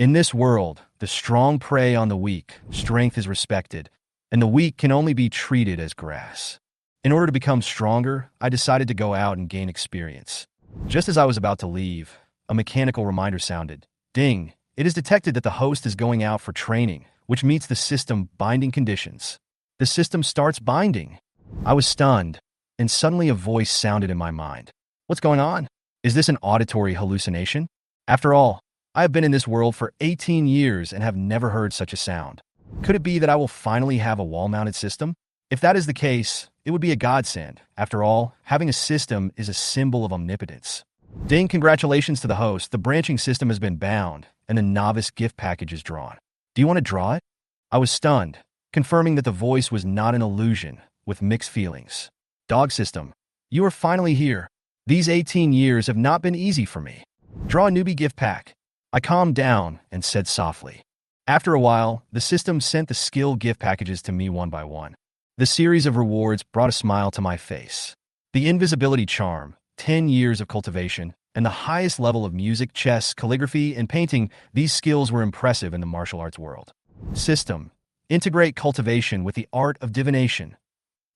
In this world, the strong prey on the weak, strength is respected, and the weak can only be treated as grass. In order to become stronger, I decided to go out and gain experience. Just as I was about to leave, a mechanical reminder sounded. Ding! It is detected that the host is going out for training, which meets the system binding conditions. The system starts binding. I was stunned, and suddenly a voice sounded in my mind. What's going on? Is this an auditory hallucination? After all, I have been in this world for 18 years and have never heard such a sound. Could it be that I will finally have a wall-mounted system? If that is the case, it would be a godsend. After all, having a system is a symbol of omnipotence. Ding! Congratulations to the host. The branching system has been bound, and the novice gift package is drawn. Do you want to draw it? I was stunned, confirming that the voice was not an illusion, with mixed feelings. Dog system, you are finally here. These 18 years have not been easy for me. Draw a newbie gift pack. I calmed down and said softly. After a while, the system sent the skill gift packages to me one by one. The series of rewards brought a smile to my face. The invisibility charm, 10 years of cultivation, and the highest level of music, chess, calligraphy, and painting, these skills were impressive in the martial arts world. System, integrate cultivation with the art of divination.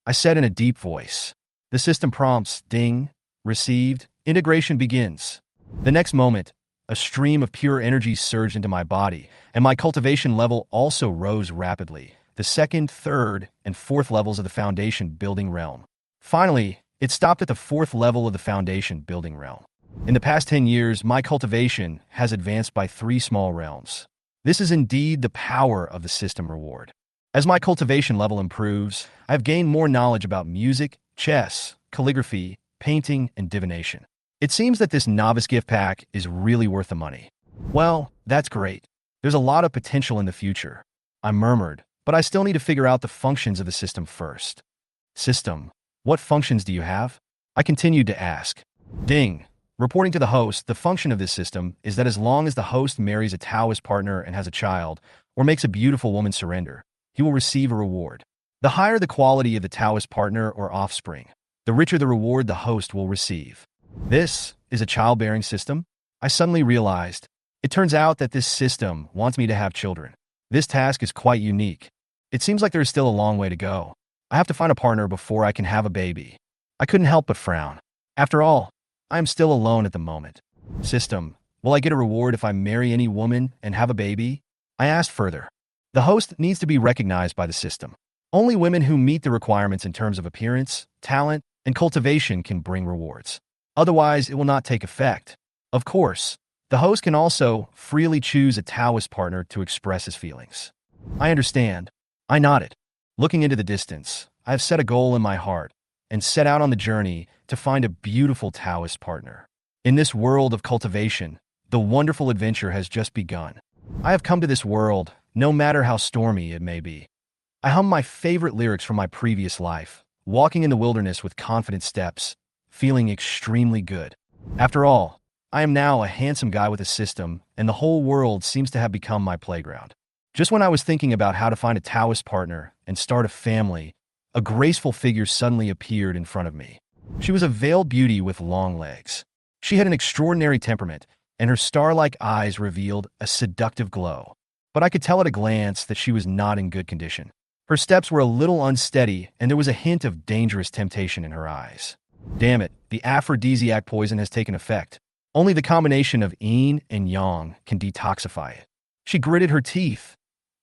I said in a deep voice. The system prompts, ding, received, integration begins. The next moment, a stream of pure energy surged into my body, and my cultivation level also rose rapidly. The second, third, and fourth levels of the foundation building realm. Finally, it stopped at the fourth level of the foundation building realm. In the past 10 years, my cultivation has advanced by 3 small realms. This is indeed the power of the system reward. As my cultivation level improves, I have gained more knowledge about music, chess, calligraphy, painting, and divination. It seems that this novice gift pack is really worth the money. Well, that's great. There's a lot of potential in the future. I murmured, but I still need to figure out the functions of the system first. System, what functions do you have? I continued to ask. Ding. Reporting to the host, the function of this system is that as long as the host marries a Taoist partner and has a child, or makes a beautiful woman surrender, he will receive a reward. The higher the quality of the Taoist partner or offspring, the richer the reward the host will receive. This is a childbearing system? I suddenly realized. It turns out that this system wants me to have children. This task is quite unique. It seems like there is still a long way to go. I have to find a partner before I can have a baby. I couldn't help but frown. After all, I am still alone at the moment. System, will I get a reward if I marry any woman and have a baby? I asked further. The host needs to be recognized by the system. Only women who meet the requirements in terms of appearance, talent, and cultivation can bring rewards. Otherwise, it will not take effect. Of course, the host can also freely choose a Taoist partner to express his feelings. I understand. I nodded. Looking into the distance, I have set a goal in my heart and set out on the journey to find a beautiful Taoist partner. In this world of cultivation, the wonderful adventure has just begun. I have come to this world, no matter how stormy it may be. I hum my favorite lyrics from my previous life, walking in the wilderness with confident steps, feeling extremely good. After all, I am now a handsome guy with a system, and the whole world seems to have become my playground. Just when I was thinking about how to find a Taoist partner and start a family, a graceful figure suddenly appeared in front of me. She was a veiled beauty with long legs. She had an extraordinary temperament, and her star-like eyes revealed a seductive glow. But I could tell at a glance that she was not in good condition. Her steps were a little unsteady, and there was a hint of dangerous temptation in her eyes. Damn it, the aphrodisiac poison has taken effect. Only the combination of yin and yang can detoxify it. She gritted her teeth,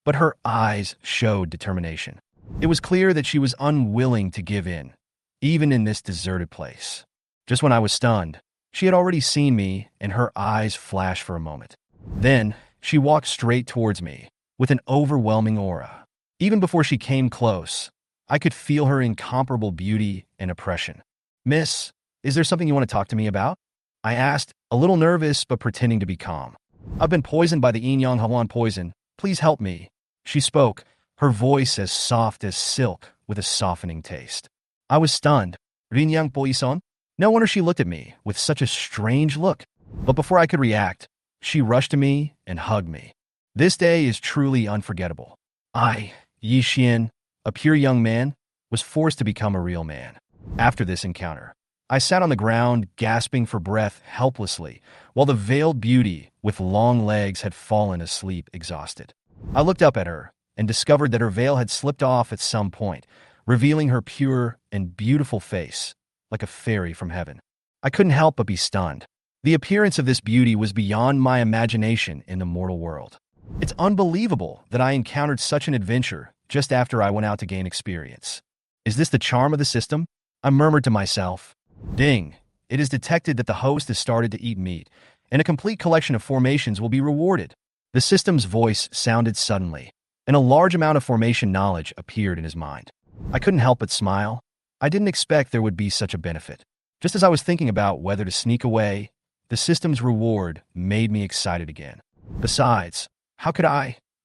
but her eyes showed determination. It was clear that she was unwilling to give in, even in this deserted place. Just when I was stunned, she had already seen me, and her eyes flashed for a moment. Then, she walked straight towards me, with an overwhelming aura. Even before she came close, I could feel her incomparable beauty and oppression. Miss, is there something you want to talk to me about? I asked, a little nervous but pretending to be calm. I've been poisoned by the yin-yang Hawan poison. Please help me. She spoke, her voice as soft as silk with a softening taste. I was stunned. Yin-yang poison? No wonder she looked at me with such a strange look. But before I could react, she rushed to me and hugged me. This day is truly unforgettable. I, Yi Xian, a pure young man, was forced to become a real man. After this encounter, I sat on the ground, gasping for breath helplessly, while the veiled beauty with long legs had fallen asleep exhausted. I looked up at her and discovered that her veil had slipped off at some point, revealing her pure and beautiful face like a fairy from heaven. I couldn't help but be stunned. The appearance of this beauty was beyond my imagination in the mortal world. It's unbelievable that I encountered such an adventure just after I went out to gain experience. Is this the charm of the system? I murmured to myself. Ding! It is detected that the host has started to eat meat, and a complete collection of formations will be rewarded. The system's voice sounded suddenly, and a large amount of formation knowledge appeared in his mind. I couldn't help but smile. I didn't expect there would be such a benefit. Just as I was thinking about whether to sneak away, the system's reward made me excited again. Besides, how could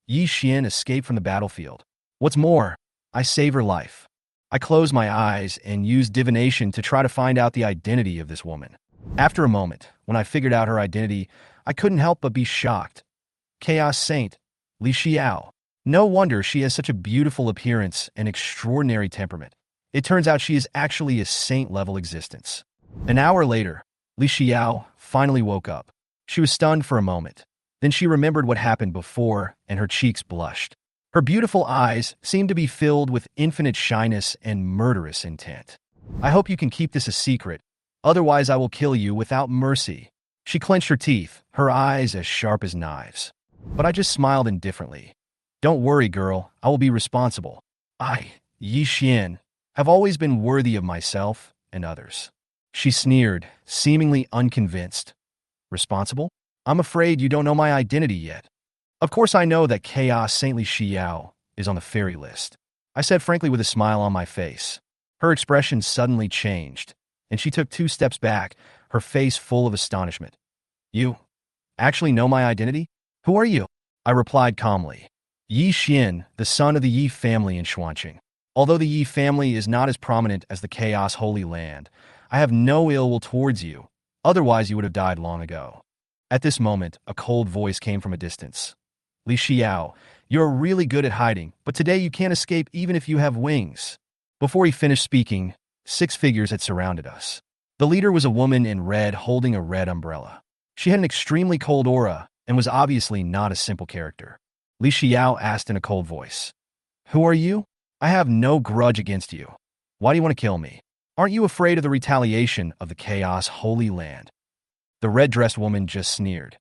Yi Xian, escape from the battlefield? What's more, I save her life. I closed my eyes and used divination to try to find out the identity of this woman. After a moment, when I figured out her identity, I couldn't help but be shocked. Chaos Saint, Li Xiao. No wonder she has such a beautiful appearance and extraordinary temperament. It turns out she is actually a saint-level existence. An hour later, Li Xiao finally woke up. She was stunned for a moment. Then she remembered what happened before, and her cheeks blushed. Her beautiful eyes seemed to be filled with infinite shyness and murderous intent. I hope you can keep this a secret, otherwise I will kill you without mercy. She clenched her teeth, her eyes as sharp as knives. But I just smiled indifferently. Don't worry, girl, I will be responsible. I, Yi Xian, have always been worthy of myself and others. She sneered, seemingly unconvinced. Responsible? I'm afraid you don't know my identity yet. Of course I know that Chaos Saint Li Xiao is on the fairy list, I said frankly with a smile on my face. Her expression suddenly changed, and she took 2 steps back, her face full of astonishment. You actually know my identity? Who are you? I replied calmly. Yi Xian, the son of the Yi family in Xuanqing. Although the Yi family is not as prominent as the Chaos Holy Land, I have no ill will towards you, otherwise you would have died long ago. At this moment, a cold voice came from a distance. Li Xiao, you're really good at hiding, but today you can't escape even if you have wings. Before he finished speaking, 6 figures had surrounded us. The leader was a woman in red holding a red umbrella. She had an extremely cold aura and was obviously not a simple character. Li Xiao asked in a cold voice. Who are you? I have no grudge against you. Why do you want to kill me? Aren't you afraid of the retaliation of the Chaos Holy Land? The red-dressed woman just sneered.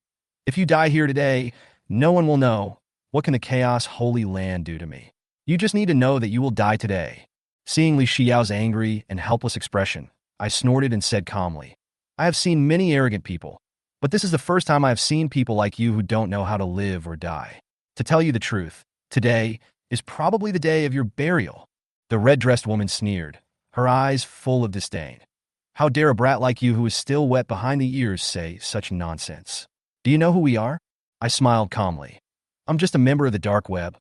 If you die here today, no one will know. What can the Chaos Holy Land do to me? You just need to know that you will die today. Seeing Li Xiao's angry and helpless expression, I snorted and said calmly, I have seen many arrogant people, but this is the first time I have seen people like you who don't know how to live or die. To tell you the truth, today is probably the day of your burial. The red-dressed woman sneered, her eyes full of disdain. How dare a brat like you who is still wet behind the ears say such nonsense? Do you know who we are? I smiled calmly. I'm just a member of the dark web.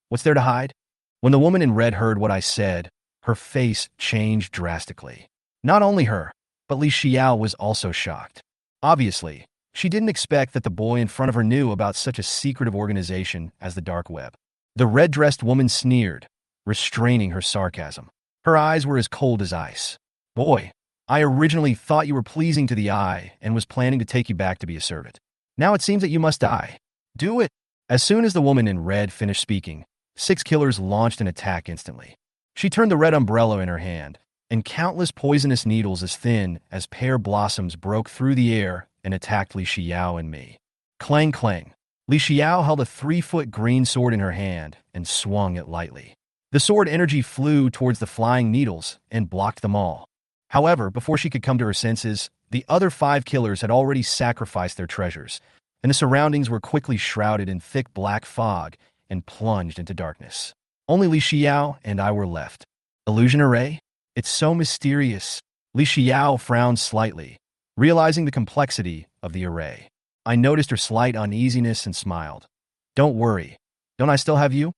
What's there to hide? When the woman in red heard what I said, her face changed drastically. Not only her, but Li Xiao was also shocked. Obviously, she didn't expect that the boy in front of her knew about such a secretive organization as the dark web. The red-dressed woman sneered, restraining her sarcasm. Her eyes were as cold as ice. Boy, I originally thought you were pleasing to the eye and was planning to take you back to be a servant. Now it seems that you must die. Do it. As soon as the woman in red finished speaking, 6 killers launched an attack instantly. She turned the red umbrella in her hand, and countless poisonous needles as thin as pear blossoms broke through the air and attacked Li Xiao and me. Clang clang. Li Xiao held a 3-foot green sword in her hand and swung it lightly. The sword energy flew towards the flying needles and blocked them all. However, before she could come to her senses, the other 5 killers had already sacrificed their treasures, and the surroundings were quickly shrouded in thick black fog and plunged into darkness. Only Li Xiao and I were left. Illusion array? It's so mysterious. Li Xiao frowned slightly, realizing the complexity of the array. I noticed her slight uneasiness and smiled. Don't worry. Don't I still have you?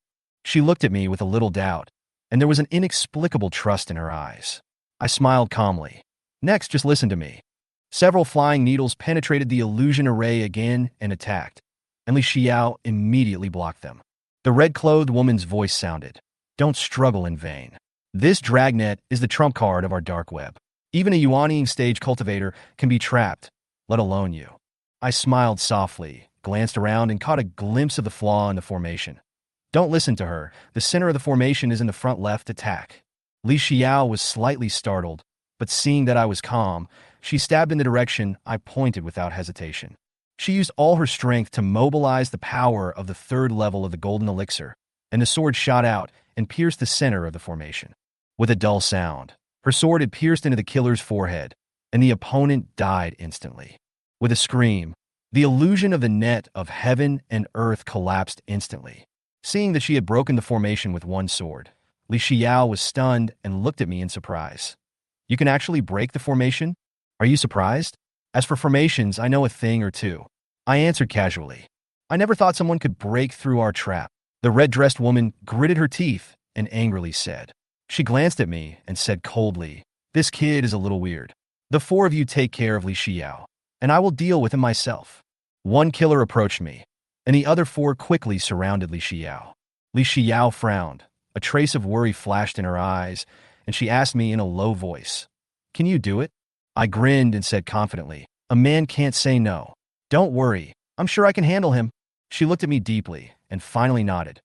She looked at me with a little doubt, and there was an inexplicable trust in her eyes. I smiled calmly. Next, just listen to me. Several flying needles penetrated the illusion array again and attacked, and Li Xiao immediately blocked them. The red-clothed woman's voice sounded. Don't struggle in vain. This dragnet is the trump card of our dark web. Even a Yuaniing stage cultivator can be trapped, let alone you. I smiled softly, glanced around, and caught a glimpse of the flaw in the formation. Don't listen to her. The center of the formation is in the front left attack. Li Xiao was slightly startled, but seeing that I was calm, she stabbed in the direction I pointed without hesitation. She used all her strength to mobilize the power of the third level of the golden elixir, and the sword shot out and pierced the center of the formation. With a dull sound, her sword had pierced into the killer's forehead, and the opponent died instantly. With a scream, the illusion of the net of heaven and earth collapsed instantly. Seeing that she had broken the formation with one sword, Li Xiao was stunned and looked at me in surprise. You can actually break the formation? Are you surprised? As for formations, I know a thing or two. I answered casually. I never thought someone could break through our trap. The red-dressed woman gritted her teeth and angrily said. She glanced at me and said coldly, "This kid is a little weird. The four of you take care of Li Xiao, and I will deal with him myself." One killer approached me, and the other four quickly surrounded Li Xiao. Li Xiao frowned. A trace of worry flashed in her eyes, and she asked me in a low voice, "Can you do it?" I grinned and said confidently, "A man can't say no. Don't worry, I'm sure I can handle him." She looked at me deeply and finally nodded.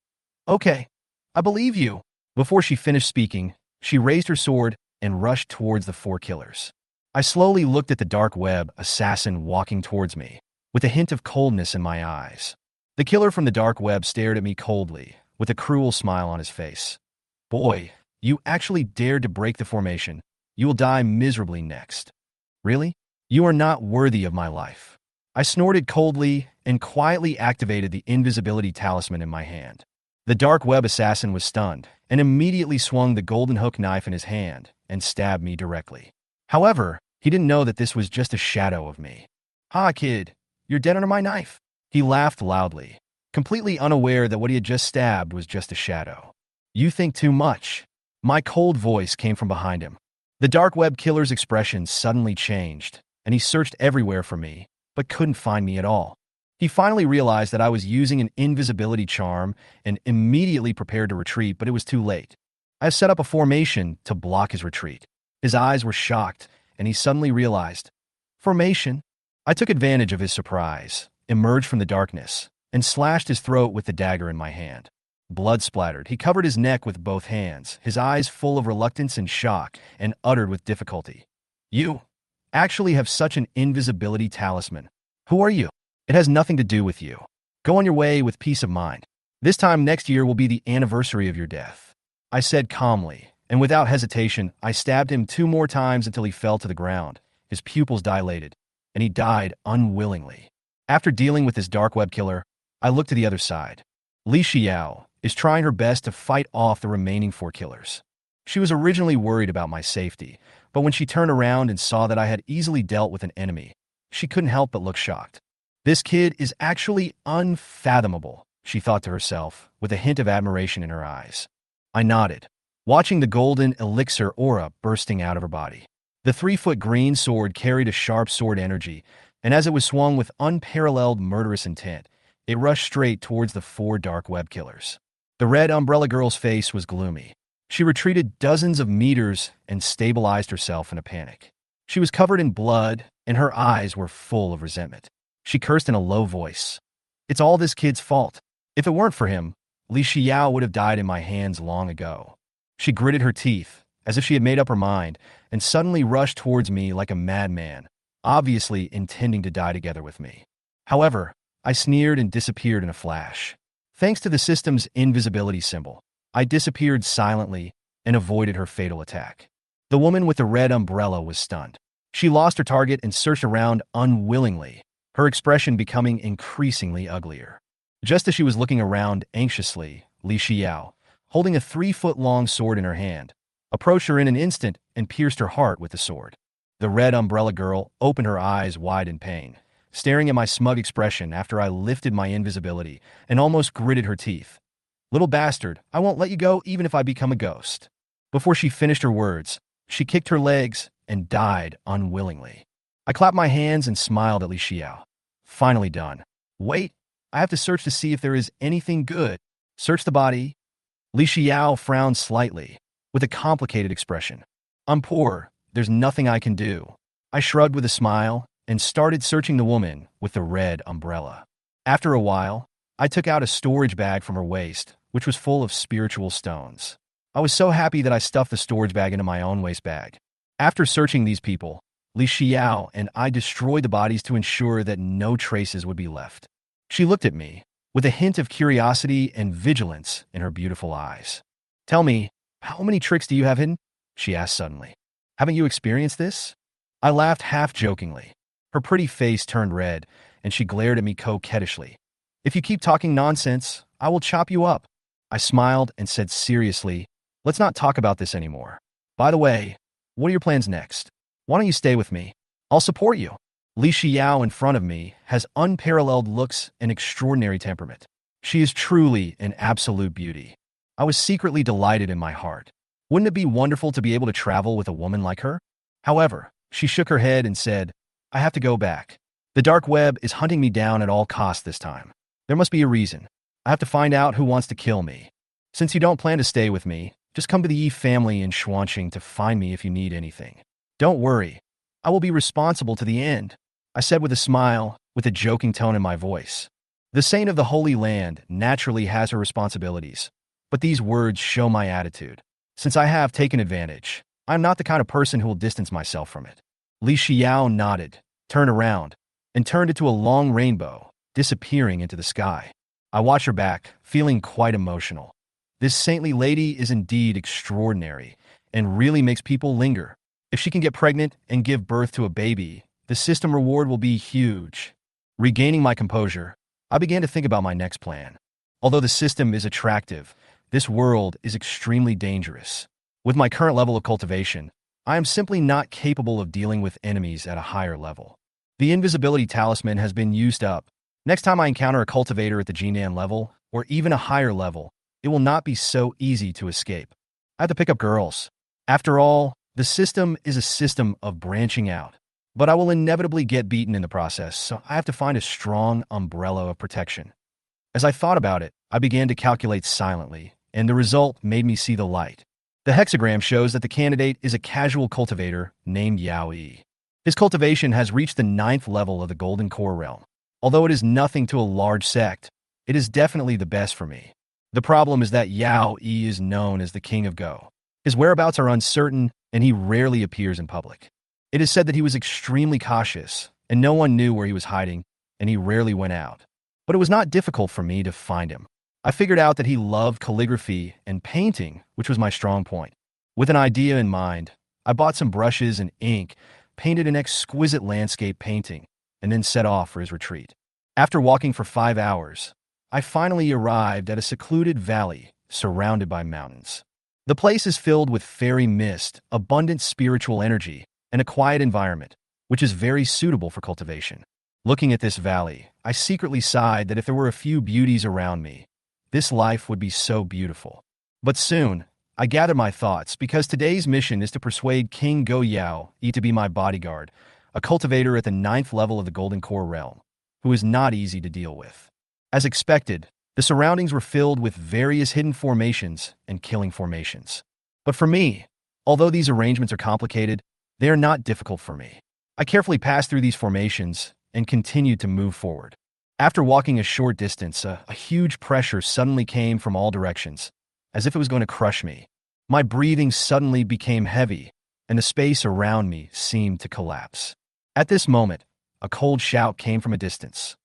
"Okay, I believe you." Before she finished speaking, she raised her sword and rushed towards the four killers. I slowly looked at the dark web assassin walking towards me, with a hint of coldness in my eyes. The killer from the dark web stared at me coldly, with a cruel smile on his face. "Boy, you actually dared to break the formation. You will die miserably next." "Really? You are not worthy of my life." I snorted coldly and quietly activated the invisibility talisman in my hand. The dark web assassin was stunned and immediately swung the golden hook knife in his hand and stabbed me directly. However, he didn't know that this was just a shadow of me. "Ha, kid, you're dead under my knife." He laughed loudly, completely unaware that what he had just stabbed was just a shadow. "You think too much." My cold voice came from behind him. The dark web killer's expression suddenly changed, and he searched everywhere for me, but couldn't find me at all. He finally realized that I was using an invisibility charm and immediately prepared to retreat, but it was too late. I set up a formation to block his retreat. His eyes were shocked, and he suddenly realized. Formation? I took advantage of his surprise, emerged from the darkness, and slashed his throat with the dagger in my hand. Blood splattered. He covered his neck with both hands, his eyes full of reluctance and shock, and uttered with difficulty, "You actually have such an invisibility talisman. Who are you? It has nothing to do with you. Go on your way with peace of mind. This time next year will be the anniversary of your death." I said calmly, and without hesitation, I stabbed him 2 more times until he fell to the ground. His pupils dilated, and he died unwillingly. After dealing with this dark web killer, I looked to the other side. Li Xiao is trying her best to fight off the remaining 4 killers. She was originally worried about my safety, but when she turned around and saw that I had easily dealt with an enemy, she couldn't help but look shocked. "This kid is actually unfathomable," she thought to herself, with a hint of admiration in her eyes. I nodded, watching the golden elixir aura bursting out of her body. The 3-foot green sword carried a sharp sword energy, and as it was swung with unparalleled murderous intent, it rushed straight towards the 4 dark web killers. The red umbrella girl's face was gloomy. She retreated dozens of meters and stabilized herself in a panic. She was covered in blood, and her eyes were full of resentment. She cursed in a low voice. "It's all this kid's fault. If it weren't for him, Li Xiao would have died in my hands long ago." She gritted her teeth, as if she had made up her mind, and suddenly rushed towards me like a madman, obviously intending to die together with me. However, I sneered and disappeared in a flash. Thanks to the system's invisibility symbol, I disappeared silently and avoided her fatal attack. The woman with the red umbrella was stunned. She lost her target and searched around unwillingly, her expression becoming increasingly uglier. Just as she was looking around anxiously, Li Xiao, holding a 3-foot-long sword in her hand, approached her in an instant and pierced her heart with the sword. The red umbrella girl opened her eyes wide in pain, staring at my smug expression after I lifted my invisibility and almost gritted her teeth. "Little bastard, I won't let you go even if I become a ghost." Before she finished her words, she kicked her legs and died unwillingly. I clapped my hands and smiled at Li Xiao. Finally done. "Wait, I have to search to see if there is anything good." "Search the body." Li Xiao frowned slightly, with a complicated expression. "I'm poor. There's nothing I can do." I shrugged with a smile and started searching the woman with the red umbrella. After a while, I took out a storage bag from her waist, which was full of spiritual stones. I was so happy that I stuffed the storage bag into my own waist bag. After searching these people, Li Xiao and I destroyed the bodies to ensure that no traces would be left. She looked at me, with a hint of curiosity and vigilance in her beautiful eyes. "Tell me, how many tricks do you have hidden?" she asked suddenly. "Haven't you experienced this?" I laughed half-jokingly. Her pretty face turned red, and she glared at me coquettishly. "If you keep talking nonsense, I will chop you up." I smiled and said seriously, "Let's not talk about this anymore. By the way, what are your plans next? Why don't you stay with me? I'll support you." Li Xiao in front of me has unparalleled looks and extraordinary temperament. She is truly an absolute beauty. I was secretly delighted in my heart. Wouldn't it be wonderful to be able to travel with a woman like her? However, she shook her head and said, "I have to go back. The dark web is hunting me down at all costs this time. There must be a reason. I have to find out who wants to kill me. Since you don't plan to stay with me, just come to the Yi family in Xuanqing to find me if you need anything. Don't worry. I will be responsible to the end," I said with a smile, with a joking tone in my voice. The saint of the Holy Land naturally has her responsibilities, but these words show my attitude. Since I have taken advantage, I am not the kind of person who will distance myself from it. Li Xiao nodded, turned around, and turned into a long rainbow, disappearing into the sky. I watched her back, feeling quite emotional. This saintly lady is indeed extraordinary, and really makes people linger. If she can get pregnant and give birth to a baby, the system reward will be huge. Regaining my composure, I began to think about my next plan. Although the system is attractive, this world is extremely dangerous. With my current level of cultivation, I am simply not capable of dealing with enemies at a higher level. The invisibility talisman has been used up. Next time I encounter a cultivator at the Jinan level, or even a higher level, it will not be so easy to escape. I have to pick up girls. After all, the system is a system of branching out. But I will inevitably get beaten in the process, so I have to find a strong umbrella of protection. As I thought about it, I began to calculate silently, and the result made me see the light. The hexagram shows that the candidate is a casual cultivator named Yao Yi. His cultivation has reached the 9th level of the Golden Core realm. Although it is nothing to a large sect, it is definitely the best for me. The problem is that Yao Yi is known as the King of Go. His whereabouts are uncertain, and he rarely appears in public. It is said that he was extremely cautious, and no one knew where he was hiding, and he rarely went out. But it was not difficult for me to find him. I figured out that he loved calligraphy and painting, which was my strong point. With an idea in mind, I bought some brushes and ink, painted an exquisite landscape painting, and then set off for his retreat. After walking for 5 hours, I finally arrived at a secluded valley surrounded by mountains. The place is filled with fairy mist, abundant spiritual energy, and a quiet environment, which is very suitable for cultivation. Looking at this valley, I secretly sighed that if there were a few beauties around me, this life would be so beautiful. But soon, I gathered my thoughts because today's mission is to persuade King Go Yao Yi to be my bodyguard, a cultivator at the 9th level of the Golden Core realm, who is not easy to deal with. As expected, the surroundings were filled with various hidden formations and killing formations. But for me, although these arrangements are complicated, they are not difficult for me. I carefully passed through these formations and continued to move forward. After walking a short distance, a huge pressure suddenly came from all directions, as if it was going to crush me. My breathing suddenly became heavy, and the space around me seemed to collapse. At this moment, a cold shout came from a distance.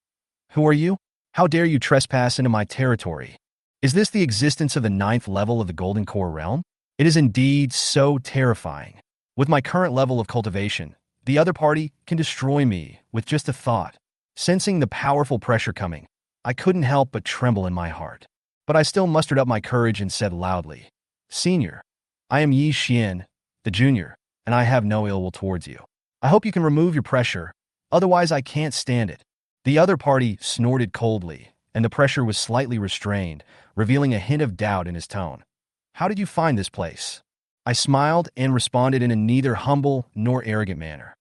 "Who are you? How dare you trespass into my territory? Is this the existence of the 9th level of the Golden Core realm? It is indeed so terrifying. With my current level of cultivation, the other party can destroy me with just a thought." Sensing the powerful pressure coming, I couldn't help but tremble in my heart. But I still mustered up my courage and said loudly, "Senior, I am Yi Xian, the junior, and I have no ill will towards you. I hope you can remove your pressure, otherwise I can't stand it." The other party snorted coldly, and the pressure was slightly restrained, revealing a hint of doubt in his tone. "How did you find this place?" I smiled and responded in a neither humble nor arrogant manner.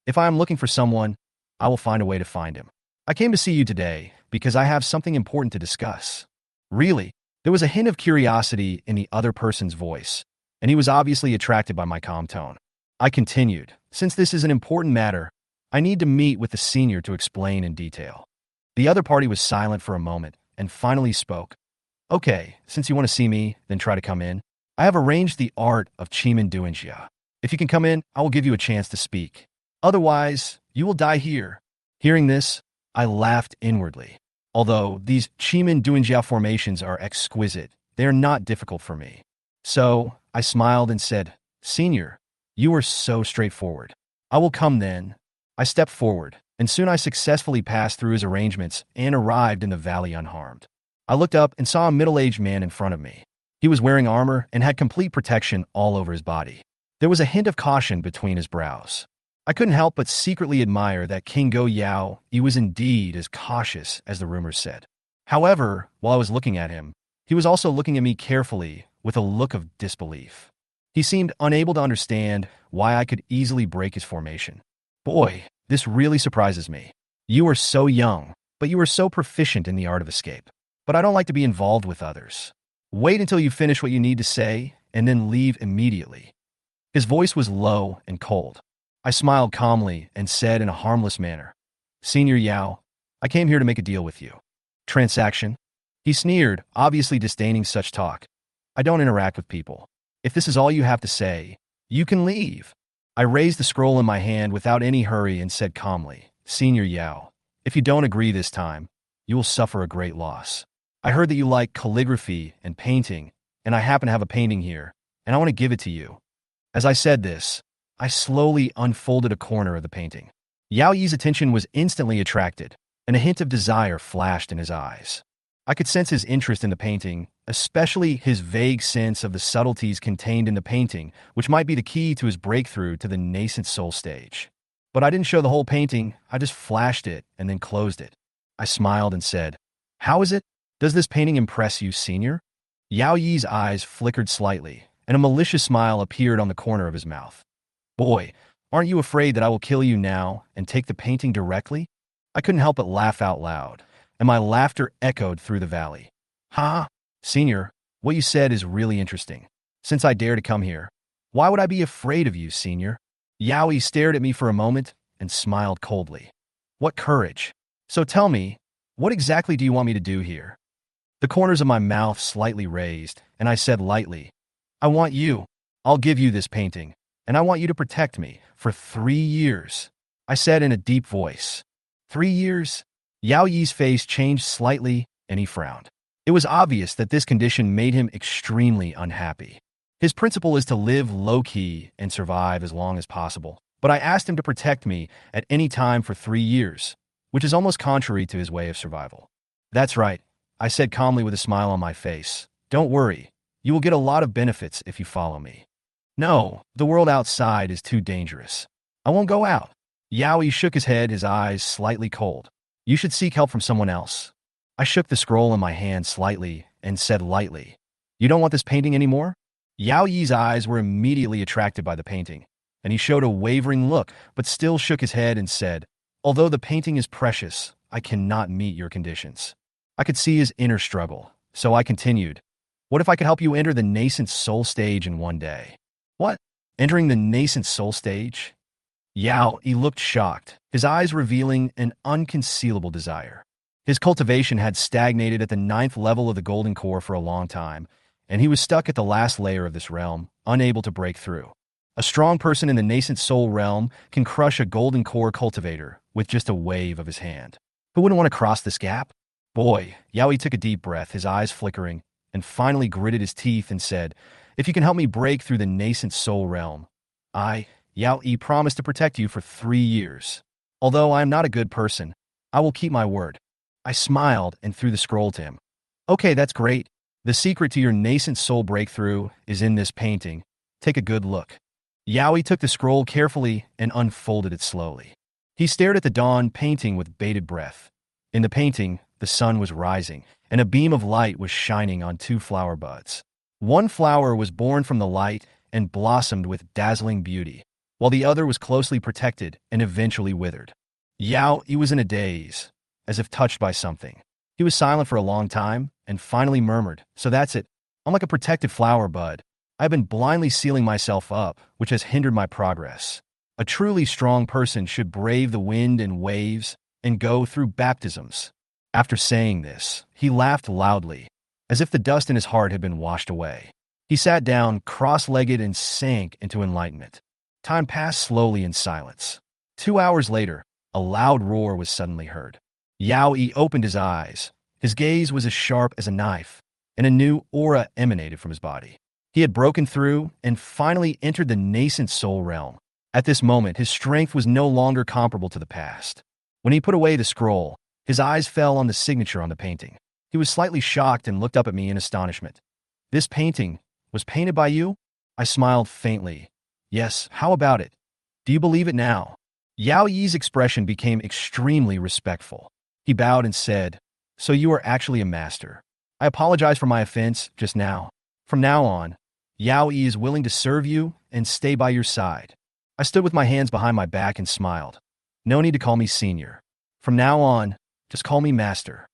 "If I am looking for someone, I will find a way to find him. I came to see you today because I have something important to discuss." Really, there was a hint of curiosity in the other person's voice, and he was obviously attracted by my calm tone. I continued, "Since this is an important matter, I need to meet with the senior to explain in detail. The other party was silent for a moment and finally spoke. Okay, since you want to see me, then try to come in. I have arranged the art of Childbearing. If you can come in, I will give you a chance to speak. Otherwise, you will die here. Hearing this, I laughed inwardly. Although these Childbearing formations are exquisite, they are not difficult for me. So, I smiled and said, Senior, you are so straightforward. I will come then. I stepped forward, and soon I successfully passed through his arrangements and arrived in the valley unharmed. I looked up and saw a middle-aged man in front of me. He was wearing armor and had complete protection all over his body. There was a hint of caution between his brows. I couldn't help but secretly admire that King Go Yao, he was indeed as cautious as the rumors said. However, while I was looking at him, he was also looking at me carefully with a look of disbelief. He seemed unable to understand why I could easily break his formation. Boy, this really surprises me. You are so young, but you are so proficient in the art of escape. But I don't like to be involved with others. Wait until you finish what you need to say, and then leave immediately. His voice was low and cold. I smiled calmly and said in a harmless manner, Senior Yao, I came here to make a deal with you. Transaction? He sneered, obviously disdaining such talk. I don't interact with people. If this is all you have to say, you can leave. I raised the scroll in my hand without any hurry and said calmly, Senior Yao, if you don't agree this time, you will suffer a great loss. I heard that you like calligraphy and painting, and I happen to have a painting here, and I want to give it to you. As I said this, I slowly unfolded a corner of the painting. Yao Yi's attention was instantly attracted, and a hint of desire flashed in his eyes. I could sense his interest in the painting, especially his vague sense of the subtleties contained in the painting, which might be the key to his breakthrough to the nascent soul stage. But I didn't show the whole painting, I just flashed it and then closed it. I smiled and said, How is it? Does this painting impress you, Senior? Yao Yi's eyes flickered slightly, and a malicious smile appeared on the corner of his mouth. Boy, aren't you afraid that I will kill you now and take the painting directly? I couldn't help but laugh out loud, and my laughter echoed through the valley. Ha! Senior, what you said is really interesting. Since I dare to come here, why would I be afraid of you, Senior? Yao Yi stared at me for a moment and smiled coldly. What courage! So tell me, what exactly do you want me to do here? The corners of my mouth slightly raised, and I said lightly, I want you. I'll give you this painting, and I want you to protect me for 3 years. I said in a deep voice. 3 years? Yao Yi's face changed slightly, and he frowned. It was obvious that this condition made him extremely unhappy. His principle is to live low-key and survive as long as possible, but I asked him to protect me at any time for 3 years, which is almost contrary to his way of survival. That's right, I said calmly with a smile on my face. Don't worry, you will get a lot of benefits if you follow me. No, the world outside is too dangerous. I won't go out. Yao Yi shook his head, his eyes slightly cold. You should seek help from someone else. I shook the scroll in my hand slightly and said lightly, You don't want this painting anymore? Yao Yi's eyes were immediately attracted by the painting, and he showed a wavering look, but still shook his head and said, Although the painting is precious, I cannot meet your conditions. I could see his inner struggle, so I continued, What if I could help you enter the nascent soul stage in 1 day? What? Entering the nascent soul stage? Yao Yi looked shocked, his eyes revealing an unconcealable desire. His cultivation had stagnated at the 9th level of the golden core for a long time, and he was stuck at the last layer of this realm, unable to break through. A strong person in the nascent soul realm can crush a golden core cultivator with just a wave of his hand. Who wouldn't want to cross this gap? Boy, Yao Yi took a deep breath, his eyes flickering, and finally gritted his teeth and said, If you can help me break through the nascent soul realm, Yao Yi, promise to protect you for 3 years. Although I am not a good person, I will keep my word. I smiled and threw the scroll to him. Okay, that's great. The secret to your nascent soul breakthrough is in this painting. Take a good look. Yao Yi took the scroll carefully and unfolded it slowly. He stared at the dawn painting with bated breath. In the painting, the sun was rising, and a beam of light was shining on 2 flower buds. One flower was born from the light and blossomed with dazzling beauty, while the other was closely protected and eventually withered. Yao Yi was in a daze, as if touched by something. He was silent for a long time and finally murmured, So that's it. I'm like a protected flower bud. I've been blindly sealing myself up, which has hindered my progress. A truly strong person should brave the wind and waves and go through baptisms. After saying this, he laughed loudly, as if the dust in his heart had been washed away. He sat down, cross-legged, and sank into enlightenment. Time passed slowly in silence. 2 hours later, a loud roar was suddenly heard. Yao Yi opened his eyes. His gaze was as sharp as a knife, and a new aura emanated from his body. He had broken through and finally entered the nascent soul realm. At this moment, his strength was no longer comparable to the past. When he put away the scroll, his eyes fell on the signature on the painting. He was slightly shocked and looked up at me in astonishment. "This painting was painted by you?" I smiled faintly. "Yes, how about it? Do you believe it now?" Yao Yi's expression became extremely respectful. He bowed and said, "So you are actually a master. I apologize for my offense just now. From now on, Yao Yi is willing to serve you and stay by your side." I stood with my hands behind my back and smiled. "No need to call me senior. From now on, just call me master."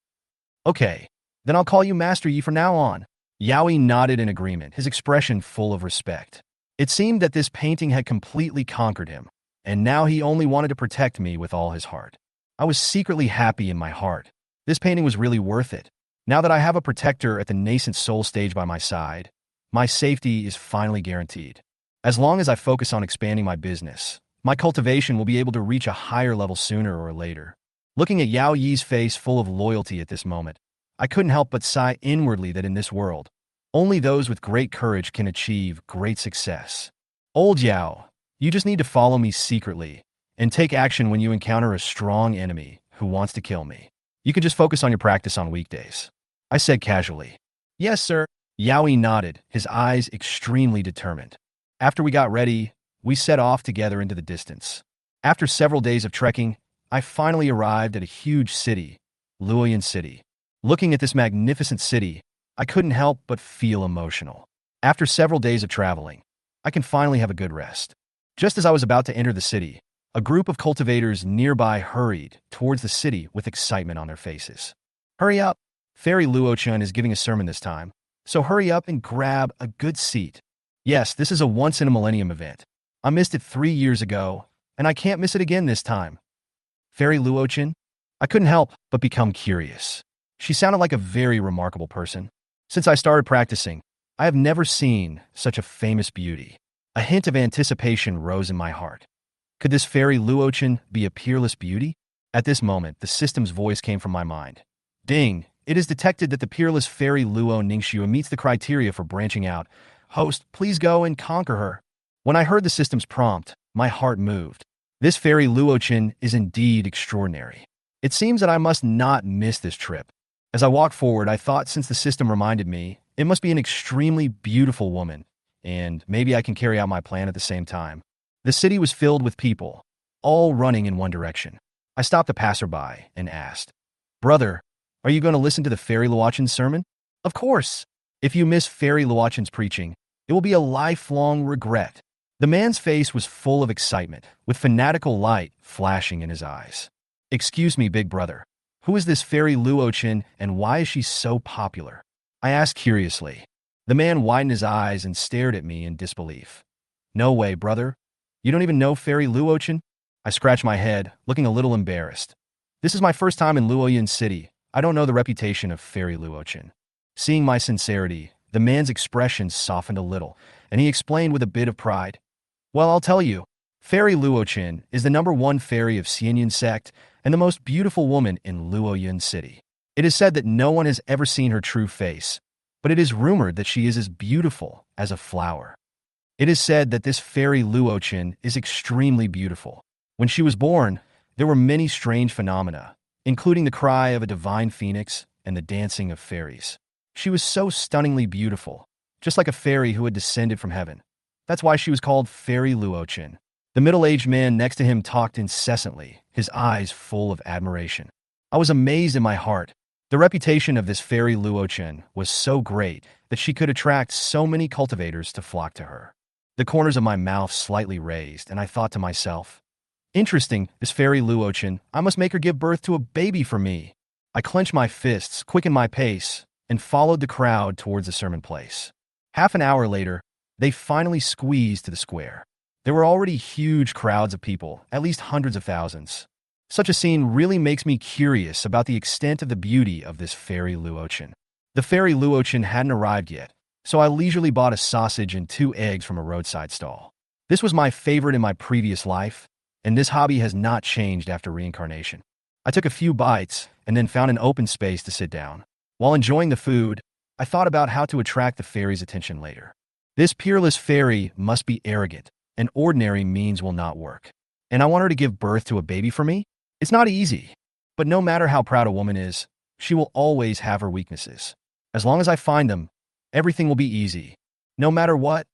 "Okay, then I'll call you Master Yi from now on." Yao Yi nodded in agreement, his expression full of respect. It seemed that this painting had completely conquered him, and now he only wanted to protect me with all his heart. I was secretly happy in my heart. This painting was really worth it. Now that I have a protector at the nascent soul stage by my side, my safety is finally guaranteed. As long as I focus on expanding my business, my cultivation will be able to reach a higher level sooner or later. Looking at Yao Yi's face full of loyalty at this moment, I couldn't help but sigh inwardly that in this world, only those with great courage can achieve great success. Old Yao, you just need to follow me secretly and take action when you encounter a strong enemy who wants to kill me. You can just focus on your practice on weekdays," I said casually. "Yes, sir." Yao Yi nodded, his eyes extremely determined. After we got ready, we set off together into the distance. After several days of trekking, I finally arrived at a huge city, Luoyang City. Looking at this magnificent city, I couldn't help but feel emotional. After several days of traveling, I can finally have a good rest. Just as I was about to enter the city, a group of cultivators nearby hurried towards the city with excitement on their faces. "Hurry up! Fairy Luochun is giving a sermon this time, so hurry up and grab a good seat. Yes, this is a once-in-a-millennium event. I missed it 3 years ago, and I can't miss it again this time." Fairy Luochun? I couldn't help but become curious. She sounded like a very remarkable person. Since I started practicing, I have never seen such a famous beauty. A hint of anticipation rose in my heart. Could this Fairy Luochun be a peerless beauty? At this moment, the system's voice came from my mind. "Ding! It is detected that the peerless Fairy Luo Ningxue meets the criteria for branching out. Host, please go and conquer her." When I heard the system's prompt, my heart moved. This Fairy Luochun is indeed extraordinary. It seems that I must not miss this trip. As I walked forward, I thought since the system reminded me, it must be an extremely beautiful woman, and maybe I can carry out my plan at the same time. The city was filled with people, all running in one direction. I stopped a passerby and asked, "Brother, are you going to listen to the Fairy Luochun's sermon?" "Of course. If you miss Fairy Luochun's preaching, it will be a lifelong regret." The man's face was full of excitement, with fanatical light flashing in his eyes. "Excuse me, big brother. Who is this Fairy Luochun and why is she so popular?" I asked curiously. The man widened his eyes and stared at me in disbelief. "No way, brother. You don't even know Fairy Luochun?" I scratched my head, looking a little embarrassed. "This is my first time in Luoyang City. I don't know the reputation of Fairy Luochun." Seeing my sincerity, the man's expression softened a little, and he explained with a bit of pride. "Well, I'll tell you. Fairy Luochun is the #1 fairy of Xianyan sect and the most beautiful woman in Luoyang City. It is said that no one has ever seen her true face, but it is rumored that she is as beautiful as a flower. It is said that this Fairy Luochun is extremely beautiful. When she was born, there were many strange phenomena, including the cry of a divine phoenix and the dancing of fairies. She was so stunningly beautiful, just like a fairy who had descended from heaven. That's why she was called Fairy Luochun." The middle-aged man next to him talked incessantly, his eyes full of admiration. I was amazed in my heart. The reputation of this Fairy Luochun was so great that she could attract so many cultivators to flock to her. The corners of my mouth slightly raised, and I thought to myself, "Interesting, this Fairy Luochun. I must make her give birth to a baby for me." I clenched my fists, quickened my pace, and followed the crowd towards the sermon place. Half an hour later, they finally squeezed to the square. There were already huge crowds of people, at least hundreds of thousands. Such a scene really makes me curious about the extent of the beauty of this fairy Luochen. The fairy Luochen hadn't arrived yet, so I leisurely bought a sausage and 2 eggs from a roadside stall. This was my favorite in my previous life, and this hobby has not changed after reincarnation. I took a few bites and then found an open space to sit down. While enjoying the food, I thought about how to attract the fairy's attention later. This peerless fairy must be arrogant, and ordinary means will not work. And I want her to give birth to a baby for me? It's not easy, but no matter how proud a woman is, she will always have her weaknesses. As long as I find them, everything will be easy. No matter what,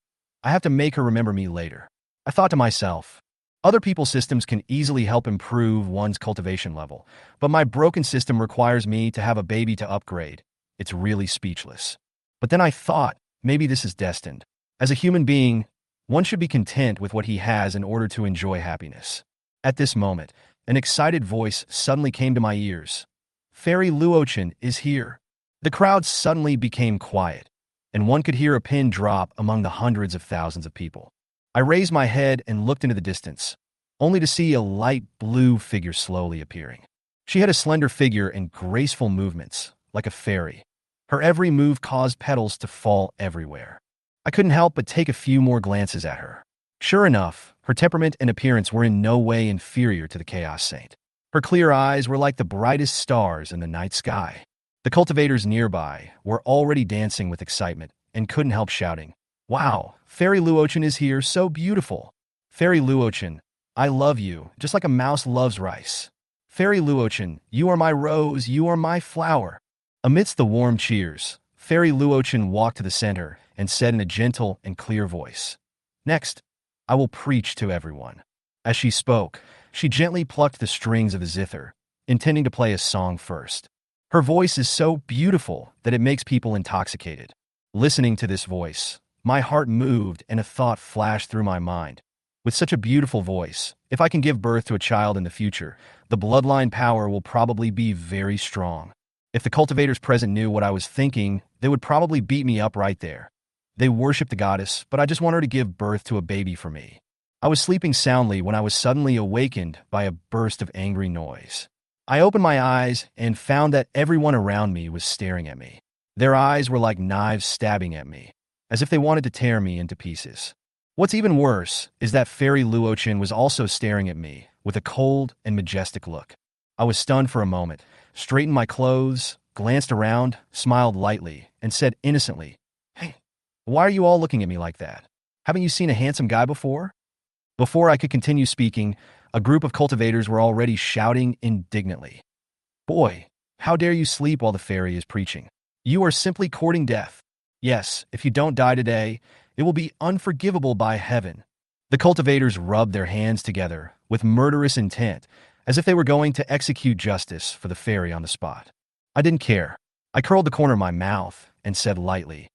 I have to make her remember me later. I thought to myself, other people's systems can easily help improve one's cultivation level, but my broken system requires me to have a baby to upgrade. It's really speechless. But then I thought, maybe this is destined. As a human being, one should be content with what he has in order to enjoy happiness. At this moment, an excited voice suddenly came to my ears. Fairy Luochen is here. The crowd suddenly became quiet, and one could hear a pin drop among the hundreds of thousands of people. I raised my head and looked into the distance, only to see a light blue figure slowly appearing. She had a slender figure and graceful movements, like a fairy. Her every move caused petals to fall everywhere. I couldn't help but take a few more glances at her. Sure enough, her temperament and appearance were in no way inferior to the Chaos Saint. Her clear eyes were like the brightest stars in the night sky. The cultivators nearby were already dancing with excitement and couldn't help shouting, "Wow, Fairy Luochen is here, so beautiful! Fairy Luochen, I love you, just like a mouse loves rice. Fairy Luochen, you are my rose, you are my flower." Amidst the warm cheers, Fairy Luochen walked to the center and said in a gentle and clear voice, "Next, I will preach to everyone." As she spoke, she gently plucked the strings of a zither, intending to play a song first. Her voice is so beautiful that it makes people intoxicated. Listening to this voice, my heart moved and a thought flashed through my mind. With such a beautiful voice, if I can give birth to a child in the future, the bloodline power will probably be very strong. If the cultivators present knew what I was thinking, they would probably beat me up right there. They worship the goddess, but I just want her to give birth to a baby for me. I was sleeping soundly when I was suddenly awakened by a burst of angry noise. I opened my eyes and found that everyone around me was staring at me. Their eyes were like knives stabbing at me, as if they wanted to tear me into pieces. What's even worse is that Fairy Luochen was also staring at me with a cold and majestic look. I was stunned for a moment, straightened my clothes, glanced around, smiled lightly, and said innocently, "Hey, why are you all looking at me like that? Haven't you seen a handsome guy before?" Before I could continue speaking, a group of cultivators were already shouting indignantly, "Boy, how dare you sleep while the fairy is preaching? You are simply courting death. Yes, if you don't die today, it will be unforgivable by heaven." The cultivators rubbed their hands together with murderous intent, as if they were going to execute justice for the fairy on the spot. I didn't care. I curled the corner of my mouth and said lightly,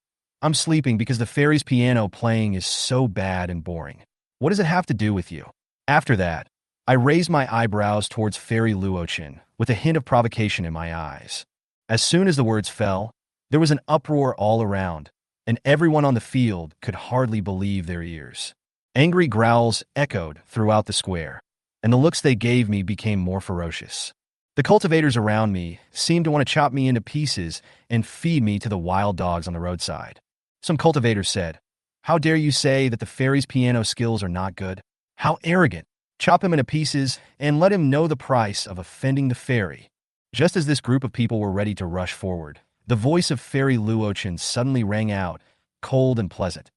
"I'm sleeping because the fairy's piano playing is so bad and boring. What does it have to do with you?" After that, I raised my eyebrows towards Fairy Luochen with a hint of provocation in my eyes. As soon as the words fell, there was an uproar all around, and everyone on the field could hardly believe their ears. Angry growls echoed throughout the square, and the looks they gave me became more ferocious. The cultivators around me seemed to want to chop me into pieces and feed me to the wild dogs on the roadside. Some cultivators said, "How dare you say that the fairy's piano skills are not good? How arrogant! Chop him into pieces and let him know the price of offending the fairy." Just as this group of people were ready to rush forward, the voice of Fairy Luochen suddenly rang out, cold and pleasant.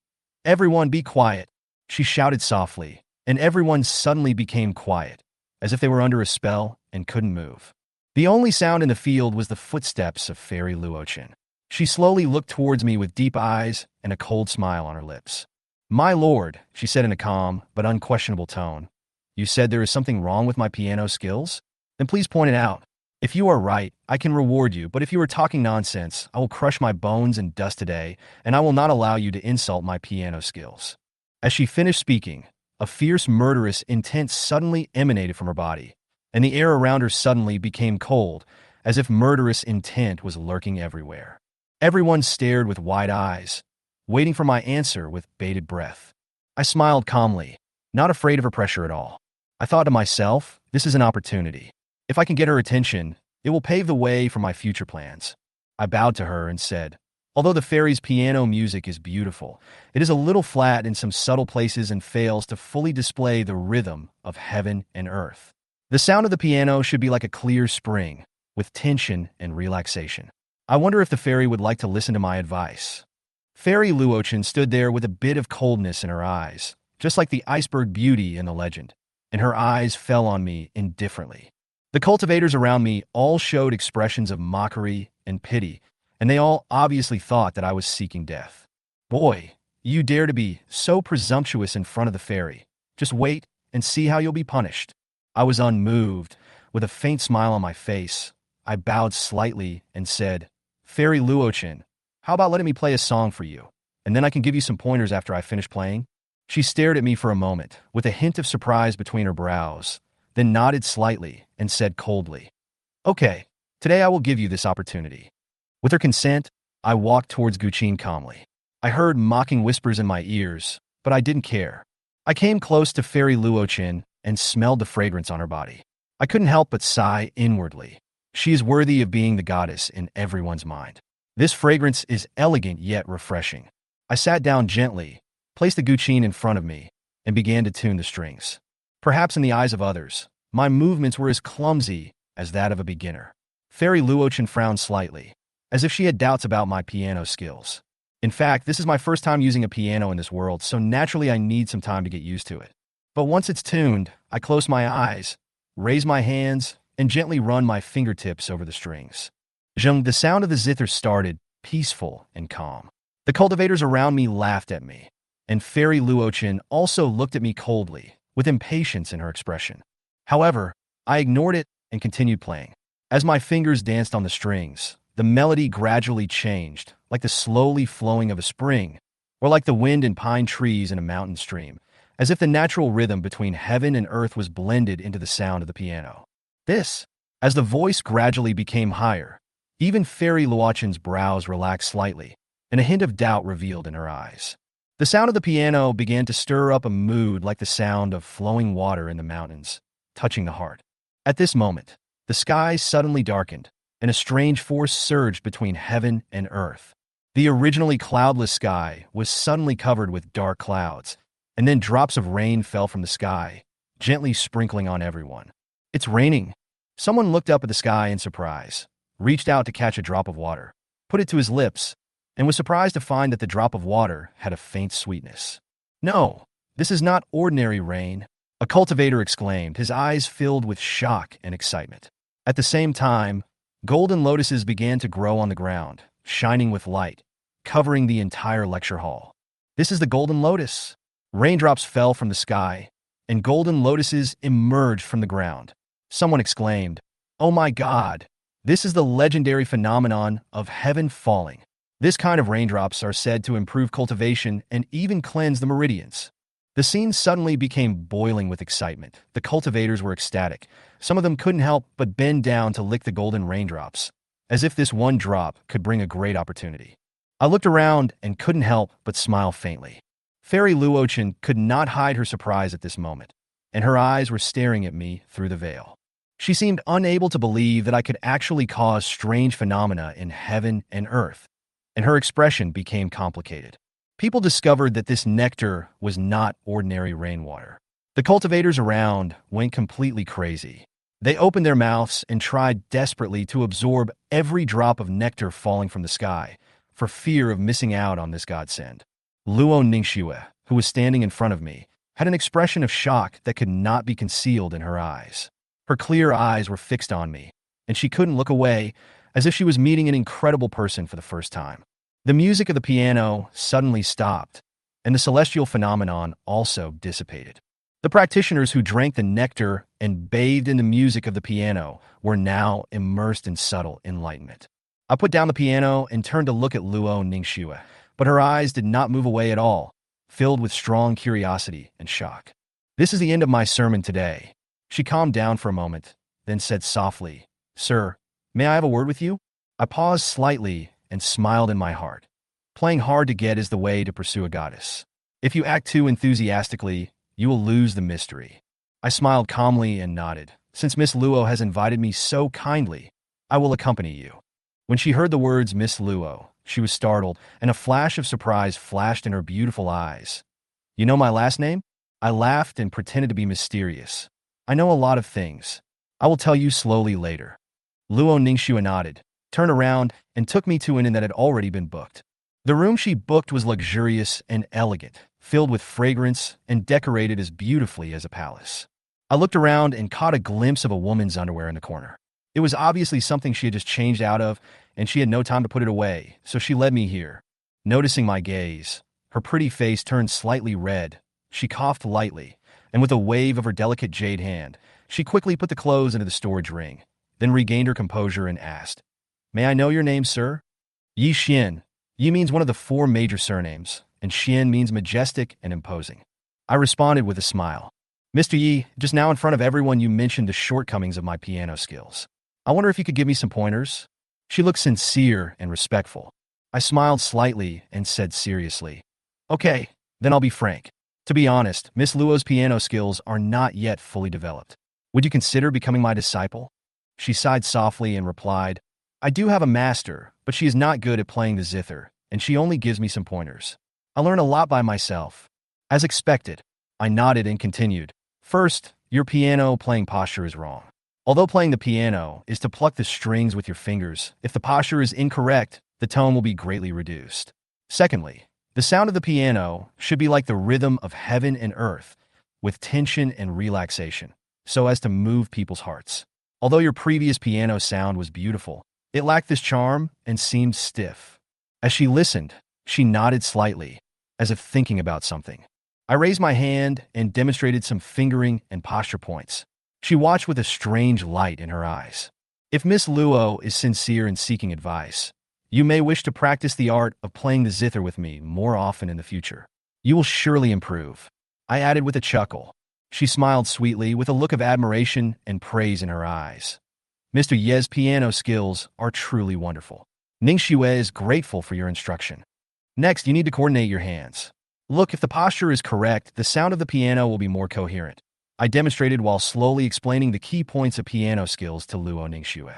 "Everyone be quiet," she shouted softly, and everyone suddenly became quiet, as if they were under a spell and couldn't move. The only sound in the field was the footsteps of Fairy Luochen. She slowly looked towards me with deep eyes and a cold smile on her lips. "My lord," she said in a calm but unquestionable tone, "you said there is something wrong with my piano skills? Then please point it out. If you are right, I can reward you, but if you are talking nonsense, I will crush my bones in dust today, and I will not allow you to insult my piano skills." As she finished speaking, a fierce, murderous intent suddenly emanated from her body, and the air around her suddenly became cold, as if murderous intent was lurking everywhere. Everyone stared with wide eyes, waiting for my answer with bated breath. I smiled calmly. not afraid of her pressure at all. I thought to myself, this is an opportunity. If I can get her attention, it will pave the way for my future plans. I bowed to her and said, although the fairy's piano music is beautiful, it is a little flat in some subtle places and fails to fully display the rhythm of heaven and earth. The sound of the piano should be like a clear spring, with tension and relaxation. I wonder if the fairy would like to listen to my advice. Fairy Luochen stood there with a bit of coldness in her eyes, just like the iceberg beauty in the legend, and her eyes fell on me indifferently. The cultivators around me all showed expressions of mockery and pity, and they all obviously thought that I was seeking death. Boy, you dare to be so presumptuous in front of the fairy. Just wait and see how you'll be punished. I was unmoved. With a faint smile on my face, I bowed slightly and said, Fairy Luochen, how about letting me play a song for you, and then I can give you some pointers after I finish playing? She stared at me for a moment, with a hint of surprise between her brows, then nodded slightly and said coldly, Okay, today I will give you this opportunity. With her consent, I walked towards Guqin calmly. I heard mocking whispers in my ears, but I didn't care. I came close to Fairy Luochen and smelled the fragrance on her body. I couldn't help but sigh inwardly. She is worthy of being the goddess in everyone's mind. This fragrance is elegant yet refreshing. I sat down gently, placed the Guqin in front of me, and began to tune the strings. Perhaps in the eyes of others, my movements were as clumsy as that of a beginner. Fairy Luochen frowned slightly, as if she had doubts about my piano skills. In fact, this is my first time using a piano in this world, so naturally I need some time to get used to it. But once it's tuned, I close my eyes, raise my hands, and gently run my fingertips over the strings. Zheng, the sound of the zither started, peaceful and calm. The cultivators around me laughed at me, and Fairy Luochen also looked at me coldly, with impatience in her expression. However, I ignored it and continued playing. As my fingers danced on the strings, the melody gradually changed, like the slowly flowing of a spring, or like the wind in pine trees in a mountain stream, as if the natural rhythm between heaven and earth was blended into the sound of the piano. As the voice gradually became higher, even Fairy Luochen's brows relaxed slightly, and a hint of doubt revealed in her eyes. The sound of the piano began to stir up a mood like the sound of flowing water in the mountains, touching the heart. At this moment, the sky suddenly darkened, and a strange force surged between heaven and earth. The originally cloudless sky was suddenly covered with dark clouds, and then drops of rain fell from the sky, gently sprinkling on everyone. It's raining. Someone looked up at the sky in surprise, reached out to catch a drop of water, put it to his lips, and was surprised to find that the drop of water had a faint sweetness. No, this is not ordinary rain, a cultivator exclaimed, his eyes filled with shock and excitement. At the same time, golden lotuses began to grow on the ground, shining with light, covering the entire lecture hall. This is the golden lotus. Raindrops fell from the sky, and golden lotuses emerged from the ground. Someone exclaimed, Oh my God, this is the legendary phenomenon of heaven falling. This kind of raindrops are said to improve cultivation and even cleanse the meridians. The scene suddenly became boiling with excitement. The cultivators were ecstatic. Some of them couldn't help but bend down to lick the golden raindrops, as if this one drop could bring a great opportunity. I looked around and couldn't help but smile faintly. Fairy Luochen could not hide her surprise at this moment, and her eyes were staring at me through the veil. She seemed unable to believe that I could actually cause strange phenomena in heaven and earth, and her expression became complicated. People discovered that this nectar was not ordinary rainwater. The cultivators around went completely crazy. They opened their mouths and tried desperately to absorb every drop of nectar falling from the sky, for fear of missing out on this godsend. Luo Ningxue, who was standing in front of me, had an expression of shock that could not be concealed in her eyes. Her clear eyes were fixed on me, and she couldn't look away, as if she was meeting an incredible person for the first time. The music of the piano suddenly stopped, and the celestial phenomenon also dissipated. The practitioners who drank the nectar and bathed in the music of the piano were now immersed in subtle enlightenment. I put down the piano and turned to look at Luo Ningxue, but her eyes did not move away at all, filled with strong curiosity and shock. This is the end of my sermon today. She calmed down for a moment, then said softly, Sir, may I have a word with you? I paused slightly and smiled in my heart. Playing hard to get is the way to pursue a goddess. If you act too enthusiastically, you will lose the mystery. I smiled calmly and nodded. Since Miss Luo has invited me so kindly, I will accompany you. When she heard the words Miss Luo, she was startled, and a flash of surprise flashed in her beautiful eyes. You know my last name? I laughed and pretended to be mysterious. I know a lot of things. I will tell you slowly later. Luo Ningxue nodded, turned around, and took me to an inn that had already been booked. The room she booked was luxurious and elegant, filled with fragrance and decorated as beautifully as a palace. I looked around and caught a glimpse of a woman's underwear in the corner. It was obviously something she had just changed out of, and she had no time to put it away, so she led me here. Noticing my gaze, her pretty face turned slightly red. She coughed lightly, and with a wave of her delicate jade hand, she quickly put the clothes into the storage ring, then regained her composure and asked, May I know your name, sir? Yi Xian. Yi means one of the 4 major surnames, and Xian means majestic and imposing. I responded with a smile. Mr. Yi, just now in front of everyone you mentioned the shortcomings of my piano skills. I wonder if you could give me some pointers? She looked sincere and respectful. I smiled slightly and said seriously, Okay, then I'll be frank. To be honest, Miss Luo's piano skills are not yet fully developed. Would you consider becoming my disciple? She sighed softly and replied, I do have a master, but she is not good at playing the zither, and she only gives me some pointers. I learn a lot by myself. As expected, I nodded and continued. First, your piano playing posture is wrong. Although playing the piano is to pluck the strings with your fingers, if the posture is incorrect, the tone will be greatly reduced. Secondly, the sound of the piano should be like the rhythm of heaven and earth, with tension and relaxation, so as to move people's hearts. Although your previous piano sound was beautiful, it lacked this charm and seemed stiff. As she listened, she nodded slightly, as if thinking about something. I raised my hand and demonstrated some fingering and posture points. She watched with a strange light in her eyes. If Miss Luo is sincere in seeking advice, you may wish to practice the art of playing the zither with me more often in the future. You will surely improve. I added with a chuckle. She smiled sweetly with a look of admiration and praise in her eyes. Mr. Ye's piano skills are truly wonderful. Ningxue is grateful for your instruction. Next, you need to coordinate your hands. Look, if the posture is correct, the sound of the piano will be more coherent. I demonstrated while slowly explaining the key points of piano skills to Luo Ningxue.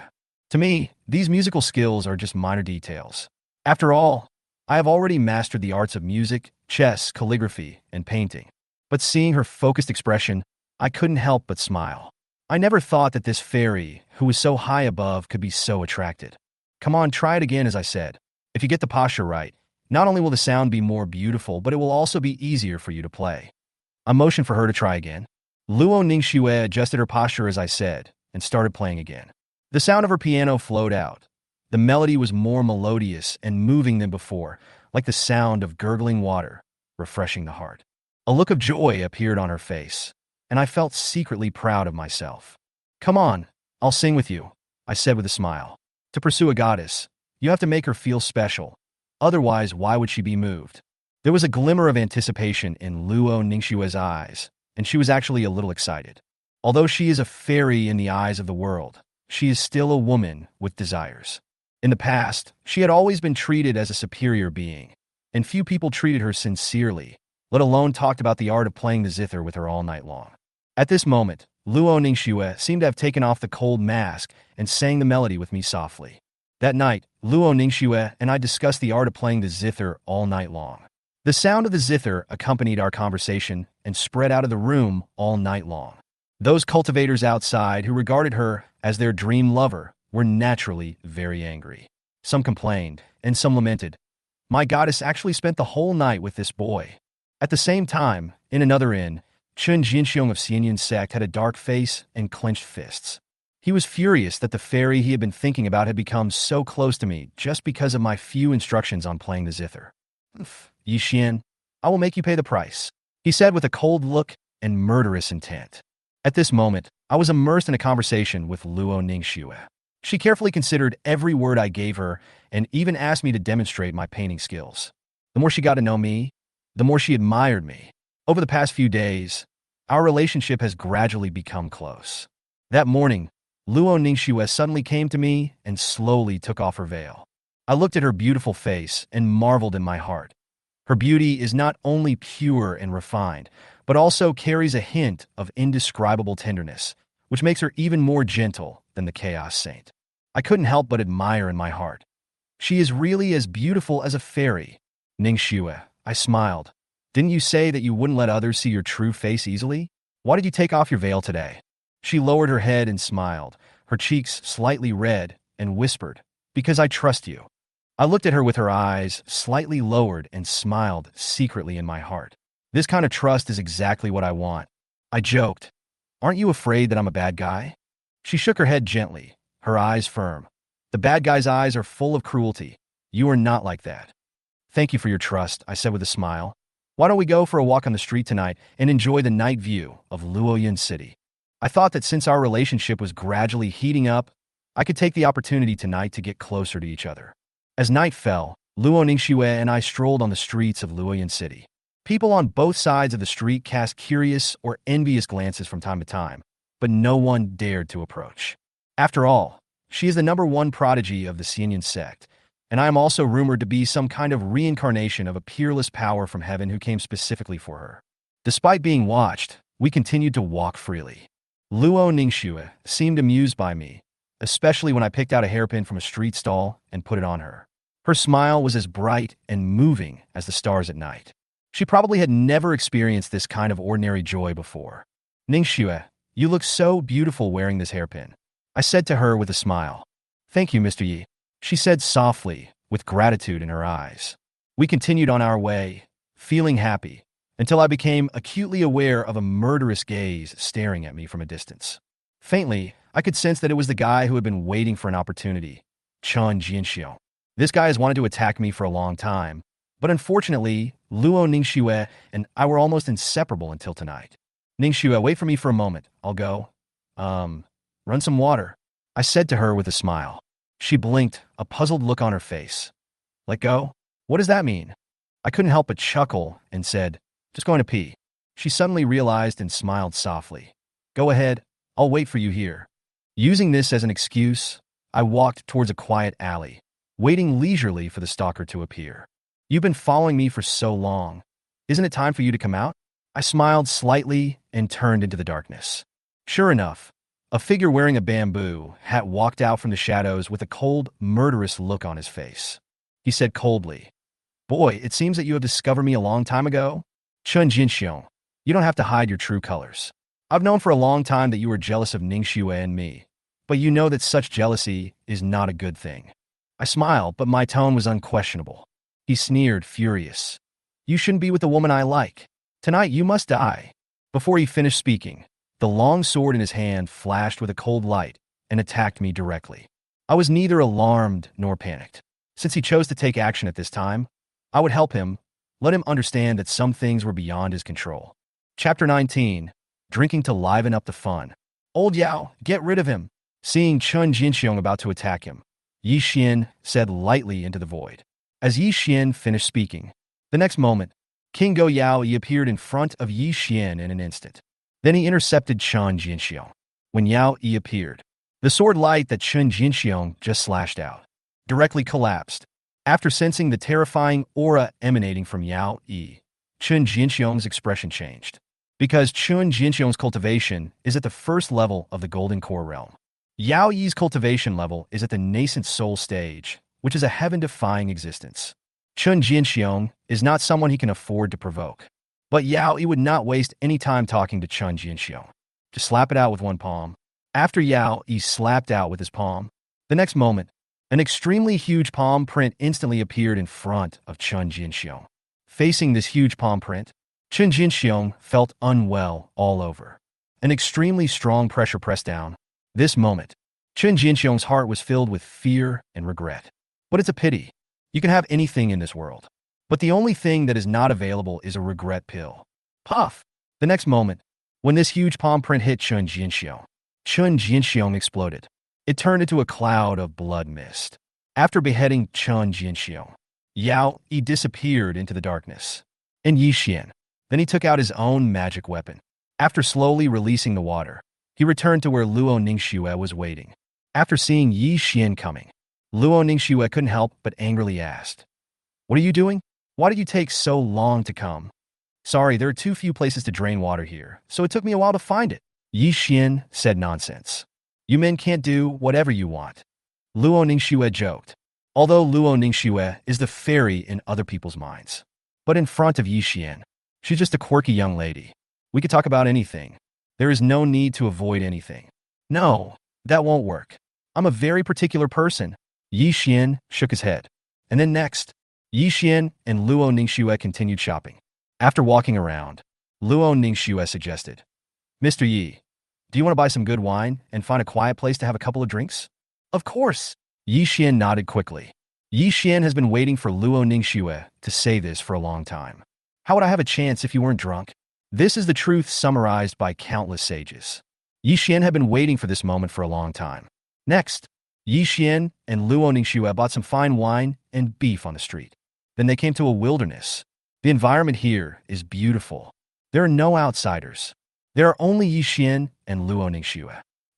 To me, these musical skills are just minor details. After all, I have already mastered the arts of music, chess, calligraphy, and painting. But seeing her focused expression, I couldn't help but smile. I never thought that this fairy, who was so high above, could be so attracted. Come on, try it again, as I said. If you get the posture right, not only will the sound be more beautiful, but it will also be easier for you to play. I motioned for her to try again. Luo Ningxue adjusted her posture as I said, and started playing again. The sound of her piano flowed out. The melody was more melodious and moving than before, like the sound of gurgling water, refreshing the heart. A look of joy appeared on her face, and I felt secretly proud of myself. Come on, I'll sing with you, I said with a smile. To pursue a goddess, you have to make her feel special. Otherwise, why would she be moved? There was a glimmer of anticipation in Luo Ningxue's eyes, and she was actually a little excited. Although she is a fairy in the eyes of the world, she is still a woman with desires. In the past, she had always been treated as a superior being, and few people treated her sincerely, let alone talked about the art of playing the zither with her all night long. At this moment, Luo Ningxue seemed to have taken off the cold mask and sang the melody with me softly. That night, Luo Ningxue and I discussed the art of playing the zither all night long. The sound of the zither accompanied our conversation and spread out of the room all night long. Those cultivators outside who regarded her as their dream lover were naturally very angry. Some complained, and some lamented. My goddess actually spent the whole night with this boy. At the same time, in another inn, Chun Jinxiong of Xianyan sect had a dark face and clenched fists. He was furious that the fairy he had been thinking about had become so close to me just because of my few instructions on playing the zither. Yi Xian, I will make you pay the price, he said with a cold look and murderous intent. At this moment, I was immersed in a conversation with Luo Ningxue. She carefully considered every word I gave her and even asked me to demonstrate my painting skills. The more she got to know me, the more she admired me. Over the past few days, our relationship has gradually become close. That morning, Luo Ningxue suddenly came to me and slowly took off her veil. I looked at her beautiful face and marveled in my heart. Her beauty is not only pure and refined, but also carries a hint of indescribable tenderness, which makes her even more gentle than the Chaos Saint. I couldn't help but admire in my heart. She is really as beautiful as a fairy. Ningxue, I smiled. Didn't you say that you wouldn't let others see your true face easily? Why did you take off your veil today? She lowered her head and smiled, her cheeks slightly red, and whispered, because I trust you. I looked at her with her eyes slightly lowered and smiled secretly in my heart. This kind of trust is exactly what I want. I joked, aren't you afraid that I'm a bad guy? She shook her head gently, her eyes firm. The bad guy's eyes are full of cruelty. You are not like that. Thank you for your trust, I said with a smile. Why don't we go for a walk on the street tonight and enjoy the night view of Luoyun City? I thought that since our relationship was gradually heating up, I could take the opportunity tonight to get closer to each other. As night fell, Luo Ningxue and I strolled on the streets of Luoyun City. People on both sides of the street cast curious or envious glances from time to time, but no one dared to approach. After all, she is the #1 prodigy of the Xianyan sect, and I am also rumored to be some kind of reincarnation of a peerless power from heaven who came specifically for her. Despite being watched, we continued to walk freely. Luo Ningxue seemed amused by me, especially when I picked out a hairpin from a street stall and put it on her. Her smile was as bright and moving as the stars at night. She probably had never experienced this kind of ordinary joy before. Ningxue, you look so beautiful wearing this hairpin, I said to her with a smile. Thank you, Mr. Yi, she said softly, with gratitude in her eyes. We continued on our way, feeling happy, until I became acutely aware of a murderous gaze staring at me from a distance. Faintly, I could sense that it was the guy who had been waiting for an opportunity, Chen Jianxiong. This guy has wanted to attack me for a long time, but unfortunately, Luo Ningxue and I were almost inseparable until tonight. Ningxue, wait for me for a moment. I'll go. Run some water, I said to her with a smile. She blinked, a puzzled look on her face. Let go? What does that mean? I couldn't help but chuckle and said, just going to pee. She suddenly realized and smiled softly. Go ahead, I'll wait for you here. Using this as an excuse, I walked towards a quiet alley, waiting leisurely for the stalker to appear. You've been following me for so long. Isn't it time for you to come out? I smiled slightly and turned into the darkness. Sure enough, a figure wearing a bamboo hat walked out from the shadows with a cold, murderous look on his face. He said coldly, Boy, it seems that you have discovered me a long time ago. Chen Jinxiong, you don't have to hide your true colors. I've known for a long time that you were jealous of Ningxue and me, but you know that such jealousy is not a good thing. I smiled, but my tone was unquestionable. He sneered, furious. You shouldn't be with the woman I like. Tonight you must die. Before he finished speaking, the long sword in his hand flashed with a cold light and attacked me directly. I was neither alarmed nor panicked. Since he chose to take action at this time, I would help him, let him understand that some things were beyond his control. Chapter 19. Drinking to liven up the fun. Old Yao, get rid of him. Seeing Chen Jinxiong about to attack him, Yi Xian said lightly into the void. As Yi Xian finished speaking, the next moment, King Go Yao Yi appeared in front of Yi Xian in an instant. Then he intercepted Chen Jinxiong. When Yao Yi appeared, the sword light that Chen Jinxiong just slashed out directly collapsed. After sensing the terrifying aura emanating from Yao Yi, Chen Jinxiong's expression changed. Because Chen Jinxiong's cultivation is at the first level of the Golden Core realm. Yao Yi's cultivation level is at the nascent soul stage, which is a heaven-defying existence. Chen Jinxiong is not someone he can afford to provoke. But Yao Yi would not waste any time talking to Chen Jinxiong. Just slap it out with one palm. After Yao Yi slapped out with his palm, the next moment, an extremely huge palm print instantly appeared in front of Chen Jinxiong. Facing this huge palm print, Chen Jinxiong felt unwell all over. An extremely strong pressure pressed down. This moment, Chen Jinxiong's heart was filled with fear and regret. But it's a pity. You can have anything in this world. But the only thing that is not available is a regret pill. Puff! The next moment, when this huge palm print hit Chen Jinxiong exploded. It turned into a cloud of blood mist. After beheading Chen Jinxiong, Yao Yi disappeared into the darkness. And Yi Xian. Then he took out his own magic weapon. After slowly releasing the water, he returned to where Luo Ningxue was waiting. After seeing Yi Xian coming, Luo Ningxue couldn't help but angrily asked, What are you doing? Why did you take so long to come? Sorry, there are too few places to drain water here, so it took me a while to find it. Yi Xian said nonsense. You men can't do whatever you want. Luo Ningxue joked, although Luo Ningxue is the fairy in other people's minds. But in front of Yi Xian, she's just a quirky young lady. We could talk about anything. There is no need to avoid anything. No, that won't work. I'm a very particular person. Yi Xian shook his head. And then next, Yi Xian and Luo Ningxue continued shopping. After walking around, Luo Ningxue suggested, Mr. Yi, do you want to buy some good wine and find a quiet place to have a couple of drinks? Of course. Yi Xian nodded quickly. Yi Xian has been waiting for Luo Ningxue to say this for a long time. How would I have a chance if you weren't drunk? This is the truth summarized by countless sages. Yi Xian had been waiting for this moment for a long time. Next, Yi Xian and Luo Ningxue bought some fine wine and beef on the street. Then they came to a wilderness. The environment here is beautiful. There are no outsiders. There are only Yi Xian and Luo Ningxue.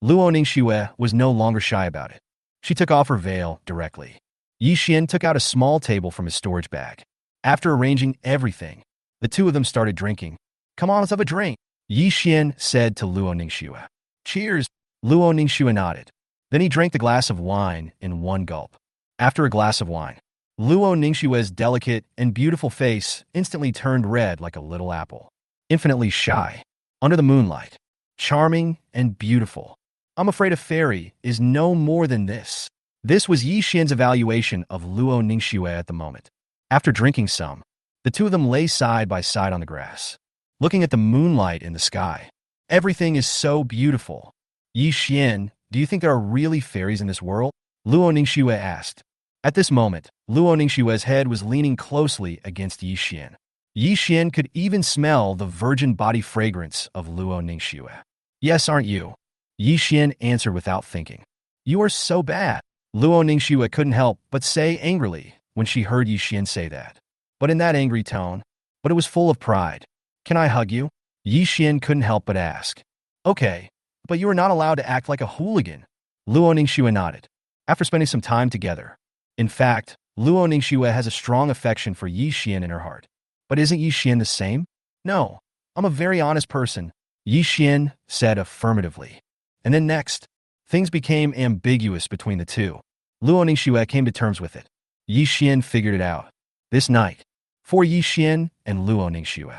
Luo Ningxue was no longer shy about it. She took off her veil directly. Yi Xian took out a small table from his storage bag. After arranging everything, the two of them started drinking. Come on, let's have a drink, Yi Xian said to Luo Ningxue. Cheers, Luo Ningxue nodded. Then he drank the glass of wine in one gulp. After a glass of wine, Luo Ningxue's delicate and beautiful face instantly turned red like a little apple. Infinitely shy, under the moonlight, charming and beautiful. I'm afraid a fairy is no more than this. This was Yi Xian's evaluation of Luo Ningxue at the moment. After drinking some, the two of them lay side by side on the grass, looking at the moonlight in the sky. Everything is so beautiful. Yi Xian, do you think there are really fairies in this world? Luo Ningxue asked. At this moment, Luo Ningxue's head was leaning closely against Yi Xian. Yi Xian could even smell the virgin body fragrance of Luo Ningxue. Yes, aren't you? Yi Xian answered without thinking. You are so bad. Luo Ningxue couldn't help but say angrily when she heard Yi Xian say that. But in that angry tone, but it was full of pride. Can I hug you? Yi Xian couldn't help but ask. Okay, but you are not allowed to act like a hooligan. Luo Ningxue nodded. After spending some time together. In fact, Luo Ningxue has a strong affection for Yi Xian in her heart. But isn't Yi Xian the same? No, I'm a very honest person, Yi Xian said affirmatively. And then next, things became ambiguous between the two. Luo Ningxue came to terms with it. Yi Xian figured it out. This night, for Yi Xian and Luo Ningxue,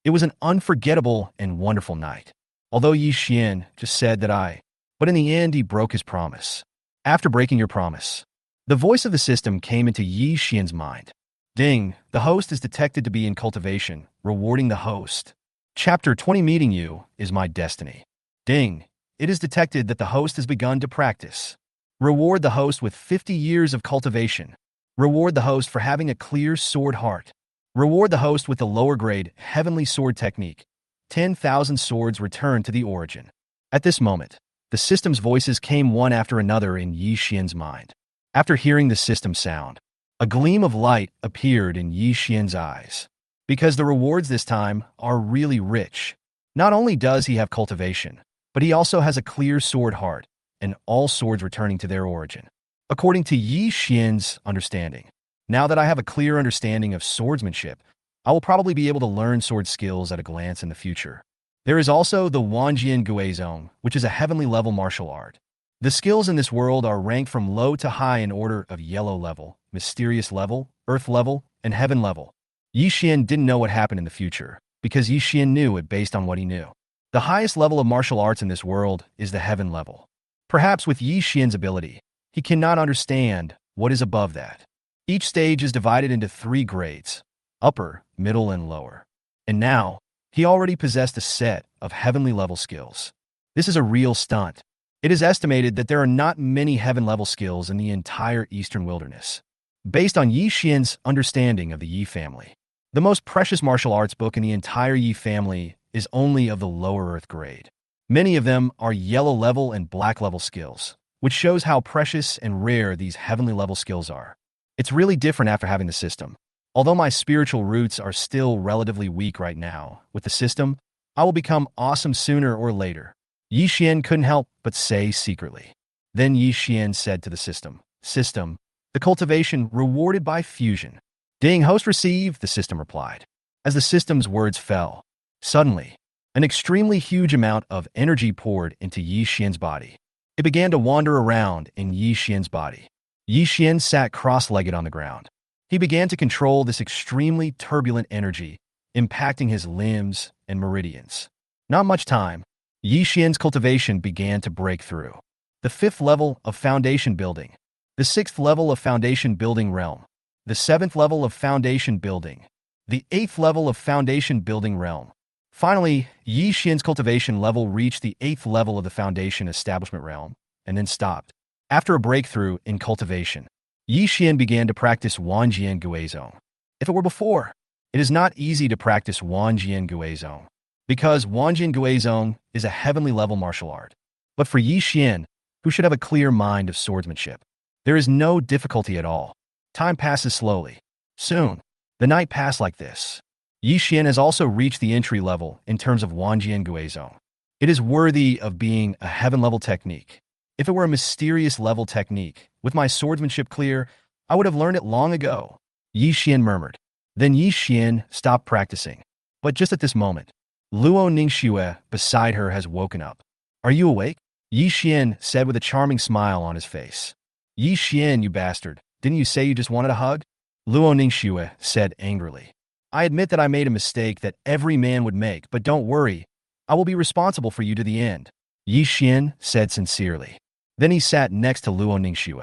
it was an unforgettable and wonderful night. Although Yi Xian just said that but in the end he broke his promise. After breaking your promise, the voice of the system came into Yi Xian's mind. Ding, the host is detected to be in cultivation, rewarding the host. Chapter 20 Meeting you is my destiny. Ding, it is detected that the host has begun to practice. Reward the host with 50 years of cultivation. Reward the host for having a clear sword heart. Reward the host with the lower grade heavenly sword technique. 10,000 swords return to the origin. At this moment, the system's voices came one after another in Yi Xian's mind. After hearing the system sound, a gleam of light appeared in Yi Xian's eyes. Because the rewards this time are really rich. Not only does he have cultivation, but he also has a clear sword heart, and all swords returning to their origin. According to Yi Xian's understanding, now that I have a clear understanding of swordsmanship, I will probably be able to learn sword skills at a glance in the future. There is also the Wanjian Guizong, which is a heavenly level martial art. The skills in this world are ranked from low to high in order of yellow level, mysterious level, earth level, and heaven level. Yi Xian didn't know what happened in the future, because Yi Xian knew it based on what he knew. The highest level of martial arts in this world is the heaven level. Perhaps with Yi Xian's ability, he cannot understand what is above that. Each stage is divided into 3 grades, upper, middle, and lower. And now, he already possessed a set of heavenly level skills. This is a real stunt. It is estimated that there are not many heaven-level skills in the entire Eastern Wilderness. Based on Yi Xian's understanding of the Yi family, the most precious martial arts book in the entire Yi family is only of the lower earth grade. Many of them are yellow-level and black-level skills, which shows how precious and rare these heavenly-level skills are. It's really different after having the system. Although my spiritual roots are still relatively weak right now, with the system, I will become awesome sooner or later. Yi Xian couldn't help but say secretly. Then Yi Xian said to the system, System, the cultivation rewarded by fusion. Ding, host received, the system replied. As the system's words fell, suddenly, an extremely huge amount of energy poured into Yi Xian's body. It began to wander around in Yi Xian's body. Yi Xian sat cross-legged on the ground. He began to control this extremely turbulent energy, impacting his limbs and meridians. Not much time, Yi Xian's cultivation began to break through. The 5th level of foundation building, the 6th level of foundation building realm, the 7th level of foundation building, the 8th level of foundation building realm. Finally, Yi Xian's cultivation level reached the 8th level of the foundation establishment realm, and then stopped. After a breakthrough in cultivation, Yi Xian began to practice Wanjian Guizhong. If it were before, it is not easy to practice Wanjian Guizhong, because Wanjian Guizhong is a heavenly level martial art. But for Yi Xian, who should have a clear mind of swordsmanship, there is no difficulty at all. Time passes slowly. Soon, the night passed like this. Yi Xian has also reached the entry level in terms of Wanjian Guizhong. It is worthy of being a heaven-level technique. If it were a mysterious level technique, with my swordsmanship clear, I would have learned it long ago, Yi Xian murmured. Then Yi Xian stopped practicing. But just at this moment, Luo Ningxue beside her has woken up. Are you awake? Yi Xian said with a charming smile on his face. Yi Xian, you bastard, didn't you say you just wanted a hug? Luo Ningxue said angrily. I admit that I made a mistake that every man would make, but don't worry, I will be responsible for you to the end, Yi Xian said sincerely. Then he sat next to Luo Ningxue.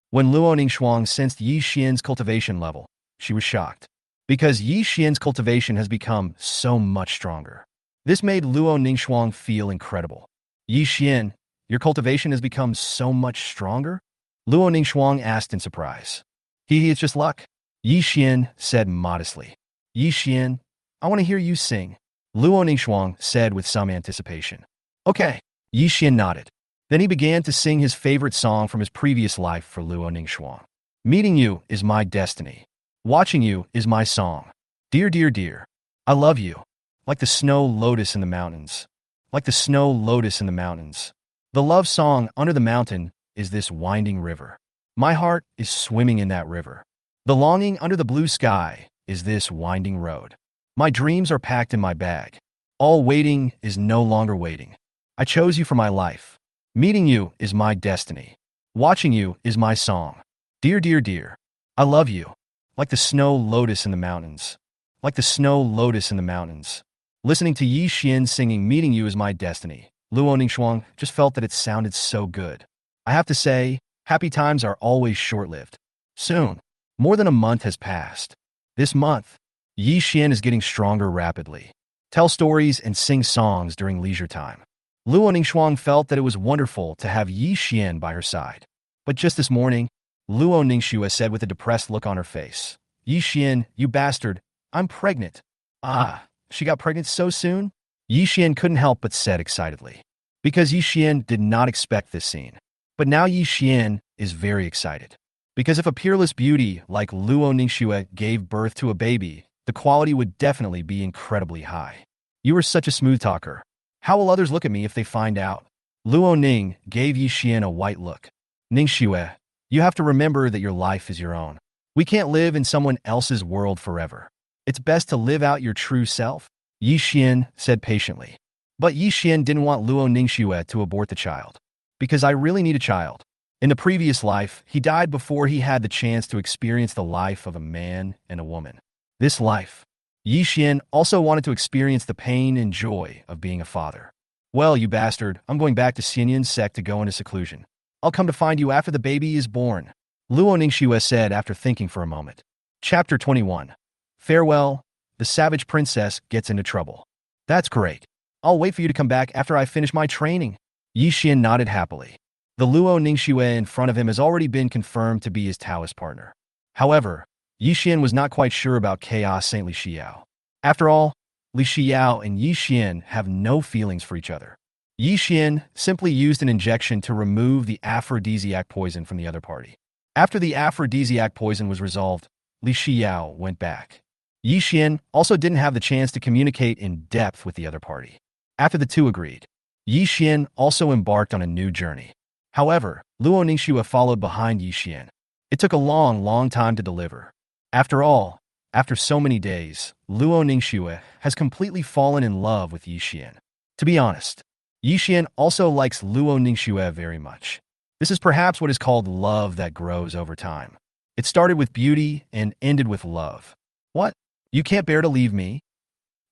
When Luo Ningxuang sensed Yi Xian's cultivation level, she was shocked, because Yi Xian's cultivation has become so much stronger. This made Luo Ningxuang feel incredible. Yi Xian, your cultivation has become so much stronger? Luo Ningxuang asked in surprise. It's just luck, Yi Xian said modestly. Yi Xian, I want to hear you sing, Luo Ningxuang said with some anticipation. Okay, Yi Xian nodded. Then he began to sing his favorite song from his previous life for Luo Ningxuang. Meeting you is my destiny. Watching you is my song. Dear, dear, dear, I love you. Like the snow lotus in the mountains. Like the snow lotus in the mountains. The love song under the mountain is this winding river. My heart is swimming in that river. The longing under the blue sky is this winding road. My dreams are packed in my bag. All waiting is no longer waiting. I chose you for my life. Meeting you is my destiny. Watching you is my song. Dear, dear, dear, I love you. Like the snow lotus in the mountains. Like the snow lotus in the mountains. Listening to Yi Xian singing Meeting You is My Destiny, Luo Ningxuang just felt that it sounded so good. I have to say, happy times are always short-lived. Soon, more than a month has passed. This month, Yi Xian is getting stronger rapidly. Tell stories and sing songs during leisure time. Luo Ningxuang felt that it was wonderful to have Yi Xian by her side. But just this morning, Luo Ningxue said with a depressed look on her face, Yi Xian, you bastard, I'm pregnant. Ah, she got pregnant so soon? Yi Xian couldn't help but said excitedly. Because Yi Xian did not expect this scene. But now Yi Xian is very excited. Because if a peerless beauty like Luo Ningxue gave birth to a baby, the quality would definitely be incredibly high. You are such a smooth talker. How will others look at me if they find out? Luo Ning gave Yi Xian a white look. Ningxue, you have to remember that your life is your own. We can't live in someone else's world forever. It's best to live out your true self, Yi Xian said patiently. But Yi Xian didn't want Luo Ningxue to abort the child. Because I really need a child. In the previous life, he died before he had the chance to experience the life of a man and a woman. This life, Yi Xian also wanted to experience the pain and joy of being a father. Well, you bastard, I'm going back to Xinyan's sect to go into seclusion. I'll come to find you after the baby is born, Luo Ningxue said after thinking for a moment. Chapter 21. Farewell, the savage princess gets into trouble. That's great. I'll wait for you to come back after I finish my training. Yi Xian nodded happily. The Luo Ningxue in front of him has already been confirmed to be his Taoist partner. However, Yi Xian was not quite sure about Chaos Saint Li Xiao. After all, Li Xiao and Yi Xian have no feelings for each other. Yi Xian simply used an injection to remove the aphrodisiac poison from the other party. After the aphrodisiac poison was resolved, Li Xiao went back. Yi Xian also didn't have the chance to communicate in depth with the other party. After the two agreed, Yi Xian also embarked on a new journey. However, Luo Ningxue followed behind Yi Xian. It took a long time to deliver. After all, After so many days, Luo Ningxue has completely fallen in love with Yi Xian. To be honest, Yi Xian also likes Luo Ningxue very much. This is perhaps what is called love that grows over time. It started with beauty and ended with love. What? You can't bear to leave me?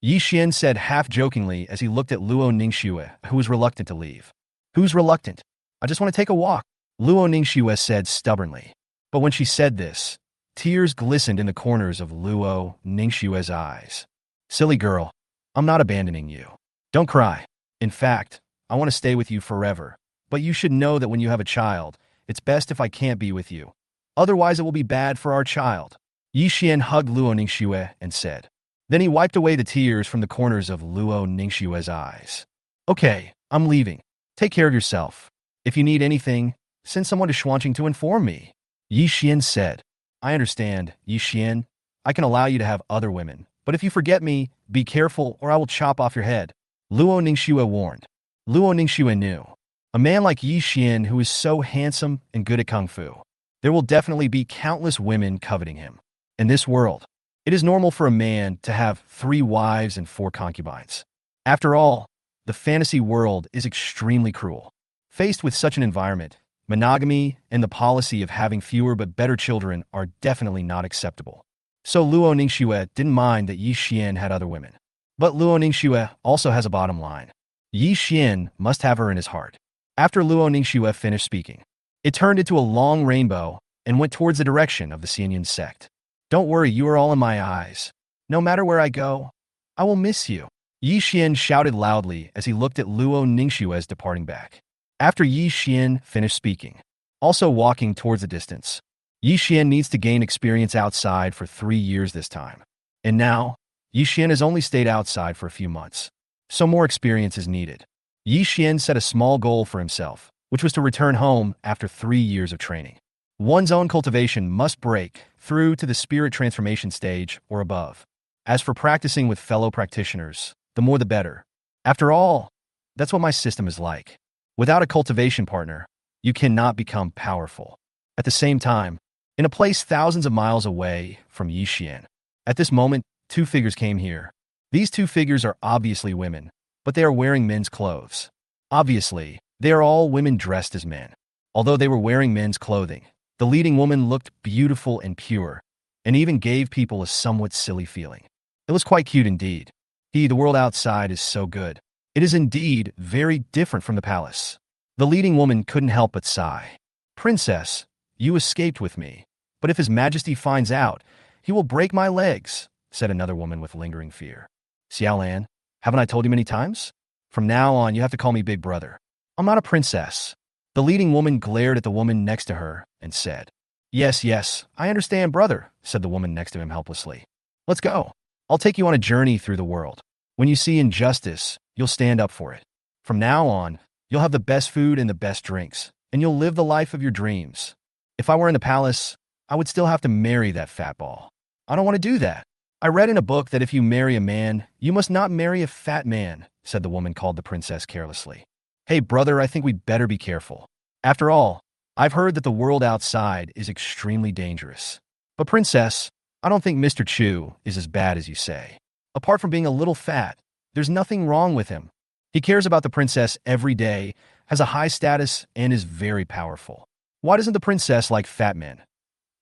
Yi Xian said half-jokingly as he looked at Luo Ningxue, who was reluctant to leave. Who's reluctant? I just want to take a walk, Luo Ningxue said stubbornly. But when she said this, tears glistened in the corners of Luo Ningxue's eyes. Silly girl, I'm not abandoning you. Don't cry. In fact, I want to stay with you forever. But you should know that when you have a child, it's best if I can't be with you. Otherwise it will be bad for our child. Yi Xian hugged Luo Ningxue and said. Then he wiped away the tears from the corners of Luo Ningxue's eyes. Okay, I'm leaving. Take care of yourself. If you need anything, send someone to Xuanqing to inform me. Yi Xian said. I understand, Yi Xian. I can allow you to have other women. But if you forget me, be careful or I will chop off your head. Luo Ningxue warned. Luo Ningxue knew. A man like Yi Xian who is so handsome and good at kung fu. There will definitely be countless women coveting him. In this world, it is normal for a man to have 3 wives and 4 concubines. After all, the fantasy world is extremely cruel. Faced with such an environment, monogamy and the policy of having fewer but better children are definitely not acceptable. So Luo Ningxue didn't mind that Yi Xian had other women. But Luo Ningxue also has a bottom line. Yi Xian must have her in his heart. After Luo Ningxue finished speaking, it turned into a long rainbow and went towards the direction of the Xianyan sect. Don't worry, you are all in my eyes. No matter where I go, I will miss you. Yi Xian shouted loudly as he looked at Luo Ningxue's departing back. After Yi Xian finished speaking, also walking towards the distance, Yi Xian needs to gain experience outside for 3 years this time. And now, Yi Xian has only stayed outside for a few months, so more experience is needed. Yi Xian set a small goal for himself, which was to return home after 3 years of training. One's own cultivation must break through to the spirit transformation stage or above. As for practicing with fellow practitioners, the more the better. After all, that's what my system is like. Without a cultivation partner, you cannot become powerful. At the same time, in a place thousands of miles away from Yi Xian, at this moment, 2 figures came here. These 2 figures are obviously women, but they are wearing men's clothes. Obviously, they are all women dressed as men. Although they were wearing men's clothing, the leading woman looked beautiful and pure, and even gave people a somewhat silly feeling. It was quite cute indeed. The world outside is so good. It is indeed very different from the palace. The leading woman couldn't help but sigh. Princess, you escaped with me, but if His Majesty finds out, he will break my legs, said another woman with lingering fear. Xiaolan, haven't I told you many times? From now on, you have to call me Big Brother. I'm not a princess. The leading woman glared at the woman next to her and said, Yes, I understand, brother, said the woman next to him helplessly. Let's go. I'll take you on a journey through the world. When you see injustice, you'll stand up for it. From now on, you'll have the best food and the best drinks, and you'll live the life of your dreams. If I were in the palace, I would still have to marry that fat ball. I don't want to do that. I read in a book that if you marry a man, you must not marry a fat man, said the woman called the princess carelessly. Hey, brother, I think we'd better be careful. After all, I've heard that the world outside is extremely dangerous. But princess, I don't think Mr. Chu is as bad as you say. Apart from being a little fat, there's nothing wrong with him. He cares about the princess every day, has a high status, and is very powerful. Why doesn't the princess like fat men?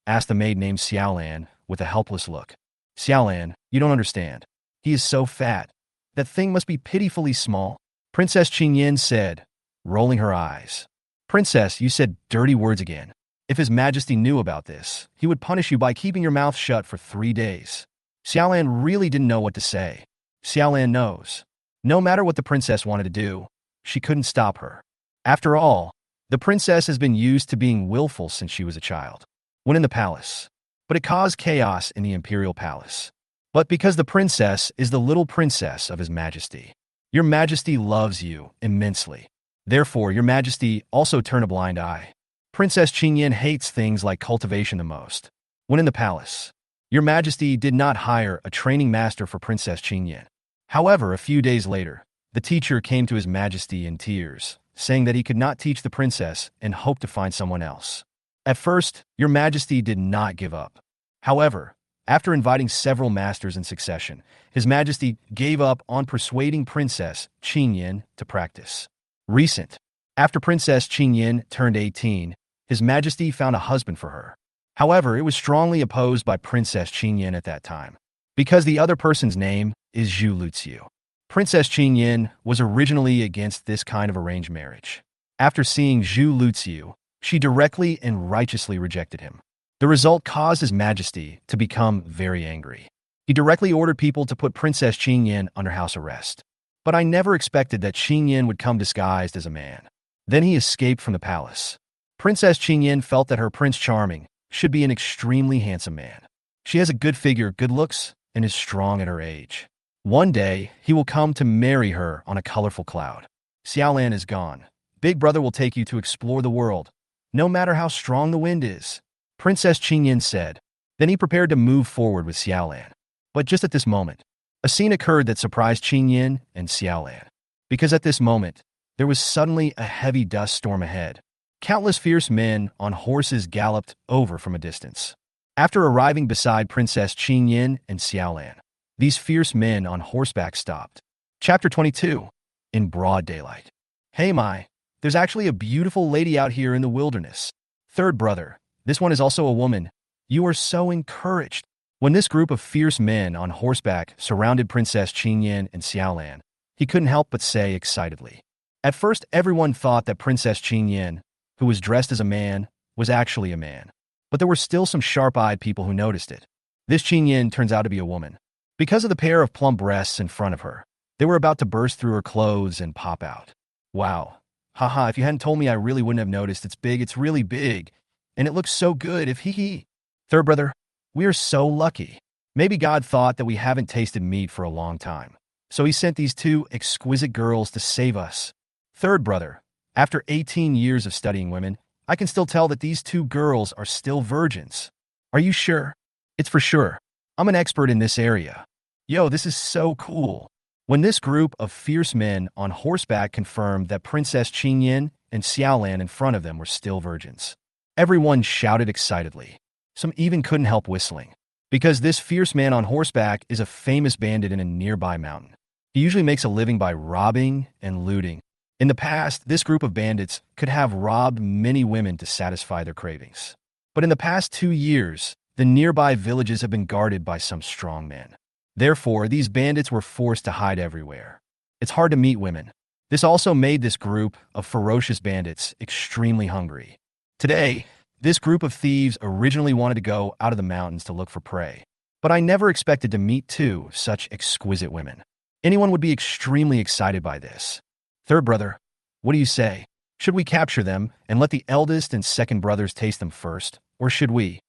Asked a maid named Xiaolan with a helpless look. Xiaolan, you don't understand. He is so fat. That thing must be pitifully small. Princess Qingyan said, rolling her eyes. Princess, you said dirty words again. If His Majesty knew about this, he would punish you by keeping your mouth shut for 3 days. Xiaolan really didn't know what to say. Xiaolan knows. No matter what the princess wanted to do, she couldn't stop her. After all, the princess has been used to being willful since she was a child, when in the palace. But it caused chaos in the imperial palace. But because the princess is the little princess of His Majesty, Your Majesty loves you immensely. Therefore, Your Majesty also turn a blind eye. Princess Qingyan hates things like cultivation the most. When in the palace, Your Majesty did not hire a training master for Princess Qingyan. However, a few days later, the teacher came to His Majesty in tears, saying that he could not teach the princess and hoped to find someone else. At first, Your Majesty did not give up. However, After inviting several masters in succession, His Majesty gave up on persuading Princess Qingyin to practice. Recent. After Princess Qingyin turned 18, His Majesty found a husband for her. However, it was strongly opposed by Princess Qingyin at that time, because the other person's name is Zhu Luxiu. Princess Qingyin was originally against this kind of arranged marriage. After seeing Zhu Luxiu, she directly and righteously rejected him. The result caused His Majesty to become very angry. He directly ordered people to put Princess Qingyin under house arrest. But I never expected that Qingyin would come disguised as a man. Then he escaped from the palace. Princess Qingyin felt that her Prince Charming should be an extremely handsome man. She has a good figure, good looks, and is strong at her age. One day, he will come to marry her on a colorful cloud. Xiaolan is gone. Big brother will take you to explore the world, no matter how strong the wind is, Princess Qingyin said. Then he prepared to move forward with Xiaolan. But just at this moment, a scene occurred that surprised Qingyin and Xiaolan. Because at this moment, there was suddenly a heavy dust storm ahead. Countless fierce men on horses galloped over from a distance. After arriving beside Princess Qingyin and Xiaolan, these fierce men on horseback stopped. Chapter 22. In broad daylight. Hey my, there's actually a beautiful lady out here in the wilderness. Third brother, this one is also a woman. You are so encouraged. When this group of fierce men on horseback surrounded Princess Qingyin and Xiaolan, he couldn't help but say excitedly. At first, everyone thought that Princess Qingyin, who was dressed as a man, was actually a man. But there were still some sharp-eyed people who noticed it. This Qingyin turns out to be a woman. Because of the pair of plump breasts in front of her, they were about to burst through her clothes and pop out. Wow. Haha, if you hadn't told me, I really wouldn't have noticed. It's big, it's really big. And it looks so good if he. Third brother, we are so lucky. Maybe God thought that we haven't tasted meat for a long time. So he sent these two exquisite girls to save us. Third brother, after 18 years of studying women, I can still tell that these two girls are still virgins. Are you sure? It's for sure. I'm an expert in this area. Yo, this is so cool. When this group of fierce men on horseback confirmed that Princess Qingyin and Xiaolan in front of them were still virgins, everyone shouted excitedly. Some even couldn't help whistling. Because this fierce man on horseback is a famous bandit in a nearby mountain. He usually makes a living by robbing and looting. In the past, this group of bandits could have robbed many women to satisfy their cravings. But in the past 2 years, the nearby villages have been guarded by some strong men. Therefore, these bandits were forced to hide everywhere. It's hard to meet women. This also made this group of ferocious bandits extremely hungry. Today, this group of thieves originally wanted to go out of the mountains to look for prey. But I never expected to meet two such exquisite women. Anyone would be extremely excited by this. Third brother, what do you say? Should we capture them and let the eldest and second brothers taste them first, or should we?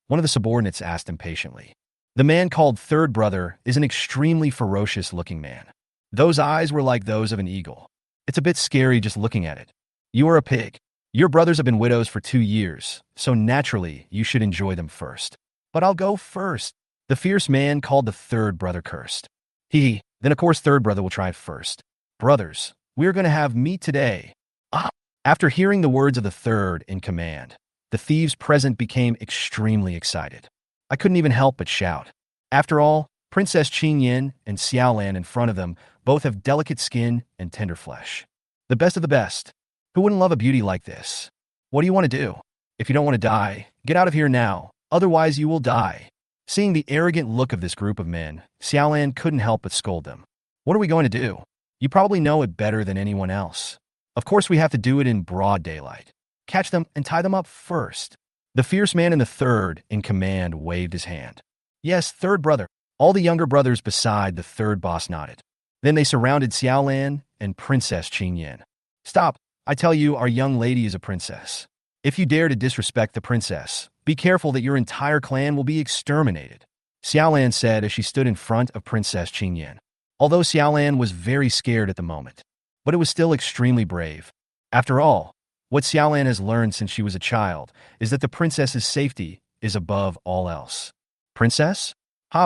One of the subordinates asked impatiently. The man called third brother is an extremely ferocious-looking man. Those eyes were like those of an eagle. It's a bit scary just looking at it. You are a pig. Your brothers have been widows for 2 years, so naturally you should enjoy them first. But I'll go first. The fierce man called the third brother cursed. Then of course third brother will try it first. Brothers, we are going to have meat today. After hearing the words of the third in command, the thieves present became extremely excited. I couldn't even help but shout. After all, Princess Qingyin and Xiaolan in front of them both have delicate skin and tender flesh. The best of the best. Who wouldn't love a beauty like this? What do you want to do? If you don't want to die, get out of here now, otherwise you will die. Seeing the arrogant look of this group of men, Xiaolan couldn't help but scold them. What are we going to do? You probably know it better than anyone else. Of course we have to do it in broad daylight. Catch them and tie them up first. The fierce man in the third in command waved his hand. Yes, third brother. All the younger brothers beside the third boss nodded. Then they surrounded Xiaolan and Princess Qingyin. Stop. I tell you, our young lady is a princess. If you dare to disrespect the princess, be careful that your entire clan will be exterminated, Xiaolan said as she stood in front of Princess Qingyin. Although Xiaolan was very scared at the moment, but it was still extremely brave. After all, what Xiaolan has learned since she was a child is that the princess's safety is above all else. Princess?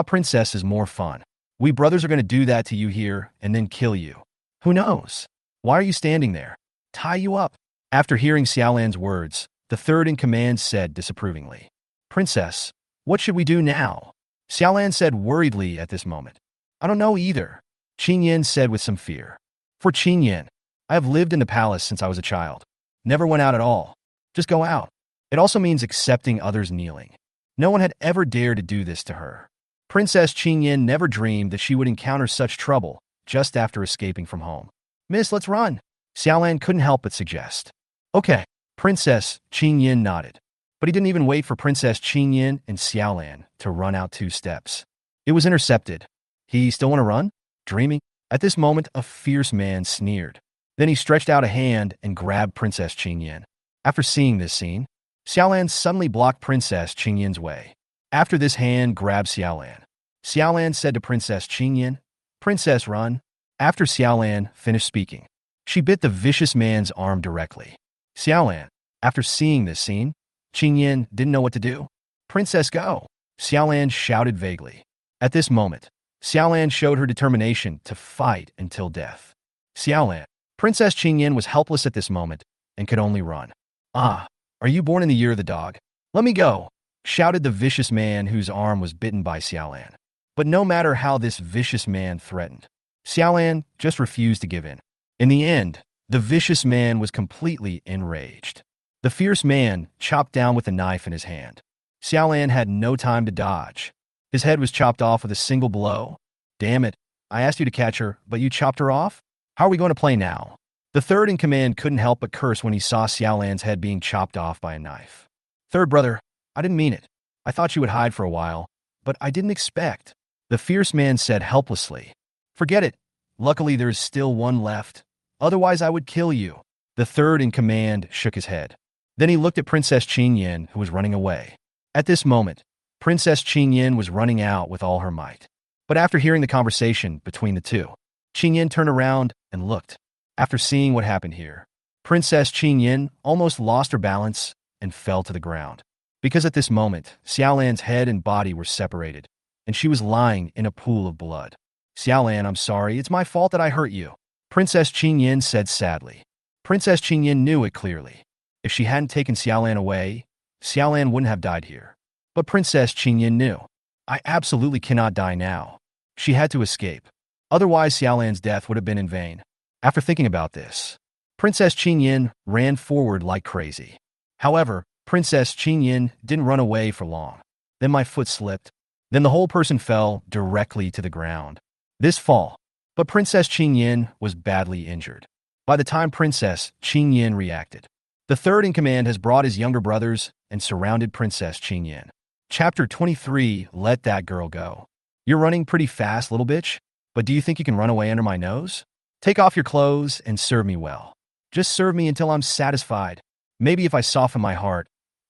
Princess is more fun. We brothers are going to do that to you here and then kill you. Who knows? Why are you standing there? Tie you up. After hearing Xiaolan's words, the third in command said disapprovingly. Princess, what should we do now? Xiaolan said worriedly at this moment. I don't know either, Qin Yin said with some fear. For Qin Yin, I have lived in the palace since I was a child. Never went out at all. Just go out. It also means accepting others kneeling. No one had ever dared to do this to her. Princess Qin Yin never dreamed that she would encounter such trouble just after escaping from home. Miss, let's run, Xiaolan couldn't help but suggest. Okay, Princess Qin Yin nodded. But he didn't even wait for Princess Qin Yin and Xiaolan to run out 2 steps. It was intercepted. He still want to run? Dreaming? At this moment, a fierce man sneered. Then he stretched out a hand and grabbed Princess Qin Yin. After seeing this scene, Xiaolan suddenly blocked Princess Qin Yin's way. After this hand grabbed Xiaolan, Xiaolan said to Princess Qin Yin, Princess, run. After Xiaolan finished speaking, she bit the vicious man's arm directly. Xiaolan, after seeing this scene, Qin Yin didn't know what to do. Princess, go, Xiaolan shouted vaguely. At this moment, Xiaolan showed her determination to fight until death. Xiaolan, Princess Qin Yin was helpless at this moment and could only run. Ah, are you born in the year of the dog? Let me go, shouted the vicious man whose arm was bitten by Xiaolan. But no matter how this vicious man threatened, Xiaolan just refused to give in. In the end, the vicious man was completely enraged. The fierce man chopped down with a knife in his hand. Xiaolan had no time to dodge. His head was chopped off with a single blow. Damn it, I asked you to catch her, but you chopped her off? How are we going to play now? The third in command couldn't help but curse when he saw Xiaolan's head being chopped off by a knife. Third brother, I didn't mean it. I thought you would hide for a while, but I didn't expect. The fierce man said helplessly. Forget it. Luckily, there is still one left. Otherwise, I would kill you. The third in command shook his head. Then he looked at Princess Qin Yin, who was running away. At this moment, Princess Qin Yin was running out with all her might. But after hearing the conversation between the two, Qin Yin turned around and looked. After seeing what happened here, Princess Qin Yin almost lost her balance and fell to the ground. Because at this moment, Xiaolan's head and body were separated, and she was lying in a pool of blood. Xiaolan, I'm sorry, it's my fault that I hurt you, Princess Qin Yin said sadly. Princess Qin Yin knew it clearly. If she hadn't taken Xiaolan away, Xiaolan wouldn't have died here. But Princess Qin Yin knew. I absolutely cannot die now. She had to escape. Otherwise, Xiaolan's death would have been in vain. After thinking about this, Princess Qin Yin ran forward like crazy. However, Princess Qin Yin didn't run away for long. Then my foot slipped. Then the whole person fell directly to the ground. This fall. But Princess Qin Yin was badly injured. By the time Princess Qin Yin reacted, the third in command has brought his younger brothers and surrounded Princess Qin Yin. Chapter 23, Let That Girl Go. You're running pretty fast, little bitch, but do you think you can run away under my nose? Take off your clothes and serve me well. Just serve me until I'm satisfied. Maybe if I soften my heart,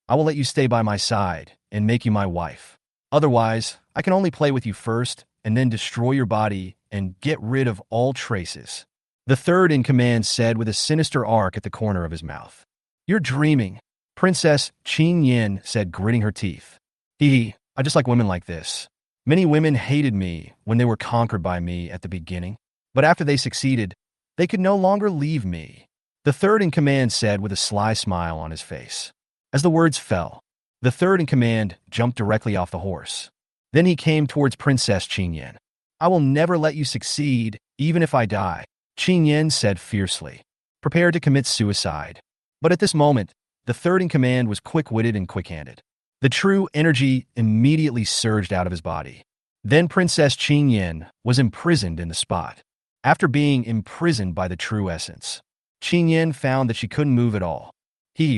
I will let you stay by my side and make you my wife. Otherwise, I can only play with you first and then destroy your body and get rid of all traces. The third in command said with a sinister arc at the corner of his mouth. You're dreaming, Princess Qin Yin said, gritting her teeth. I just like women like this. Many women hated me when they were conquered by me at the beginning, but after they succeeded, they could no longer leave me. The third in command said with a sly smile on his face. As the words fell, the third in command jumped directly off the horse. Then he came towards Princess Qin Yin. I will never let you succeed, even if I die, Qin Yin said fiercely, prepared to commit suicide. But at this moment, the third in command was quick-witted and quick-handed. The true energy immediately surged out of his body. Then Princess Qin Yin was imprisoned in the spot. After being imprisoned by the true essence, Qin Yin found that she couldn't move at all.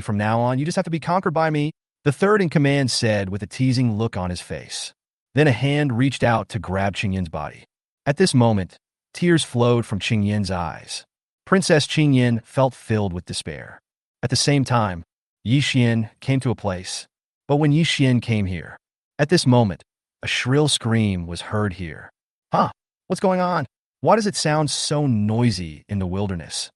From now on, you just have to be conquered by me, the third in command said with a teasing look on his face. Then a hand reached out to grab Qin Yin's body. At this moment, tears flowed from Qin Yin's eyes. Princess Qin Yin felt filled with despair. At the same time, Yi Xian came to a place. But when Yi Xian came here, at this moment, a shrill scream was heard here. Huh? What's going on? Why does it sound so noisy in the wilderness?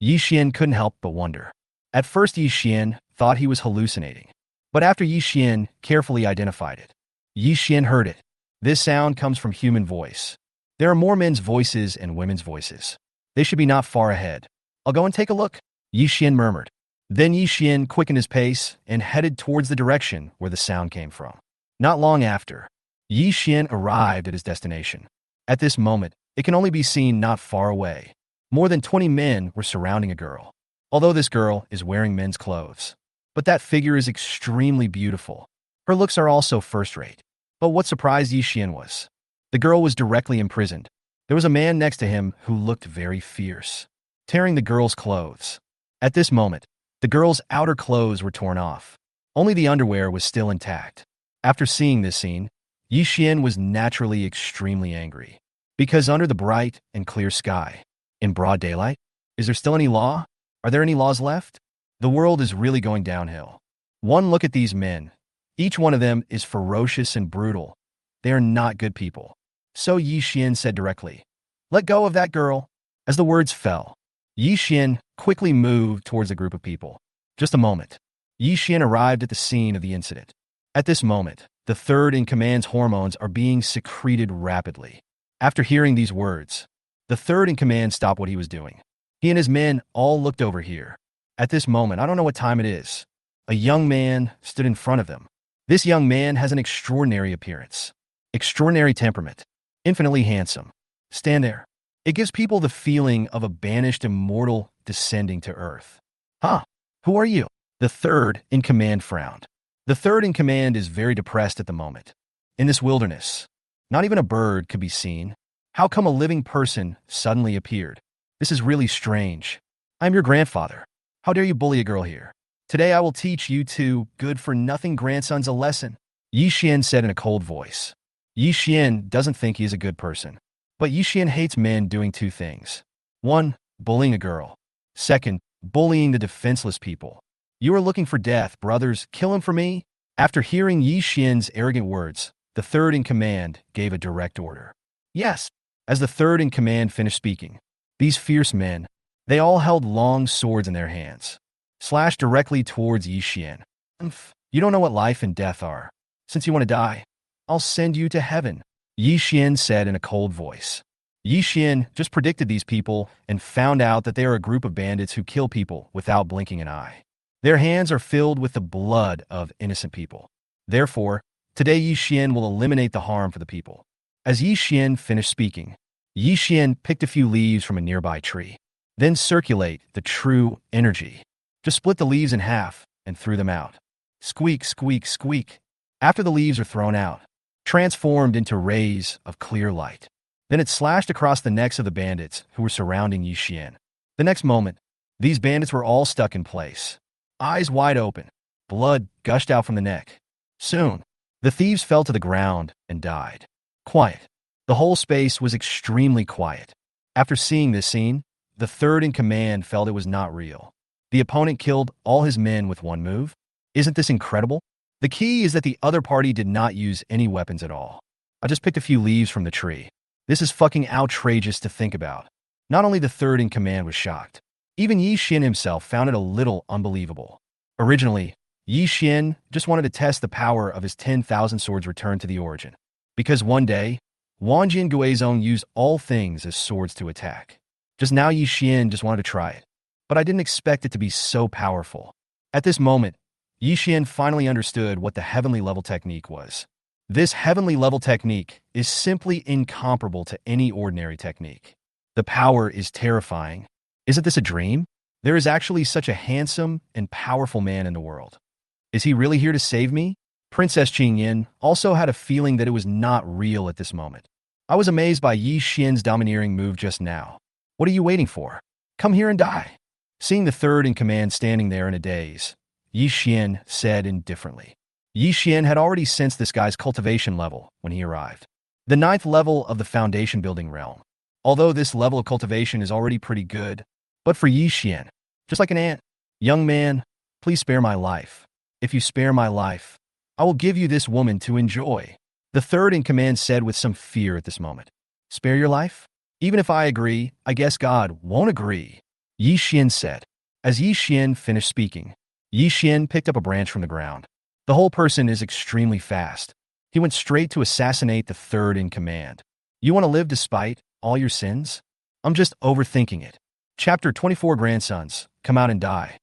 Yi Xian couldn't help but wonder. At first, Yi Xian thought he was hallucinating. But after Yi Xian carefully identified it, Yi Xian heard it. This sound comes from human voice. There are more men's voices and women's voices. They should be not far ahead. I'll go and take a look, Yi Xian murmured. Then Yi Xian quickened his pace and headed towards the direction where the sound came from. Not long after, Yi Xian arrived at his destination. At this moment, it can only be seen not far away. More than 20 men were surrounding a girl. Although this girl is wearing men's clothes. But that figure is extremely beautiful. Her looks are also first-rate. But what surprised Yi Xian was, the girl was directly imprisoned. There was a man next to him who looked very fierce, tearing the girl's clothes. At this moment, the girl's outer clothes were torn off. Only the underwear was still intact. After seeing this scene, Yi Xian was naturally extremely angry. Because under the bright and clear sky, in broad daylight, is there still any law? Are there any laws left? The world is really going downhill. One look at these men. Each one of them is ferocious and brutal. They are not good people. So Yi Xian said directly, "Let go of that girl." As the words fell, Yi Xian quickly moved towards a group of people. Just a moment. Yi Xian arrived at the scene of the incident. At this moment, the third-in-command's hormones are being secreted rapidly. After hearing these words, the third-in-command stopped what he was doing. He and his men all looked over here. At this moment, I don't know what time it is. A young man stood in front of them. This young man has an extraordinary appearance, extraordinary temperament, infinitely handsome. Stand there. It gives people the feeling of a banished immortal descending to earth. Huh? Who are you? The third-in-command frowned. The third-in-command is very depressed at the moment. In this wilderness, not even a bird could be seen. How come a living person suddenly appeared? This is really strange. I'm your grandfather. How dare you bully a girl here? Today I will teach you two good-for-nothing grandsons a lesson, Yi Xian said in a cold voice. Yi Xian doesn't think he is a good person. But Yi Xian hates men doing two things. 1. Bullying a girl. 2. Bullying the defenseless people. You are looking for death, brothers. Kill him for me. After hearing Yi Xian's arrogant words, the third-in-command gave a direct order. Yes. As the third-in-command finished speaking, these fierce men, they all held long swords in their hands, slashed directly towards Yi Xian. You don't know what life and death are. Since you want to die, I'll send you to heaven, Yi Xian said in a cold voice. Yi Xian just predicted these people and found out that they are a group of bandits who kill people without blinking an eye. Their hands are filled with the blood of innocent people. Therefore, today Yi Xian will eliminate the harm for the people. As Yi Xian finished speaking, Yi Xian picked a few leaves from a nearby tree. Then circulate the true energy. Just split the leaves in half and threw them out. Squeak, squeak, squeak. After the leaves are thrown out, transformed into rays of clear light. Then it slashed across the necks of the bandits who were surrounding Yi Xian. The next moment, these bandits were all stuck in place. Eyes wide open, blood gushed out from the neck. Soon, the thieves fell to the ground and died. Quiet. The whole space was extremely quiet. After seeing this scene, the third-in-command felt it was not real. The opponent killed all his men with one move. Isn't this incredible? The key is that the other party did not use any weapons at all. I just picked a few leaves from the tree. This is fucking outrageous to think about. Not only the third-in-command was shocked, even Yi Xian himself found it a little unbelievable. Originally, Yi Xian just wanted to test the power of his 10,000 swords return to the origin. Because one day, Wanjian Guizong used all things as swords to attack. Just now Yi Xian just wanted to try it. But I didn't expect it to be so powerful. At this moment, Yi Xian finally understood what the heavenly level technique was. This heavenly level technique is simply incomparable to any ordinary technique. The power is terrifying. Isn't this a dream? There is actually such a handsome and powerful man in the world. Is he really here to save me? Princess Qingyin also had a feeling that it was not real at this moment. I was amazed by Yi Xian's domineering move just now. What are you waiting for? Come here and die. Seeing the third-in-command standing there in a daze, Yi Xian said indifferently. Yi Xian had already sensed this guy's cultivation level when he arrived. The 9th level of the foundation building realm. Although this level of cultivation is already pretty good, but for Yi Xian, just like an ant. Young man, please spare my life. If you spare my life, I will give you this woman to enjoy. The third-in-command said with some fear at this moment. Spare your life? Even if I agree, I guess God won't agree, Yi Xian said. As Yi Xian finished speaking, Yi Xian picked up a branch from the ground. The whole person is extremely fast. He went straight to assassinate the third-in-command. You want to live despite all your sins? I'm just overthinking it. Chapter 24 Grandsons, come out and die.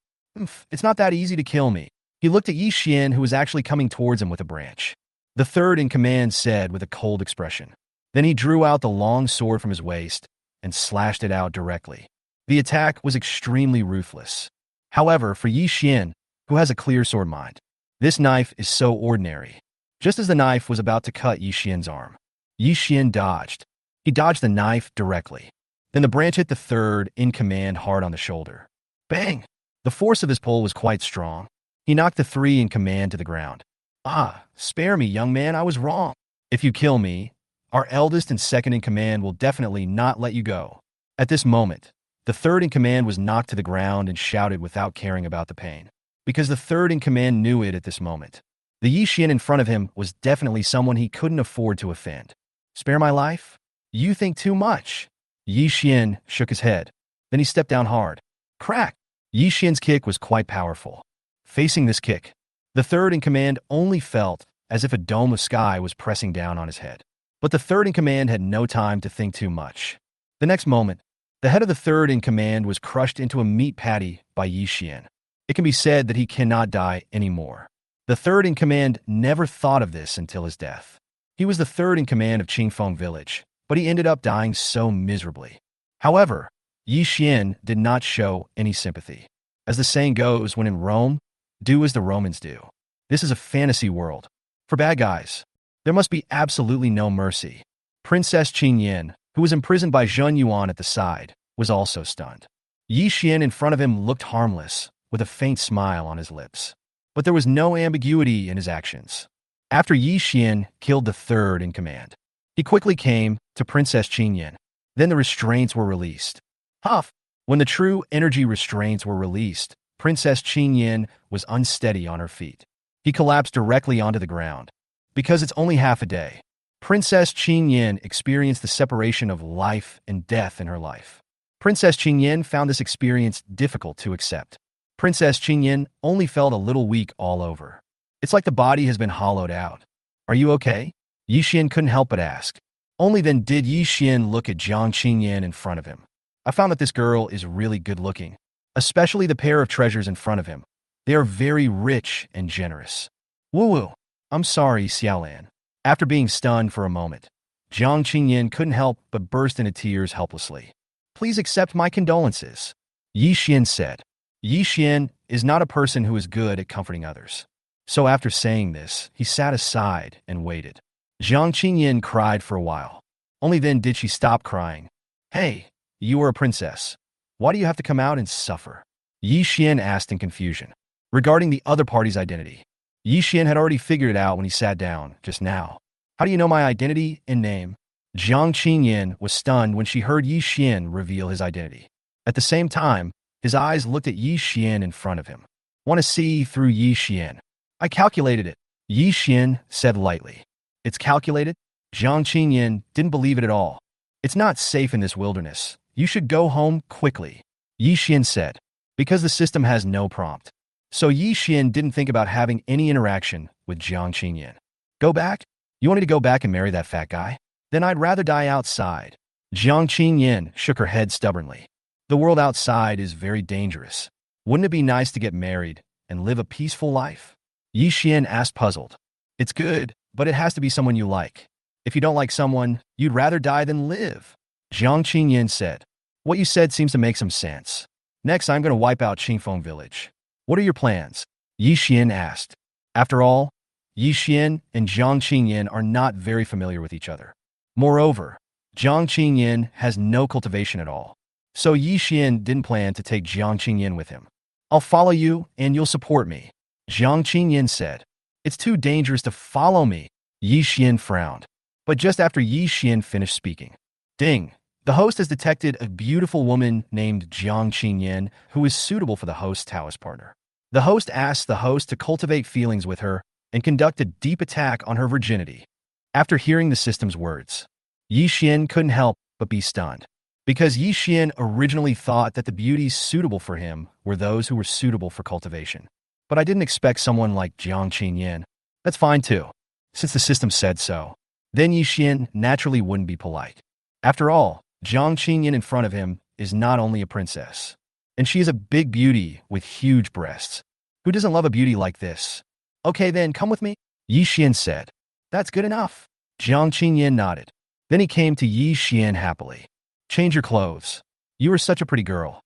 It's not that easy to kill me. He looked at Yi Xian, who was actually coming towards him with a branch. The third in command said with a cold expression. Then he drew out the long sword from his waist and slashed it out directly. The attack was extremely ruthless. However, for Yi Xian, who has a clear sword mind, this knife is so ordinary. Just as the knife was about to cut Yi Xian's arm, Yi Xian dodged. He dodged the knife directly. Then the branch hit the third in command hard on the shoulder. Bang! The force of his pull was quite strong. He knocked the three in command to the ground. Ah, spare me, young man, I was wrong. If you kill me, our eldest and second in command will definitely not let you go. At this moment, the third in command was knocked to the ground and shouted without caring about the pain. Because the third in command knew it at this moment. The Yi Xian in front of him was definitely someone he couldn't afford to offend. Spare my life? You think too much. Yi Xian shook his head. Then he stepped down hard. Crack! Yi Xian's kick was quite powerful. Facing this kick, the third in command only felt as if a dome of sky was pressing down on his head. But the third in command had no time to think too much. The next moment, the head of the third in command was crushed into a meat patty by Yi Xian. It can be said that he cannot die anymore. The third in command never thought of this until his death. He was the third in command of Qingfeng village, but he ended up dying so miserably. However, Yi Xian did not show any sympathy. As the saying goes, when in Rome, do as the Romans do. This is a fantasy world. For bad guys, there must be absolutely no mercy. Princess Qingyan, who was imprisoned by Zheng Yuan at the side, was also stunned. Yi Xian in front of him looked harmless, with a faint smile on his lips. But there was no ambiguity in his actions. After Yi Xian killed the third in command, he quickly came to Princess Qingyan. Then the restraints were released. Huff! When the true energy restraints were released, Princess Qingyan was unsteady on her feet. He collapsed directly onto the ground. Because it's only half a day, Princess Qingyan experienced the separation of life and death in her life. Princess Qingyan found this experience difficult to accept. Princess Qingyan only felt a little weak all over. It's like the body has been hollowed out. Are you okay? Yi Xian couldn't help but ask. Only then did Yi Xian look at Jiang Qingyan in front of him. I found that this girl is really good looking, especially the pair of treasures in front of him. They are very rich and generous. Woo-woo. I'm sorry, Xiaolan. After being stunned for a moment, Jiang Qingyan couldn't help but burst into tears helplessly. Please accept my condolences, Yi Xian said. Yi Xian is not a person who is good at comforting others. So after saying this, he sat aside and waited. Jiang Qingyan cried for a while. Only then did she stop crying. Hey, you are a princess. Why do you have to come out and suffer? Yi Xian asked in confusion. Regarding the other party's identity, Yi Xian had already figured it out when he sat down just now. How do you know my identity and name? Jiang Qingyan was stunned when she heard Yi Xian reveal his identity. At the same time, his eyes looked at Yi Xian in front of him. Want to see through Yi Xian? I calculated it, Yi Xian said lightly. It's calculated? Jiang Qingyan didn't believe it at all. It's not safe in this wilderness. You should go home quickly, Yi Xian said, because the system has no prompt. So Yi Xian didn't think about having any interaction with Jiang Qingyan. Go back? You want me to go back and marry that fat guy? Then I'd rather die outside. Jiang Qingyan shook her head stubbornly. The world outside is very dangerous. Wouldn't it be nice to get married and live a peaceful life? Yi Xian asked, puzzled. It's good, but it has to be someone you like. If you don't like someone, you'd rather die than live, Jiang Qingyan said. What you said seems to make some sense. Next, I'm going to wipe out Qingfeng village. What are your plans? Yi Xian asked. After all, Yi Xian and Jiang Qingyan are not very familiar with each other. Moreover, Jiang Qingyan has no cultivation at all. So Yi Xian didn't plan to take Jiang Qingyan with him. I'll follow you and you'll support me, Jiang Qingyan said. It's too dangerous to follow me, Yi Xian frowned. But just after Yi Xian finished speaking, ding, the host has detected a beautiful woman named Jiang Qingyan who is suitable for the host's Taoist partner. The host asks the host to cultivate feelings with her and conduct a deep attack on her virginity. After hearing the system's words, Yi Xian couldn't help but be stunned. Because Yi Xian originally thought that the beauties suitable for him were those who were suitable for cultivation. But I didn't expect someone like Jiang Qingyan. That's fine too, since the system said so. Then Yi Xian naturally wouldn't be polite. After all, Jiang Qingyan in front of him is not only a princess, and she is a big beauty with huge breasts. Who doesn't love a beauty like this? Okay then, come with me, Yi Xian said. That's good enough. Jiang Qingyan nodded. Then he came to Yi Xian happily. Change your clothes. You are such a pretty girl.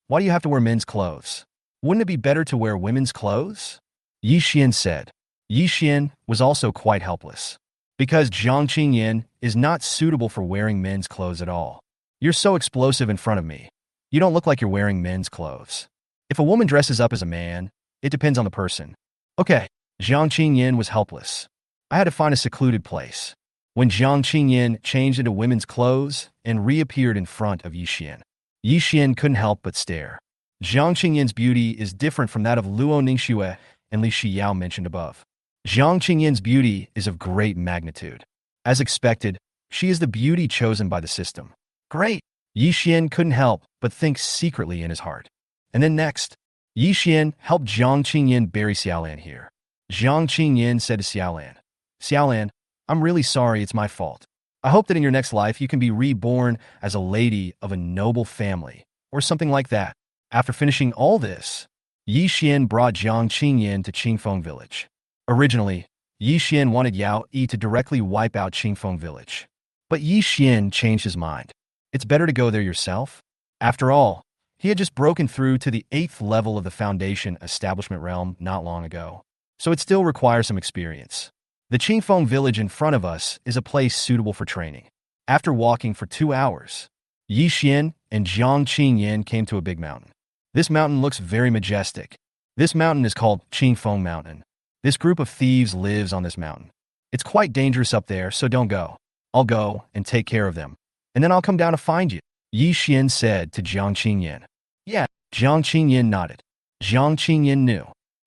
Why do you have to wear men's clothes? Wouldn't it be better to wear women's clothes? Yi Xian said. Yi Xian was also quite helpless. Because Jiang Qingyan is not suitable for wearing men's clothes at all. You're so explosive in front of me. You don't look like you're wearing men's clothes. If a woman dresses up as a man, it depends on the person. Okay, Jiang Qingyan was helpless. I had to find a secluded place. When Jiang Qingyan changed into women's clothes and reappeared in front of Yi Xian couldn't help but stare. Jiang Qingyan's beauty is different from that of Luo Ningxue and Li Shiyao mentioned above. Jiang Qingyan's beauty is of great magnitude. As expected, she is the beauty chosen by the system. Great! Yi Xian couldn't help but think secretly in his heart. And then next, Yi Xian helped Jiang Qingyan bury Xiaolan here. Jiang Qingyan said to Xiaolan, Xiaolan, I'm really sorry, it's my fault. I hope that in your next life you can be reborn as a lady of a noble family, or something like that. After finishing all this, Yi Xian brought Jiang Qingyan to Qingfeng village. Originally, Yi Xian wanted Yao Yi to directly wipe out Qingfeng village. But Yi Xian changed his mind. It's better to go there yourself. After all, he had just broken through to the 8th level of the Foundation establishment realm not long ago, so it still requires some experience. The Qingfeng village in front of us is a place suitable for training. After walking for 2 hours, Yi Xian and Jiang Qingyan came to a big mountain. This mountain looks very majestic. This mountain is called Qingfeng Mountain. This group of thieves lives on this mountain. It's quite dangerous up there, so don't go. I'll go and take care of them, and then I'll come down to find you, Yi Xian said to Jiang Qingyan. Yeah, Jiang Qingyan nodded. Jiang Qingyan knew.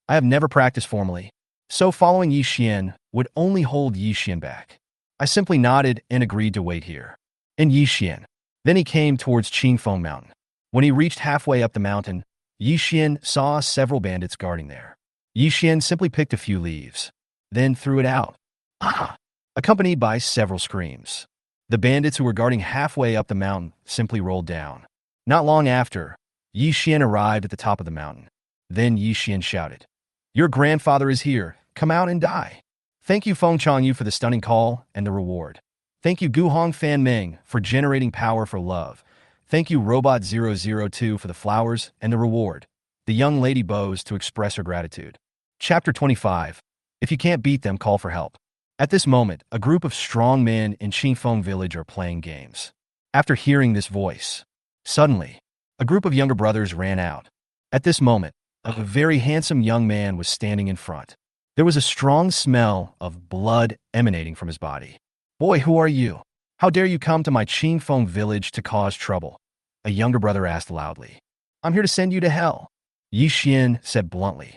I have never practiced formally, so following Yi Xian would only hold Yi Xian back. I simply nodded and agreed to wait here. And Yi Xian. Then he came towards Qingfeng Mountain. When he reached halfway up the mountain, Yi Xian saw several bandits guarding there. Yi Xian simply picked a few leaves, then threw it out. Ah! Accompanied by several screams. The bandits who were guarding halfway up the mountain simply rolled down. Not long after, Yi Xian arrived at the top of the mountain. Then Yi Xian shouted, Your grandfather is here. Come out and die. Thank you Feng Changyu for the stunning call and the reward. Thank you Guhong Fan Ming for generating power for love. Thank you Robot002 for the flowers and the reward. The young lady bows to express her gratitude. Chapter 25. If you can't beat them, call for help. At this moment, a group of strong men in Qingfeng village are playing games. After hearing this voice, suddenly, a group of younger brothers ran out. At this moment, a very handsome young man was standing in front. There was a strong smell of blood emanating from his body. Boy, who are you? How dare you come to my Qingfeng village to cause trouble? A younger brother asked loudly. I'm here to send you to hell, Yi Xian said bluntly.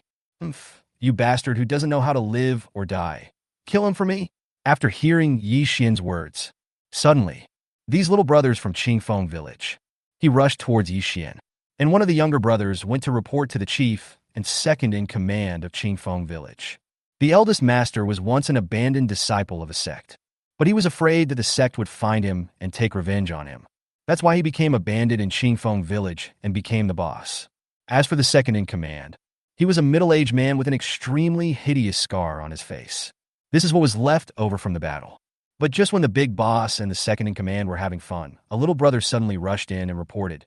You bastard who doesn't know how to live or die. Kill him for me? After hearing Yi Xian's words, suddenly, these little brothers from Qingfeng village. He rushed towards Yi Xian, and one of the younger brothers went to report to the chief and second in command of Qingfeng village. The eldest master was once an abandoned disciple of a sect, but he was afraid that the sect would find him and take revenge on him. That's why he became abandoned in Qingfeng village and became the boss. As for the second in command, he was a middle-aged man with an extremely hideous scar on his face. This is what was left over from the battle. But just when the big boss and the second in command were having fun, a little brother suddenly rushed in and reported,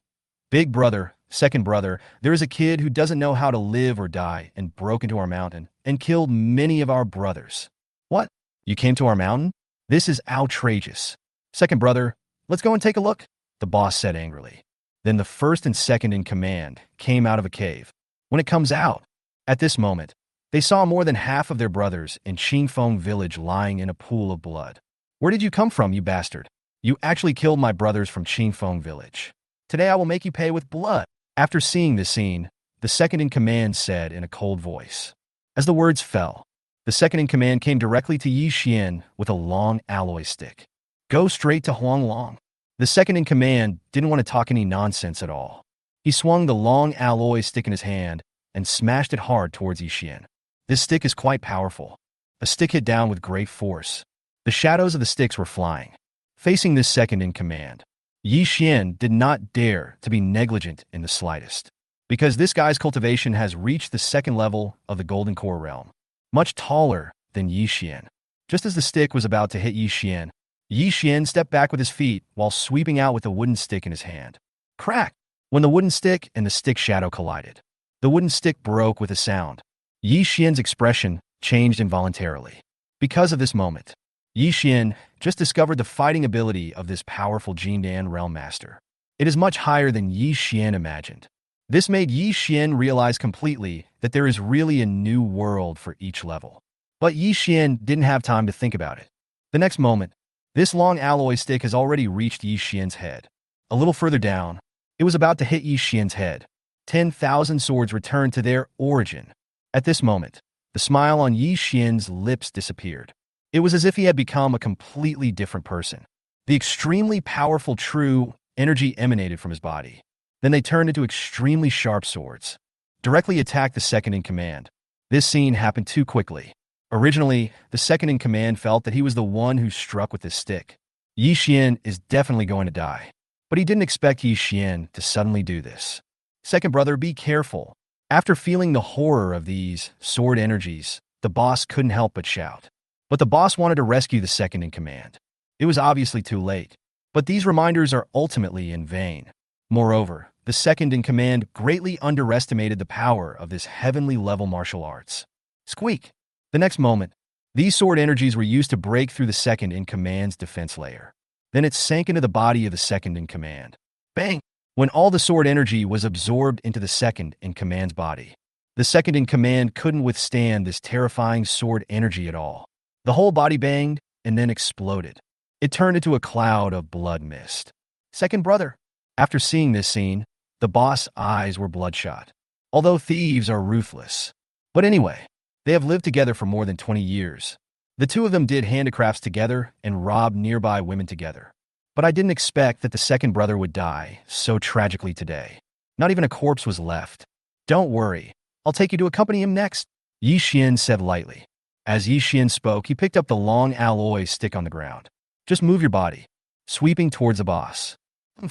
Big brother, second brother, there is a kid who doesn't know how to live or die and broke into our mountain and killed many of our brothers. What? You came to our mountain? This is outrageous. Second brother, let's go and take a look, the boss said angrily. Then the first and second in command came out of a cave. When it comes out, at this moment, they saw more than half of their brothers in Qingfeng village lying in a pool of blood. Where did you come from, you bastard? You actually killed my brothers from Qingfeng village. Today I will make you pay with blood. After seeing this scene, the second in command said in a cold voice. As the words fell, the second in command came directly to Yi Xian with a long alloy stick. Go straight to Huang Long. The second in command didn't want to talk any nonsense at all. He swung the long alloy stick in his hand and smashed it hard towards Yi Xian. This stick is quite powerful. A stick hit down with great force. The shadows of the sticks were flying. Facing this second in command, Yi Xian did not dare to be negligent in the slightest, because this guy's cultivation has reached the second level of the Golden Core realm, much taller than Yi Xian. Just as the stick was about to hit Yi Xian stepped back with his feet while sweeping out with a wooden stick in his hand. Crack! When the wooden stick and the stick shadow collided, the wooden stick broke with a sound. Yi Xian's expression changed involuntarily. Because of this moment, Yi Xian just discovered the fighting ability of this powerful Jindan realm master. It is much higher than Yi Xian imagined. This made Yi Xian realize completely that there is really a new world for each level. But Yi Xian didn't have time to think about it. The next moment, this long alloy stick has already reached Yi Xian's head. A little further down, it was about to hit Yi Xian's head. 10,000 swords returned to their origin. At this moment, the smile on Yi Xian's lips disappeared. It was as if he had become a completely different person. The extremely powerful true energy emanated from his body. Then they turned into extremely sharp swords, directly attacked the second in command. This scene happened too quickly. Originally, the second in command felt that he was the one who struck with this stick. Yi Xian is definitely going to die. But he didn't expect Yi Xian to suddenly do this. Second brother, be careful. After feeling the horror of these sword energies, the boss couldn't help but shout. But the boss wanted to rescue the second in command. It was obviously too late. But these reminders are ultimately in vain. Moreover, the second in command greatly underestimated the power of this heavenly level martial arts. Squeak! The next moment, these sword energies were used to break through the second in command's defense layer. Then it sank into the body of the second in command. Bang! When all the sword energy was absorbed into the second in command's body, the second in command couldn't withstand this terrifying sword energy at all. The whole body banged and then exploded. It turned into a cloud of blood mist. Second brother. After seeing this scene, the boss' eyes were bloodshot. Although thieves are ruthless. But anyway, they have lived together for more than 20 years. The two of them did handicrafts together and robbed nearby women together. But I didn't expect that the second brother would die so tragically today. Not even a corpse was left. Don't worry, I'll take you to accompany him next, Yi Xian said lightly. As Yi Xian spoke, he picked up the long alloy stick on the ground. Just move your body, sweeping towards the boss.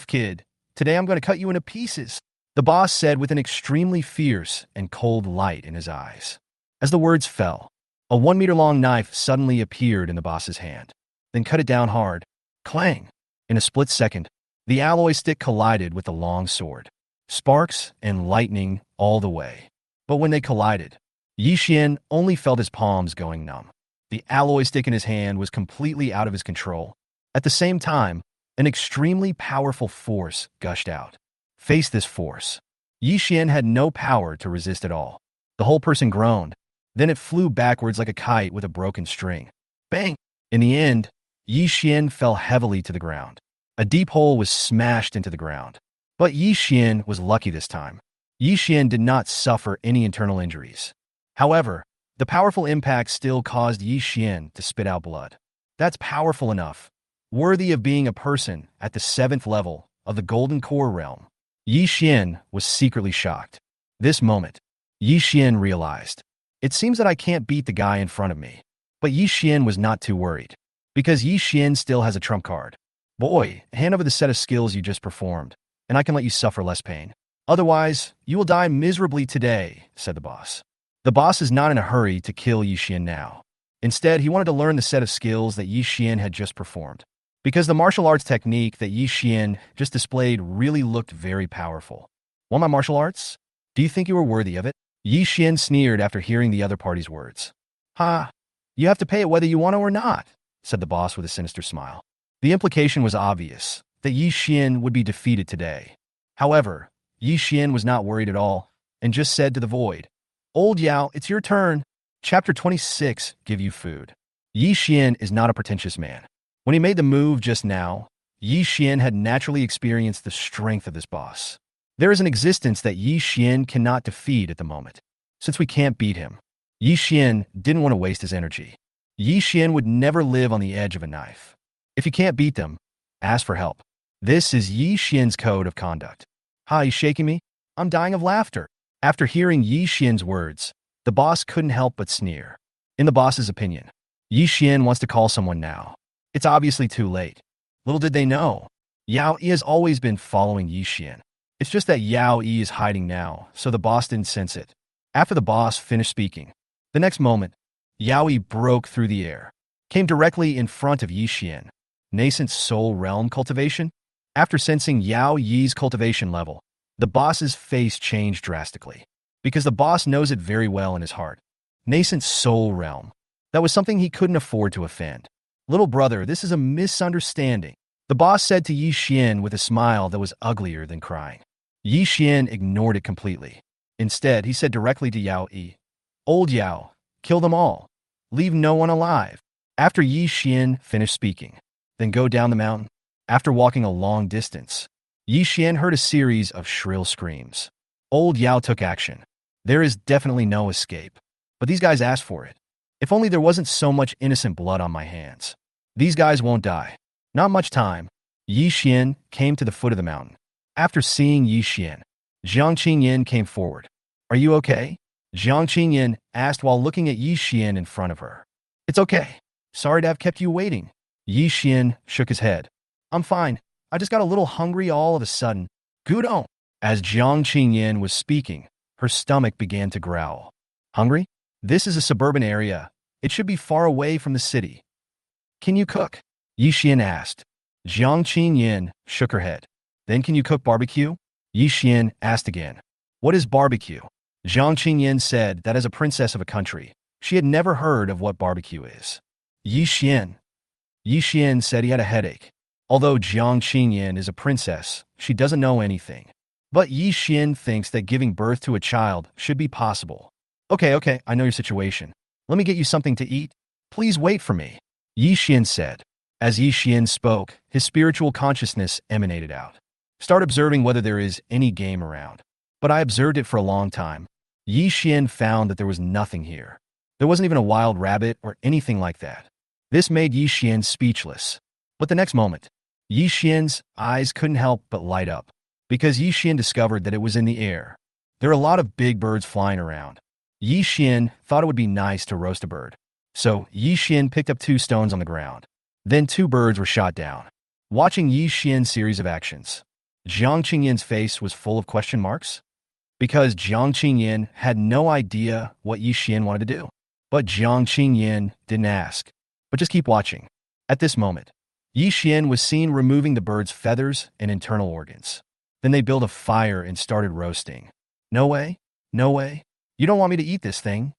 Kid, today I'm going to cut you into pieces, the boss said with an extremely fierce and cold light in his eyes. As the words fell, a 1-meter-long knife suddenly appeared in the boss's hand. Then cut it down hard. Clang! In a split second, the alloy stick collided with the long sword. Sparks and lightning all the way. But when they collided, Yi Xian only felt his palms going numb. The alloy stick in his hand was completely out of his control. At the same time, an extremely powerful force gushed out. Face this force. Yi Xian had no power to resist at all. The whole person groaned. Then it flew backwards like a kite with a broken string. Bang! In the end, Yi Xian fell heavily to the ground. A deep hole was smashed into the ground. But Yi Xian was lucky this time. Yi Xian did not suffer any internal injuries. However, the powerful impact still caused Yi Xian to spit out blood. That's powerful enough, worthy of being a person at the 7th level of the Golden Core realm. Yi Xian was secretly shocked. This moment, Yi Xian realized, it seems that I can't beat the guy in front of me. But Yi Xian was not too worried, because Yi Xian still has a trump card. Boy, hand over the set of skills you just performed, and I can let you suffer less pain. Otherwise, you will die miserably today, said the boss. The boss is not in a hurry to kill Yi Xian now. Instead, he wanted to learn the set of skills that Yi Xian had just performed, because the martial arts technique that Yi Xian just displayed really looked very powerful. Want my martial arts? Do you think you are worthy of it? Yi Xian sneered after hearing the other party's words. Ha! You have to pay it whether you want to or not, said the boss with a sinister smile. The implication was obvious, that Yi Xian would be defeated today. However, Yi Xian was not worried at all, and just said to the void, Old Yao, it's your turn. Chapter 26, Give You Food. Yi Xian is not a pretentious man. When he made the move just now, Yi Xian had naturally experienced the strength of this boss. There is an existence that Yi Xian cannot defeat at the moment. Since we can't beat him, Yi Xian didn't want to waste his energy. Yi Xian would never live on the edge of a knife. If you can't beat them, ask for help. This is Yi Xian's code of conduct. Ha, you shaking me? I'm dying of laughter. After hearing Yi Xian's words, the boss couldn't help but sneer. In the boss's opinion, Yi Xian wants to call someone now. It's obviously too late. Little did they know, Yao Yi has always been following Yi Xian. It's just that Yao Yi is hiding now, so the boss didn't sense it. After the boss finished speaking, the next moment, Yao Yi broke through the air. came directly in front of Yi Xian. Nascent soul realm cultivation? After sensing Yao Yi's cultivation level, the boss's face changed drastically, because the boss knows it very well in his heart. Nascent soul realm. That was something he couldn't afford to offend. Little brother, this is a misunderstanding, the boss said to Yi Xian with a smile that was uglier than crying. Yi Xian ignored it completely. Instead, he said directly to Yao Yi, Old Yao, kill them all. Leave no one alive. After Yi Xian finished speaking, then go down the mountain. After walking a long distance, Yi Xian heard a series of shrill screams. Old Yao took action. There is definitely no escape. But these guys asked for it. If only there wasn't so much innocent blood on my hands. These guys won't die. Not much time. Yi Xian came to the foot of the mountain. After seeing Yi Xian, Jiang Qingyan came forward. Are you okay? Jiang Qingyan asked while looking at Yi Xian in front of her. It's okay. Sorry to have kept you waiting. Yi Xian shook his head. I'm fine. I just got a little hungry all of a sudden. Gudong. As Jiang Qingyan was speaking, her stomach began to growl. Hungry? This is a suburban area. It should be far away from the city. Can you cook? Yi Xian asked. Jiang Qingyan shook her head. Then can you cook barbecue? Yi Xian asked again. What is barbecue? Jiang Qingyan said that as a princess of a country, she had never heard of what barbecue is. Yi Xian said he had a headache. Although Jiang Qingyan is a princess, she doesn't know anything. But Yi Xian thinks that giving birth to a child should be possible. Okay, I know your situation. Let me get you something to eat. Please wait for me, Yi Xian said. As Yi Xian spoke, his spiritual consciousness emanated out. Start observing whether there is any game around. But I observed it for a long time. Yi Xian found that there was nothing here. There wasn't even a wild rabbit or anything like that. This made Yi Xian speechless. But the next moment, Yi Xian's eyes couldn't help but light up, because Yi Xian discovered that it was in the air. There are a lot of big birds flying around. Yi Xian thought it would be nice to roast a bird. So Yi Xian picked up 2 stones on the ground. Then 2 birds were shot down. Watching Yi Xian's series of actions, Jiang Qingyan's face was full of question marks, because Jiang Qingyan had no idea what Yi Xian wanted to do. But Jiang Qingyan didn't ask, but just keep watching. At this moment, Yi Xian was seen removing the bird's feathers and internal organs. Then they built a fire and started roasting. No way. You don't want me to eat this thing?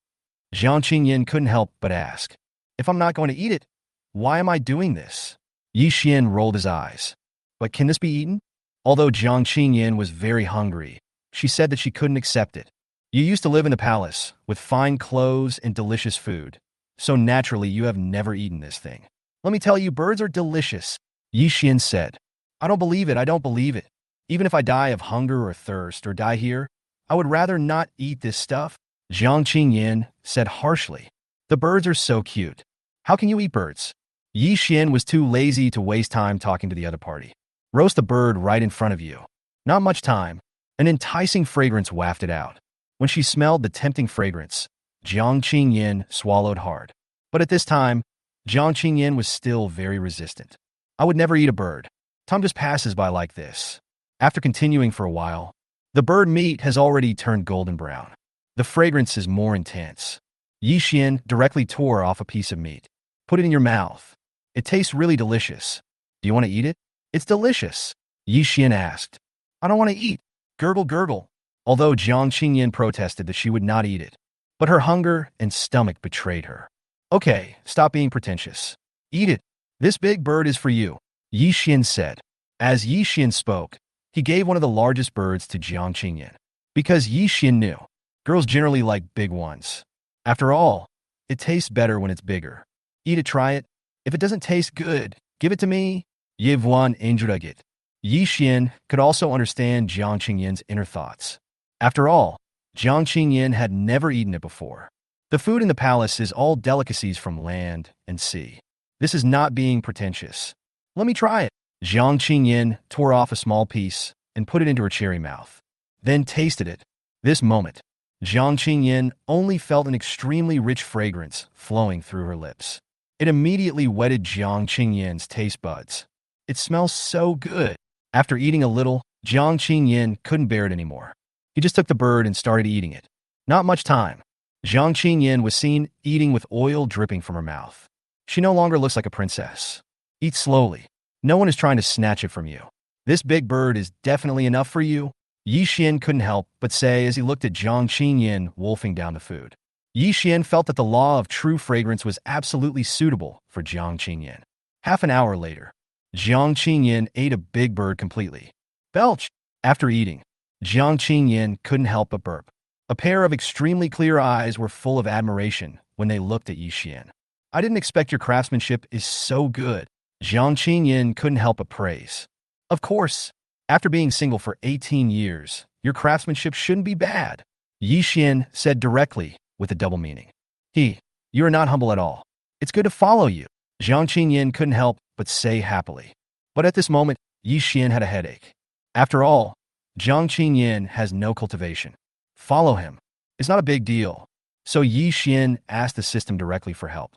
Jiang Qingyan couldn't help but ask. If I'm not going to eat it, why am I doing this? Yi Xian rolled his eyes. But can this be eaten? Although Jiang Qingyan was very hungry, she said that she couldn't accept it. You used to live in the palace, with fine clothes and delicious food. So naturally you have never eaten this thing. Let me tell you, birds are delicious, Yi Xian said. I don't believe it. Even if I die of hunger or thirst or die here, I would rather not eat this stuff, Jiang Qingyan said harshly. The birds are so cute. How can you eat birds? Yi Xian was too lazy to waste time talking to the other party. Roast the bird right in front of you. Not much time. An enticing fragrance wafted out. When she smelled the tempting fragrance, Jiang Qingyan swallowed hard. But at this time, Jiang Qingyan was still very resistant. I would never eat a bird. Time just passes by like this. After continuing for a while, the bird meat has already turned golden brown. The fragrance is more intense. Yi Xian directly tore off a piece of meat. Put it in your mouth. It tastes really delicious. Do you want to eat it? It's delicious, Yi Xian asked. I don't want to eat. Gurgle, gurgle. Although Jiang Qingyan protested that she would not eat it, but her hunger and stomach betrayed her. Okay, stop being pretentious. Eat it. This big bird is for you, Yi Xian said. As Yi Xian spoke, he gave one of the largest birds to Jiang Qingyan, because Yi Xian knew girls generally like big ones. After all, it tastes better when it's bigger. Eat it, try it. If it doesn't taste good, give it to me. Yevuan Injuragit. Yi Xian could also understand Jiang Qingyan's inner thoughts. After all, Jiang Qingyan had never eaten it before. The food in the palace is all delicacies from land and sea. This is not being pretentious. Let me try it. Jiang Qingyan tore off a small piece and put it into her cherry mouth, then tasted it. This moment, Jiang Qingyan only felt an extremely rich fragrance flowing through her lips. It immediately whetted Jiang Qingyan's taste buds. It smells so good. After eating a little, Jiang Qingyan couldn't bear it anymore. He just took the bird and started eating it. Not much time. Jiang Qingyan was seen eating with oil dripping from her mouth. She no longer looks like a princess. Eat slowly. No one is trying to snatch it from you. This big bird is definitely enough for you. Yi Xian couldn't help but say as he looked at Jiang Qinyin wolfing down the food. Yi Xian felt that the law of true fragrance was absolutely suitable for Jiang Qinyin. Half an hour later, Jiang Qinyin ate a big bird completely. Belch! After eating, Jiang Qinyin couldn't help but burp. A pair of extremely clear eyes were full of admiration when they looked at Yi Xian. I didn't expect your craftsmanship is so good. Jiang Qinyin couldn't help but praise. Of course, after being single for 18 years, your craftsmanship shouldn't be bad. Yi Xian said directly with a double meaning. You are not humble at all. It's good to follow you. Jiang Qinyin couldn't help but say happily. But at this moment, Yi Xian had a headache. After all, Jiang Qinyin has no cultivation. Follow him. It's not a big deal. So Yi Xian asked the system directly for help.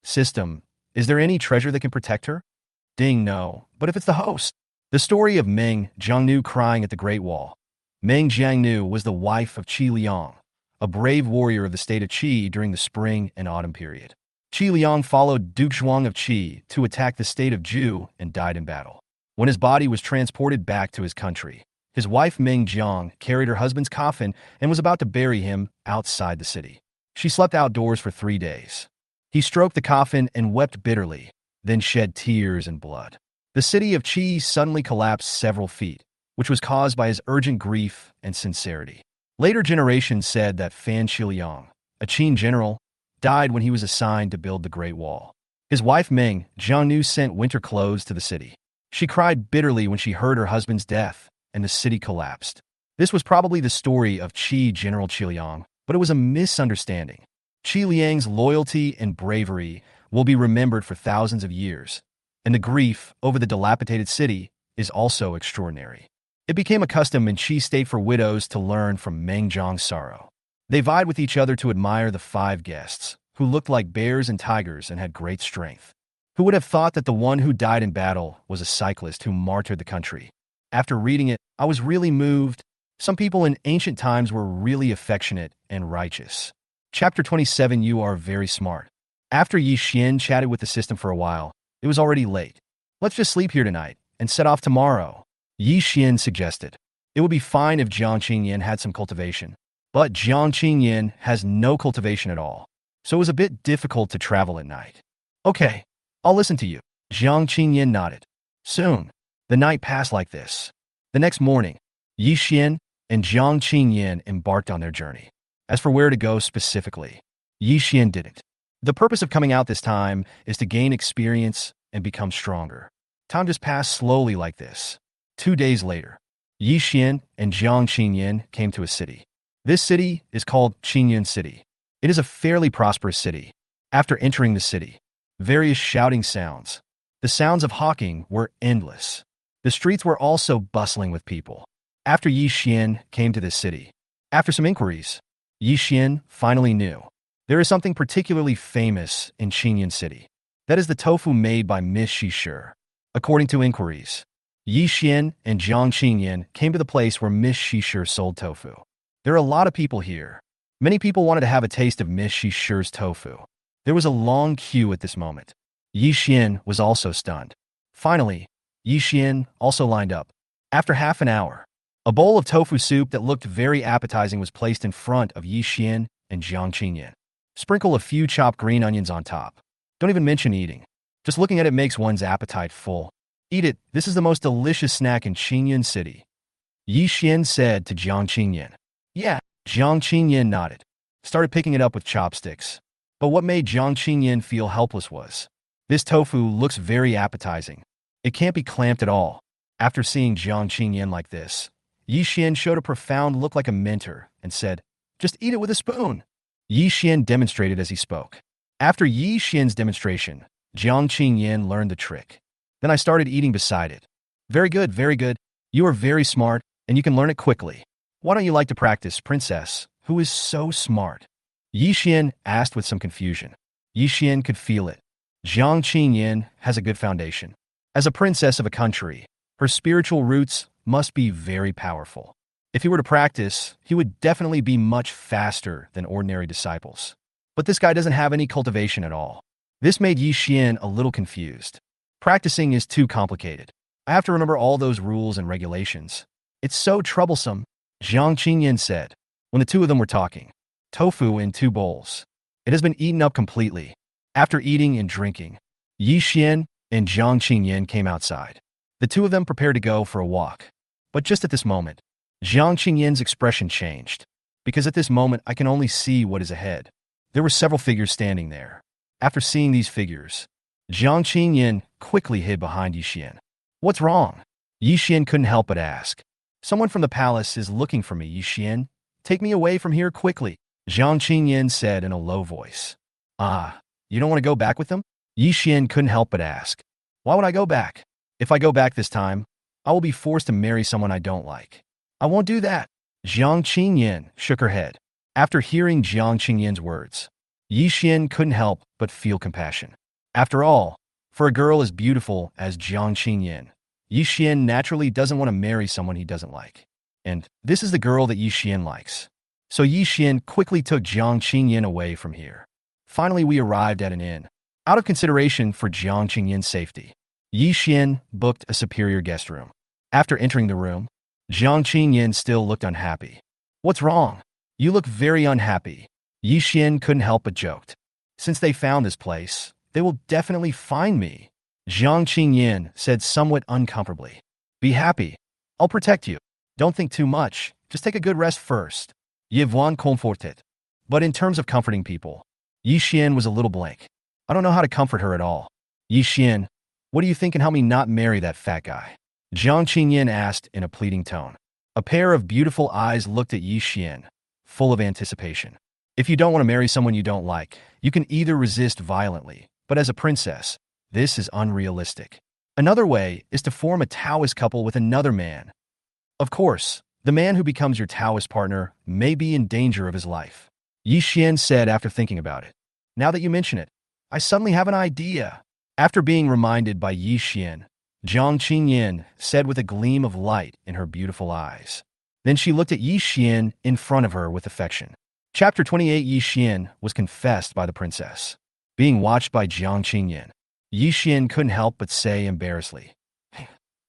System, is there any treasure that can protect her? Ding, no. But if it's the host. The story of Meng Jiangnu crying at the Great Wall. Meng Jiangnu was the wife of Qi Liang, a brave warrior of the state of Qi during the spring and autumn period. Qi Liang followed Duke Zhuang of Qi to attack the state of Zhu and died in battle. When his body was transported back to his country, his wife Meng Jiang carried her husband's coffin and was about to bury him outside the city. She slept outdoors for 3 days. He stroked the coffin and wept bitterly, then shed tears and blood. The city of Qi suddenly collapsed several feet, which was caused by his urgent grief and sincerity. Later generations said that Fan Shiliang, a Qin general, died when he was assigned to build the Great Wall. His wife Meng Jiangnu sent winter clothes to the city. She cried bitterly when she heard her husband's death, and the city collapsed. This was probably the story of Qi General Qiliang, but it was a misunderstanding. Qi Liang's loyalty and bravery will be remembered for thousands of years, and the grief over the dilapidated city is also extraordinary. It became a custom in Qi state for widows to learn from Meng Jiang's sorrow. They vied with each other to admire the 5 guests, who looked like bears and tigers and had great strength. Who would have thought that the one who died in battle was a cyclist who martyred the country? After reading it, I was really moved. Some people in ancient times were really affectionate and righteous. Chapter 27. You are very smart. After Yi Xian chatted with the system for a while, it was already late. Let's just sleep here tonight and set off tomorrow, Yi Xian suggested. It would be fine if Jiang Qinyin had some cultivation, but Jiang Qinyin has no cultivation at all, so it was a bit difficult to travel at night. Okay, I'll listen to you. Jiang Qinyin nodded. Soon, the night passed like this. The next morning, Yi Xian and Jiang Qinyin embarked on their journey. As for where to go specifically, Yi Xian didn't. The purpose of coming out this time is to gain experience and become stronger. Time just passed slowly like this. 2 days later, Yi Xian and Jiang Qinyin came to a city. This city is called Qinyin City. It is a fairly prosperous city. After entering the city, various shouting sounds. The sounds of hawking were endless. The streets were also bustling with people. After Yi Xian came to this city, after some inquiries, Yi Xian finally knew. There is something particularly famous in Qinyin City. That is the tofu made by Miss Shi. According to inquiries, Yi Xian and Jiang Qinyin came to the place where Miss Shi sold tofu. There are a lot of people here. Many people wanted to have a taste of Miss Shi's tofu. There was a long queue at this moment. Yi Xian was also stunned. Finally, Yi Xian also lined up. After half an hour, a bowl of tofu soup that looked very appetizing was placed in front of Yi Xian and Jiang Qinyin. Sprinkle a few chopped green onions on top. Don't even mention eating. Just looking at it makes one's appetite full. Eat it. This is the most delicious snack in Qinyin City, Yi Xian said to Jiang Qinyin. Yeah, Jiang Qinyin nodded. Started picking it up with chopsticks. But what made Jiang Qinyin feel helpless was, this tofu looks very appetizing. It can't be clamped at all. After seeing Jiang Qinyin like this, Yi Xian showed a profound look like a mentor and said, just eat it with a spoon. Yi Xian demonstrated as he spoke. After Yi Xian's demonstration, Jiang Qinyin learned the trick. Then I started eating beside it. Very good, very good. You are very smart, and you can learn it quickly. Why don't you like to practice, princess, who is so smart? Yi Xian asked with some confusion. Yi Xian could feel it. Jiang Qinyin has a good foundation. As a princess of a country, her spiritual roots must be very powerful. If he were to practice, he would definitely be much faster than ordinary disciples. But this guy doesn't have any cultivation at all. This made Yi Xian a little confused. Practicing is too complicated. I have to remember all those rules and regulations. It's so troublesome, Jiang Qingyan said, when the two of them were talking. Tofu in 2 bowls. It has been eaten up completely. After eating and drinking, Yi Xian and Jiang Qingyan came outside. The two of them prepared to go for a walk. But just at this moment, Jiang Qingyan's expression changed. Because at this moment, I can only see what is ahead. There were several figures standing there. After seeing these figures, Jiang Qingyan quickly hid behind Yi Xian. What's wrong? Yi Xian couldn't help but ask. Someone from the palace is looking for me, Yi Xian. Take me away from here quickly, Jiang Qingyan said in a low voice. Ah, you don't want to go back with them? Yi Xian couldn't help but ask. Why would I go back? If I go back this time, I will be forced to marry someone I don't like. I won't do that. Jiang Qingyan shook her head. After hearing Jiang Qingyan's words, Yi Xian couldn't help but feel compassion. After all, for a girl as beautiful as Jiang Qingyan, Yi Xian naturally doesn't want to marry someone he doesn't like. And this is the girl that Yi Xian likes. So Yi Xian quickly took Jiang Qingyan away from here. Finally, we arrived at an inn. Out of consideration for Jiang Qingyan's safety, Yi Xian booked a superior guest room. After entering the room, Jiang Qingyan still looked unhappy. What's wrong? You look very unhappy. Yi Xian couldn't help but joked. Since they found this place, they will definitely find me. Jiang Qingyan said somewhat uncomfortably. Be happy. I'll protect you. Don't think too much. Just take a good rest first. Yvonne comforted. But in terms of comforting people, Yi Xian was a little blank. I don't know how to comfort her at all. Yi Xian, what do you think can help me not marry that fat guy? Jiang Qingyan asked in a pleading tone. A pair of beautiful eyes looked at Yi Xian, full of anticipation. If you don't want to marry someone you don't like, you can either resist violently, but as a princess, this is unrealistic. Another way is to form a Taoist couple with another man. Of course, the man who becomes your Taoist partner may be in danger of his life. Yi Xian said after thinking about it. Now that you mention it, I suddenly have an idea. After being reminded by Yi Xian, Jiang Qingyan said with a gleam of light in her beautiful eyes. Then she looked at Yi Xian in front of her with affection. Chapter 28. Yi Xian was confessed by the princess. Being watched by Jiang Qingyan, Yi Xian couldn't help but say embarrassedly,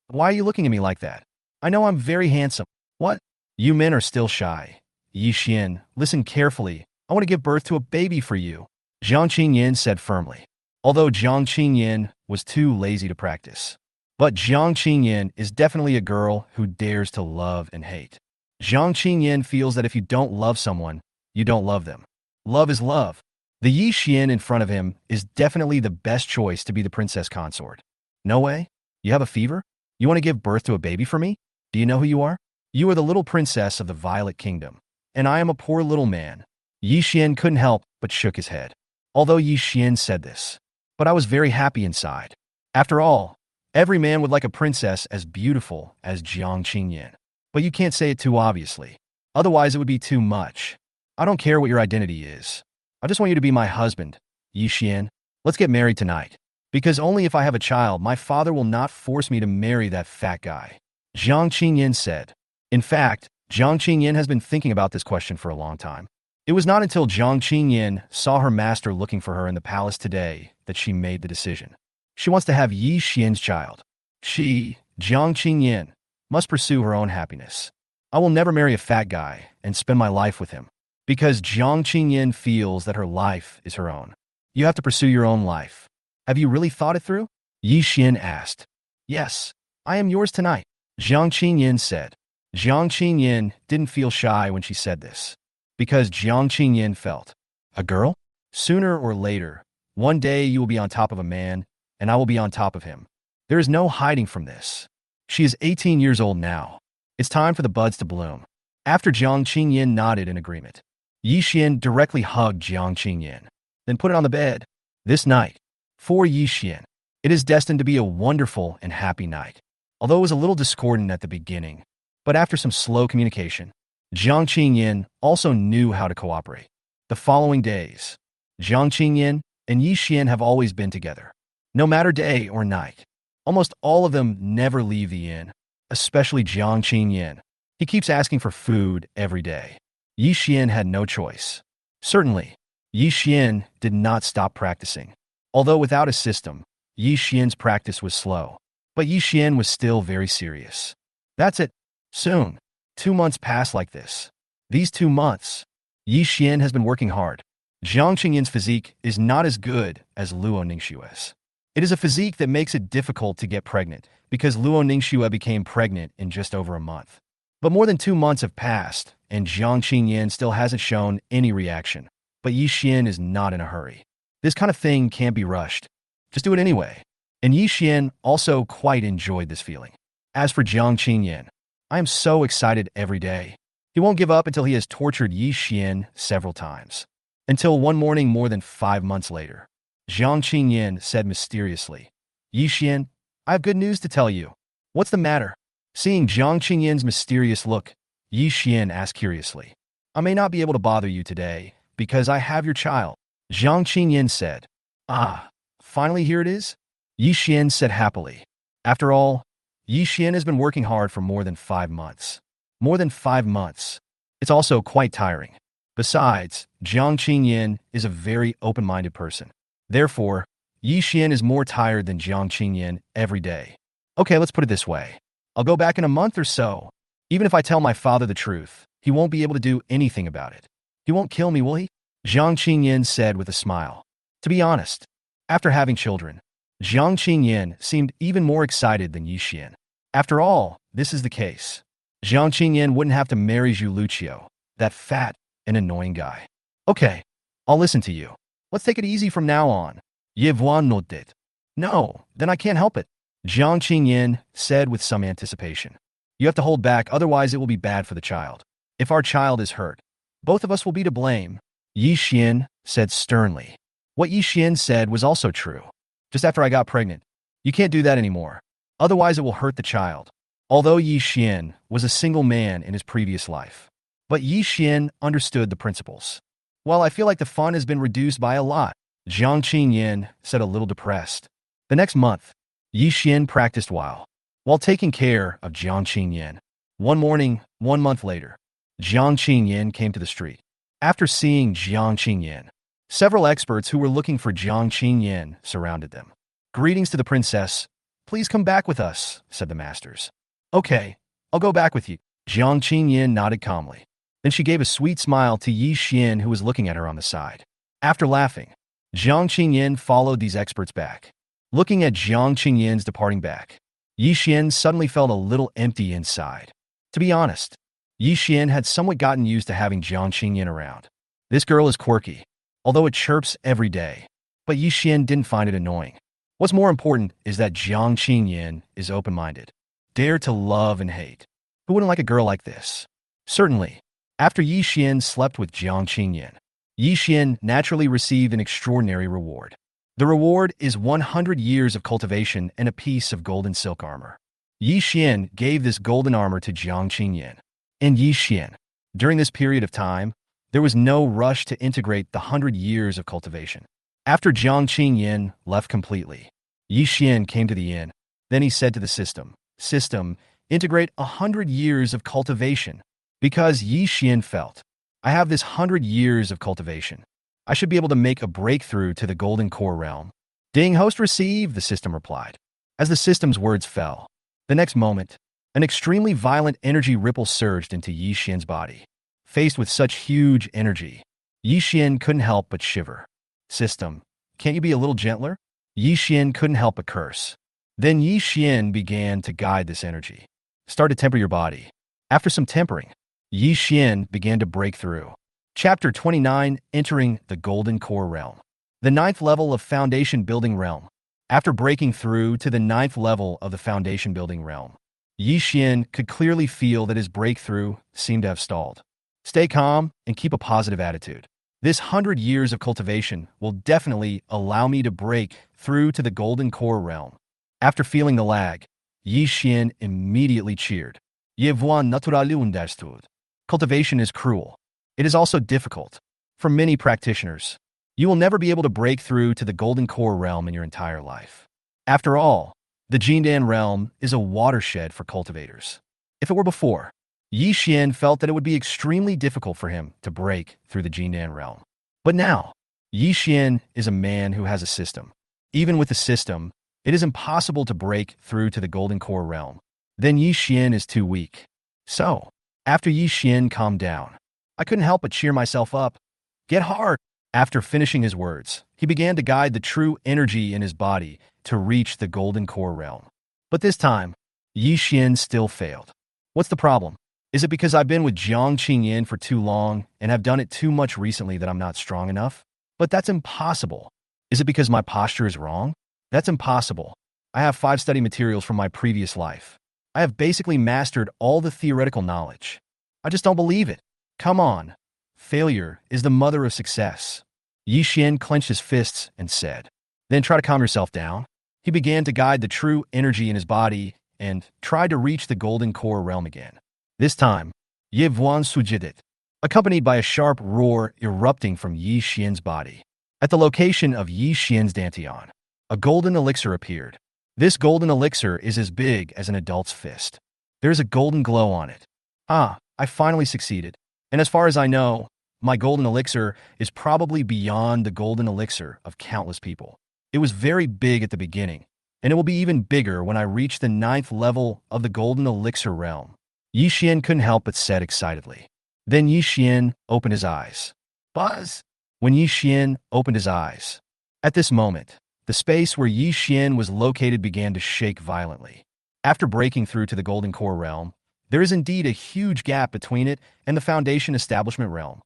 Why are you looking at me like that? I know I'm very handsome. What? You men are still shy. Yi Xian, listen carefully. I want to give birth to a baby for you, Jiang Qingyan said firmly. Although Jiang Qingyan was too lazy to practice. But Jiang Qingyan is definitely a girl who dares to love and hate. Jiang Qingyan feels that if you don't love someone, you don't love them. Love is love. The Yi Xian in front of him is definitely the best choice to be the princess consort. No way? You have a fever? You want to give birth to a baby for me? Do you know who you are? You are the little princess of the Violet Kingdom, and I am a poor little man. Yi Xian couldn't help but shook his head. Although Yi Xian said this, but I was very happy inside. After all, every man would like a princess as beautiful as Jiang Qingyan. But you can't say it too obviously. Otherwise, it would be too much. I don't care what your identity is. I just want you to be my husband, Yi Xian. Let's get married tonight. Because only if I have a child, my father will not force me to marry that fat guy, Jiang Qingyan said. In fact, Jiang Qingyan has been thinking about this question for a long time. It was not until Jiang Qingyan saw her master looking for her in the palace today that she made the decision. She wants to have Yi Xian's child. She, Jiang Qingyan, must pursue her own happiness. I will never marry a fat guy and spend my life with him. Because Jiang Qingyan feels that her life is her own. You have to pursue your own life. Have you really thought it through? Yi Xian asked. Yes, I am yours tonight, Jiang Qingyan said. Jiang Qingyan didn't feel shy when she said this. Because Jiang Qingyan felt, a girl? Sooner or later, one day you will be on top of a man, and I will be on top of him. There is no hiding from this. She is 18 years old now. It's time for the buds to bloom. After Jiang Qingyan nodded in agreement, Yi Xian directly hugged Jiang Qingyan, then put it on the bed. This night, for Yi Xian, it is destined to be a wonderful and happy night. Although it was a little discordant at the beginning, but after some slow communication, Jiang Qingyan also knew how to cooperate. The following days, Jiang Qingyan and Yi Xian have always been together. No matter day or night, almost all of them never leave the inn, especially Jiang Qingyan. He keeps asking for food every day. Yi Xian had no choice. Certainly, Yi Xian did not stop practicing. Although without a system, Yi Xian's practice was slow, but Yi Xian was still very serious. That's it. Soon, 2 months pass like this. These 2 months, Yi Xian has been working hard. Jiang Qingyin's physique is not as good as Luo Ningxue's. It is a physique that makes it difficult to get pregnant because Luo Ningxue became pregnant in just over a month. But more than 2 months have passed, and Jiang Qingyin still hasn't shown any reaction. But Yi Xian is not in a hurry. This kind of thing can't be rushed. Just do it anyway. And Yi Xian also quite enjoyed this feeling. As for Jiang Qingyin, I am so excited every day. He won't give up until he has tortured Yi Xian several times. Until one morning more than 5 months later, Jiang Qingyin said mysteriously, Yi Xian, I have good news to tell you. What's the matter? Seeing Jiang Qingyin's mysterious look, Yi Xian asked curiously, I may not be able to bother you today because I have your child. Jiang Qingyin said, Ah, finally here it is? Yi Xian said happily. After all, Yi Xian has been working hard for more than 5 months. More than 5 months. It's also quite tiring. Besides, Jiang Qingyin is a very open-minded person. Therefore, Yi Xian is more tired than Jiang Qingyin every day. Okay, let's put it this way. I'll go back in a month or so. Even if I tell my father the truth, he won't be able to do anything about it. He won't kill me, will he? Jiang Qingyin said with a smile. To be honest, after having children, Jiang Qingyin seemed even more excited than Yi Xian. After all, this is the case. Jiang Qingyin wouldn't have to marry Zhu Luqiu, that fat and annoying guy. Okay, I'll listen to you. Let's take it easy from now on. Ye Vuan nodded. No, then I can't help it. Jiang Qingyin said with some anticipation. You have to hold back, otherwise it will be bad for the child. If our child is hurt, both of us will be to blame. Yi Xian said sternly. What Yi Xian said was also true. Just after I got pregnant, you can't do that anymore. Otherwise it will hurt the child. Although Yi Xian was a single man in his previous life, but Yi Xian understood the principles. Well, I feel like the fun has been reduced by a lot, Jiang Qingyin said a little depressed. The next month, Yi Xian practiced while taking care of Jiang Qingyin. One morning, 1 month later, Jiang Qingyin came to the street. After seeing Jiang Qingyin, several experts who were looking for Jiang Qingyin surrounded them. Greetings to the princess. Please come back with us, said the masters. Okay, I'll go back with you. Jiang Qingyin nodded calmly. Then she gave a sweet smile to Yi Xian, who was looking at her on the side. After laughing, Jiang Qingyin followed these experts back. Looking at Jiang Qingyin's departing back, Yi Xian suddenly felt a little empty inside. To be honest, Yi Xian had somewhat gotten used to having Jiang Qingyin around. This girl is quirky, although it chirps every day, but Yi Xian didn't find it annoying. What's more important is that Jiang Qingyin is open-minded, dare to love and hate. Who wouldn't like a girl like this? Certainly. After Yi Xian slept with Jiang Qingyin, Yi Xian naturally received an extraordinary reward. The reward is 100 years of cultivation and a piece of golden silk armor. Yi Xian gave this golden armor to Jiang Qingyin. And Yi Xian, during this period of time, there was no rush to integrate the 100 years of cultivation. After Jiang Qingyin left completely, Yi Xian came to the inn. Then he said to the system, integrate 100 years of cultivation. Because Yi Xian felt, I have this 100 years of cultivation. I should be able to make a breakthrough to the golden core realm. Ding, host received, the system replied. As the system's words fell, the next moment, an extremely violent energy ripple surged into Yi Xian's body. Faced with such huge energy, Yi Xian couldn't help but shiver. System, can't you be a little gentler? Yi Xian couldn't help but curse. Then Yi Xian began to guide this energy. Start to temper your body. After some tempering, Yi Xian began to break through. Chapter 29, Entering the Golden Core Realm. The 9th level of Foundation Building Realm. After breaking through to the 9th level of the Foundation Building Realm, Yi Xian could clearly feel that his breakthrough seemed to have stalled. Stay calm and keep a positive attitude. This 100 years of cultivation will definitely allow me to break through to the Golden Core Realm. After feeling the lag, Yi Xian immediately cheered. Ye vuan naturally understood. Cultivation is cruel. It is also difficult. For many practitioners, you will never be able to break through to the Golden Core Realm in your entire life. After all, the Jindan realm is a watershed for cultivators. If it were before, Yi Xian felt that it would be extremely difficult for him to break through the Jindan realm. But now, Yi Xian is a man who has a system. Even with the system, it is impossible to break through to the golden core realm. Then Yi Xian is too weak. So, after Yi Xian calmed down, I couldn't help but cheer myself up. Get hard! After finishing his words, he began to guide the true energy in his body to reach the golden core realm. But this time, Yi Xian still failed. What's the problem? Is it because I've been with Jiang Qingyin for too long and have done it too much recently that I'm not strong enough? But that's impossible. Is it because my posture is wrong? That's impossible. I have 5 study materials from my previous life. I have basically mastered all the theoretical knowledge. I just don't believe it. Come on. Failure is the mother of success. Yi Xian clenched his fists and said, then try to calm yourself down. He began to guide the true energy in his body and tried to reach the golden core realm again. This time, Ye Vuan sujid it, accompanied by a sharp roar erupting from Yi Xian's body. At the location of Yi Xian's dantian, a golden elixir appeared. This golden elixir is as big as an adult's fist. There is a golden glow on it. Ah, I finally succeeded. And as far as I know, my golden elixir is probably beyond the golden elixir of countless people. It was very big at the beginning, and it will be even bigger when I reach the 9th level of the golden elixir realm. Yi Xian couldn't help but said excitedly. Then Yi Xian opened his eyes. Buzz! When Yi Xian opened his eyes, at this moment, the space where Yi Xian was located began to shake violently. After breaking through to the golden core realm, there is indeed a huge gap between it and the foundation establishment realm.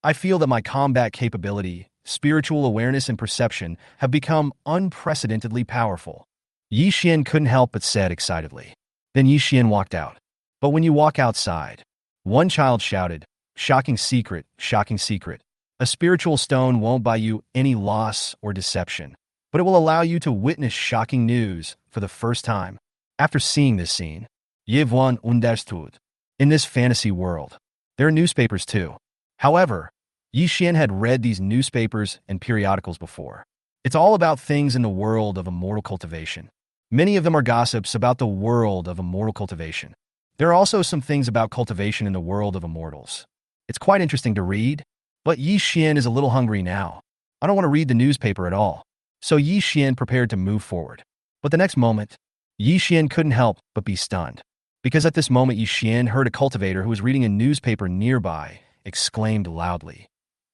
I feel that my combat capability, spiritual awareness, and perception have become unprecedentedly powerful. Yi Xian couldn't help but said excitedly. Then Yi Xian walked out. But when you walk outside, one child shouted, shocking secret, shocking secret. A spiritual stone won't buy you any loss or deception, but it will allow you to witness shocking news for the first time. After seeing this scene, Ye Vuan understood. In this fantasy world, there are newspapers too. However, Yi Xian had read these newspapers and periodicals before. It's all about things in the world of immortal cultivation. Many of them are gossips about the world of immortal cultivation. There are also some things about cultivation in the world of immortals. It's quite interesting to read, but Yi Xian is a little hungry now. I don't want to read the newspaper at all. So Yi Xian prepared to move forward. But the next moment, Yi Xian couldn't help but be stunned. Because at this moment Yi Xian heard a cultivator who was reading a newspaper nearby exclaimed loudly,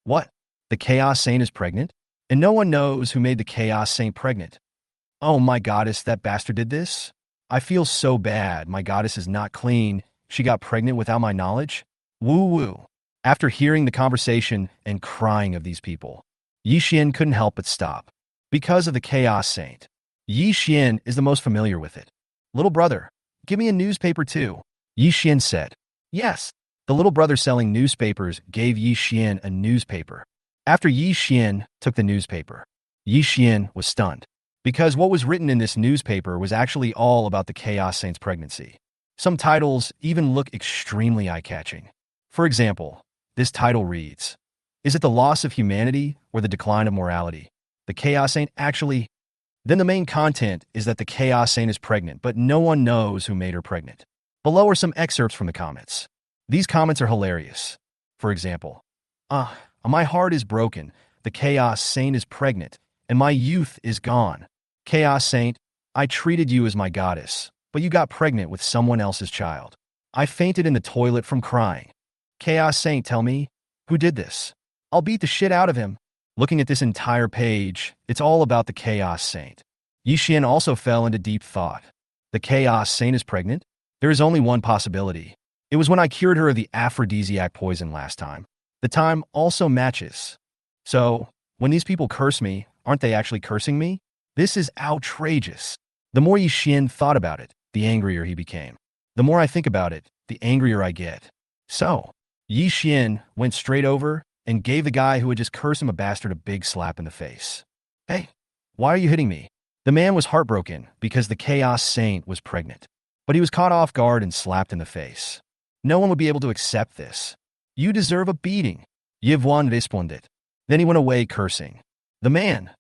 What? The Chaos Saint is pregnant? And no one knows who made the Chaos Saint pregnant. Oh my goddess, that bastard did this? I feel so bad. My goddess is not clean. She got pregnant without my knowledge? Woo-woo. After hearing the conversation and crying of these people, Yi Xian couldn't help but stop. Because of the Chaos Saint, Yi Xian is the most familiar with it. Little brother, give me a newspaper too, Yi Xian said. Yes. The little brother selling newspapers gave Yi Xian a newspaper. After Yi Xian took the newspaper, Yi Xian was stunned. Because what was written in this newspaper was actually all about the Chaos Saint's pregnancy. Some titles even look extremely eye-catching. For example, this title reads, Is it the loss of humanity or the decline of morality? The Chaos Saint actually... Then the main content is that the Chaos Saint is pregnant, but no one knows who made her pregnant. Below are some excerpts from the comments. These comments are hilarious. For example, my heart is broken, the Chaos Saint is pregnant, and my youth is gone. Chaos Saint, I treated you as my goddess, but you got pregnant with someone else's child. I fainted in the toilet from crying. Chaos Saint, tell me, who did this? I'll beat the shit out of him. Looking at this entire page, it's all about the Chaos Saint. Yi Xian also fell into deep thought. The Chaos Saint is pregnant? There is only one possibility. It was when I cured her of the aphrodisiac poison last time. The time also matches. So, when these people curse me, aren't they actually cursing me? This is outrageous. The more Yi Xian thought about it, the angrier he became. The more I think about it, the angrier I get. So, Yi Xian went straight over and gave the guy who had just cursed him a bastard a big slap in the face. Hey, why are you hitting me? The man was heartbroken because the Chaos Saint was pregnant. But he was caught off guard and slapped in the face. No one would be able to accept this. You deserve a beating. Ye Vuan responded. Then he went away cursing. The man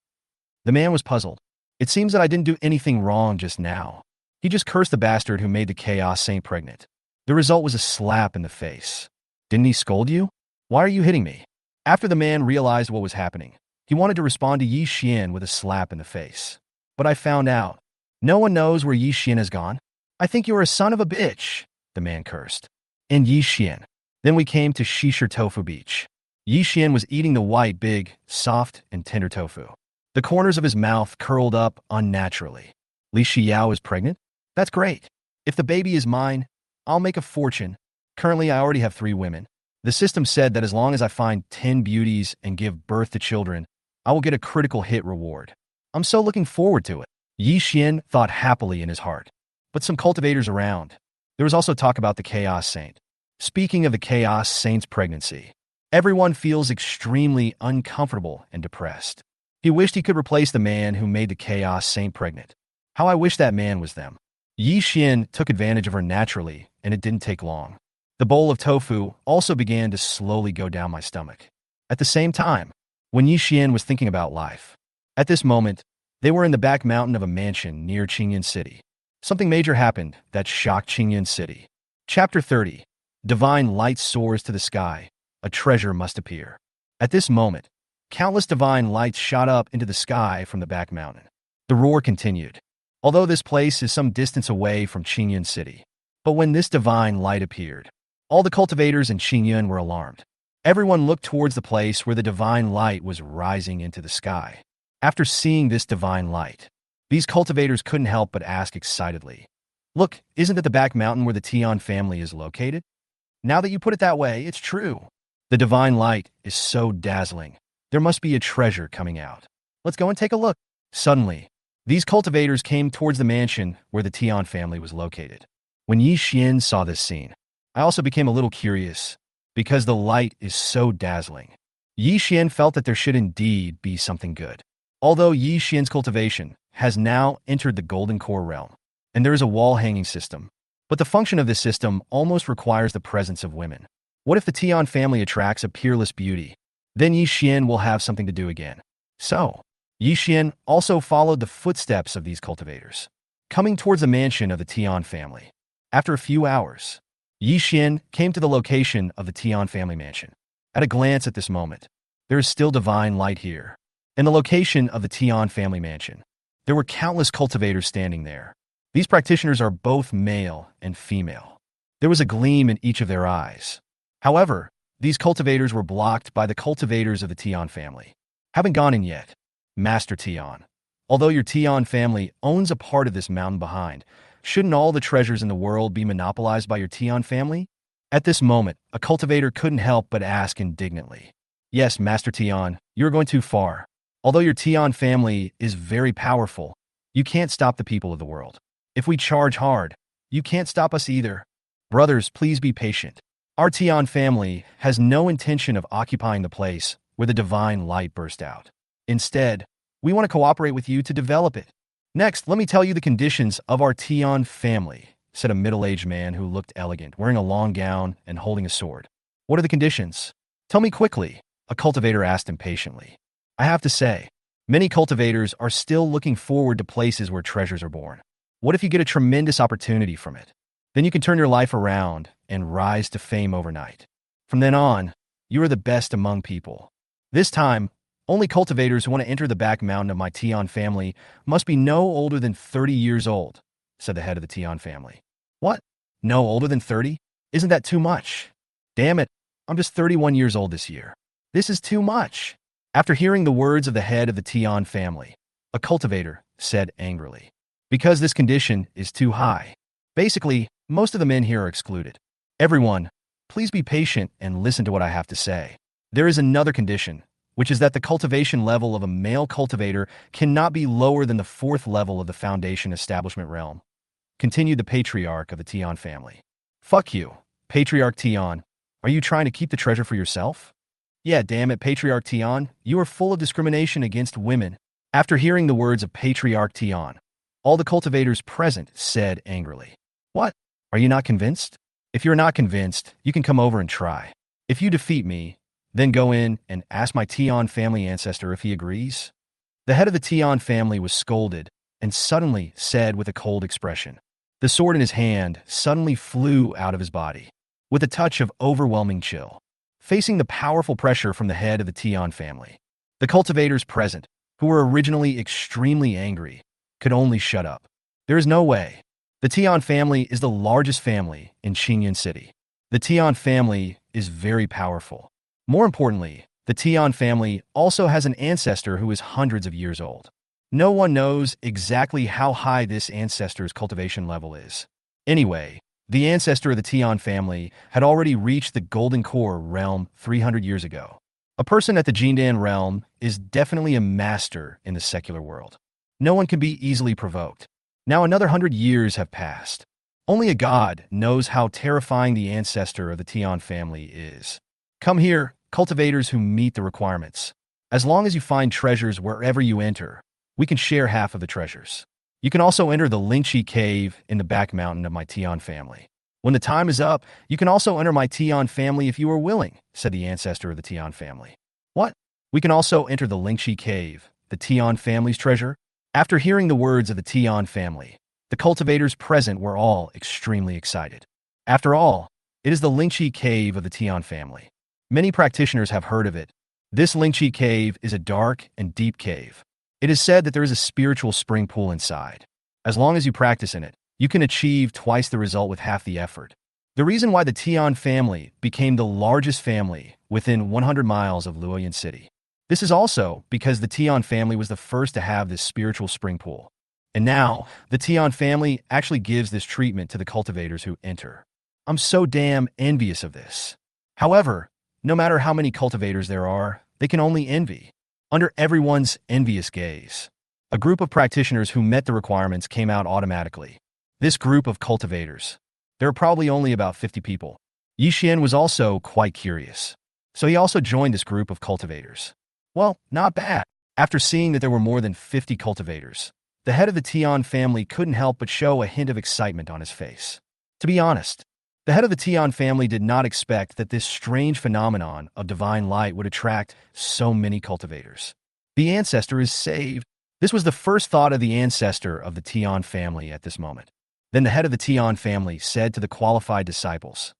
was puzzled. It seems that I didn't do anything wrong just now. He just cursed the bastard who made the Chaos Saint pregnant. The result was a slap in the face. Didn't he scold you? Why are you hitting me? After the man realized what was happening, He wanted to respond to Yi Xian with a slap in the face. But I found out. No one knows where Yi Xian has gone. I think you are a son of a bitch, the man cursed. And Yi Xian. Then we came to Shisher Tofu Beach. Yi Xian was eating the white, big, soft, and tender tofu. The corners of his mouth curled up unnaturally. Li Xiao is pregnant? That's great. If the baby is mine, I'll make a fortune. Currently, I already have 3 women. The system said that as long as I find 10 beauties and give birth to children, I will get a critical hit reward. I'm so looking forward to it. Yi Xian thought happily in his heart. But some cultivators around. There was also talk about the Chaos Saint. Speaking of the Chaos Saint's pregnancy, everyone feels extremely uncomfortable and depressed. He wished he could replace the man who made the Chaos Saint pregnant. How I wish that man was them. Yi Xian took advantage of her naturally, and it didn't take long. The bowl of tofu also began to slowly go down my stomach. At the same time, when Yi Xian was thinking about life. At this moment, they were in the back mountain of a mansion near Qingyan City. Something major happened that shocked Qingyan City. Chapter 30. Divine light soars to the sky. A treasure must appear. At this moment, countless divine lights shot up into the sky from the back mountain. The roar continued. Although this place is some distance away from Qingyan City. But when this divine light appeared, all the cultivators in Qingyan were alarmed. Everyone looked towards the place where the divine light was rising into the sky. After seeing this divine light, these cultivators couldn't help but ask excitedly, "Look, isn't it the back mountain where the Tian family is located?" Now that you put it that way, it's true. The divine light is so dazzling. There must be a treasure coming out. Let's go and take a look. Suddenly, these cultivators came towards the mansion where the Tian family was located. When Yi Xian saw this scene, I also became a little curious, because the light is so dazzling. Yi Xian felt that there should indeed be something good. Although Yi Xian's cultivation has now entered the golden core realm, and there is a wall-hanging system, but the function of this system almost requires the presence of women. What if the Tian family attracts a peerless beauty? Then Yi Xian will have something to do again. So, Yi Xian also followed the footsteps of these cultivators, coming towards the mansion of the Tian family. After a few hours, Yi Xian came to the location of the Tian family mansion. At a glance at this moment, there is still divine light here. In the location of the Tian family mansion, there were countless cultivators standing there. These practitioners are both male and female. There was a gleam in each of their eyes. However, these cultivators were blocked by the cultivators of the Tian family. Haven't gone in yet, Master Tian. Although your Tian family owns a part of this mountain behind, shouldn't all the treasures in the world be monopolized by your Tian family? At this moment, a cultivator couldn't help but ask indignantly. Yes, Master Tian, you're going too far. Although your Tian family is very powerful, you can't stop the people of the world. If we charge hard, you can't stop us either. Brothers, please be patient. Our Tian family has no intention of occupying the place where the divine light burst out. Instead, we want to cooperate with you to develop it. Next, let me tell you the conditions of our Tian family, said a middle-aged man who looked elegant, wearing a long gown and holding a sword. What are the conditions? Tell me quickly, a cultivator asked impatiently. I have to say, many cultivators are still looking forward to places where treasures are born. What if you get a tremendous opportunity from it? Then you can turn your life around and rise to fame overnight. From then on, you are the best among people. This time, only cultivators who want to enter the back mountain of my Tian family must be no older than 30 years old, said the head of the Tian family. What? No older than 30? Isn't that too much? Damn it, I'm just 31 years old this year. This is too much. After hearing the words of the head of the Tian family, a cultivator said angrily, because this condition is too high. Basically, most of the men here are excluded. Everyone, please be patient and listen to what I have to say. There is another condition, which is that the cultivation level of a male cultivator cannot be lower than the 4th level of the foundation establishment realm, continued the patriarch of the Tian family. Fuck you, Patriarch Tian. Are you trying to keep the treasure for yourself? Yeah, damn it, Patriarch Tian, you are full of discrimination against women. After hearing the words of Patriarch Tian, all the cultivators present said angrily, What? Are you not convinced? If you're not convinced, you can come over and try. If you defeat me, then go in and ask my Tian family ancestor if he agrees. The head of the Tian family was scolded and suddenly said with a cold expression. The sword in his hand suddenly flew out of his body, with a touch of overwhelming chill. Facing the powerful pressure from the head of the Tian family, The cultivators present, who were originally extremely angry, could only shut up. There is no way. The Tian family is the largest family in Qingyun City. The Tian family is very powerful. More importantly, the Tian family also has an ancestor who is hundreds of years old. No one knows exactly how high this ancestor's cultivation level is. Anyway, the ancestor of the Tian family had already reached the Golden Core realm 300 years ago. A person at the Jindan realm is definitely a master in the secular world. No one can be easily provoked. Now another 100 years have passed. Only a god knows how terrifying the ancestor of the Tian family is. Come here, cultivators who meet the requirements. As long as you find treasures wherever you enter, we can share half of the treasures. You can also enter the Lingqi cave in the back mountain of my Tian family. When the time is up, you can also enter my Tian family if you are willing, said the ancestor of the Tian family. What? We can also enter the Lingqi cave, the Tian family's treasure? After hearing the words of the Tian family, the cultivators present were all extremely excited. After all, it is the Lingqi cave of the Tian family. Many practitioners have heard of it. This Lingqi cave is a dark and deep cave. It is said that there is a spiritual spring pool inside. As long as you practice in it, you can achieve twice the result with half the effort. The reason why the Tian family became the largest family within 100 miles of Luoyang City. This is also because the Tian family was the first to have this spiritual spring pool. And now, the Tian family actually gives this treatment to the cultivators who enter. I'm so damn envious of this. However, no matter how many cultivators there are, they can only envy. Under everyone's envious gaze, a group of practitioners who met the requirements came out automatically. This group of cultivators, there are probably only about 50 people. Yi Xian was also quite curious, so he also joined this group of cultivators. Well, not bad. After seeing that there were more than 50 cultivators, the head of the Tian family couldn't help but show a hint of excitement on his face. To be honest, the head of the Tian family did not expect that this strange phenomenon of divine light would attract so many cultivators. The ancestor is saved. This was the first thought of the ancestor of the Tian family at this moment. Then the head of the Tian family said to the qualified disciples,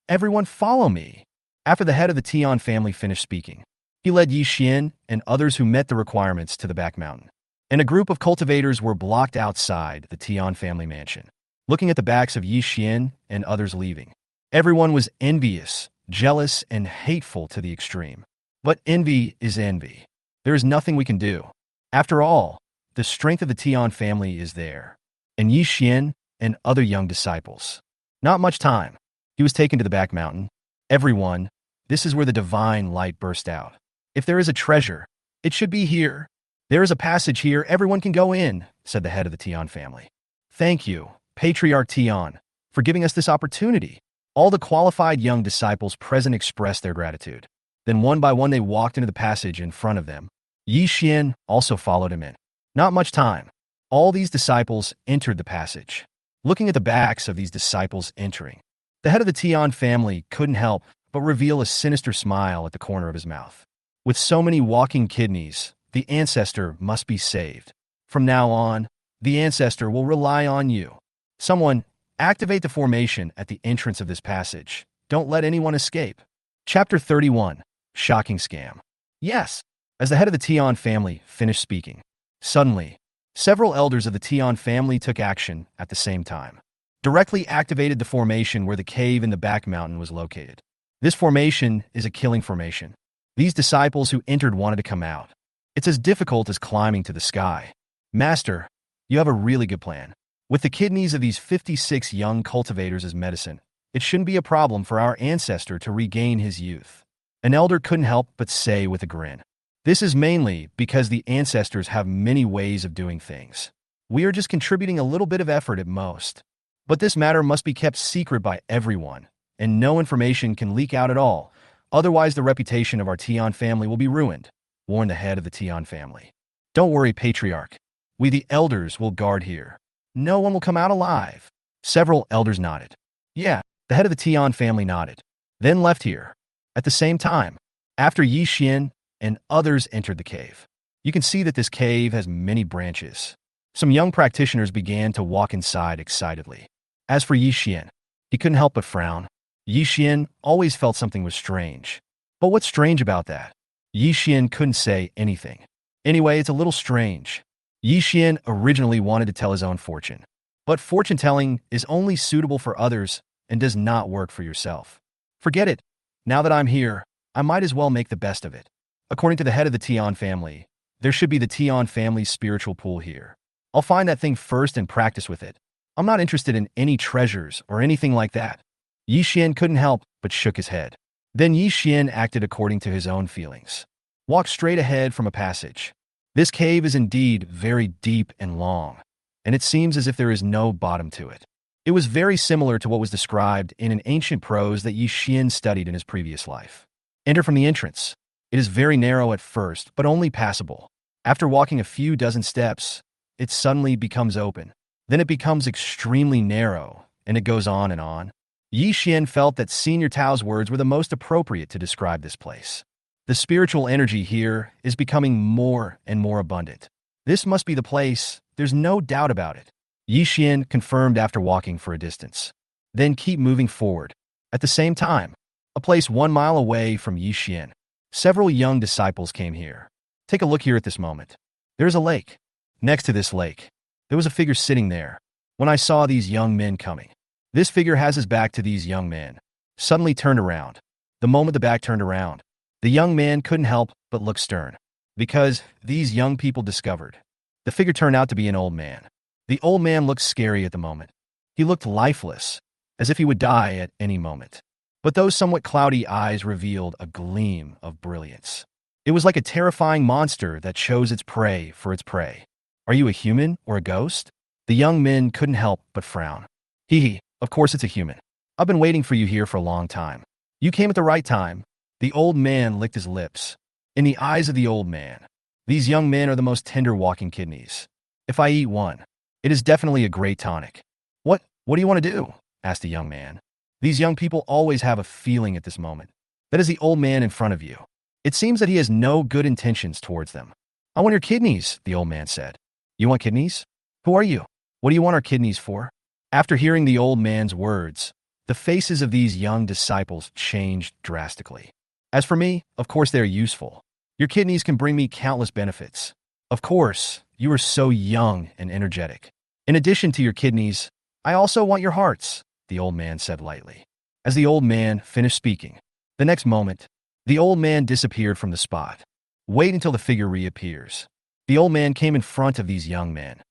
"Everyone follow me." After the head of the Tian family finished speaking, he led Yi Xian and others who met the requirements to the back mountain. And a group of cultivators were blocked outside the Tian family mansion, looking at the backs of Yi Xian and others leaving. Everyone was envious, jealous, and hateful to the extreme. But envy is envy. There is nothing we can do. After all, the strength of the Tian family is there. And Yi Xian and other young disciples. Not much time. He was taken to the back mountain. Everyone, this is where the divine light burst out. If there is a treasure, it should be here. There is a passage here, everyone can go in, said the head of the Tian family. Thank you, Patriarch Tian, for giving us this opportunity. All the qualified young disciples present expressed their gratitude. Then one by one they walked into the passage in front of them. Yi Xian also followed him in. Not much time. All these disciples entered the passage. Looking at the backs of these disciples entering, the head of the Tian family couldn't help but reveal a sinister smile at the corner of his mouth. With so many walking kidneys, the ancestor must be saved. From now on, the ancestor will rely on you. Someone, activate the formation at the entrance of this passage. Don't let anyone escape. Chapter 31, Shocking Scam. Yes, as the head of the Tian family finished speaking, suddenly, several elders of the Tian family took action at the same time. Directly activated the formation where the cave in the back mountain was located. This formation is a killing formation. These disciples who entered wanted to come out. It's as difficult as climbing to the sky. Master, you have a really good plan. With the kidneys of these 56 young cultivators as medicine, it shouldn't be a problem for our ancestor to regain his youth. An elder couldn't help but say with a grin. This is mainly because the ancestors have many ways of doing things. We are just contributing a little bit of effort at most. But this matter must be kept secret by everyone, and no information can leak out at all. Otherwise, the reputation of our Tian family will be ruined, warned the head of the Tian family. Don't worry, Patriarch. We the elders will guard here. No one will come out alive. Several elders nodded. Yeah, the head of the Tian family nodded, then left here. At the same time, after Yi Xian and others entered the cave. You can see that this cave has many branches. Some young practitioners began to walk inside excitedly. As for Yi Xian, he couldn't help but frown. Yi Xian always felt something was strange. But what's strange about that? Yi Xian couldn't say anything. Anyway, it's a little strange. Yi Xian originally wanted to tell his own fortune. But fortune-telling is only suitable for others and does not work for yourself. Forget it. Now that I'm here, I might as well make the best of it. According to the head of the Tian family, there should be the Tian family's spiritual pool here. I'll find that thing first and practice with it. I'm not interested in any treasures or anything like that. Yi Xian couldn't help but shook his head. Then Yi Xian acted according to his own feelings. Walk straight ahead from a passage. This cave is indeed very deep and long, and it seems as if there is no bottom to it. It was very similar to what was described in an ancient prose that Yi Xian studied in his previous life. Enter from the entrance. It is very narrow at first, but only passable. After walking a few dozen steps, it suddenly becomes open. Then it becomes extremely narrow, and it goes on and on. Yi Xian felt that Senior Tao's words were the most appropriate to describe this place. The spiritual energy here is becoming more and more abundant. This must be the place, there's no doubt about it. Yi Xian confirmed after walking for a distance. Then keep moving forward. At the same time, a place 1 mile away from Yi Xian, several young disciples came here. Take a look here at this moment. There is a lake. Next to this lake, there was a figure sitting there. When I saw these young men coming, this figure has his back to these young men. Suddenly turned around. The moment the back turned around, the young man couldn't help but look stern. Because these young people discovered. The figure turned out to be an old man. The old man looked scary at the moment. He looked lifeless, as if he would die at any moment. But those somewhat cloudy eyes revealed a gleam of brilliance. It was like a terrifying monster that chose its prey for its prey. Are you a human or a ghost? The young men couldn't help but frown. Hee, of course it's a human. I've been waiting for you here for a long time. You came at the right time. The old man licked his lips. In the eyes of the old man, these young men are the most tender walking kidneys. If I eat one, it is definitely a great tonic. What do you want to do? Asked the young man. These young people always have a feeling at this moment. That is the old man in front of you. It seems that he has no good intentions towards them. I want your kidneys, the old man said. You want kidneys? Who are you? What do you want our kidneys for? After hearing the old man's words, the faces of these young disciples changed drastically. As for me, of course they are useful. Your kidneys can bring me countless benefits. Of course, you are so young and energetic. In addition to your kidneys, I also want your hearts, the old man said lightly. As the old man finished speaking, the next moment, the old man disappeared from the spot. Wait until the figure reappears. The old man came in front of these young men.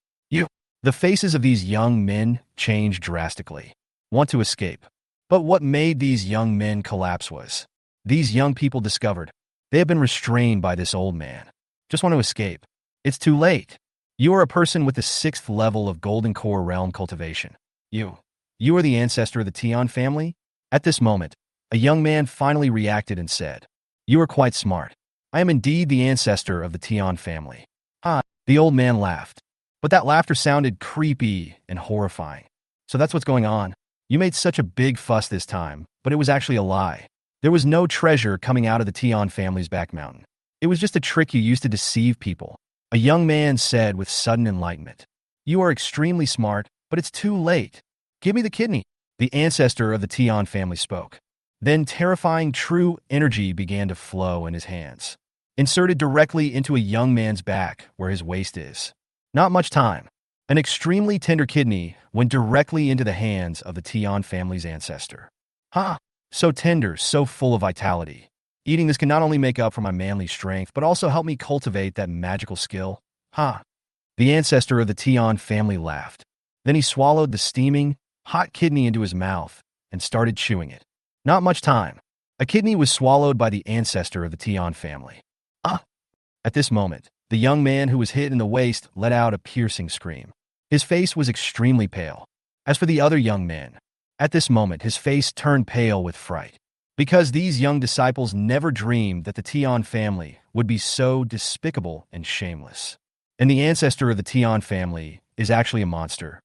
The faces of these young men changed drastically. Want to escape. But what made these young men collapse was, these young people discovered they have been restrained by this old man. Just want to escape. It's too late. You are a person with the 6th level of Golden Core Realm cultivation. You are the ancestor of the Tian family? At this moment, a young man finally reacted and said, You are quite smart. I am indeed the ancestor of the Tian family. The old man laughed. But that laughter sounded creepy and horrifying. So that's what's going on. You made such a big fuss this time, but it was actually a lie. There was no treasure coming out of the Tian family's back mountain. It was just a trick you used to deceive people. A young man said with sudden enlightenment. You are extremely smart, but it's too late. Give me the kidney. The ancestor of the Tian family spoke. Then terrifying true energy began to flow in his hands, inserted directly into a young man's back where his waist is. Not much time. An extremely tender kidney went directly into the hands of the Tian family's ancestor. So tender, so full of vitality. Eating this can not only make up for my manly strength, but also help me cultivate that magical skill. The ancestor of the Tian family laughed. Then he swallowed the steaming, hot kidney into his mouth and started chewing it. Not much time. A kidney was swallowed by the ancestor of the Tian family. At this moment, the young man who was hit in the waist let out a piercing scream. His face was extremely pale. As for the other young man, at this moment his face turned pale with fright. Because these young disciples never dreamed that the Tian family would be so despicable and shameless. And the ancestor of the Tian family is actually a monster.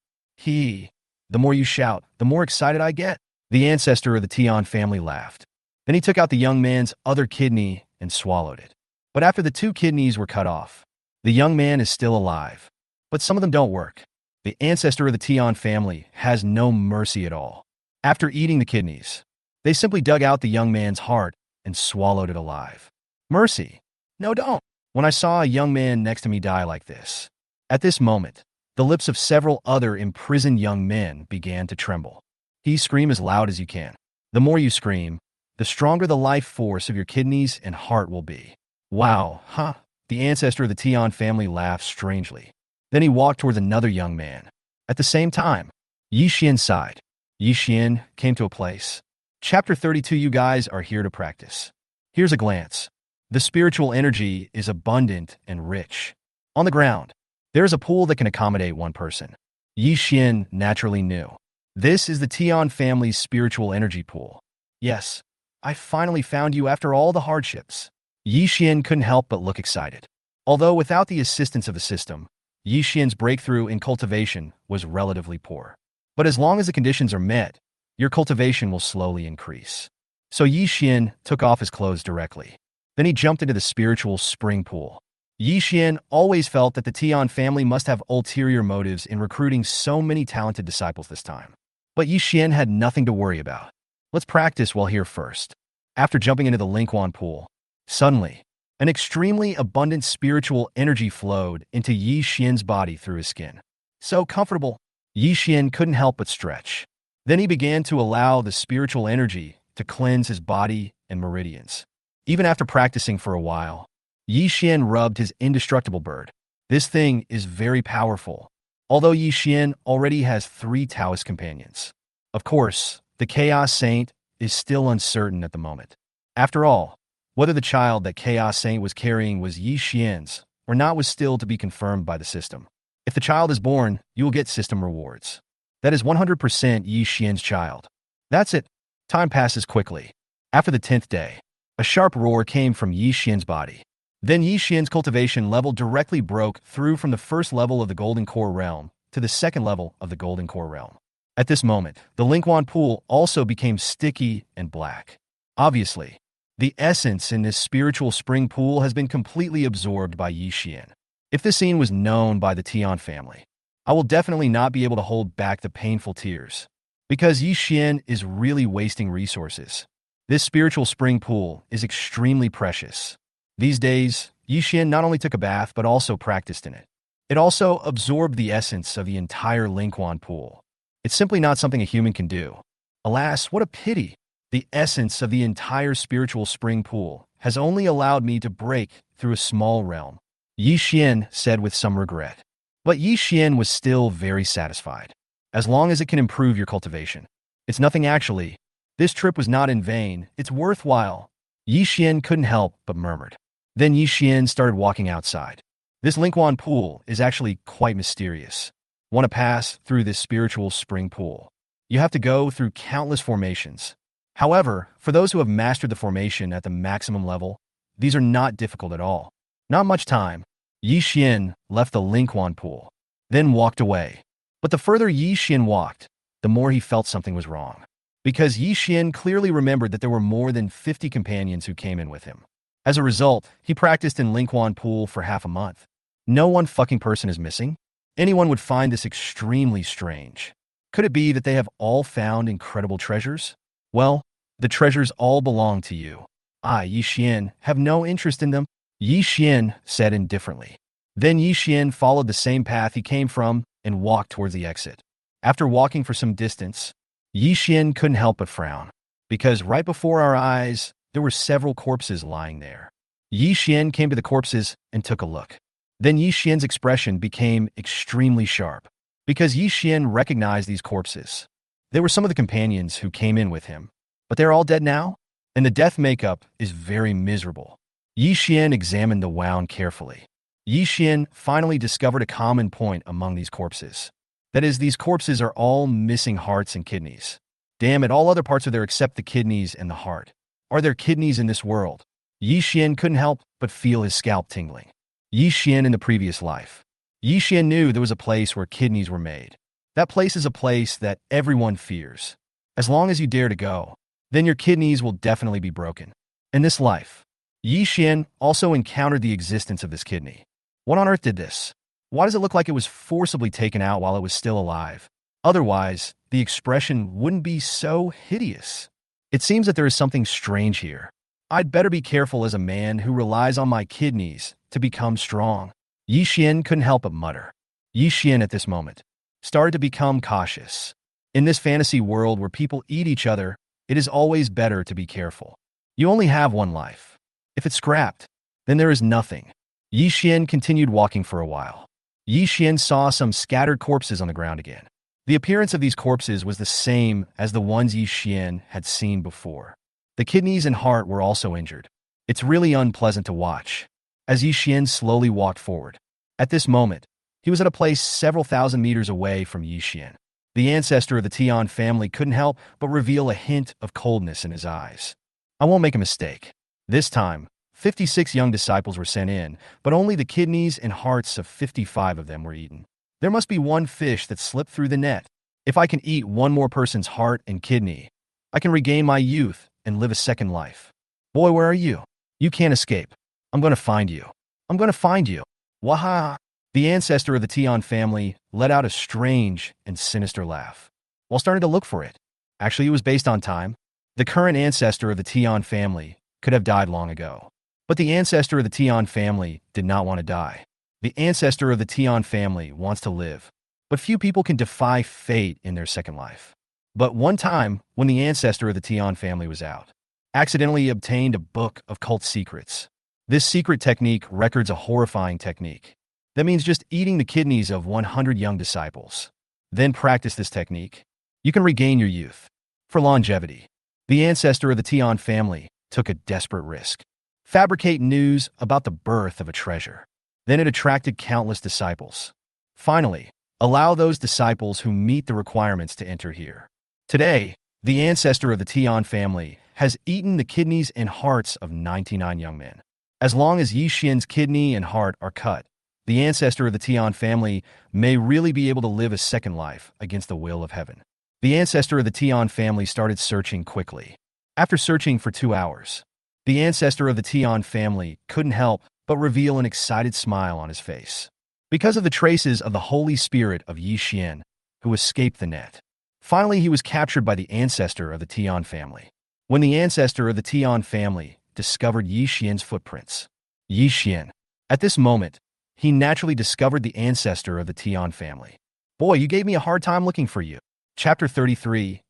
The more you shout, the more excited I get. The ancestor of the Tian family laughed. Then he took out the young man's other kidney and swallowed it. But after the 2 kidneys were cut off, the young man is still alive. But some of them don't work. The ancestor of the Tian family has no mercy at all. After eating the kidneys, they simply dug out the young man's heart and swallowed it alive. Mercy. No, don't. When I saw a young man next to me die like this. At this moment, the lips of several other imprisoned young men began to tremble. He scream as loud as you can. The more you scream, the stronger the life force of your kidneys and heart will be. Wow, huh? The ancestor of the Tian family laughed strangely. Then he walked towards another young man. At the same time, Yi Xian sighed. Yi Xian came to a place. Chapter 32. You guys are here to practice. Here's a glance. The spiritual energy is abundant and rich. On the ground, there is a pool that can accommodate one person. Yi Xian naturally knew. This is the Tian family's spiritual energy pool. Yes, I finally found you after all the hardships. Yi Xian couldn't help but look excited. Although without the assistance of the system, Yi Xian's breakthrough in cultivation was relatively poor. But as long as the conditions are met, your cultivation will slowly increase. So Yi Xian took off his clothes directly. Then he jumped into the spiritual spring pool. Yi Xian always felt that the Tian family must have ulterior motives in recruiting so many talented disciples this time. But Yi Xian had nothing to worry about. Let's practice while here first. After jumping into the Lingquan pool, suddenly, an extremely abundant spiritual energy flowed into Yi Xian's body through his skin. So comfortable, Yi Xian couldn't help but stretch. Then he began to allow the spiritual energy to cleanse his body and meridians. Even after practicing for a while, Yi Xian rubbed his indestructible bird. This thing is very powerful, although Yi Xian already has 3 Taoist companions. Of course, the Chaos Saint is still uncertain at the moment. After all, whether the child that Chaos Saint was carrying was Yi Xian's or not was still to be confirmed by the system. If the child is born, you will get system rewards. That is 100% Yi Xian's child. That's it. Time passes quickly. After the 10th day, a sharp roar came from Yi Xian's body. Then Yi Xian's cultivation level directly broke through from the first level of the Golden Core Realm to the second level of the Golden Core Realm. At this moment, the Lingquan pool also became sticky and black. Obviously, the essence in this spiritual spring pool has been completely absorbed by Yi Xian. If this scene was known by the Tian family, I will definitely not be able to hold back the painful tears, because Yi Xian is really wasting resources. This spiritual spring pool is extremely precious. These days, Yi Xian not only took a bath but also practiced in it. It also absorbed the essence of the entire Lingquan pool. It's simply not something a human can do. Alas, what a pity! The essence of the entire spiritual spring pool has only allowed me to break through a small realm, Yi Xian said with some regret. But Yi Xian was still very satisfied. As long as it can improve your cultivation. It's nothing actually. This trip was not in vain. It's worthwhile. Yi Xian couldn't help but murmured. Then Yi Xian started walking outside. This Lingquan pool is actually quite mysterious. Want to pass through this spiritual spring pool? You have to go through countless formations. However, for those who have mastered the formation at the maximum level, these are not difficult at all. Not much time. Yi Xian left the Lingquan pool, then walked away. But the further Yi Xian walked, the more he felt something was wrong. Because Yi Xian clearly remembered that there were more than 50 companions who came in with him. As a result, he practiced in Lingquan pool for half a month. No one fucking person is missing? Anyone would find this extremely strange. Could it be that they have all found incredible treasures? Well, the treasures all belong to you. I, Yi Xian, have no interest in them, Yi Xian said indifferently. Then Yi Xian followed the same path he came from and walked towards the exit. After walking for some distance, Yi Xian couldn't help but frown, because right before our eyes, there were several corpses lying there. Yi Xian came to the corpses and took a look. Then Yi Xian's expression became extremely sharp, because Yi Xian recognized these corpses. They were some of the companions who came in with him, but they're all dead now, and the death makeup is very miserable. Yi Xian examined the wound carefully. Yi Xian finally discovered a common point among these corpses. That is, these corpses are all missing hearts and kidneys. Damn it, all other parts are there except the kidneys and the heart. Are there kidneys in this world? Yi Xian couldn't help but feel his scalp tingling. Yi Xian in the previous life. Yi Xian knew there was a place where kidneys were made. That place is a place that everyone fears. As long as you dare to go, then your kidneys will definitely be broken. In this life, Yi Xian also encountered the existence of this kidney. What on earth did this? Why does it look like it was forcibly taken out while it was still alive? Otherwise, the expression wouldn't be so hideous. It seems that there is something strange here. I'd better be careful as a man who relies on my kidneys to become strong. Yi Xian couldn't help but mutter. Yi Xian at this moment started to become cautious. In this fantasy world where people eat each other, it is always better to be careful. You only have one life. If it's scrapped, then there is nothing. Yi Xian continued walking for a while. Yi Xian saw some scattered corpses on the ground again. The appearance of these corpses was the same as the ones Yi Xian had seen before. The kidneys and heart were also injured. It's really unpleasant to watch. As Yi Xian slowly walked forward. At this moment, he was at a place several thousand meters away from Yi Xian. The ancestor of the Tian family couldn't help but reveal a hint of coldness in his eyes. I won't make a mistake. This time, 56 young disciples were sent in, but only the kidneys and hearts of 55 of them were eaten. There must be one fish that slipped through the net. If I can eat one more person's heart and kidney, I can regain my youth and live a second life. Boy, where are you? You can't escape. I'm going to find you. I'm going to find you. Waha! The ancestor of the Tian family let out a strange and sinister laugh while starting to look for it. Actually, it was based on time. The current ancestor of the Tian family could have died long ago. But the ancestor of the Tian family did not want to die. The ancestor of the Tian family wants to live. But few people can defy fate in their second life. But one time, when the ancestor of the Tian family was out, accidentally obtained a book of cult secrets. This secret technique records a horrifying technique. That means just eating the kidneys of 100 young disciples. Then practice this technique. You can regain your youth. For longevity, the ancestor of the Tian family took a desperate risk. Fabricate news about the birth of a treasure. Then it attracted countless disciples. Finally, allow those disciples who meet the requirements to enter here. Today, the ancestor of the Tian family has eaten the kidneys and hearts of 99 young men. As long as Yi Xian's kidney and heart are cut, the ancestor of the Tian family may really be able to live a second life against the will of heaven. The ancestor of the Tian family started searching quickly. After searching for 2 hours, the ancestor of the Tian family couldn't help but reveal an excited smile on his face. Because of the traces of the Holy Spirit of Yi Xian, who escaped the net. Finally, he was captured by the ancestor of the Tian family. When the ancestor of the Tian family discovered Yi Xian's footprints, Yi Xian, at this moment, he naturally discovered the ancestor of the Tian family. Boy, you gave me a hard time looking for you. Chapter 33.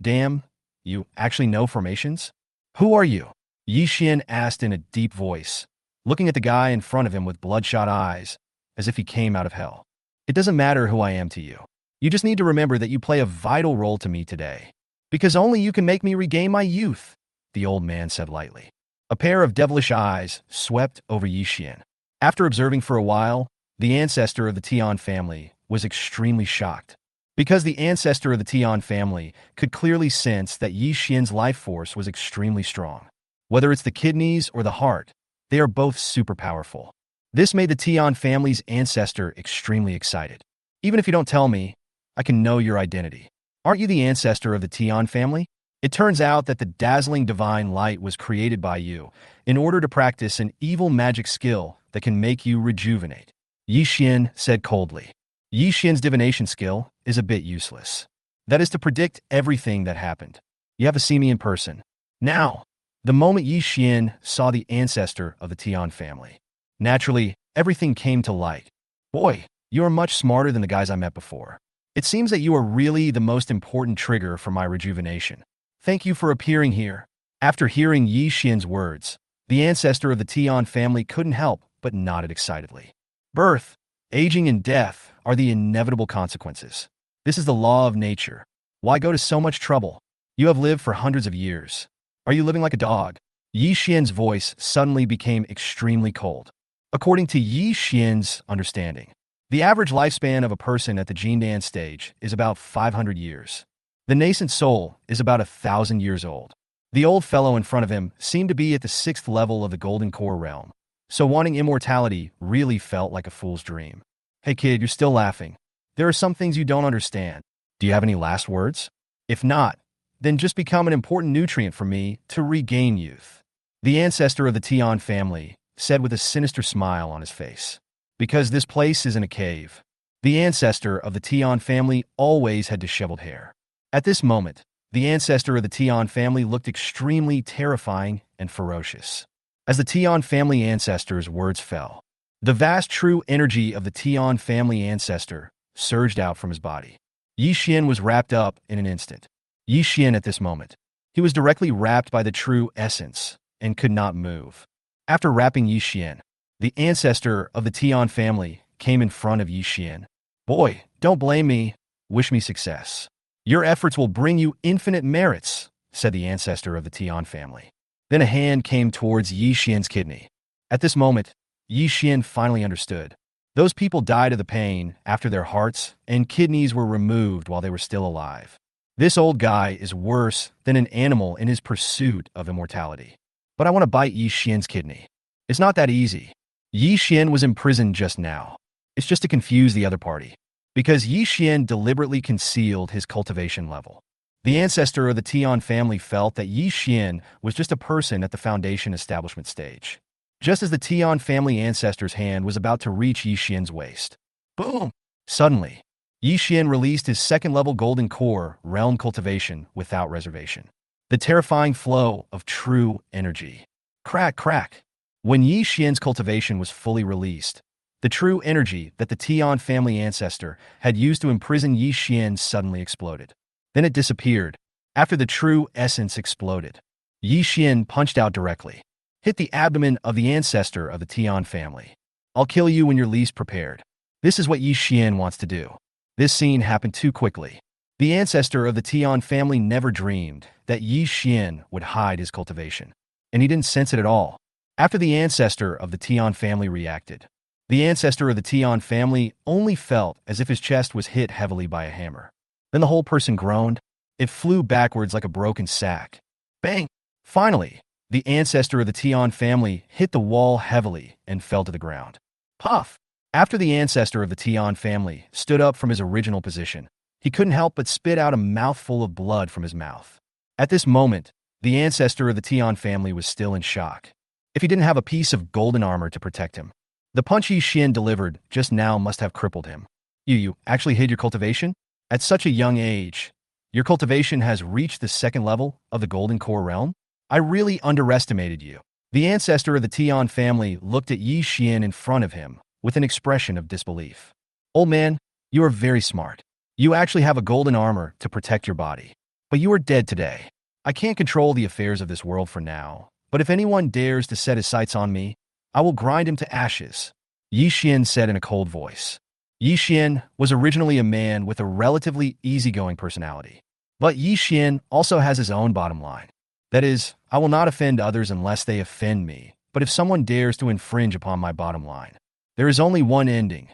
Damn, you actually know formations? Who are you? Yi Xian asked in a deep voice, looking at the guy in front of him with bloodshot eyes, as if he came out of hell. It doesn't matter who I am to you. You just need to remember that you play a vital role to me today. Because only you can make me regain my youth, the old man said lightly. A pair of devilish eyes swept over Yi Xian. After observing for a while, the ancestor of the Tian family was extremely shocked. Because the ancestor of the Tian family could clearly sense that Yi Xian's life force was extremely strong. Whether it's the kidneys or the heart, they are both super powerful. This made the Tian family's ancestor extremely excited. Even if you don't tell me, I can know your identity. Aren't you the ancestor of the Tian family? It turns out that the dazzling divine light was created by you in order to practice an evil magic skill that can make you rejuvenate. Yi Xian said coldly. Yi Xian's divination skill is a bit useless. That is to predict everything that happened. You have to see me in person. Now, the moment Yi Xian saw the ancestor of the Tian family, naturally, everything came to light. Boy, you are much smarter than the guys I met before. It seems that you are really the most important trigger for my rejuvenation. Thank you for appearing here. After hearing Yi Xian's words, the ancestor of the Tian family couldn't help but nodded excitedly. Birth, aging, and death are the inevitable consequences. This is the law of nature. Why go to so much trouble? You have lived for hundreds of years. Are you living like a dog? Yi Xian's voice suddenly became extremely cold. According to Yi Xian's understanding, the average lifespan of a person at the Jindan stage is about 500 years. The nascent soul is about 1,000 years old. The old fellow in front of him seemed to be at the 6th level of the Golden Core realm, so wanting immortality really felt like a fool's dream. Hey kid, you're still laughing. There are some things you don't understand. Do you have any last words? If not, then just become an important nutrient for me to regain youth. The ancestor of the Tian family said with a sinister smile on his face. Because this place isn't a cave. The ancestor of the Tian family always had disheveled hair. At this moment, the ancestor of the Tian family looked extremely terrifying and and ferocious. As the Tian family ancestor's words fell, the vast true energy of the Tian family ancestor surged out from his body. Yi Xian was wrapped up in an instant. Yi Xian at this moment. He was directly wrapped by the true essence and could not move. After wrapping Yi Xian, the ancestor of the Tian family came in front of Yi Xian. Boy, don't blame me. Wish me success. Your efforts will bring you infinite merits, said the ancestor of the Tian family. Then a hand came towards Yi Xian's kidney. At this moment, Yi Xian finally understood. Those people died of the pain after their hearts and kidneys were removed while they were still alive. This old guy is worse than an animal in his pursuit of immortality. But I want to bite Yi Xian's kidney. It's not that easy. Yi Xian was imprisoned just now. It's just to confuse the other party. Because Yi Xian deliberately concealed his cultivation level. The ancestor of the Tian family felt that Yi Xian was just a person at the foundation establishment stage. Just as the Tian family ancestor's hand was about to reach Yi Xian's waist. Boom! Suddenly, Yi Xian released his second-level golden core realm cultivation without reservation. The terrifying flow of true energy. Crack, crack. When Yi Xian's cultivation was fully released, the true energy that the Tian family ancestor had used to imprison Yi Xian suddenly exploded. Then it disappeared. After the true essence exploded, Yi Xian punched out directly. Hit the abdomen of the ancestor of the Tian family. I'll kill you when you're least prepared. This is what Yi Xian wants to do. This scene happened too quickly. The ancestor of the Tian family never dreamed that Yi Xian would hide his cultivation. And he didn't sense it at all. After the ancestor of the Tian family reacted, the ancestor of the Tian family only felt as if his chest was hit heavily by a hammer. Then the whole person groaned. It flew backwards like a broken sack. Bang! Finally, the ancestor of the Tian family hit the wall heavily and fell to the ground. Puff! After the ancestor of the Tian family stood up from his original position, he couldn't help but spit out a mouthful of blood from his mouth. At this moment, the ancestor of the Tian family was still in shock. If he didn't have a piece of golden armor to protect him, the punch Yi Xian delivered just now must have crippled him. You actually hid your cultivation? At such a young age, your cultivation has reached the second level of the golden core realm? I really underestimated you. The ancestor of the Tian family looked at Yi Xian in front of him with an expression of disbelief. Old man, you are very smart. You actually have a golden armor to protect your body. But you are dead today. I can't control the affairs of this world for now, but if anyone dares to set his sights on me, I will grind him to ashes, Yi Xian said in a cold voice. Yi Xian was originally a man with a relatively easygoing personality. But Yi Xian also has his own bottom line. That is, I will not offend others unless they offend me, but if someone dares to infringe upon my bottom line, there is only one ending: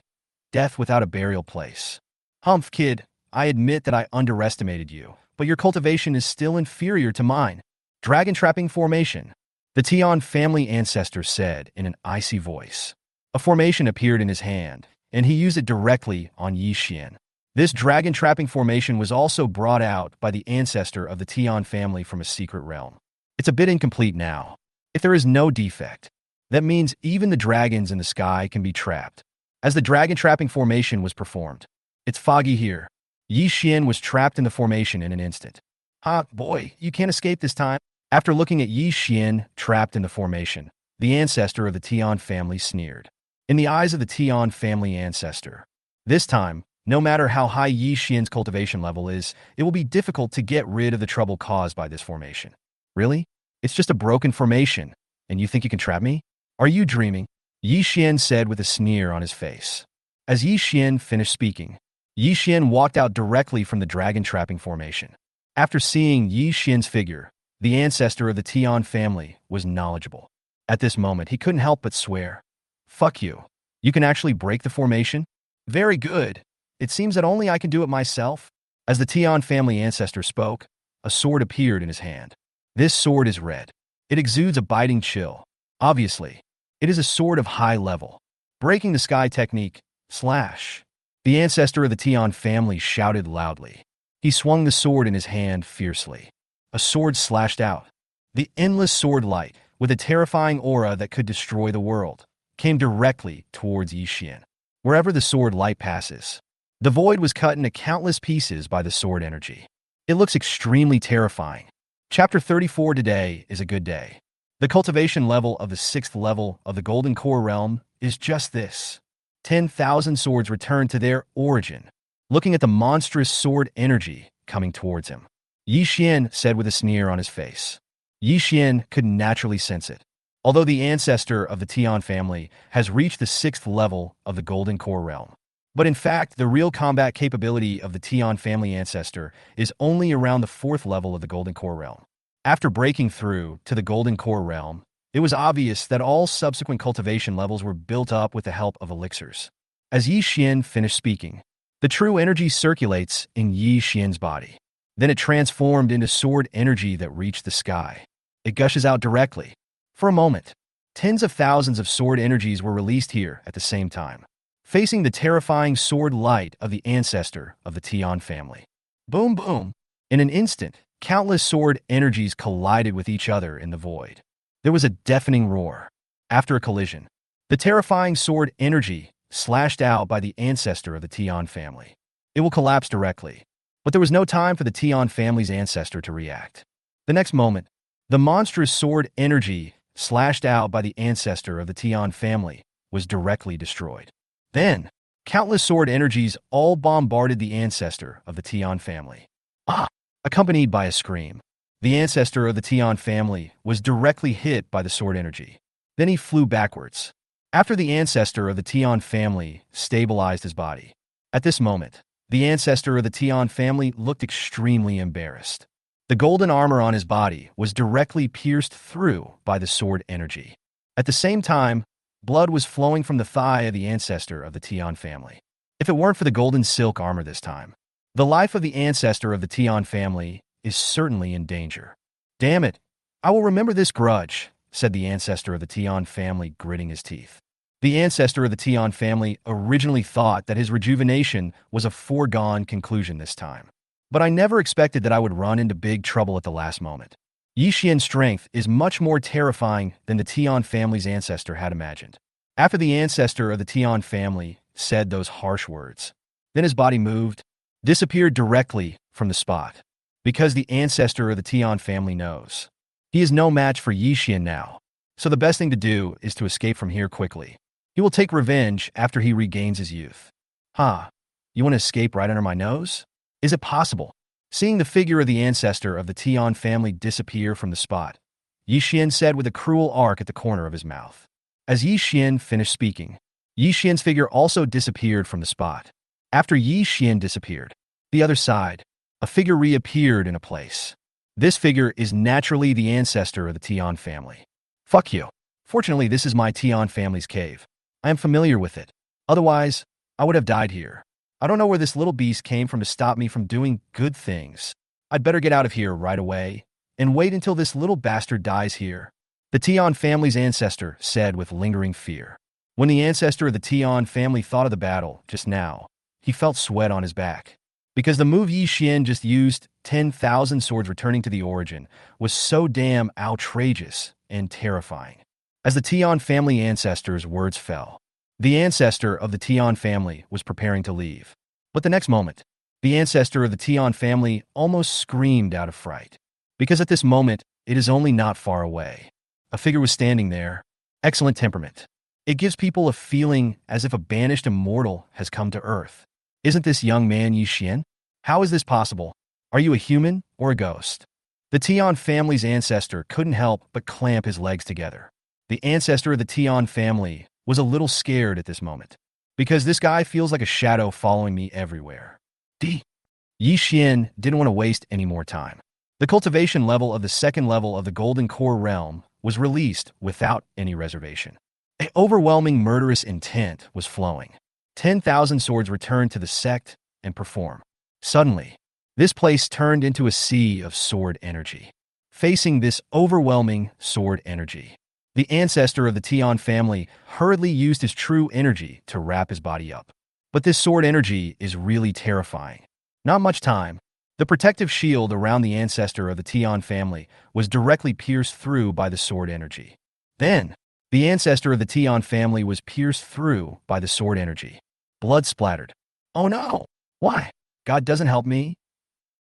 death without a burial place. Humph, kid, I admit that I underestimated you, but your cultivation is still inferior to mine. Dragon trapping formation, the Tian family ancestor said in an icy voice. A formation appeared in his hand, and he used it directly on Yi Xian. This dragon trapping formation was also brought out by the ancestor of the Tian family from a secret realm. It's a bit incomplete now. If there is no defect, that means even the dragons in the sky can be trapped. As the dragon trapping formation was performed, it's foggy here. Yi Xian was trapped in the formation in an instant. Ha, boy, you can't escape this time. After looking at Yi Xian trapped in the formation, the ancestor of the Tian family sneered. In the eyes of the Tian family ancestor, this time, no matter how high Yi Xian's cultivation level is, it will be difficult to get rid of the trouble caused by this formation. Really? It's just a broken formation, and you think you can trap me? Are you dreaming? Yi Xian said with a sneer on his face. As Yi Xian finished speaking, Yi Xian walked out directly from the dragon trapping formation. After seeing Yi Xian's figure, the ancestor of the Tian family was knowledgeable. At this moment, he couldn't help but swear. Fuck you. You can actually break the formation? Very good. It seems that only I can do it myself. As the Tian family ancestor spoke, a sword appeared in his hand. This sword is red. It exudes a biting chill. Obviously, it is a sword of high level. Breaking the sky technique, slash. The ancestor of the Tian family shouted loudly. He swung the sword in his hand fiercely. A sword slashed out. The endless sword light, with a terrifying aura that could destroy the world, came directly towards Yi Xian. Wherever the sword light passes, the void was cut into countless pieces by the sword energy. It looks extremely terrifying. Chapter 34. Today is a good day. The cultivation level of the 6th level of the Golden Core realm is just this. 10,000 swords return to their origin, looking at the monstrous sword energy coming towards him. Yi Xian said with a sneer on his face. Yi Xian could naturally sense it. Although the ancestor of the Tian family has reached the 6th level of the Golden Core realm. But in fact, the real combat capability of the Tian family ancestor is only around the 4th level of the Golden Core realm. After breaking through to the Golden Core realm, it was obvious that all subsequent cultivation levels were built up with the help of elixirs. As Yi Xian finished speaking, the true energy circulates in Yi Xian's body. Then it transformed into sword energy that reached the sky. It gushes out directly. For a moment, tens of thousands of sword energies were released here at the same time, facing the terrifying sword light of the ancestor of the Tian family. Boom, boom. In an instant, countless sword energies collided with each other in the void. There was a deafening roar. After a collision, the terrifying sword energy slashed out by the ancestor of the Tian family. It will collapse directly. But there was no time for the Tian family's ancestor to react. The next moment, the monstrous sword energy slashed out by the ancestor of the Tian family was directly destroyed. Then, countless sword energies all bombarded the ancestor of the Tian family. Accompanied by a scream. The ancestor of the Tian family was directly hit by the sword energy. Then he flew backwards. After the ancestor of the Tian family stabilized his body. At this moment, the ancestor of the Tian family looked extremely embarrassed. The golden armor on his body was directly pierced through by the sword energy. At the same time, blood was flowing from the thigh of the ancestor of the Tian family. If it weren't for the golden silk armor this time, the life of the ancestor of the Tian family is certainly in danger. Damn it, I will remember this grudge, said the ancestor of the Tian family, gritting his teeth. The ancestor of the Tian family originally thought that his rejuvenation was a foregone conclusion this time. But I never expected that I would run into big trouble at the last moment. Yi Xian's strength is much more terrifying than the Tian family's ancestor had imagined. After the ancestor of the Tian family said those harsh words, then his body moved, disappeared directly from the spot. Because the ancestor of the Tian family knows. He is no match for Yi Xian now. So the best thing to do is to escape from here quickly. He will take revenge after he regains his youth. You want to escape right under my nose? Is it possible? Seeing the figure of the ancestor of the Tian family disappear from the spot, Yi Xian said with a cruel arc at the corner of his mouth. As Yi Xian finished speaking, Yi Xian's figure also disappeared from the spot. After Yi Xian disappeared, the other side, a figure reappeared in a place. This figure is naturally the ancestor of the Tian family. Fuck you. Fortunately, this is my Tian family's cave. I am familiar with it. Otherwise, I would have died here. I don't know where this little beast came from to stop me from doing good things. I'd better get out of here right away and wait until this little bastard dies here. The Tian family's ancestor said with lingering fear. When the ancestor of the Tian family thought of the battle just now, he felt sweat on his back. Because the move Yi Xian just used, 10,000 swords returning to the origin, was so damn outrageous and terrifying. As the Tian family ancestor's words fell, the ancestor of the Tian family was preparing to leave. But the next moment, the ancestor of the Tian family almost screamed out of fright. Because at this moment, it is only not far away. A figure was standing there. Excellent temperament. It gives people a feeling as if a banished immortal has come to Earth. Isn't this young man Yi Xian? How is this possible? Are you a human or a ghost? The Tian family's ancestor couldn't help but clamp his legs together. The ancestor of the Tian family was a little scared at this moment. Because this guy feels like a shadow following me everywhere. Yi Xian didn't want to waste any more time. The cultivation level of the 2nd level of the Golden Core realm was released without any reservation. An overwhelming murderous intent was flowing. 10,000 swords returned to the sect and perform. Suddenly, this place turned into a sea of sword energy. Facing this overwhelming sword energy, the ancestor of the Tian family hurriedly used his true energy to wrap his body up. But this sword energy is really terrifying. Not much time. The protective shield around the ancestor of the Tian family was directly pierced through by the sword energy. Then, the ancestor of the Tian family was pierced through by the sword energy. Blood splattered. Oh no! Why? God doesn't help me?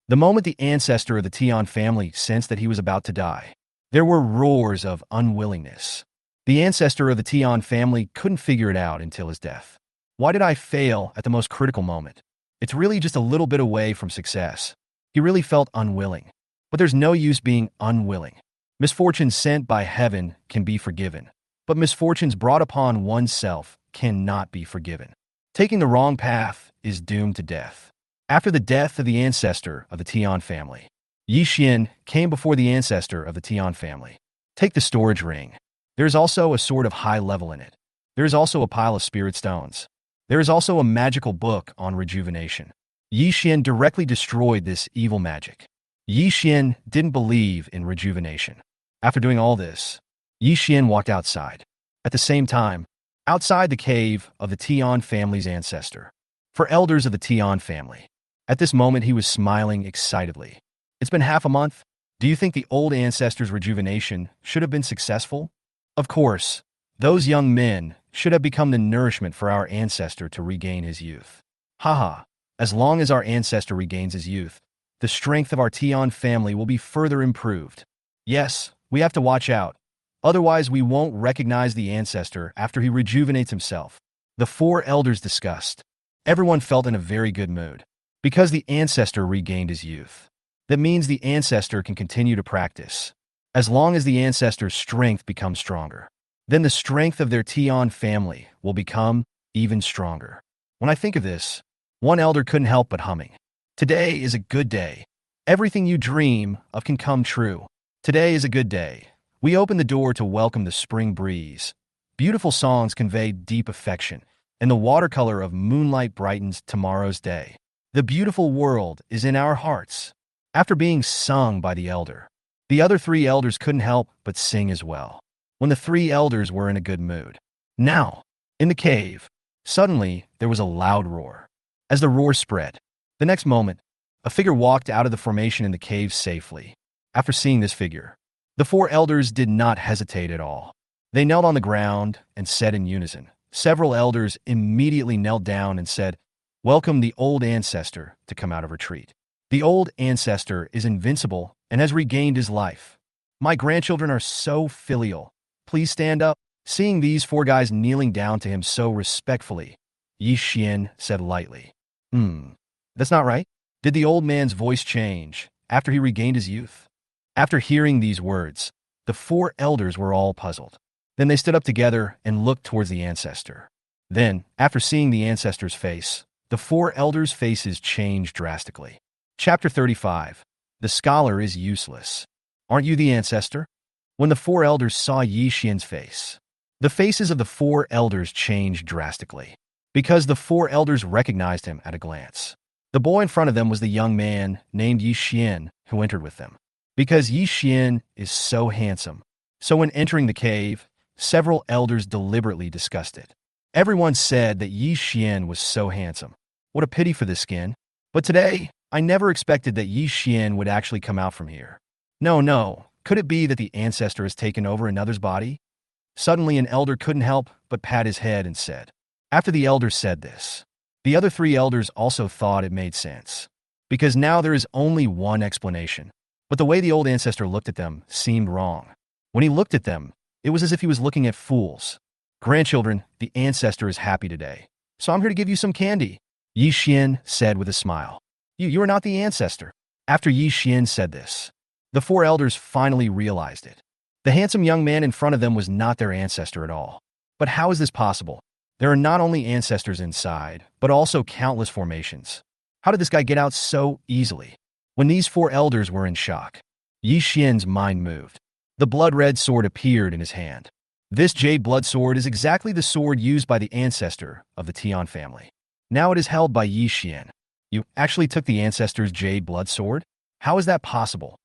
The moment the ancestor of the Tian family sensed that he was about to die, There were roars of unwillingness. The ancestor of the Tian family couldn't figure it out until his death. Why did I fail at the most critical moment? It's really just a little bit away from success. He really felt unwilling. But there's no use being unwilling. Misfortunes sent by heaven can be forgiven, but misfortunes brought upon oneself cannot be forgiven. Taking the wrong path is doomed to death. After the death of the ancestor of the Tian family, Yi Xian came before the ancestor of the Tian family. Take the storage ring. There is also a sword of high level in it. There is also a pile of spirit stones. There is also a magical book on rejuvenation. Yi Xian directly destroyed this evil magic. Yi Xian didn't believe in rejuvenation. After doing all this, Yi Xian walked outside. At the same time, outside the cave of the Tian family's ancestor, for elders of the Tian family. At this moment, he was smiling excitedly. It's been half a month. Do you think the old ancestor's rejuvenation should have been successful? Of course, those young men should have become the nourishment for our ancestor to regain his youth. Haha, as long as our ancestor regains his youth, the strength of our Tian family will be further improved. Yes, we have to watch out. Otherwise, we won't recognize the ancestor after he rejuvenates himself. The four elders discussed. Everyone felt in a very good mood. Because the ancestor regained his youth. That means the ancestor can continue to practice. As long as the ancestor's strength becomes stronger, then the strength of their Tian family will become even stronger. When I think of this, one elder couldn't help but humming. Today is a good day. Everything you dream of can come true. Today is a good day. We open the door to welcome the spring breeze. Beautiful songs convey deep affection, and the watercolor of moonlight brightens tomorrow's day. The beautiful world is in our hearts. After being sung by the elder, the other three elders couldn't help but sing as well. When the three elders were in a good mood. Now, in the cave, suddenly there was a loud roar. As the roar spread, the next moment, a figure walked out of the formation in the cave safely. After seeing this figure, the four elders did not hesitate at all. They knelt on the ground and said in unison. Several elders immediately knelt down and said, "Welcome the old ancestor to come out of retreat. The old ancestor is invincible and has regained his life. My grandchildren are so filial. Please stand up." Seeing these four guys kneeling down to him so respectfully, Yi Xian said lightly, That's not right." Did the old man's voice change after he regained his youth? After hearing these words, the four elders were all puzzled. Then they stood up together and looked towards the ancestor. Then, after seeing the ancestor's face, the four elders' faces changed drastically. Chapter 35. The scholar is useless. Aren't you the ancestor? When the four elders saw Yi Xian's face, the faces of the four elders changed drastically, because the four elders recognized him at a glance. The boy in front of them was the young man named Yi Xian who entered with them. Because Yi Xian is so handsome. So when entering the cave, several elders deliberately discussed it. Everyone said that Yi Xian was so handsome. What a pity for this skin. But today, I never expected that Yi Xian would actually come out from here. No. Could it be that the ancestor has taken over another's body? Suddenly, an elder couldn't help but pat his head and said. After the elder said this, the other three elders also thought it made sense. Because now there is only one explanation. But the way the old ancestor looked at them seemed wrong. When he looked at them, it was as if he was looking at fools. Grandchildren, the ancestor is happy today. So I'm here to give you some candy, Yi Xian said with a smile. You are not the ancestor. After Yi Xian said this, the four elders finally realized it. The handsome young man in front of them was not their ancestor at all. But how is this possible? There are not only ancestors inside, but also countless formations. How did this guy get out so easily? When these four elders were in shock, Yi Xian's mind moved. The blood-red sword appeared in his hand. This jade blood sword is exactly the sword used by the ancestor of the Tian family. Now it is held by Yi Xian. You actually took the ancestor's jade blood sword? How is that possible?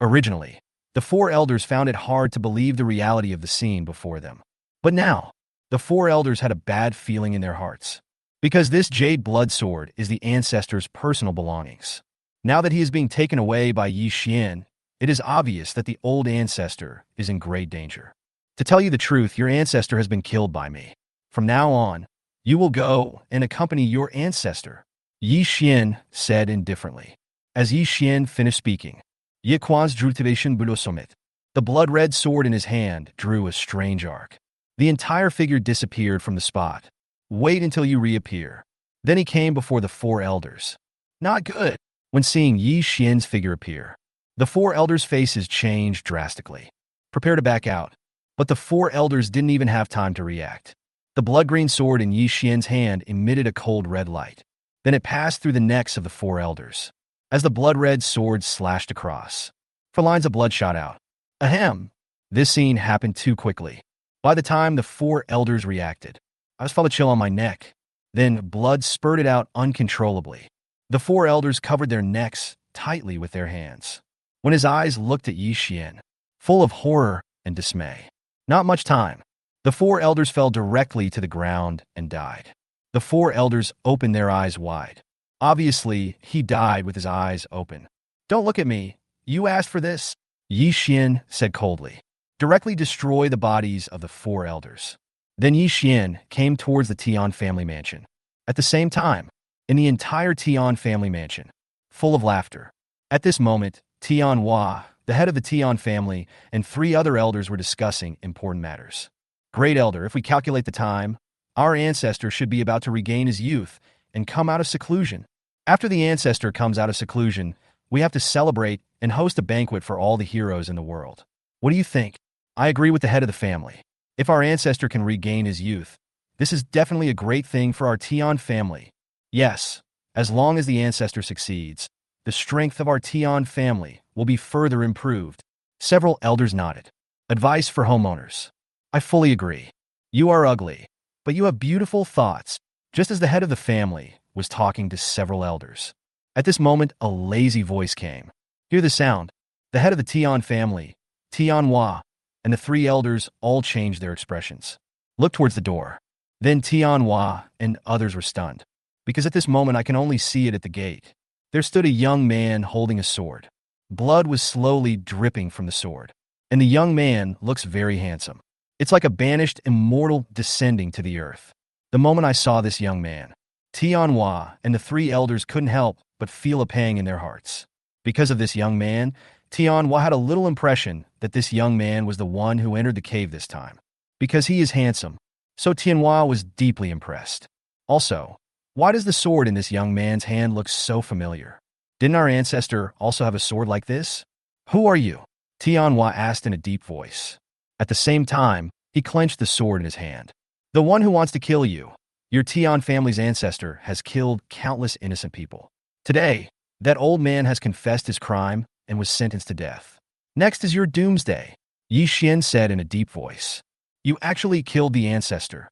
Originally, the four elders found it hard to believe the reality of the scene before them. But now, the four elders had a bad feeling in their hearts. Because this jade blood sword is the ancestor's personal belongings. Now that he is being taken away by Yi Xian, it is obvious that the old ancestor is in great danger. To tell you the truth, your ancestor has been killed by me. From now on, you will go and accompany your ancestor, Yi Xian said indifferently. As Yi Xian finished speaking, Ye Quan's Drutivation Bulosomet. The blood-red sword in his hand drew a strange arc. The entire figure disappeared from the spot. Wait until you reappear. Then he came before the four elders. Not good. When seeing Yi Xian's figure appear, the four elders' faces changed drastically. Prepare to back out. But the four elders didn't even have time to react. The blood-green sword in Yi Xian's hand emitted a cold red light. Then it passed through the necks of the four elders. As the blood-red sword slashed across, 4 lines of blood shot out. Ahem! This scene happened too quickly. By the time the four elders reacted, I was felt a chill on my neck. Then blood spurted out uncontrollably. The four elders covered their necks tightly with their hands. When his eyes looked at Yi Xian, full of horror and dismay. Not much time. The four elders fell directly to the ground and died. The four elders opened their eyes wide. Obviously, he died with his eyes open. Don't look at me. You asked for this? Yi Xian said coldly. Directly destroy the bodies of the four elders. Then Yi Xian came towards the Tian family mansion. At the same time, in the entire Tian family mansion, full of laughter. At this moment, Tian Hua, the head of the Tian family, and 3 other elders were discussing important matters. Great elder, if we calculate the time, our ancestor should be about to regain his youth and come out of seclusion. After the ancestor comes out of seclusion, we have to celebrate and host a banquet for all the heroes in the world. What do you think? I agree with the head of the family. If our ancestor can regain his youth, this is definitely a great thing for our Tian family. Yes, as long as the ancestor succeeds, the strength of our Tian family will be further improved. Several elders nodded. Advice for homeowners. I fully agree. You are ugly, but you have beautiful thoughts. Just as the head of the family was talking to several elders. At this moment, a lazy voice came. Hear the sound. The head of the Tian family, Tian Hua, and the 3 elders all changed their expressions. Looked towards the door. Then Tian Hua and others were stunned. Because at this moment I can only see it at the gate. There stood a young man holding a sword. Blood was slowly dripping from the sword. And the young man looks very handsome. It's like a banished immortal descending to the earth. The moment I saw this young man, Tian Hua and the 3 elders couldn't help but feel a pang in their hearts. Because of this young man, Tian Hua had a little impression that this young man was the one who entered the cave this time. Because he is handsome, so Tian Hua was deeply impressed. Also, why does the sword in this young man's hand look so familiar? Didn't our ancestor also have a sword like this? Who are you? Tian Hua asked in a deep voice. At the same time, he clenched the sword in his hand. The one who wants to kill you. Your Tian family's ancestor has killed countless innocent people. Today, that old man has confessed his crime and was sentenced to death. Next is your doomsday, Yi Xian said in a deep voice. You actually killed the ancestor.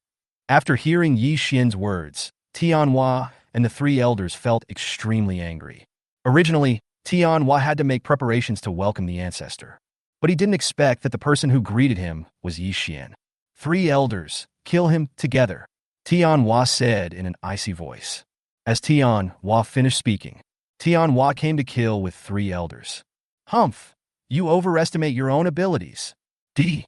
After hearing Yi Xian's words, Tian Hua and the 3 elders felt extremely angry. Originally, Tian Hua had to make preparations to welcome the ancestor. But he didn't expect that the person who greeted him was Yi Xian. 3 elders, kill him together, Tian Hua said in an icy voice. As Tian Hua finished speaking, Tian Hua came to kill with 3 elders. Humph, you overestimate your own abilities. D.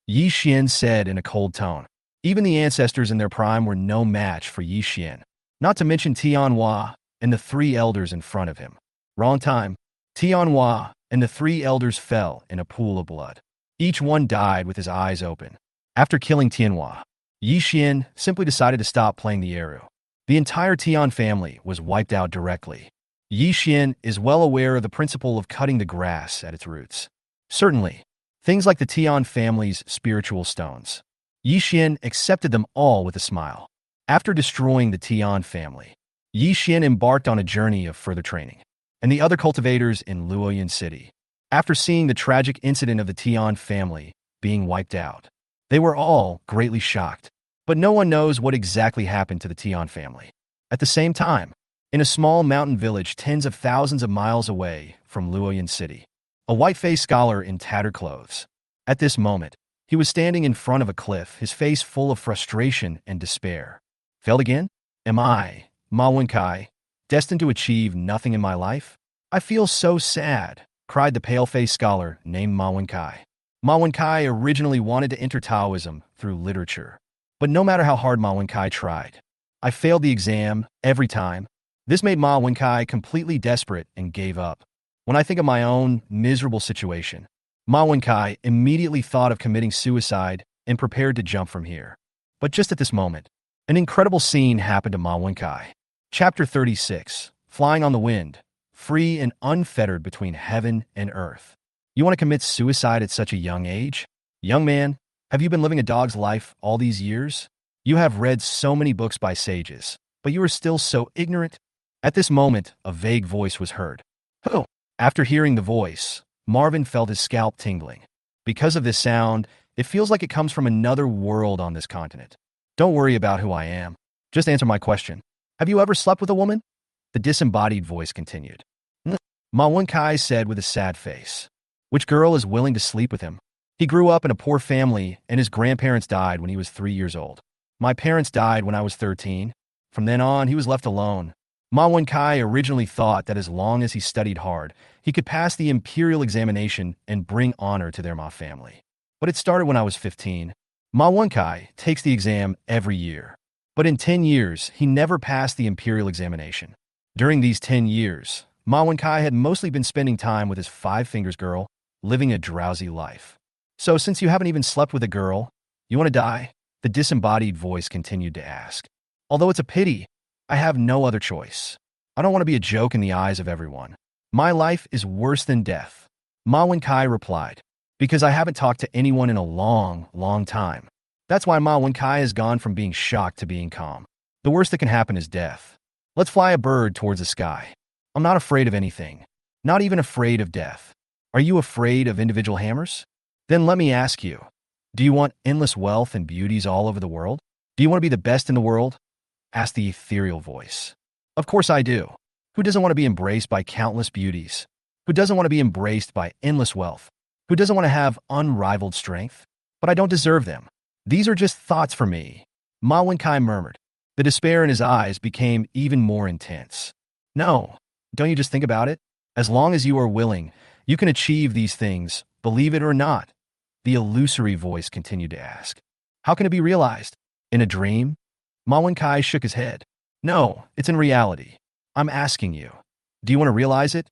Yi Xian said in a cold tone. Even the ancestors in their prime were no match for Yi Xian, not to mention Tian Hua and the 3 elders in front of him. Wrong time. Tian Hua and the 3 elders fell in a pool of blood. Each one died with his eyes open. After killing Tian Hua, Yi Xian simply decided to stop playing the arrow. The entire Tian family was wiped out directly. Yi Xian is well aware of the principle of cutting the grass at its roots. Certainly, things like the Tian family's spiritual stones. Yi Xian accepted them all with a smile. After destroying the Tian family, Yi Xian embarked on a journey of further training. And the other cultivators in Luoyang City, after seeing the tragic incident of the Tian family being wiped out, they were all greatly shocked. But no one knows what exactly happened to the Tian family. At the same time, in a small mountain village tens of thousands of miles away from Luoyang City, a white-faced scholar in tattered clothes. At this moment, he was standing in front of a cliff, his face full of frustration and despair. Failed again? Am I, Ma Wenkai, destined to achieve nothing in my life? I feel so sad, cried the pale-faced scholar named Ma Wenkai. Ma Wenkai originally wanted to enter Taoism through literature. But no matter how hard Ma Wenkai tried, I failed the exam every time. This made Ma Wenkai completely desperate and gave up. When I think of my own miserable situation, Ma Wenkai immediately thought of committing suicide and prepared to jump from here. But just at this moment, an incredible scene happened to Ma Wenkai. Chapter 36, Flying on the Wind, free and unfettered between heaven and earth. You want to commit suicide at such a young age? Young man, have you been living a dog's life all these years? You have read so many books by sages, but you are still so ignorant. At this moment, a vague voice was heard. Who? After hearing the voice, Marvin felt his scalp tingling. Because of this sound, it feels like it comes from another world on this continent. Don't worry about who I am. Just answer my question. Have you ever slept with a woman? The disembodied voice continued. Ma Wenkai said with a sad face. Which girl is willing to sleep with him? He grew up in a poor family, and his grandparents died when he was 3 years old. My parents died when I was 13. From then on, he was left alone. Ma Wenkai originally thought that as long as he studied hard, he could pass the imperial examination and bring honor to their Ma family. But it started when I was 15. Ma Wenkai takes the exam every year. But in 10 years, he never passed the imperial examination. During these 10 years, Ma Wenkai had mostly been spending time with his Five Fingers girl, living a drowsy life. So since you haven't even slept with a girl, you want to die? The disembodied voice continued to ask. Although it's a pity, I have no other choice. I don't want to be a joke in the eyes of everyone. My life is worse than death. Ma Wenkai replied, because I haven't talked to anyone in a long, long time. That's why Ma Wenkai has gone from being shocked to being calm. The worst that can happen is death. Let's fly a bird towards the sky. I'm not afraid of anything, not even afraid of death. Are you afraid of individual hammers? Then let me ask you, do you want endless wealth and beauties all over the world? Do you want to be the best in the world? Asked the ethereal voice. Of course I do. Who doesn't want to be embraced by countless beauties? Who doesn't want to be embraced by endless wealth? Who doesn't want to have unrivaled strength? But I don't deserve them. These are just thoughts for me. Ma Wenkai murmured. The despair in his eyes became even more intense. No, don't you just think about it? As long as you are willing, you can achieve these things, believe it or not. The illusory voice continued to ask. How can it be realized? In a dream? Ma Wenkai shook his head. No, it's in reality. I'm asking you. Do you want to realize it?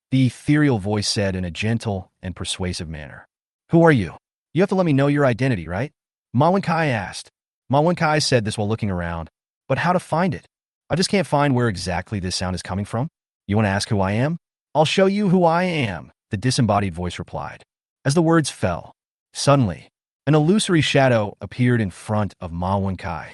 The ethereal voice said in a gentle and persuasive manner. Who are you? You have to let me know your identity, right? Ma Wenkai asked. Ma Wenkai said this while looking around. But how to find it? I just can't find where exactly this sound is coming from. You want to ask who I am? I'll show you who I am, the disembodied voice replied. As the words fell, suddenly, an illusory shadow appeared in front of Ma Wenkai.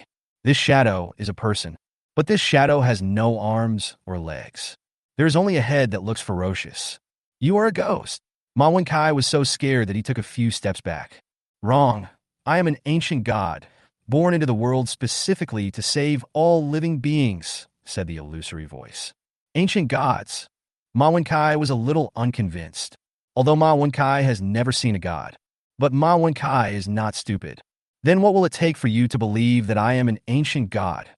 This shadow is a person, but this shadow has no arms or legs. There is only a head that looks ferocious. You are a ghost. Ma Wenkai was so scared that he took a few steps back. Wrong. I am an ancient god, born into the world specifically to save all living beings, said the illusory voice. Ancient gods. Ma Wenkai was a little unconvinced, although Ma Wenkai has never seen a god. But Ma Wenkai is not stupid. Then what will it take for you to believe that I am an ancient god?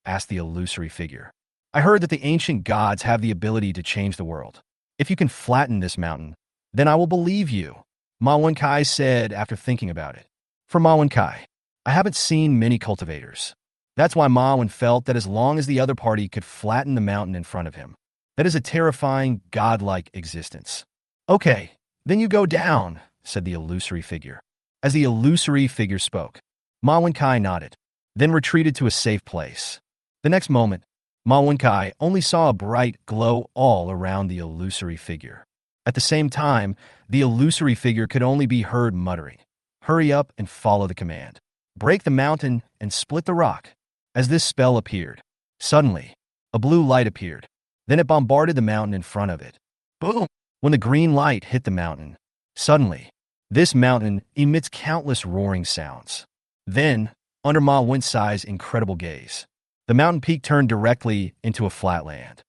Asked the illusory figure. I heard that the ancient gods have the ability to change the world. If you can flatten this mountain, then I will believe you, Ma Wenkai said after thinking about it. For Ma Wenkai, I haven't seen many cultivators. That's why Ma Wen felt that as long as the other party could flatten the mountain in front of him, that is a terrifying, godlike existence. Okay, then you go down, said the illusory figure. As the illusory figure spoke, Ma Wenkai nodded, then retreated to a safe place. The next moment, Ma Wenkai only saw a bright glow all around the illusory figure. At the same time, the illusory figure could only be heard muttering, "Hurry up and follow the command. Break the mountain and split the rock." As this spell appeared, suddenly, a blue light appeared. Then it bombarded the mountain in front of it. Boom! When the green light hit the mountain, suddenly, this mountain emits countless roaring sounds. Then, under Ma Wenkai's incredible gaze, the mountain peak turned directly into a flatland.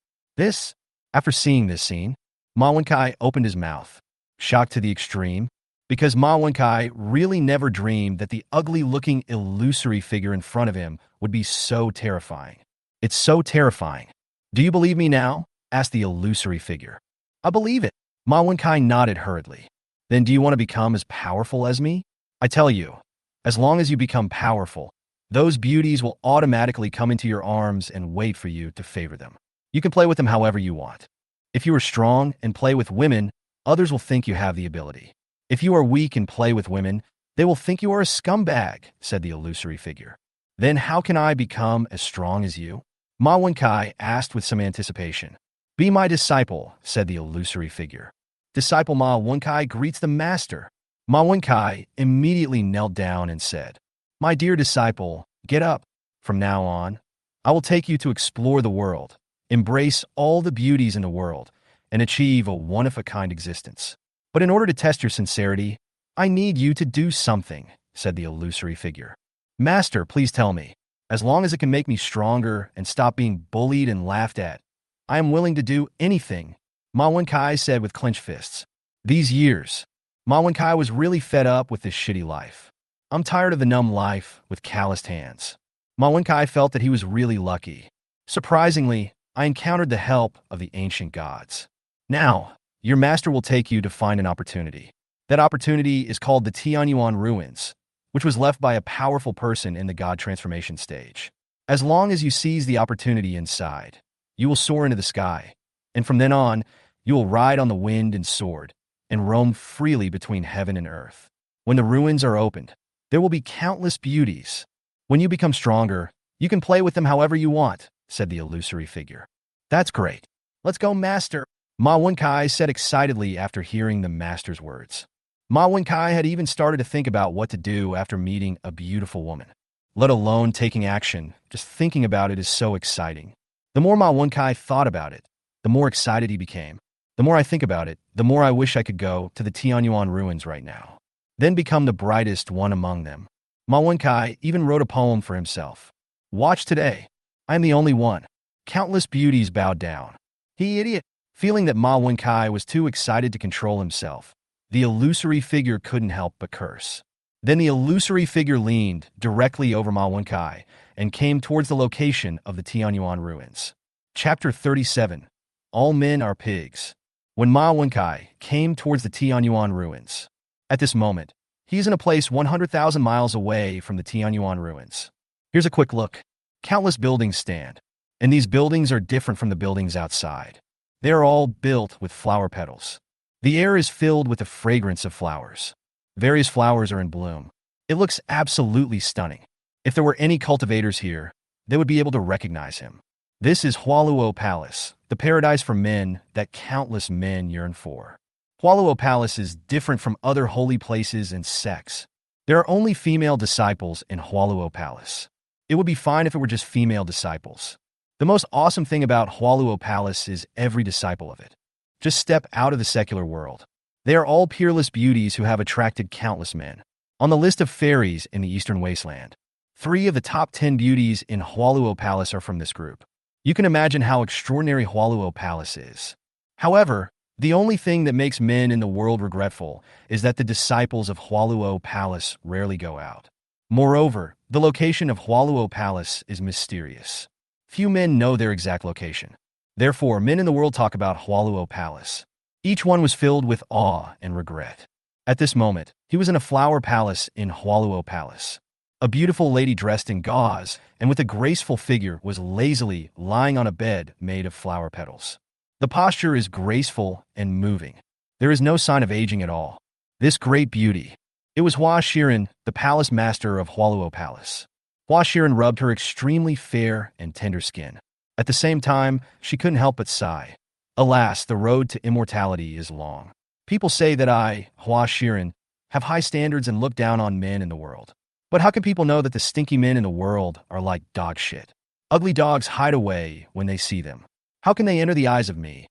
After seeing this scene, Ma Wenkai opened his mouth, shocked to the extreme, because Ma Wenkai really never dreamed that the ugly-looking illusory figure in front of him would be so terrifying. It's so terrifying. Do you believe me now? Asked the illusory figure. I believe it. Ma Wenkai nodded hurriedly. Then do you want to become as powerful as me? I tell you, as long as you become powerful, those beauties will automatically come into your arms and wait for you to favor them. You can play with them however you want. If you are strong and play with women, others will think you have the ability. If you are weak and play with women, they will think you are a scumbag, said the illusory figure. Then how can I become as strong as you? Ma Wenkai asked with some anticipation. Be my disciple, said the illusory figure. Disciple Ma Wenkai greets the master. Ma Wenkai immediately knelt down and said, My dear disciple, get up. From now on, I will take you to explore the world, embrace all the beauties in the world, and achieve a one-of-a-kind existence. But in order to test your sincerity, I need you to do something, said the illusory figure. Master, please tell me. As long as it can make me stronger and stop being bullied and laughed at, I am willing to do anything, Ma Wenkai said with clenched fists. These years, Ma Wenkai was really fed up with this shitty life. I'm tired of the numb life with calloused hands. Ma Wenkai felt that he was really lucky. Surprisingly, I encountered the help of the ancient gods. Now, your master will take you to find an opportunity. That opportunity is called the Tianyuan Ruins, which was left by a powerful person in the god transformation stage. As long as you seize the opportunity inside, you will soar into the sky, and from then on, you will ride on the wind and sword, and roam freely between heaven and earth. When the ruins are opened, there will be countless beauties. When you become stronger, you can play with them however you want, said the illusory figure. That's great. Let's go, master, Ma Wenkai said excitedly after hearing the master's words. Ma Wenkai had even started to think about what to do after meeting a beautiful woman. Let alone taking action, just thinking about it is so exciting. The more Ma Wenkai thought about it, the more excited he became. The more I think about it, the more I wish I could go to the Tianyuan ruins right now, then become the brightest one among them. Ma Wenkai even wrote a poem for himself. Watch today. I am the only one. Countless beauties bowed down. He idiot. Feeling that Ma Wenkai was too excited to control himself, the illusory figure couldn't help but curse. Then the illusory figure leaned directly over Ma Wenkai and came towards the location of the Tianyuan ruins. Chapter 37. All men are pigs. When Ma Wenkai came towards the Tianyuan ruins, at this moment, he is in a place 100,000 miles away from the Tianyuan ruins. Here's a quick look. Countless buildings stand, and these buildings are different from the buildings outside. They are all built with flower petals. The air is filled with the fragrance of flowers. Various flowers are in bloom. It looks absolutely stunning. If there were any cultivators here, they would be able to recognize him. This is Hualuo Palace, the paradise for men that countless men yearn for. Hualuo Palace is different from other holy places and sects. There are only female disciples in Hualuo Palace. It would be fine if it were just female disciples. The most awesome thing about Hualuo Palace is every disciple of it. Just step out of the secular world. They are all peerless beauties who have attracted countless men. On the list of fairies in the Eastern Wasteland, 3 of the top 10 beauties in Hualuo Palace are from this group. You can imagine how extraordinary Hualuo Palace is. However, the only thing that makes men in the world regretful is that the disciples of Hualuo Palace rarely go out. Moreover, the location of Hualuo Palace is mysterious. Few men know their exact location. Therefore, men in the world talk about Hualuo Palace. Each one was filled with awe and regret. At this moment, he was in a flower palace in Hualuo Palace. A beautiful lady dressed in gauze and with a graceful figure was lazily lying on a bed made of flower petals. The posture is graceful and moving. There is no sign of aging at all. This great beauty. It was Hua Shiren, the palace master of Hualuo Palace. Hua Shiren rubbed her extremely fair and tender skin. At the same time, she couldn't help but sigh. Alas, the road to immortality is long. People say that I, Hua Shiren, have high standards and look down on men in the world. But how can people know that the stinky men in the world are like dog shit? Ugly dogs hide away when they see them. How can they enter the eyes of me?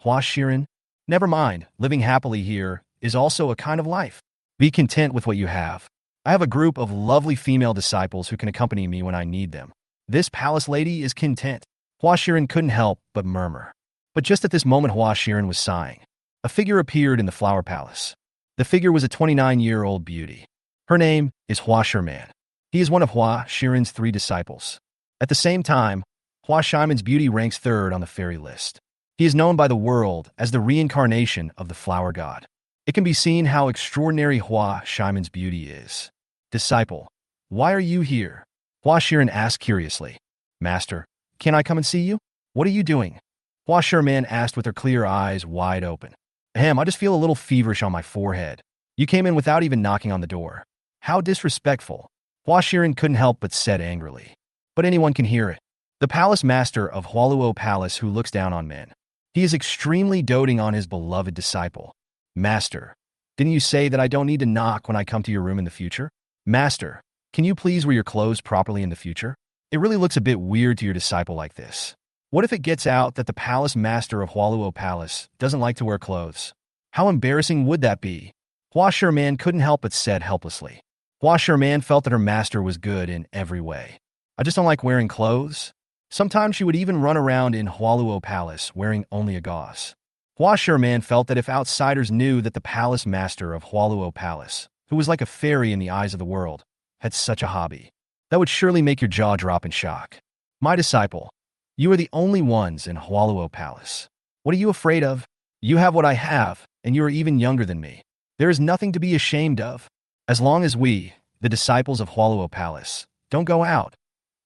Hua Shiren? Never mind, living happily here is also a kind of life. Be content with what you have. I have a group of lovely female disciples who can accompany me when I need them. This palace lady is content. Hua Shiren couldn't help but murmur. But just at this moment Hua Shiren was sighing. A figure appeared in the flower palace. The figure was a 29-year-old beauty. Her name is Hua Shiren. He is one of Hua Shiren's 3 disciples. At the same time, Hua Shiren's beauty ranks 3rd on the fairy list. He is known by the world as the reincarnation of the flower god. It can be seen how extraordinary Hua Shiren's beauty is. Disciple, why are you here? Hua Shiren asked curiously. Master, can I come and see you? What are you doing? Hua Shiren asked with her clear eyes wide open. Ahem, I just feel a little feverish on my forehead. You came in without even knocking on the door. How disrespectful. Hua Xiren couldn't help but said angrily. But anyone can hear it. The palace master of Hualuo Palace who looks down on men. He is extremely doting on his beloved disciple. Master, didn't you say that I don't need to knock when I come to your room in the future? Master, can you please wear your clothes properly in the future? It really looks a bit weird to your disciple like this. What if it gets out that the palace master of Hualuo Palace doesn't like to wear clothes? How embarrassing would that be? Hua Sherman couldn't help but said helplessly. Hua Sherman felt that her master was good in every way. I just don't like wearing clothes. Sometimes she would even run around in Hualuo Palace wearing only a gauze. Hua Sherman felt that if outsiders knew that the palace master of Hualuo Palace, who was like a fairy in the eyes of the world, had such a hobby, that would surely make your jaw drop in shock. My disciple, you are the only ones in Hualuo Palace. What are you afraid of? You have what I have, and you are even younger than me. There is nothing to be ashamed of. As long as we, the disciples of Hualuo Palace, don't go out.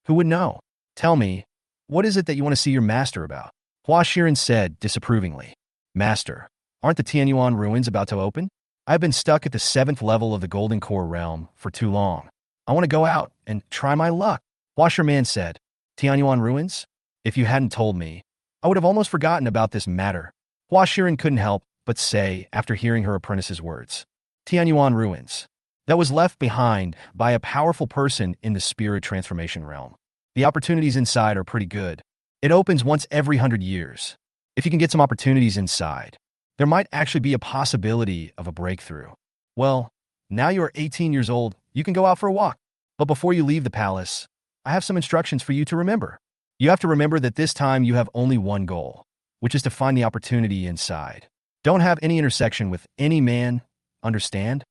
Who would know? Tell me, what is it that you want to see your master about? Hua Xiren said disapprovingly. Master, aren't the Tianyuan ruins about to open? I've been stuck at the 7th level of the Golden Core realm for too long. I want to go out and try my luck. Hua Sherman said, Tianyuan ruins? If you hadn't told me, I would have almost forgotten about this matter. Hua Xiren couldn't help but say after hearing her apprentice's words. Tianyuan ruins. That was left behind by a powerful person in the spirit transformation realm. The opportunities inside are pretty good. It opens once every 100 years. If you can get some opportunities inside, there might actually be a possibility of a breakthrough. Well, now you are 18 years old, you can go out for a walk. But before you leave the palace, I have some instructions for you to remember. You have to remember that this time you have only one goal, which is to find the opportunity inside. Don't have any intersection with any man, understand?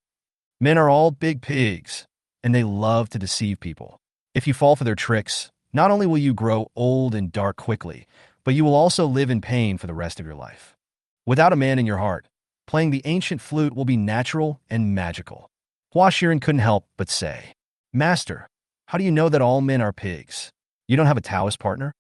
Men are all big pigs, and they love to deceive people. If you fall for their tricks, not only will you grow old and dark quickly, but you will also live in pain for the rest of your life. Without a man in your heart, playing the ancient flute will be natural and magical. Hua Xiren couldn't help but say, Master, how do you know that all men are pigs? You don't have a Taoist partner?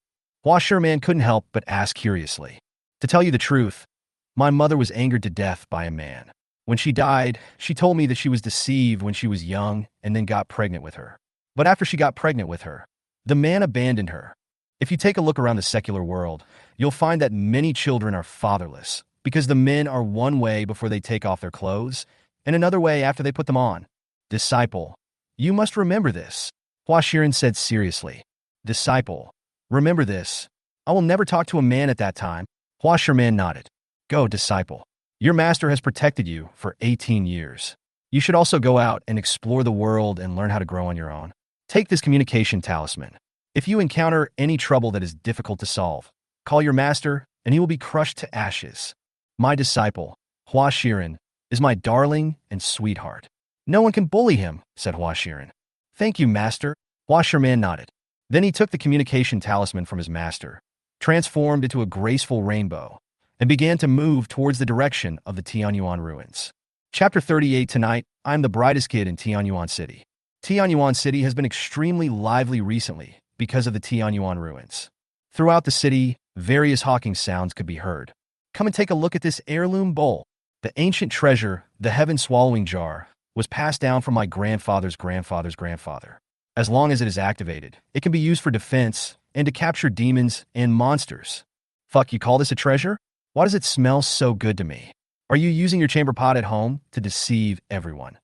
Hua Sherman couldn't help but ask curiously. To tell you the truth, my mother was angered to death by a man. When she died, she told me that she was deceived when she was young and then got pregnant with her. But after she got pregnant with her, the man abandoned her. If you take a look around the secular world, you'll find that many children are fatherless because the men are one way before they take off their clothes and another way after they put them on. Disciple, you must remember this. Hua Xiren said seriously. Disciple, remember this. I will never talk to a man at that time. Hua Sherman nodded. Go, disciple. Your master has protected you for 18 years. You should also go out and explore the world and learn how to grow on your own. Take this communication talisman. If you encounter any trouble that is difficult to solve, call your master and he will be crushed to ashes. My disciple, Hua Xiren, is my darling and sweetheart. No one can bully him, said Hua Xiren. Thank you, master. Hua Sherman nodded. Then he took the communication talisman from his master, transformed into a graceful rainbow, and began to move towards the direction of the Tianyuan ruins. Chapter 38. Tonight, I'm the brightest kid in Tianyuan City. Tianyuan City has been extremely lively recently because of the Tianyuan ruins. Throughout the city, various hawking sounds could be heard. Come and take a look at this heirloom bowl. The ancient treasure, the heaven-swallowing jar, was passed down from my grandfather's grandfather's grandfather. As long as it is activated, it can be used for defense and to capture demons and monsters. Fuck, you call this a treasure? Why does it smell so good to me? Are you using your chamber pot at home to deceive everyone?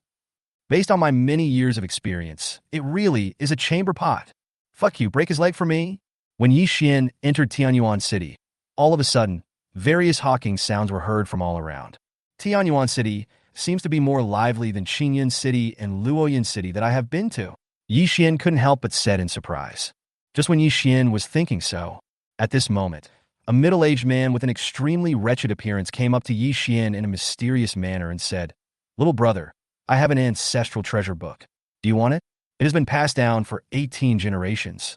Based on my many years of experience, it really is a chamber pot. Fuck you, break his leg for me? When Yi Xian entered Tianyuan City, all of a sudden, various hawking sounds were heard from all around. Tianyuan City seems to be more lively than Qingyan City and Luoyan City that I have been to. Yi Xian couldn't help but said in surprise. Just when Yi Xian was thinking so, at this moment, a middle-aged man with an extremely wretched appearance came up to Yi Xian in a mysterious manner and said, Little brother, I have an ancestral treasure book. Do you want it? It has been passed down for 18 generations.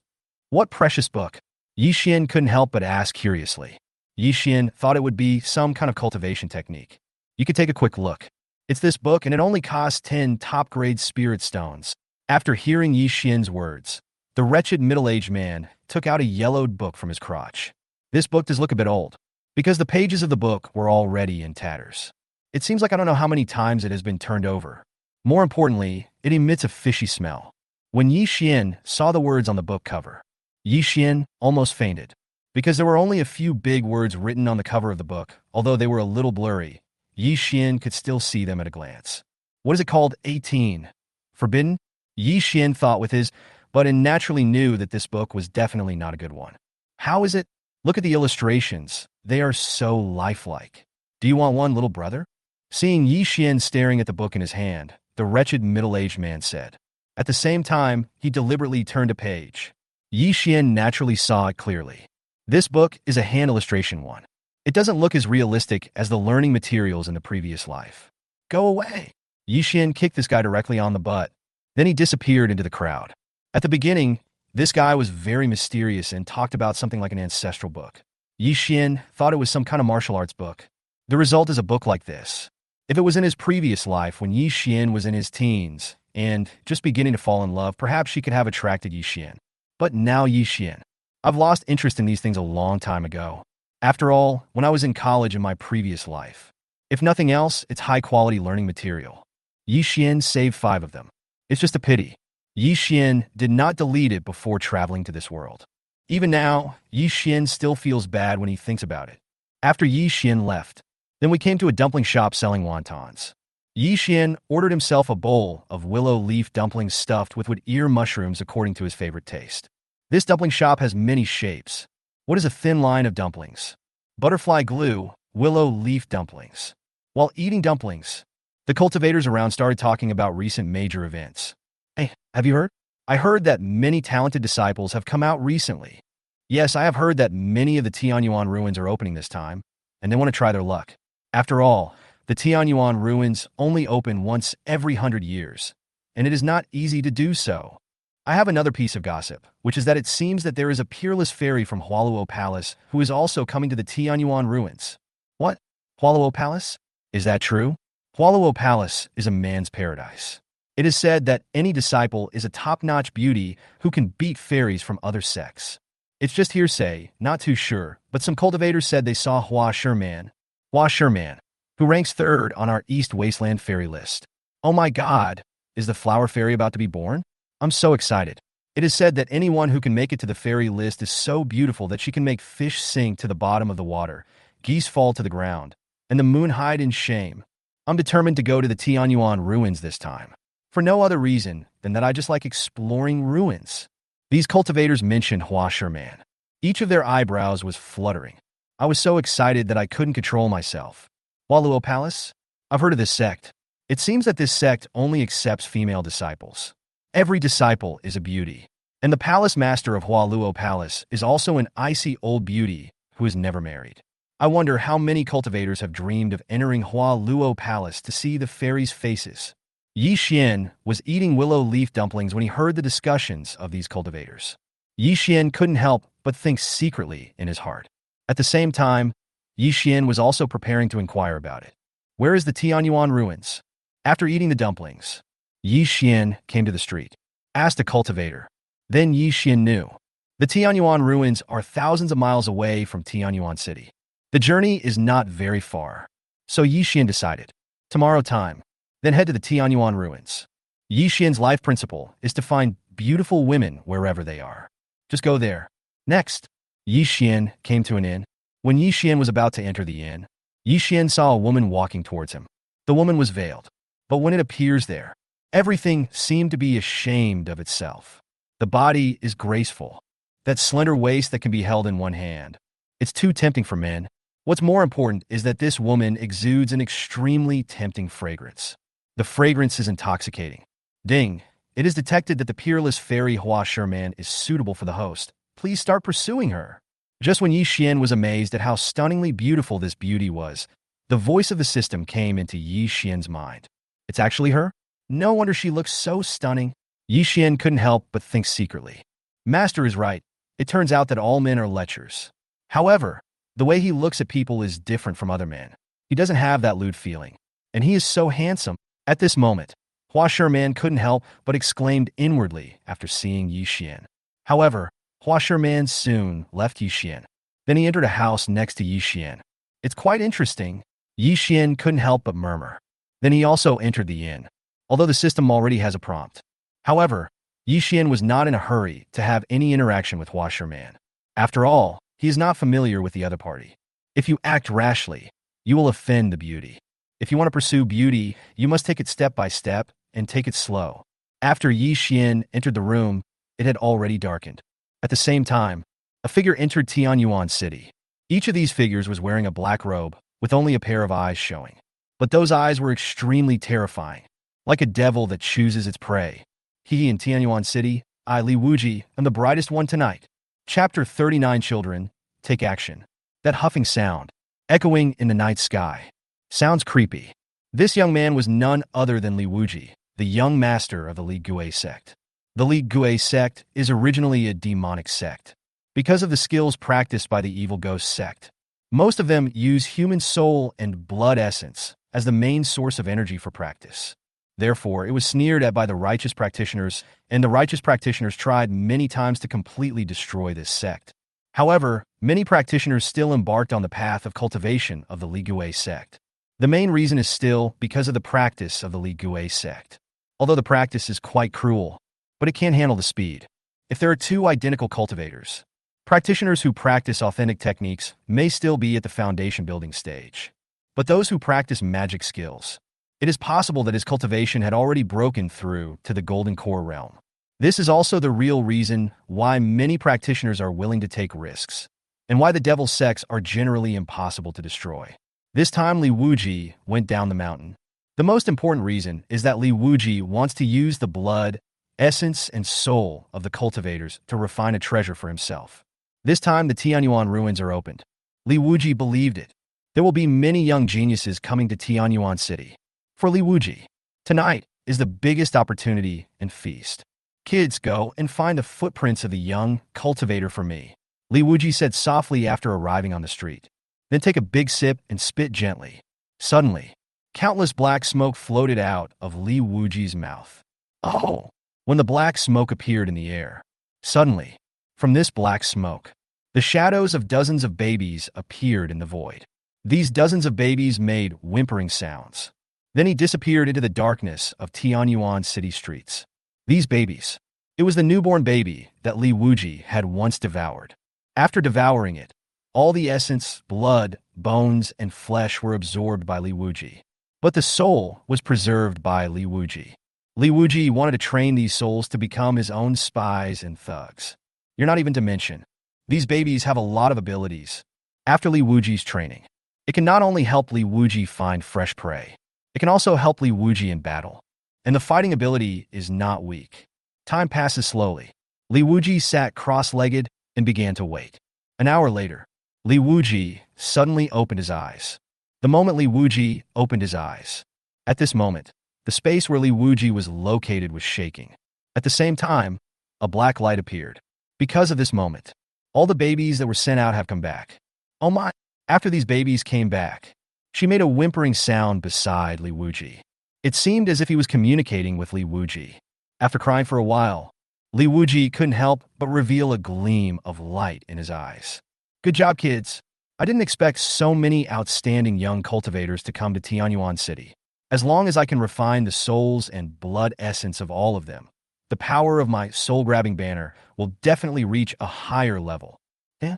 What precious book? Yi Xian couldn't help but ask curiously. Yi Xian thought it would be some kind of cultivation technique. You could take a quick look. It's this book and it only costs 10 top-grade spirit stones. After hearing Yi Xian's words, the wretched middle-aged man took out a yellowed book from his crotch. This book does look a bit old, because the pages of the book were already in tatters. It seems like I don't know how many times it has been turned over. More importantly, it emits a fishy smell. When Yi Xian saw the words on the book cover, Yi Xian almost fainted. Because there were only a few big words written on the cover of the book, although they were a little blurry, Yi Xian could still see them at a glance. What is it called? 18. Forbidden? Yi Xian thought with his, but naturally knew that this book was definitely not a good one. How is it? Look at the illustrations. They are so lifelike. Do you want one, little brother? Seeing Yi Xian staring at the book in his hand, the wretched middle-aged man said. At the same time, he deliberately turned a page. Yi Xian naturally saw it clearly. This book is a hand illustration one. It doesn't look as realistic as the learning materials in the previous life. Go away. Yi Xian kicked this guy directly on the butt. Then he disappeared into the crowd. At the beginning, this guy was very mysterious and talked about something like an ancestral book. Yi Xian thought it was some kind of martial arts book. The result is a book like this. If it was in his previous life when Yi Xian was in his teens and just beginning to fall in love, perhaps she could have attracted Yi Xian. But now Yi Xian. I've lost interest in these things a long time ago. After all, when I was in college in my previous life. If nothing else, it's high-quality learning material. Yi Xian saved 5 of them. It's just a pity. Yi Xian did not delete it before traveling to this world. Even now, Yi Xian still feels bad when he thinks about it. After Yi Xian left, then we came to a dumpling shop selling wontons. Yi Xian ordered himself a bowl of willow leaf dumplings stuffed with ear mushrooms according to his favorite taste. This dumpling shop has many shapes. What is a thin line of dumplings? Butterfly glue, willow leaf dumplings. While eating dumplings, the cultivators around started talking about recent major events. Hey, have you heard? I heard that many talented disciples have come out recently. Yes, I have heard that many of the Tianyuan ruins are opening this time, and they want to try their luck. After all, the Tianyuan ruins only open once every 100 years, and it is not easy to do so. I have another piece of gossip, which is that it seems that there is a peerless fairy from Hualuo Palace who is also coming to the Tianyuan ruins. What? Hualuo Palace? Is that true? Hualuo Palace is a man's paradise. It is said that any disciple is a top-notch beauty who can beat fairies from other sects. It's just hearsay, not too sure, but some cultivators said they saw Hua Sherman, who ranks 3rd on our East Wasteland fairy list. Oh my god, is the flower fairy about to be born? I'm so excited. It is said that anyone who can make it to the fairy list is so beautiful that she can make fish sink to the bottom of the water, geese fall to the ground, and the moon hide in shame. I'm determined to go to the Tianyuan ruins this time. For no other reason than that I just like exploring ruins. These cultivators mentioned Hua Sherman. Each of their eyebrows was fluttering. I was so excited that I couldn't control myself. Hualuo Palace? I've heard of this sect. It seems that this sect only accepts female disciples. Every disciple is a beauty. And the palace master of Hualuo Palace is also an icy old beauty who is never married. I wonder how many cultivators have dreamed of entering Hualuo Palace to see the fairies' faces. Yi Xian was eating willow leaf dumplings when he heard the discussions of these cultivators. Yi Xian couldn't help but think secretly in his heart. At the same time, Yi Xian was also preparing to inquire about it. Where is the Tianyuan ruins? After eating the dumplings, Yi Xian came to the street, asked a cultivator. Then Yi Xian knew. The Tianyuan ruins are thousands of miles away from Tianyuan City. The journey is not very far. So Yi Xian decided, tomorrow time, then head to the Tianyuan ruins. Yi Xian's life principle is to find beautiful women wherever they are. Just go there. Next, Yi Xian came to an inn. When Yi Xian was about to enter the inn, Yi Xian saw a woman walking towards him. The woman was veiled, but when it appears there, everything seemed to be ashamed of itself. The body is graceful. That slender waist that can be held in one hand. It's too tempting for men. What's more important is that this woman exudes an extremely tempting fragrance. The fragrance is intoxicating. Ding! It is detected that the peerless fairy Hua Sherman is suitable for the host. Please start pursuing her. Just when Yi Xian was amazed at how stunningly beautiful this beauty was, the voice of the system came into Yi Xian's mind. It's actually her? No wonder she looks so stunning. Yi Xian couldn't help but think secretly. Master is right. It turns out that all men are lechers. However, the way he looks at people is different from other men. He doesn't have that lewd feeling. And he is so handsome. At this moment, Hua Sherman couldn't help but exclaimed inwardly after seeing Yi Xian. However, Hua Sherman soon left Yi Xian. Then he entered a house next to Yi Xian. It's quite interesting. Yi Xian couldn't help but murmur. Then he also entered the inn, although the system already has a prompt. However, Yi Xian was not in a hurry to have any interaction with Washerman. After all, he is not familiar with the other party. If you act rashly, you will offend the beauty. If you want to pursue beauty, you must take it step by step and take it slow. After Yi Xian entered the room, it had already darkened. At the same time, a figure entered Tianyuan City. Each of these figures was wearing a black robe, with only a pair of eyes showing. But those eyes were extremely terrifying, like a devil that chooses its prey. He in Tianyuan City, I Li Wuji, am the brightest one tonight. Chapter 39 Children, take action. That huffing sound, echoing in the night sky, sounds creepy. This young man was none other than Li Wuji, the young master of the Li Gui sect. The Li Gui sect is originally a demonic sect. Because of the skills practiced by the evil ghost sect, most of them use human soul and blood essence as the main source of energy for practice. Therefore, it was sneered at by the righteous practitioners, and the righteous practitioners tried many times to completely destroy this sect. However, many practitioners still embarked on the path of cultivation of the Li Gui sect. The main reason is still because of the practice of the Li Gui sect. Although the practice is quite cruel, but it can't handle the speed. If there are two identical cultivators, practitioners who practice authentic techniques may still be at the foundation building stage. But those who practice magic skills, it is possible that his cultivation had already broken through to the golden core realm. This is also the real reason why many practitioners are willing to take risks, and why the devil sects are generally impossible to destroy. This time Li Wuji went down the mountain. The most important reason is that Li Wuji wants to use the blood, essence, and soul of the cultivators to refine a treasure for himself. This time the Tianyuan ruins are opened. Li Wuji believed it. There will be many young geniuses coming to Tianyuan City. For Li Wuji, tonight is the biggest opportunity and feast. Kids, go and find the footprints of the young cultivator for me, Li Wuji said softly after arriving on the street. Then take a big sip and spit gently. Suddenly, countless black smoke floated out of Li Wuji's mouth. Oh! When the black smoke appeared in the air, suddenly, from this black smoke, the shadows of dozens of babies appeared in the void. These dozens of babies made whimpering sounds. Then he disappeared into the darkness of Tianyuan city streets. These babies. It was the newborn baby that Li Wuji had once devoured. After devouring it, all the essence, blood, bones, and flesh were absorbed by Li Wuji. But the soul was preserved by Li Wuji. Li Wuji wanted to train these souls to become his own spies and thugs. You're not even to mention, these babies have a lot of abilities. After Li Wuji's training, it can not only help Li Wuji find fresh prey, it can also help Li Wuji in battle. And the fighting ability is not weak. Time passes slowly. Li Wuji sat cross-legged and began to wait. An hour later, Li Wuji suddenly opened his eyes. The moment Li Wuji opened his eyes, at this moment, the space where Li Wuji was located was shaking. At the same time, a black light appeared. Because of this moment, all the babies that were sent out have come back. Oh my! After these babies came back, she made a whimpering sound beside Li Wuji. It seemed as if he was communicating with Li Wuji. After crying for a while, Li Wuji couldn't help but reveal a gleam of light in his eyes. Good job, kids. I didn't expect so many outstanding young cultivators to come to Tianyuan City. As long as I can refine the souls and blood essence of all of them, the power of my soul-grabbing banner will definitely reach a higher level. Eh?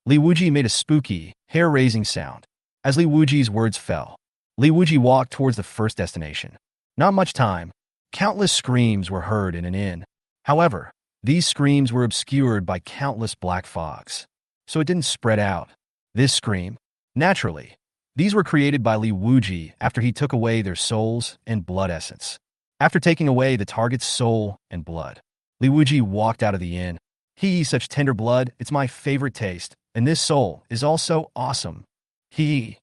Li Wuji made a spooky, hair-raising sound. As Li Wuji's words fell, Li Wuji walked towards the first destination. Not much time. Countless screams were heard in an inn. However, these screams were obscured by countless black fogs, so it didn't spread out. This scream, naturally, these were created by Li Wuji after he took away their souls and blood essence. After taking away the target's soul and blood, Li Wuji walked out of the inn. Such tender blood, it's my favorite taste, and this soul is also awesome. The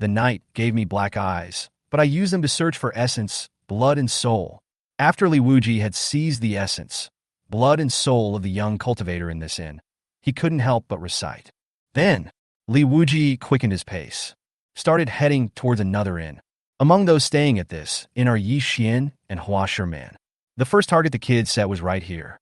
night gave me black eyes, but I used them to search for essence, blood, and soul. After Li Wuji had seized the essence, blood, and soul of the young cultivator in this inn, he couldn't help but recite. Then, Li Wuji quickened his pace, started heading towards another inn. Among those staying at this inn are Yi Xian and Hua Sherman. The first target the kids set was right here.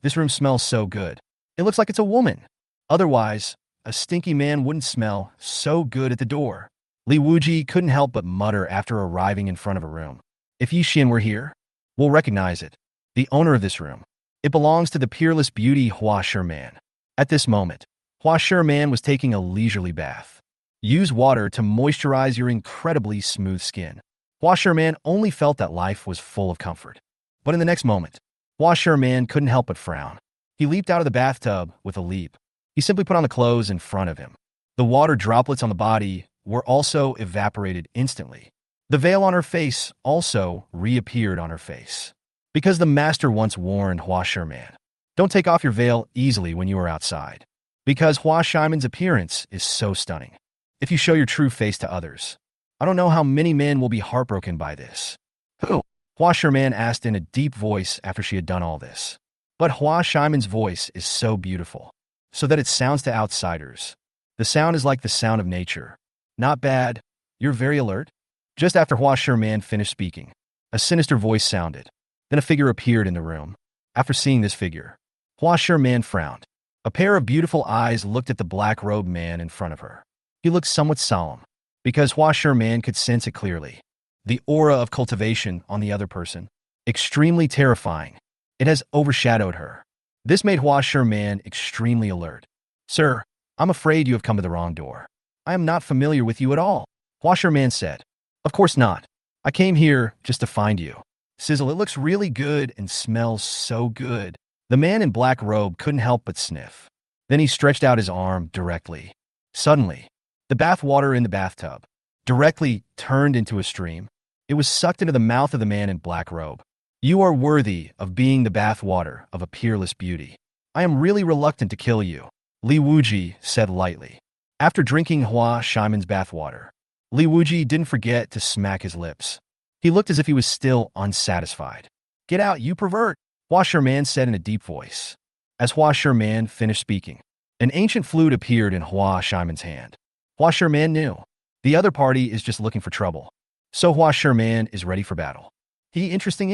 This room smells so good. It looks like it's a woman. Otherwise, a stinky man wouldn't smell so good at the door. Li Wuji couldn't help but mutter after arriving in front of a room. If Yi Xian were here, we'll recognize it. The owner of this room. It belongs to the peerless beauty Hua Sherman. At this moment, Hua Sherman was taking a leisurely bath. Use water to moisturize your incredibly smooth skin. Hua Sherman only felt that life was full of comfort. But in the next moment, Hua Sherman couldn't help but frown. He leaped out of the bathtub with a leap. He simply put on the clothes in front of him. The water droplets on the body were also evaporated instantly. The veil on her face also reappeared on her face. Because the master once warned Hua Sherman, don't take off your veil easily when you are outside. Because Hua Sherman's appearance is so stunning. If you show your true face to others, I don't know how many men will be heartbroken by this. Who? Hua Sherman asked in a deep voice after she had done all this. But Hua Sherman's voice is so beautiful, so that it sounds to outsiders. The sound is like the sound of nature. Not bad. You're very alert. Just after Hua Sherman finished speaking, a sinister voice sounded. Then a figure appeared in the room. After seeing this figure, Hua Sherman frowned. A pair of beautiful eyes looked at the black-robed man in front of her. He looked somewhat solemn, because Hua Sherman could sense it clearly. The aura of cultivation on the other person, extremely terrifying. It has overshadowed her. This made Hua Sherman extremely alert. Sir, I'm afraid you have come to the wrong door. I am not familiar with you at all. Hua Sherman said. Of course not. I came here just to find you. Sizzle, it looks really good and smells so good. The man in black robe couldn't help but sniff. Then he stretched out his arm directly. Suddenly, the bath water in the bathtub directly turned into a stream. It was sucked into the mouth of the man in black robe. You are worthy of being the bath water of a peerless beauty. I am really reluctant to kill you, Li Wuji said lightly. After drinking Hua Sherman's bath water, Li Wuji didn't forget to smack his lips. He looked as if he was still unsatisfied. Get out, you pervert, Hua Sherman said in a deep voice. As Hua Sherman finished speaking, an ancient flute appeared in Hua Sherman's hand. Hua Sherman knew. The other party is just looking for trouble. So Hua Sherman is ready for battle. Interesting,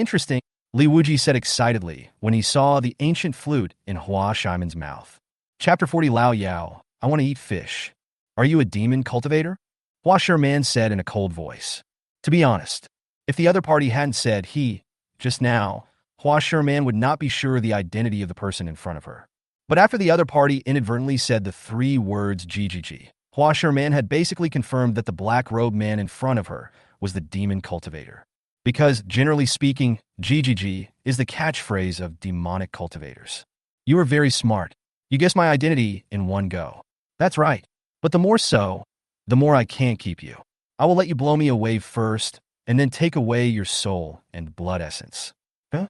Li Wuji said excitedly when he saw the ancient flute in Hua Sherman's mouth. Chapter 40 Lao Yao, I want to eat fish. Are you a demon cultivator? Hua Sherman said in a cold voice. To be honest, if the other party hadn't said he, just now, Hua Sherman would not be sure of the identity of the person in front of her. But after the other party inadvertently said the 3 words GGG, Hua Sherman had basically confirmed that the black-robed man in front of her was the demon cultivator. Because, generally speaking, GGG is the catchphrase of demonic cultivators. You are very smart. You guessed my identity in one go. That's right. But the more so, the more I can't keep you. I will let you blow me away first, and then take away your soul and blood essence. Huh?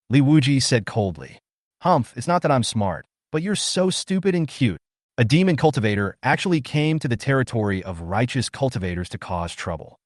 Li Wuji said coldly. Humph, it's not that I'm smart, but you're so stupid and cute. A demon cultivator actually came to the territory of righteous cultivators to cause trouble.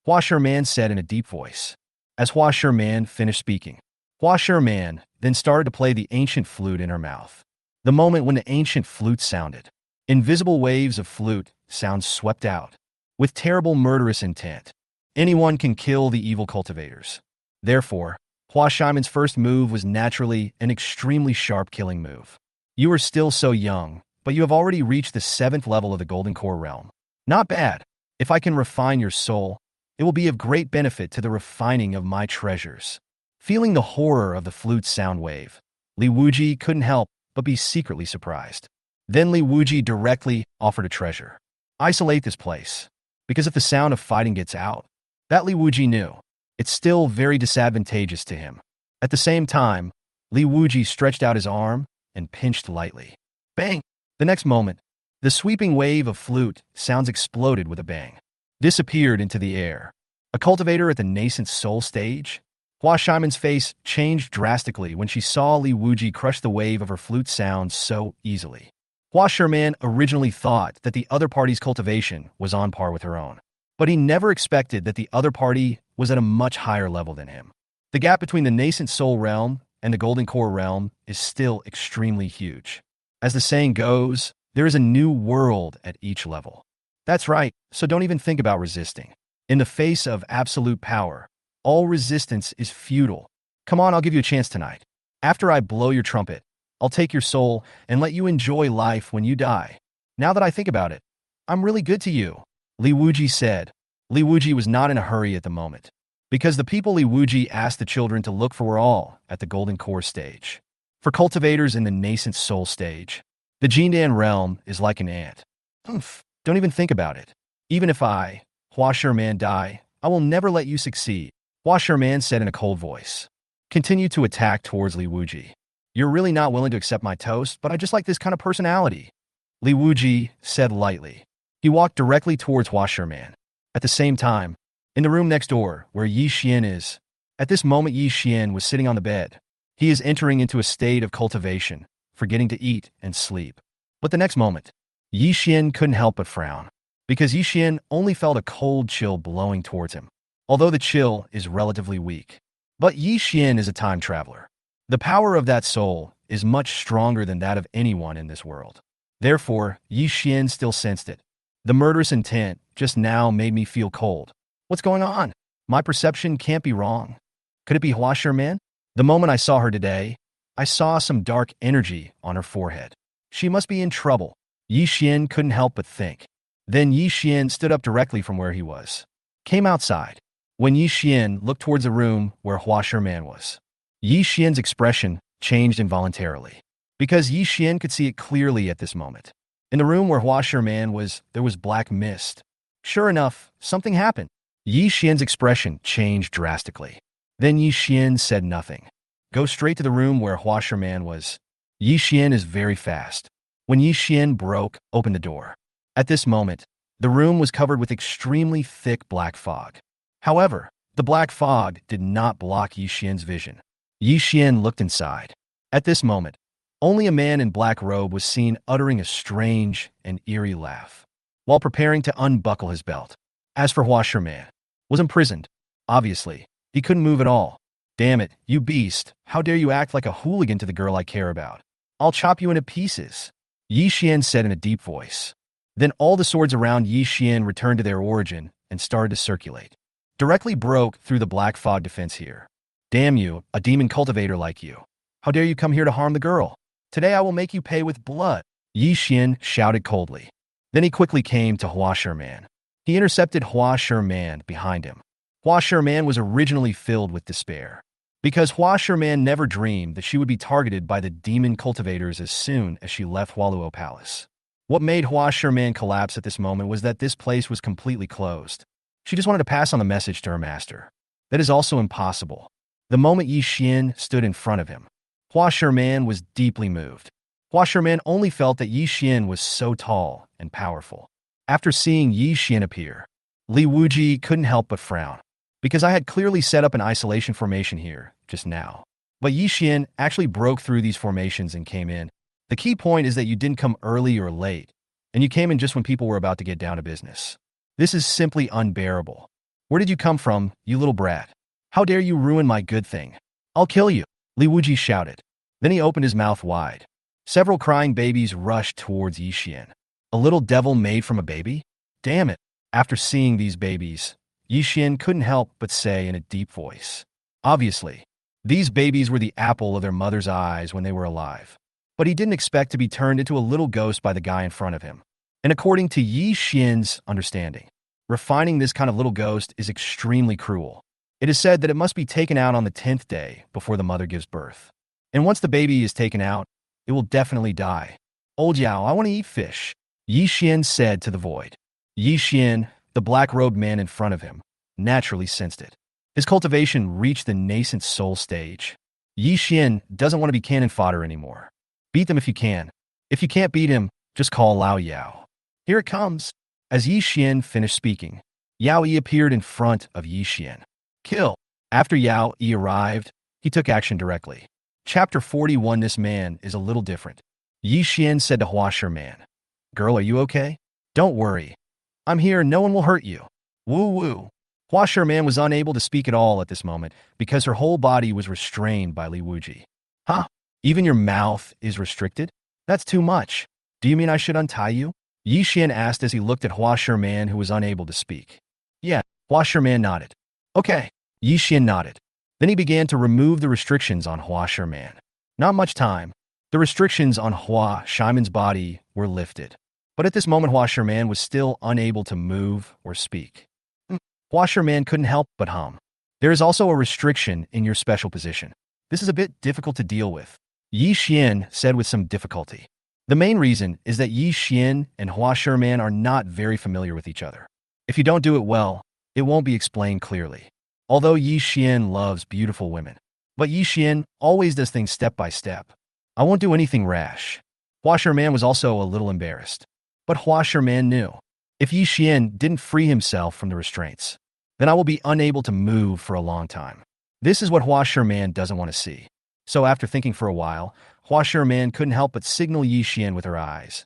Hua Sherman said in a deep voice. As Hua Sherman finished speaking, Hua Sherman then started to play the ancient flute in her mouth. The moment when the ancient flute sounded, invisible waves of flute sounds swept out, with terrible murderous intent. Anyone can kill the evil cultivators. Therefore, Hua Sherman's first move was naturally an extremely sharp killing move. You are still so young, but you have already reached the 7th level of the Golden Core realm. Not bad. If I can refine your soul, it will be of great benefit to the refining of my treasures. Feeling the horror of the flute's sound wave, Li Wuji couldn't help but be secretly surprised. Then Li Wuji directly offered a treasure. Isolate this place, because if the sound of fighting gets out, that Li Wuji knew, it's still very disadvantageous to him. At the same time, Li Wuji stretched out his arm and pinched lightly. Bang! The next moment, the sweeping wave of flute sounds exploded with a bang. Disappeared into the air. A cultivator at the nascent soul stage? Hua Sherman's face changed drastically when she saw Li Wuji crush the wave of her flute sound so easily. Hua Sherman originally thought that the other party's cultivation was on par with her own, but he never expected that the other party was at a much higher level than him. The gap between the nascent soul realm and the Golden Core realm is still extremely huge. As the saying goes, there is a new world at each level. That's right, so don't even think about resisting. In the face of absolute power, all resistance is futile. Come on, I'll give you a chance tonight. After I blow your trumpet, I'll take your soul and let you enjoy life when you die. Now that I think about it, I'm really good to you. Li Wuji said. Li Wuji was not in a hurry at the moment, because the people Li Wuji asked the children to look for were all at the golden core stage. For cultivators in the nascent soul stage, the Jindan realm is like an ant. Don't even think about it. Even if I, Hua Sherman, die, I will never let you succeed, Hua Sherman said in a cold voice. Continue to attack towards Li Wuji. You're really not willing to accept my toast, but I just like this kind of personality, Li Wuji said lightly. He walked directly towards Hua Sherman. At the same time, in the room next door, where Yi Xian is, at this moment Yi Xian was sitting on the bed. He is entering into a state of cultivation, forgetting to eat and sleep. But the next moment, Yi Xian couldn't help but frown, because Yi Xian only felt a cold chill blowing towards him, although the chill is relatively weak. But Yi Xian is a time traveler. The power of that soul is much stronger than that of anyone in this world. Therefore, Yi Xian still sensed it. The murderous intent just now made me feel cold. What's going on? My perception can't be wrong. Could it be Hua Sherman? The moment I saw her today, I saw some dark energy on her forehead. She must be in trouble. Yi Xian couldn't help but think. Then Yi Xian stood up directly from where he was. Came outside. When Yi Xian looked towards the room where Hua Sherman was, Yi Xian's expression changed involuntarily, because Yi Xian could see it clearly at this moment. In the room where Hua Sherman was, there was black mist. Sure enough, something happened. Yi Xian's expression changed drastically. Then Yi Xian said nothing. Go straight to the room where Hua Sherman was. Yi Xian is very fast. When Yi Xian broke open the door, at this moment, the room was covered with extremely thick black fog. However, the black fog did not block Yi Xian's vision. Yi Xian looked inside. At this moment, only a man in black robe was seen uttering a strange and eerie laugh, while preparing to unbuckle his belt. As for Hua Sherman, was imprisoned. Obviously, he couldn't move at all. Damn it, you beast, how dare you act like a hooligan to the girl I care about? I'll chop you into pieces, Yi Xian said in a deep voice. Then all the swords around Yi Xian returned to their origin and started to circulate. Directly broke through the black fog defense here. Damn you, a demon cultivator like you. How dare you come here to harm the girl? Today I will make you pay with blood, Yi Xian shouted coldly. Then he quickly came to Hua Sherman. He intercepted Hua Sherman behind him. Hua Sherman was originally filled with despair, because Hua Sherman never dreamed that she would be targeted by the demon cultivators as soon as she left Hualuo Palace. What made Hua Sherman collapse at this moment was that this place was completely closed. She just wanted to pass on the message to her master. That is also impossible. The moment Yi Xian stood in front of him, Hua Sherman was deeply moved. Hua Sherman only felt that Yi Xian was so tall and powerful. After seeing Yi Xian appear, Li Wuji couldn't help but frown, because I had clearly set up an isolation formation here just now. But Yi Xian actually broke through these formations and came in. The key point is that you didn't come early or late, and you came in just when people were about to get down to business. This is simply unbearable. Where did you come from, you little brat? How dare you ruin my good thing? I'll kill you, Li Wuji shouted. Then he opened his mouth wide. Several crying babies rushed towards Yi Xian. A little devil made from a baby? Damn it. After seeing these babies, Yi Xian couldn't help but say in a deep voice. Obviously, these babies were the apple of their mother's eyes when they were alive. But he didn't expect to be turned into a little ghost by the guy in front of him. And according to Yi Xian's understanding, refining this kind of little ghost is extremely cruel. It is said that it must be taken out on the 10th day before the mother gives birth. And once the baby is taken out, it will definitely die. Old Yao, I want to eat fish, Yi Xian said to the void. Yi Xian, the black-robed man in front of him, naturally sensed it. His cultivation reached the nascent soul stage. Yi Xian doesn't want to be cannon fodder anymore. Beat them if you can. If you can't beat him, just call Lao Yao. Here it comes. As Yi Xian finished speaking, Yao Yi appeared in front of Yi Xian. Kill. After Yao Yi arrived, he took action directly. Chapter 41. This man is a little different. Yi Xian said to Hua Sherman. Girl, are you okay? Don't worry. I'm here, no one will hurt you. Woo woo. Hua Sherman was unable to speak at all at this moment because her whole body was restrained by Li Wuji. Huh? Even your mouth is restricted? That's too much. Do you mean I should untie you? Yi Xian asked as he looked at Hua Sherman, who was unable to speak. Yeah, Hua Sherman nodded. Okay. Yi Xian nodded. Then he began to remove the restrictions on Hua Sherman. Not much time. The restrictions on Hua Sherman's body were lifted. But at this moment, Hua Sherman was still unable to move or speak. Hua Sherman couldn't help but hum. There is also a restriction in your special position. This is a bit difficult to deal with, Yi Xian said with some difficulty. The main reason is that Yi Xian and Hua Sherman are not very familiar with each other. If you don't do it well, it won't be explained clearly. Although Yi Xian loves beautiful women, but Yi Xian always does things step by step. I won't do anything rash. Hua Sherman was also a little embarrassed. But Hua Sherman knew, if Yi Xian didn't free himself from the restraints, then I will be unable to move for a long time. This is what Hua Sherman doesn't want to see. So after thinking for a while, Hua Sherman couldn't help but signal Yi Xian with her eyes.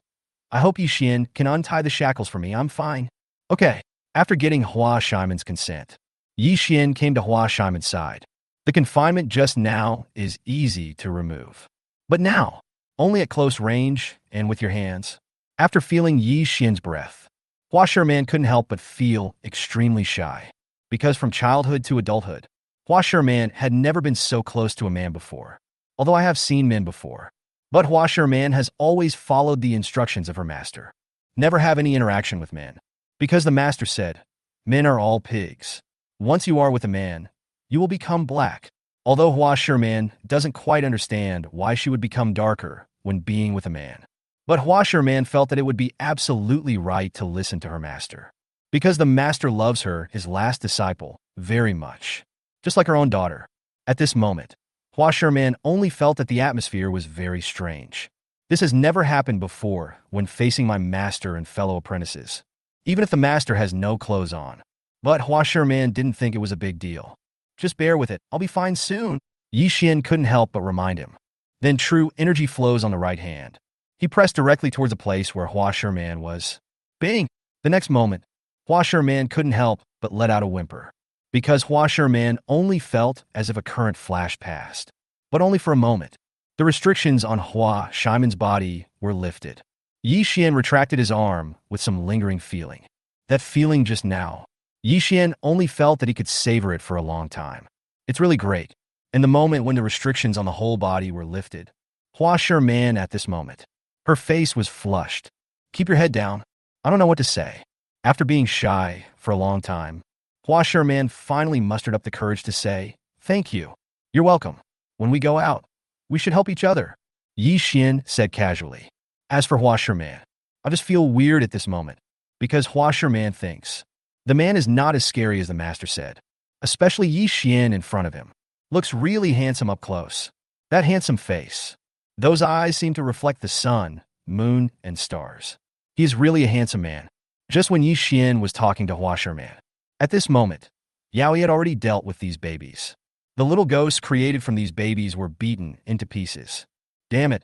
I hope Yi Xian can untie the shackles for me, I'm fine. Okay. After getting Hua Sherman's consent, Yi Xian came to Hua Sherman's side. The confinement just now is easy to remove. But now, only at close range and with your hands. After feeling Yi Xian's breath, Hua Sherman couldn't help but feel extremely shy. Because from childhood to adulthood, Hua Sherman had never been so close to a man before. Although I have seen men before. But Hua Sherman has always followed the instructions of her master. Never have any interaction with men. Because the master said, men are all pigs. Once you are with a man, you will become black. Although Hua Sherman doesn't quite understand why she would become darker when being with a man. But Hua Sherman felt that it would be absolutely right to listen to her master. Because the master loves her, his last disciple, very much. Just like her own daughter. At this moment, Hua Sherman only felt that the atmosphere was very strange. This has never happened before when facing my master and fellow apprentices. Even if the master has no clothes on. But Hua Sherman didn't think it was a big deal. Just bear with it, I'll be fine soon. Yi Xian couldn't help but remind him. Then true energy flows on the right hand. He pressed directly towards a place where Hua Sherman was. Bing! The next moment, Hua Sherman couldn't help but let out a whimper. Because Hua Sherman only felt as if a current flashed past. But only for a moment. The restrictions on Hua Sherman's body were lifted. Yi Xian retracted his arm with some lingering feeling. That feeling just now. Yi Xian only felt that he could savor it for a long time. It's really great. In the moment when the restrictions on the whole body were lifted, Hua Sherman at this moment. Her face was flushed. Keep your head down. I don't know what to say. After being shy for a long time, Hua Sherman finally mustered up the courage to say, thank you. You're welcome. When we go out, we should help each other. Yi Xian said casually. As for Hua Sherman, I just feel weird at this moment. Because Hua Sherman thinks, the man is not as scary as the master said. Especially Yi Xian in front of him. Looks really handsome up close. That handsome face. Those eyes seem to reflect the sun, moon, and stars. He is really a handsome man. Just when Yi Xian was talking to Hua Sherman. At this moment, Yaoi had already dealt with these babies. The little ghosts created from these babies were beaten into pieces. Damn it.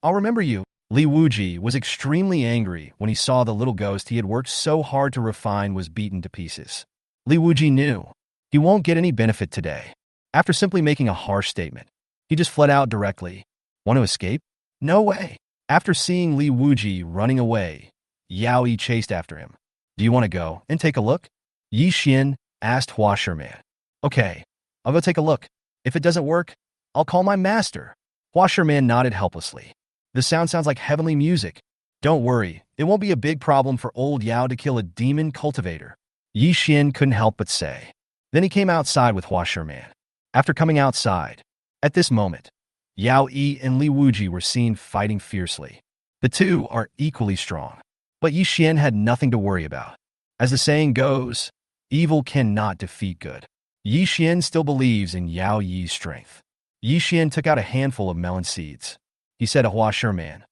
I'll remember you. Li Wuji was extremely angry when he saw the little ghost he had worked so hard to refine was beaten to pieces. Li Wuji knew he won't get any benefit today. After simply making a harsh statement, he just fled out directly. Want to escape? No way. After seeing Li Wuji running away, Yaoi chased after him. Do you want to go and take a look? Yi Xian asked Hua Sherman. Okay, I'll go take a look. If it doesn't work, I'll call my master. Hua Sherman nodded helplessly. The sound sounds like heavenly music. Don't worry, it won't be a big problem for old Yao to kill a demon cultivator. Yi Xian couldn't help but say. Then he came outside with Hua Sherman. After coming outside, at this moment, Yao Yi and Li Wuji were seen fighting fiercely. The two are equally strong. But Yi Xian had nothing to worry about. As the saying goes, evil cannot defeat good. Yi Xian still believes in Yao Yi's strength. Yi Xian took out a handful of melon seeds. He said to Hua Sherman,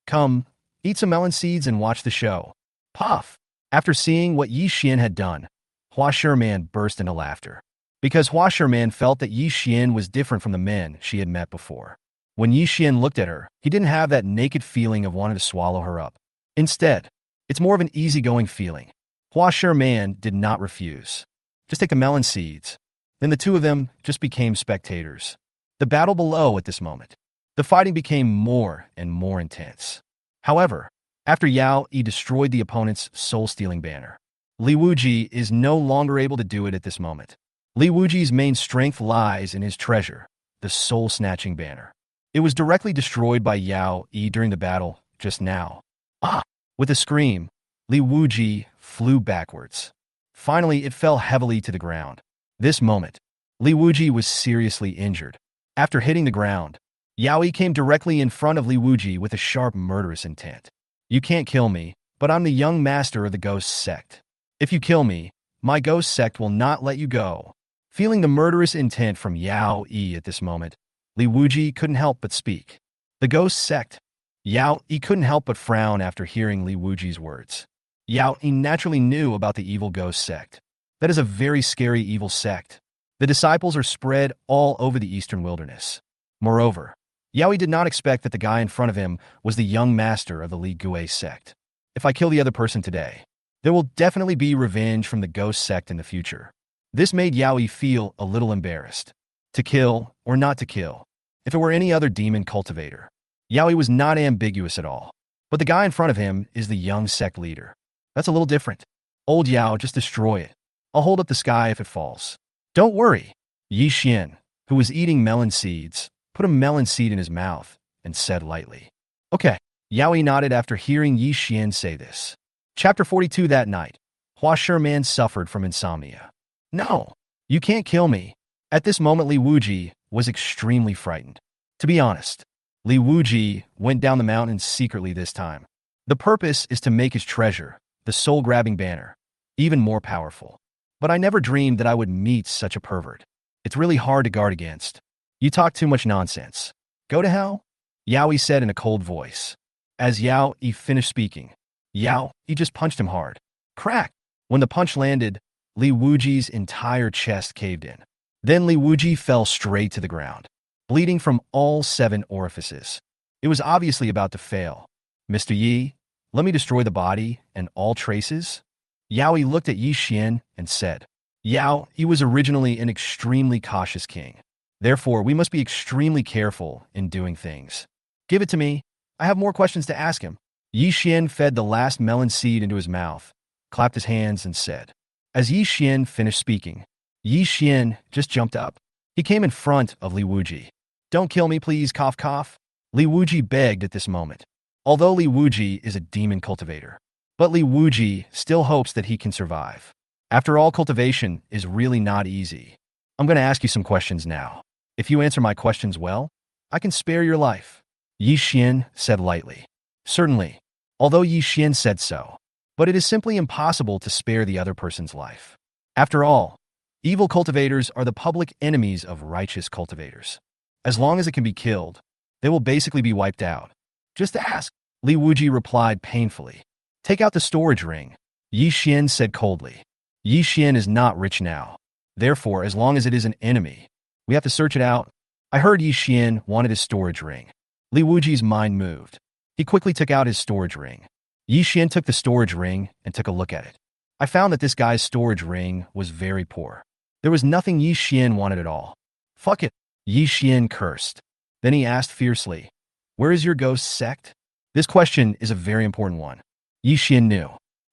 come, eat some melon seeds and watch the show. Puff! After seeing what Yi Xian had done, Hua Sherman burst into laughter. Because Hua Sherman felt that Yi Xian was different from the men she had met before. When Yi Xian looked at her, he didn't have that naked feeling of wanting to swallow her up. Instead, it's more of an easygoing feeling. Hua Sherman did not refuse. Just take the melon seeds. Then the two of them just became spectators. The battle below at this moment. The fighting became more and more intense. However, after Yao Yi destroyed the opponent's soul-stealing banner, Li Wuji is no longer able to do it at this moment. Li Wuji's main strength lies in his treasure, the soul-snatching banner. It was directly destroyed by Yao Yi during the battle just now. Ah! With a scream, Li Wuji flew backwards. Finally, it fell heavily to the ground. This moment, Li Wuji was seriously injured. After hitting the ground, Yaoi came directly in front of Li Wuji with a sharp, murderous intent. You can't kill me, but I'm the young master of the ghost sect. If you kill me, my ghost sect will not let you go. Feeling the murderous intent from Yao Yi at this moment, Li Wuji couldn't help but speak. The ghost sect. Yao Yi couldn't help but frown after hearing Li Wuji's words. Yao Yi naturally knew about the evil ghost sect. That is a very scary evil sect. The disciples are spread all over the eastern wilderness. Moreover, Yao Yi did not expect that the guy in front of him was the young master of the Li Gui sect. If I kill the other person today, there will definitely be revenge from the ghost sect in the future. This made Yao Yi feel a little embarrassed. To kill or not to kill? If it were any other demon cultivator, Yao Yi was not ambiguous at all. But the guy in front of him is the young sect leader. That's a little different. Old Yao, just destroy it. I'll hold up the sky if it falls. Don't worry. Yi Xian, who was eating melon seeds, put a melon seed in his mouth and said lightly, Okay. Yao Yi nodded after hearing Yi Xian say this. Chapter 42. That night, Hua Sherman suffered from insomnia. No, you can't kill me. At this moment, Li Wuji was extremely frightened. To be honest, Li Wuji went down the mountain secretly this time. The purpose is to make his treasure, the soul-grabbing banner, even more powerful. But I never dreamed that I would meet such a pervert. It's really hard to guard against. You talk too much nonsense. Go to hell? Yao Yi said in a cold voice. As Yao Yi finished speaking, Yao Yi just punched him hard. Crack! When the punch landed, Li Wuji's entire chest caved in. Then Li Wuji fell straight to the ground, bleeding from all 7 orifices. It was obviously about to fail. Mr. Yi, let me destroy the body and all traces? Yao Yi looked at Yi Xian and said, Yao Yi was originally an extremely cautious king. Therefore, we must be extremely careful in doing things. Give it to me. I have more questions to ask him. Yi Xian fed the last melon seed into his mouth, clapped his hands, and said. As Yi Xian finished speaking, Yi Xian just jumped up. He came in front of Li Wuji. Don't kill me, please, cough, cough. Li Wuji begged at this moment. Although Li Wuji is a demon cultivator, but Li Wuji still hopes that he can survive. After all, cultivation is really not easy. I'm going to ask you some questions now. If you answer my questions well, I can spare your life. Yi Xian said lightly. Certainly, although Yi Xian said so, but it is simply impossible to spare the other person's life. After all, evil cultivators are the public enemies of righteous cultivators. As long as it can be killed, they will basically be wiped out. Just ask. Li Wuji replied painfully. Take out the storage ring. Yi Xian said coldly. Yi Xian is not rich now. Therefore, as long as it is an enemy, we have to search it out. I heard Yi Xian wanted his storage ring. Li Wuji's mind moved. He quickly took out his storage ring. Yi Xian took the storage ring and took a look at it. I found that this guy's storage ring was very poor. There was nothing Yi Xian wanted at all. Fuck it. Yi Xian cursed. Then he asked fiercely, Where is your ghost sect? This question is a very important one. Yi Xian knew.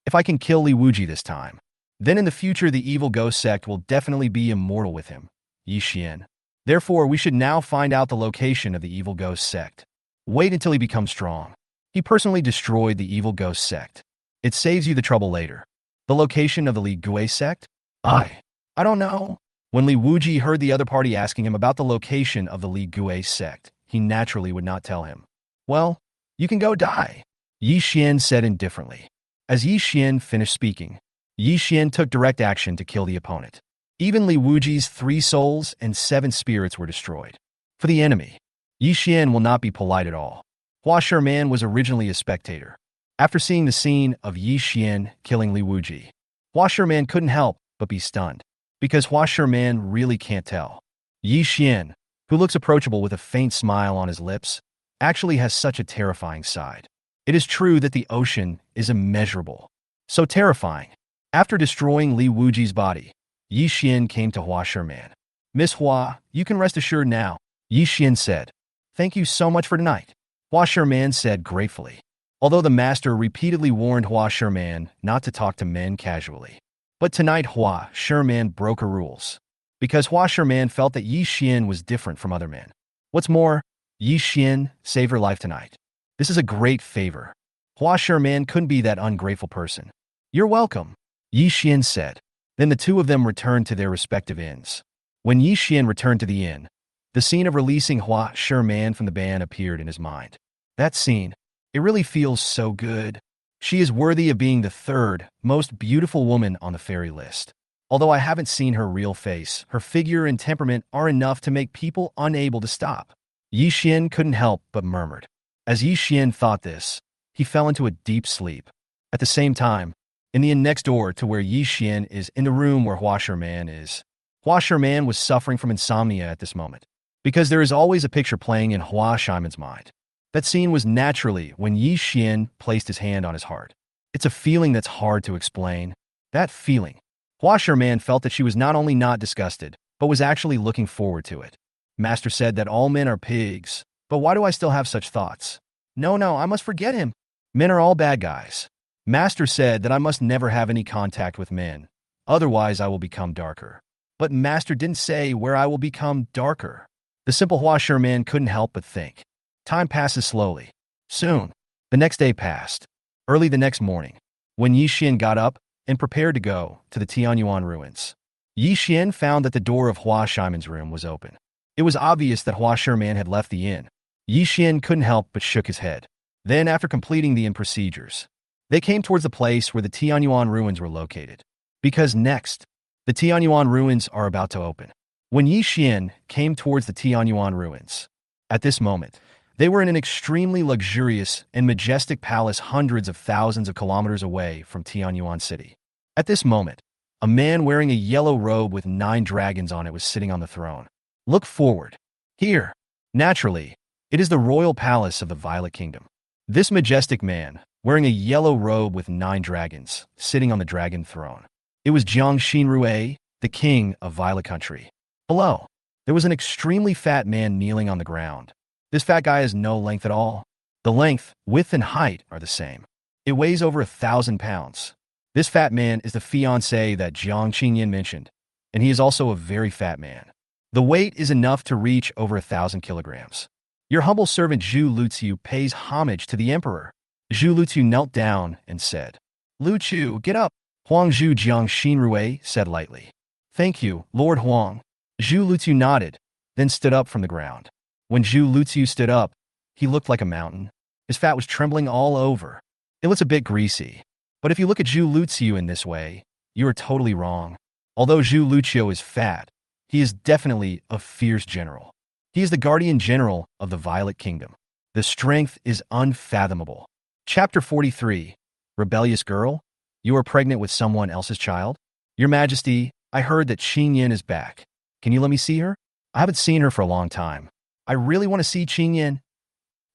If I can kill Li Wuji this time, then in the future the evil ghost sect will definitely be immortal with him. Yi Xian. Therefore, we should now find out the location of the evil ghost sect. Wait until he becomes strong. He personally destroyed the evil ghost sect. It saves you the trouble later. The location of the Li Gui sect? I don't know. When Li Wuji heard the other party asking him about the location of the Li Gui sect, he naturally would not tell him. Well, you can go die, Yi Xian said indifferently. As Yi Xian finished speaking, Yi Xian took direct action to kill the opponent. Even Li Wuji's 3 souls and 7 spirits were destroyed. For the enemy, Yi Xian will not be polite at all. Hua Sherman was originally a spectator. After seeing the scene of Yi Xian killing Li Wuji, Hua Sherman couldn't help but be stunned, because Hua Sherman really can't tell. Yi Xian, who looks approachable with a faint smile on his lips, actually has such a terrifying side. It is true that the ocean is immeasurable. So terrifying. After destroying Li Wuji's body, Yi Xian came to Hua Sherman. Miss Hua, you can rest assured now, Yi Xian said. Thank you so much for tonight, Hua Sherman said gratefully. Although the master repeatedly warned Hua Sherman not to talk to men casually. But tonight Hua Sherman broke her rules, because Hua Sherman felt that Yi Xian was different from other men. What's more, Yi Xian saved her life tonight. This is a great favor. Hua Sherman couldn't be that ungrateful person. You're welcome, Yi Xian said. Then the two of them returned to their respective inns. When Yi Xian returned to the inn, the scene of releasing Hua Sherman from the ban appeared in his mind. That scene, it really feels so good. She is worthy of being the third most beautiful woman on the fairy list. Although I haven't seen her real face, her figure and temperament are enough to make people unable to stop. Yi Xian couldn't help but murmured. As Yi Xian thought this, he fell into a deep sleep. At the same time, in the inn next door to where Yi Xian is in the room where Hua Sherman is. Hua Sherman was suffering from insomnia at this moment, because there is always a picture playing in Hua Sherman's mind. That scene was naturally when Yi Xian placed his hand on his heart. It's a feeling that's hard to explain. That feeling. Hua Sherman felt that she was not only not disgusted, but was actually looking forward to it. Master said that all men are pigs, but why do I still have such thoughts? No, I must forget him. Men are all bad guys. Master said that I must never have any contact with men, otherwise I will become darker. But Master didn't say where I will become darker. The simple Hua Sherman couldn't help but think. Time passes slowly. Soon, the next day passed. Early the next morning, when Yi Xian got up and prepared to go to the Tianyuan ruins, Yi Xian found that the door of Hua Sherman's room was open. It was obvious that Hua Sherman had left the inn. Yi Xian couldn't help but shook his head. Then, after completing the inn procedures, they came towards the place where the Tianyuan ruins were located. Because next, the Tianyuan ruins are about to open. When Yi Xian came towards the Tianyuan ruins, at this moment, they were in an extremely luxurious and majestic palace hundreds of thousands of kilometers away from Tianyuan City. At this moment, a man wearing a yellow robe with 9 dragons on it was sitting on the throne. Look forward. Here. Naturally, it is the royal palace of the Violet Kingdom. This majestic man, wearing a yellow robe with 9 dragons, sitting on the dragon throne. It was Jiang Xinrui, the king of Violet Country. Below, there was an extremely fat man kneeling on the ground. This fat guy has no length at all. The length, width, and height are the same. It weighs over 1,000 pounds. This fat man is the fiancé that Jiang Qingyan mentioned, and he is also a very fat man. The weight is enough to reach over 1,000 kilograms. Your humble servant Zhu Luqiu pays homage to the emperor. Zhu Luqiu knelt down and said, Luqiu, get up. Huang Zhu Jiang Xinrui said lightly. Thank you, Lord Huang. Zhu Luqiu nodded, then stood up from the ground. When Zhu Luqiu stood up, he looked like a mountain. His fat was trembling all over. It looks a bit greasy. But if you look at Zhu Luqiu in this way, you are totally wrong. Although Zhu Luqiu is fat, he is definitely a fierce general. He is the guardian general of the Violet Kingdom. The strength is unfathomable. Chapter 43. Rebellious Girl? You are pregnant with someone else's child? Your Majesty, I heard that Qingyan is back. Can you let me see her? I haven't seen her for a long time. I really want to see Qingyan.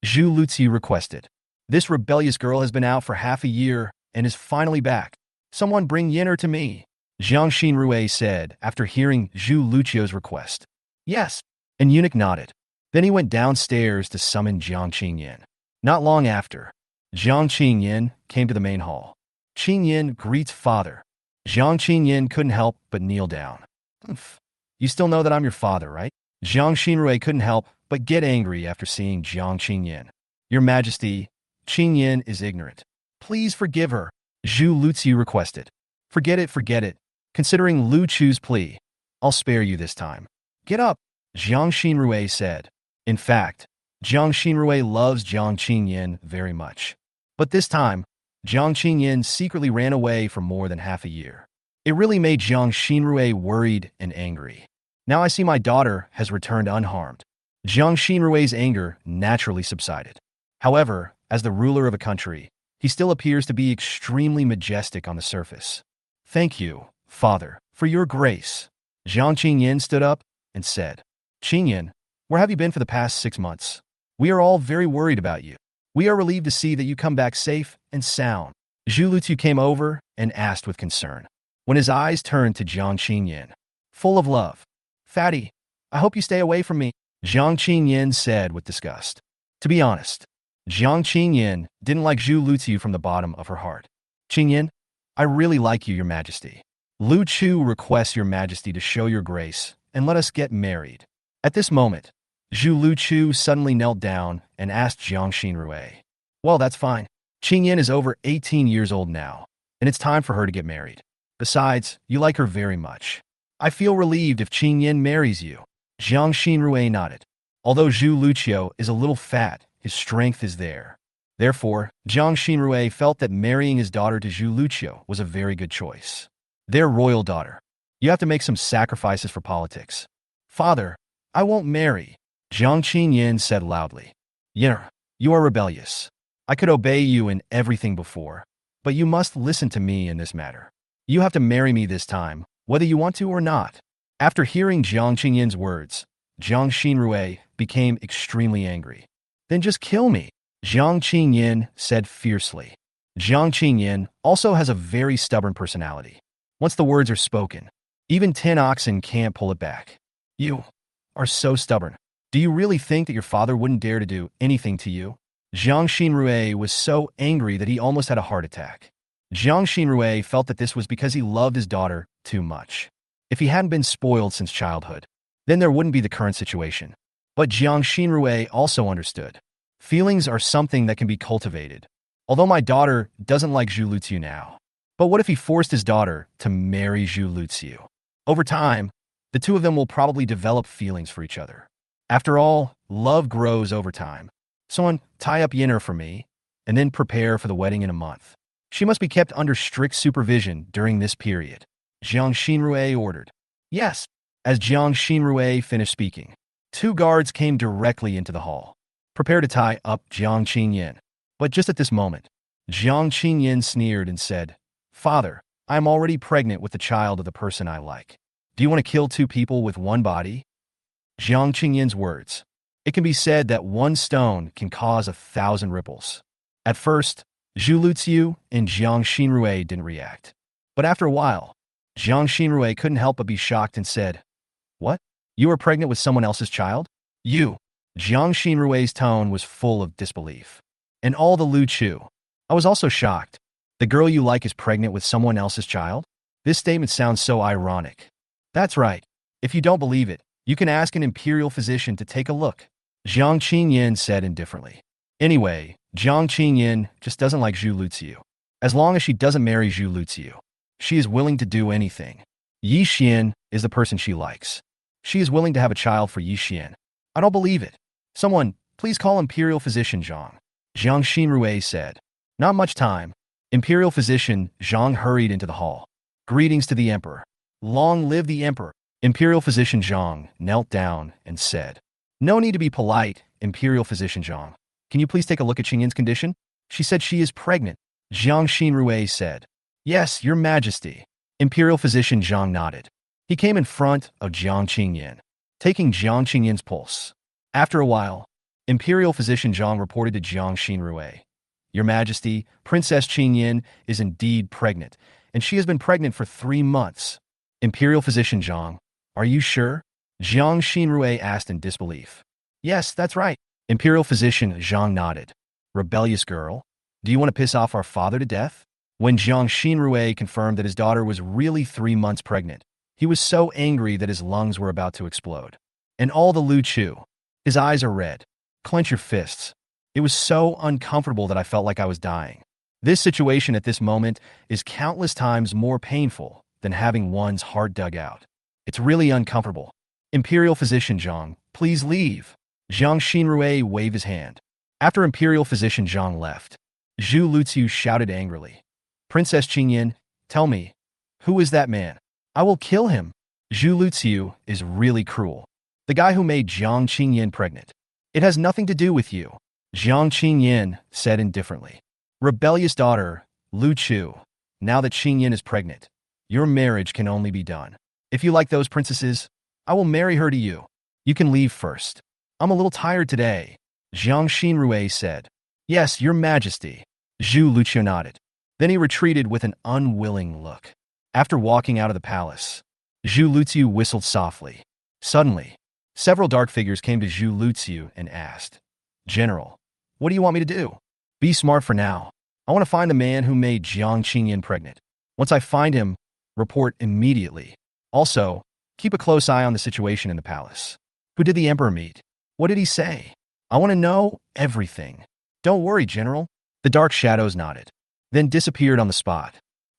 Zhu Luqiu requested. This rebellious girl has been out for half a year and is finally back. Someone bring Yen'er to me, Jiang Xinrui said after hearing Zhu Luqiu's request. Yes, and eunuch nodded. Then he went downstairs to summon Jiang Qingyan. Not long after, Jiang Qingyan came to the main hall. Qingyan greets father. Jiang Qingyan couldn't help but kneel down. You still know that I'm your father, right? Jiang Xinrui couldn't help but get angry after seeing Jiang Qingyan. Your Majesty, Qingyan is ignorant. Please forgive her, Zhu Luqiu requested. Forget it. Considering Lu Chu's plea, I'll spare you this time. Get up, Jiang Xinrui said. In fact, Jiang Xinrui loves Jiang Qingyan very much. But this time, Jiang Qingyan secretly ran away for more than half a year. It really made Jiang Xinrui worried and angry. Now I see my daughter has returned unharmed. Jiang Xinrui's anger naturally subsided. However, as the ruler of a country, he still appears to be extremely majestic on the surface. Thank you, father, for your grace. Jiang Qingyan stood up and said, Qingyan, where have you been for the past 6 months? We are all very worried about you. We are relieved to see that you come back safe and sound. Zhu Luqiu came over and asked with concern, when his eyes turned to Jiang Qingyan, full of love. Fatty, I hope you stay away from me, Jiang Qingyan said with disgust. To be honest, Jiang Qingyan didn't like Zhu Luqiu from the bottom of her heart. Qingyan, I really like you, Your Majesty. Lu Chu requests Your Majesty to show your grace and let us get married. At this moment, Zhu Luqiu suddenly knelt down and asked Jiang Xinrui. Well, that's fine. Qingyan is over 18 years old now, and it's time for her to get married. Besides, you like her very much. I feel relieved if Qingyan marries you. Jiang Xinrui nodded. Although Zhu Luqiu is a little fat, his strength is there. Therefore, Jiang Xinrui felt that marrying his daughter to Zhu Luqiu was a very good choice. Their royal daughter. You have to make some sacrifices for politics. Father, I won't marry, Jiang Qingyan said loudly. Yeah, you are rebellious. I could obey you in everything before, but you must listen to me in this matter. You have to marry me this time, whether you want to or not. After hearing Jiang Qingyan's words, Jiang Xinrui became extremely angry. Then just kill me, Jiang Qingyan said fiercely. Jiang Qingyan also has a very stubborn personality. Once the words are spoken, even 10 oxen can't pull it back. You are so stubborn. Do you really think that your father wouldn't dare to do anything to you? Jiang Xinrui was so angry that he almost had a heart attack. Jiang Xinrui felt that this was because he loved his daughter too much. If he hadn't been spoiled since childhood, then there wouldn't be the current situation. But Jiang Xinrui also understood. Feelings are something that can be cultivated. Although my daughter doesn't like Zhu Luqiu now. But what if he forced his daughter to marry Zhu Luqiu? Over time, the two of them will probably develop feelings for each other. After all, love grows over time. Someone tie up Yin'er for me, and then prepare for the wedding in a month. She must be kept under strict supervision during this period. Jiang Xinrui ordered. Yes. As Jiang Xinrui finished speaking, 2 guards came directly into the hall. Prepare to tie up Jiang Qingyan. But just at this moment, Jiang Qingyan sneered and said, Father, I am already pregnant with the child of the person I like. Do you want to kill 2 people with one body? Jiang Qingyan's words. It can be said that one stone can cause 1,000 ripples. At first, Zhu Luqiu and Jiang Xinrui didn't react. But after a while, Jiang Xinrui couldn't help but be shocked and said, What? You are pregnant with someone else's child? You. Jiang Xinrui's tone was full of disbelief. And all the Luqiu. I was also shocked. The girl you like is pregnant with someone else's child? This statement sounds so ironic. That's right. If you don't believe it, you can ask an imperial physician to take a look. Jiang Qingyan said indifferently. Anyway, Jiang Qingyan just doesn't like Zhu Luqiu. As long as she doesn't marry Zhu Luqiu, she is willing to do anything. Yi Xian is the person she likes. She is willing to have a child for Yi Xian. I don't believe it. Someone, please call Imperial Physician Zhang. Jiang Xinrui said. Not much time. Imperial Physician Zhang hurried into the hall. Greetings to the Emperor. Long live the Emperor. Imperial Physician Zhang knelt down and said. No need to be polite, Imperial Physician Zhang. Can you please take a look at Qingyan's condition? She said she is pregnant. Jiang Xinrui said. Yes, Your Majesty. Imperial Physician Zhang nodded. He came in front of Jiang Qingyan, taking Jiang Qingyan's pulse. After a while, Imperial Physician Zhang reported to Jiang Xinrui. Your Majesty, Princess Qingyan is indeed pregnant, and she has been pregnant for 3 months. Imperial Physician Zhang, are you sure? Jiang Xinrui asked in disbelief. Yes, that's right. Imperial Physician Zhang nodded. Rebellious girl, do you want to piss off our father to death? When Jiang Xinrui confirmed that his daughter was really 3 months pregnant, he was so angry that his lungs were about to explode. And all the Luqiu, his eyes are red. Clench your fists. It was so uncomfortable that I felt like I was dying. This situation at this moment is countless times more painful than having one's heart dug out. It's really uncomfortable. Imperial Physician Zhang, please leave. Jiang Xinrui waved his hand. After Imperial Physician Zhang left, Zhu Luqiu shouted angrily. Princess Qingyan, tell me, who is that man? I will kill him. Zhu Luqiu is really cruel. The guy who made Jiang Qingyan pregnant. It has nothing to do with you. Jiang Qingyan said indifferently. Rebellious daughter, Luqiu, now that Qingyan is pregnant, your marriage can only be done. If you like those princesses, I will marry her to you. You can leave first. I'm a little tired today. Jiang Xinrui said. Yes, Your Majesty. Zhu Luqiu nodded. Then he retreated with an unwilling look. After walking out of the palace, Zhu Luqiu whistled softly. Suddenly, several dark figures came to Zhu Luqiu and asked, General, what do you want me to do? Be smart for now. I want to find the man who made Jiang Qingyan pregnant. Once I find him, report immediately. Also, keep a close eye on the situation in the palace. Who did the emperor meet? What did he say? I want to know everything. Don't worry, General. The dark shadows nodded, then disappeared on the spot.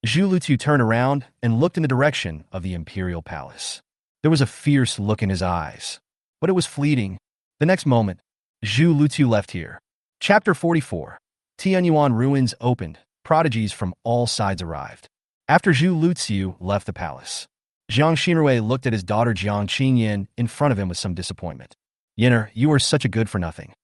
Zhu Lutu turned around and looked in the direction of the imperial palace. There was a fierce look in his eyes, but it was fleeting. The next moment, Zhu Lutu left here. Chapter 44. Tianyuan ruins opened. Prodigies from all sides arrived. After Zhu Lutu left the palace, Jiang Xinrui looked at his daughter Jiang Qingyin in front of him with some disappointment. Yinner, you are such a good-for-nothing.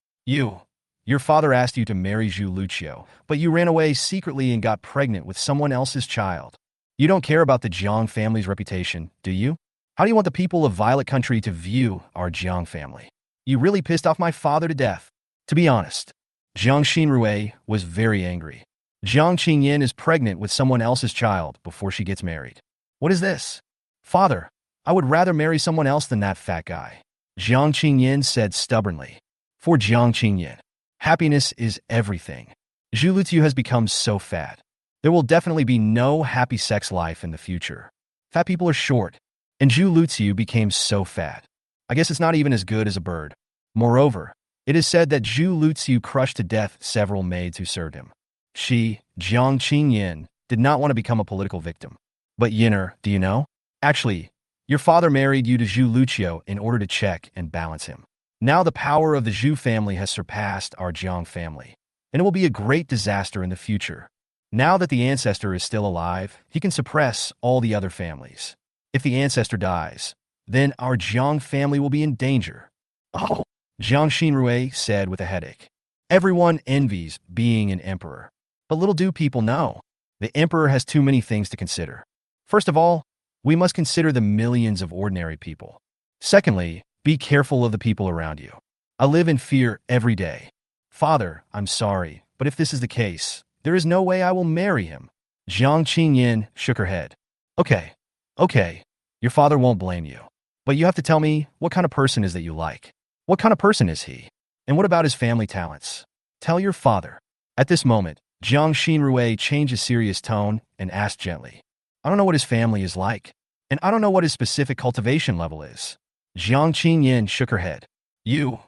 Your father asked you to marry Zhu Luqiu, but you ran away secretly and got pregnant with someone else's child. You don't care about the Jiang family's reputation, do you? How do you want the people of Violet Country to view our Jiang family? You really pissed off my father to death. To be honest, Jiang Xinrui was very angry. Jiang Qingyin is pregnant with someone else's child before she gets married. What is this? Father, I would rather marry someone else than that fat guy, Jiang Qingyin said stubbornly. For Jiang Qingyin, happiness is everything. Zhu Lutu has become so fat. There will definitely be no happy sex life in the future. Fat people are short, and Zhu Lutu became so fat. I guess it's not even as good as a bird. Moreover, it is said that Zhu Lutu crushed to death several maids who served him. She, Jiang Qingyin, did not want to become a political victim. But Yinner, do you know? Actually, your father married you to Zhu Luqiu in order to check and balance him. Now the power of the Zhu family has surpassed our Jiang family, and it will be a great disaster in the future. Now that the ancestor is still alive, he can suppress all the other families. If the ancestor dies, then our Jiang family will be in danger. Oh, Jiang Xinrui said with a headache. Everyone envies being an emperor. But little do people know, the emperor has too many things to consider. First of all, we must consider the millions of ordinary people. Secondly, be careful of the people around you. I live in fear every day. Father, I'm sorry, but if this is the case, there is no way I will marry him. Jiang Qingyin shook her head. Okay, your father won't blame you. But you have to tell me what kind of person is that you like. What kind of person is he? And what about his family talents? Tell your father. At this moment, Jiang Xinrui changed his serious tone and asked gently. I don't know what his family is like, and I don't know what his specific cultivation level is. Jiang Qingyin shook her head. You,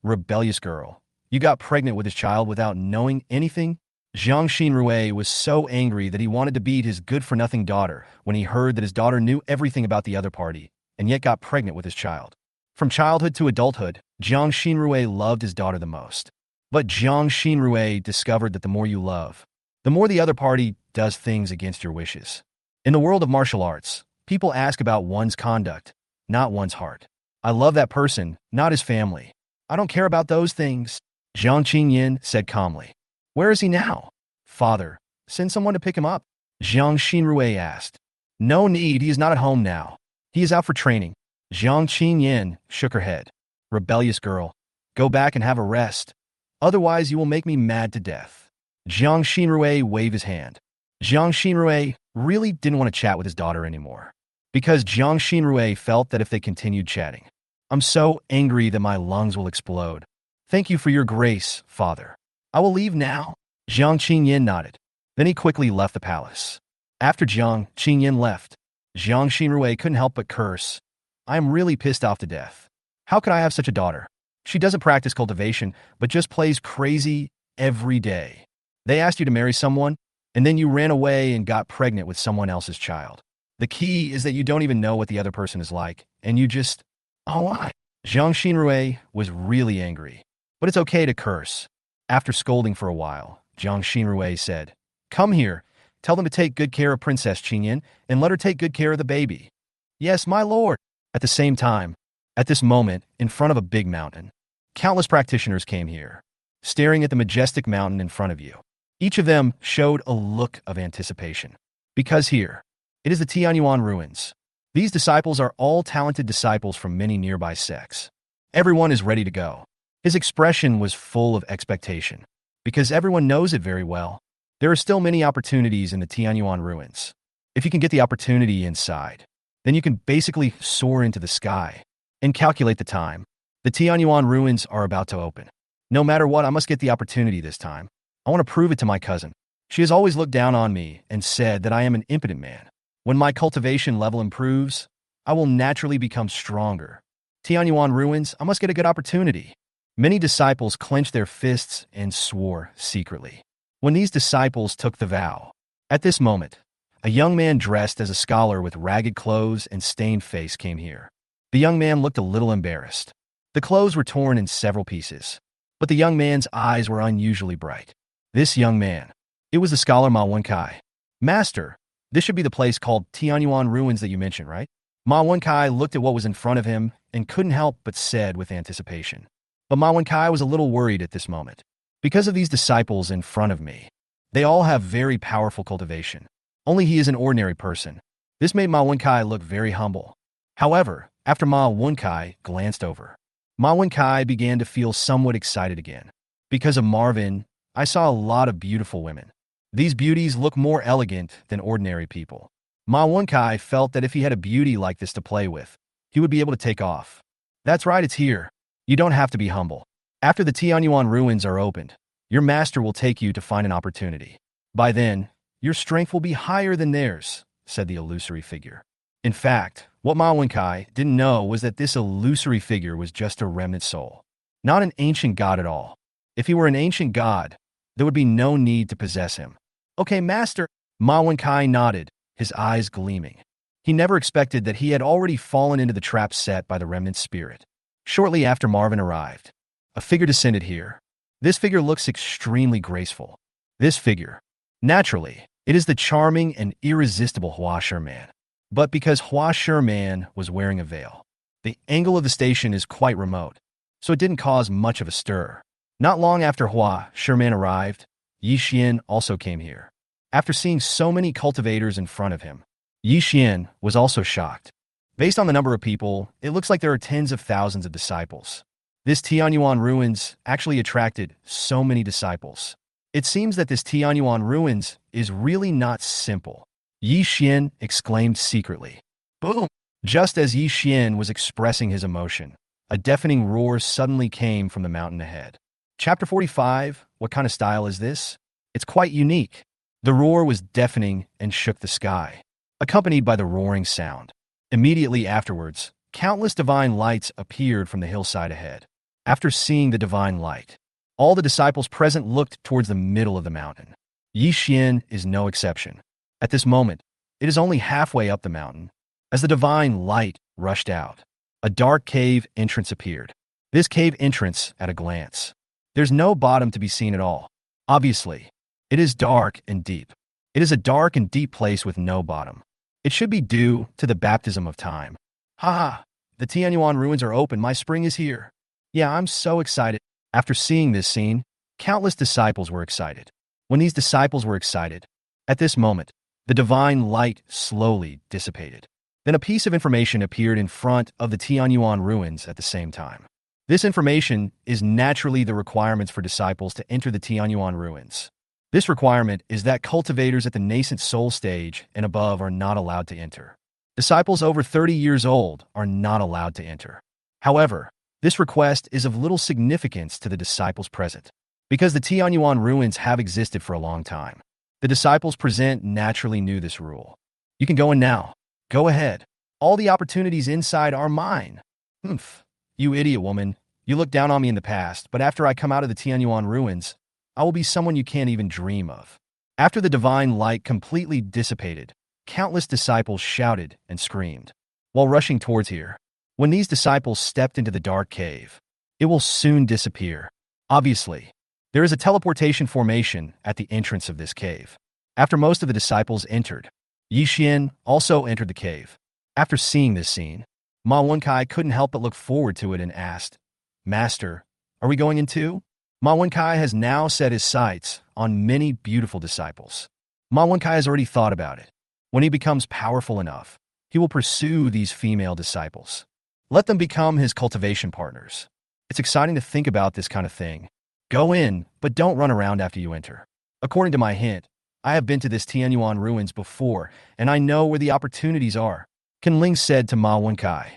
rebellious girl, you got pregnant with his child without knowing anything? Jiang Xinrui was so angry that he wanted to beat his good-for-nothing daughter when he heard that his daughter knew everything about the other party, and yet got pregnant with his child. From childhood to adulthood, Jiang Xinrui loved his daughter the most. But Jiang Xinrui discovered that the more you love, the more the other party does things against your wishes. In the world of martial arts, people ask about one's conduct, not one's heart. I love that person, not his family. I don't care about those things, Jiang Qingyin said calmly. Where is he now? Father, send someone to pick him up, Jiang Xinrui asked. No need, he is not at home now. He is out for training. Jiang Qingyin shook her head. Rebellious girl, go back and have a rest. Otherwise, you will make me mad to death. Jiang Xinrui waved his hand. Jiang Xinrui really didn't want to chat with his daughter anymore, because Jiang Xinrui felt that if they continued chatting, I'm so angry that my lungs will explode. Thank you for your grace, father. I will leave now. Jiang Qingyin nodded. Then he quickly left the palace. After Jiang Qingyin left, Jiang Xinrui couldn't help but curse. I am really pissed off to death. How could I have such a daughter? She doesn't practice cultivation, but just plays crazy every day. They asked you to marry someone, and then you ran away and got pregnant with someone else's child. The key is that you don't even know what the other person is like, and you just... Oh, Jiang Xinrui was really angry. But it's okay to curse. After scolding for a while, Jiang Xinrui said, Come here, tell them to take good care of Princess Qingyin, and let her take good care of the baby. Yes, my lord. At the same time, at this moment, in front of a big mountain, countless practitioners came here, staring at the majestic mountain in front of you. Each of them showed a look of anticipation. Because here, it is the Tianyuan ruins. These disciples are all talented disciples from many nearby sects. Everyone is ready to go. His expression was full of expectation, because everyone knows it very well. There are still many opportunities in the Tianyuan ruins. If you can get the opportunity inside, then you can basically soar into the sky and calculate the time. The Tianyuan ruins are about to open. No matter what, I must get the opportunity this time. I want to prove it to my cousin. She has always looked down on me and said that I am an impotent man. When my cultivation level improves, I will naturally become stronger. Tianyuan ruins, I must get a good opportunity. Many disciples clenched their fists and swore secretly. when these disciples took the vow. At this moment, a young man dressed as a scholar with ragged clothes and stained face came here. The young man looked a little embarrassed. The clothes were torn in several pieces, but the young man's eyes were unusually bright. This young man, it was the scholar Ma Wenkai. Master, this should be the place called Tianyuan Ruins that you mentioned, right? Ma Wenkai looked at what was in front of him and couldn't help but said with anticipation. But Ma Wenkai was a little worried at this moment. Because of these disciples in front of me, they all have very powerful cultivation. Only he is an ordinary person. This made Ma Wenkai look very humble. However, after Ma Wenkai glanced over, Ma Wenkai began to feel somewhat excited again. Because of Marvin, I saw a lot of beautiful women. These beauties look more elegant than ordinary people. Ma Wenkai felt that if he had a beauty like this to play with, he would be able to take off. That's right, it's here. You don't have to be humble. After the Tianyuan ruins are opened, your master will take you to find an opportunity. By then, your strength will be higher than theirs, said the illusory figure. In fact, what Ma Wenkai didn't know was that this illusory figure was just a remnant soul, not an ancient god at all. If he were an ancient god, there would be no need to possess him. Okay, master, Ma Wenkai nodded, his eyes gleaming. He never expected that he had already fallen into the trap set by the remnant spirit. Shortly after Marvin arrived, a figure descended here. This figure looks extremely graceful. This figure, naturally, it is the charming and irresistible Hua Sherman. But because Hua Sherman was wearing a veil, the angle of the station is quite remote, so it didn't cause much of a stir. Not long after Hua Sherman arrived, Yi Xian also came here. After seeing so many cultivators in front of him, Yi Xian was also shocked. Based on the number of people, it looks like there are tens of thousands of disciples. This Tianyuan ruins actually attracted so many disciples. It seems that this Tianyuan ruins is really not simple. Yi Xian exclaimed secretly. Boom! Just as Yi Xian was expressing his emotion, a deafening roar suddenly came from the mountain ahead. Chapter 45, what kind of style is this? It's quite unique. The roar was deafening and shook the sky, accompanied by the roaring sound. Immediately afterwards, countless divine lights appeared from the hillside ahead. After seeing the divine light, all the disciples present looked towards the middle of the mountain. Yi Xian is no exception. At this moment, it is only halfway up the mountain. As the divine light rushed out, a dark cave entrance appeared. This cave entrance, at a glance, there's no bottom to be seen at all. Obviously, it is dark and deep. It is a dark and deep place with no bottom. It should be due to the baptism of time. Haha, the Tianyuan ruins are open. My spring is here. Yeah, I'm so excited. After seeing this scene, countless disciples were excited. When these disciples were excited, at this moment, the divine light slowly dissipated. Then a piece of information appeared in front of the Tianyuan ruins at the same time. This information is naturally the requirements for disciples to enter the Tianyuan ruins. This requirement is that cultivators at the nascent soul stage and above are not allowed to enter. Disciples over 30 years old are not allowed to enter. However, this request is of little significance to the disciples present, because the Tianyuan ruins have existed for a long time. The disciples present naturally knew this rule. You can go in now. Go ahead. All the opportunities inside are mine. Humph. You idiot woman. You looked down on me in the past, but after I come out of the Tianyuan ruins, I will be someone you can't even dream of. After the divine light completely dissipated, countless disciples shouted and screamed while rushing towards here. When these disciples stepped into the dark cave, it will soon disappear. Obviously, there is a teleportation formation at the entrance of this cave. After most of the disciples entered, Yi Xian also entered the cave. After seeing this scene, Ma Wenkai couldn't help but look forward to it and asked, Master, are we going in too? Ma Wenkai has now set his sights on many beautiful disciples. Ma Wenkai has already thought about it. When he becomes powerful enough, he will pursue these female disciples. Let them become his cultivation partners. It's exciting to think about this kind of thing. Go in, but don't run around after you enter. According to my hint, I have been to this Tianyuan ruins before, and I know where the opportunities are. Kan Ling said to Ma Wenkai.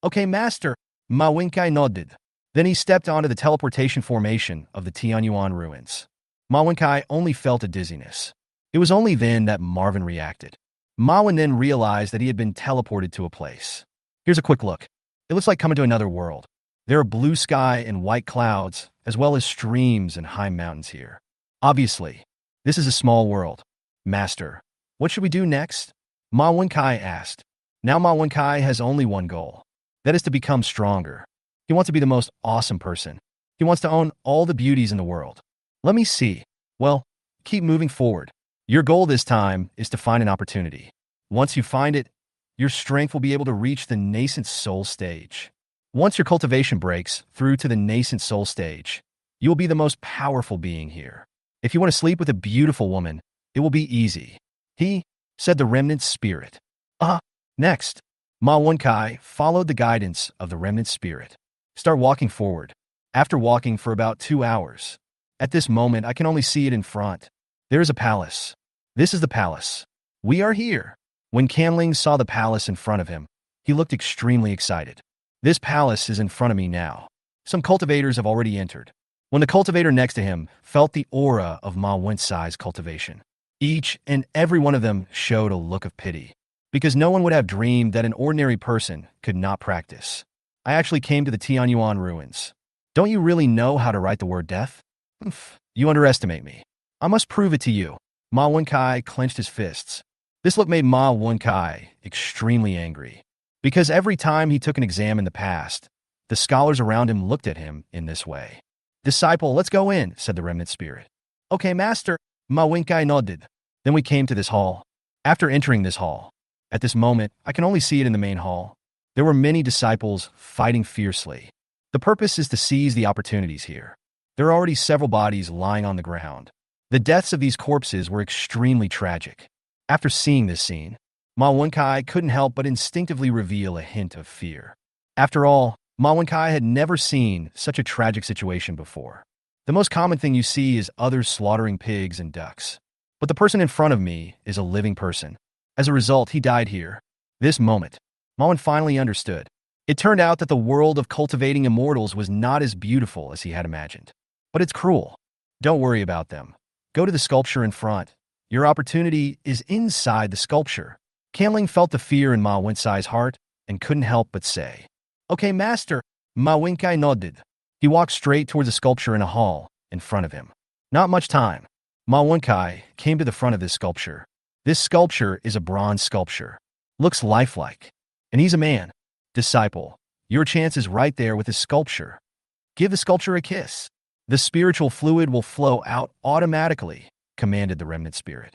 Okay, master. Ma Wenkai nodded. Then he stepped onto the teleportation formation of the Tianyuan ruins. Ma Wenkai only felt a dizziness. It was only then that Marvin reacted. Ma Wen then realized that he had been teleported to a place. Here's a quick look. It looks like coming to another world. There are blue sky and white clouds, as well as streams and high mountains here. Obviously, This is a small world. Master, what should we do next? Ma Wenkai asked. Now Ma Wenkai has only one goal. That is to become stronger. He wants to be the most awesome person. He wants to own all the beauties in the world. Let me see. Well, keep moving forward. Your goal this time is to find an opportunity. Once you find it, your strength will be able to reach the nascent soul stage. Once your cultivation breaks through to the nascent soul stage, you will be the most powerful being here. If you want to sleep with a beautiful woman, it will be easy. He said the remnant spirit. Next, Ma Wenkai followed the guidance of the remnant spirit. Start walking forward. After walking for about 2 hours. At this moment, I can only see it in front. There is a palace. This is the palace. We are here. When Canling saw the palace in front of him, he looked extremely excited. This palace is in front of me now. Some cultivators have already entered. When the cultivator next to him felt the aura of Ma Wentsai's cultivation, each and every one of them showed a look of pity, because no one would have dreamed that an ordinary person could not practice. I actually came to the Tianyuan ruins. Don't you really know how to write the word death? You underestimate me. I must prove it to you. Ma Wenkai clenched his fists. This look made Ma Wenkai extremely angry, because every time he took an exam in the past, the scholars around him looked at him in this way. Disciple, let's go in, said the remnant spirit. Okay, master, Ma Wenkai nodded. Then we came to this hall. After entering this hall, at this moment, I can only see it in the main hall. There were many disciples fighting fiercely. The purpose is to seize the opportunities here. There are already several bodies lying on the ground. The deaths of these corpses were extremely tragic. After seeing this scene, Ma Wenkai couldn't help but instinctively reveal a hint of fear. After all, Ma Wenkai had never seen such a tragic situation before. The most common thing you see is others slaughtering pigs and ducks. But the person in front of me is a living person. As a result, he died here. This moment, Ma Wen finally understood. It turned out that the world of cultivating immortals was not as beautiful as he had imagined. But it's cruel. Don't worry about them. Go to the sculpture in front. Your opportunity is inside the sculpture. Canling felt the fear in Ma Wentsai's heart and couldn't help but say, Okay, master. Ma Wenkai nodded. He walked straight towards the sculpture in a hall in front of him. Not much time. Ma Wenkai came to the front of this sculpture. This sculpture is a bronze sculpture. Looks lifelike. And he's a man. Disciple, your chance is right there with this sculpture. Give the sculpture a kiss. The spiritual fluid will flow out automatically, commanded the remnant spirit.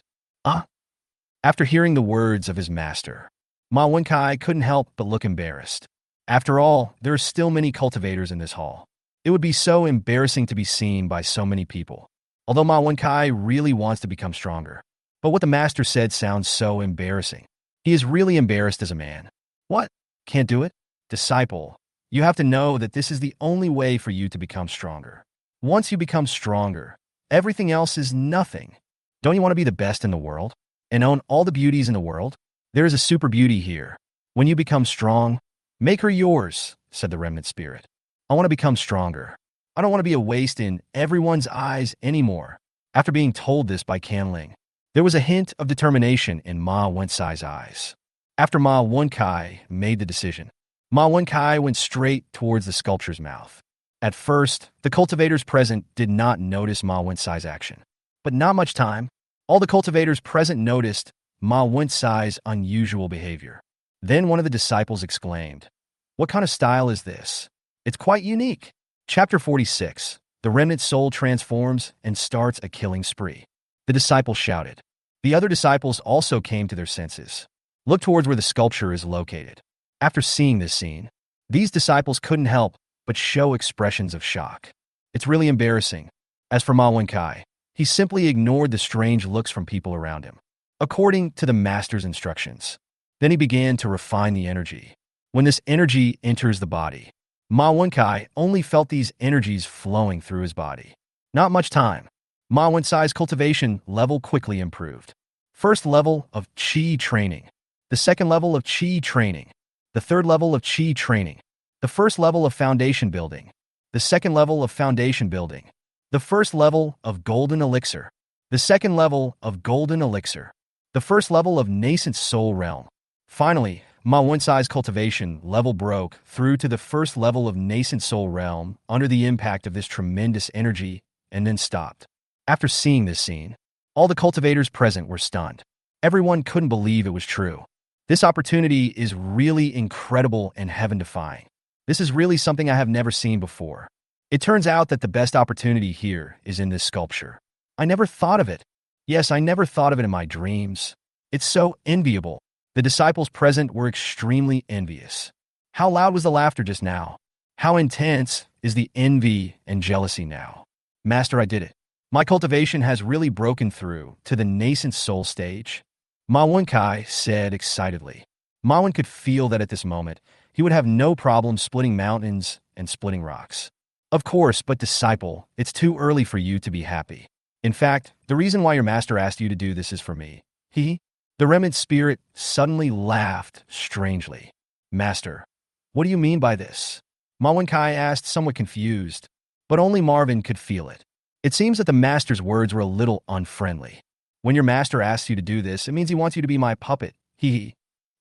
After hearing the words of his master, Ma Wenkai couldn't help but look embarrassed. After all, there are still many cultivators in this hall. It would be so embarrassing to be seen by so many people, although Ma Wenkai really wants to become stronger. But what the master said sounds so embarrassing. He is really embarrassed as a man. What? Can't do it? Disciple, you have to know that this is the only way for you to become stronger. Once you become stronger, everything else is nothing. Don't you want to be the best in the world and own all the beauties in the world? There is a super beauty here. When you become strong, make her yours, said the remnant spirit. I want to become stronger. I don't want to be a waste in everyone's eyes anymore. After being told this by Canling, there was a hint of determination in Ma Wentsai's eyes. After Ma Wenkai made the decision, Ma Wenkai went straight towards the sculpture's mouth. At first, the cultivators present did not notice Ma Wentsai's action. But not much time, all the cultivators present noticed Ma Wentsai's unusual behavior. Then one of the disciples exclaimed, What kind of style is this? It's quite unique. Chapter 46. The remnant soul transforms and starts a killing spree. The disciple shouted. The other disciples also came to their senses. Look towards where the sculpture is located. After seeing this scene, these disciples couldn't help but show expressions of shock. It's really embarrassing. As for Ma Wenkai, he simply ignored the strange looks from people around him, according to the master's instructions. Then he began to refine the energy. When this energy enters the body, Ma Wenkai only felt these energies flowing through his body. Not much time. Ma Wentsai's cultivation level quickly improved. First level of Qi training. The second level of Qi training. The third level of Qi training. The first level of foundation building. The second level of foundation building. The first level of golden elixir. The second level of golden elixir. The first level of nascent soul realm. Finally, Ma Wentsai's cultivation level broke through to the first level of nascent soul realm under the impact of this tremendous energy and then stopped. After seeing this scene, All the cultivators present were stunned. Everyone couldn't believe it was true. This opportunity is really incredible and heaven-defying. This is really something I have never seen before. It turns out that the best opportunity here is in this sculpture. I never thought of it. Yes, I never thought of it in my dreams. It's so enviable. The disciples present were extremely envious. How loud was the laughter just now? How intense is the envy and jealousy now? Master, I did it. My cultivation has really broken through to the nascent soul stage. Ma Wenkai said excitedly. Ma Wen could feel that at this moment, he would have no problem splitting mountains and splitting rocks. Of course, but disciple, it's too early for you to be happy. In fact, the reason why your master asked you to do this is for me. The remnant spirit suddenly laughed strangely. Master, what do you mean by this? Ma Wenkai asked, somewhat confused, but only Marvin could feel it. It seems that the master's words were a little unfriendly. When your master asks you to do this, it means he wants you to be my puppet. The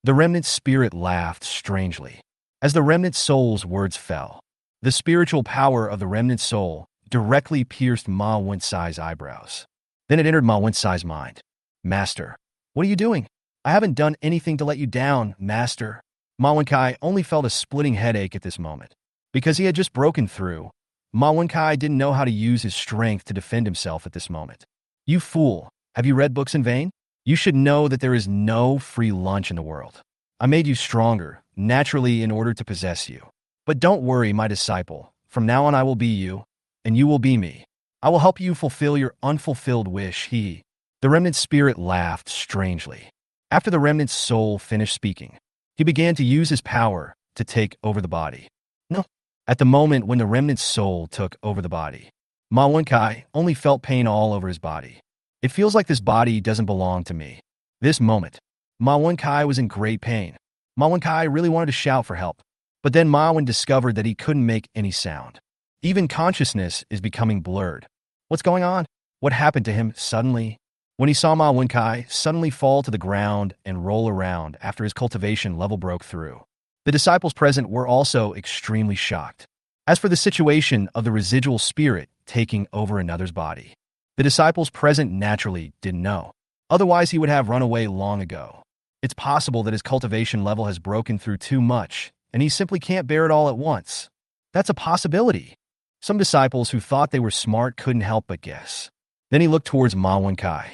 remnant spirit laughed strangely. As the remnant soul's words fell, the spiritual power of the remnant soul directly pierced Ma Wensai's eyebrows. Then it entered Ma Wensai's mind. Master, what are you doing? I haven't done anything to let you down, Master. Ma Wenkai only felt a splitting headache at this moment. Because he had just broken through, Ma Wenkai didn't know how to use his strength to defend himself at this moment. You fool, have you read books in vain? You should know that there is no free lunch in the world. I made you stronger, naturally, in order to possess you. But don't worry, my disciple. From now on I will be you, and you will be me. I will help you fulfill your unfulfilled wish. The remnant spirit laughed strangely. After the remnant soul finished speaking, he began to use his power to take over the body. No. At the moment when the remnant soul took over the body, Ma Wenkai only felt pain all over his body. It feels like this body doesn't belong to me. This moment, Ma Wenkai was in great pain. Ma Wenkai really wanted to shout for help. But then Ma Wen discovered that he couldn't make any sound. Even consciousness is becoming blurred. What's going on? What happened to him suddenly? When he saw Ma Wenkai suddenly fall to the ground and roll around after his cultivation level broke through, the disciples present were also extremely shocked. As for the situation of the residual spirit taking over another's body, the disciples present naturally didn't know. Otherwise, he would have run away long ago. It's possible that his cultivation level has broken through too much, and he simply can't bear it all at once. That's a possibility. Some disciples who thought they were smart couldn't help but guess. Then he looked towards Ma Wenkai.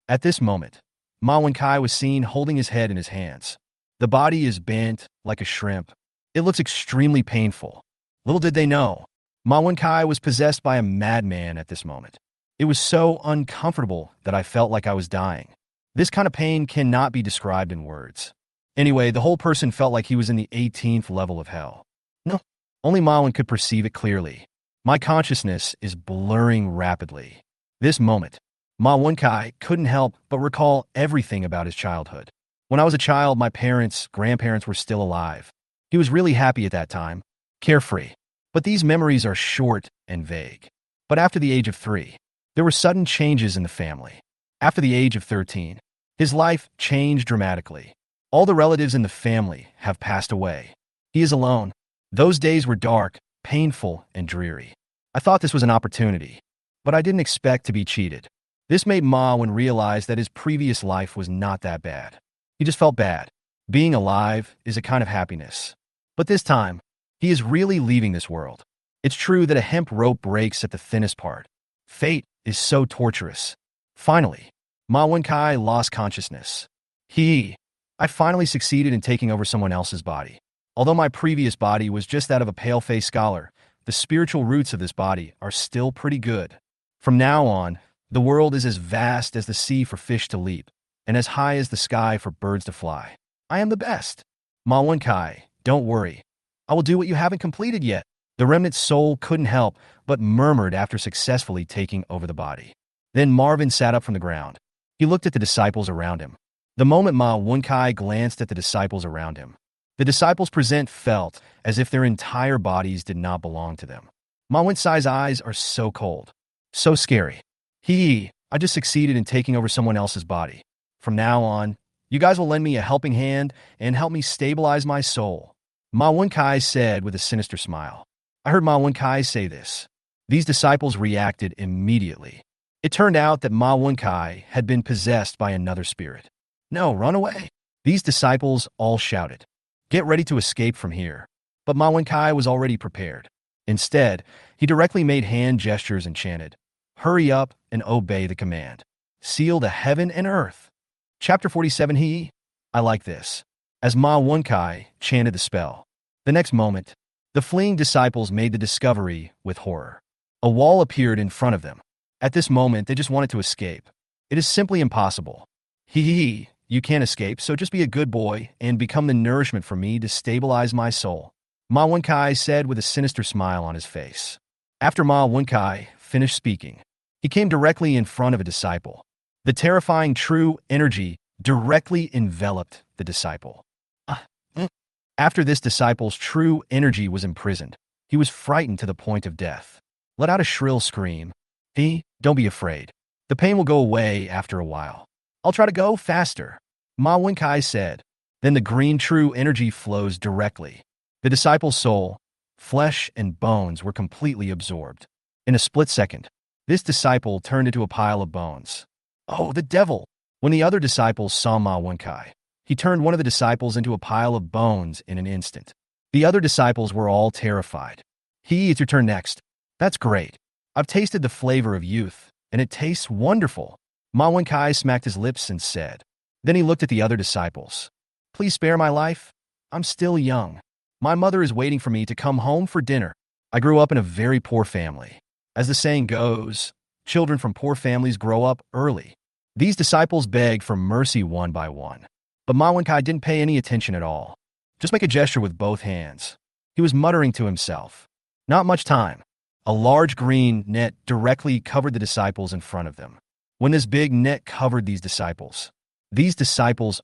At this moment, Ma Wenkai was seen holding his head in his hands. The body is bent like a shrimp. It looks extremely painful. Little did they know, Ma Wenkai was possessed by a madman at this moment. It was so uncomfortable that I felt like I was dying. This kind of pain cannot be described in words. Anyway, the whole person felt like he was in the 18th level of hell. No, only Ma Wen could perceive it clearly. My consciousness is blurring rapidly. This moment, Ma Wenkai couldn't help but recall everything about his childhood. When I was a child, my parents, grandparents were still alive. He was really happy at that time, carefree. But these memories are short and vague. But after the age of 3, there were sudden changes in the family. After the age of 13, his life changed dramatically. All the relatives in the family have passed away. He is alone. Those days were dark, painful, and dreary. I thought this was an opportunity, but I didn't expect to be cheated. This made Ma Wen realize that his previous life was not that bad. He just felt bad. Being alive is a kind of happiness. But this time, he is really leaving this world. It's true that a hemp rope breaks at the thinnest part. Fate is so torturous. Finally, Ma Wenkai lost consciousness. I finally succeeded in taking over someone else's body. Although my previous body was just that of a pale-faced scholar, the spiritual roots of this body are still pretty good. From now on, the world is as vast as the sea for fish to leap, and as high as the sky for birds to fly. I am the best. Ma Wenkai, don't worry. I will do what you haven't completed yet. The remnant soul couldn't help but murmured after successfully taking over the body. Then Marvin sat up from the ground. He looked at the disciples around him. The moment Ma Wenkai glanced at the disciples around him, the disciples present felt as if their entire bodies did not belong to them. Ma Wensai's eyes are so cold, so scary. I just succeeded in taking over someone else's body. From now on, you guys will lend me a helping hand and help me stabilize my soul. Ma Wenkai said with a sinister smile. I heard Ma Wenkai say this. These disciples reacted immediately. It turned out that Ma Wenkai had been possessed by another spirit. No, run away. These disciples all shouted. Get ready to escape from here. But Ma Wenkai was already prepared. Instead, he directly made hand gestures and chanted, hurry up and obey the command. Seal the heaven and earth. Chapter 47. I like this. As Ma Wenkai chanted the spell. The next moment, the fleeing disciples made the discovery with horror. A wall appeared in front of them. At this moment, they just wanted to escape. It is simply impossible. You can't escape, so just be a good boy and become the nourishment for me to stabilize my soul. Ma Wenkai said with a sinister smile on his face. After Ma Wenkai finished speaking, he came directly in front of a disciple. The terrifying true energy directly enveloped the disciple. After this disciple's true energy was imprisoned, he was frightened to the point of death. Let out a shrill scream. Don't be afraid. The pain will go away after a while. I'll try to go faster, Ma Wenkai said. Then the green true energy flows directly. The disciple's soul, flesh, and bones were completely absorbed. In a split second, this disciple turned into a pile of bones. Oh, the devil! When the other disciples saw Ma Wenkai, he turned one of the disciples into a pile of bones in an instant. The other disciples were all terrified. It's your turn next. That's great. I've tasted the flavor of youth, and it tastes wonderful. Ma Wenkai smacked his lips and said. Then he looked at the other disciples. Please spare my life. I'm still young. My mother is waiting for me to come home for dinner. I grew up in a very poor family. As the saying goes, children from poor families grow up early. These disciples begged for mercy one by one. But Ma Wenkai didn't pay any attention at all. Just make a gesture with both hands. He was muttering to himself. Not much time. A large green net directly covered the disciples in front of them. When this big net covered these disciples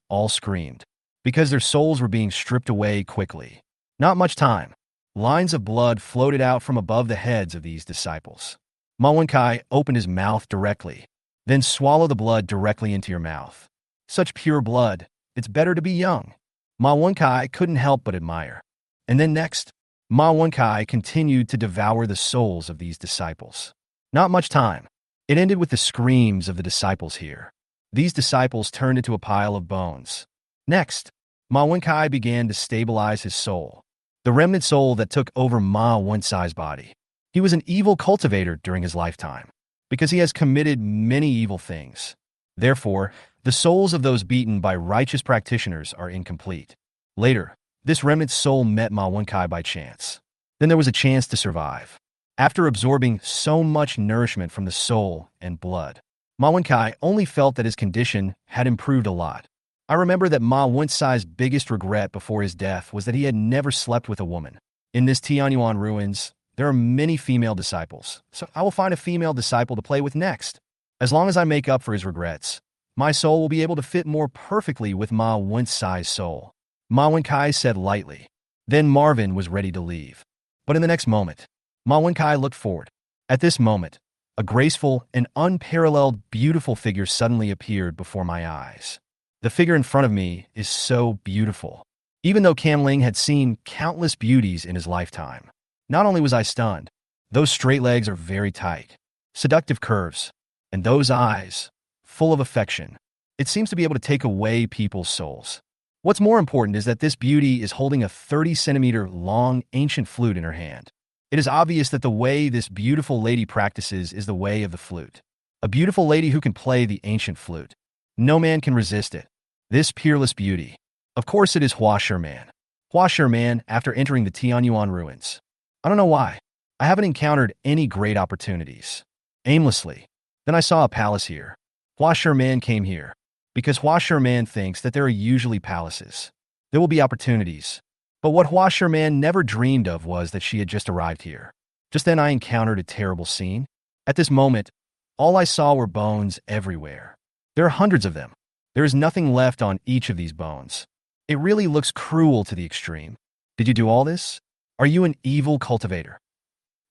all screamed, because their souls were being stripped away quickly. Not much time. Lines of blood floated out from above the heads of these disciples. Ma Wenkai opened his mouth directly. Then swallow the blood directly into your mouth. Such pure blood, it's better to be young. Ma Wenkai couldn't help but admire. And then next, Ma Wenkai continued to devour the souls of these disciples. Not much time. It ended with the screams of the disciples here. These disciples turned into a pile of bones. Next, Ma Wenkai began to stabilize his soul, the remnant soul that took over Ma Wenkai's body. He was an evil cultivator during his lifetime, because he has committed many evil things. Therefore, the souls of those beaten by righteous practitioners are incomplete. Later, this remnant soul met Ma Wenkai by chance. Then there was a chance to survive. After absorbing so much nourishment from the soul and blood, Ma Wenkai only felt that his condition had improved a lot. I remember that Ma Wenkai's biggest regret before his death was that he had never slept with a woman. In this Tianyuan ruins, there are many female disciples, so I will find a female disciple to play with next. As long as I make up for his regrets, my soul will be able to fit more perfectly with Ma Wenkai's soul. Ma Wenkai said lightly. Then Marvin was ready to leave. But in the next moment, Ma Wenkai looked forward. At this moment, a graceful and unparalleled beautiful figure suddenly appeared before my eyes. The figure in front of me is so beautiful. Even though Kam Ling had seen countless beauties in his lifetime, not only was I stunned, those straight legs are very tight, seductive curves, and those eyes, full of affection. It seems to be able to take away people's souls. What's more important is that this beauty is holding a 30-centimeter long ancient flute in her hand. It is obvious that the way this beautiful lady practices is the way of the flute. A beautiful lady who can play the ancient flute. No man can resist it. This peerless beauty. Of course it is Hua Sherman. Hua Sherman after entering the Tianyuan ruins. I don't know why. I haven't encountered any great opportunities. Aimlessly. Then I saw a palace here. Hua Sherman came here. Because Hua Sherman thinks that there are usually palaces. There will be opportunities. But what Hua Sherman never dreamed of was that she had just arrived here. Just then I encountered a terrible scene. At this moment, all I saw were bones everywhere. There are hundreds of them. There is nothing left on each of these bones. It really looks cruel to the extreme. Did you do all this? Are you an evil cultivator?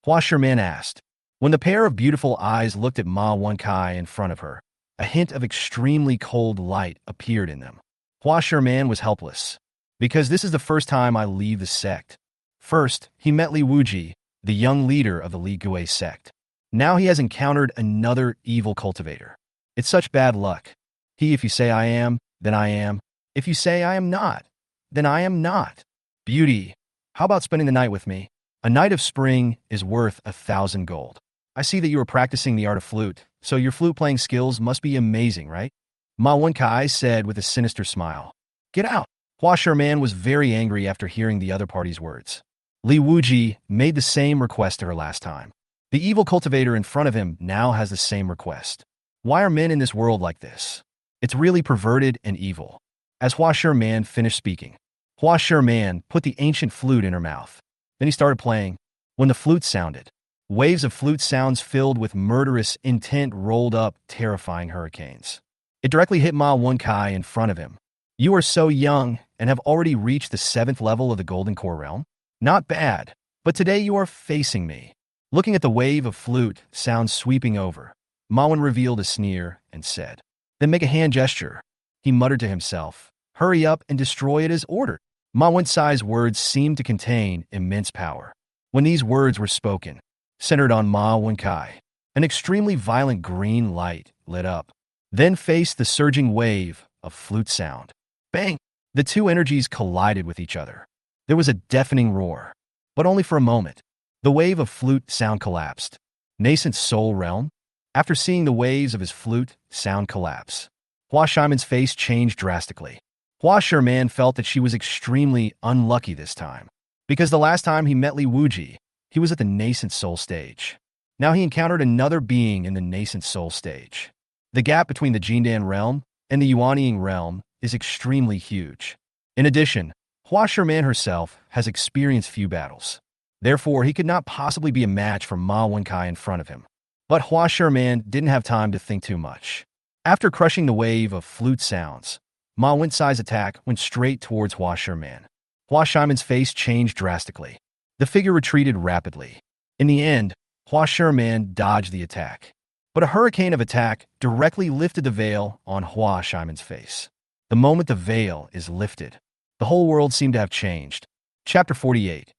Hua Sherman asked. When the pair of beautiful eyes looked at Ma Wenkai in front of her, a hint of extremely cold light appeared in them. Hua Sherman was helpless. Because this is the first time I leave the sect. First, he met Li Wuji, the young leader of the Li Gui sect. Now he has encountered another evil cultivator. It's such bad luck. If you say I am, then I am. If you say I am not, then I am not. Beauty, how about spending the night with me? A night of spring is worth 1,000 gold. I see that you are practicing the art of flute, so your flute-playing skills must be amazing, right? Ma Wenkai said with a sinister smile. Get out. Hua Sherman was very angry after hearing the other party's words. Li Wuji made the same request to her last time. The evil cultivator in front of him now has the same request. Why are men in this world like this? It's really perverted and evil. As Hua Sherman finished speaking, Hua Sherman put the ancient flute in her mouth. Then he started playing. When the flute sounded, waves of flute sounds filled with murderous intent rolled up, terrifying hurricanes. It directly hit Ma Wenkai in front of him. You are so young and have already reached the 7th level of the Golden Core realm? Not bad, but today you are facing me. Looking at the wave of flute sounds sweeping over, Ma Wen revealed a sneer and said, Then make a hand gesture. He muttered to himself, Hurry up and destroy it as ordered. Ma Wencai's words seemed to contain immense power. When these words were spoken, centered on Ma Wenkai, an extremely violent green light lit up, then faced the surging wave of flute sound. Bang! The two energies collided with each other. There was a deafening roar, but only for a moment. The wave of flute sound collapsed. Nascent soul realm? After seeing the waves of his flute sound collapse, Hua Shimon's face changed drastically. Hua Sherman felt that she was extremely unlucky this time, because the last time he met Li Wuji, he was at the nascent soul stage. Now he encountered another being in the nascent soul stage. The gap between the Jindan realm and the Yuanying realm is extremely huge. In addition, Hua Sherman herself has experienced few battles. Therefore, he could not possibly be a match for Ma Wenkai in front of him. But Hua Sherman didn't have time to think too much. After crushing the wave of flute sounds, Ma Wencai's attack went straight towards Hua Sherman. Hua Shimon's face changed drastically. The figure retreated rapidly. In the end, Hua Sherman dodged the attack. But a hurricane of attack directly lifted the veil on Hua Shimon's face. The moment the veil is lifted, the whole world seemed to have changed. Chapter 48.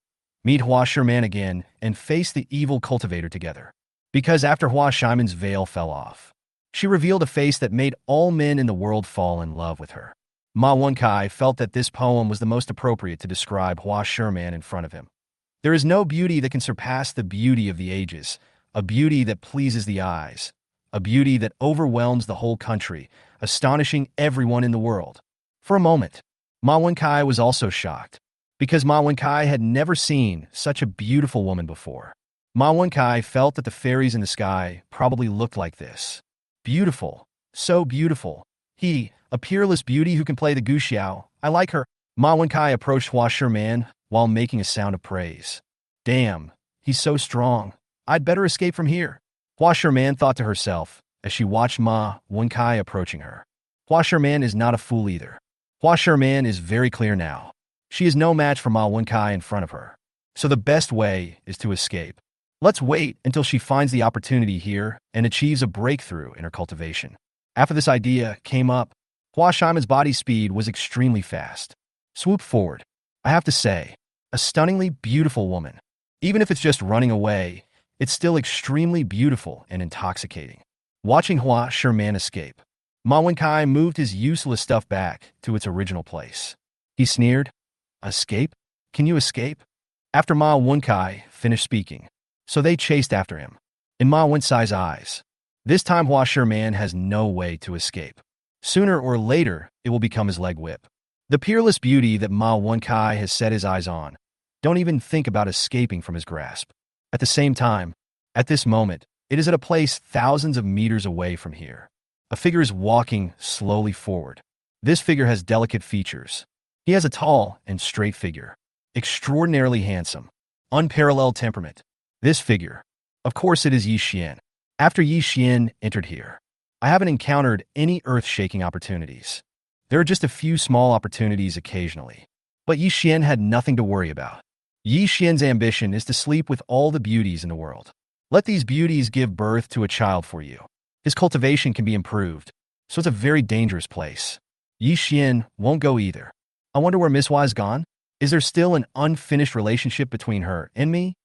Meet Hua Sherman again and face the evil cultivator together. Because after Hua Shimon's veil fell off, she revealed a face that made all men in the world fall in love with her. Ma Wenkai felt that this poem was the most appropriate to describe Hua Sherman in front of him. There is no beauty that can surpass the beauty of the ages, a beauty that pleases the eyes, a beauty that overwhelms the whole country, astonishing everyone in the world. For a moment, Ma Wenkai was also shocked, because Ma Wenkai had never seen such a beautiful woman before. Ma Wenkai felt that the fairies in the sky probably looked like this. Beautiful, so beautiful. A peerless beauty who can play the guxiao. I like her. Ma Wenkai approached Hua Sherman while making a sound of praise. Damn, he's so strong. I'd better escape from here. Hua Sherman thought to herself as she watched Ma Wenkai approaching her. Hua Sherman is not a fool either. Hua Sherman is very clear now. She is no match for Ma Wenkai in front of her. So the best way is to escape. Let's wait until she finds the opportunity here and achieves a breakthrough in her cultivation. After this idea came up, Hua Shimon's body speed was extremely fast. Swoop forward. I have to say, a stunningly beautiful woman. Even if it's just running away, it's still extremely beautiful and intoxicating. Watching Hua Sherman escape, Ma Wenkai moved his useless stuff back to its original place. He sneered, Escape? Can you escape? After Ma Wenkai finished speaking, so they chased after him. In Ma Wencai's eyes, this time Hua Sherman has no way to escape. Sooner or later, it will become his leg whip. The peerless beauty that Ma Wenkai has set his eyes on. Don't even think about escaping from his grasp. At the same time, at this moment, it is at a place thousands of meters away from here. A figure is walking slowly forward. This figure has delicate features. He has a tall and straight figure, extraordinarily handsome, unparalleled temperament. This figure, of course it is Yi Xian. After Yi Xian entered here, I haven't encountered any earth-shaking opportunities. There are just a few small opportunities occasionally. But Yi Xian had nothing to worry about. Yi Xian's ambition is to sleep with all the beauties in the world. Let these beauties give birth to a child for you. His cultivation can be improved, so it's a very dangerous place. Yi Xian won't go either. I wonder where Miss Hua is gone? Is there still an unfinished relationship between her and me?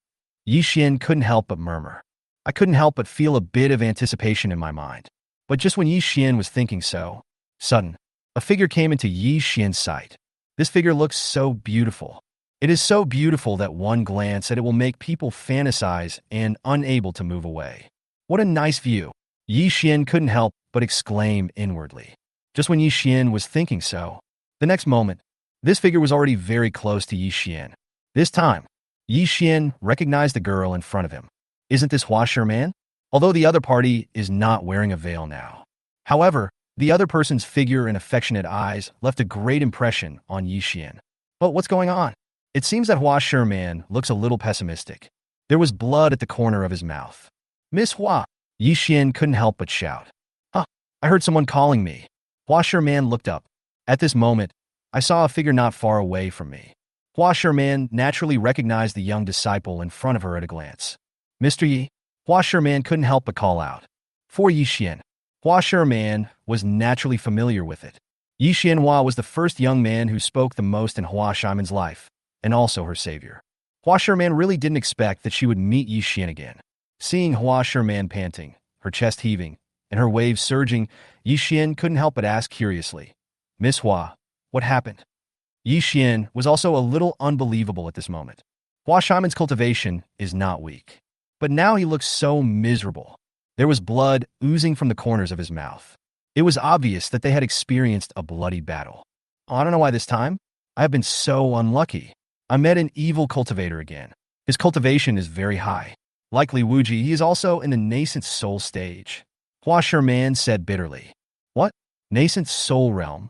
Yi Xian couldn't help but murmur. I couldn't help but feel a bit of anticipation in my mind. But just when Yi Xian was thinking so, sudden, a figure came into Yi Xian's sight. This figure looks so beautiful. It is so beautiful that one glance at it will make people fantasize and unable to move away. What a nice view. Yi Xian couldn't help but exclaim inwardly. Just when Yi Xian was thinking so, the next moment, this figure was already very close to Yi Xian. This time, Yi Xian recognized the girl in front of him. Isn't this Hua Sherman? Although the other party is not wearing a veil now. However, the other person's figure and affectionate eyes left a great impression on Yi Xian. But what's going on? It seems that Hua Sherman looks a little pessimistic. There was blood at the corner of his mouth. Miss Hua, Yi Xian couldn't help but shout. Huh, I heard someone calling me. Hua Sherman looked up. At this moment, I saw a figure not far away from me. Hua Sherman naturally recognized the young disciple in front of her at a glance. Mr. Yi, Hua Sherman couldn't help but call out. For Yi Xian, Hua Sherman was naturally familiar with it. Yi Xianhua was the first young man who spoke the most in Hua Sherman's life, and also her savior. Hua Sherman really didn't expect that she would meet Yi Xian again. Seeing Hua Sherman panting, her chest heaving, and her waves surging, Yi Xian couldn't help but ask curiously, Miss Hua, what happened? Yi Xian was also a little unbelievable at this moment. Hua Sherman's cultivation is not weak. But now he looked so miserable. There was blood oozing from the corners of his mouth. It was obvious that they had experienced a bloody battle. I don't know why this time. I have been so unlucky. I met an evil cultivator again. His cultivation is very high. Likely Wuji, he is also in the nascent soul stage. Hua Sherman said bitterly. What? Nascent soul realm?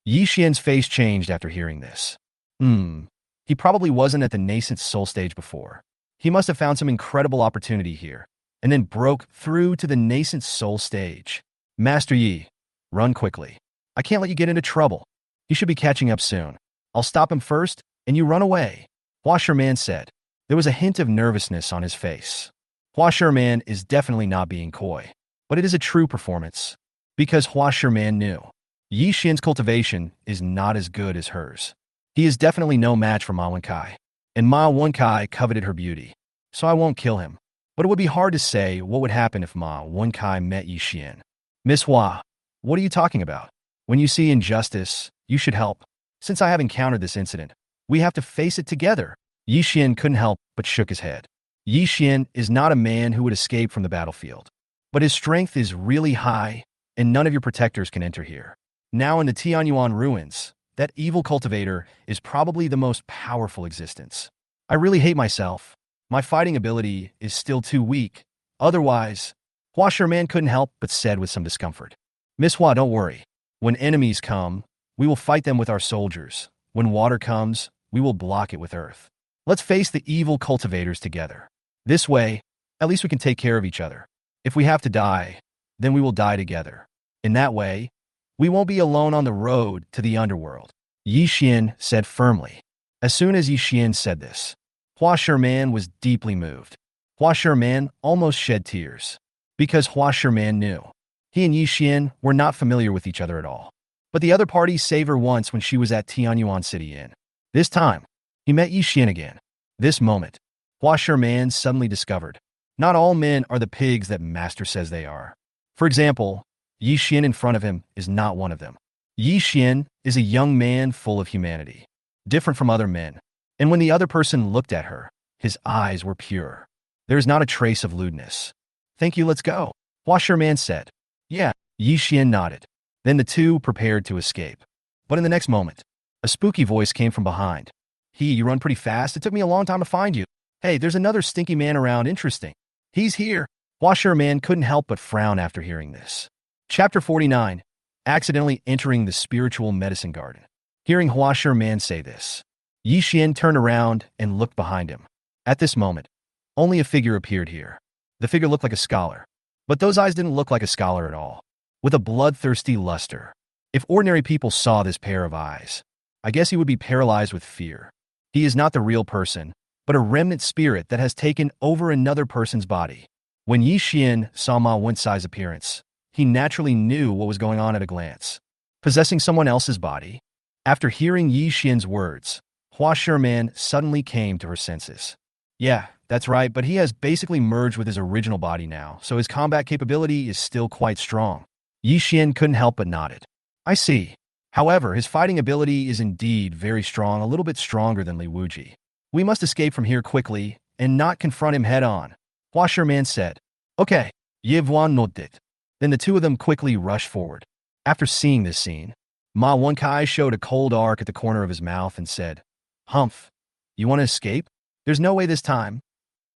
Yi Xian's face changed after hearing this. He probably wasn't at the nascent soul stage before. He must have found some incredible opportunity here, and then broke through to the nascent soul stage. Master Yi, run quickly. I can't let you get into trouble. He should be catching up soon. I'll stop him first, and you run away. Hua Sherman said. There was a hint of nervousness on his face. Hua Sherman is definitely not being coy, but it is a true performance. Because Hua Sherman knew Yi Xian's cultivation is not as good as hers. He is definitely no match for Ma Wenkai, and Ma Wenkai coveted her beauty, so I won't kill him. But it would be hard to say what would happen if Ma Wenkai met Yi Xian. Miss Hua, what are you talking about? When you see injustice, you should help. Since I have encountered this incident, we have to face it together. Yi Xian couldn't help but shook his head. Yi Xian is not a man who would escape from the battlefield. But his strength is really high, and none of your protectors can enter here. Now in the Tianyuan ruins, that evil cultivator is probably the most powerful existence. I really hate myself. My fighting ability is still too weak. Otherwise, Hua Sherman couldn't help but said with some discomfort. Miss Hua, don't worry. When enemies come, we will fight them with our soldiers. When water comes, we will block it with earth. Let's face the evil cultivators together. This way, at least we can take care of each other. If we have to die, then we will die together. In that way, we won't be alone on the road to the underworld. Yi Xian said firmly. As soon as Yi Xian said this, Hua Sherman was deeply moved. Hua Sherman almost shed tears. Because Hua Sherman knew. He and Yi Xian were not familiar with each other at all. But the other party saved her once when she was at Tianyuan City Inn. This time, he met Yi Xian again. This moment, Hua Sherman suddenly discovered, not all men are the pigs that Master says they are. For example, Yi Xian in front of him is not one of them. Yi Xian is a young man full of humanity, different from other men. And when the other person looked at her, his eyes were pure. There is not a trace of lewdness. Thank you, let's go, Hua Sherman said. Yeah, Yi Xian nodded. Then the two prepared to escape. But in the next moment, a spooky voice came from behind. You run pretty fast. It took me a long time to find you. Hey, there's another stinky man around. Interesting. He's here. Hua Sherman couldn't help but frown after hearing this. Chapter 49. Accidentally entering the spiritual medicine garden. Hearing Hua Sherman say this, Yi Xian turned around and looked behind him. At this moment, only a figure appeared here. The figure looked like a scholar. But those eyes didn't look like a scholar at all. With a bloodthirsty luster. If ordinary people saw this pair of eyes, I guess he would be paralyzed with fear. He is not the real person, but a remnant spirit that has taken over another person's body. When Yi Xian saw Ma Wencai's appearance, he naturally knew what was going on at a glance. Possessing someone else's body? After hearing Yi Xian's words, Hua Sherman suddenly came to her senses. Yeah, that's right, but he has basically merged with his original body now, so his combat capability is still quite strong. Yi Xian couldn't help but nodded. I see. However, his fighting ability is indeed very strong, a little bit stronger than Li Wuji. We must escape from here quickly and not confront him head-on, Hua Sherman said. Okay, Ye Vuan nodded. Then the two of them quickly rushed forward. After seeing this scene, Ma Wenkai showed a cold arc at the corner of his mouth and said, Humph, you want to escape? There's no way this time.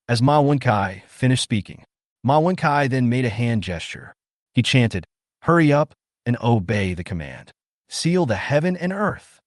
As Ma Wenkai finished speaking, Ma Wenkai then made a hand gesture. He chanted, hurry up and obey the command. Seal the heaven and earth.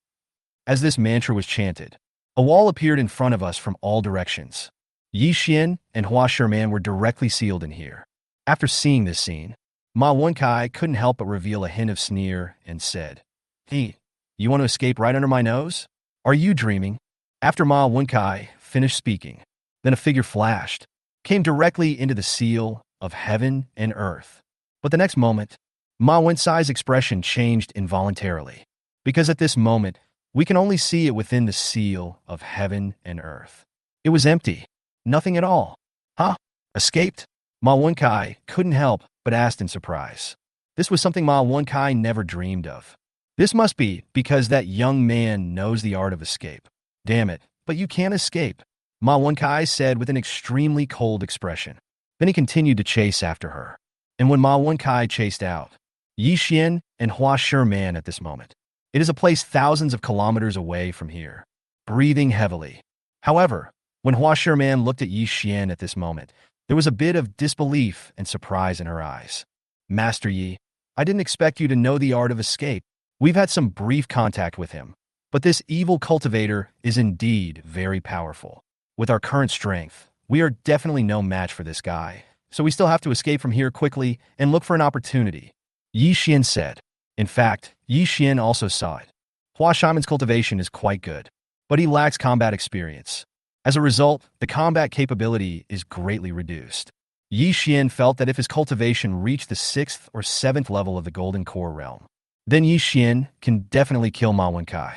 As this mantra was chanted, a wall appeared in front of us from all directions. Yi Xian and Hua Sherman were directly sealed in here. After seeing this scene, Ma Wenkai couldn't help but reveal a hint of sneer and said, Hey, you want to escape right under my nose? Are you dreaming? After Ma Wenkai finished speaking, then a figure flashed, came directly into the seal of heaven and earth. But the next moment, Ma Wenkai's expression changed involuntarily, because at this moment, we can only see it within the seal of heaven and earth. It was empty. Nothing at all. Huh? Escaped? Ma Wenkai couldn't help but asked in surprise. This was something Ma Wenkai never dreamed of. This must be because that young man knows the art of escape. Damn it, but you can't escape, Ma Wenkai said with an extremely cold expression. Then he continued to chase after her. And when Ma Wenkai chased out, Yi Xian and Hua Sherman at this moment. It is a place thousands of kilometers away from here, breathing heavily. However, when Hua Sherman looked at Yi Xian at this moment, there was a bit of disbelief and surprise in her eyes. Master Yi, I didn't expect you to know the art of escape. We've had some brief contact with him, but this evil cultivator is indeed very powerful. With our current strength, we are definitely no match for this guy, so we still have to escape from here quickly and look for an opportunity, Yi Xian said. In fact, Yi Xian also saw it. Hua Sherman's cultivation is quite good, but he lacks combat experience. As a result, the combat capability is greatly reduced. Yi Xian felt that if his cultivation reached the 6th or 7th level of the Golden Core realm, then Yi Xian can definitely kill Ma Wenkai.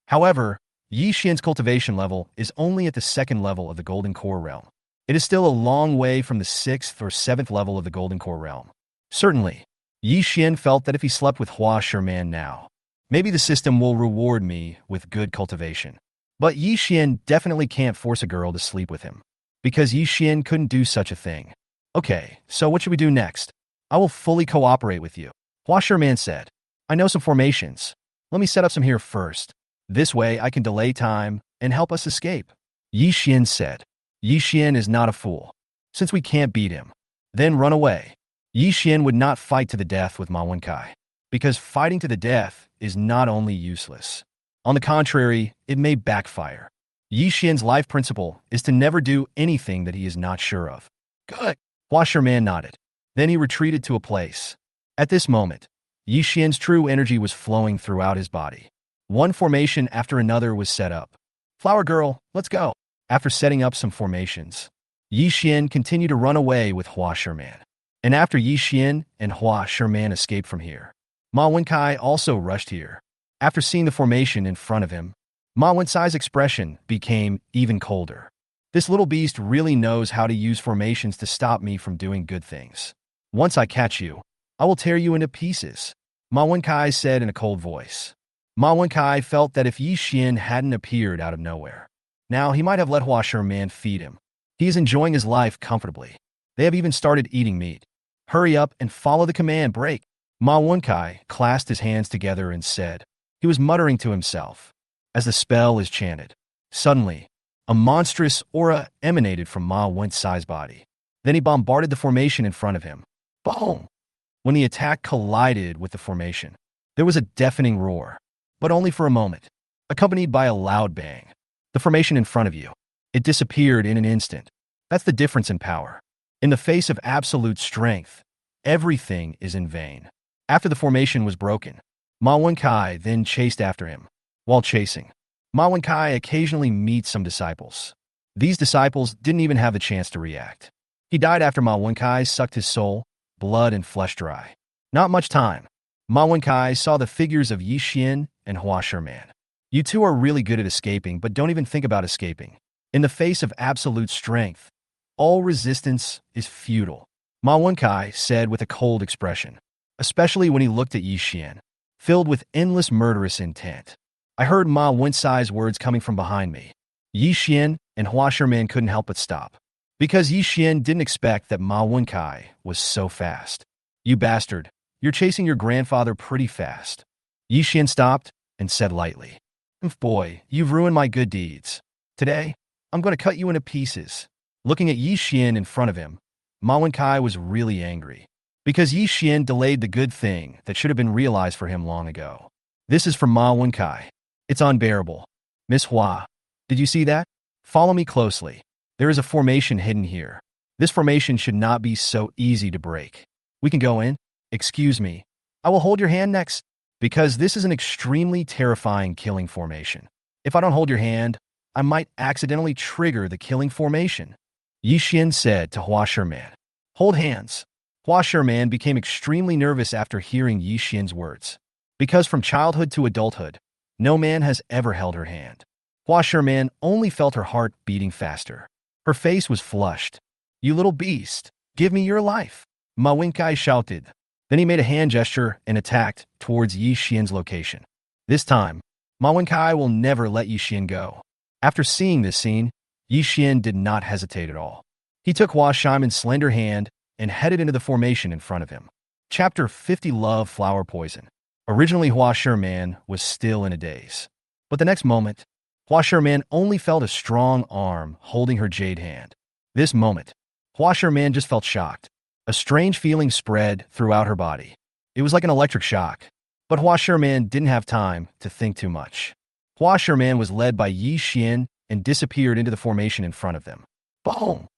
However, Yi Xian's cultivation level is only at the 2nd level of the Golden Core realm. It is still a long way from the 6th or 7th level of the Golden Core realm. Certainly, Yi Xian felt that if he slept with Hua Sherman now, maybe the system will reward me with good cultivation. But Yi Xian definitely can't force a girl to sleep with him, because Yi Xian couldn't do such a thing. Okay, so what should we do next? I will fully cooperate with you, Hua Sherman said. I know some formations. Let me set up some here first. This way I can delay time and help us escape, Yi Xian said. Yi Xian is not a fool. Since we can't beat him, then run away. Yi Xian would not fight to the death with Ma Wenkai, because fighting to the death is not only useless. On the contrary, it may backfire. Yi Xian's life principle is to never do anything that he is not sure of. Good. Hua Sherman nodded. Then he retreated to a place. At this moment, Yi Xian's true energy was flowing throughout his body. One formation after another was set up. Flower girl, let's go. After setting up some formations, Yi Xian continued to run away with Hua Sherman. And after Yi Xian and Hua Sherman escaped from here, Ma Wenkai also rushed here. After seeing the formation in front of him, Ma Wenkai's expression became even colder. This little beast really knows how to use formations to stop me from doing good things. Once I catch you, I will tear you into pieces, Ma Wenkai said in a cold voice. Ma Wenkai felt that if Yi Xian hadn't appeared out of nowhere, now he might have let Hua Sherman feed him. He is enjoying his life comfortably. They have even started eating meat. Hurry up and follow the command break. Ma Wenkai clasped his hands together and said. He was muttering to himself. As the spell is chanted, suddenly, a monstrous aura emanated from Ma Wenkai's body. Then he bombarded the formation in front of him. Boom! When the attack collided with the formation, there was a deafening roar, but only for a moment, accompanied by a loud bang. The formation in front of you. It disappeared in an instant. That's the difference in power. In the face of absolute strength, everything is in vain. After the formation was broken, Ma Wenkai then chased after him. While chasing, Ma Wenkai occasionally meets some disciples. These disciples didn't even have the chance to react. He died after Ma Wenkai sucked his soul, blood, and flesh dry. Not much time. Ma Wenkai saw the figures of Yi Xian and Hua Sherman. You two are really good at escaping, but don't even think about escaping. In the face of absolute strength, all resistance is futile, Ma Wenkai said with a cold expression, especially when he looked at Yi Xian, filled with endless murderous intent. I heard Ma Wencai's words coming from behind me. Yi Xian and Hua Sherman couldn't help but stop, because Yi Xian didn't expect that Ma Wenkai was so fast. You bastard, you're chasing your grandfather pretty fast. Yi Xian stopped and said lightly, Boy, you've ruined my good deeds. Today, I'm going to cut you into pieces. Looking at Yi Xian in front of him, Ma Wenkai was really angry, because Yi Xian delayed the good thing that should have been realized for him long ago. This is from Ma Wenkai. It's unbearable. Miss Hua, did you see that? Follow me closely. There is a formation hidden here. This formation should not be so easy to break. We can go in. Excuse me. I will hold your hand next, because this is an extremely terrifying killing formation. If I don't hold your hand, I might accidentally trigger the killing formation. Yi Xian said to Hua Sherman. Hold hands. Hua Sherman became extremely nervous after hearing Yi Xian's words, because from childhood to adulthood, no man has ever held her hand. Hua Sherman only felt her heart beating faster. Her face was flushed. You little beast, give me your life, Ma Wenkai shouted. Then he made a hand gesture and attacked towards Yi Xian's location. This time, Ma Wenkai will never let Yi Xian go. After seeing this scene, Yi Xian did not hesitate at all. He took Hua Sherman's slender hand and headed into the formation in front of him. Chapter 50 Love Flower Poison. Originally, Hua Sherman was still in a daze. But the next moment, Hua Sherman only felt a strong arm holding her jade hand. This moment, Hua Sherman just felt shocked. A strange feeling spread throughout her body. It was like an electric shock. But Hua Sherman didn't have time to think too much. Hua Sherman was led by Yi Xian and disappeared into the formation in front of them. Boom!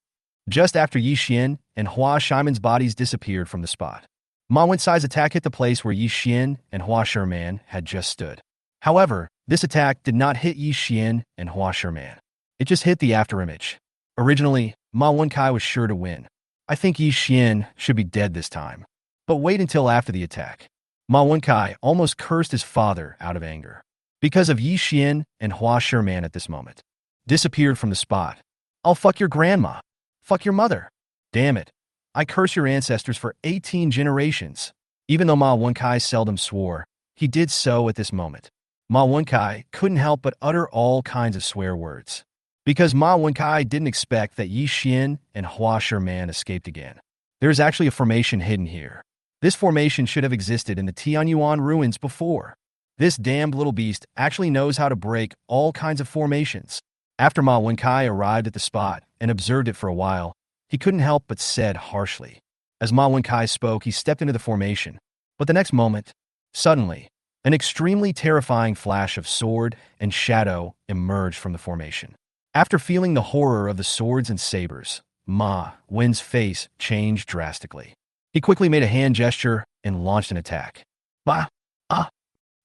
Just after Yi Xian and Hua Sherman's bodies disappeared from the spot, Ma Wencai's attack hit the place where Yi Xian and Hua Sherman had just stood. However, this attack did not hit Yi Xian and Hua Sherman. It just hit the afterimage. Originally, Ma Wenkai was sure to win. I think Yi Xian should be dead this time. But wait until after the attack. Ma Wenkai almost cursed his father out of anger, because of Yi Xian and Hua Sherman at this moment. Disappeared from the spot. I'll fuck your grandma. Fuck your mother. Damn it. I curse your ancestors for 18 generations. Even though Ma Wenkai seldom swore, he did so at this moment. Ma Wenkai couldn't help but utter all kinds of swear words, because Ma Wenkai didn't expect that Yi Xian and Hua Sherman escaped again. There's actually a formation hidden here. This formation should have existed in the Tianyuan ruins before. This damned little beast actually knows how to break all kinds of formations. After Ma Wenkai arrived at the spot and observed it for a while, he couldn't help but said harshly. As Ma Wenkai spoke, he stepped into the formation. But the next moment, suddenly, an extremely terrifying flash of sword and shadow emerged from the formation. After feeling the horror of the swords and sabers, Ma Wen's face changed drastically. He quickly made a hand gesture and launched an attack. Bah! Ah!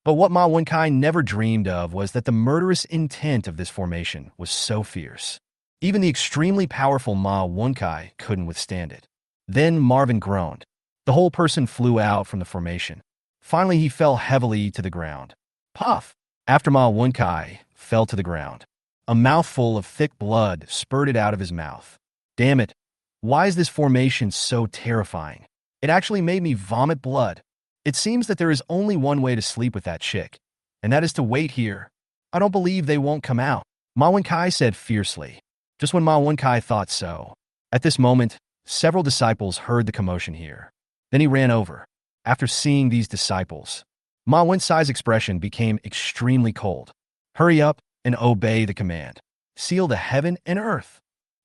But what Ma Wenkai never dreamed of was that the murderous intent of this formation was so fierce. Even the extremely powerful Ma Wenkai couldn't withstand it. Then Marvin groaned. The whole person flew out from the formation. Finally, he fell heavily to the ground. Puff! After Ma Wenkai fell to the ground, a mouthful of thick blood spurted out of his mouth. Damn it! Why is this formation so terrifying? It actually made me vomit blood. It seems that there is only one way to sleep with that chick, and that is to wait here. I don't believe they won't come out, Ma Wenkai said fiercely. Just when Ma Wenkai thought so, at this moment, several disciples heard the commotion here. Then he ran over. After seeing these disciples, Ma Wencai's expression became extremely cold. Hurry up and obey the command. Seal the heaven and earth.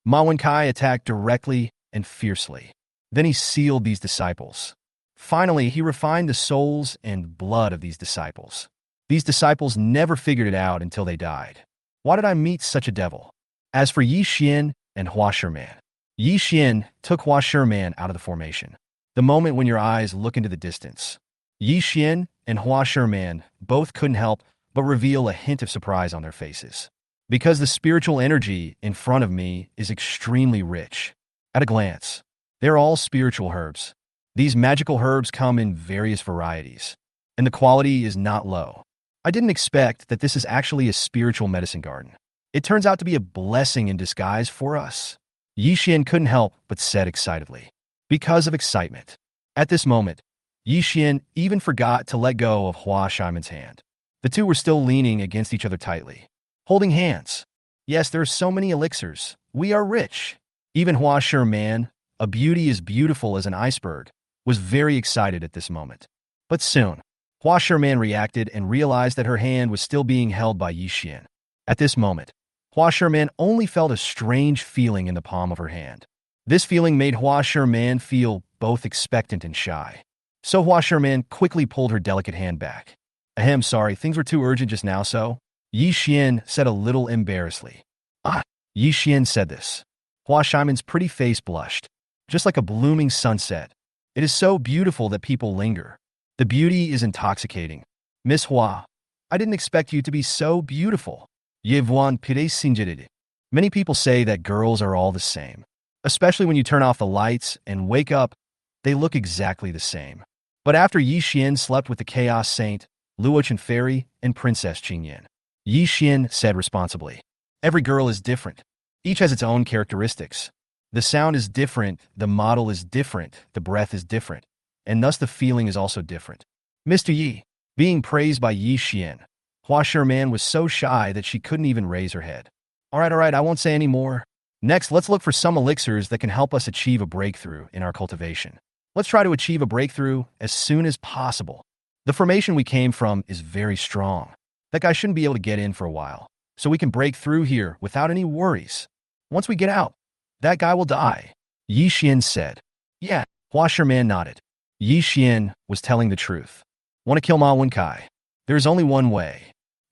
Ma Wenkai attacked directly and fiercely. Then he sealed these disciples. Finally, he refined the souls and blood of these disciples. These disciples never figured it out until they died. Why did I meet such a devil? As for Yi Xian and Hua Sherman, Yi Xian took Hua Sherman out of the formation. The moment when your eyes look into the distance, Yi Xian and Hua Sherman both couldn't help but reveal a hint of surprise on their faces, because the spiritual energy in front of me is extremely rich. At a glance, they're all spiritual herbs. These magical herbs come in various varieties, and the quality is not low. I didn't expect that this is actually a spiritual medicine garden. It turns out to be a blessing in disguise for us. Yi Xian couldn't help but said excitedly. Because of excitement. At this moment, Yi Xian even forgot to let go of Hua Xiaoman's hand. The two were still leaning against each other tightly, holding hands. Yes, there are so many elixirs. We are rich. Even Hua Xiaoman, a beauty as beautiful as an iceberg, was very excited at this moment. But soon, Hua Xiaoman reacted and realized that her hand was still being held by Yi Xian. At this moment, Hua Xiaoman only felt a strange feeling in the palm of her hand. This feeling made Hua Xiaoman feel both expectant and shy. So Hua Xiaoman quickly pulled her delicate hand back. Ahem, sorry, things were too urgent just now, so? Yi Xian said a little embarrassedly. Ah, Yi Xian said this. Hua Xiaoman's pretty face blushed, just like a blooming sunset. It is so beautiful that people linger. The beauty is intoxicating. Miss Hua, I didn't expect you to be so beautiful. Yevuan pide sinjidid. Many people say that girls are all the same. Especially when you turn off the lights and wake up, they look exactly the same. But after Yi Xian slept with the Chaos Saint, Luochen Fairy, and Princess Qingyan, Yi Xian said responsibly, every girl is different. Each has its own characteristics. The sound is different, the model is different, the breath is different, and thus the feeling is also different. Mr. Yi, being praised by Yi Xian, Hua Xiaoman was so shy that she couldn't even raise her head. All right, I won't say any more. Next, let's look for some elixirs that can help us achieve a breakthrough in our cultivation. Let's try to achieve a breakthrough as soon as possible. The formation we came from is very strong. That guy shouldn't be able to get in for a while, so we can break through here without any worries. Once we get out, that guy will die. Yi Xian said. Yeah, Hua Xiaoman nodded. Yi Xian was telling the truth. Want to kill Ma Wenkai? There is only one way.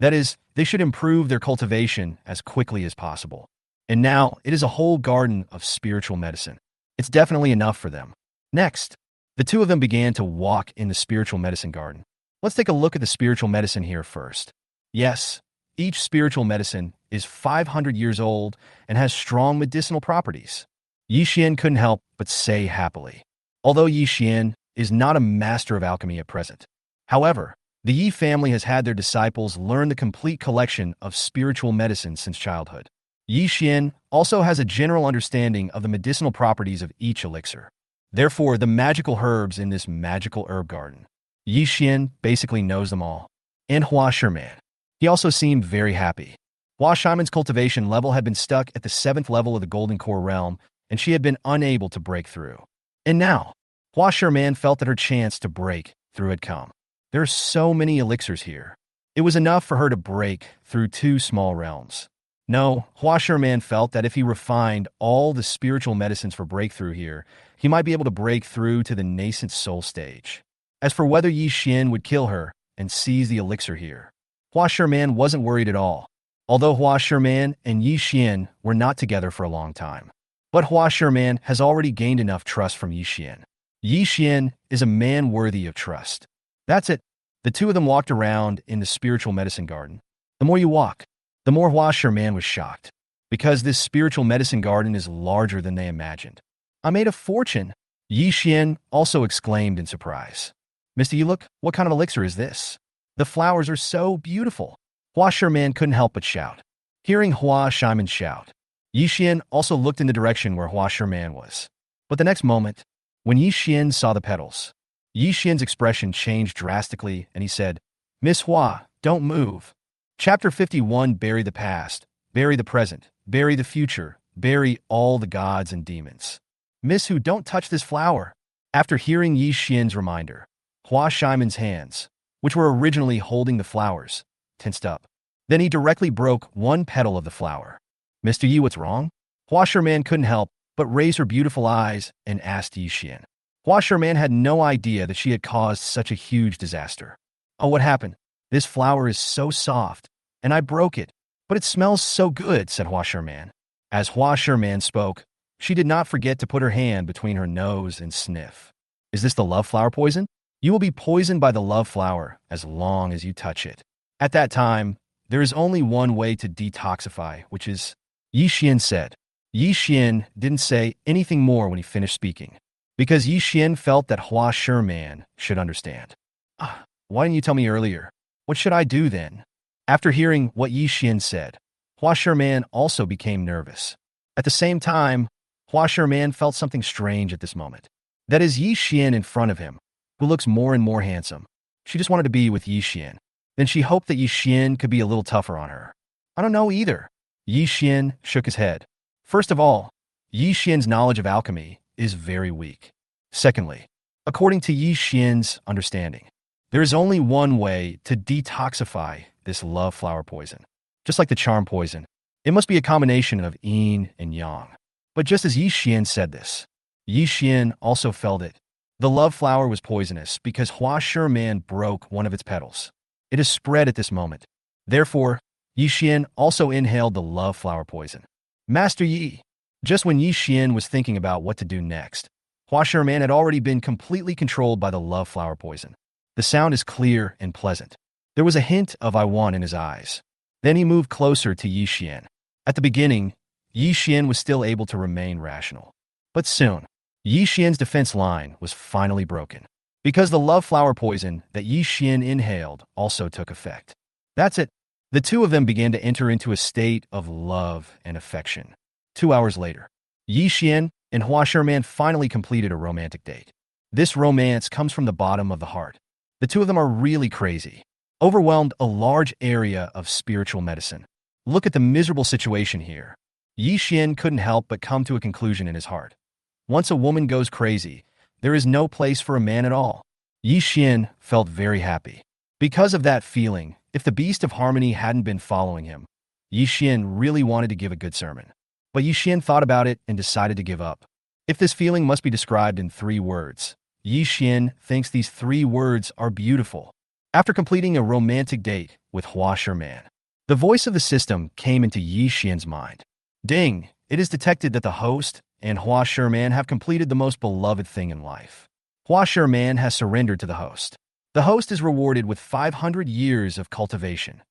That is, they should improve their cultivation as quickly as possible. And now, it is a whole garden of spiritual medicine. It's definitely enough for them. Next, the two of them began to walk in the spiritual medicine garden. Let's take a look at the spiritual medicine here first. Yes, each spiritual medicine is 500 years old and has strong medicinal properties. Yi Xian couldn't help but say happily. Although Yi Xian is not a master of alchemy at present. However, the Yi family has had their disciples learn the complete collection of spiritual medicine since childhood. Yi Xian also has a general understanding of the medicinal properties of each elixir. Therefore, the magical herbs in this magical herb garden. Yi Xian basically knows them all. And Hua Xiaoman. He also seemed very happy. Hua Xiaoman's cultivation level had been stuck at the 7th level of the Golden Core realm, and she had been unable to break through. And now, Hua Xiaoman felt that her chance to break through had come. There are so many elixirs here. It was enough for her to break through 2 small realms. No, Hua Xiaoman felt that if he refined all the spiritual medicines for breakthrough here, he might be able to break through to the nascent soul stage. As for whether Yi Xian would kill her and seize the elixir here, Hua Xiaoman wasn't worried at all, although Hua Xiaoman and Yi Xian were not together for a long time. But Hua Xiaoman has already gained enough trust from Yi Xian. Yi Xian is a man worthy of trust. That's it. The two of them walked around in the spiritual medicine garden. The more you walk, the more Hua Xiaoman was shocked, because this spiritual medicine garden is larger than they imagined. I made a fortune, Yi Xian also exclaimed in surprise. Mr. Yi, look, what kind of elixir is this? The flowers are so beautiful. Hua Xiaoman couldn't help but shout. Hearing Hua Xiaoman shout, Yi Xian also looked in the direction where Hua Xiaoman was. But the next moment, when Yi Xian saw the petals, Yi Xian's expression changed drastically, and he said, Miss Hua, don't move. Chapter 51, Bury the past, bury the present, bury the future, bury all the gods and demons. Miss Hu, don't touch this flower. After hearing Yi Xian's reminder, Hua Xiaoman's hands, which were originally holding the flowers, tensed up. Then he directly broke one petal of the flower. Mr. Yi, what's wrong? Hua Xiaoman couldn't help but raise her beautiful eyes and asked Yi Xian. Hua Xiaoman had no idea that she had caused such a huge disaster. Oh, what happened? This flower is so soft, and I broke it. But it smells so good, said Hua Xiaoman. As Hua Xiaoman spoke, she did not forget to put her hand between her nose and sniff. Is this the love flower poison? You will be poisoned by the love flower as long as you touch it. At that time, there is only one way to detoxify, which is, Yi Xian said. Yi Xian didn't say anything more when he finished speaking, because Yi Xian felt that Hua Xiaoman should understand. Why didn't you tell me earlier? What should I do then? After hearing what Yi Xian said, Hua Sherman also became nervous. At the same time, Hua Sherman felt something strange at this moment. That is Yi Xian in front of him, who looks more and more handsome. She just wanted to be with Yi Xian. Then she hoped that Yi Xian could be a little tougher on her. I don't know either. Yi Xian shook his head. First of all, Yi Xian's knowledge of alchemy is very weak. Secondly, according to Yi Xian's understanding, there is only one way to detoxify this love flower poison. Just like the charm poison, it must be a combination of yin and yang. But just as Yi Xian said this, Yi Xian also felt it. The love flower was poisonous because Hua Sherman broke one of its petals. It is spread at this moment. Therefore, Yi Xian also inhaled the love flower poison. Master Yi. Just when Yi Xian was thinking about what to do next, Hua Sherman had already been completely controlled by the love flower poison. The sound is clear and pleasant. There was a hint of I want in his eyes. Then he moved closer to Yi Xian. At the beginning, Yi Xian was still able to remain rational. But soon, Yi Xian's defense line was finally broken, because the love flower poison that Yi Xian inhaled also took effect. That's it. The two of them began to enter into a state of love and affection. 2 hours later, Yi Xian and Hua Sherman finally completed a romantic date. This romance comes from the bottom of the heart. The two of them are really crazy, overwhelmed a large area of spiritual medicine. Look at the miserable situation here. Yi Xian couldn't help but come to a conclusion in his heart. Once a woman goes crazy, there is no place for a man at all. Yi Xian felt very happy. Because of that feeling, if the beast of harmony hadn't been following him, Yi Xian really wanted to give a good sermon. But Yi Xian thought about it and decided to give up. If this feeling must be described in 3 words, Yi Xian thinks these 3 words are beautiful. After completing a romantic date with Hua Sherman, the voice of the system came into Yi Xian's mind. Ding! It is detected that the host and Hua Sherman have completed the most beloved thing in life. Hua Sherman has surrendered to the host. The host is rewarded with 500 years of cultivation.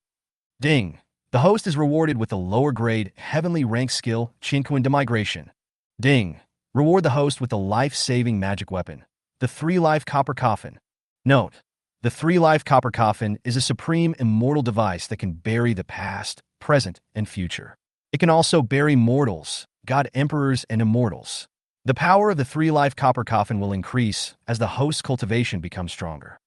Ding! The host is rewarded with the lower grade, heavenly rank skill, Qinquan Demigration. Ding! Reward the host with the life-saving magic weapon, the 3-life copper coffin. Note: the 3-life copper coffin is a supreme immortal device that can bury the past, present, and future. It can also bury mortals, god emperors, and immortals. The power of the 3-life copper coffin will increase as the host's cultivation becomes stronger.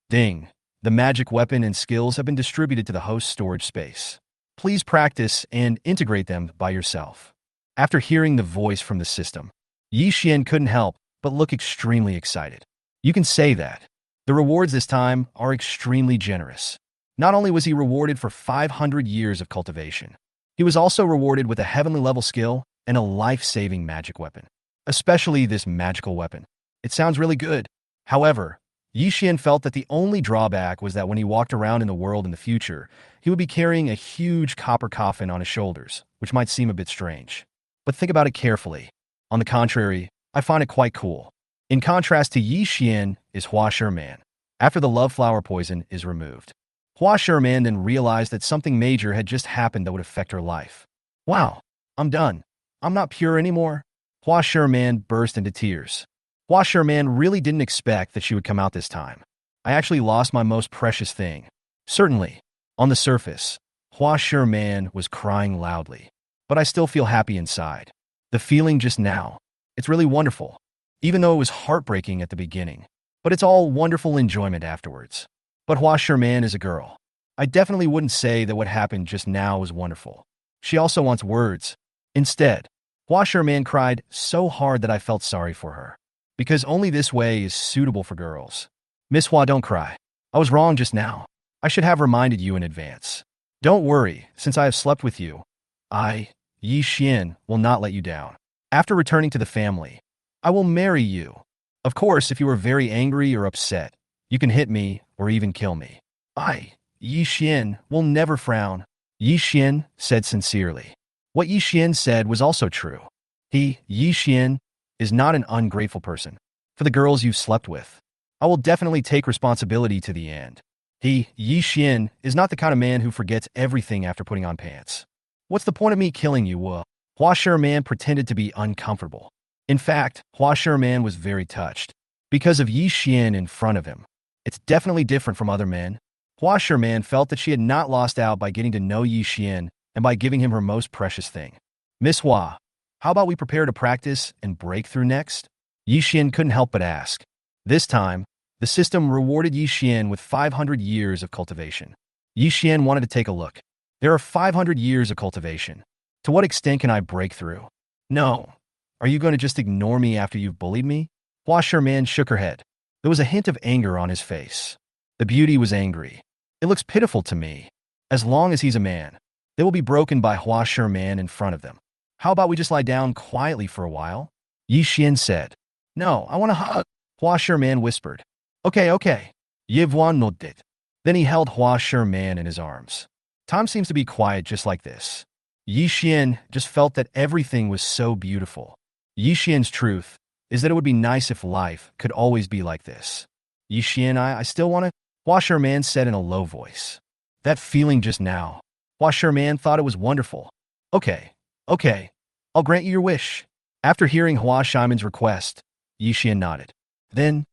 Ding! The magic weapon and skills have been distributed to the host's storage space. Please practice and integrate them by yourself. After hearing the voice from the system, Yi Xian couldn't help but look extremely excited. You can say that. The rewards this time are extremely generous. Not only was he rewarded for 500 years of cultivation, he was also rewarded with a heavenly level skill and a life-saving magic weapon. Especially this magical weapon. It sounds really good. However, Yi Xian felt that the only drawback was that when he walked around in the world in the future, he would be carrying a huge copper coffin on his shoulders, which might seem a bit strange. But think about it carefully. On the contrary, I find it quite cool. In contrast to Yi Xian is Hua Sherman. After the love flower poison is removed, Hua Sherman then realized that something major had just happened that would affect her life. Wow, I'm done. I'm not pure anymore. Hua Sherman burst into tears. Hua Sherman really didn't expect that she would come out this time. I actually lost my most precious thing. Certainly, on the surface, Hua Sherman was crying loudly. But I still feel happy inside. The feeling just now, it's really wonderful. Even though it was heartbreaking at the beginning. But it's all wonderful enjoyment afterwards. But Hua Sherman is a girl. I definitely wouldn't say that what happened just now was wonderful. She also wants words. Instead, Hua Sherman cried so hard that I felt sorry for her. Because only this way is suitable for girls. Miss Hua, don't cry. I was wrong just now. I should have reminded you in advance. Don't worry, since I have slept with you. Yi Xian, will not let you down. After returning to the family, I will marry you. Of course, if you are very angry or upset, you can hit me or even kill me. Yi Xian, will never frown. Yi Xian said sincerely. What Yi Xian said was also true. Yi Xian, is not an ungrateful person. For the girls you've slept with, I will definitely take responsibility to the end. Yi Xian, is not the kind of man who forgets everything after putting on pants. What's the point of me killing you? Hua Sherman pretended to be uncomfortable. In fact, Hua Sherman was very touched. Because of Yi Xian in front of him. It's definitely different from other men. Hua Sherman felt that she had not lost out by getting to know Yi Xian and by giving him her most precious thing. Miss Hua, how about we prepare to practice and break through next? Yi Xian couldn't help but ask. This time, the system rewarded Yi Xian with 500 years of cultivation. Yi Xian wanted to take a look. There are 500 years of cultivation. To what extent can I break through? No. Are you going to just ignore me after you've bullied me? Hua Sherman shook her head. There was a hint of anger on his face. The beauty was angry. It looks pitiful to me. As long as he's a man, they will be broken by Hua Sherman in front of them. How about we just lie down quietly for a while? Yi Xian said. No, I want to hug. Hua Sherman whispered. Okay. Ye Vuan nodded. Then he held Hua Sherman in his arms. Time seems to be quiet just like this. Yi Xian just felt that everything was so beautiful. Yi Xian's truth is that it would be nice if life could always be like this. Yi Xian, I still want to, Hua Sherman said in a low voice. That feeling just now. Hua Sherman thought it was wonderful. Okay, I'll grant you your wish. After hearing Hua Sherman's request, Yi Xian nodded. Then,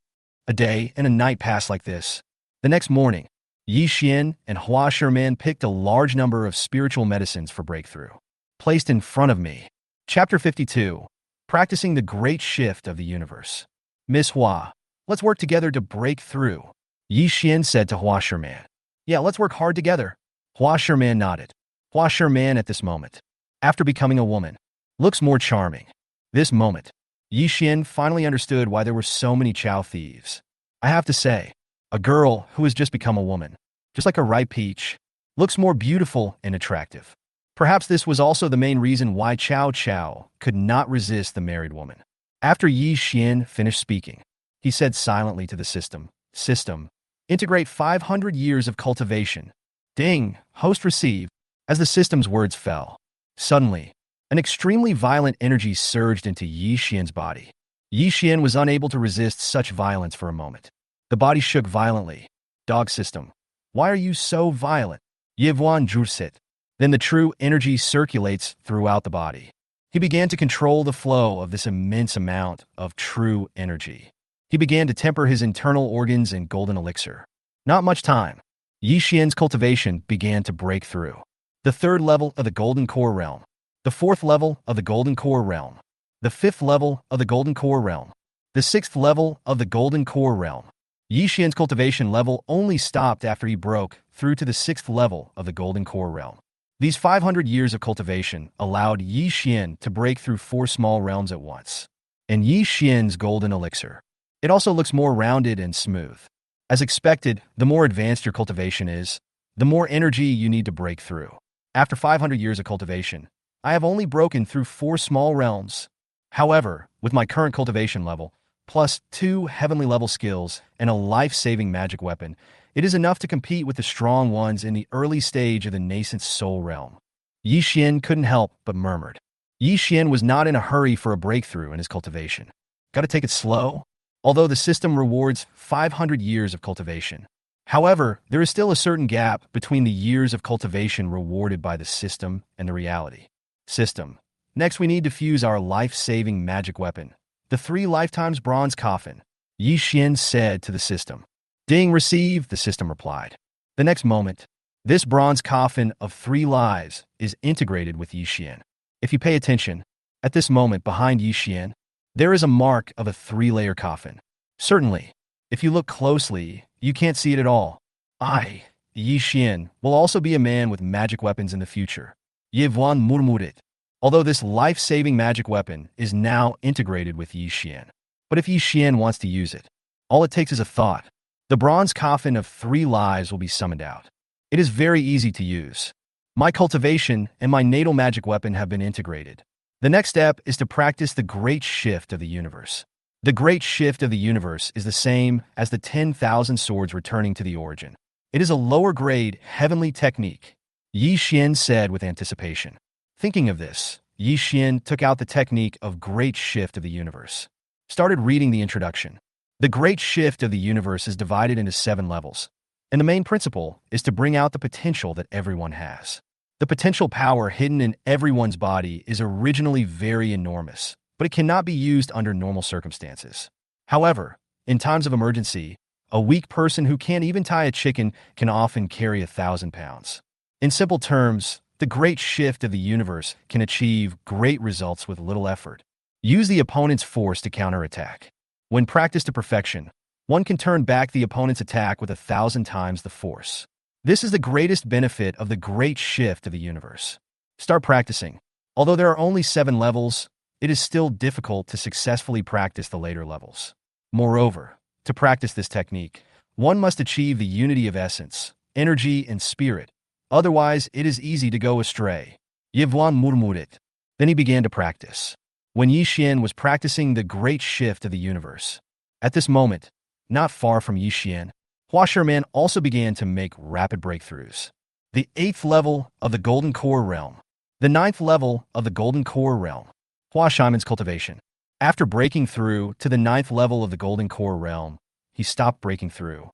a day and a night passed like this. The next morning, Yi Xian and Hua Sherman picked a large number of spiritual medicines for breakthrough. Placed in front of me. Chapter 52. Practicing the Great Shift of the Universe. Miss Hua, let's work together to break through. Yi Xian said to Hua Sherman. Yeah, let's work hard together. Hua Sherman nodded. Hua Sherman at this moment, after becoming a woman, looks more charming. This moment, Yi Xian finally understood why there were so many Chow thieves. I have to say, a girl who has just become a woman, just like a ripe peach, looks more beautiful and attractive. Perhaps this was also the main reason why Chow Chow could not resist the married woman. After Yi Xian finished speaking, he said silently to the system, integrate 500 years of cultivation. Ding, host received. As the system's words fell, suddenly, an extremely violent energy surged into Yi Xian's body. Yi Xian was unable to resist such violence for a moment. The body shook violently. Dog system, why are you so violent? Yivuan Jursit. Then the true energy circulates throughout the body. He began to control the flow of this immense amount of true energy. He began to temper his internal organs in golden elixir. Not much time. Yi Xian's cultivation began to break through. The third level of the golden core realm. The fourth level of the golden core realm. The fifth level of the golden core realm. The sixth level of the golden core realm. Yi Xian's cultivation level only stopped after he broke through to the sixth level of the golden core realm. These 500 years of cultivation allowed Yi Xian to break through 4 small realms at once. And Yi Xian's golden elixir, it also looks more rounded and smooth. As expected, the more advanced your cultivation is, the more energy you need to break through. After 500 years of cultivation, I have only broken through 4 small realms. However, with my current cultivation level, plus 2 heavenly level skills and a life-saving magic weapon, it is enough to compete with the strong ones in the early stage of the nascent soul realm. Yi Xian couldn't help but murmured. Yi Xian was not in a hurry for a breakthrough in his cultivation. Gotta take it slow. Although the system rewards 500 years of cultivation. However, there is still a certain gap between the years of cultivation rewarded by the system and the reality. System. Next, we need to fuse our life-saving magic weapon, the 3 lifetimes bronze coffin. Yi Xian said to the system. Ding received, the system replied. The next moment, this bronze coffin of 3 lives is integrated with Yi Xian. If you pay attention, at this moment behind Yi Xian, there is a mark of a 3-layer coffin. Certainly, if you look closely, you can't see it at all. Yi Xian, will also be a man with magic weapons in the future. Ye Vuan murmured. Although this life-saving magic weapon is now integrated with Yi Xian. But if Yi Xian wants to use it, all it takes is a thought. The bronze coffin of 3 lives will be summoned out. It is very easy to use. My cultivation and my natal magic weapon have been integrated. The next step is to practice the Great Shift of the Universe. The Great Shift of the Universe is the same as the 10,000 swords returning to the origin. It is a lower-grade, heavenly technique, Yi Xian said with anticipation. Thinking of this, Yi Xian took out the technique of Great Shift of the Universe. Started reading the introduction. The Great Shift of the Universe is divided into 7 levels, and the main principle is to bring out the potential that everyone has. The potential power hidden in everyone's body is originally very enormous, but it cannot be used under normal circumstances. However, in times of emergency, a weak person who can't even tie a chicken can often carry 1,000 pounds. In simple terms, The great shift of the universe can achieve great results with little effort. Use the opponent's force to counterattack. When practiced to perfection, one can turn back the opponent's attack with 1,000 times the force. This is the greatest benefit of the great shift of the universe. Start practicing. Although there are only 7 levels, it is still difficult to successfully practice the later levels. Moreover, to practice this technique, one must achieve the unity of essence, energy, and spirit. Otherwise, it is easy to go astray. Yivwan murmurit. Then he began to practice. When Yi Xian was practicing the great shift of the universe. At this moment, not far from Yi Xian, Hua Sherman also began to make rapid breakthroughs. The 8th level of the Golden Core Realm. The 9th level of the Golden Core Realm. Hua Sherman's cultivation. After breaking through to the 9th level of the Golden Core Realm, he stopped breaking through.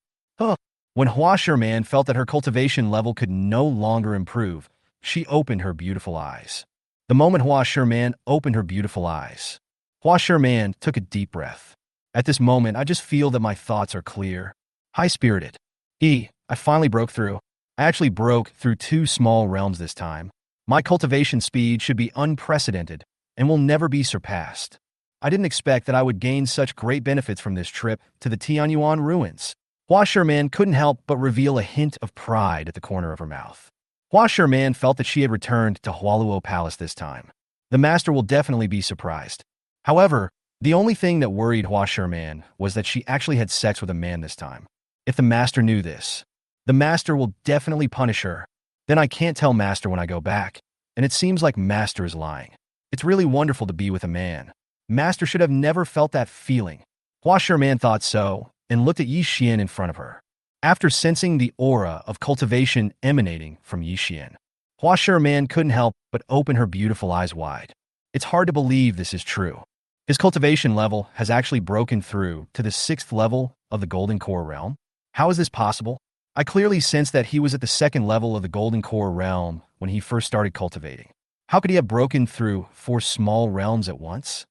When Hua Sherman felt that her cultivation level could no longer improve, she opened her beautiful eyes. The moment Hua Sherman opened her beautiful eyes, Hua Sherman took a deep breath. At this moment, I just feel that my thoughts are clear. High-spirited. I finally broke through. I actually broke through 2 small realms this time. My cultivation speed should be unprecedented and will never be surpassed. I didn't expect that I would gain such great benefits from this trip to the Tianyuan ruins. Hua Sherman couldn't help but reveal a hint of pride at the corner of her mouth. Hua Sherman felt that she had returned to Hualuo Palace this time. The master will definitely be surprised. However, the only thing that worried Hua Sherman was that she actually had sex with a man this time. If the master knew this, the master will definitely punish her. Then I can't tell master when I go back, and it seems like master is lying. It's really wonderful to be with a man. Master should have never felt that feeling. Hua Sherman thought so, and looked at Yi Xian in front of her. After sensing the aura of cultivation emanating from Yi Xian, Hua Sherman couldn't help but open her beautiful eyes wide. It's hard to believe this is true. His cultivation level has actually broken through to the 6th level of the Golden Core Realm. How is this possible? I clearly sensed that he was at the 2nd level of the Golden Core Realm when he first started cultivating. How could he have broken through 4 small realms at once?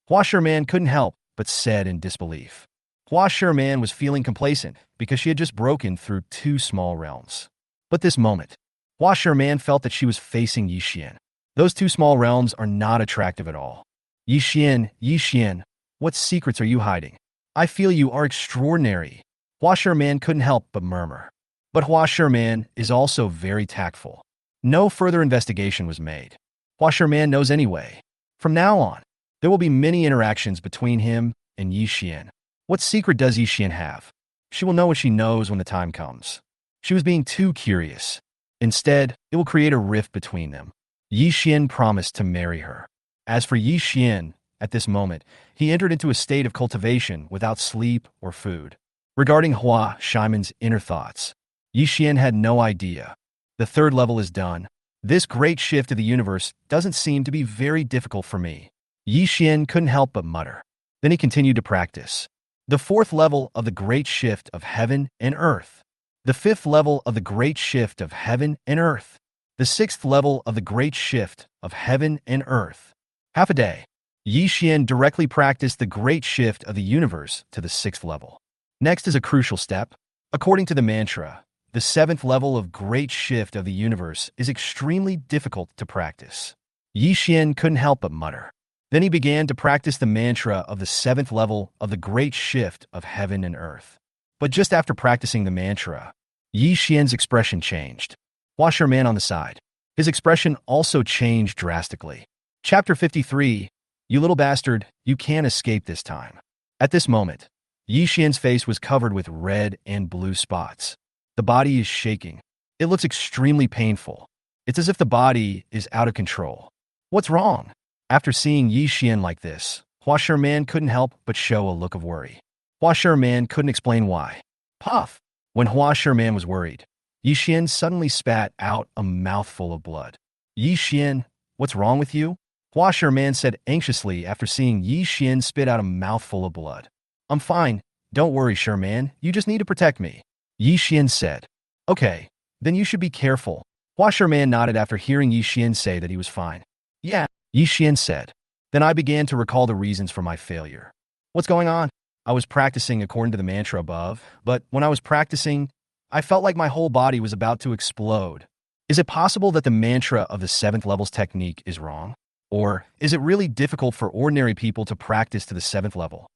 Hua Sherman couldn't help but said in disbelief. Hua Sherman was feeling complacent because she had just broken through 2 small realms. But this moment, Hua Sherman felt that she was facing Yi Xian. Those 2 small realms are not attractive at all. Yi Xian, what secrets are you hiding? I feel you are extraordinary. Hua Sherman couldn't help but murmur. But Hua Sherman is also very tactful. No further investigation was made. Hua Sherman knows anyway. From now on, there will be many interactions between him and Yi Xian. What secret does Yi Xian have? She will know what she knows when the time comes. She was being too curious. Instead, it will create a rift between them. Yi Xian promised to marry her. As for Yi Xian, at this moment, he entered into a state of cultivation without sleep or food. Regarding Hua Sherman's inner thoughts, Yi Xian had no idea. The 3rd level is done. This great shift of the universe doesn't seem to be very difficult for me. Yi Xian couldn't help but mutter. Then he continued to practice. The 4th level of the great shift of heaven and earth. The 5th level of the great shift of heaven and earth. The 6th level of the great shift of heaven and earth. Half a day, Yi Xian directly practiced the great shift of the universe to the 6th level. Next is a crucial step. According to the mantra, the 7th level of great shift of the universe is extremely difficult to practice. Yi Xian couldn't help but mutter. Then he began to practice the mantra of the 7th level of the great shift of heaven and earth. But just after practicing the mantra, Yi Xian's expression changed. Hua Sherman on the side. His expression also changed drastically. Chapter 53, You little bastard, you can't escape this time. At this moment, Yi Xian's face was covered with red and blue spots. The body is shaking. It looks extremely painful. It's as if the body is out of control. What's wrong? After seeing Yi Xian like this, Hua Sherman couldn't help but show a look of worry. Hua Sherman couldn't explain why. Puff! When Hua Sherman was worried, Yi Xian suddenly spat out a mouthful of blood. Yi Xian, what's wrong with you? Hua Sherman said anxiously after seeing Yi Xian spit out a mouthful of blood. I'm fine. Don't worry, Sherman. You just need to protect me. Yi Xian said. Okay, then you should be careful. Hua Sherman nodded after hearing Yi Xian say that he was fine. Yeah, Yi Xian said. Then I began to recall the reasons for my failure. What's going on? I was practicing according to the mantra above, but when I was practicing, I felt like my whole body was about to explode. Is it possible that the mantra of the seventh level's technique is wrong? Or is it really difficult for ordinary people to practice to the seventh level?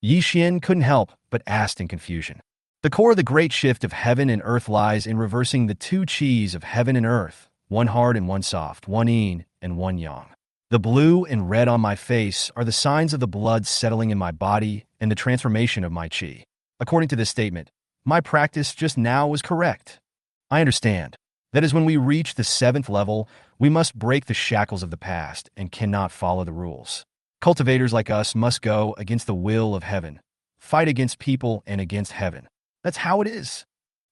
Yi Xian couldn't help but asked in confusion. The core of the great shift of heaven and earth lies in reversing the two qis of heaven and earth, one hard and one soft, one yin and one yang. The blue and red on my face are the signs of the blood settling in my body and the transformation of my qi. According to this statement, my practice just now was correct. I understand. That is, when we reach the seventh level, we must break the shackles of the past and cannot follow the rules. Cultivators like us must go against the will of heaven, fight against people and against heaven. That's how it is.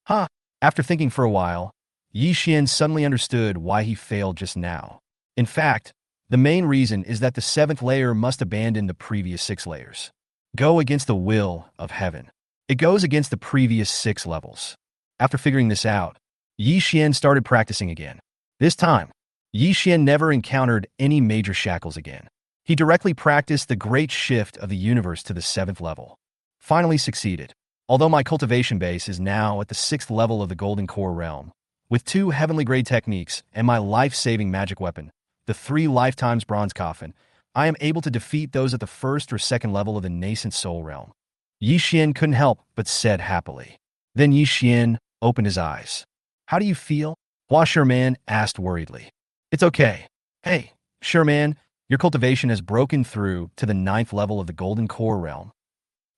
After thinking for a while, Yi Xian suddenly understood why he failed just now. In fact, the main reason is that the seventh layer must abandon the previous 6 layers. Go against the will of heaven. It goes against the previous 6 levels. After figuring this out, Yi Xian started practicing again. This time, Yi Xian never encountered any major shackles again. He directly practiced the great shift of the universe to the 7th level. Finally succeeded. Although my cultivation base is now at the 6th level of the Golden Core realm, with 2 heavenly grade techniques and my life-saving magic weapon, the 3 lifetimes bronze coffin, I am able to defeat those at the 1st or 2nd level of the nascent soul realm. Yi Xian couldn't help but said happily. Then Yi Xian opened his eyes. How do you feel? Hua Sherman asked worriedly. It's okay. Hey, Sherman, your cultivation has broken through to the 9th level of the Golden Core realm.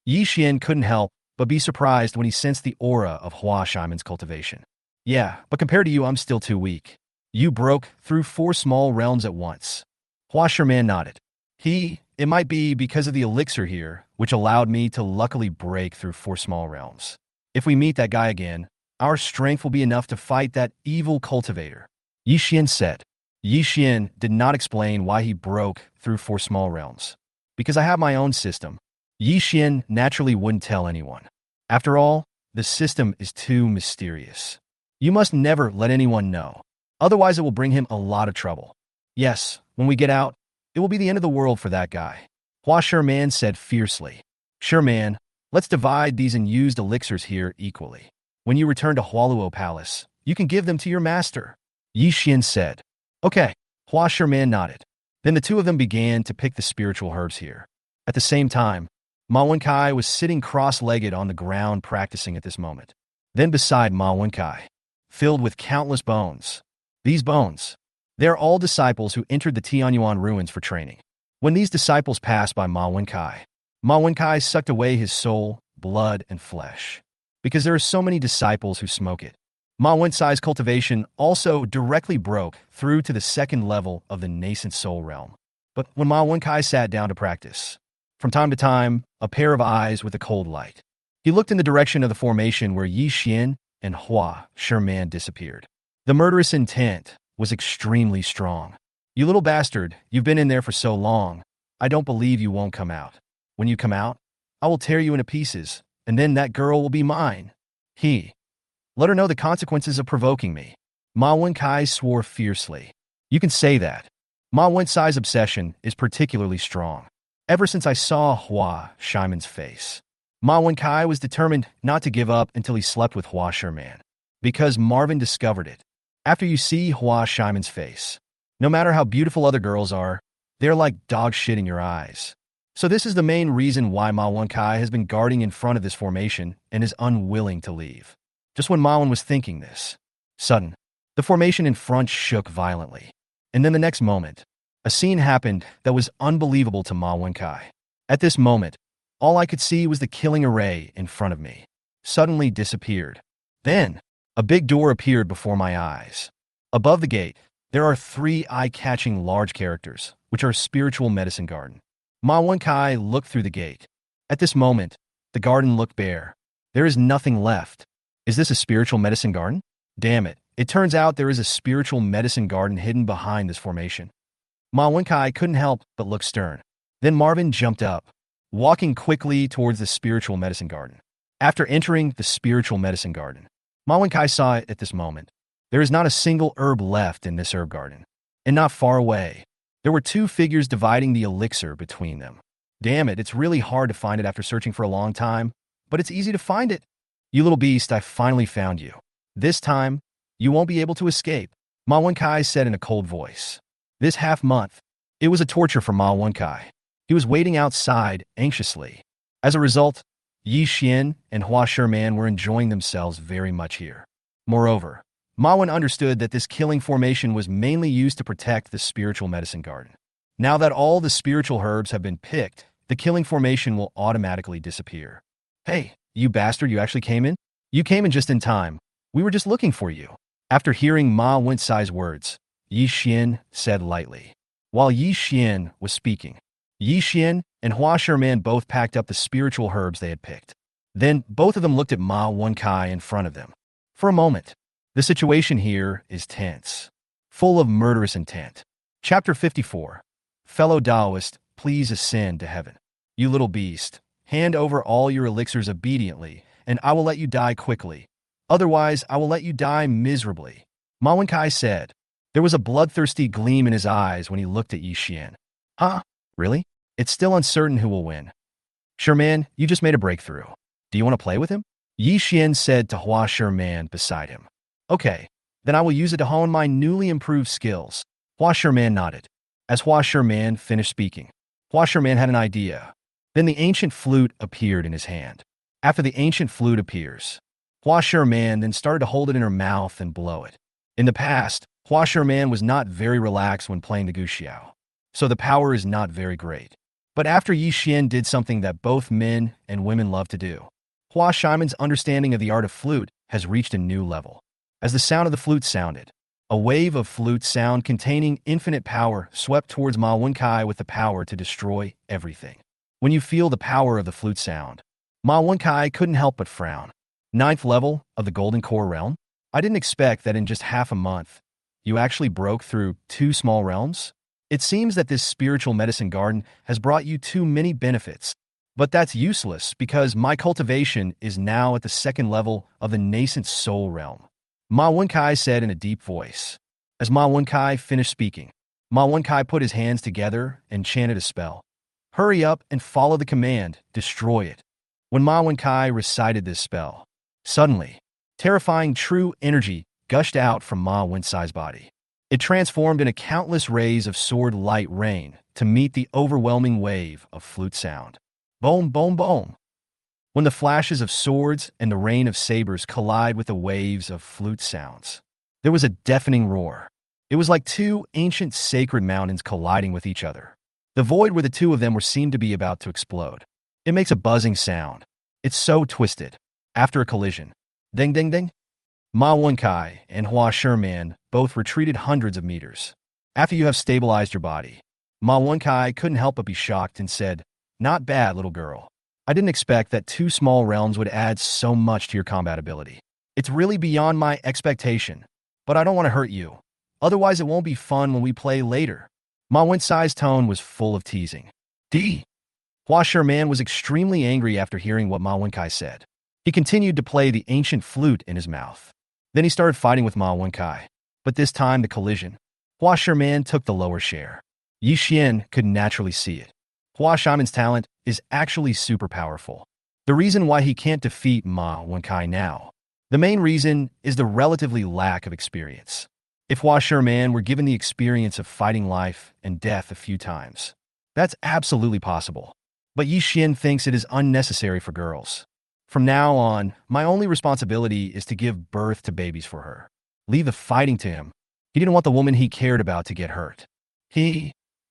Yi Xian couldn't help but be surprised when he sensed the aura of Hua Shimon's cultivation. Yeah, but compared to you, I'm still too weak. You broke through 4 small realms at once. Hua Sherman nodded. It might be because of the elixir here, which allowed me to luckily break through 4 small realms. If we meet that guy again, our strength will be enough to fight that evil cultivator, Yi Xian said. Yi Xian did not explain why he broke through 4 small realms. Because I have my own system. Yi Xian naturally wouldn't tell anyone. After all, the system is too mysterious. You must never let anyone know. Otherwise, it will bring him a lot of trouble. Yes, when we get out, it will be the end of the world for that guy, Hua Sherman said fiercely. Sherman, let's divide these unused elixirs here equally. When you return to Hualuo Palace, you can give them to your master, Yi Xian said. Okay, Hua Sherman nodded. Then the 2 of them began to pick the spiritual herbs here. At the same time, Ma Wenkai was sitting cross-legged on the ground practicing at this moment. Then beside Ma Wenkai, filled with countless bones. These bones, they are all disciples who entered the Tianyuan ruins for training. When these disciples passed by Ma Wenkai sucked away his soul, blood, and flesh. Because there are so many disciples who smoke it. Ma Wenkai's cultivation also directly broke through to the 2nd level of the nascent soul realm. But when Ma Wenkai sat down to practice, from time to time, a pair of eyes with a cold light. He looked in the direction of the formation where Yi Xian and Hua Sherman disappeared. The murderous intent was extremely strong. You little bastard, you've been in there for so long. I don't believe you won't come out. When you come out, I will tear you into pieces, and then that girl will be mine. Let her know the consequences of provoking me. Ma Wenkai swore fiercely. You can say that. Ma Wenkai's obsession is particularly strong. Ever since I saw Hua Shimon's face, Ma Wenkai was determined not to give up until he slept with Hua Sherman. Because Marvin discovered it. After you see Hua Shimon's face, no matter how beautiful other girls are, they're like dog shit in your eyes. So this is the main reason why Ma Wenkai has been guarding in front of this formation and is unwilling to leave. Just when Ma Wen was thinking this, sudden, the formation in front shook violently. And then the next moment, a scene happened that was unbelievable to Ma Wenkai. At this moment, all I could see was the killing array in front of me. Suddenly disappeared. Then, a big door appeared before my eyes. Above the gate, there are 3 eye-catching large characters, which are a spiritual medicine garden. Ma Wenkai looked through the gate. At this moment, the garden looked bare. There is nothing left. Is this a spiritual medicine garden? Damn it. It turns out there is a spiritual medicine garden hidden behind this formation. Ma Wenkai couldn't help but look stern. Then Marvin jumped up, walking quickly towards the spiritual medicine garden. After entering the spiritual medicine garden, Ma Wenkai saw it at this moment. There is not a single herb left in this herb garden. And not far away, there were 2 figures dividing the elixir between them. Damn it, it's really hard to find it after searching for a long time, but it's easy to find it. You little beast, I finally found you. This time, You won't be able to escape, Ma Wenkai said in a cold voice. This half-month, it was a torture for Ma Wenkai. He was waiting outside, anxiously. As a result, Yi Xian and Hua Sherman were enjoying themselves very much here. Moreover, Ma Wen understood that this killing formation was mainly used to protect the spiritual medicine garden. Now that all the spiritual herbs have been picked, the killing formation will automatically disappear. Hey, you bastard, you actually came in? You came in just in time. We were just looking for you. After hearing Ma Wencai's words, Yi Xian said lightly. While Yi Xian was speaking, Yi Xian and Hua Sherman both packed up the spiritual herbs they had picked. Then both of them looked at Ma Wenkai in front of them. For a moment, the situation here is tense, full of murderous intent. Chapter 54. Fellow Taoist, please ascend to heaven. You little beast, hand over all your elixirs obediently, and I will let you die quickly. Otherwise, I will let you die miserably, Ma Wenkai said. There was a bloodthirsty gleam in his eyes when he looked at Yi Xian. Huh? Really? It's still uncertain who will win. Sherman, you just made a breakthrough. Do you want to play with him? Yi Xian said to Hua Sherman beside him. Okay, then I will use it to hone my newly improved skills. Hua Sherman nodded. As Hua Sherman finished speaking, Hua Sherman had an idea. Then the ancient flute appeared in his hand. After the ancient flute appears, Hua Sherman then started to hold it in her mouth and blow it. In the past, Hua Sherman was not very relaxed when playing the guxiao, so the power is not very great. But after Yi Xian did something that both men and women love to do, Hua Sherman's understanding of the art of flute has reached a new level. As the sound of the flute sounded, a wave of flute sound containing infinite power swept towards Ma Wenkai with the power to destroy everything. When you feel the power of the flute sound, Ma Wenkai couldn't help but frown. 9th level of the Golden Core realm? I didn't expect that in just half a month, you actually broke through 2 small realms? It seems that this spiritual medicine garden has brought you too many benefits. But that's useless because my cultivation is now at the 2nd level of the nascent soul realm, Ma Wenkai said in a deep voice. As Ma Wenkai finished speaking, Ma Wenkai put his hands together and chanted a spell. Hurry up and follow the command, destroy it. When Ma Wenkai recited this spell, suddenly, terrifying true energy gushed out from Ma Wencai's body. It transformed into countless rays of sword light rain to meet the overwhelming wave of flute sound. Boom, boom, boom. When the flashes of swords and the rain of sabers collide with the waves of flute sounds, there was a deafening roar. It was like 2 ancient sacred mountains colliding with each other. The void where the 2 of them were seemed to be about to explode. It makes a buzzing sound. It's so twisted. After a collision, ding, ding, ding, Ma Wenkai and Hua Sherman both retreated hundreds of meters. After you have stabilized your body, Ma Wenkai couldn't help but be shocked and said, Not bad, little girl. I didn't expect that 2 small realms would add so much to your combat ability. It's really beyond my expectation, but I don't want to hurt you. Otherwise it won't be fun when we play later. Ma Wencai's tone was full of teasing. Hua Sherman was extremely angry after hearing what Ma Wenkai said. He continued to play the ancient flute in his mouth. Then he started fighting with Ma Wenkai. But this time the collision, Hua Sherman took the lower share. Yi Xian could naturally see it. Hua Sherman's talent is actually super powerful. The reason why he can't defeat Ma Wenkai now, the main reason is the relatively lack of experience. If Hua Sherman were given the experience of fighting life and death a few times, that's absolutely possible. But Yi Xian thinks it is unnecessary for girls. From now on, my only responsibility is to give birth to babies for her. Leave the fighting to him. He didn't want the woman he cared about to get hurt.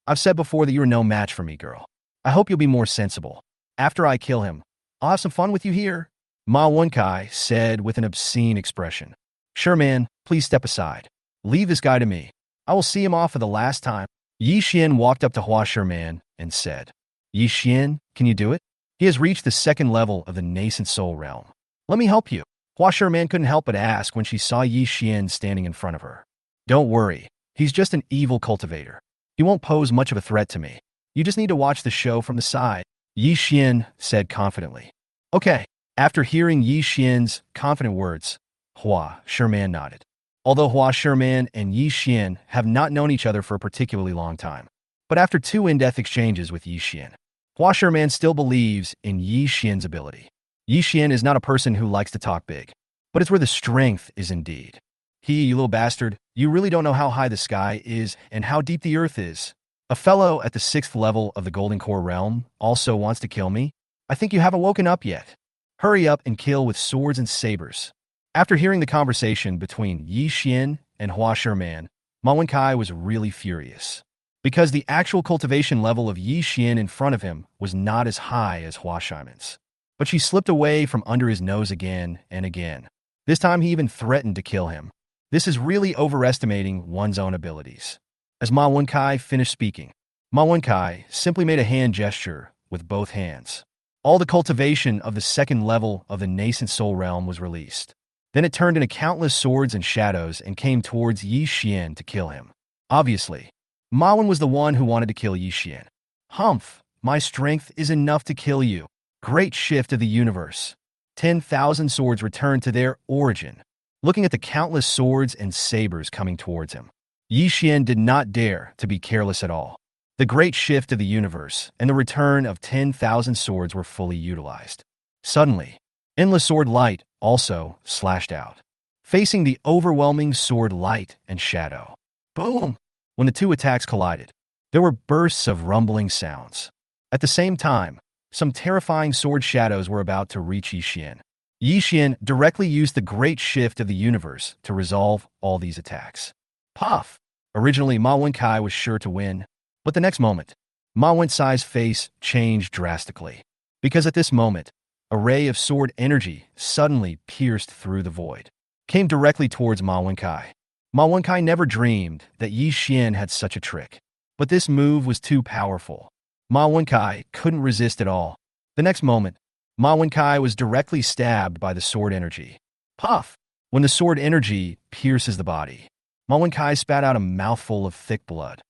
I've said before that you are no match for me, girl. I hope you'll be more sensible. After I kill him, I'll have some fun with you here, Ma Wenkai said with an obscene expression. Sherman, please step aside. Leave this guy to me. I will see him off for the last time. Yi Xian walked up to Hua Sherman and said, Yi Xian, can you do it? He has reached the 2nd level of the nascent soul realm. Let me help you. Hua Sherman couldn't help but ask when she saw Yi Xian standing in front of her. Don't worry, he's just an evil cultivator. He won't pose much of a threat to me. You just need to watch the show from the side, Yi Xian said confidently. Okay. After hearing Yi Xian's confident words, Hua Sherman nodded. Although Hua Sherman and Yi Xian have not known each other for a particularly long time, but after 2 in-depth exchanges with Yi Xian, Hua Sherman still believes in Yi Xian's ability. Yi Xian is not a person who likes to talk big, but it's where the strength is indeed. You little bastard, you really don't know how high the sky is and how deep the earth is. A fellow at the 6th level of the Golden Core realm also wants to kill me? I think you haven't woken up yet. Hurry up and kill with swords and sabers. After hearing the conversation between Yi Xian and Hua Sherman, Ma Wenkai was really furious. Because the actual cultivation level of Yi Xian in front of him was not as high as Hua Sherman's. But she slipped away from under his nose again and again. This time he even threatened to kill him. This is really overestimating one's own abilities. As Ma Wenkai finished speaking, Ma Wenkai simply made a hand gesture with both hands. All the cultivation of the 2nd level of the nascent soul realm was released. Then it turned into countless swords and shadows and came towards Yi Xian to kill him. Obviously, Ma Wen was the one who wanted to kill Yi Xian. Humph, my strength is enough to kill you. Great shift of the universe. 10,000 swords returned to their origin. Looking at the countless swords and sabers coming towards him, Yi Xian did not dare to be careless at all. The great shift of the universe and the return of 10,000 swords were fully utilized. Suddenly, endless sword light also slashed out, facing the overwhelming sword light and shadow. Boom! When the two attacks collided, there were bursts of rumbling sounds. At the same time, some terrifying sword shadows were about to reach Yi Xian. Yi Xian directly used the great shift of the universe to resolve all these attacks. Puff! Originally, Ma Wenkai was sure to win, but the next moment, Ma Wenkai's face changed drastically. Because at this moment, a ray of sword energy suddenly pierced through the void, came directly towards Ma Wenkai. Ma Wenkai never dreamed that Yi Xian had such a trick, but this move was too powerful. Ma Wenkai couldn't resist at all. The next moment, Ma Wenkai was directly stabbed by the sword energy. Puff! When the sword energy pierces the body, Ma Wenkai spat out a mouthful of thick blood.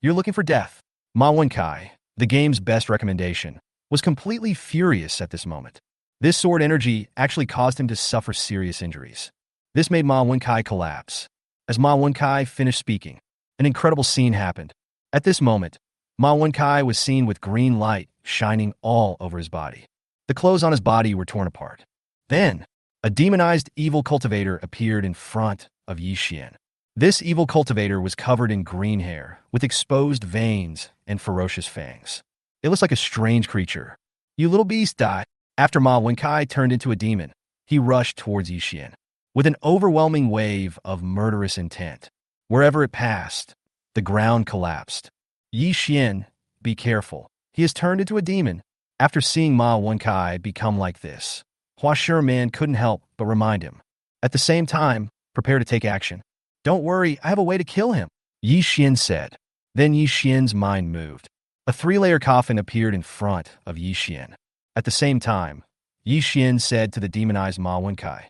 You're looking for death. Ma Wenkai, the game's best recommendation, was completely furious at this moment. This sword energy actually caused him to suffer serious injuries. This made Ma Wenkai collapse. As Ma Wenkai finished speaking, an incredible scene happened. At this moment, Ma Wenkai was seen with green light shining all over his body. The clothes on his body were torn apart. Then, a demonized evil cultivator appeared in front of Yi Xian. This evil cultivator was covered in green hair, with exposed veins and ferocious fangs. It looks like a strange creature. You little beast, die. After Ma Wenkai turned into a demon, he rushed towards Yi Xian with an overwhelming wave of murderous intent. Wherever it passed, the ground collapsed. Yi Xian, be careful. He has turned into a demon. After seeing Ma Wenkai become like this, Hua Sherman couldn't help but remind him. At the same time, prepare to take action. Don't worry, I have a way to kill him, Yi Xian said. Then Yi Xian's mind moved. A 3-layer coffin appeared in front of Yi Xian. At the same time, Yi Xian said to the demonized Ma Wenkai,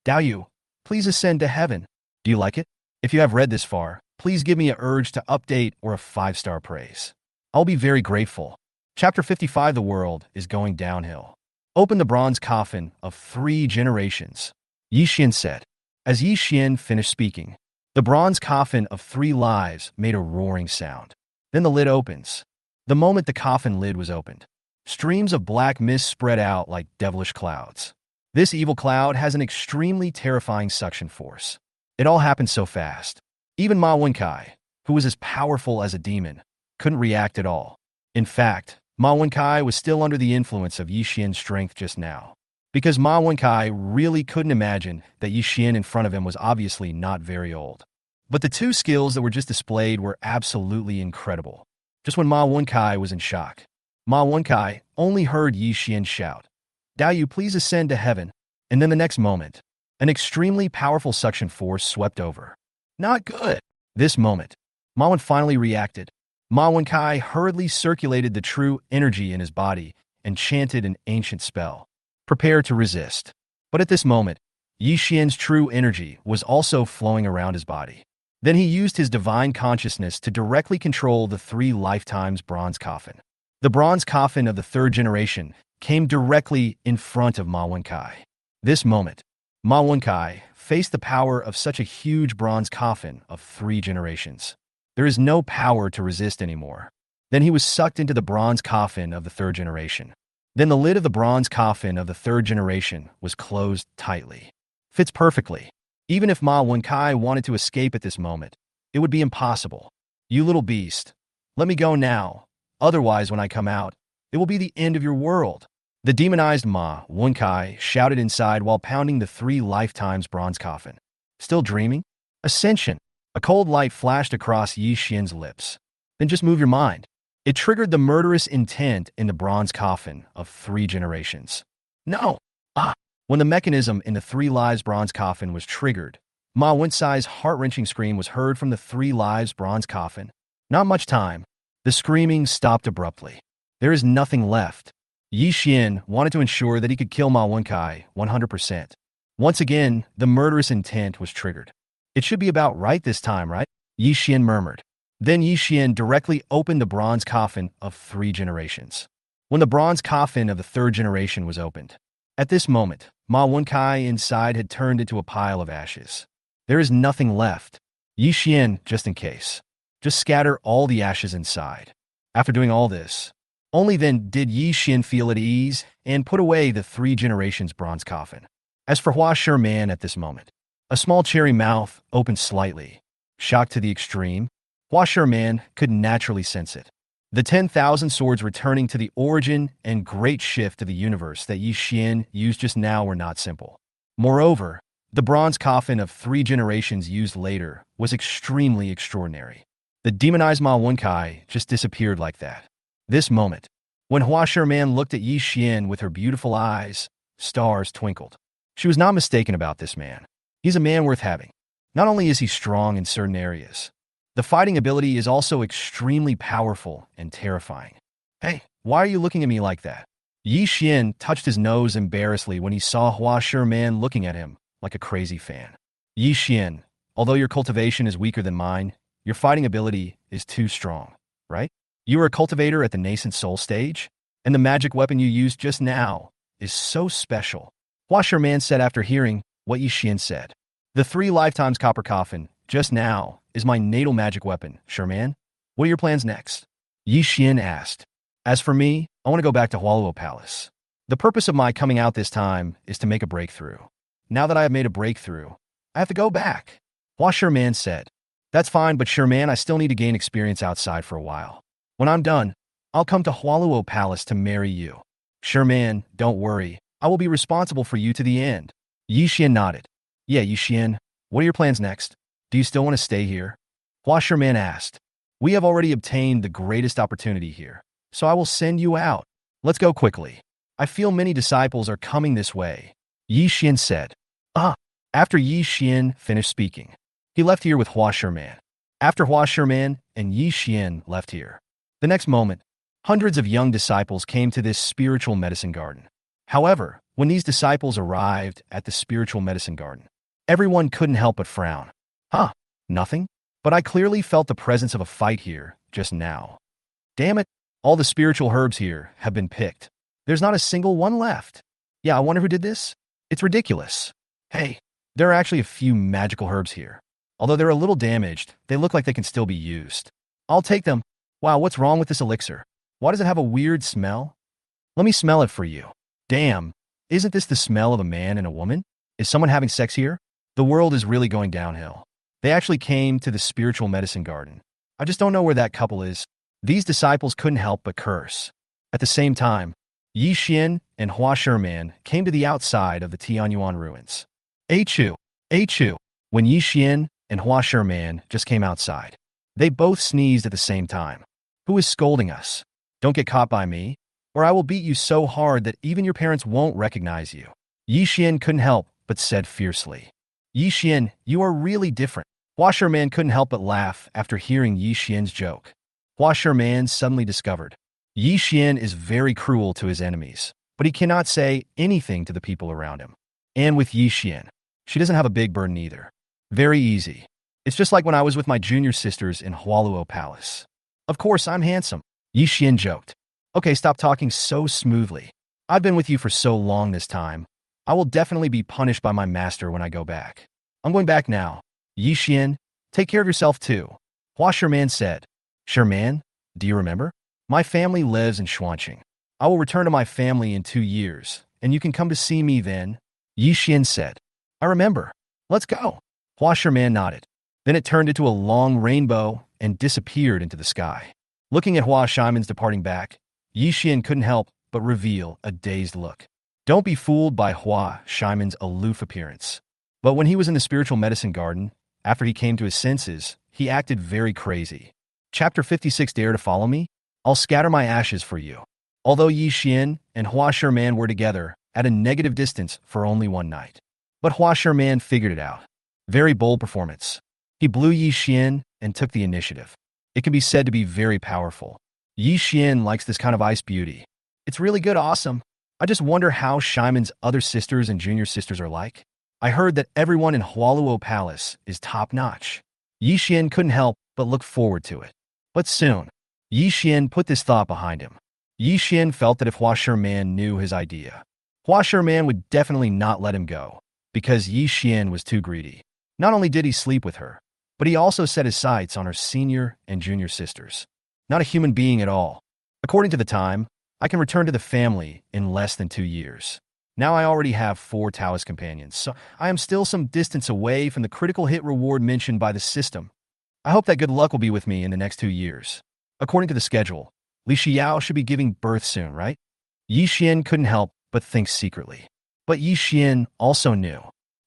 Dao Yu, please ascend to heaven. Do you like it? If you have read this far, please give me a urge to update or a 5-star praise. I'll be very grateful. Chapter 55 The world is going downhill. Open the bronze coffin of 3 generations, Yi Xian said. As Yi Xian finished speaking, the bronze coffin of 3 lives made a roaring sound. Then the lid opens. The moment the coffin lid was opened, streams of black mist spread out like devilish clouds. This evil cloud has an extremely terrifying suction force. It all happened so fast. Even Ma Wenkai, who was as powerful as a demon, couldn't react at all. In fact, Ma Wenkai was still under the influence of Yi Xian's strength just now, because Ma Wenkai really couldn't imagine that Yi Xian in front of him was obviously not very old. But the 2 skills that were just displayed were absolutely incredible. Just when Ma Wenkai was in shock, Ma Wenkai only heard Yi Xian shout, Dao Yu, please ascend to heaven. And then the next moment, an extremely powerful suction force swept over. Not good. This moment, Ma Wen finally reacted. Ma Wenkai hurriedly circulated the true energy in his body and chanted an ancient spell. Prepare to resist. But at this moment, Yi Xian's true energy was also flowing around his body. Then he used his divine consciousness to directly control the 3 lifetimes bronze coffin. The bronze coffin of the 3rd generation came directly in front of Ma Wenkai. This moment, Ma Wenkai faced the power of such a huge bronze coffin of 3 generations. There is no power to resist anymore. Then he was sucked into the bronze coffin of the 3rd generation. Then the lid of the bronze coffin of the 3rd generation was closed tightly. Fits perfectly. Even if Ma Wenkai wanted to escape at this moment, it would be impossible. You little beast. Let me go now. Otherwise, when I come out, it will be the end of your world. The demonized Ma Wenkai shouted inside while pounding the 3 lifetimes bronze coffin. Still dreaming? Ascension. A cold light flashed across Yi Xian's lips. Then just move your mind. It triggered the murderous intent in the bronze coffin of 3 generations. No! Ah! When the mechanism in the 3 lives bronze coffin was triggered, Ma Wencai's heart-wrenching scream was heard from the 3 lives bronze coffin. Not much time. The screaming stopped abruptly. There is nothing left. Yi Xian wanted to ensure that he could kill Ma Wenkai 100%. Once again, the murderous intent was triggered. It should be about right this time, right? Yi Xian murmured. Then Yi Xian directly opened the bronze coffin of 3 generations. When the bronze coffin of the 3rd generation was opened, at this moment, Ma Wenkai inside had turned into a pile of ashes. There is nothing left. Yi Xian, just in case. Just scatter all the ashes inside. After doing all this, only then did Yi Xian feel at ease and put away the 3 generations bronze coffin. As for Hua Sherman at this moment, a small cherry mouth opened slightly. Shocked to the extreme, Hua Sherman could naturally sense it. The 10,000 swords returning to the origin and great shift of the universe that Yi Xian used just now were not simple. Moreover, the bronze coffin of 3 generations used later was extremely extraordinary. The demonized Ma Wenkai just disappeared like that. This moment, when Hua Sherman looked at Yi Xian with her beautiful eyes, stars twinkled. She was not mistaken about this man. He's a man worth having. Not only is he strong in certain areas, the fighting ability is also extremely powerful and terrifying. Hey, why are you looking at me like that? Yi Xian touched his nose embarrassedly when he saw Hua Sherman looking at him like a crazy fan. Yi Xian, although your cultivation is weaker than mine, your fighting ability is too strong, right? You are a cultivator at the nascent soul stage, and the magic weapon you used just now is so special. Hua Sherman said after hearing what Yi Xian said. The 3 lifetimes copper coffin, just now, is my natal magic weapon, Sherman. What are your plans next? Yi Xian asked. As for me, I want to go back to Hualuo Palace. The purpose of my coming out this time is to make a breakthrough. Now that I have made a breakthrough, I have to go back. Hua Sherman said. That's fine, but Sherman, I still need to gain experience outside for a while. When I'm done, I'll come to Hualuo Palace to marry you. Sherman, don't worry. I will be responsible for you to the end. Yi Xian nodded. Yeah, Yi Xian, what are your plans next? Do you still want to stay here? Hua Sherman asked. We have already obtained the greatest opportunity here, so I will send you out. Let's go quickly. I feel many disciples are coming this way. Yi Xian said. After Yi Xian finished speaking, he left here with Hua Sherman. After Hua Sherman and Yi Xian left here, the next moment, hundreds of young disciples came to this spiritual medicine garden. However, when these disciples arrived at the spiritual medicine garden, everyone couldn't help but frown. Nothing? But I clearly felt the presence of a fight here just now. Damn it, all the spiritual herbs here have been picked. There's not a single one left. Yeah, I wonder who did this? It's ridiculous. Hey, there are actually a few magical herbs here. Although they're a little damaged, they look like they can still be used. I'll take them. Wow, what's wrong with this elixir? Why does it have a weird smell? Let me smell it for you. Damn, isn't this the smell of a man and a woman? Is someone having sex here? The world is really going downhill. They actually came to the spiritual medicine garden. I just don't know where that couple is. These disciples couldn't help but curse. At the same time, Yi Xian and Hua Sherman came to the outside of the Tianyuan ruins. Achu. When Yi Xian and Hua Sherman just came outside, they both sneezed at the same time. Who is scolding us? Don't get caught by me, or I will beat you so hard that even your parents won't recognize you. Yi Xian couldn't help but said fiercely. Yi Xian, you are really different. Hua Sherman couldn't help but laugh after hearing Yi Xian's joke. Hua Sherman suddenly discovered Yi Xian is very cruel to his enemies, but he cannot say anything to the people around him. And with Yi Xian, she doesn't have a big burden either. Very easy. It's just like when I was with my junior sisters in Hualuo Palace. Of course, I'm handsome. Yi Xian joked. Okay, stop talking so smoothly. I've been with you for so long this time. I will definitely be punished by my master when I go back. I'm going back now. Yi Xian, take care of yourself too. Hua Sherman said. Sherman, do you remember? My family lives in Xuanqing. I will return to my family in 2 years, and you can come to see me then. Yi Xian said. I remember. Let's go. Hua Sherman nodded. Then it turned into a long rainbow and disappeared into the sky. Looking at Hua Shimon's departing back, Yi Xian couldn't help but reveal a dazed look. Don't be fooled by Hua Shimon's aloof appearance. But when he was in the spiritual medicine garden, after he came to his senses, he acted very crazy. Chapter 56. Dare to follow me? I'll scatter my ashes for you. Although Yi Xian and Hua Sherman were together at a negative distance for only one night. But Hua Sherman figured it out. Very bold performance. He blew Yi Xian and took the initiative. It can be said to be very powerful. Yi Xian likes this kind of ice beauty. It's really good, awesome. I just wonder how Shimon's other sisters and junior sisters are like. I heard that everyone in Hualuo Palace is top-notch. Yi Xian couldn't help but look forward to it. But soon, Yi Xian put this thought behind him. Yi Xian felt that if Hua Sherman knew his idea, Hua Sherman would definitely not let him go, because Yi Xian was too greedy. Not only did he sleep with her, but he also set his sights on her senior and junior sisters. Not a human being at all. According to the time, I can return to the family in less than 2 years. Now I already have 4 Taoist companions, so I am still some distance away from the critical hit reward mentioned by the system. I hope that good luck will be with me in the next 2 years. According to the schedule, Li Xiao should be giving birth soon, right? Yi Xian couldn't help but think secretly. But Yi Xian also knew.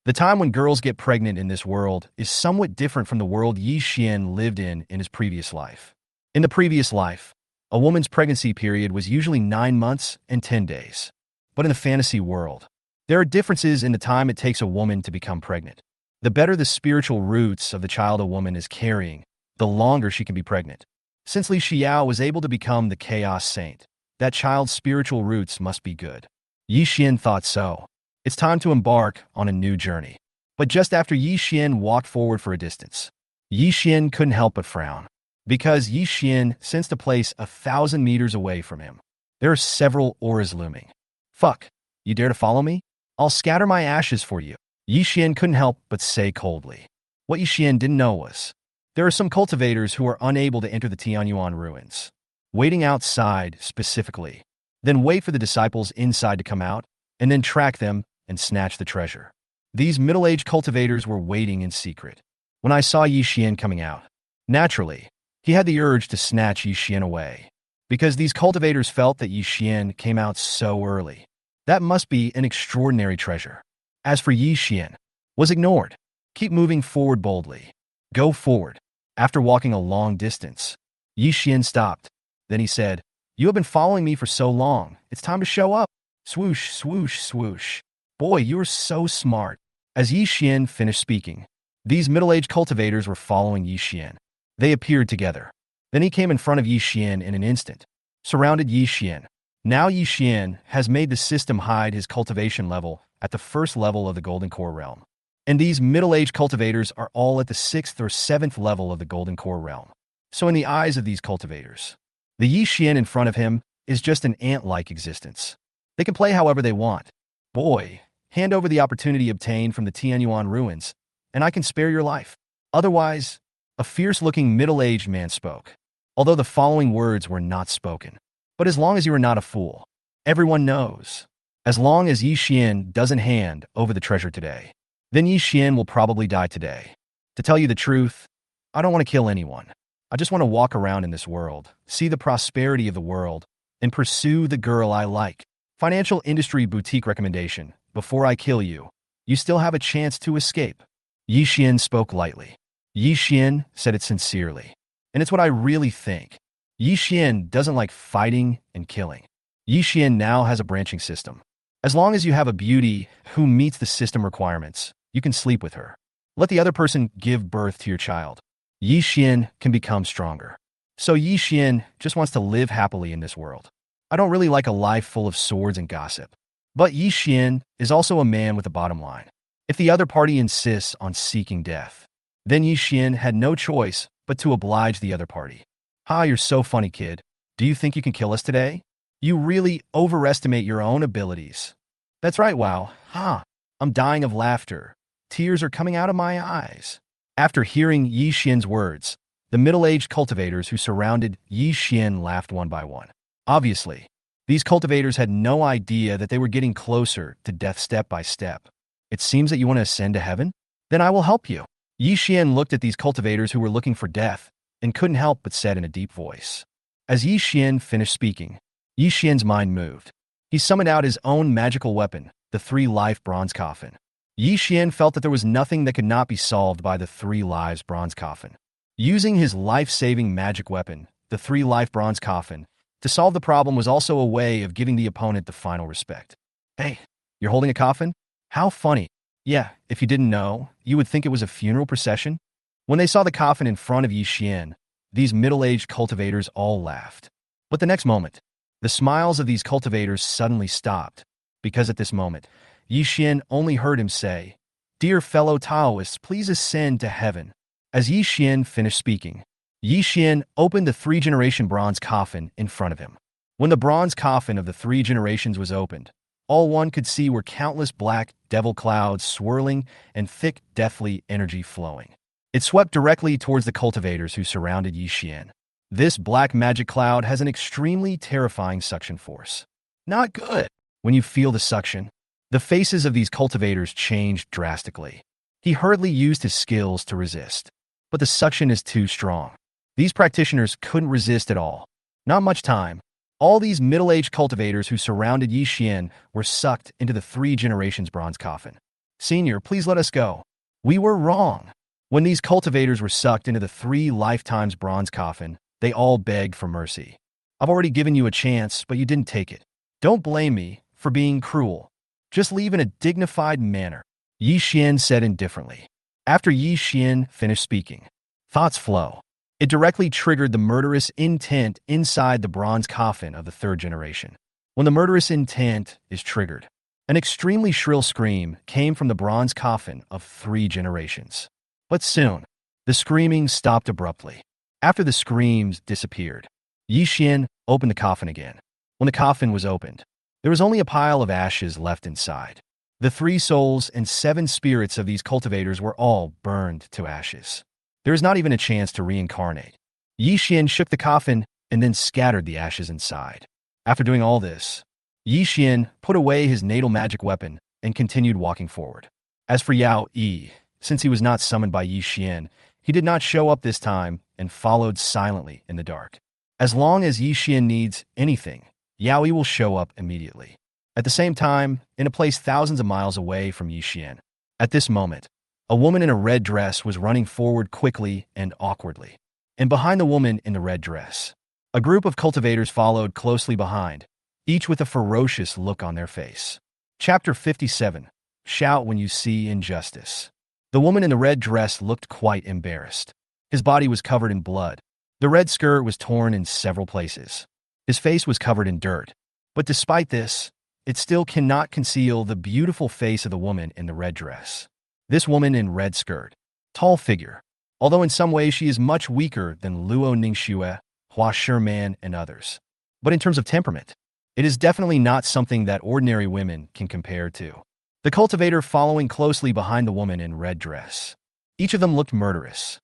The time when girls get pregnant in this world is somewhat different from the world Yi Xian lived in his previous life. In the previous life, a woman's pregnancy period was usually 9 months and 10 days. But in the fantasy world, there are differences in the time it takes a woman to become pregnant. The better the spiritual roots of the child a woman is carrying, the longer she can be pregnant. Since Li Xiao was able to become the Chaos Saint, that child's spiritual roots must be good. Yi Xian thought so. It's time to embark on a new journey. But just after Yi Xian walked forward for a distance, Yi Xian couldn't help but frown. Because Yi Xian sensed a place 1,000 meters away from him. There are several auras looming. Fuck, you dare to follow me? I'll scatter my ashes for you. Yi Xian couldn't help but say coldly. What Yi Xian didn't know was, there are some cultivators who are unable to enter the Tianyuan ruins, waiting outside specifically, then wait for the disciples inside to come out, and then track them and snatch the treasure. These middle-aged cultivators were waiting in secret. When I saw Yi Xian coming out, naturally, he had the urge to snatch Yi Xian away, because these cultivators felt that Yi Xian came out so early. That must be an extraordinary treasure. As for Yi Xian, was ignored. Keep moving forward boldly. Go forward. After walking a long distance, Yi Xian stopped. Then he said, "You have been following me for so long. It's time to show up." Swoosh, swoosh, swoosh. Boy, you are so smart. As Yi Xian finished speaking, these middle-aged cultivators were following Yi Xian. They appeared together. Then he came in front of Yi Xian in an instant, surrounded Yi Xian. Now Yi Xian has made the system hide his cultivation level at the first level of the Golden Core realm. And these middle-aged cultivators are all at the 6th or 7th level of the Golden Core realm. So in the eyes of these cultivators, the Yi Xian in front of him is just an ant-like existence. They can play however they want. Boy, hand over the opportunity obtained from the Tianyuan ruins, and I can spare your life. Otherwise, a fierce-looking middle-aged man spoke, although the following words were not spoken. But as long as you are not a fool, everyone knows. As long as Yi Xian doesn't hand over the treasure today, then Yi Xian will probably die today. To tell you the truth, I don't want to kill anyone. I just want to walk around in this world, see the prosperity of the world, and pursue the girl I like. Financial industry boutique recommendation. Before I kill you, you still have a chance to escape. Yi Xian spoke lightly. Yi Xian said it sincerely. And it's what I really think. Yi Xian doesn't like fighting and killing. Yi Xian now has a branching system. As long as you have a beauty who meets the system requirements, you can sleep with her. Let the other person give birth to your child. Yi Xian can become stronger. So Yi Xian just wants to live happily in this world. I don't really like a life full of swords and gossip. But Yi Xian is also a man with a bottom line. If the other party insists on seeking death, then Yi Xian had no choice but to oblige the other party. Ha, you're so funny, kid. Do you think you can kill us today? You really overestimate your own abilities. That's right, wow. Ha, I'm dying of laughter. Tears are coming out of my eyes. After hearing Yi Xian's words, the middle-aged cultivators who surrounded Yi Xian laughed one by one. Obviously, these cultivators had no idea that they were getting closer to death step by step. It seems that you want to ascend to heaven? Then I will help you. Yi Xian looked at these cultivators who were looking for death and couldn't help but said in a deep voice. As Yi Xian finished speaking, Yi Xian's mind moved. He summoned out his own magical weapon, the three-life bronze coffin. Yi Xian felt that there was nothing that could not be solved by the three-lives bronze coffin. Using his life-saving magic weapon, the three-life bronze coffin, to solve the problem was also a way of giving the opponent the final respect. Hey, you're holding a coffin? How funny. Yeah, if you didn't know, you would think it was a funeral procession. When they saw the coffin in front of Yi Xian, these middle-aged cultivators all laughed. But the next moment, the smiles of these cultivators suddenly stopped, because at this moment, Yi Xian only heard him say, "Dear fellow Taoists, please ascend to heaven." As Yi Xian finished speaking, Yi Xian opened the three-generation bronze coffin in front of him. When the bronze coffin of the three generations was opened, all one could see were countless black devil clouds swirling and thick, deathly energy flowing. It swept directly towards the cultivators who surrounded Yi Xian. This black magic cloud has an extremely terrifying suction force. Not good. When you feel the suction, the faces of these cultivators changed drastically. He hurriedly used his skills to resist. But the suction is too strong. These practitioners couldn't resist at all. Not much time. All these middle-aged cultivators who surrounded Yi Xian were sucked into the three generations bronze coffin. "Senior, please let us go. We were wrong." When these cultivators were sucked into the three lifetimes bronze coffin, they all begged for mercy. "I've already given you a chance, but you didn't take it. Don't blame me for being cruel. Just leave in a dignified manner," Yi Xian said indifferently. After Yi Xian finished speaking, thoughts flow. It directly triggered the murderous intent inside the bronze coffin of the third generation. When the murderous intent is triggered, an extremely shrill scream came from the bronze coffin of three generations. But soon, the screaming stopped abruptly. After the screams disappeared, Yi Xian opened the coffin again. When the coffin was opened, there was only a pile of ashes left inside. The three souls and seven spirits of these cultivators were all burned to ashes. There is not even a chance to reincarnate. Yi Xian shook the coffin and then scattered the ashes inside. After doing all this, Yi Xian put away his natal magic weapon and continued walking forward. As for Yao Yi, since he was not summoned by Yi Xian, he did not show up this time and followed silently in the dark. As long as Yi Xian needs anything, Yao Yi will show up immediately. At the same time, in a place thousands of miles away from Yi Xian. At this moment, a woman in a red dress was running forward quickly and awkwardly. And behind the woman in the red dress, a group of cultivators followed closely behind, each with a ferocious look on their face. Chapter 57. Shout when you see injustice. The woman in the red dress looked quite embarrassed. His body was covered in blood. The red skirt was torn in several places. His face was covered in dirt. But despite this, it still cannot conceal the beautiful face of the woman in the red dress. This woman in red skirt, tall figure, although in some ways she is much weaker than Luo Ningxue, Hua Shiman, and others. But in terms of temperament, it is definitely not something that ordinary women can compare to. The cultivator following closely behind the woman in red dress. Each of them looked murderous.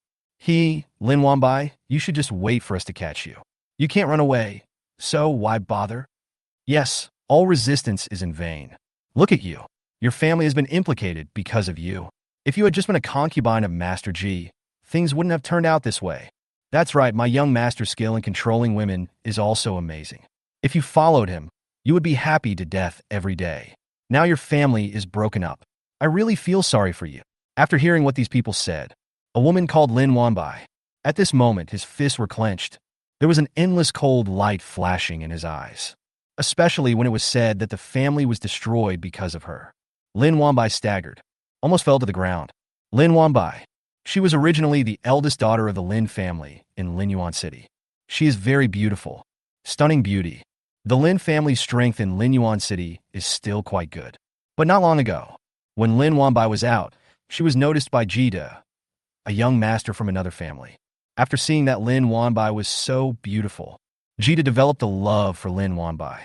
Lin Wanbai, you should just wait for us to catch you. You can't run away, so why bother? Yes, all resistance is in vain. Look at you. Your family has been implicated because of you. If you had just been a concubine of Master Ji, things wouldn't have turned out this way. That's right, my young master's skill in controlling women is also amazing. If you followed him, you would be happy to death every day. Now your family is broken up. I really feel sorry for you. After hearing what these people said, a woman called Lin Wanbai. At this moment, his fists were clenched. There was an endless cold light flashing in his eyes, especially when it was said that the family was destroyed because of her. Lin Wanbai staggered, almost fell to the ground. Lin Wanbai. She was originally the eldest daughter of the Lin family in Linyuan City. She is very beautiful, stunning beauty. The Lin family's strength in Linyuan City is still quite good. But not long ago, when Lin Wanbai was out, she was noticed by Jida, a young master from another family. After seeing that Lin Wanbai was so beautiful, Jida developed a love for Lin Wanbai.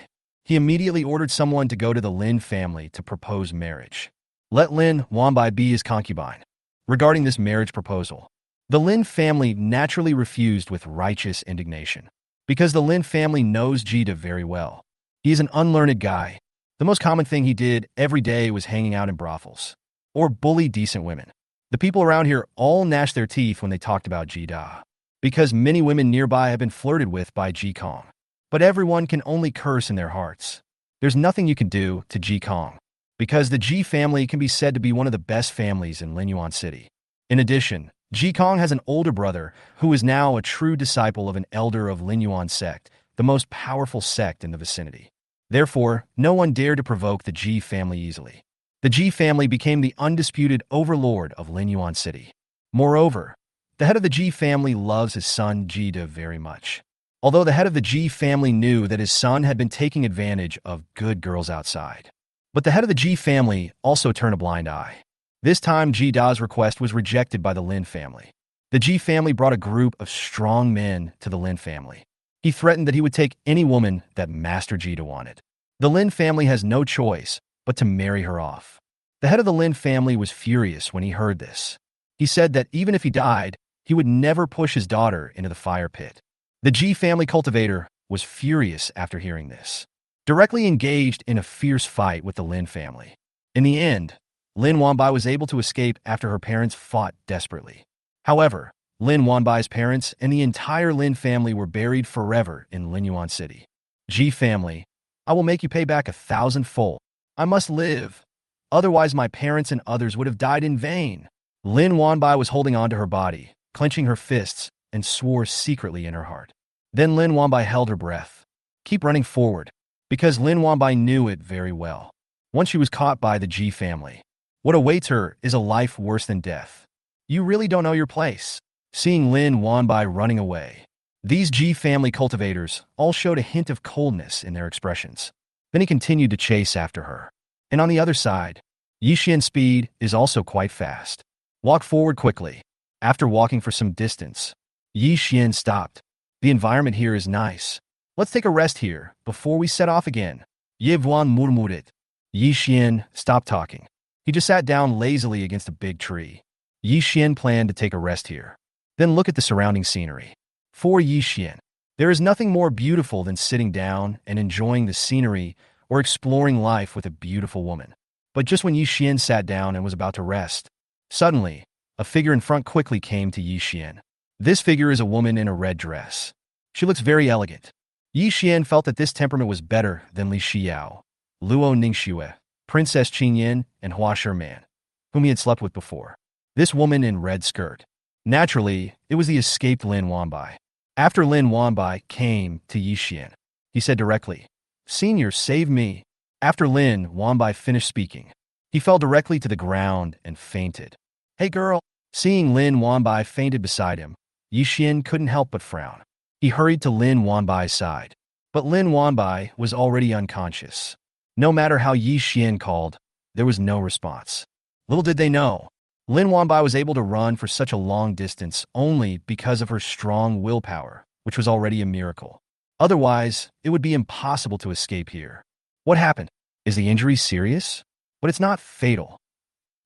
He immediately ordered someone to go to the Lin family to propose marriage. Let Lin Wanbai be his concubine. Regarding this marriage proposal, the Lin family naturally refused with righteous indignation. Because the Lin family knows Jida very well. He is an unlearned guy. The most common thing he did every day was hanging out in brothels, or bully decent women. The people around here all gnashed their teeth when they talked about Jida, because many women nearby have been flirted with by Ji Kong. But everyone can only curse in their hearts. There's nothing you can do to Ji Kong, because the Ji family can be said to be one of the best families in Linyuan City. In addition, Ji Kong has an older brother who is now a true disciple of an elder of Linyuan sect, the most powerful sect in the vicinity. Therefore, no one dared to provoke the Ji family easily. The Ji family became the undisputed overlord of Linyuan City. Moreover, the head of the Ji family loves his son Jida very much. Although the head of the Ji family knew that his son had been taking advantage of good girls outside. But the head of the Ji family also turned a blind eye. This time, Jida's request was rejected by the Lin family. The Ji family brought a group of strong men to the Lin family. He threatened that he would take any woman that Master Jida wanted. The Lin family has no choice but to marry her off. The head of the Lin family was furious when he heard this. He said that even if he died, he would never push his daughter into the fire pit. The Ji family cultivator was furious after hearing this, directly engaged in a fierce fight with the Lin family. In the end, Lin Wanbai was able to escape after her parents fought desperately. However, Lin Wanbai's parents and the entire Lin family were buried forever in Linyuan City. Ji family, I will make you pay back 1,000-fold. I must live. Otherwise my parents and others would have died in vain. Lin Wanbai was holding on to her body, clenching her fists, and swore secretly in her heart. Then Lin Wanbai held her breath. Keep running forward, because Lin Wanbai knew it very well. Once she was caught by the Ji family, what awaits her is a life worse than death. You really don't know your place. Seeing Lin Wanbai running away, these Ji family cultivators all showed a hint of coldness in their expressions. Then he continued to chase after her. And on the other side, Yi Xian's speed is also quite fast. Walk forward quickly. After walking for some distance, Yi Xian stopped. The environment here is nice. Let's take a rest here before we set off again. Ye Vuan murmured. Yi Xian stopped talking. He just sat down lazily against a big tree. Yi Xian planned to take a rest here. Then look at the surrounding scenery. For Yi Xian, there is nothing more beautiful than sitting down and enjoying the scenery or exploring life with a beautiful woman. But just when Yi Xian sat down and was about to rest, suddenly, a figure in front quickly came to Yi Xian. This figure is a woman in a red dress. She looks very elegant. Yi Xian felt that this temperament was better than Li Xiao, Luo Ningxue, Princess Qingyan, and Hua Sherman, whom he had slept with before. This woman in red skirt. Naturally, it was the escaped Lin Wanbai. After Lin Wanbai came to Yi Xian, he said directly, "Senior, save me." After Lin Wanbai finished speaking, he fell directly to the ground and fainted. "Hey girl." Seeing Lin Wanbai fainted beside him, Yi Xian couldn't help but frown. He hurried to Lin Wanbai's side. But Lin Wanbai was already unconscious. No matter how Yi Xian called, there was no response. Little did they know, Lin Wanbai was able to run for such a long distance only because of her strong willpower, which was already a miracle. Otherwise, it would be impossible to escape here. What happened? Is the injury serious? But it's not fatal.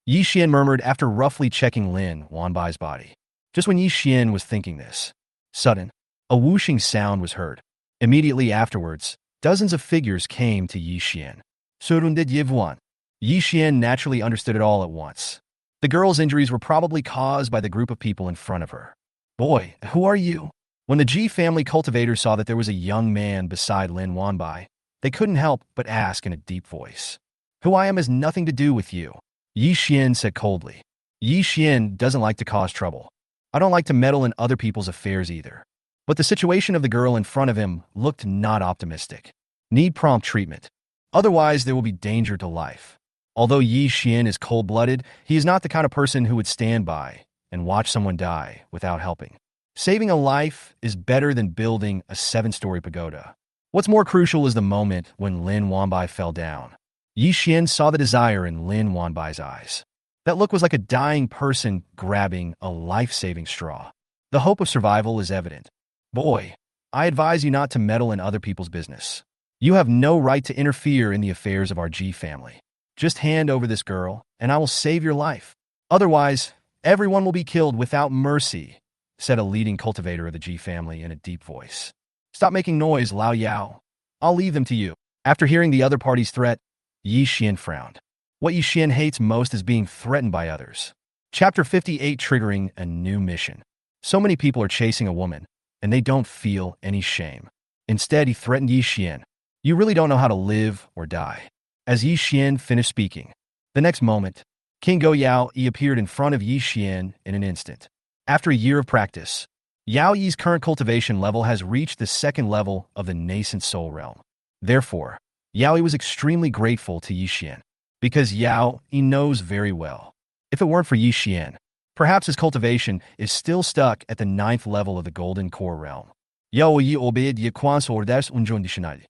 Yi Xian murmured after roughly checking Lin Wanbai's body. Just when Yi Xian was thinking this, sudden, a whooshing sound was heard. Immediately afterwards, dozens of figures came to Yi Xian. Surundid Yivuan. Yi Xian naturally understood it all at once. The girl's injuries were probably caused by the group of people in front of her. "Boy, who are you?" When the Ji family cultivators saw that there was a young man beside Lin Wanbai, they couldn't help but ask in a deep voice. "Who I am has nothing to do with you," Yi Xian said coldly. Yi Xian doesn't like to cause trouble. I don't like to meddle in other people's affairs either. But the situation of the girl in front of him looked not optimistic. Need prompt treatment. Otherwise, there will be danger to life. Although Yi Xian is cold-blooded, he is not the kind of person who would stand by and watch someone die without helping. Saving a life is better than building a 7-story pagoda. What's more crucial is the moment when Lin Wanbai fell down. Yi Xian saw the desire in Lin Wanbai's eyes. That look was like a dying person grabbing a life-saving straw. The hope of survival is evident. "Boy, I advise you not to meddle in other people's business. You have no right to interfere in the affairs of our Ji family. Just hand over this girl, and I will save your life. Otherwise, everyone will be killed without mercy," said a leading cultivator of the Ji family in a deep voice. "Stop making noise, Lao Yao. I'll leave them to you." After hearing the other party's threat, Yi Xian frowned. What Yi Xian hates most is being threatened by others. Chapter 58, Triggering a New Mission. So many people are chasing a woman, and they don't feel any shame. Instead, he threatened Yi Xian. You really don't know how to live or die. As Yi Xian finished speaking, the next moment, King Go Yao Yi appeared in front of Yi Xian in an instant. After a year of practice, Yao Yi's current cultivation level has reached the second level of the nascent soul realm. Therefore, Yao Yi was extremely grateful to Yi Xian, because Yao Yi knows very well. If it weren't for Yi Xian, perhaps his cultivation is still stuck at the 9th level of the Golden Core realm. Yao Yi obeyed Yi Quan's orders unconditionally.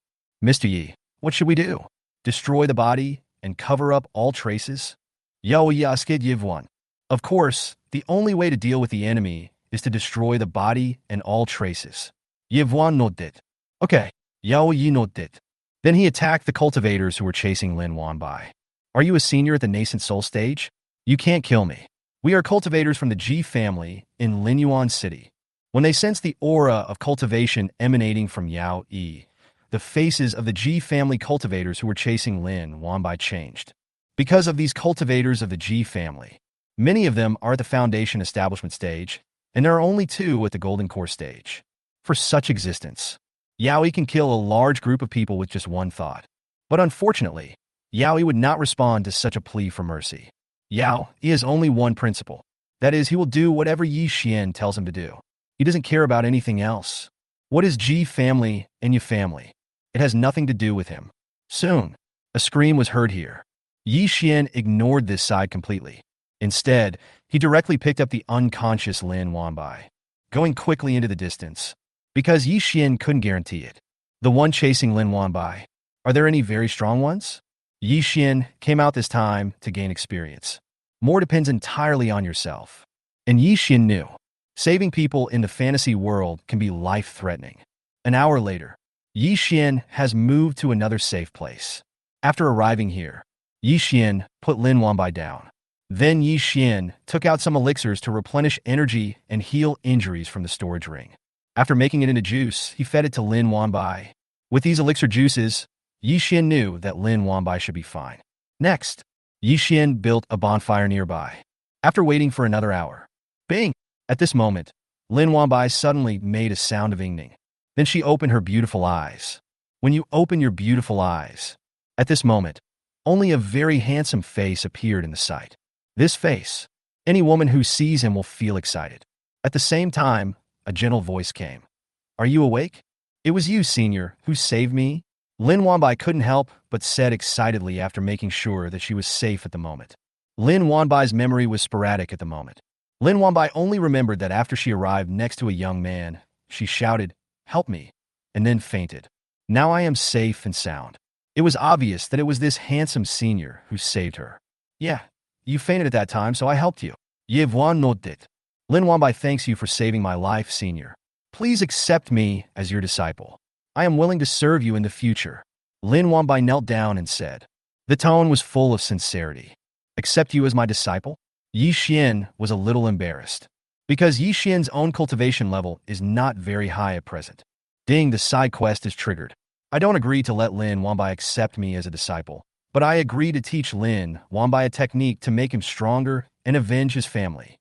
Mr. Yi, what should we do? Destroy the body and cover up all traces? Yao Yi asked Yivwan. Of course, the only way to deal with the enemy is to destroy the body and all traces. Yivwan nodded. Okay, Yao Yi nodded. Then he attacked the cultivators who were chasing Lin Wanbai. Are you a senior at the nascent soul stage? You can't kill me. We are cultivators from the Ji family in Linyuan City. When they sensed the aura of cultivation emanating from Yao Yi, the faces of the Ji family cultivators who were chasing Lin Wanbai changed. Because of these cultivators of the Ji family, many of them are at the foundation establishment stage, and there are only 2 at the Golden Core stage. For such existence, Yao Yi can kill a large group of people with just one thought. But unfortunately, Yao Yi would not respond to such a plea for mercy. Yao Yi has only one principle. That is, he will do whatever Yi Xian tells him to do. He doesn't care about anything else. What is Ji family and Yi family? It has nothing to do with him. Soon, a scream was heard here. Yi Xian ignored this side completely. Instead, he directly picked up the unconscious Lin Wanbai, going quickly into the distance, because Yi Xian couldn't guarantee it. The one chasing Lin Wanbai. Are there any very strong ones? Yi Xian came out this time to gain experience. More depends entirely on yourself. And Yi Xian knew, saving people in the fantasy world can be life-threatening. An hour later, Yi Xian has moved to another safe place. After arriving here, Yi Xian put Lin Wanbai down. Then Yi Xian took out some elixirs to replenish energy and heal injuries from the storage ring. After making it into juice, he fed it to Lin Wanbai. With these elixir juices, Yi Xian knew that Lin Wanbai should be fine. Next, Yi Xian built a bonfire nearby. After waiting for another hour, bing! At this moment, Lin Wanbai suddenly made a sound of inging. Then she opened her beautiful eyes. When you open your beautiful eyes, at this moment, only a very handsome face appeared in the sight. This face, any woman who sees him will feel excited. At the same time, a gentle voice came. Are you awake? It was you, senior, who saved me? Lin Wanbai couldn't help but said excitedly after making sure that she was safe at the moment. Lin Wanbai's memory was sporadic at the moment. Lin Wanbai only remembered that after she arrived next to a young man, she shouted, "Help me," and then fainted. Now I am safe and sound. It was obvious that it was this handsome senior who saved her. Yeah, you fainted at that time, so I helped you. Yevwan nodded. Lin Wanbai thanks you for saving my life, senior. Please accept me as your disciple. I am willing to serve you in the future. Lin Wanbai knelt down and said. The tone was full of sincerity. Accept you as my disciple? Yi Xian was a little embarrassed, because Yi Xian's own cultivation level is not very high at present. Ding, the side quest is triggered. I don't agree to let Lin Wanbai accept me as a disciple, but I agree to teach Lin Wanbai a technique to make him stronger and avenge his family.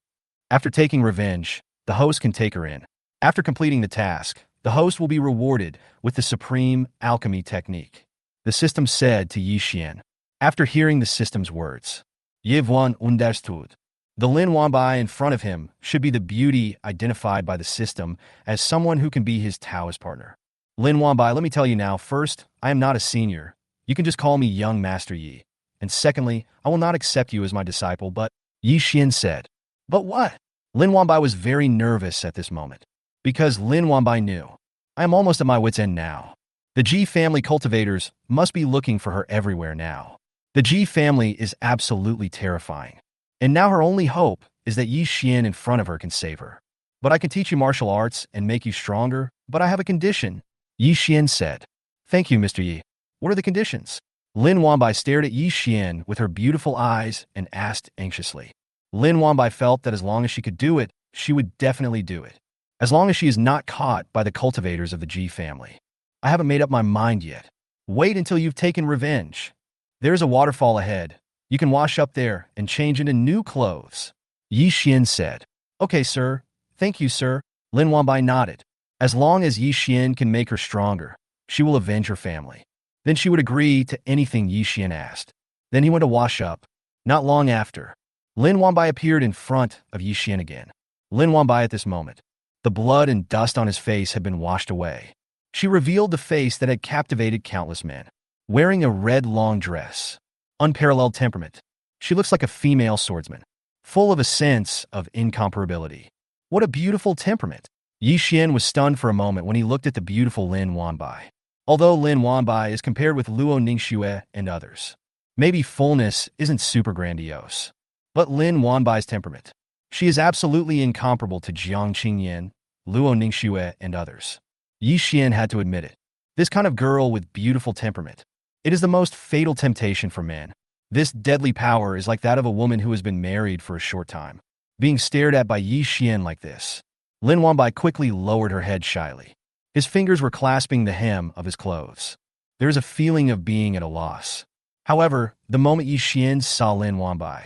After taking revenge, the host can take her in. After completing the task, the host will be rewarded with the supreme alchemy technique. The system said to Yi Xian. After hearing the system's words, Yivwan understood. The Lin Wanbai in front of him should be the beauty identified by the system as someone who can be his Taoist partner. Lin Wanbai, let me tell you now, first, I am not a senior. You can just call me young Master Yi. And secondly, I will not accept you as my disciple, but Yi Xian said. But what? Lin Wanbai was very nervous at this moment, because Lin Wanbai knew. I am almost at my wit's end now. The Ji family cultivators must be looking for her everywhere now. The Ji family is absolutely terrifying. And now her only hope is that Yi Xian in front of her can save her. But I can teach you martial arts and make you stronger, but I have a condition. Yi Xian said. Thank you, Mr. Yi. What are the conditions? Lin Wanbai stared at Yi Xian with her beautiful eyes and asked anxiously. Lin Wanbai felt that as long as she could do it, she would definitely do it. As long as she is not caught by the cultivators of the Ji family. I haven't made up my mind yet. Wait until you've taken revenge. There's a waterfall ahead. You can wash up there and change into new clothes. Yi Xian said. Okay, sir. Thank you, sir. Lin Wanbai nodded. As long as Yi Xian can make her stronger, she will avenge her family. Then she would agree to anything Yi Xian asked. Then he went to wash up. Not long after, Lin Wanbai appeared in front of Yi Xian again. Lin Wanbai at this moment. The blood and dust on his face had been washed away. She revealed the face that had captivated countless men. Wearing a red long dress. Unparalleled temperament. She looks like a female swordsman, full of a sense of incomparability. What a beautiful temperament. Yi Xian was stunned for a moment when he looked at the beautiful Lin Wanbai. Although Lin Wanbai is compared with Luo Ningxue and others, maybe fullness isn't super grandiose. But Lin Wanbai's temperament. She is absolutely incomparable to Jiang Qingyan, Luo Ningxue, and others. Yi Xian had to admit it. This kind of girl with beautiful temperament. It is the most fatal temptation for men. This deadly power is like that of a woman who has been married for a short time. Being stared at by Yi Xian like this. Lin Wanbai quickly lowered her head shyly. His fingers were clasping the hem of his clothes. There is a feeling of being at a loss. However, the moment Yi Xian saw Lin Wanbai,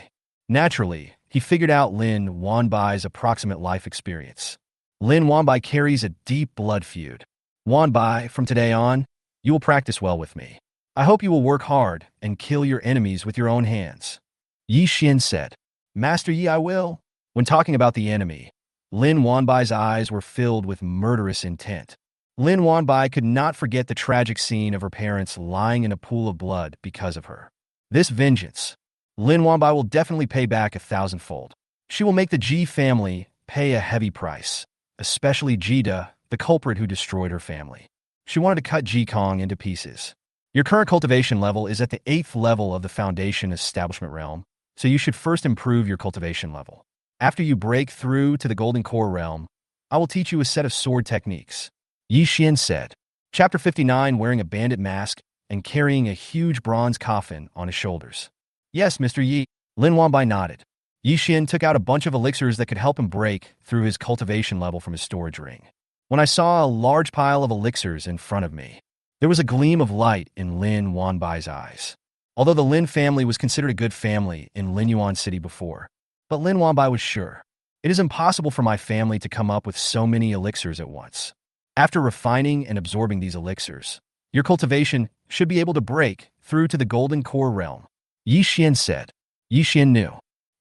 naturally, he figured out Lin Wanbai's approximate life experience. Lin Wanbai carries a deep blood feud. Wanbai, from today on, you will practice well with me. I hope you will work hard and kill your enemies with your own hands. Yi Xian said. Master Yi, I will. When talking about the enemy, Lin Wanbai's eyes were filled with murderous intent. Lin Wanbai could not forget the tragic scene of her parents lying in a pool of blood because of her. This vengeance, Lin Wanbai will definitely pay back 1,000-fold. She will make the Ji family pay a heavy price, especially Jida, the culprit who destroyed her family. She wanted to cut Ji Kong into pieces. Your current cultivation level is at the 8th level of the Foundation Establishment Realm, so you should first improve your cultivation level. After you break through to the Golden Core Realm, I will teach you a set of sword techniques. Yi Xian said. Chapter 59, wearing a bandit mask and carrying a huge bronze coffin on his shoulders. Yes, Mr. Yi. Lin Wanbai nodded. Yi Xian took out a bunch of elixirs that could help him break through his cultivation level from his storage ring. When I saw a large pile of elixirs in front of me, there was a gleam of light in Lin Wanbai's eyes. Although the Lin family was considered a good family in Linyuan City before, but Lin Wanbai was sure, it is impossible for my family to come up with so many elixirs at once. After refining and absorbing these elixirs, your cultivation should be able to break through to the Golden Core Realm. Yi Xian said. Yi Xian knew.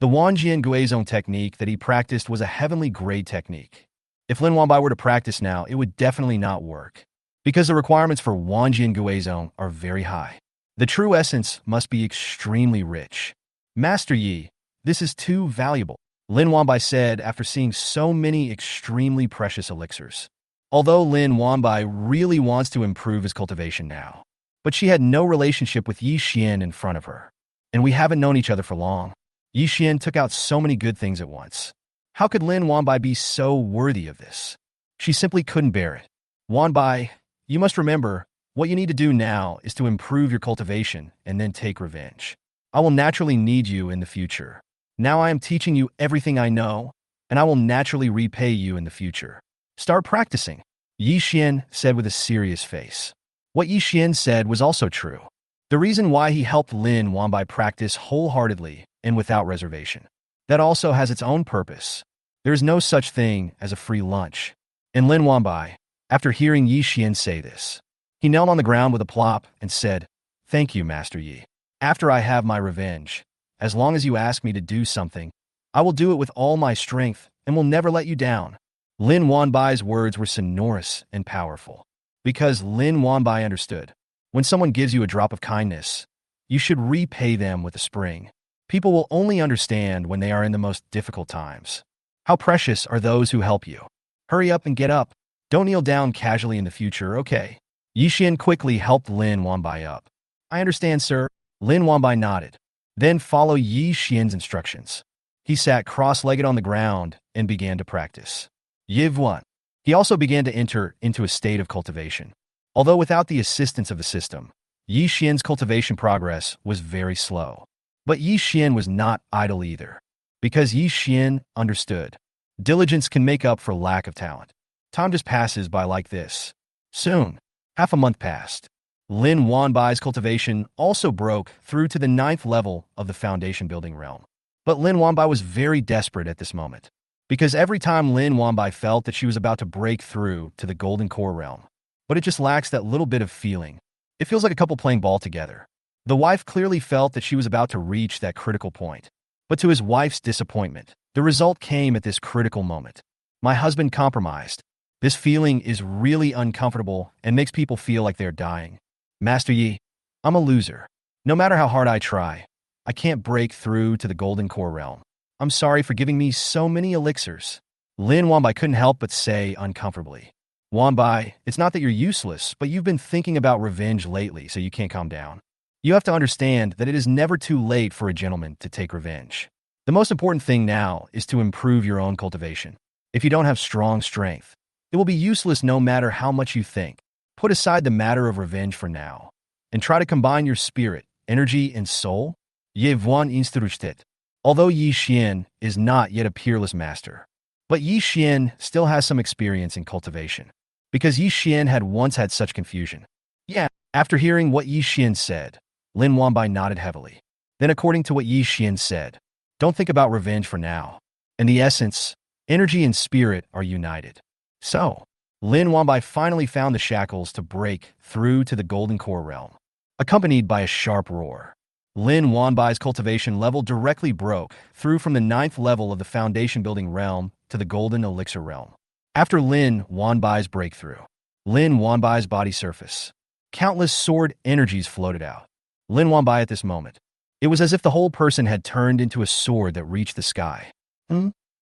The Wanjian Guizhong technique that he practiced was a heavenly grade technique. If Lin Wanbai were to practice now, it would definitely not work, because the requirements for Wanjian Guizhong are very high. The true essence must be extremely rich. Master Yi, this is too valuable, Lin Wanbai said after seeing so many extremely precious elixirs. Although Lin Wanbai really wants to improve his cultivation now, but she had no relationship with Yi Xian in front of her, and we haven't known each other for long. Yi Xian took out so many good things at once. How could Lin Wanbai be so worthy of this? She simply couldn't bear it. Wanbai, you must remember, what you need to do now is to improve your cultivation and then take revenge. I will naturally need you in the future. Now I am teaching you everything I know, and I will naturally repay you in the future. Start practicing, Yi Xian said with a serious face. What Yi Xian said was also true. The reason why he helped Lin Wanbai practice wholeheartedly and without reservation. That also has its own purpose. There is no such thing as a free lunch. And Lin Wanbai, after hearing Yi Xian say this, he knelt on the ground with a plop and said, Thank you, Master Yi. After I have my revenge, as long as you ask me to do something, I will do it with all my strength and will never let you down. Lin Wanbai's words were sonorous and powerful, because Lin Wanbai understood, when someone gives you a drop of kindness, you should repay them with a spring. People will only understand when they are in the most difficult times. How precious are those who help you. Hurry up and get up. Don't kneel down casually in the future, okay? Yi Xian quickly helped Lin Wanbai up. I understand, sir. Lin Wanbai nodded. Then follow Yi Xian's instructions. He sat cross-legged on the ground and began to practice. Yiv 1. He also began to enter into a state of cultivation. Although without the assistance of the system, Yi Xian's cultivation progress was very slow. But Yi Xian was not idle either, because Yi Xian understood. Diligence can make up for lack of talent. Time just passes by like this. Soon, half a month passed. Lin Wanbai's cultivation also broke through to the 9th level of the foundation building realm. But Lin Wanbai was very desperate at this moment, because every time Lin Wanbai felt that she was about to break through to the golden core realm, but it just lacks that little bit of feeling. It feels like a couple playing ball together. The wife clearly felt that she was about to reach that critical point. But to his wife's disappointment, the result came at this critical moment. My husband compromised. This feeling is really uncomfortable and makes people feel like they're dying. Master Yi, I'm a loser. No matter how hard I try, I can't break through to the golden core realm. I'm sorry for giving me so many elixirs. Lin Wanbai couldn't help but say uncomfortably. Wanbai, it's not that you're useless, but you've been thinking about revenge lately, so you can't calm down. You have to understand that it is never too late for a gentleman to take revenge. The most important thing now is to improve your own cultivation. If you don't have strong strength, it will be useless no matter how much you think. Put aside the matter of revenge for now, and try to combine your spirit, energy, and soul. Ye Vuan instructed. Although Yi Xian is not yet a peerless master, but Yi Xian still has some experience in cultivation, because Yi Xian had once had such confusion. Yeah, after hearing what Yi Xian said, Lin Wanbai nodded heavily. Then according to what Yi Xian said, don't think about revenge for now. In the essence, energy and spirit are united. So, Lin Wanbai finally found the shackles to break through to the golden core realm, accompanied by a sharp roar. Lin Wanbai's cultivation level directly broke through from the 9th level of the foundation building realm to the golden elixir realm. After Lin Wanbai's breakthrough, Lin Wanbai's body surface, countless sword energies floated out. Lin Wanbai at this moment, it was as if the whole person had turned into a sword that reached the sky.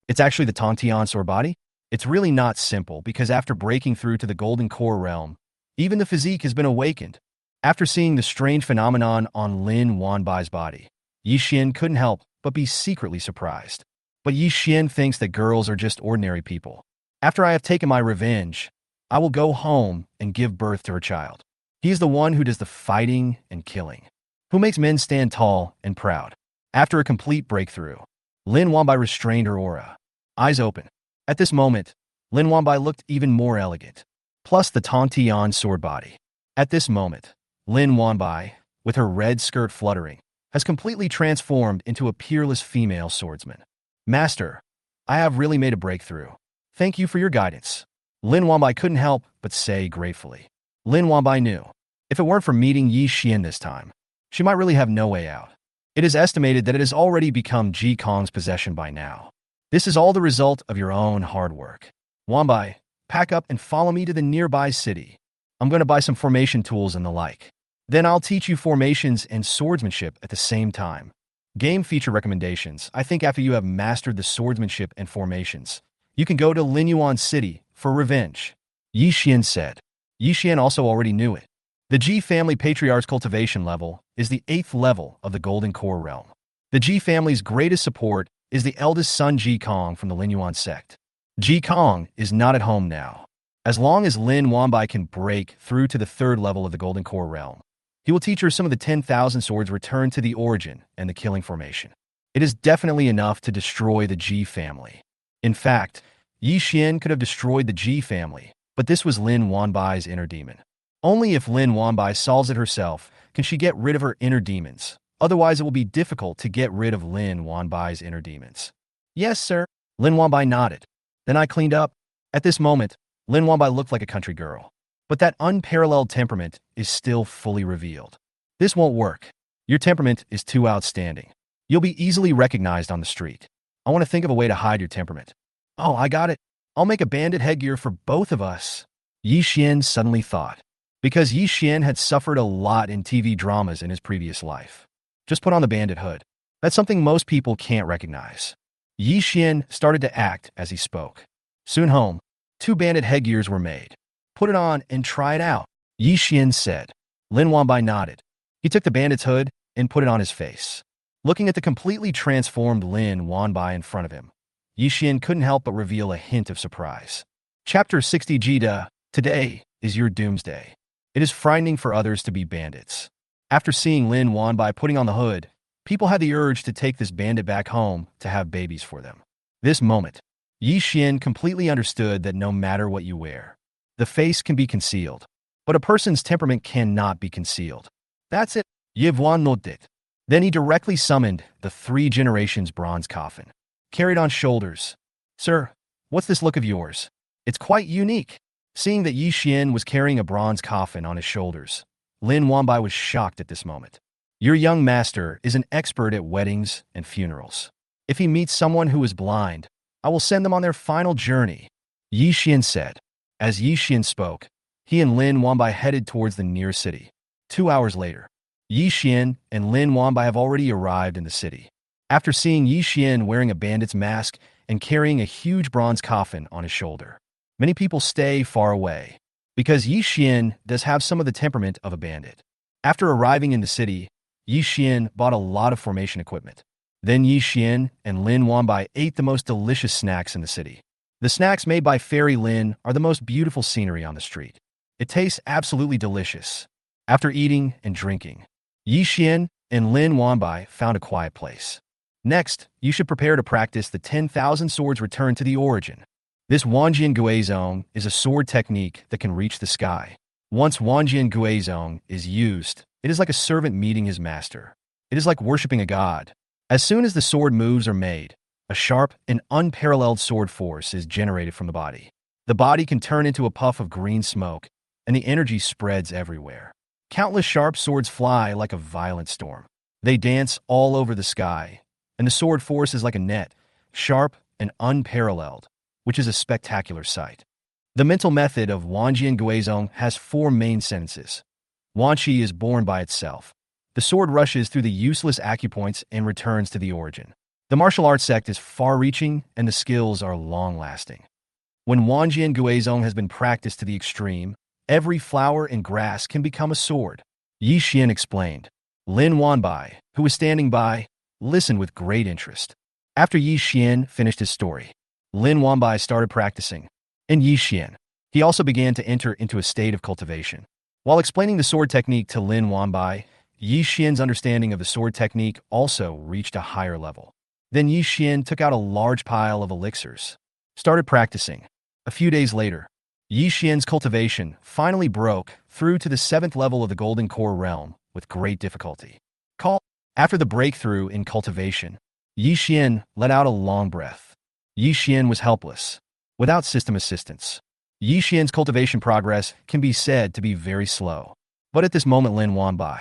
It's actually the Tongtian sword body? It's really not simple because after breaking through to the golden core realm, even the physique has been awakened. After seeing the strange phenomenon on Lin Wanbai's body, Yi Xian couldn't help but be secretly surprised. But Yi Xian thinks that girls are just ordinary people. After I have taken my revenge, I will go home and give birth to her child. He is the one who does the fighting and killing, who makes men stand tall and proud. After a complete breakthrough, Lin Wanbai restrained her aura, eyes open. At this moment, Lin Wanbai looked even more elegant, plus the Tongtian sword body. At this moment, Lin Wanbai, with her red skirt fluttering, has completely transformed into a peerless female swordsman. Master, I have really made a breakthrough. Thank you for your guidance. Lin Wanbai couldn't help but say gratefully. Lin Wanbai knew, if it weren't for meeting Yi Xian this time, she might really have no way out. It is estimated that it has already become Ji Kong's possession by now. This is all the result of your own hard work. Wanbai, pack up and follow me to the nearby city. I'm going to buy some formation tools and the like. Then I'll teach you formations and swordsmanship at the same time. Game feature recommendations. I think after you have mastered the swordsmanship and formations, you can go to Linyuan City for revenge. Yi Xian said. Yi Xian also already knew it. The Ji family patriarch's cultivation level is the 8th level of the golden core realm. The Ji family's greatest support is the eldest son Ji Kong from the Linyuan sect. Ji Kong is not at home now. As long as Lin Wanbai can break through to the 3rd level of the golden core realm, he will teach her some of the 10,000 swords returned to the origin and the killing formation. It is definitely enough to destroy the Ji family. In fact, Yi Xian could have destroyed the Ji family, but this was Lin Wanbai's inner demon. Only if Lin Wanbai solves it herself can she get rid of her inner demons. Otherwise, it will be difficult to get rid of Lin Wanbai's inner demons. Yes, sir. Lin Wanbai nodded. Then I cleaned up. At this moment, Lin Wanbai looked like a country girl. But that unparalleled temperament is still fully revealed. This won't work. Your temperament is too outstanding. You'll be easily recognized on the street. I want to think of a way to hide your temperament. Oh, I got it. I'll make a bandit headgear for both of us. Yi Xian suddenly thought. Because Yi Xian had suffered a lot in TV dramas in his previous life. Just put on the bandit hood. That's something most people can't recognize. Yi Xian started to act as he spoke. Soon home, 2 bandit headgears were made. Put it on and try it out, Yi Xian said. Lin Wanbai nodded. He took the bandit's hood and put it on his face. Looking at the completely transformed Lin Wanbai in front of him, Yi Xian couldn't help but reveal a hint of surprise. Chapter 60 Jida, today is your doomsday. It is frightening for others to be bandits. After seeing Lin Wanbai putting on the hood, people had the urge to take this bandit back home to have babies for them. This moment, Yi Xian completely understood that no matter what you wear, the face can be concealed, but a person's temperament cannot be concealed. That's it. Yivuan noted. Then he directly summoned the 3 generations bronze coffin, carried on shoulders. Sir, what's this look of yours? It's quite unique. Seeing that Yi Xian was carrying a bronze coffin on his shoulders, Lin Wanbai was shocked at this moment. Your young master is an expert at weddings and funerals. If he meets someone who is blind, I will send them on their final journey, Yi Xian said. As Yi Xian spoke, he and Lin Wanbai headed towards the nearest city. 2 hours later, Yi Xian and Lin Wanbai have already arrived in the city. After seeing Yi Xian wearing a bandit's mask and carrying a huge bronze coffin on his shoulder, many people stay far away, because Yi Xian does have some of the temperament of a bandit. After arriving in the city, Yi Xian bought a lot of formation equipment. Then Yi Xian and Lin Wanbai ate the most delicious snacks in the city. The snacks made by Fairy Lin are the most beautiful scenery on the street. It tastes absolutely delicious. After eating and drinking, Yi Xian and Lin Wanbai found a quiet place. Next, you should prepare to practice the 10,000 swords return to the origin. This Wanjian Guizhong is a sword technique that can reach the sky. Once Wanjian Guizhong is used, it is like a servant meeting his master. It is like worshipping a god. As soon as the sword moves are made, a sharp and unparalleled sword force is generated from the body. The body can turn into a puff of green smoke, and the energy spreads everywhere. Countless sharp swords fly like a violent storm. They dance all over the sky, and the sword force is like a net, sharp and unparalleled, which is a spectacular sight. The mental method of Wanjian Guizhong has 4 main sentences. Wanqi is born by itself. The sword rushes through the useless acupoints and returns to the origin. The martial arts sect is far-reaching, and the skills are long-lasting. When Wanjian Guizhong has been practiced to the extreme, every flower and grass can become a sword, Yi Xian explained. Lin Wanbai, who was standing by, listened with great interest. After Yi Xian finished his story, Lin Wanbai started practicing. And Yi Xian, he also began to enter into a state of cultivation. While explaining the sword technique to Lin Wanbai, Yi Xian's understanding of the sword technique also reached a higher level. Then Yi Xian took out a large pile of elixirs, started practicing. A few days later, Yi Xian's cultivation finally broke through to the 7th level of the Golden Core realm with great difficulty. After the breakthrough in cultivation, Yi Xian let out a long breath. Yi Xian was helpless. Without system assistance, Yi Xian's cultivation progress can be said to be very slow. But at this moment, Lin Wanbai,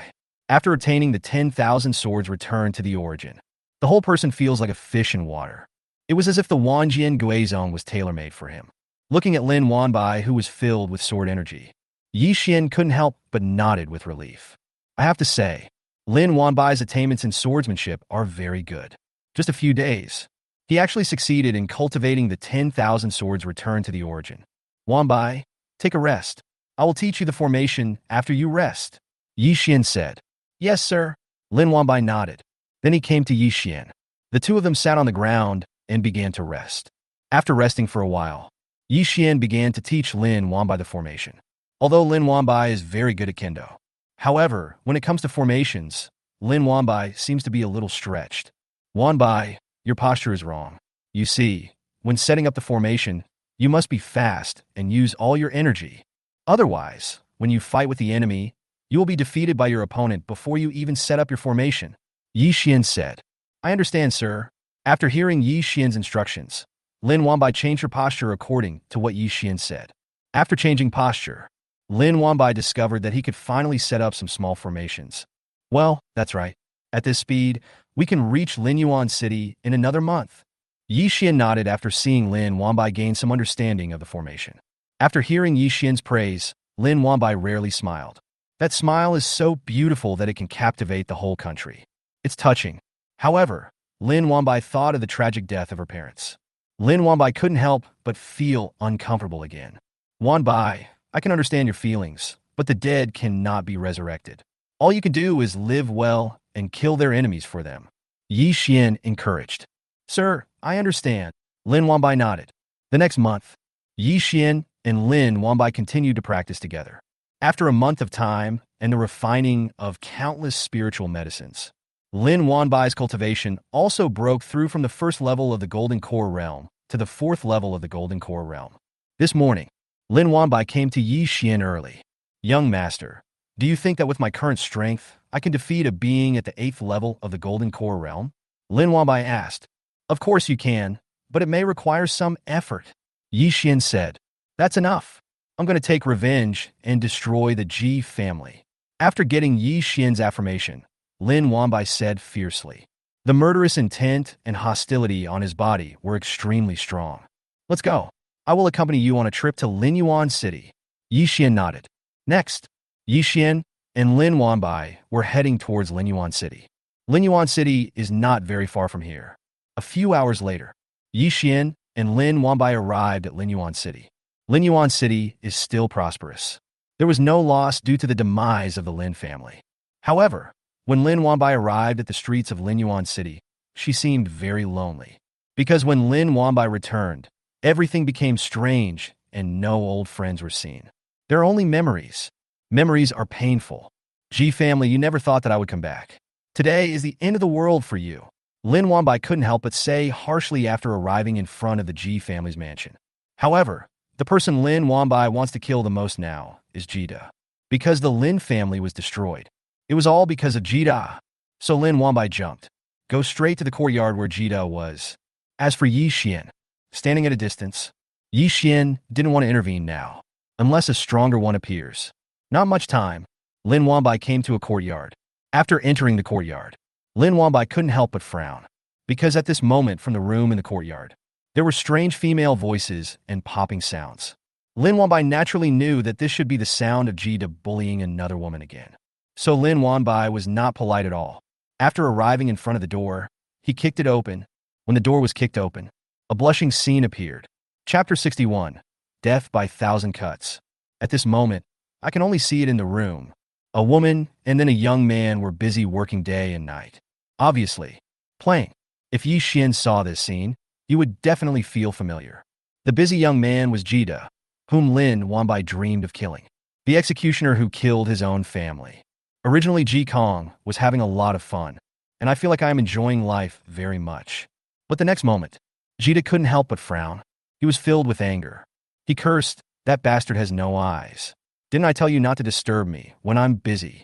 after attaining the 10,000 swords return to the origin, the whole person feels like a fish in water. It was as if the Wanjian Guizhong was tailor-made for him. Looking at Lin Wanbai, who was filled with sword energy, Yi Xian couldn't help but nodded with relief. I have to say, Lin Wanbai's attainments in swordsmanship are very good. Just a few days, he actually succeeded in cultivating the 10,000 swords return to the origin. Wanbai, take a rest. I will teach you the formation after you rest, Yi Xian said. Yes, sir. Lin Wanbai nodded. Then he came to Yi Xian. The two of them sat on the ground and began to rest. After resting for a while, Yi Xian began to teach Lin Wanbai the formation. Although Lin Wanbai is very good at kendo. However, when it comes to formations, Lin Wanbai seems to be a little stretched. Wanbai, your posture is wrong. You see, when setting up the formation, you must be fast and use all your energy. Otherwise, when you fight with the enemy, you will be defeated by your opponent before you even set up your formation, Yi Xian said. I understand, sir. After hearing Yi Xian's instructions, Lin Wanbai changed her posture according to what Yi Xian said. After changing posture, Lin Wanbai discovered that he could finally set up some small formations. Well, that's right. At this speed, we can reach Linyuan City in another month. Yi Xian nodded after seeing Lin Wanbai gain some understanding of the formation. After hearing Yi Xian's praise, Lin Wanbai rarely smiled. That smile is so beautiful that it can captivate the whole country. It's touching. However, Lin Wanbai thought of the tragic death of her parents. Lin Wanbai couldn't help but feel uncomfortable again. Wanbai, I can understand your feelings, but the dead cannot be resurrected. All you can do is live well and kill their enemies for them, Yi Xian encouraged. Sir, I understand. Lin Wanbai nodded. The next month, Yi Xian and Lin Wanbai continued to practice together. After a month of time and the refining of countless spiritual medicines, Lin Wanbai's cultivation also broke through from the 1st level of the Golden Core realm to the 4th level of the Golden Core realm. This morning, Lin Wanbai came to Yi Xian early. Young master, do you think that with my current strength, I I can defeat a being at the 8th level of the Golden Core realm? Lin Wangbai asked. Of course you can, but it may require some effort. Yi Xian said. That's enough. I'm going to take revenge and destroy the Ji family. After getting Yi Xian's affirmation, Lin Wangbai said fiercely. The murderous intent and hostility on his body were extremely strong. Let's go. I will accompany you on a trip to Linyuan City. Yi Xian nodded. Next, Yi Xian and Lin Wangbai were heading towards Linyuan City. Linyuan City is not very far from here. A few hours later, Yi Xian and Lin Wangbai arrived at Linyuan City. Linyuan City is still prosperous. There was no loss due to the demise of the Lin family. However, when Lin Wangbai arrived at the streets of Linyuan City, she seemed very lonely. Because when Lin Wangbai returned, everything became strange and no old friends were seen. There are only memories. Memories are painful. Ji family, you never thought that I would come back. Today is the end of the world for you. Lin Wangbai couldn't help but say harshly after arriving in front of the Ji family's mansion. However, the person Lin Wangbai wants to kill the most now is Jida. Because the Lin family was destroyed. It was all because of Jida. So Lin Wangbai jumped. Go straight to the courtyard where Jida was. As for Yi Xian, standing at a distance, Yi Xian didn't want to intervene now, unless a stronger one appears. Not much time, Lin Wangbai came to a courtyard. After entering the courtyard, Lin Wangbai couldn't help but frown, because at this moment from the room in the courtyard, there were strange female voices and popping sounds. Lin Wangbai naturally knew that this should be the sound of Jida bullying another woman again. So Lin Wangbai was not polite at all. After arriving in front of the door, he kicked it open. When the door was kicked open, a blushing scene appeared. Chapter 61, Death by 1,000 Cuts. At this moment, I can only see it in the room. A woman and then a young man were busy working day and night. Obviously, playing. If Yi Xian saw this scene, you would definitely feel familiar. The busy young man was Jida, whom Lin Wangbai dreamed of killing. The executioner who killed his own family. Originally, Ji Kong was having a lot of fun, and I feel like I am enjoying life very much. But the next moment, Jida couldn't help but frown. He was filled with anger. He cursed, that bastard has no eyes. Didn't I tell you not to disturb me when I'm busy?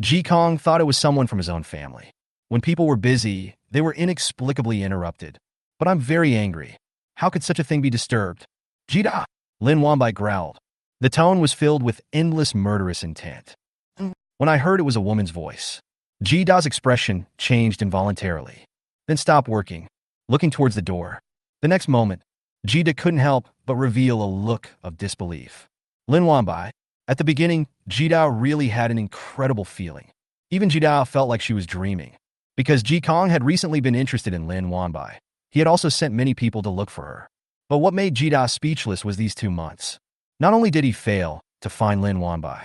Ji Kong thought it was someone from his own family. When people were busy, they were inexplicably interrupted. But I'm very angry. How could such a thing be disturbed? Jida! Lin Wangbai growled. The tone was filled with endless murderous intent. When I heard it was a woman's voice, Jida's expression changed involuntarily. Then stopped working, looking towards the door. The next moment, Jida couldn't help but reveal a look of disbelief. Lin Wangbai. At the beginning, Jida really had an incredible feeling. Even Jida felt like she was dreaming. Because Ji Kong had recently been interested in Lin Wangbai, he had also sent many people to look for her. But what made Jida speechless was these 2 months. Not only did he fail to find Lin Wangbai,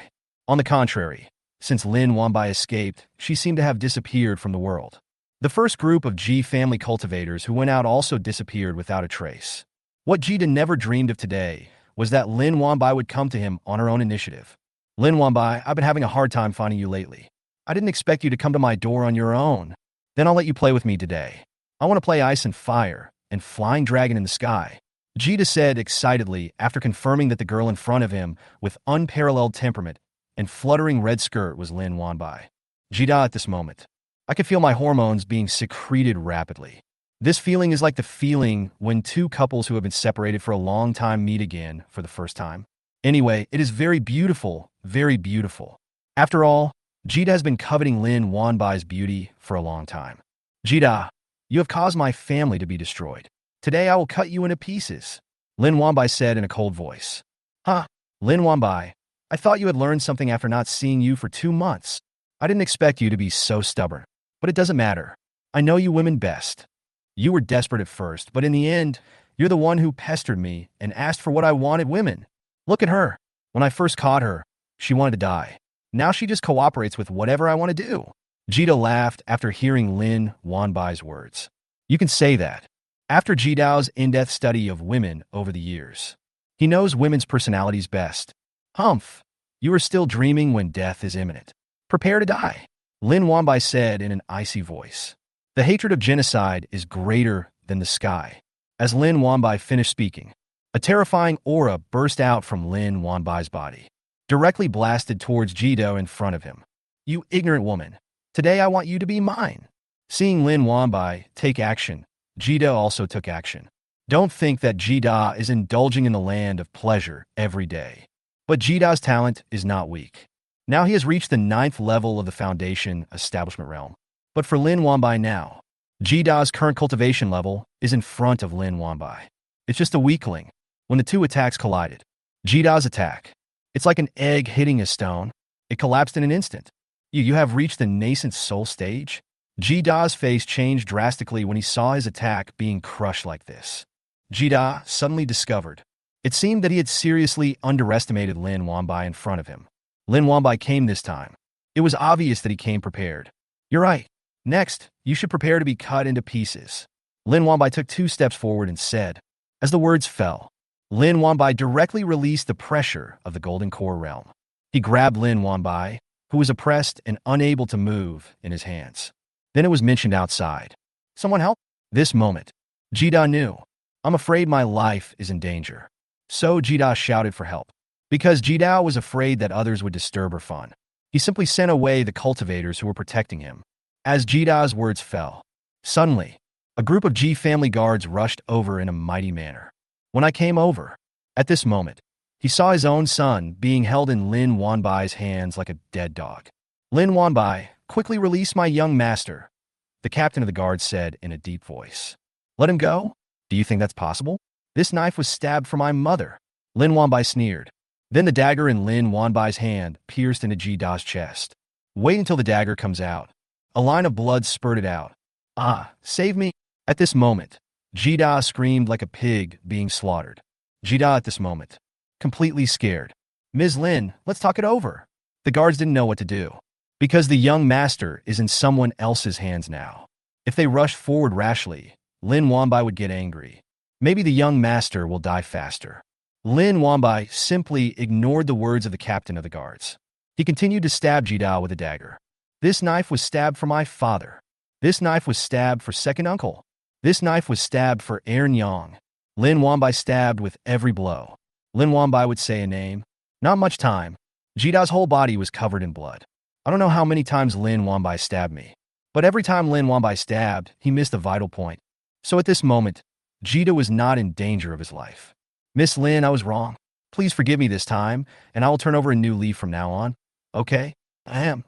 on the contrary, since Lin Wangbai escaped, she seemed to have disappeared from the world. The first group of Ji family cultivators who went out also disappeared without a trace. What Jida never dreamed of today was that Lin Wangbai would come to him on her own initiative. Lin Wangbai, I've been having a hard time finding you lately. I didn't expect you to come to my door on your own. Then I'll let you play with me today. I want to play ice and fire and flying dragon in the sky. Jida said excitedly after confirming that the girl in front of him with unparalleled temperament and fluttering red skirt was Lin Wangbai. Jida at this moment. I could feel my hormones being secreted rapidly. This feeling is like the feeling when 2 couples who have been separated for a long time meet again for the first time. Anyway, it is very beautiful, very beautiful. After all, Jida has been coveting Lin Wangbay's beauty for a long time. Jida, you have caused my family to be destroyed. Today I will cut you into pieces, Lin Wangbai said in a cold voice. Huh, Lin Wangbai, I thought you had learned something after not seeing you for 2 months. I didn't expect you to be so stubborn, but it doesn't matter. I know you women best. You were desperate at first, but in the end, you're the one who pestered me and asked for what I wanted women. Look at her. When I first caught her, she wanted to die. Now she just cooperates with whatever I want to do. Jida laughed after hearing Lin Wangbay's words. You can say that. After Jidao's in-depth study of women over the years, he knows women's personalities best. Humph, you are still dreaming when death is imminent. Prepare to die, Lin Wangbai said in an icy voice. The hatred of genocide is greater than the sky. As Lin Wangbai finished speaking, a terrifying aura burst out from Lin Wanbai's body, directly blasted towards Jida in front of him. "You ignorant woman. Today I want you to be mine." Seeing Lin Wanbai take action, Jida also took action. Don't think that Jida is indulging in the land of pleasure every day. But Jida's talent is not weak. Now he has reached the 9th level of the Foundation establishment realm. But for Lin Wanbai now, Jida's current cultivation level is in front of Lin Wanbai. It's just a weakling. When the two attacks collided, Jida's attack, it's like an egg hitting a stone. It collapsed in an instant. You have reached the nascent soul stage? Jida's face changed drastically when he saw his attack being crushed like this. Jida suddenly discovered. It seemed that he had seriously underestimated Lin Wanbai in front of him. Lin Wanbai came this time. It was obvious that he came prepared. "You're right. Next, you should prepare to be cut into pieces." Lin Wanbai took 2 steps forward and said. As the words fell, Lin Wanbai directly released the pressure of the Golden Core realm. He grabbed Lin Wanbai, who was oppressed and unable to move, in his hands. Then it was mentioned outside. "Someone help?" This moment, Jida knew. "I'm afraid my life is in danger." So Jida shouted for help. Because Jida was afraid that others would disturb her fun, he simply sent away the cultivators who were protecting him. As Jida's words fell, suddenly, a group of Ji family guards rushed over in a mighty manner. When I came over, at this moment, he saw his own son being held in Lin Wanbai's hands like a dead dog. "Lin Wanbai, quickly release my young master," the captain of the guard said in a deep voice. "Let him go? Do you think that's possible? This knife was stabbed for my mother." Lin Wanbai sneered. Then the dagger in Lin Wanbai's hand pierced into Jida's chest. "Wait until the dagger comes out." A line of blood spurted out. "Ah, save me." At this moment, Jida screamed like a pig being slaughtered. Jida at this moment, completely scared. "Ms. Lin, let's talk it over." The guards didn't know what to do, because the young master is in someone else's hands now. If they rushed forward rashly, Lin Wanbai would get angry. Maybe the young master will die faster. Lin Wanbai simply ignored the words of the captain of the guards. He continued to stab Jida with a dagger. "This knife was stabbed for my father. This knife was stabbed for second uncle. This knife was stabbed for Aaron Yang." Lin Wanbai stabbed with every blow. Lin Wanbai would say a name. Not much time. Jida's whole body was covered in blood. I don't know how many times Lin Wanbai stabbed me, but every time Lin Wanbai stabbed, he missed a vital point. So at this moment, Jida was not in danger of his life. "Miss Lin, I was wrong. Please forgive me this time, and I will turn over a new leaf from now on." "Okay, I am."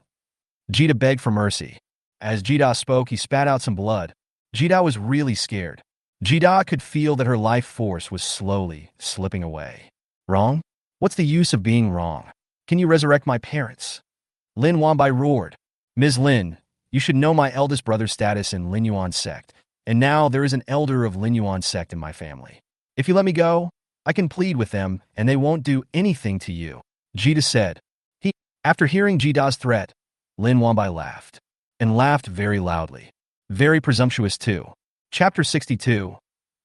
Jida begged for mercy. As Jida spoke, he spat out some blood. Jida was really scared. Jida could feel that her life force was slowly slipping away. "Wrong? What's the use of being wrong? Can you resurrect my parents?" Lin Wanbai roared. "Ms. Lin, you should know my eldest brother's status in Lin Yuan sect, and now there is an elder of Lin Yuan sect in my family. If you let me go, I can plead with them, and they won't do anything to you," Jida said. After hearing Jida's threat, Lin Wanbai laughed, and laughed very loudly. Very presumptuous too. Chapter 62.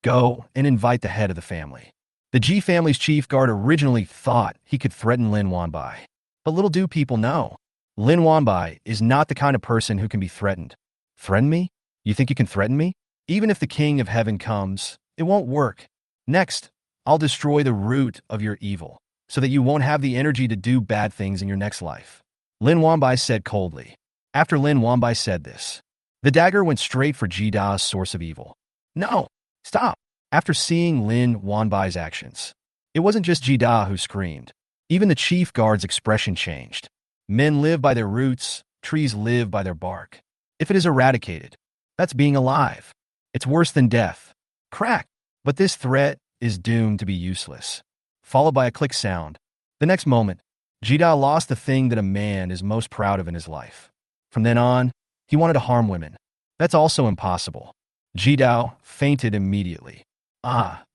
Go and invite the head of the family. The Ji family's chief guard originally thought he could threaten Lin Wanbai. But little do people know, Lin Wanbai is not the kind of person who can be threatened. "Threaten me? You think you can threaten me? Even if the king of heaven comes, it won't work. Next, I'll destroy the root of your evil, so that you won't have the energy to do bad things in your next life," Lin Wanbai said coldly. After Lin Wanbai said this, the dagger went straight for Jida's source of evil. "No, stop." After seeing Lin Wanbai's actions, it wasn't just Jida who screamed. Even the chief guard's expression changed. Men live by their roots, trees live by their bark. If it is eradicated, that's being alive. It's worse than death. Crack! But this threat is doomed to be useless. Followed by a click sound. The next moment, Jida lost the thing that a man is most proud of in his life. From then on, he wanted to harm women. That's also impossible. Jida fainted immediately.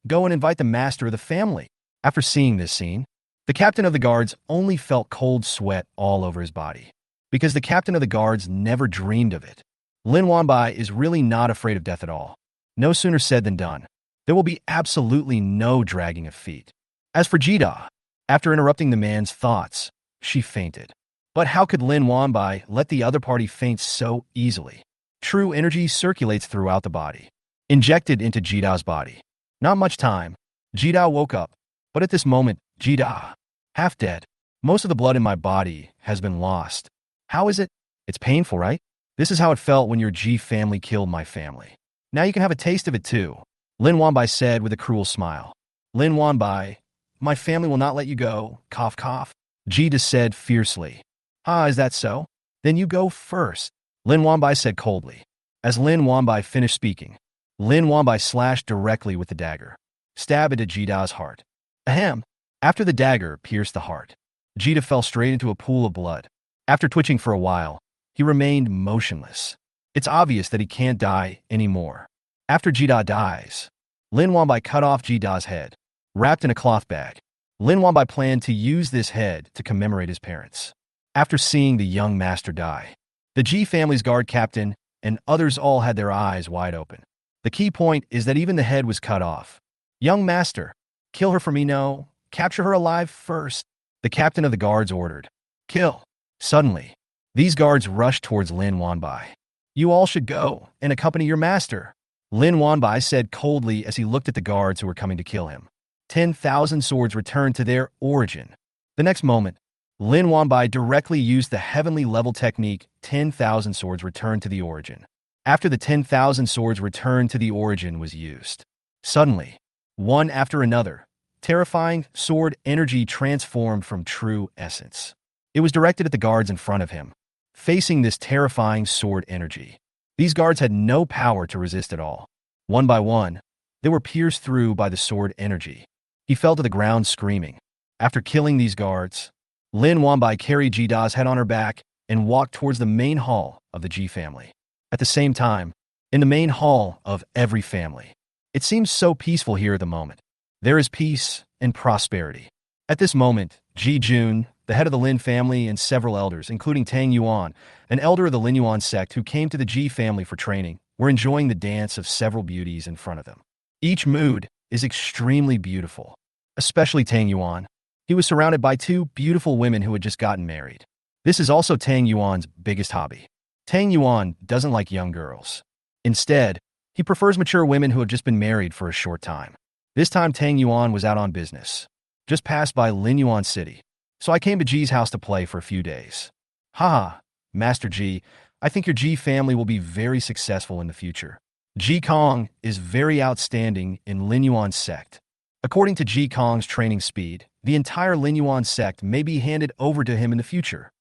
Go and invite the master of the family. After seeing this scene, the captain of the guards only felt cold sweat all over his body, because the captain of the guards never dreamed of it. Lin Wanbai is really not afraid of death at all. No sooner said than done. There will be absolutely no dragging of feet. As for Jida, after interrupting the man's thoughts, she fainted. But how could Lin Wanbai let the other party faint so easily? True energy circulates throughout the body, injected into Jida's body. Not much time. Jida woke up, but at this moment, Jida, half dead. Most of the blood in my body has been lost. How is it? It's painful, right? This is how it felt when your G family killed my family. Now you can have a taste of it too, Lin Wanbai said with a cruel smile. Lin Wanbai, my family will not let you go, cough cough. Jida said fiercely. Ah, is that so? Then you go first, Lin Wanbai said coldly. As Lin Wanbai finished speaking, Lin Wanbai slashed directly with the dagger. Stab into Jida's heart. Ahem. After the dagger pierced the heart, Jida fell straight into a pool of blood. After twitching for a while, he remained motionless. It's obvious that he can't die anymore. After Jida dies, Lin Wanbai cut off Jida's head. Wrapped in a cloth bag, Lin Wanbai planned to use this head to commemorate his parents. After seeing the young master die, the Ji family's guard captain and others all had their eyes wide open. The key point is that even the head was cut off. Young master, kill her for me, no. Capture her alive first, the captain of the guards ordered. Kill. Suddenly, these guards rushed towards Lin Wanbai. You all should go and accompany your master, Lin Wanbai said coldly as he looked at the guards who were coming to kill him. 10,000 swords returned to their origin. The next moment, Lin Wanbai directly used the heavenly level technique 10,000 swords returned to the origin. After the 10,000 swords returned to the origin was used, suddenly, one after another, terrifying sword energy transformed from true essence. It was directed at the guards in front of him. Facing this terrifying sword energy, these guards had no power to resist at all. One by one, they were pierced through by the sword energy. He fell to the ground screaming. After killing these guards, Lin Wanbai carried Jida's head on her back and walked towards the main hall of the Ji family. At the same time, in the main hall of every family, it seems so peaceful here at the moment. There is peace and prosperity. At this moment, Ji Jun, the head of the Lin family, and several elders, including Tang Yuan, an elder of the Lin Yuan sect who came to the Ji family for training, were enjoying the dance of several beauties in front of them. Each mood is extremely beautiful, especially Tang Yuan. He was surrounded by two beautiful women who had just gotten married. This is also Tang Yuan's biggest hobby. Tang Yuan doesn't like young girls. Instead, he prefers mature women who have just been married for a short time. This time Tang Yuan was out on business, just passed by Lin Yuan City. So I came to Ji's house to play for a few days. Haha, Master Ji, I think your Ji family will be very successful in the future. Ji Kong is very outstanding in Lin Yuan sect. According to Ji Kong's training speed, the entire Lin Yuan sect may be handed over to him in the future.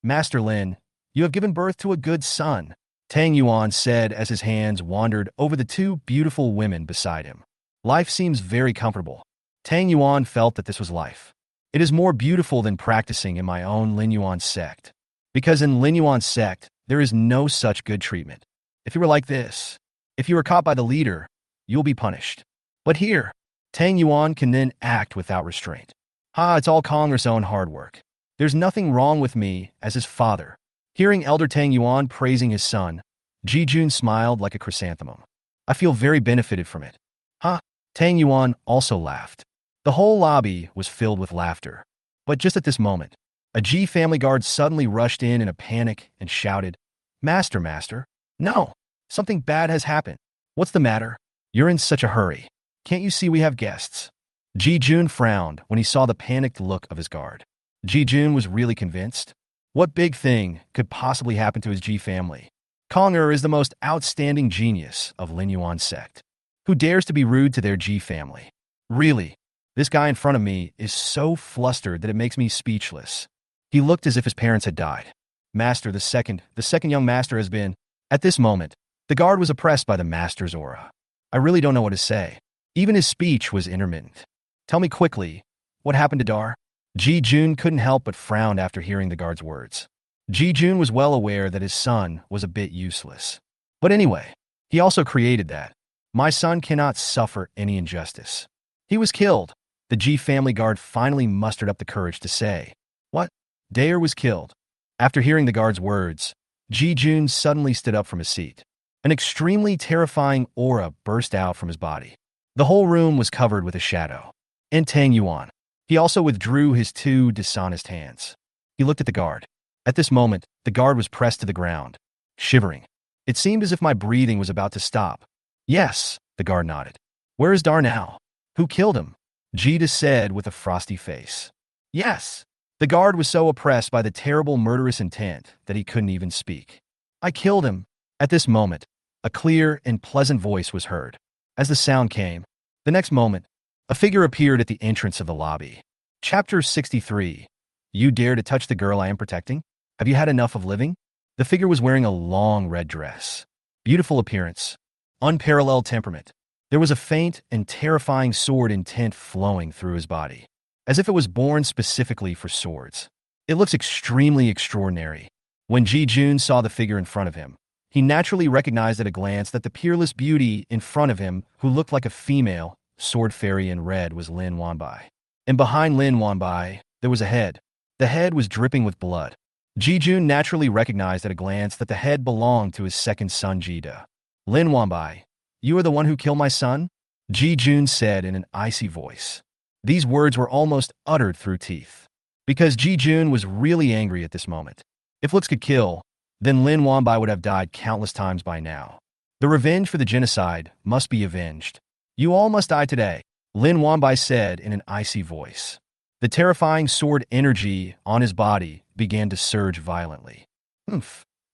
Master Lin, you have given birth to a good son, Tang Yuan said as his hands wandered over the two beautiful women beside him. Life seems very comfortable. Tang Yuan felt that this was life. It is more beautiful than practicing in my own Lin Yuan sect. Because in Lin Yuan sect, there is no such good treatment. If you were like this, if you were caught by the leader, you'll be punished. But here, Tang Yuan can then act without restraint. It's all Kong's own hard work. There's nothing wrong with me as his father. Hearing Elder Tang Yuan praising his son, Ji Jun smiled like a chrysanthemum. I feel very benefited from it. Tang Yuan also laughed. The whole lobby was filled with laughter. But just at this moment, a Ji family guard suddenly rushed in a panic and shouted, Master, Master, no, something bad has happened. What's the matter? You're in such a hurry. Can't you see we have guests? Ji Jun frowned when he saw the panicked look of his guard. Ji Jun was really convinced. What big thing could possibly happen to his Ji family? Kong is the most outstanding genius of Lin Yuan sect. Who dares to be rude to their Ji family? Really, this guy in front of me is so flustered that it makes me speechless. He looked as if his parents had died. Master, the second young master has been. At this moment, the guard was oppressed by the master's aura. I really don't know what to say. Even his speech was intermittent. Tell me quickly, what happened to Dar? Ji Jun couldn't help but frown after hearing the guard's words. Ji Jun was well aware that his son was a bit useless. But anyway, he also created that. My son cannot suffer any injustice. He was killed. The Ji family guard finally mustered up the courage to say, What? Daer was killed. After hearing the guard's words, Ji Jun suddenly stood up from his seat. An extremely terrifying aura burst out from his body. The whole room was covered with a shadow. And Tang Yuan. He also withdrew his two dishonest hands. He looked at the guard. At this moment, the guard was pressed to the ground, shivering. It seemed as if my breathing was about to stop. Yes, the guard nodded. Where is Dar now? Who killed him? Jida said with a frosty face. Yes, The guard was so oppressed by the terrible murderous intent that he couldn't even speak. I killed him. At this moment, a clear and pleasant voice was heard. As the sound came, the next moment, a figure appeared at the entrance of the lobby. Chapter 63. You dare to touch the girl I am protecting? Have you had enough of living? The figure was wearing a long red dress. Beautiful appearance. Unparalleled temperament. There was a faint and terrifying sword intent flowing through his body, as if it was born specifically for swords. It looks extremely extraordinary. When Ji Jun saw the figure in front of him, he naturally recognized at a glance that the peerless beauty in front of him, who looked like a female sword fairy in red, was Lin Wanbai. And behind Lin Wanbai, there was a head. The head was dripping with blood. Ji Jun naturally recognized at a glance that the head belonged to his second son, Ji De. Lin Wanbai, you are the one who killed my son? Ji Jun said in an icy voice. These words were almost uttered through teeth, because Ji Jun was really angry at this moment. If looks could kill, then Lin Wanbai would have died countless times by now. The revenge for the genocide must be avenged. You all must die today, Lin Wanbai said in an icy voice. The terrifying sword energy on his body began to surge violently.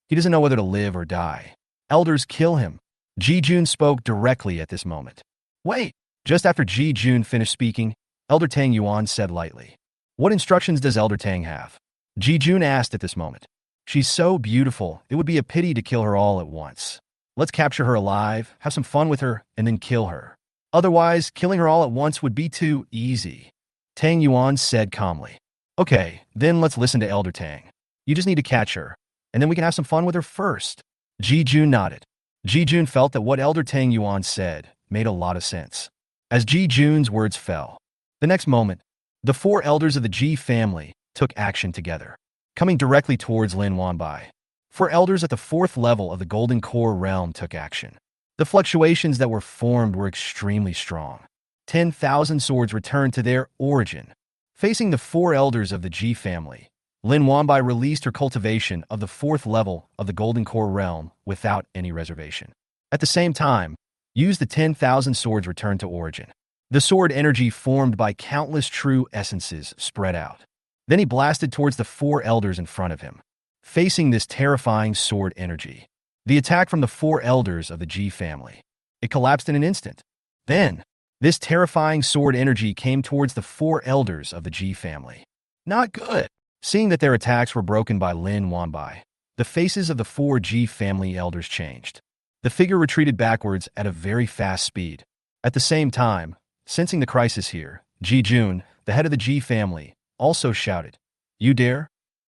He doesn't know whether to live or die. Elders, kill him. Ji Jun spoke directly at this moment. Wait! Just after Ji Jun finished speaking, Elder Tang Yuan said lightly. What instructions does Elder Tang have? Ji Jun asked at this moment. She's so beautiful, it would be a pity to kill her all at once. Let's capture her alive, have some fun with her, and then kill her. Otherwise, killing her all at once would be too easy. Tang Yuan said calmly. Okay, then let's listen to Elder Tang. You just need to catch her, and then we can have some fun with her first. Ji Jun nodded. Ji Jun felt that what Elder Tang Yuan said made a lot of sense. As Ji Jun's words fell, the next moment, the four elders of the Ji family took action together, coming directly towards Lin Wanbai. Four elders at the fourth level of the Golden Core realm took action. The fluctuations that were formed were extremely strong. 10,000 swords returned to their origin. Facing the four elders of the Ji family, Lin Wanbai released her cultivation of the fourth level of the Golden Core realm without any reservation. At the same time, used the 10,000 swords returned to origin. The sword energy formed by countless true essences spread out. Then he blasted towards the four elders in front of him. Facing this terrifying sword energy, the attack from the four elders of the Ji family, it collapsed in an instant. Then, this terrifying sword energy came towards the four elders of the Ji family. Not good. Seeing that their attacks were broken by Lin Wanbai, the faces of the four Ji family elders changed. The figure retreated backwards at a very fast speed. At the same time, sensing the crisis here, Ji Jun, the head of the Ji family, also shouted, You dare?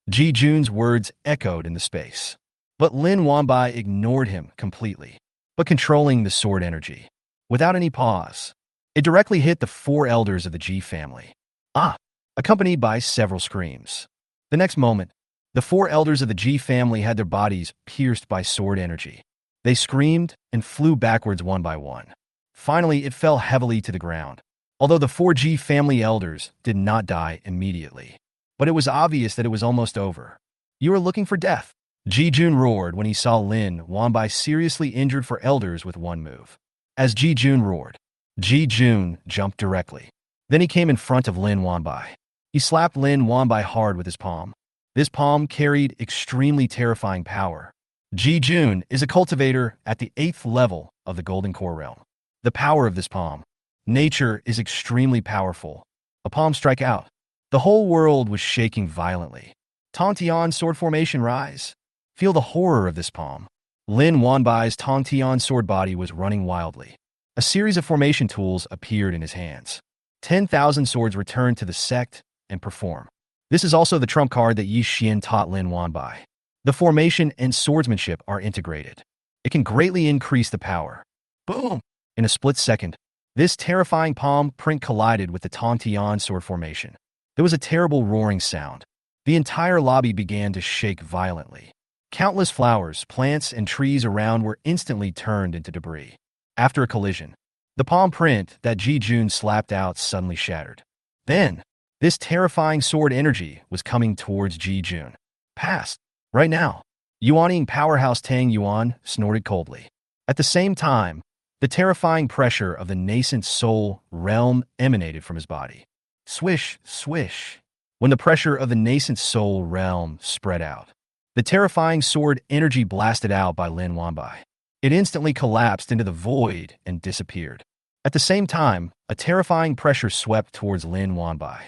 Ji Jun's words echoed in the space. But Lin Wanbai ignored him completely, but controlling the sword energy. Without any pause, it directly hit the four elders of the Ji family. Accompanied by several screams. The next moment, the four elders of the Ji family had their bodies pierced by sword energy. They screamed and flew backwards one by one. Finally, it fell heavily to the ground, although the four Ji family elders did not die immediately. But it was obvious that it was almost over. You are looking for death. Ji Jun roared when he saw Lin Wanbai seriously injured for elders with one move. As Ji Jun roared, Ji Jun jumped directly. Then he came in front of Lin Wanbai. He slapped Lin Wanbai hard with his palm. This palm carried extremely terrifying power. Ji Jun is a cultivator at the 8th level of the Golden Core realm. The power of this palm. Nature is extremely powerful. A palm strike out. The whole world was shaking violently. Tongtian sword formation rise. Feel the horror of this palm. Lin Wanbai's Tongtian sword body was running wildly. A series of formation tools appeared in his hands. 10,000 swords returned to the sect and perform. This is also the trump card that Yi Xian taught Lin Wanbai. The formation and swordsmanship are integrated. It can greatly increase the power. Boom! In a split second, this terrifying palm print collided with the Tongtian sword formation. There was a terrible roaring sound. The entire lobby began to shake violently. Countless flowers, plants, and trees around were instantly turned into debris. After a collision, the palm print that Ji Jun slapped out suddenly shattered. Then, this terrifying sword energy was coming towards Ji Jun. Past. Right now. Yuaning powerhouse Tang Yuan snorted coldly. At the same time, the terrifying pressure of the nascent soul realm emanated from his body. Swish, swish. when the pressure of the nascent soul realm spread out. The terrifying sword energy blasted out by Lin Wanbai. It instantly collapsed into the void and disappeared. At the same time, a terrifying pressure swept towards Lin Wanbai.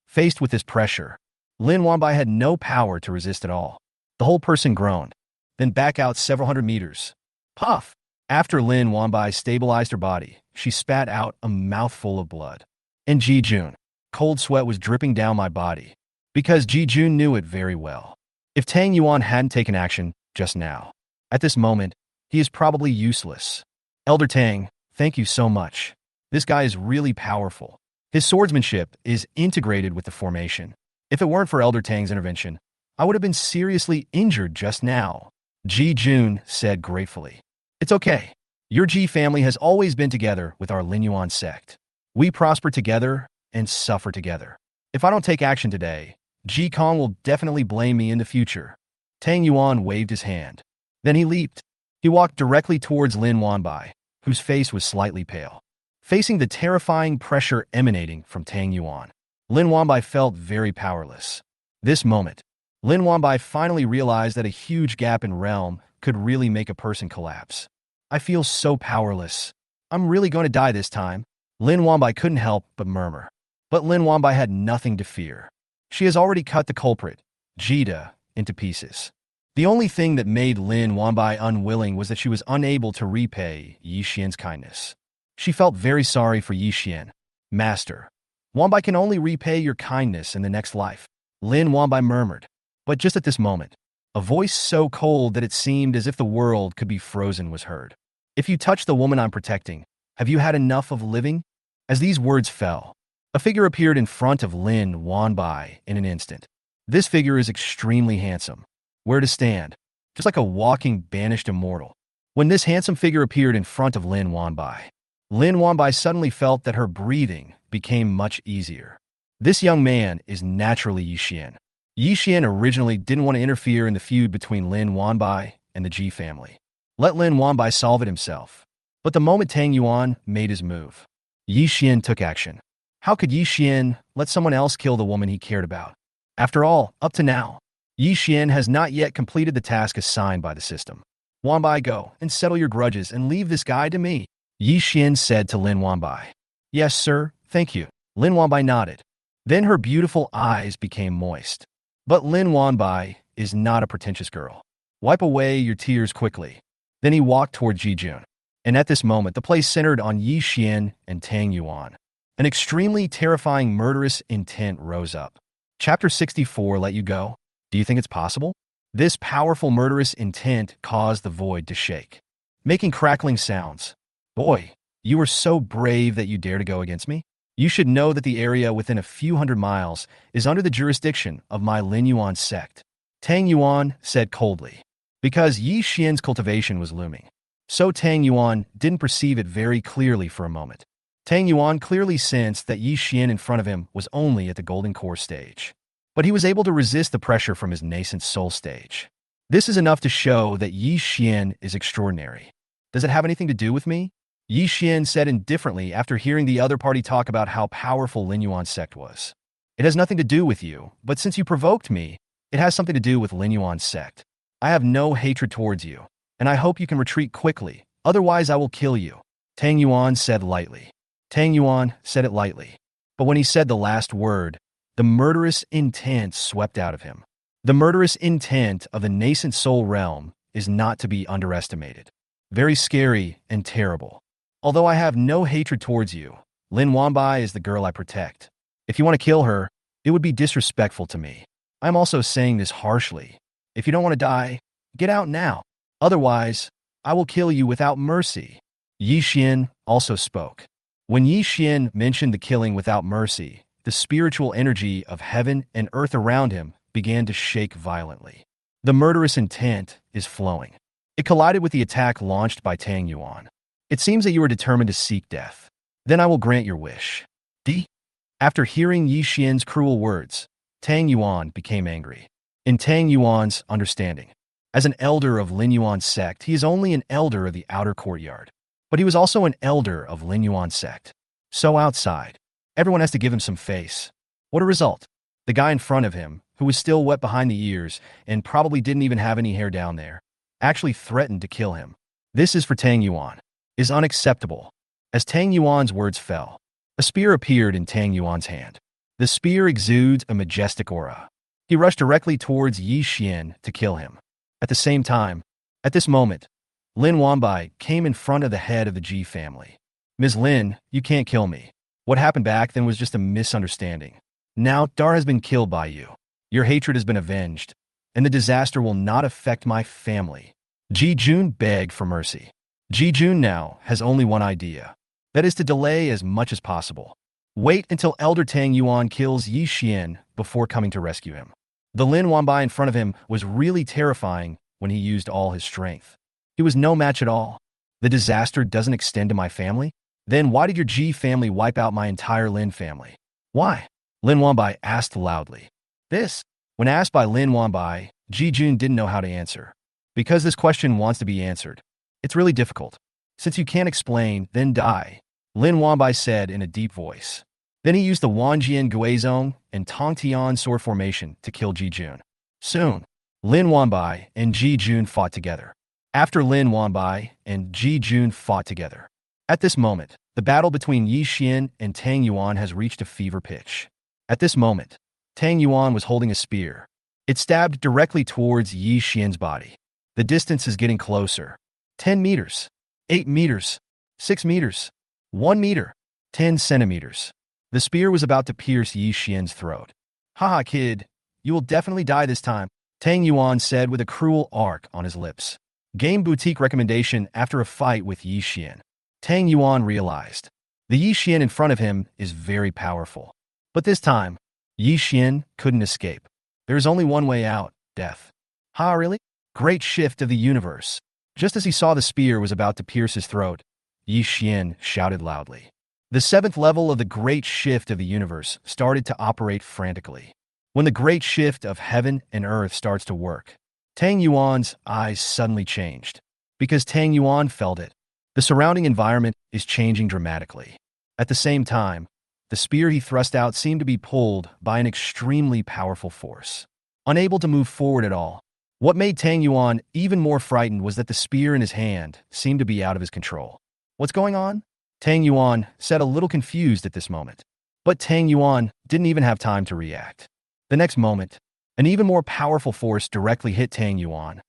Faced with this pressure, Lin Wanbai had no power to resist at all. The whole person groaned, then back out several hundred meters. Puff! After Lin Wanbai stabilized her body, she spat out a mouthful of blood. And Ji-jun, cold sweat was dripping down my body, because Ji-jun knew it very well. If Tang Yuan hadn't taken action just now, at this moment, he is probably useless. Elder Tang, thank you so much. This guy is really powerful. His swordsmanship is integrated with the formation. If it weren't for Elder Tang's intervention, I would have been seriously injured just now. Ji-jun said gratefully. It's okay. Your Ji family has always been together with our Lin Yuan sect. We prosper together and suffer together. If I don't take action today, Ji Kong will definitely blame me in the future. Tang Yuan waved his hand. Then he leaped. He walked directly towards Lin Wanbai, whose face was slightly pale. Facing the terrifying pressure emanating from Tang Yuan, Lin Wanbai felt very powerless. This moment, Lin Wanbai finally realized that a huge gap in realm could really make a person collapse. I feel so powerless. I'm really going to die this time. Lin Wanbai couldn't help but murmur. But Lin Wanbai had nothing to fear. She has already cut the culprit, Jida, into pieces. The only thing that made Lin Wanbai unwilling was that she was unable to repay Yi Xian's kindness. She felt very sorry for Yi Xian. Master, Wanbai can only repay your kindness in the next life. Lin Wanbai murmured. But just at this moment, a voice so cold that it seemed as if the world could be frozen was heard. If you touch the woman I'm protecting, have you had enough of living? As these words fell, a figure appeared in front of Lin Wanbai in an instant. This figure is extremely handsome. Where to stand? Just like a walking banished immortal. When this handsome figure appeared in front of Lin Wanbai suddenly felt that her breathing became much easier. This young man is naturally Yi Xian. Yi Xian originally didn't want to interfere in the feud between Lin Wanbai and the Ji family. Let Lin Wanbai solve it himself. But the moment Tang Yuan made his move, Yi Xian took action. How could Yi Xian let someone else kill the woman he cared about? After all, up to now, Yi Xian has not yet completed the task assigned by the system. Wanbai, go and settle your grudges and leave this guy to me, Yi Xian said to Lin Wanbai. Yes, sir, thank you. Lin Wanbai nodded. Then her beautiful eyes became moist. But Lin Wanbai is not a pretentious girl. Wipe away your tears quickly. Then he walked toward Ji-jun. And at this moment, the place centered on Yi Xian and Tang Yuan. An extremely terrifying murderous intent rose up. Chapter 64 let you go. Do you think it's possible? This powerful murderous intent caused the void to shake, making crackling sounds. Boy, you were so brave that you dare to go against me? You should know that the area within a few hundred miles is under the jurisdiction of my Lin Yuan sect. Tang Yuan said coldly. Because Yi Xian's cultivation was looming, so Tang Yuan didn't perceive it very clearly for a moment. Tang Yuan clearly sensed that Yi Xian in front of him was only at the golden core stage. But he was able to resist the pressure from his nascent soul stage. This is enough to show that Yi Xian is extraordinary. Does it have anything to do with me? Yi Xian said indifferently after hearing the other party talk about how powerful Lin Yuan's sect was. It has nothing to do with you, but since you provoked me, it has something to do with Lin Yuan's sect. I have no hatred towards you, and I hope you can retreat quickly, otherwise I will kill you, Tang Yuan said lightly. Tang Yuan said it lightly. But when he said the last word, the murderous intent swept out of him. The murderous intent of the nascent soul realm is not to be underestimated. Very scary and terrible. Although I have no hatred towards you, Lin Wanbai is the girl I protect. If you want to kill her, it would be disrespectful to me. I'm also saying this harshly. If you don't want to die, get out now. Otherwise, I will kill you without mercy. Yi Xian also spoke. When Yi Xian mentioned the killing without mercy, the spiritual energy of heaven and earth around him began to shake violently. The murderous intent is flowing. It collided with the attack launched by Tang Yuan. It seems that you are determined to seek death. Then I will grant your wish. D. After hearing Yi Xian's cruel words, Tang Yuan became angry. In Tang Yuan's understanding, as an elder of Lin Yuan's sect, he is only an elder of the outer courtyard. But he was also an elder of Lin Yuan's sect. So outside, everyone has to give him some face. What a result. The guy in front of him, who was still wet behind the ears and probably didn't even have any hair down there, actually threatened to kill him. This is for Tang Yuan. Is unacceptable. As Tang Yuan's words fell, a spear appeared in Tang Yuan's hand. The spear exudes a majestic aura. He rushed directly towards Yi Xian to kill him. At the same time, at this moment, Lin Wanbai came in front of the head of the Ji family. Ms. Lin, you can't kill me. What happened back then was just a misunderstanding. Now, Dar has been killed by you. Your hatred has been avenged, and the disaster will not affect my family. Ji Jun begged for mercy. Ji Jun now has only one idea. That is to delay as much as possible. Wait until Elder Tang Yuan kills Yi Xian before coming to rescue him. The Lin Wanbai in front of him was really terrifying when he used all his strength. He was no match at all. The disaster doesn't extend to my family? Then why did your Ji family wipe out my entire Lin family? Why? Lin Wanbai asked loudly. When asked by Lin Wanbai, Ji Jun didn't know how to answer. Because this question wants to be answered. It's really difficult. Since you can't explain, then die, Lin Wanbai said in a deep voice. Then he used the Wanjian Guizong and Tongtian sword formation to kill Ji Jun. Soon, Lin Wanbai and Ji Jun fought together. After Lin Wanbai and Ji Jun fought together. At this moment, the battle between Yi Xian and Tang Yuan has reached a fever pitch. At this moment, Tang Yuan was holding a spear. It stabbed directly towards Yi Xian's body. The distance is getting closer. 10 meters, 8 meters, 6 meters, 1 meter, 10 centimeters. The spear was about to pierce Yi Xian's throat. Haha, kid, you will definitely die this time, Tang Yuan said with a cruel arc on his lips. Game boutique recommendation after a fight with Yi Xian. Tang Yuan realized. The Yi Xian in front of him is very powerful. But this time, Yi Xian couldn't escape. There is only one way out, death. Ha, really? Great shift of the universe. Just as he saw the spear was about to pierce his throat, Yi Xian shouted loudly. The 7th level of the great shift of the universe started to operate frantically. When the great shift of heaven and earth starts to work, Tang Yuan's eyes suddenly changed. Because Tang Yuan felt it. The surrounding environment is changing dramatically. At the same time, the spear he thrust out seemed to be pulled by an extremely powerful force. Unable to move forward at all, what made Tang Yuan even more frightened was that the spear in his hand seemed to be out of his control. What's going on? Tang Yuan said a little confused at this moment. But Tang Yuan didn't even have time to react. The next moment, an even more powerful force directly hit Tang Yuan.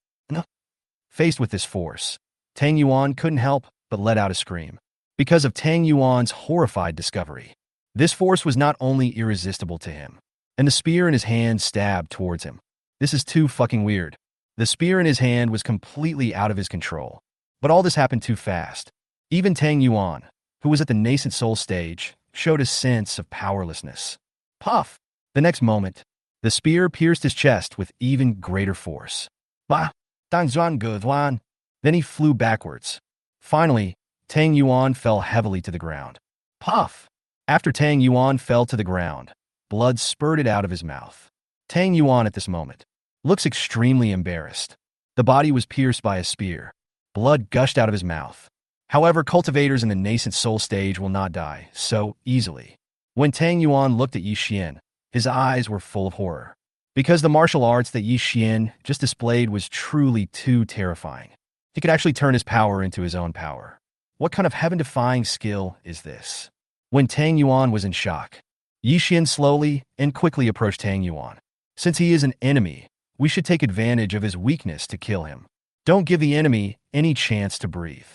Faced with this force, Tang Yuan couldn't help but let out a scream. Because of Tang Yuan's horrified discovery. This force was not only irresistible to him, and the spear in his hand stabbed towards him. This is too fucking weird. The spear in his hand was completely out of his control. But all this happened too fast. Even Tang Yuan, who was at the nascent soul stage, showed a sense of powerlessness. Puff! The next moment, the spear pierced his chest with even greater force. Bah! Tang Zuan Guan! Then he flew backwards. Finally, Tang Yuan fell heavily to the ground. Puff! After Tang Yuan fell to the ground, blood spurted out of his mouth. Tang Yuan at this moment looks extremely embarrassed. The body was pierced by a spear. Blood gushed out of his mouth. However, cultivators in the nascent soul stage will not die so easily. When Tang Yuan looked at Yi Xian, his eyes were full of horror. Because the martial arts that Yi Xian just displayed was truly too terrifying. He could actually turn his power into his own power. What kind of heaven-defying skill is this? When Tang Yuan was in shock, Yi Xian slowly and quickly approached Tang Yuan. Since he is an enemy, we should take advantage of his weakness to kill him. Don't give the enemy any chance to breathe.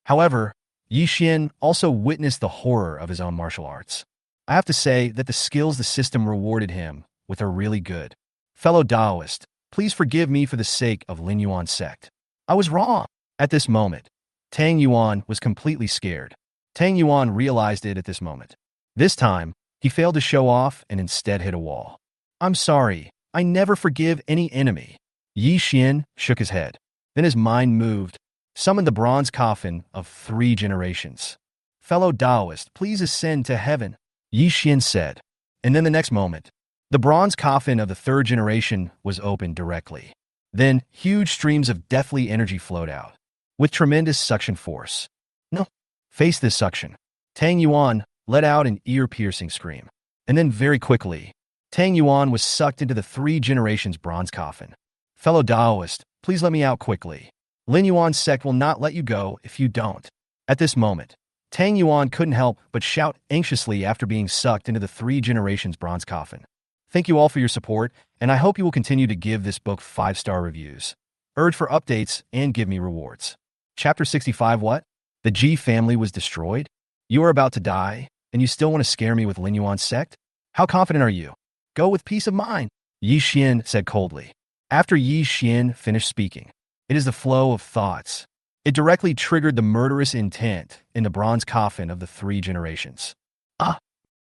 However, Yi Xian also witnessed the horror of his own martial arts. I have to say that the skills the system rewarded him with are really good. Fellow Taoist, please forgive me for the sake of Lin Yuan's sect. I was wrong. At this moment, Tang Yuan was completely scared. Tang Yuan realized it at this moment. This time, he failed to show off and instead hit a wall. I'm sorry, I never forgive any enemy. Yi Xian shook his head. Then his mind moved, summoned the bronze coffin of 3 generations. Fellow Taoist, please ascend to heaven, Yi Xian said. And then the next moment, the bronze coffin of the 3rd generation was opened directly. Then, huge streams of deathly energy flowed out, with tremendous suction force. No. Face this suction. Tang Yuan let out an ear-piercing scream. And then very quickly, Tang Yuan was sucked into the three generations bronze coffin. Fellow Daoist, please let me out quickly. Lin Yuan's sect will not let you go if you don't. At this moment, Tang Yuan couldn't help but shout anxiously after being sucked into the three generations bronze coffin. Thank you all for your support, and I hope you will continue to give this book 5-star reviews. Urge for updates and give me rewards. Chapter 65. What? The Ji family was destroyed? You are about to die, and you still want to scare me with Lin Yuan's sect? How confident are you? Go with peace of mind, Yi Xian said coldly. After Yi Xian finished speaking, it is the flow of thoughts. It directly triggered the murderous intent in the bronze coffin of the three generations.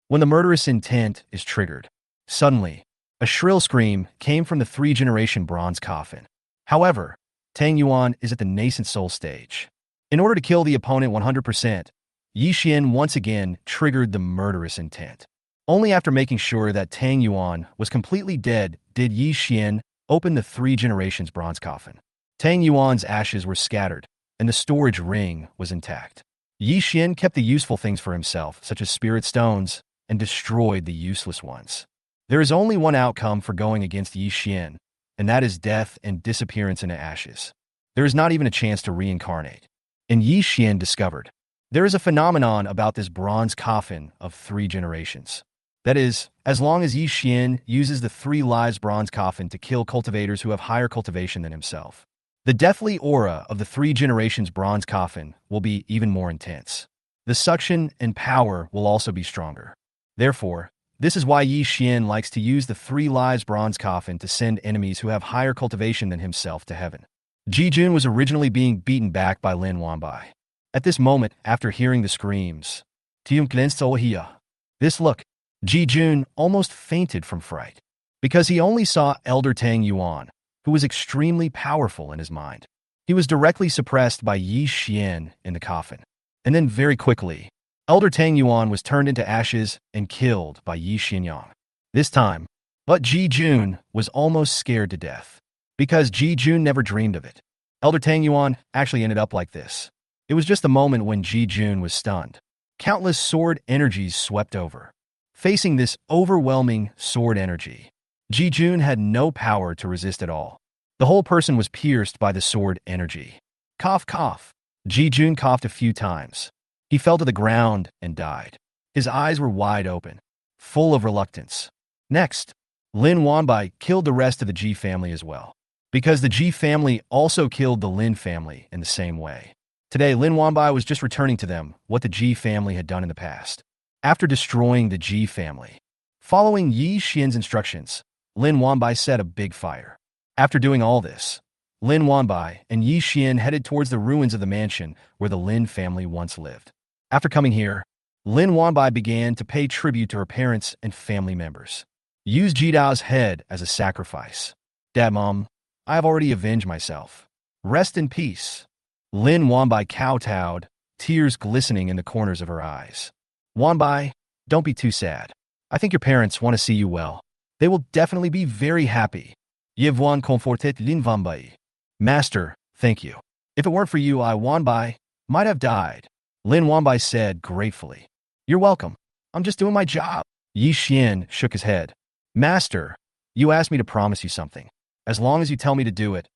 When the murderous intent is triggered, suddenly, a shrill scream came from the three-generation bronze coffin. However, Tang Yuan is at the nascent soul stage. In order to kill the opponent 100%, Yi Xian once again triggered the murderous intent. Only after making sure that Tang Yuan was completely dead did Yi Xian open the three generations bronze coffin. Tang Yuan's ashes were scattered, and the storage ring was intact. Yi Xian kept the useful things for himself, such as spirit stones, and destroyed the useless ones. There is only one outcome for going against Yi Xian, and that is death and disappearance into ashes. There is not even a chance to reincarnate. And Yi Xian discovered, there is a phenomenon about this bronze coffin of three generations. That is, as long as Yi Xian uses the three lives bronze coffin to kill cultivators who have higher cultivation than himself, the deathly aura of the three generations bronze coffin will be even more intense. The suction and power will also be stronger. Therefore, this is why Yi Xian likes to use the three lives bronze coffin to send enemies who have higher cultivation than himself to heaven. Ji Jun was originally being beaten back by Lin Wanbai. At this moment, after hearing the screams, this look, Ji Jun almost fainted from fright, because he only saw Elder Tang Yuan, who was extremely powerful in his mind. He was directly suppressed by Yi Xian in the coffin. And then very quickly, Elder Tang Yuan was turned into ashes and killed by Yi Xianyang. This time, but Ji Jun was almost scared to death, because Ji Jun never dreamed of it. Elder Tang Yuan actually ended up like this. It was just the moment when Ji Jun was stunned. Countless sword energies swept over. Facing this overwhelming sword energy, Ji Jun had no power to resist at all. The whole person was pierced by the sword energy. Cough, cough. Ji Jun coughed a few times. He fell to the ground and died. His eyes were wide open, full of reluctance. Next, Lin Wanbai killed the rest of the Ji family as well, because the Ji family also killed the Lin family in the same way. Today, Lin Wanbai was just returning to them what the Ji family had done in the past. After destroying the Ji family, following Yi Xian's instructions, Lin Wanbai set a big fire. After doing all this, Lin Wanbai and Yi Xian headed towards the ruins of the mansion where the Lin family once lived. After coming here, Lin Wanbai began to pay tribute to her parents and family members. Use Jidao's head as a sacrifice. Dad, Mom, I have already avenged myself. Rest in peace. Lin Wanbai kowtowed, tears glistening in the corners of her eyes. Wanbai, don't be too sad. I think your parents want to see you well. They will definitely be very happy. Yevwan confortet Lin Wanbai. Master, thank you. If it weren't for you, I, Wanbai, might have died. Lin Wanbai said gratefully. You're welcome. I'm just doing my job. Yi Xian shook his head. Master, you asked me to promise you something. As long as you tell me to do it,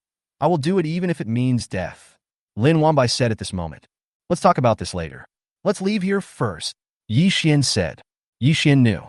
I will do it even if it means death. Lin Wanbai said at this moment. Let's talk about this later. Let's leave here first. Yi Xian said. Yi Xian knew.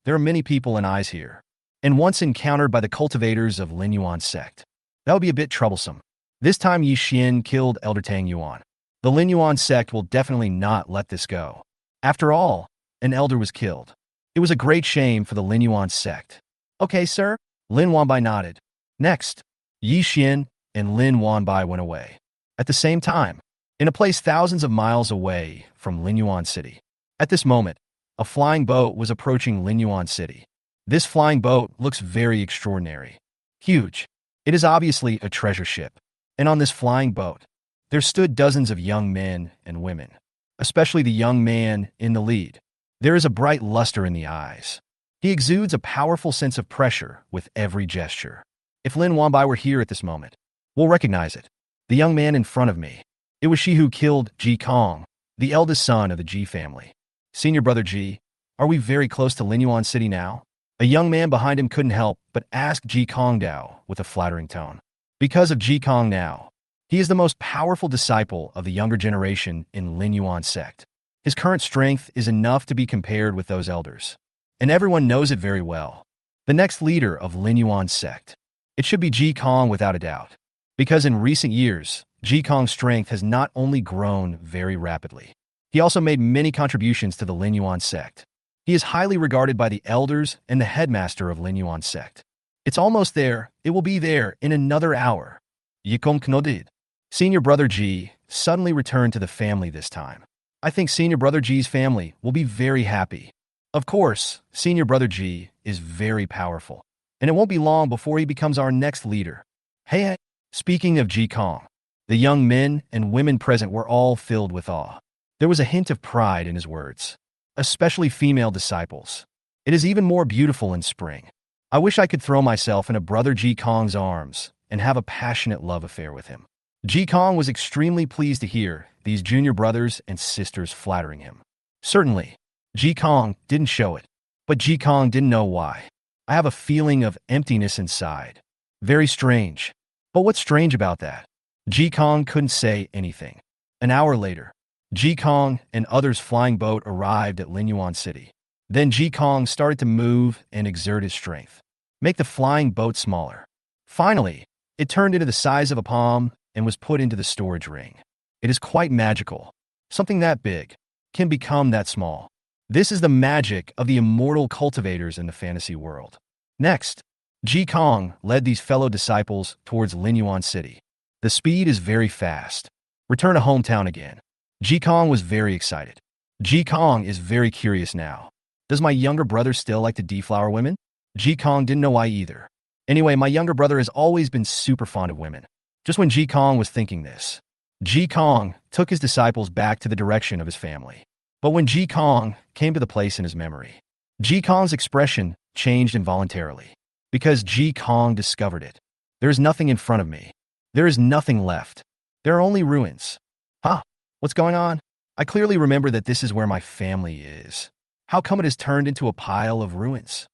There are many people and eyes here, and once encountered by the cultivators of Lin Yuan's sect. That would be a bit troublesome. This time Yi Xian killed Elder Tang Yuan. The Lin Yuan sect will definitely not let this go. After all, an elder was killed. It was a great shame for the Lin Yuan sect. Okay, sir. Lin Wanbai nodded. Next, Yi Xian and Lin Wanbai went away. At the same time, in a place thousands of miles away from Lin Yuan City. At this moment, a flying boat was approaching Lin Yuan City. This flying boat looks very extraordinary. Huge. It is obviously a treasure ship. And on this flying boat, there stood dozens of young men and women, especially the young man in the lead. There is a bright luster in the eyes. He exudes a powerful sense of pressure with every gesture. If Lin Wanbai were here at this moment, we'll recognize it. The young man in front of me. It was she who killed Ji Kong, the eldest son of the Ji family. Senior brother Ji, are we very close to Lin Yuan City now? A young man behind him couldn't help but ask Ji Kong Dao with a flattering tone. Because of Ji Kong now, he is the most powerful disciple of the younger generation in Lin Yuan sect. His current strength is enough to be compared with those elders. And everyone knows it very well. The next leader of Lin Yuan sect. It should be Ji Kong without a doubt. Because in recent years, Ji Kong's strength has not only grown very rapidly, he also made many contributions to the Lin Yuan sect. He is highly regarded by the elders and the headmaster of Lin Yuan sect. It's almost there. It will be there in another hour. Yikom Knodid. Senior brother Ji suddenly returned to the family this time. I think senior brother Ji's family will be very happy. Of course, senior brother Ji is very powerful, and it won't be long before he becomes our next leader. Hey, speaking of Ji Kong, the young men and women present were all filled with awe. There was a hint of pride in his words, especially female disciples. It is even more beautiful in spring. I wish I could throw myself in a brother Ji Kong's arms and have a passionate love affair with him. Ji Kong was extremely pleased to hear these junior brothers and sisters flattering him. Certainly, Ji Kong didn't show it, but Ji Kong didn't know why. I have a feeling of emptiness inside. Very strange. But what's strange about that? Ji Kong couldn't say anything. An hour later, Ji Kong and others' flying boat arrived at Lin Yuan City. Then Ji Kong started to move and exert his strength, make the flying boat smaller. Finally, it turned into the size of a palm and was put into the storage ring. It is quite magical. Something that big can become that small. This is the magic of the immortal cultivators in the fantasy world. Next, Ji Kong led these fellow disciples towards Lin Yuan City. The speed is very fast. Return to hometown again. Ji Kong was very excited. Ji Kong is very curious now. Does my younger brother still like to deflower women? Ji Kong didn't know why either. Anyway, my younger brother has always been super fond of women. Just when Ji Kong was thinking this, Ji Kong took his disciples back to the direction of his family. But when Ji Kong came to the place in his memory, Ji Kong's expression changed involuntarily. Because Ji Kong discovered it. There is nothing in front of me. There is nothing left. There are only ruins. Huh? What's going on? I clearly remember that this is where my family is. How come it has turned into a pile of ruins?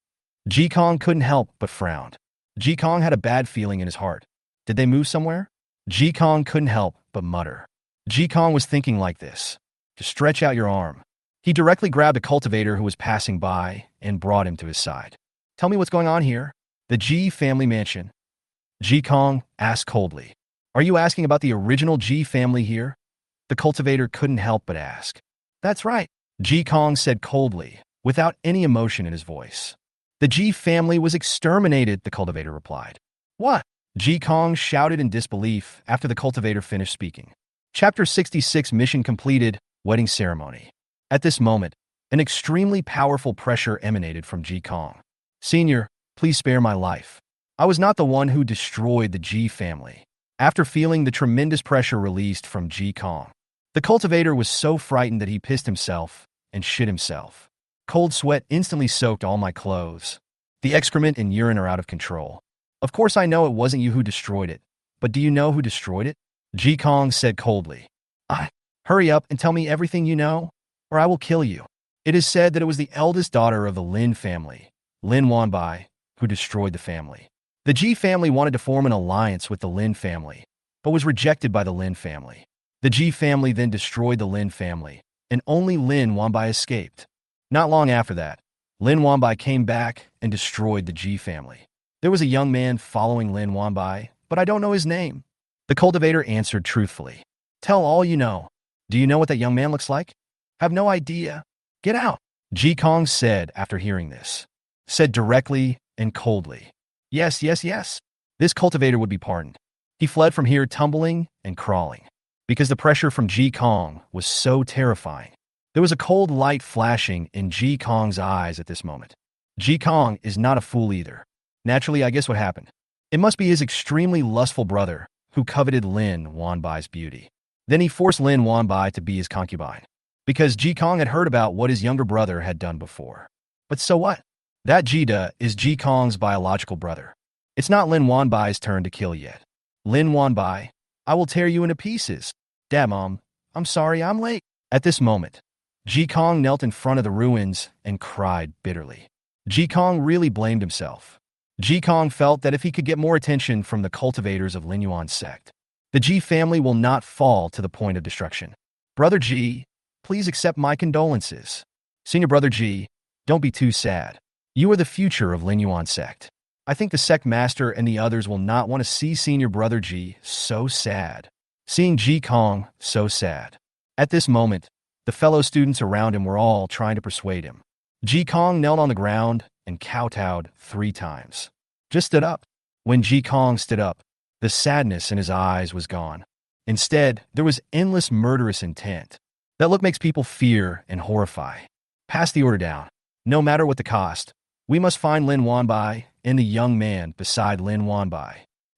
Ji Kong couldn't help but frowned. Ji Kong had a bad feeling in his heart. Did they move somewhere? Ji Kong couldn't help but mutter. Ji Kong was thinking like this. To stretch out your arm. He directly grabbed a cultivator who was passing by and brought him to his side. Tell me what's going on here. The Ji family mansion. Ji Kong asked coldly. Are you asking about the original Ji family here? The cultivator couldn't help but ask. That's right, Ji Kong said coldly, without any emotion in his voice. The Ji family was exterminated, the cultivator replied. What? Ji Kong shouted in disbelief after the cultivator finished speaking. Chapter 66 Mission completed, Wedding Ceremony. At this moment, an extremely powerful pressure emanated from Ji Kong. Senior, please spare my life. I was not the one who destroyed the Ji family. After feeling the tremendous pressure released from Ji Kong, the cultivator was so frightened that he pissed himself and shit himself. Cold sweat instantly soaked all my clothes. The excrement and urine are out of control. Of course I know it wasn't you who destroyed it, but do you know who destroyed it? Ji Kong said coldly. Hurry up and tell me everything you know, or I will kill you. It is said that it was the eldest daughter of the Lin family, Lin Wanbai, who destroyed the family. The Ji family wanted to form an alliance with the Lin family, but was rejected by the Lin family. The Ji family then destroyed the Lin family, and only Lin Wanbai escaped. Not long after that, Lin Wanbai came back and destroyed the Ji family. There was a young man following Lin Wanbai, but I don't know his name. The cultivator answered truthfully. Tell all you know. Do you know what that young man looks like? Have no idea. Get out, Ji Kong said after hearing this. Said directly and coldly. Yes. This cultivator would be pardoned. He fled from here tumbling and crawling. Because the pressure from Ji Kong was so terrifying. There was a cold light flashing in Ji Kong's eyes at this moment. Ji Kong is not a fool either. Naturally, I guess what happened. It must be his extremely lustful brother who coveted Lin Wanbai's beauty. Then he forced Lin Wanbai to be his concubine. Because Ji Kong had heard about what his younger brother had done before. But so what? That Jida is Ji Kong's biological brother. It's not Lin Wanbai's turn to kill yet. Lin Wanbai, I will tear you into pieces. Dad, Mom, I'm sorry I'm late. At this moment, Ji Kong knelt in front of the ruins and cried bitterly. Ji Kong really blamed himself. Ji Kong felt that if he could get more attention from the cultivators of Lin Yuan's sect, the Ji family will not fall to the point of destruction. Brother Ji, please accept my condolences. Senior Brother Ji, don't be too sad. You are the future of Lin Yuan's sect. I think the sect master and the others will not want to see Senior Brother Ji so sad. Seeing Ji Kong so sad. At this moment, the fellow students around him were all trying to persuade him. Ji Kong knelt on the ground and kowtowed 3 times. Just stood up. When Ji Kong stood up, the sadness in his eyes was gone. Instead, there was endless murderous intent. That look makes people fear and horrify. Pass the order down. No matter what the cost, we must find Lin Wanbai and the young man beside Lin Wanbai.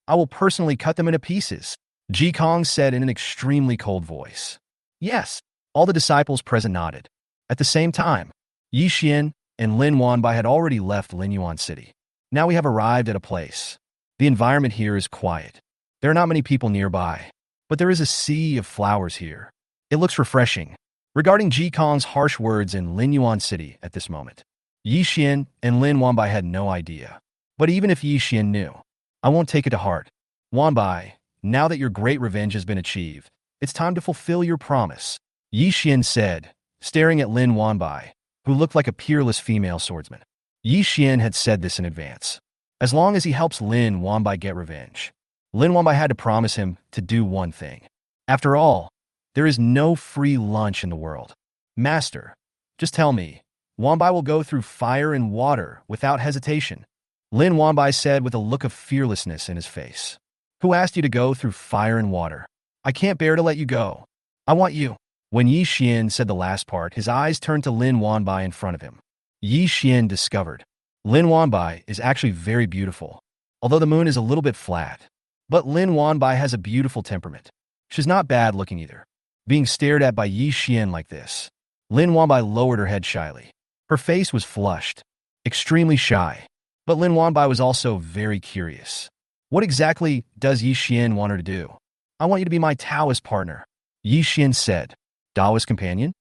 I will personally cut them into pieces, Ji Kong said in an extremely cold voice. Yes, all the disciples present nodded. At the same time, Yi Xian and Lin Wanbai had already left Lin Yuan City. Now we have arrived at a place. The environment here is quiet. There are not many people nearby, but there is a sea of flowers here. It looks refreshing. Regarding Ji Kong's harsh words in Lin Yuan City at this moment, Yi Xian and Lin Wanbai had no idea. But even if Yi Xian knew, I won't take it to heart. Wanbai, now that your great revenge has been achieved, it's time to fulfill your promise, Yi Xian said, staring at Lin Wanbai, who looked like a peerless female swordsman. Yi Xian had said this in advance. As long as he helps Lin Wanbai get revenge, Lin Wanbai had to promise him to do one thing. After all, there is no free lunch in the world. Master, just tell me, Wanbai will go through fire and water without hesitation, Lin Wanbai said with a look of fearlessness in his face. Who asked you to go through fire and water? I can't bear to let you go. I want you. When Yi Xian said the last part, his eyes turned to Lin Wanbai in front of him. Yi Xian discovered. Lin Wanbai is actually very beautiful, although the moon is a little bit flat. But Lin Wanbai has a beautiful temperament. She's not bad looking either. Being stared at by Yi Xian like this, Lin Wanbai lowered her head shyly. Her face was flushed, extremely shy. But Lin Wanbai was also very curious. What exactly does Yi Xian want her to do? I want you to be my Taoist partner, Yi Xian said. Taoist companion?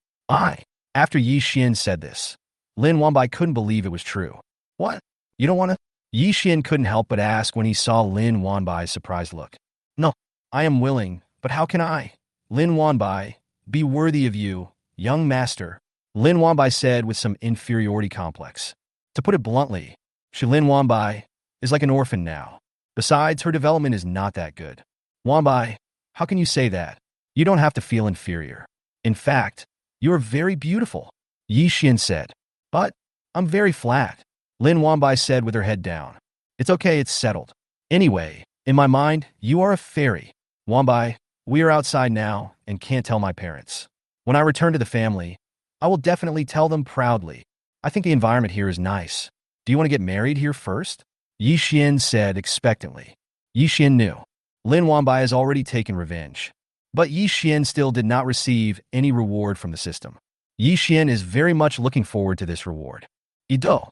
After Yi Xian said this, Lin Wanbai couldn't believe it was true. What? You don't want to? Yi Xian couldn't help but ask when he saw Lin Wanbai's surprised look. No, I am willing, but how can I? Lin Wanbai, be worthy of you, young master, Lin Wanbai said with some inferiority complex. To put it bluntly, Lin Wanbai is like an orphan now. Besides, her development is not that good. Wanbai, how can you say that? You don't have to feel inferior. In fact, you are very beautiful, Yi Xian said. But I'm very flat, Lin Wanbai said with her head down. It's okay, it's settled. Anyway, in my mind, you are a fairy. Wanbai, we are outside now and can't tell my parents. When I return to the family, I will definitely tell them proudly. I think the environment here is nice. Do you want to get married here first? Yi Xian said expectantly. Yi Xian knew. Lin Wanbai has already taken revenge. But Yi Xian still did not receive any reward from the system. Yi Xian is very much looking forward to this reward. Ido.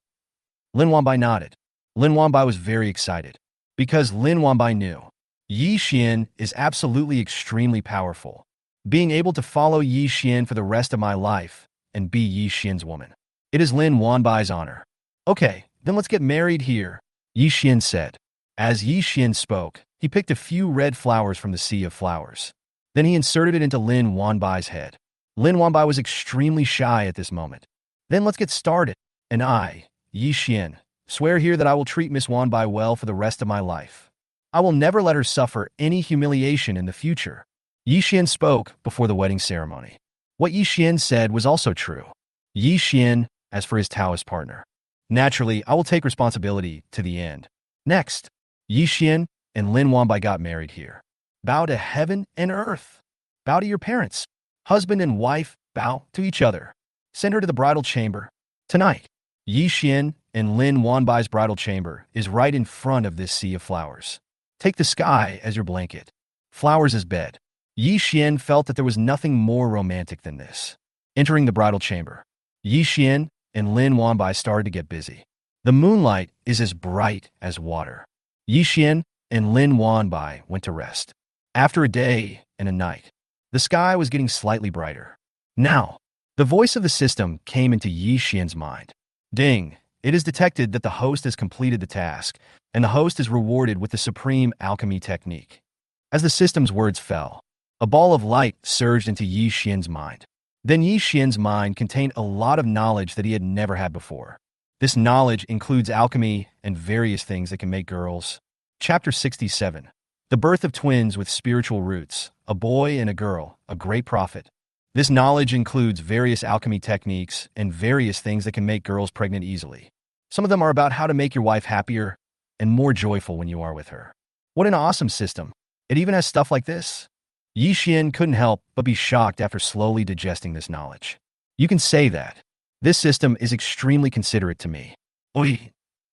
Lin Wanbai nodded. Lin Wanbai was very excited. Because Lin Wanbai knew. Yi Xian is absolutely extremely powerful. Being able to follow Yi Xian for the rest of my life and be Yi Xian's woman. It is Lin Wanbai's honor. Okay, then let's get married here, Yi Xian said. As Yi Xian spoke, he picked a few red flowers from the sea of flowers. Then he inserted it into Lin Wanbai's head. Lin Wanbai was extremely shy at this moment. Then let's get started. And I, Yi Xian, swear here that I will treat Miss Wanbai well for the rest of my life. I will never let her suffer any humiliation in the future. Yi Xian spoke before the wedding ceremony. What Yi Xian said was also true. Yi Xian, as for his Taoist partner. Naturally, I will take responsibility to the end. Next, Yi Xian and Lin Wanbai got married here. Bow to heaven and earth. Bow to your parents. Husband and wife bow to each other. Send her to the bridal chamber. Tonight, Yi Xian and Lin Wanbai's bridal chamber is right in front of this sea of flowers. Take the sky as your blanket. Flowers as bed. Yi Xian felt that there was nothing more romantic than this. Entering the bridal chamber, Yi Xian and Lin Wanbai started to get busy. The moonlight is as bright as water. Yi Xian and Lin Wanbai went to rest. After a day and a night, the sky was getting slightly brighter. Now, the voice of the system came into Yi Xian's mind. Ding, it is detected that the host has completed the task, and the host is rewarded with the supreme alchemy technique. As the system's words fell, a ball of light surged into Yi Xian's mind. Then Yi Xian's mind contained a lot of knowledge that he had never had before. This knowledge includes alchemy and various things that can make girls. Chapter 67. The birth of twins with spiritual roots, a boy and a girl, a great prophet. This knowledge includes various alchemy techniques and various things that can make girls pregnant easily. Some of them are about how to make your wife happier and more joyful when you are with her. What an awesome system. It even has stuff like this. Yi Xian couldn't help but be shocked after slowly digesting this knowledge. You can say that. This system is extremely considerate to me. Oi!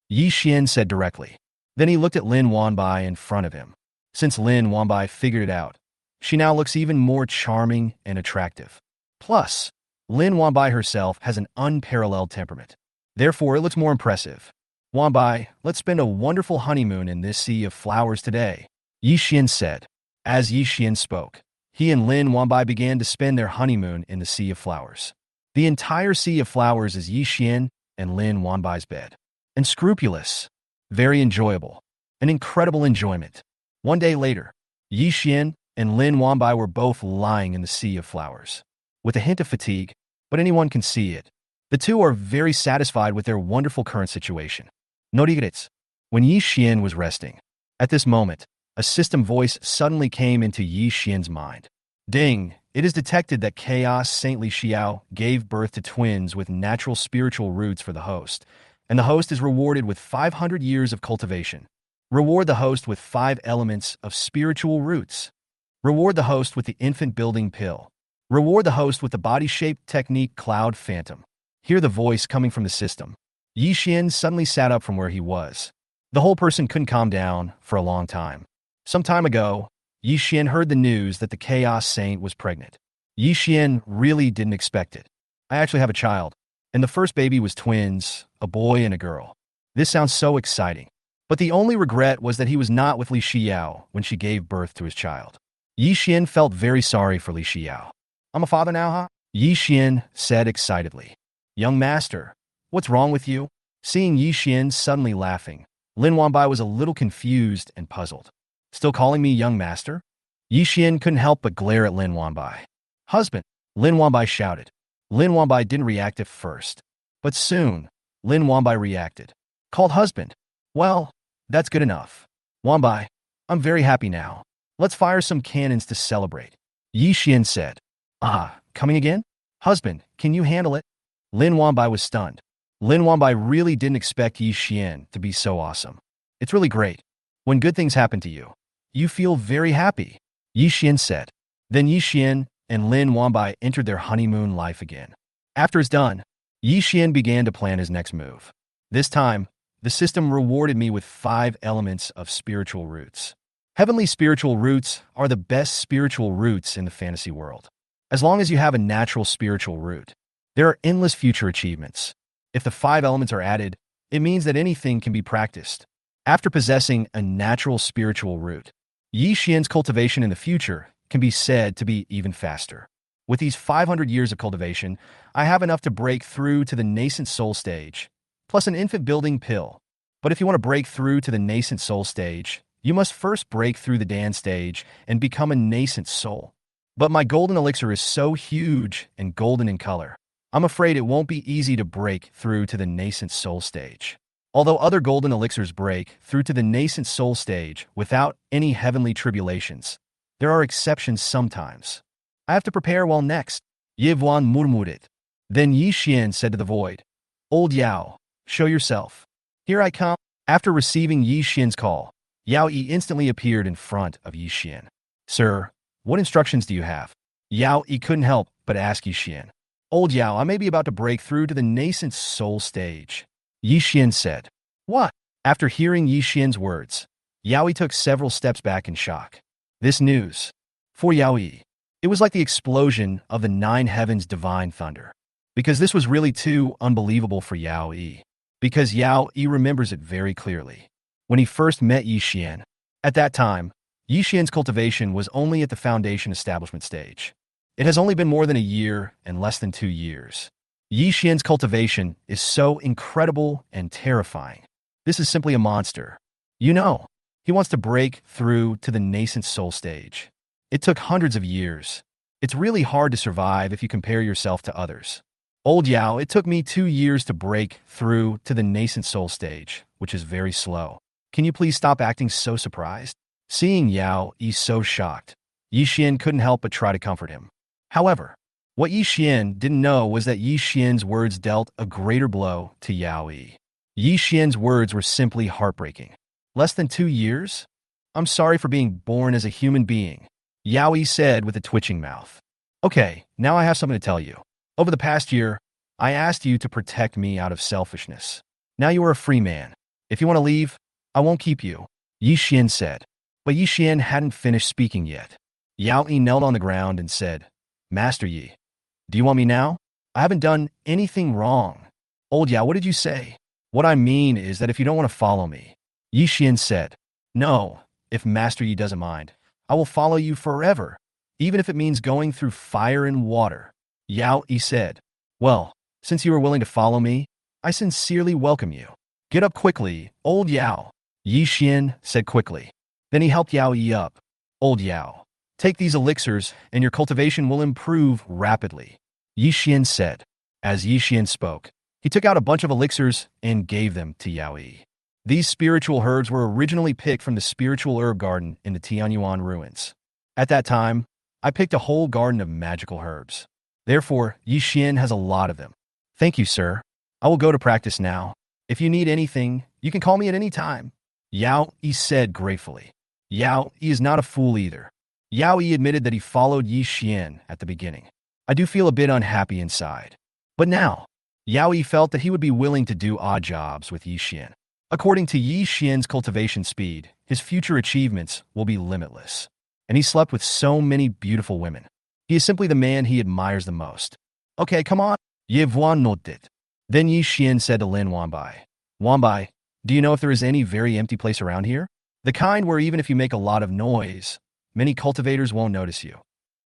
Yi Xian said directly. Then he looked at Lin Wanbai in front of him. Since Lin Wanbai figured it out, she now looks even more charming and attractive. Plus, Lin Wanbai herself has an unparalleled temperament. Therefore, it looks more impressive. Wanbai, let's spend a wonderful honeymoon in this sea of flowers today, Yi Xian said. As Yi Xian spoke, he and Lin Wanbai began to spend their honeymoon in the sea of flowers. The entire sea of flowers is Yi Xian and Lin Wanbai's bed. Unscrupulous, very enjoyable, an incredible enjoyment. One day later, Yi Xian and Lin Wanbai were both lying in the sea of flowers. With a hint of fatigue, but anyone can see it, the two are very satisfied with their wonderful current situation. No regrets. When Yi Xian was resting, at this moment, a system voice suddenly came into Yi Xian's mind. Ding! It is detected that Chaos Saint Li Xiao gave birth to twins with natural spiritual roots for the host, and the host is rewarded with 500 years of cultivation. Reward the host with 5 elements of spiritual roots. Reward the host with the infant building pill. Reward the host with the body-shaped technique Cloud Phantom. Hear the voice coming from the system. Yi Xian suddenly sat up from where he was. The whole person couldn't calm down for a long time. Some time ago, Yi Xian heard the news that the Chaos Saint was pregnant. Yi Xian really didn't expect it. I actually have a child, and the first baby was twins, a boy and a girl. This sounds so exciting. But the only regret was that he was not with Li Xiao when she gave birth to his child. Yi Xian felt very sorry for Li Xiao. I'm a father now, huh? Yi Xian said excitedly. Young master, what's wrong with you? Seeing Yi Xian suddenly laughing, Lin Wanbai was a little confused and puzzled. Still calling me young master? Yi Xian couldn't help but glare at Lin Wanbai. Husband, Lin Wanbai shouted. Lin Wanbai didn't react at first, but soon, Lin Wanbai reacted. Called husband. Well, that's good enough. Wanbai, I'm very happy now. Let's fire some cannons to celebrate. Yi Xian said. Coming again? Husband, can you handle it? Lin Wanbai was stunned. Lin Wanbai really didn't expect Yi Xian to be so awesome. It's really great. When good things happen to you, you feel very happy, Yi Xian said. Then Yi Xian and Lin Wanbai entered their honeymoon life again. After it's done, Yi Xian began to plan his next move. This time, the system rewarded me with 5 elements of spiritual roots. Heavenly spiritual roots are the best spiritual roots in the fantasy world. As long as you have a natural spiritual root, there are endless future achievements. If the 5 elements are added, it means that anything can be practiced. After possessing a natural spiritual root, Yi Xian's cultivation in the future can be said to be even faster. With these 500 years of cultivation, I have enough to break through to the nascent soul stage, plus an infant building pill. But if you want to break through to the nascent soul stage, you must first break through the Dan stage and become a nascent soul. But my golden elixir is so huge and golden in color, I'm afraid it won't be easy to break through to the nascent soul stage. Although other golden elixirs break through to the nascent soul stage without any heavenly tribulations, there are exceptions sometimes. I have to prepare well next. Yi Vuan murmured. Then Yi Xian said to the void, Old Yao, show yourself. Here I come. After receiving Yi Xian's call, Yao Yi instantly appeared in front of Yi Xian. Sir, what instructions do you have? Yao Yi couldn't help but ask Yi Xian. Old Yao, I may be about to break through to the nascent soul stage. Yi Xian said. What? After hearing Yi Xian's words, Yao Yi took several steps back in shock. This news. For Yao Yi, it was like the explosion of the 9 heavens' divine thunder. Because this was really too unbelievable for Yao Yi. Because Yao Yi remembers it very clearly. When he first met Yi Xian, at that time, Yi Xian's cultivation was only at the foundation establishment stage. It has only been more than a year and less than 2 years. Yi Xian's cultivation is so incredible and terrifying. This is simply a monster. You know, he wants to break through to the nascent soul stage. It took hundreds of years. It's really hard to survive if you compare yourself to others. Old Yao, it took me 2 years to break through to the nascent soul stage, which is very slow. Can you please stop acting so surprised? Seeing Yao Yi so shocked, Yi Xian couldn't help but try to comfort him. However, what Yi Xian didn't know was that Yi Xian's words dealt a greater blow to Yao Yi. Yi Xian's words were simply heartbreaking. Less than 2 years? I'm sorry for being born as a human being, Yao Yi said with a twitching mouth. Okay, now I have something to tell you. Over the past year, I asked you to protect me out of selfishness. Now you are a free man. If you want to leave, I won't keep you, Yi Xian said. But Yi Xian hadn't finished speaking yet. Yao Yi knelt on the ground and said, Master Yi, do you want me now? I haven't done anything wrong. Old Yao, what did you say? What I mean is that if you don't want to follow me, Yi Xian said, no, if Master Yi doesn't mind, I will follow you forever, even if it means going through fire and water. Yao Yi said, well, since you are willing to follow me, I sincerely welcome you. Get up quickly, Old Yao, Yi Xian said quickly. Then he helped Yao Yi up. Old Yao, take these elixirs and your cultivation will improve rapidly, Yi Xian said. As Yi Xian spoke, he took out a bunch of elixirs and gave them to Yao Yi. These spiritual herbs were originally picked from the spiritual herb garden in the Tianyuan ruins. At that time, I picked a whole garden of magical herbs. Therefore, Yi Xian has a lot of them. Thank you, sir. I will go to practice now. If you need anything, you can call me at any time, Yao Yi said gratefully. Yao Yi is not a fool either. Yao Yi admitted that he followed Yi Xian at the beginning. I do feel a bit unhappy inside. But now, Yao Yi felt that he would be willing to do odd jobs with Yi Xian. According to Yi Xian's cultivation speed, his future achievements will be limitless. And he slept with so many beautiful women. He is simply the man he admires the most. Okay, come on. Ye Vuan noted. Then Yi Xian said to Lin Wanbai, Wanbai, do you know if there is any very empty place around here? The kind where even if you make a lot of noise, many cultivators won't notice you.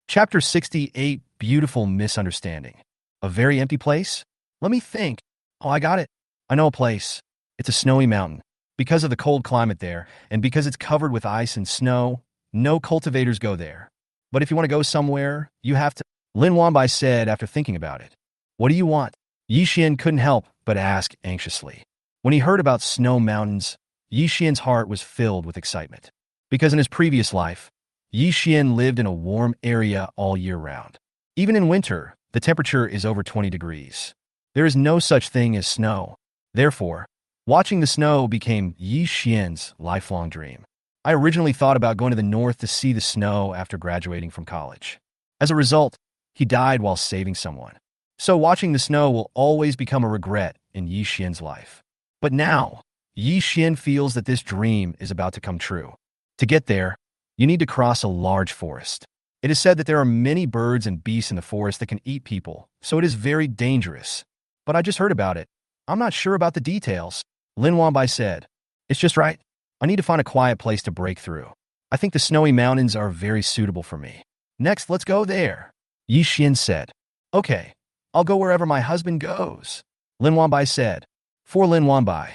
Chapter 68, Beautiful Misunderstanding. A very empty place? Let me think. Oh, I got it. I know a place. It's a snowy mountain. Because of the cold climate there, and because it's covered with ice and snow, no cultivators go there. But if you want to go somewhere, you have to, Lin Wanbai said after thinking about it. What do you want? Yi Xian couldn't help but ask anxiously. When he heard about snow mountains, Yi Xian's heart was filled with excitement. Because in his previous life, Yi Xian lived in a warm area all year round. Even in winter, the temperature is over 20 degrees. There is no such thing as snow. Therefore, watching the snow became Yi Xian's lifelong dream. I originally thought about going to the north to see the snow after graduating from college. As a result, he died while saving someone. So watching the snow will always become a regret in Yi Xian's life. But now, Yi Xian feels that this dream is about to come true. To get there, you need to cross a large forest. It is said that there are many birds and beasts in the forest that can eat people, so it is very dangerous. But I just heard about it. I'm not sure about the details, Lin Wanbai said. It's just right. I need to find a quiet place to break through. I think the snowy mountains are very suitable for me. Next, let's go there, Yi Xian said. Okay, I'll go wherever my husband goes, Lin Wanbai said. For Lin Wanbai,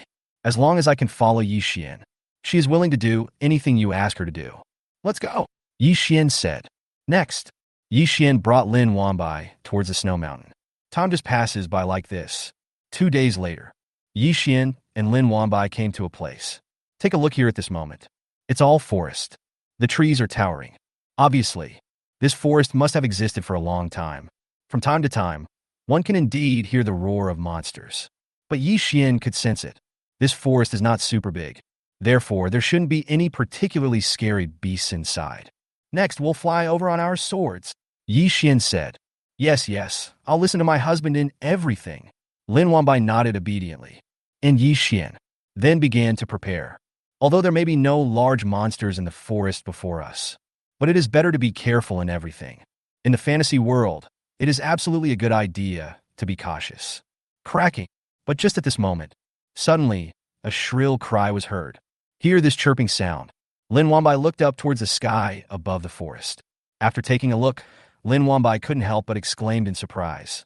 as long as I can follow Yi Xian, she is willing to do anything you ask her to do. Let's go, Yi Xian said. Next, Yi Xian brought Lin Wanbai towards the snow mountain. Time just passes by like this. 2 days later, Yi Xian and Lin Wanbai came to a place. Take a look here at this moment. It's all forest. The trees are towering. Obviously, this forest must have existed for a long time. From time to time, one can indeed hear the roar of monsters. But Yi Xian could sense it. This forest is not super big. Therefore, there shouldn't be any particularly scary beasts inside. Next, we'll fly over on our swords, Yi Xian said. Yes, I'll listen to my husband in everything. Lin Wanbai nodded obediently. And Yi Xian then began to prepare. Although there may be no large monsters in the forest before us, but it is better to be careful in everything. In the fantasy world, it is absolutely a good idea to be cautious. Cracking. But just at this moment, suddenly, a shrill cry was heard. Hear this chirping sound. Lin Wanbai looked up towards the sky above the forest. After taking a look, Lin Wanbai couldn't help but exclaimed in surprise.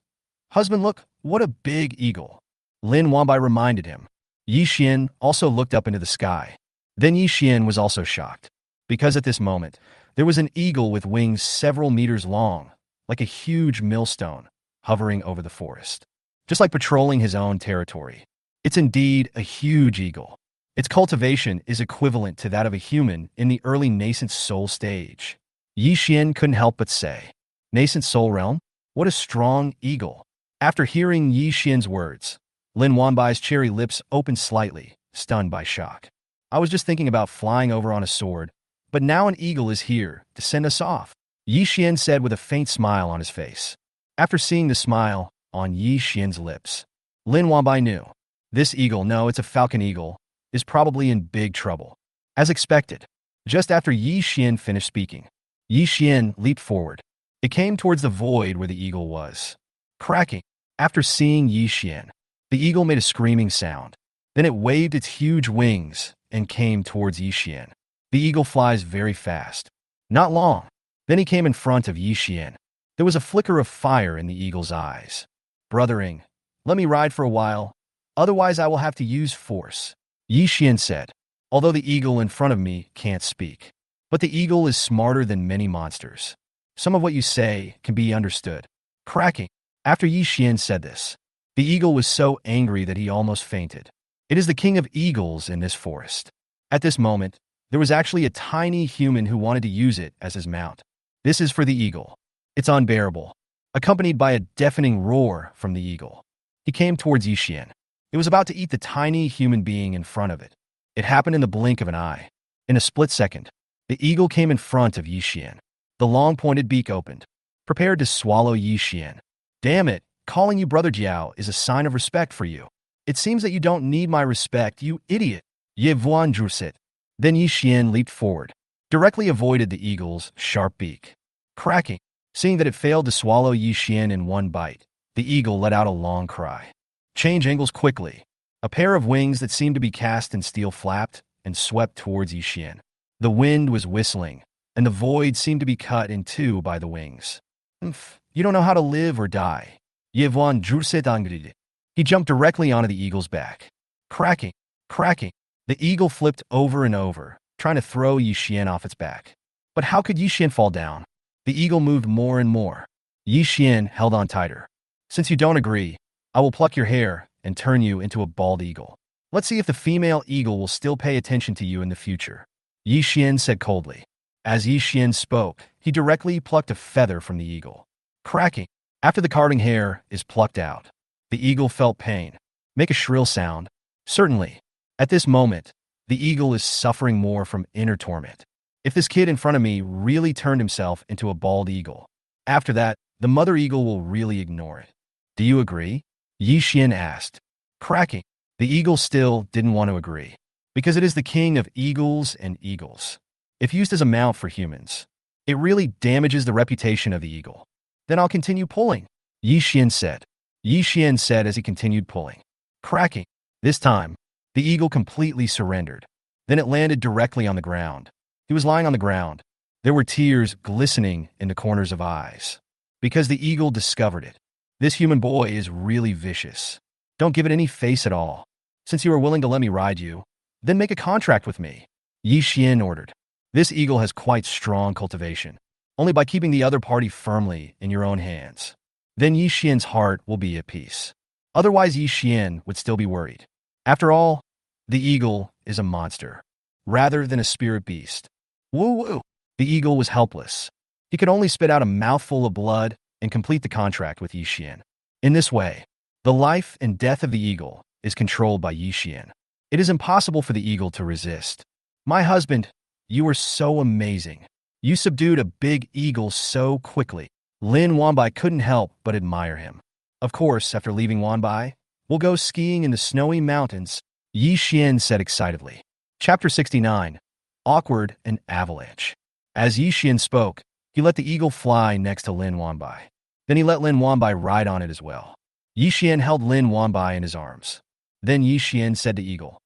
Husband, look, What a big eagle. Lin Wanbai reminded him. Yi Xian also looked up into the sky. Then Yi Xian was also shocked, because at this moment, there was an eagle with wings several meters long, like a huge millstone, hovering over the forest. Just like patrolling his own territory. It's indeed a huge eagle. Its cultivation is equivalent to that of a human in the early nascent soul stage. Yi Xian couldn't help but say, "Nascent soul realm? What a strong eagle." After hearing Yi Xian's words, Lin Wanbai's cherry lips opened slightly, stunned by shock. "I was just thinking about flying over on a sword, but now an eagle is here to send us off," Yi Xian said with a faint smile on his face. After seeing the smile on Yi Xian's lips, Lin Wanbai knew. This eagle, no, it's a falcon eagle, is probably in big trouble. As expected, just after Yi Xian finished speaking, Yi Xian leaped forward. It came towards the void where the eagle was. Cracking. After seeing Yi Xian, the eagle made a screaming sound. Then it waved its huge wings and came towards Yi Xian. The eagle flies very fast. Not long. Then he came in front of Yi Xian. There was a flicker of fire in the eagle's eyes. "Brothering, let me ride for a while, otherwise I will have to use force," Yi Xian said, "although the eagle in front of me can't speak. But the eagle is smarter than many monsters. Some of what you say can be understood." Cracking. After Yi Xian said this, the eagle was so angry that he almost fainted. It is the king of eagles in this forest. At this moment, there was actually a tiny human who wanted to use it as his mount. This is for the eagle. It's unbearable, accompanied by a deafening roar from the eagle. He came towards Yi Xian. It was about to eat the tiny human being in front of it. It happened in the blink of an eye. In a split second, the eagle came in front of Yi Xian. The long-pointed beak opened, prepared to swallow Yi Xian. "Damn it, calling you Brother Jiao is a sign of respect for you. It seems that you don't need my respect, you idiot." Ye Vuan Drusit. Then Yi Xian leaped forward, directly avoided the eagle's sharp beak. Cracking. Seeing that it failed to swallow Yi Xian in one bite, the eagle let out a long cry. Change angles quickly. A pair of wings that seemed to be cast in steel flapped and swept towards Yi Xian. The wind was whistling, and the void seemed to be cut in two by the wings. "You don't know how to live or die." Yevon Druset. He jumped directly onto the eagle's back. Cracking, cracking. The eagle flipped over and over, trying to throw Yi Xian off its back. But how could Yi Xian fall down? The eagle moved more and more. Yi Xian held on tighter. "Since you don't agree, I will pluck your hair and turn you into a bald eagle. Let's see if the female eagle will still pay attention to you in the future," Yi Xian said coldly. As Yi Xian spoke, he directly plucked a feather from the eagle. Cracking. After the carding hair is plucked out, the eagle felt pain. Make a shrill sound. Certainly. At this moment, the eagle is suffering more from inner torment. If this kid in front of me really turned himself into a bald eagle, after that, the mother eagle will really ignore it. "Do you agree?" Yi Xian asked. Cracking. The eagle still didn't want to agree, because it is the king of eagles and eagles. If used as a mount for humans, it really damages the reputation of the eagle. "Then I'll continue pulling," Yi Xian said. Yi Xian said as he continued pulling. Cracking. This time, the eagle completely surrendered. Then it landed directly on the ground. He was lying on the ground. There were tears glistening in the corners of eyes. Because the eagle discovered it. This human boy is really vicious. Don't give it any face at all. Since you are willing to let me ride you, then make a contract with me, Yi Xian ordered. This eagle has quite strong cultivation. Only by keeping the other party firmly in your own hands. Then Yi Xian's heart will be at peace. Otherwise, Yi Xian would still be worried. After all, the eagle is a monster, rather than a spirit beast. Woo-woo! The eagle was helpless. He could only spit out a mouthful of blood and complete the contract with Yi Xian. In this way, the life and death of the eagle is controlled by Yi Xian. It is impossible for the eagle to resist. "My husband, you are so amazing. You subdued a big eagle so quickly." Lin Wanbai couldn't help but admire him. "Of course, after leaving Wanbai, we'll go skiing in the snowy mountains," Yi Xian said excitedly. Chapter 69. Awkward and Avalanche. As Yi Xian spoke, he let the eagle fly next to Lin Wanbai. Then he let Lin Wanbai ride on it as well. Yi Xian held Lin Wanbai in his arms. Then Yi Xian said to Eagle,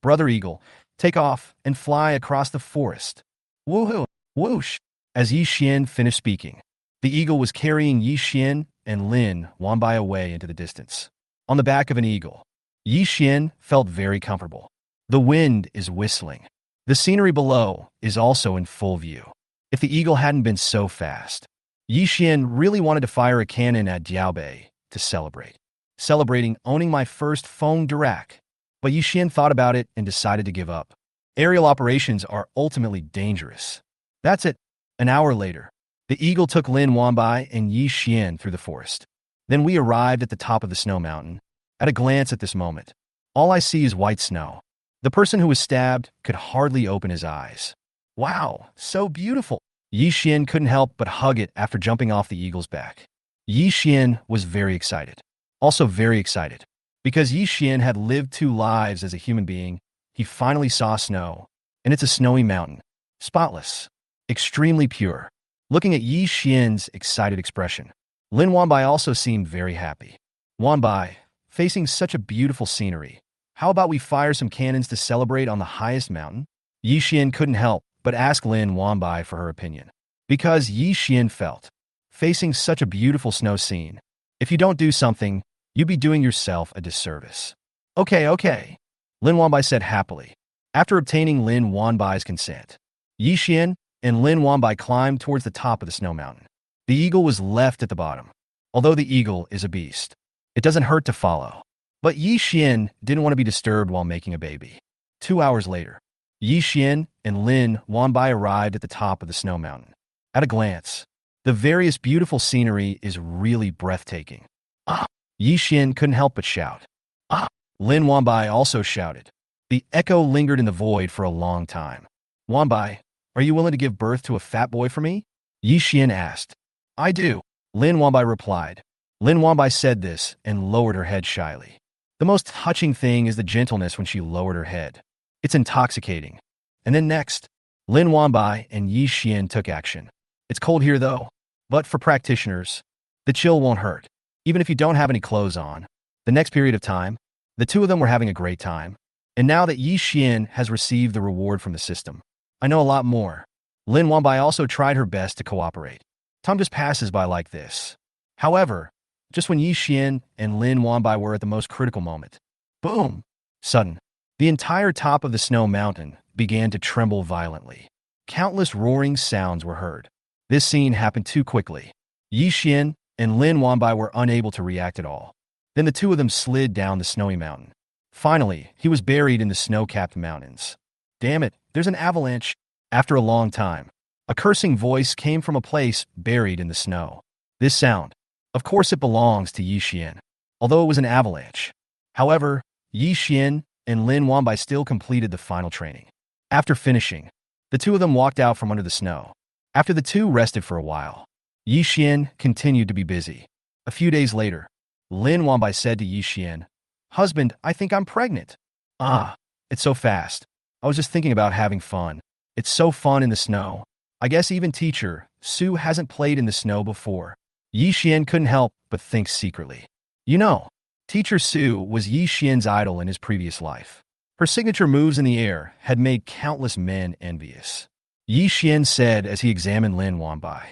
"Brother Eagle, take off and fly across the forest." Woohoo! Whoosh! As Yi Xian finished speaking, the eagle was carrying Yi Xian and Lin Wanbai away into the distance. On the back of an eagle, Yi Xian felt very comfortable. The wind is whistling. The scenery below is also in full view. If the eagle hadn't been so fast, Yi Xian really wanted to fire a cannon at Diaobei to celebrate. Celebrating owning my first Feng Dirac. But Yi Xian thought about it and decided to give up. Aerial operations are ultimately dangerous. That's it. An hour later, the eagle took Lin Wanbai and Yi Xian through the forest. Then we arrived at the top of the snow mountain. At a glance at this moment, all I see is white snow. The person who was stabbed could hardly open his eyes. Wow, so beautiful. Yi Xian couldn't help but hug it after jumping off the eagle's back. Yi Xian was very excited. Also very excited. Because Yi Xian had lived 2 lives as a human being, he finally saw snow. And it's a snowy mountain. Spotless. Extremely pure. Looking at Yi Xian's excited expression, Lin Wanbai also seemed very happy. Wanbai, facing such a beautiful scenery, how about we fire some cannons to celebrate on the highest mountain? Yi Xian couldn't help but ask Lin Wanbai for her opinion. Because Yi Xian felt, facing such a beautiful snow scene, if you don't do something, you'd be doing yourself a disservice. Okay. Lin Wanbai said happily. After obtaining Lin Wanbai's consent, Yi Xian and Lin Wanbai climbed towards the top of the snow mountain. The eagle was left at the bottom. Although the eagle is a beast, it doesn't hurt to follow. But Yi Xian didn't want to be disturbed while making a baby. 2 hours later, Yi Xian and Lin Wanbai arrived at the top of the snow mountain. At a glance, the various beautiful scenery is really breathtaking. Ah! Yi Xian couldn't help but shout. Ah! Lin Wanbai also shouted. The echo lingered in the void for a long time. Wanbai, are you willing to give birth to a fat boy for me? Yi Xian asked. I do. Lin Wanbai replied. Lin Wanbai said this and lowered her head shyly. The most touching thing is the gentleness when she lowered her head. It's intoxicating. And then next, Lin Wanbai and Yi Xian took action. It's cold here though, but for practitioners, the chill won't hurt. Even if you don't have any clothes on. The next period of time, the 2 of them were having a great time. And now that Yi Xian has received the reward from the system, I know a lot more. Lin Wanbai also tried her best to cooperate. Time just passes by like this. However, just when Yi Xian and Lin Wanbai were at the most critical moment, boom! Sudden, the entire top of the snow mountain began to tremble violently. Countless roaring sounds were heard. This scene happened too quickly. Yi Xian and Lin Wanbai were unable to react at all. Then the 2 of them slid down the snowy mountain. Finally, he was buried in the snow-capped mountains. Damn it, there's an avalanche. After a long time, a cursing voice came from a place buried in the snow. This sound, of course it belongs to Yi Xian, although it was an avalanche. However, Yi Xian and Lin Wanbai still completed the final training. After finishing, the 2 of them walked out from under the snow. After the 2 rested for a while, Yi Xian continued to be busy. A few days later, Lin Wanbai said to Yi Xian, Husband, I think I'm pregnant. Ah, it's so fast. I was just thinking about having fun. It's so fun in the snow. I guess even teacher, Su hasn't played in the snow before. Yi Xian couldn't help but think secretly. You know, teacher Su was Yi Xian's idol in his previous life. Her signature moves in the air had made countless men envious. Yi Xian said as he examined Lin Wanbai.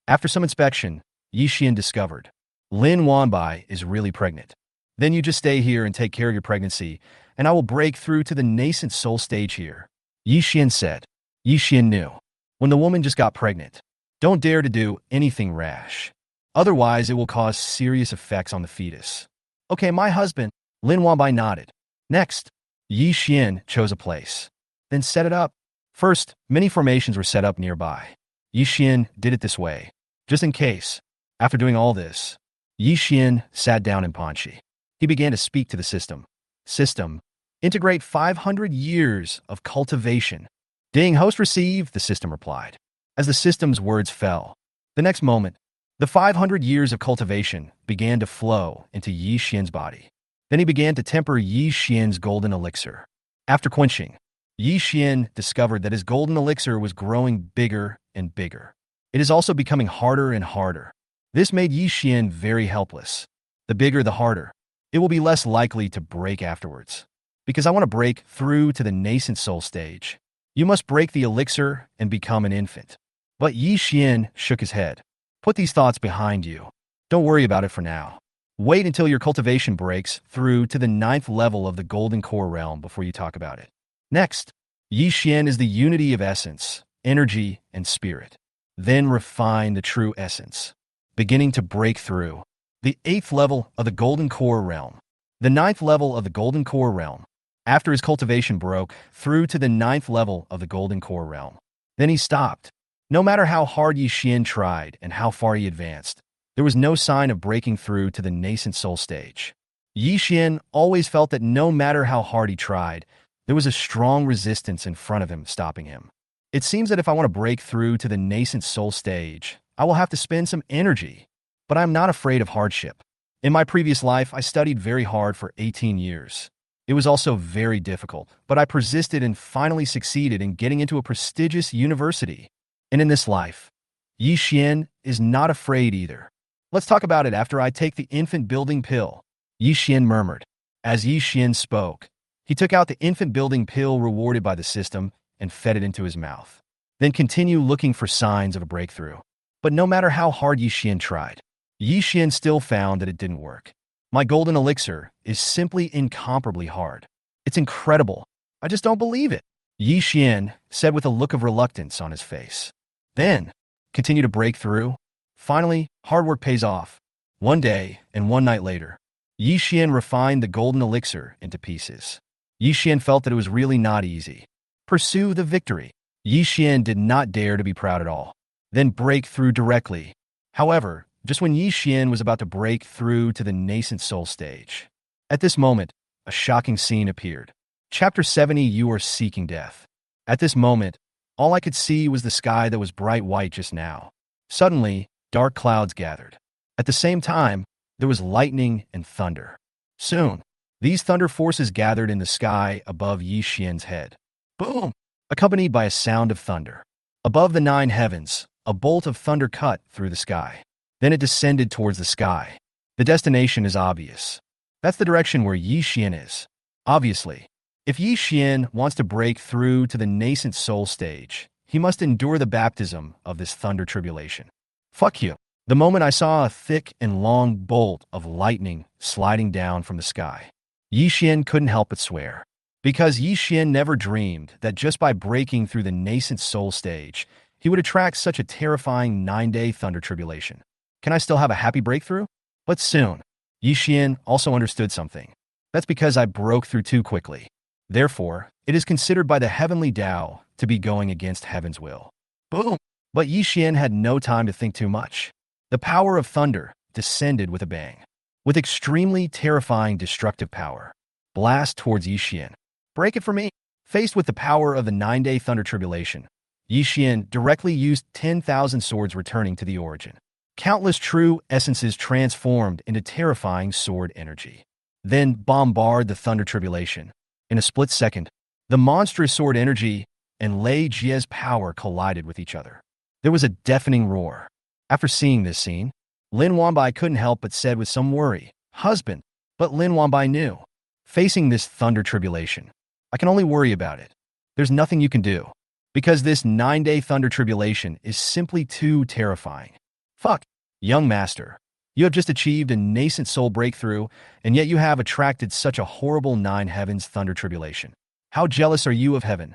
After some inspection, Yi Xian discovered, Lin Wanbai is really pregnant. Then you just stay here and take care of your pregnancy, and I will break through to the nascent soul stage here. Yi Xian said. Yi Xian knew. When the woman just got pregnant, don't dare to do anything rash. Otherwise, it will cause serious effects on the fetus. Okay, my husband. Lin Wanbai nodded. Next, Yi Xian chose a place. Then set it up. First, many formations were set up nearby. Yi Xian did it this way, just in case. After doing all this, Yi Xian sat down in Panchi. He began to speak to the system. System, integrate 500 years of cultivation. Ding, host received, the system replied. As the system's words fell, the next moment, the 500 years of cultivation began to flow into Yi Xian's body. Then he began to temper Yi Xian's golden elixir. After quenching, Yi Xian discovered that his golden elixir was growing bigger and bigger. It is also becoming harder and harder. This made Yi Xian very helpless. The bigger, the harder. It will be less likely to break afterwards. Because I want to break through to the nascent soul stage. You must break the elixir and become an infant. But Yi Xian shook his head. Put these thoughts behind you. Don't worry about it for now. Wait until your cultivation breaks through to the ninth level of the golden core realm before you talk about it. Next, Yi Xian is the unity of essence, energy, and spirit. Then refine the true essence, beginning to break through the eighth level of the golden core realm, the ninth level of the golden core realm. After his cultivation broke through to the ninth level of the golden core realm, then he stopped. No matter how hard Yi Xian tried and how far he advanced, there was no sign of breaking through to the nascent soul stage. Yi Xian always felt that no matter how hard he tried, there was a strong resistance in front of him stopping him. It seems that if I want to break through to the nascent soul stage, I will have to spend some energy. But I'm not afraid of hardship. In my previous life, I studied very hard for 18 years. It was also very difficult, but I persisted and finally succeeded in getting into a prestigious university. And in this life, Yi Xian is not afraid either. Let's talk about it after I take the infant building pill, Yi Xian murmured. As Yi Xian spoke, he took out the infant building pill rewarded by the system and fed it into his mouth. Then continue looking for signs of a breakthrough. But no matter how hard Yi Xian tried, Yi Xian still found that it didn't work. My golden elixir is simply incomparably hard. It's incredible. I just don't believe it, Yi Xian said with a look of reluctance on his face. Then, continue to break through. Finally, hard work pays off. One day and one night later, Yi Xian refined the golden elixir into pieces. Yi Xian felt that it was really not easy. Pursue the victory. Yi Xian did not dare to be proud at all. Then break through directly. However, just when Yi Xian was about to break through to the nascent soul stage, at this moment, a shocking scene appeared. Chapter 70, You Are Seeking Death. At this moment, all I could see was the sky that was bright white just now. Suddenly, dark clouds gathered. At the same time, there was lightning and thunder. Soon, these thunder forces gathered in the sky above Yi Xian's head. Boom! Accompanied by a sound of thunder. Above the nine heavens, a bolt of thunder cut through the sky. Then it descended towards the sky. The destination is obvious. That's the direction where Yi Xian is. Obviously, if Yi Xian wants to break through to the nascent soul stage, he must endure the baptism of this thunder tribulation. Fuck you. The moment I saw a thick and long bolt of lightning sliding down from the sky, Yi Xian couldn't help but swear. Because Yi Xian never dreamed that just by breaking through the nascent soul stage, he would attract such a terrifying 9-day thunder tribulation. Can I still have a happy breakthrough? But soon, Yi Xian also understood something. That's because I broke through too quickly. Therefore, it is considered by the heavenly Tao to be going against heaven's will. Boom! But Yi Xian had no time to think too much. The power of thunder descended with a bang. With extremely terrifying destructive power. Blast towards Yi Xian. Break it for me. Faced with the power of the 9-day thunder tribulation, Yi Xian directly used 10,000 swords returning to the origin. Countless true essences transformed into terrifying sword energy. Then bombard the thunder tribulation. In a split second, the monstrous sword energy and Lei Jie's power collided with each other. There was a deafening roar. After seeing this scene, Lin Wanbai couldn't help but said with some worry, "Husband." But Lin Wanbai knew. Facing this thunder tribulation, I can only worry about it. There's nothing you can do. Because this 9-day thunder tribulation is simply too terrifying. Fuck, young master. You have just achieved a nascent soul breakthrough, and yet you have attracted such a horrible 9 heavens thunder tribulation. How jealous are you of heaven?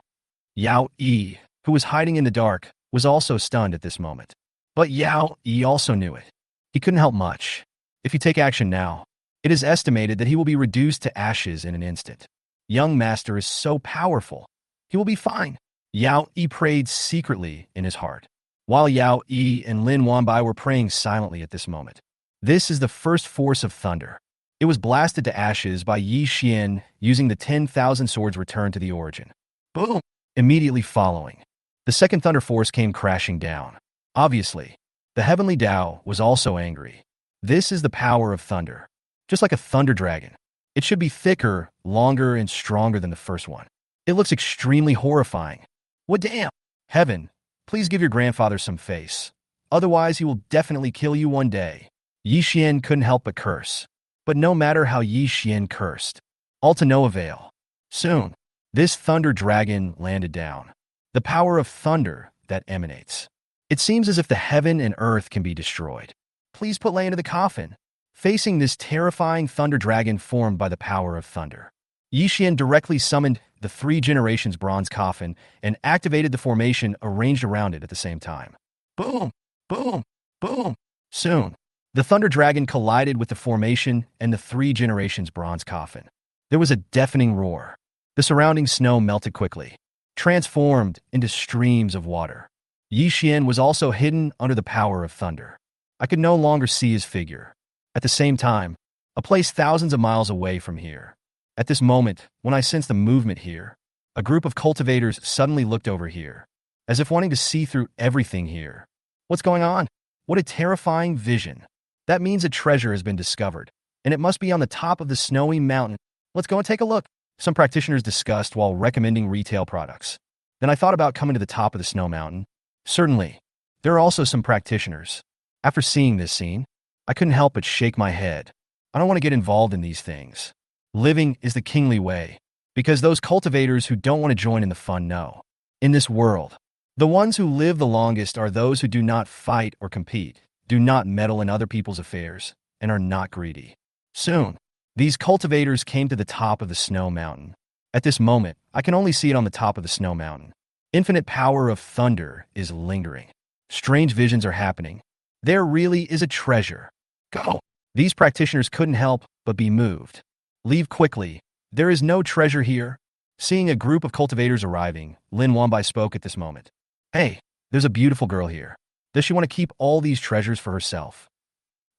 Yao Yi, who was hiding in the dark, was also stunned at this moment. But Yao Yi also knew it. He couldn't help much. If you take action now, it is estimated that he will be reduced to ashes in an instant. Young master is so powerful. He will be fine. Yao Yi prayed secretly in his heart, while Yao Yi and Lin Wanbai were praying silently at this moment. This is the first force of thunder. It was blasted to ashes by Yi Xian using the 10,000 swords returned to the origin. Boom! Immediately following, the second thunder force came crashing down. Obviously, the heavenly Tao was also angry. This is the power of thunder. Just like a thunder dragon, it should be thicker, longer, and stronger than the first one. It looks extremely horrifying. What damn? Heaven, please give your grandfather some face. Otherwise, he will definitely kill you one day. Yi Xian couldn't help but curse. But no matter how Yi Xian cursed, all to no avail. Soon, this thunder dragon landed down. The power of thunder that emanates. It seems as if the heaven and earth can be destroyed. please put Lei into the coffin. Facing this terrifying thunder dragon formed by the power of thunder, Yi Xian directly summoned the three generations bronze coffin and activated the formation arranged around it at the same time. Boom! Boom! Boom! Soon, the thunder dragon collided with the formation and the three generations bronze coffin. There was a deafening roar. The surrounding snow melted quickly, transformed into streams of water. Yi Xian was also hidden under the power of thunder. I could no longer see his figure. At the same time, a place thousands of miles away from here. At this moment, when I sensed the movement here, a group of cultivators suddenly looked over here, as if wanting to see through everything here. What's going on? What a terrifying vision. That means a treasure has been discovered, and it must be on the top of the snowy mountain. Let's go and take a look. Some practitioners discussed while recommending retail products. Then I thought about coming to the top of the snow mountain. Certainly, there are also some practitioners. After seeing this scene, I couldn't help but shake my head. I don't want to get involved in these things. Living is the kingly way, because those cultivators who don't want to join in the fun know. In this world, the ones who live the longest are those who do not fight or compete, do not meddle in other people's affairs, and are not greedy. Soon, these cultivators came to the top of the snow mountain. At this moment, I can only see it on the top of the snow mountain. Infinite power of thunder is lingering. Strange visions are happening. There really is a treasure. Go! These practitioners couldn't help but be moved. Leave quickly. There is no treasure here. Seeing a group of cultivators arriving, Lin Wanbai spoke at this moment. Hey, there's a beautiful girl here. Does she want to keep all these treasures for herself?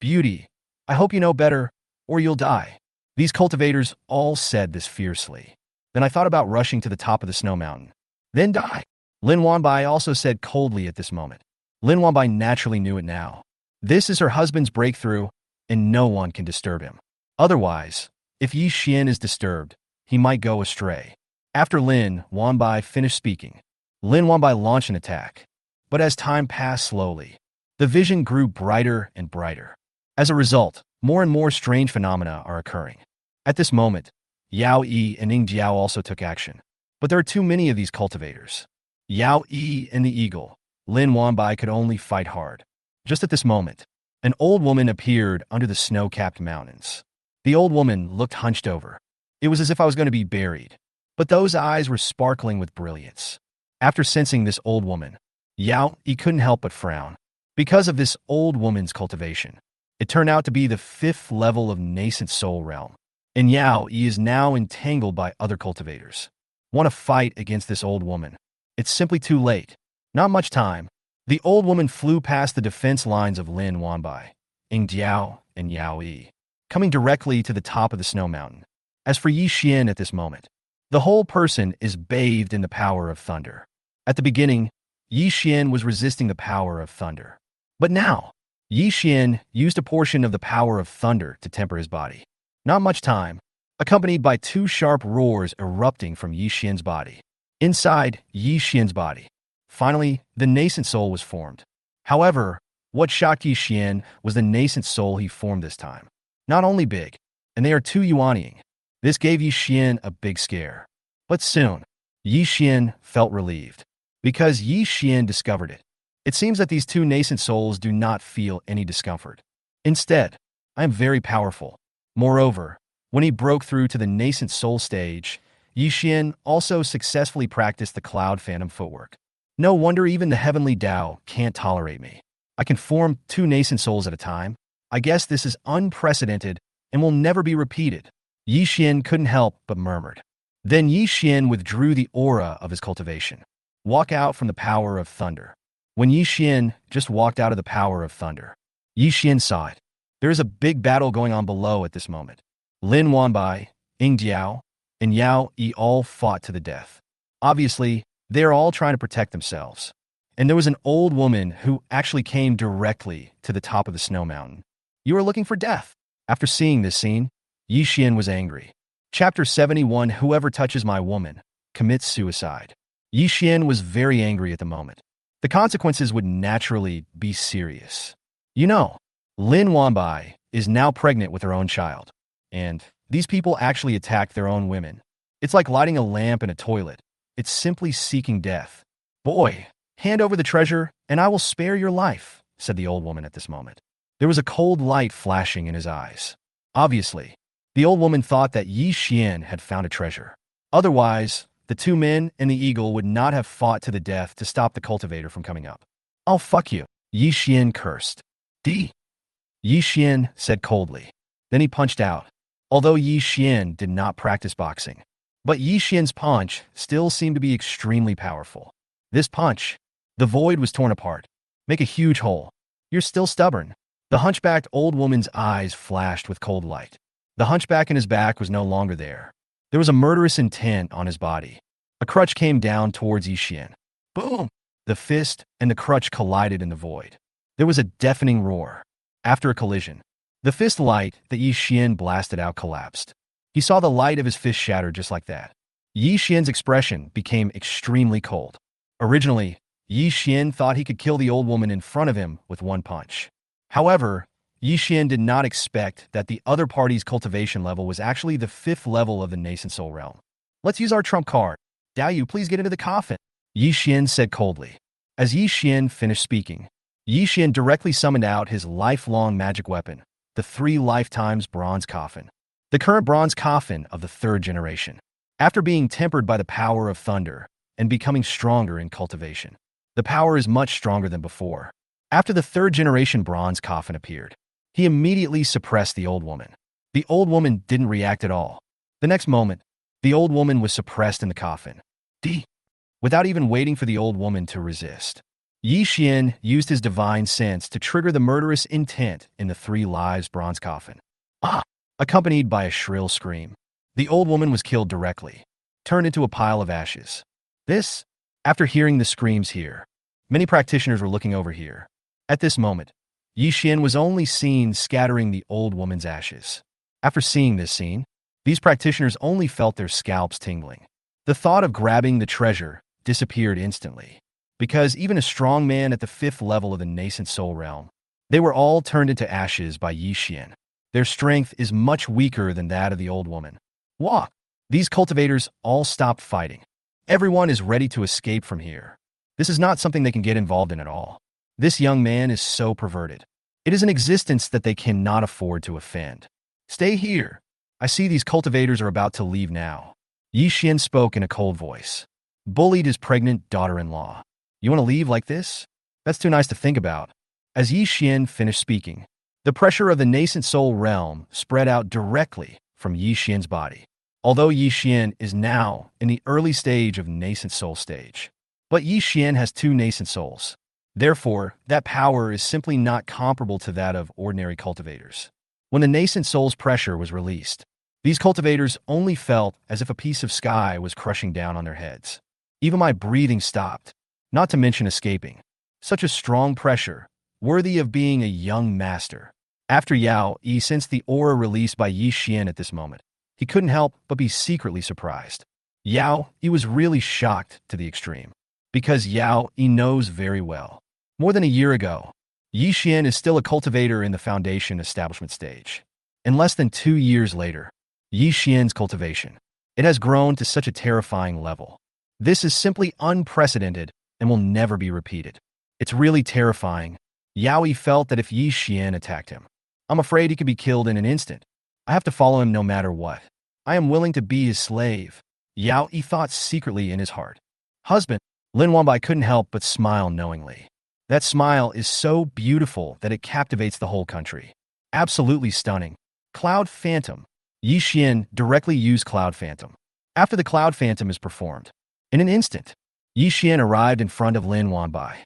Beauty, I hope you know better, or you'll die. These cultivators all said this fiercely. Then I thought about rushing to the top of the snow mountain. Then die. Lin Wanbai also said coldly at this moment. Lin Wanbai naturally knew it now. This is her husband's breakthrough, and no one can disturb him. Otherwise, if Yi Xian is disturbed, he might go astray. After Lin Wanbai finished speaking, Lin Wanbai launched an attack. But as time passed slowly, the vision grew brighter and brighter. As a result, more and more strange phenomena are occurring. At this moment, Yao Yi and Ning Jiao also took action. But there are too many of these cultivators. Yao Yi and the eagle, Lin Wanbai could only fight hard. Just at this moment, an old woman appeared under the snow-capped mountains. The old woman looked hunched over. It was as if I was going to be buried. But those eyes were sparkling with brilliance. After sensing this old woman, Yao Yi couldn't help but frown. Because of this old woman's cultivation, it turned out to be the 5th level of nascent soul realm. And Yao Yi is now entangled by other cultivators. Want to fight against this old woman? It's simply too late. Not much time. The old woman flew past the defense lines of Lin Wanbai, Ing Jiao, and Yao Yi, coming directly to the top of the snow mountain. As for Yi Xian at this moment, the whole person is bathed in the power of thunder. At the beginning, Yi Xian was resisting the power of thunder. But now, Yi Xian used a portion of the power of thunder to temper his body. Not much time, accompanied by 2 sharp roars erupting from Yi Xian's body. Inside Yi Xian's body, finally, the nascent soul was formed. However, what shocked Yi Xian was the nascent soul he formed this time. Not only big, and they are 2 yuanying. This gave Yi Xian a big scare. But soon, Yi Xian felt relieved, because Yi Xian discovered it. It seems that these 2 nascent souls do not feel any discomfort. Instead, I am very powerful. Moreover, when he broke through to the nascent soul stage, Yi Xian also successfully practiced the cloud phantom footwork. No wonder even the heavenly Tao can't tolerate me. I can form 2 nascent souls at a time. I guess this is unprecedented and will never be repeated. Yi Xian couldn't help but murmured. Then Yi Xian withdrew the aura of his cultivation. Walk out from the power of thunder. When Yi Xian just walked out of the power of thunder, Yi Xian saw it. There is a big battle going on below at this moment. Lin Wanbai, Ing Jiao, and Yao Yi all fought to the death. Obviously, they are all trying to protect themselves. And there was an old woman who actually came directly to the top of the snow mountain. You are looking for death. After seeing this scene, Yi Xian was angry. Chapter 71, Whoever touches my woman commits suicide. Yi Xian was very angry at the moment. The consequences would naturally be serious. You know, Lin Wanbai is now pregnant with her own child. And these people actually attacked their own women. It's like lighting a lamp in a toilet. It's simply seeking death. Boy, hand over the treasure, and I will spare your life, said the old woman at this moment. There was a cold light flashing in his eyes. Obviously, the old woman thought that Yi Xian had found a treasure. Otherwise, the two men and the eagle would not have fought to the death to stop the cultivator from coming up. "I'll fuck you," Yi Xian cursed. "D." Yi Xian said coldly. Then he punched out. Although Yi Xian did not practice boxing, but Yi Xian's punch still seemed to be extremely powerful. This punch, the void was torn apart. "Make a huge hole. You're still stubborn." The hunchbacked old woman's eyes flashed with cold light. The hunchback in his back was no longer there. There was a murderous intent on his body. A crutch came down towards Yi Xian. Boom! The fist and the crutch collided in the void. There was a deafening roar. After a collision, the fist light that Yi Xian blasted out collapsed. He saw the light of his fist shatter just like that. Yi Xian's expression became extremely cold. Originally, Yi Xian thought he could kill the old woman in front of him with one punch. However, Yi Xian did not expect that the other party's cultivation level was actually the 5th level of the nascent soul realm. "Let's use our trump card. Dao Yu, please get into the coffin," Yi Xian said coldly. As Yi Xian finished speaking, Yi Xian directly summoned out his lifelong magic weapon, the 3 lifetimes bronze coffin. The current bronze coffin of the 3rd generation. After being tempered by the power of thunder and becoming stronger in cultivation, the power is much stronger than before. After the 3rd generation bronze coffin appeared, he immediately suppressed the old woman. The old woman didn't react at all. The next moment, the old woman was suppressed in the coffin. D. Without even waiting for the old woman to resist, Yi Xian used his divine sense to trigger the murderous intent in the 3 lives bronze coffin. Ah! Accompanied by a shrill scream, the old woman was killed directly, turned into a pile of ashes. This, after hearing the screams here, many practitioners were looking over here. At this moment, Yi Xian was only seen scattering the old woman's ashes. After seeing this scene, these practitioners only felt their scalps tingling. The thought of grabbing the treasure disappeared instantly, because even a strong man at the 5th level of the nascent soul realm, they were all turned into ashes by Yi Xian. Their strength is much weaker than that of the old woman. Wah! These cultivators all stopped fighting. Everyone is ready to escape from here. This is not something they can get involved in at all. This young man is so perverted. It is an existence that they cannot afford to offend. Stay here. I see these cultivators are about to leave now. Yi Xian spoke in a cold voice. Bullied his pregnant daughter-in-law. You want to leave like this? That's too nice to think about. As Yi Xian finished speaking, the pressure of the nascent soul realm spread out directly from Yi Xian's body. Although Yi Xian is now in the early stage of nascent soul stage, but Yi Xian has 2 nascent souls. Therefore, that power is simply not comparable to that of ordinary cultivators. When the nascent soul's pressure was released, these cultivators only felt as if a piece of sky was crushing down on their heads. Even my breathing stopped, not to mention escaping. Such a strong pressure, worthy of being a young master. After Yao Yi sensed the aura released by Yi Xian at this moment, he couldn't help but be secretly surprised. Yao Yi was really shocked to the extreme, because Yao Yi knows very well. More than a year ago, Yi Xian is still a cultivator in the foundation establishment stage. And less than 2 years later, Yi Xian's cultivation, it has grown to such a terrifying level. This is simply unprecedented and will never be repeated. It's really terrifying. Yao Yi felt that if Yi Xian attacked him, I'm afraid he could be killed in an instant. I have to follow him no matter what. I am willing to be his slave. Yao Yi thought secretly in his heart. Husband, Lin Wanbai couldn't help but smile knowingly. That smile is so beautiful that it captivates the whole country. Absolutely stunning. Cloud Phantom. Yi Xian directly used Cloud Phantom. After the Cloud Phantom is performed, in an instant, Yi Xian arrived in front of Lin Wanbai.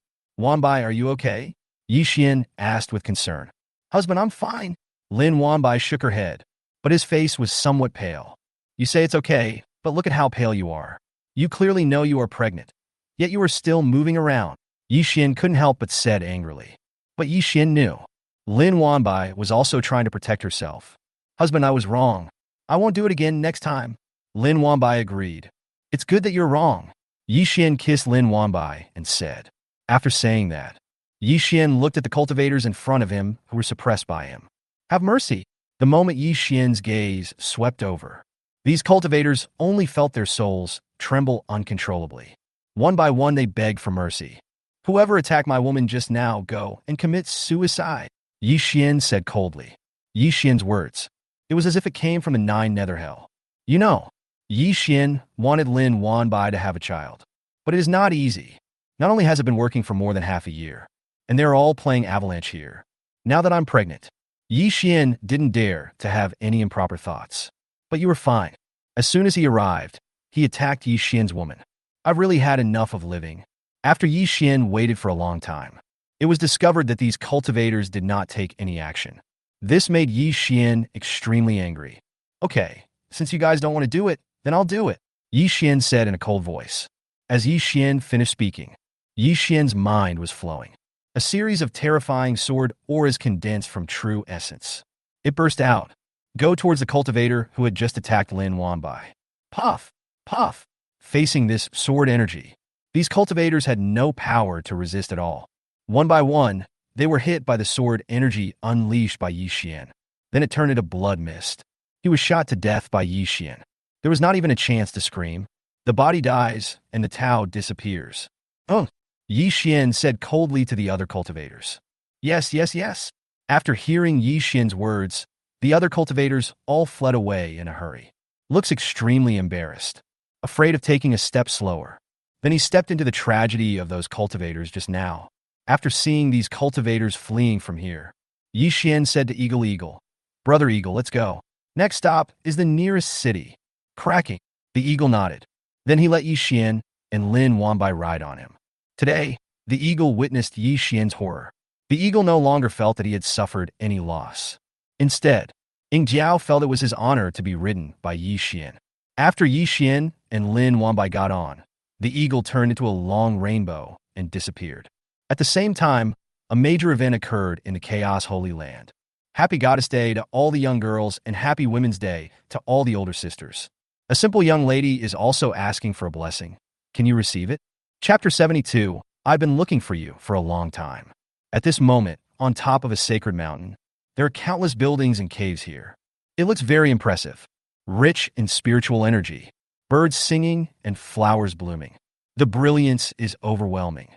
Wanbai, are you okay? Yi Xian asked with concern. Husband, I'm fine. Lin Wanbai shook her head, but his face was somewhat pale. You say it's okay, but look at how pale you are. You clearly know you are pregnant, yet you are still moving around. Yi Xian couldn't help but said angrily. But Yi Xian knew. Lin Wanbai was also trying to protect herself. Husband, I was wrong. I won't do it again next time. Lin Wanbai agreed. It's good that you're wrong. Yi Xian kissed Lin Wanbai and said. After saying that, Yi Xian looked at the cultivators in front of him who were suppressed by him. Have mercy. The moment Yi Xian's gaze swept over, these cultivators only felt their souls tremble uncontrollably. One by one they begged for mercy. Whoever attacked my woman just now, go and commit suicide. Yi Xian said coldly. Yi Xian's words. It was as if it came from the nine nether hell. You know, Yi Xian wanted Lin Wanbai to have a child. But it is not easy. Not only has it been working for more than half a year, and they're all playing Avalanche here. Now that I'm pregnant, Yi Xian didn't dare to have any improper thoughts. But you were fine. As soon as he arrived, he attacked Yi Xian's woman. I've really had enough of living. After Yi Xian waited for a long time, it was discovered that these cultivators did not take any action. This made Yi Xian extremely angry. Okay, since you guys don't want to do it, then I'll do it, Yi Xian said in a cold voice. As Yi Xian finished speaking, Yi Xian's mind was flowing. A series of terrifying sword auras condensed from true essence. It burst out. Go towards the cultivator who had just attacked Lin Wanbai. Puff! Puff! Facing this sword energy, these cultivators had no power to resist at all. One by one, they were hit by the sword energy unleashed by Yi Xian. Then it turned into blood mist. He was shot to death by Yi Xian. There was not even a chance to scream. The body dies, and the Tao disappears. Oh! Yi Xian said coldly to the other cultivators. Yes, yes, yes. After hearing Yi Xian's words, the other cultivators all fled away in a hurry. Looks extremely embarrassed, afraid of taking a step slower. Then he stepped into the tragedy of those cultivators just now. After seeing these cultivators fleeing from here, Yi Xian said to Eagle, Brother Eagle, let's go. Next stop is the nearest city. Cracking. The eagle nodded. Then he let Yi Xian and Lin Wanbai ride on him. Today, the eagle witnessed Yi Xian's horror. The eagle no longer felt that he had suffered any loss. Instead, Ying Jiao felt it was his honor to be ridden by Yi Xian. After Yi Xian and Lin Wanbai got on, the eagle turned into a long rainbow and disappeared. At the same time, a major event occurred in the Chaos Holy Land. Happy Goddess Day to all the young girls and Happy Women's Day to all the older sisters. A simple young lady is also asking for a blessing. Can you receive it? Chapter 72. I've been looking for you for a long time. At this moment, on top of a sacred mountain, there are countless buildings and caves here. It looks very impressive. Rich in spiritual energy, birds singing and flowers blooming. The brilliance is overwhelming.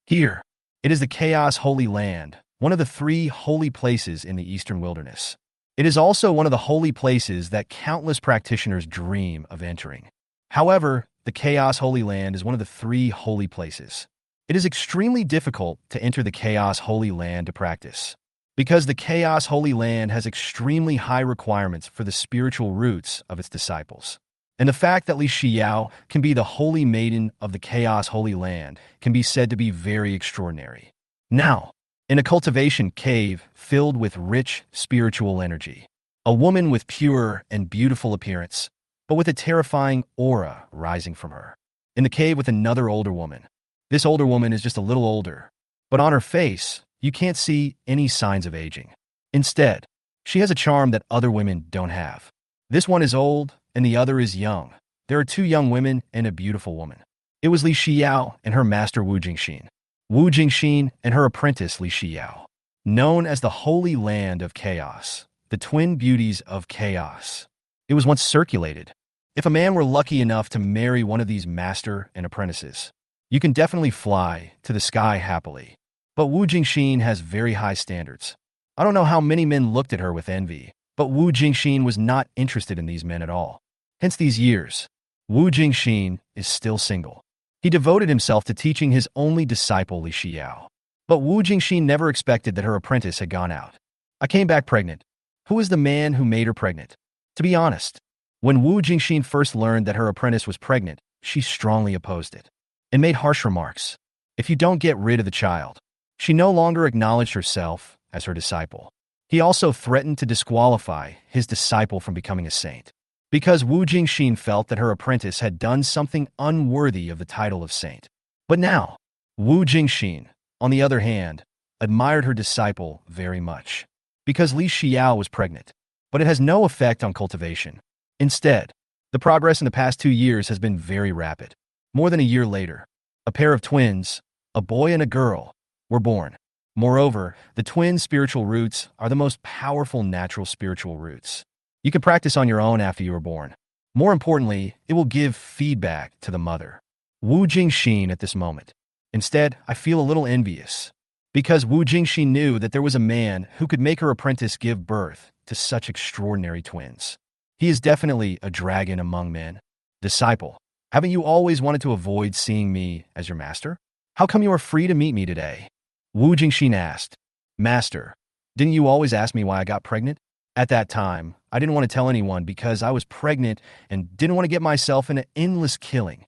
Here, it is the Chaos Holy Land, one of the 3 holy places in the Eastern Wilderness. It is also one of the holy places that countless practitioners dream of entering. However, the Chaos Holy Land is one of the 3 holy places. It is extremely difficult to enter the Chaos Holy Land to practice, because the Chaos Holy Land has extremely high requirements for the spiritual roots of its disciples. And the fact that Li Xiao can be the holy maiden of the Chaos Holy Land can be said to be very extraordinary. Now, in a cultivation cave filled with rich spiritual energy, a woman with pure and beautiful appearance, but with a terrifying aura rising from her. In the cave with another older woman. This older woman is just a little older, but on her face, you can't see any signs of aging. Instead, she has a charm that other women don't have. This one is old, and the other is young. There are 2 young women and a beautiful woman. It was Li Xiao and her master Wu Jingxin. Wu Jingxin and her apprentice Li Xiao. Known as the Holy Land of Chaos, the twin beauties of chaos. It was once circulated. If a man were lucky enough to marry one of these master and apprentices, you can definitely fly to the sky happily. But Wu Jingxin has very high standards. I don't know how many men looked at her with envy, but Wu Jingxin was not interested in these men at all. Hence these years, Wu Jingxin is still single. He devoted himself to teaching his only disciple Li Xiao. But Wu Jingxin never expected that her apprentice had gone out. I came back pregnant. Who is the man who made her pregnant? To be honest, when Wu Jingxin first learned that her apprentice was pregnant, she strongly opposed it and made harsh remarks. If you don't get rid of the child, she no longer acknowledged herself as her disciple. He also threatened to disqualify his disciple from becoming a saint, because Wu Jingxin felt that her apprentice had done something unworthy of the title of saint. But now, Wu Jingxin, on the other hand, admired her disciple very much, because Li Xiao was pregnant. But it has no effect on cultivation. Instead, the progress in the past 2 years has been very rapid. More than a year later, a pair of twins, a boy and a girl, were born. Moreover, the twin spiritual roots are the most powerful natural spiritual roots. You can practice on your own after you are born. More importantly, it will give feedback to the mother. Wu Jingxin at this moment. Instead, I feel a little envious. because Wu Jingxi knew that there was a man who could make her apprentice give birth to such extraordinary twins. He is definitely a dragon among men. Disciple, haven't you always wanted to avoid seeing me as your master? How come you are free to meet me today? Wu Jingxin asked. Master, didn't you always ask me why I got pregnant? At that time, I didn't want to tell anyone because I was pregnant and didn't want to get myself in an endless killing.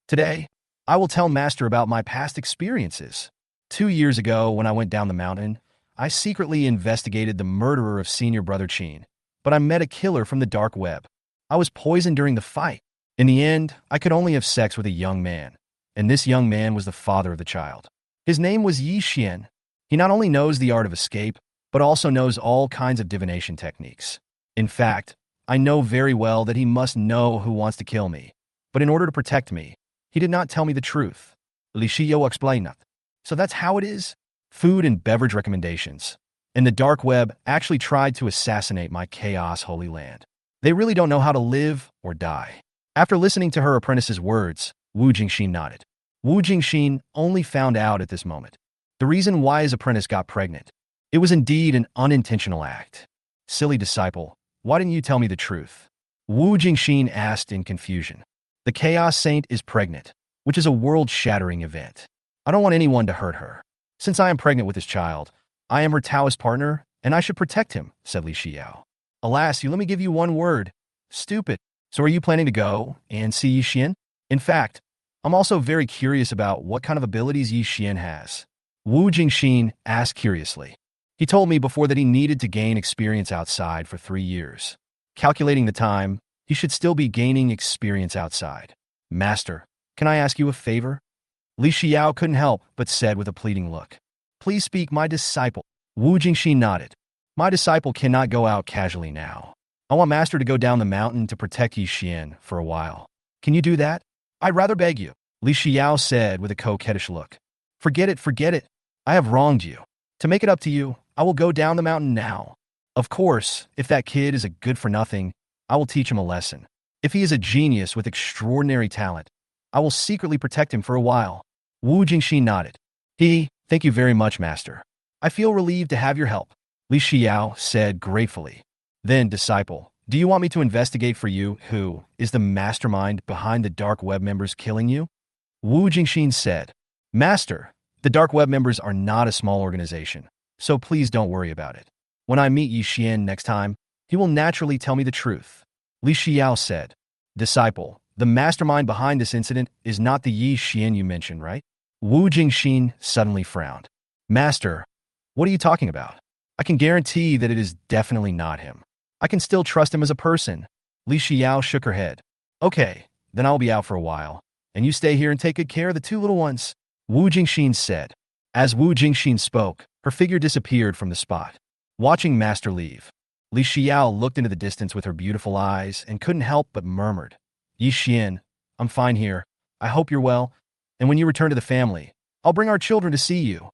Today, I will tell Master about my past experiences. 2 years ago, when I went down the mountain, I secretly investigated the murderer of senior brother Qin, but I met a killer from the dark web. I was poisoned during the fight. In the end, I could only have sex with a young man, and this young man was the father of the child. His name was Yi Xian. He not only knows the art of escape, but also knows all kinds of divination techniques. In fact, I know very well that he must know who wants to kill me, but in order to protect me, he did not tell me the truth. Li Shiyo explained. So that's how it is? Food and beverage recommendations. And the dark web actually tried to assassinate my chaos holy land. They really don't know how to live or die. After listening to her apprentice's words, Wu Jingxin nodded. Wu Jingxin only found out at this moment the reason why his apprentice got pregnant. It was indeed an unintentional act. Silly disciple, why didn't you tell me the truth? Wu Jingxin asked in confusion. The Chaos Saint is pregnant, which is a world-shattering event. I don't want anyone to hurt her. Since I am pregnant with this child, I am her Taoist partner, and I should protect him, said Li Xiao. Alas, let me give you one word. Stupid. So are you planning to go and see Yi Xian? In fact, I'm also very curious about what kind of abilities Yi Xian has. Wu Jingxin asked curiously. He told me before that he needed to gain experience outside for 3 years. Calculating the time, he should still be gaining experience outside. Master, can I ask you a favor? Li Xiao couldn't help but said with a pleading look. Please speak, my disciple. Wu Jingxin nodded. My disciple cannot go out casually now. I want Master to go down the mountain to protect Yi Xian for a while. Can you do that? I'd rather beg you, Li Xiao said with a coquettish look. Forget it. I have wronged you. To make it up to you, I will go down the mountain now. Of course, if that kid is a good-for-nothing, I will teach him a lesson. If he is a genius with extraordinary talent, I will secretly protect him for a while. Wu Jingxin nodded. Thank you very much, Master. I feel relieved to have your help, Li Xiao said gratefully. Then, disciple, do you want me to investigate for you who is the mastermind behind the dark web members killing you? Wu Jingxin said. Master, the dark web members are not a small organization, so please don't worry about it. When I meet Yi Xian next time, he will naturally tell me the truth. Li Xiao said. Disciple, the mastermind behind this incident is not the Yi Xian you mentioned, right? Wu Jingxin suddenly frowned. Master, what are you talking about? I can guarantee that it is definitely not him. I can still trust him as a person. Li Xiao shook her head. Okay, then I'll be out for a while, and you stay here and take good care of the 2 little ones, Wu Jingxin said. As Wu Jingxin spoke, her figure disappeared from the spot. Watching Master leave, Li Xiao looked into the distance with her beautiful eyes and couldn't help but murmured, Yi Xian, I'm fine here. I hope you're well, and when you return to the family, I'll bring our children to see you.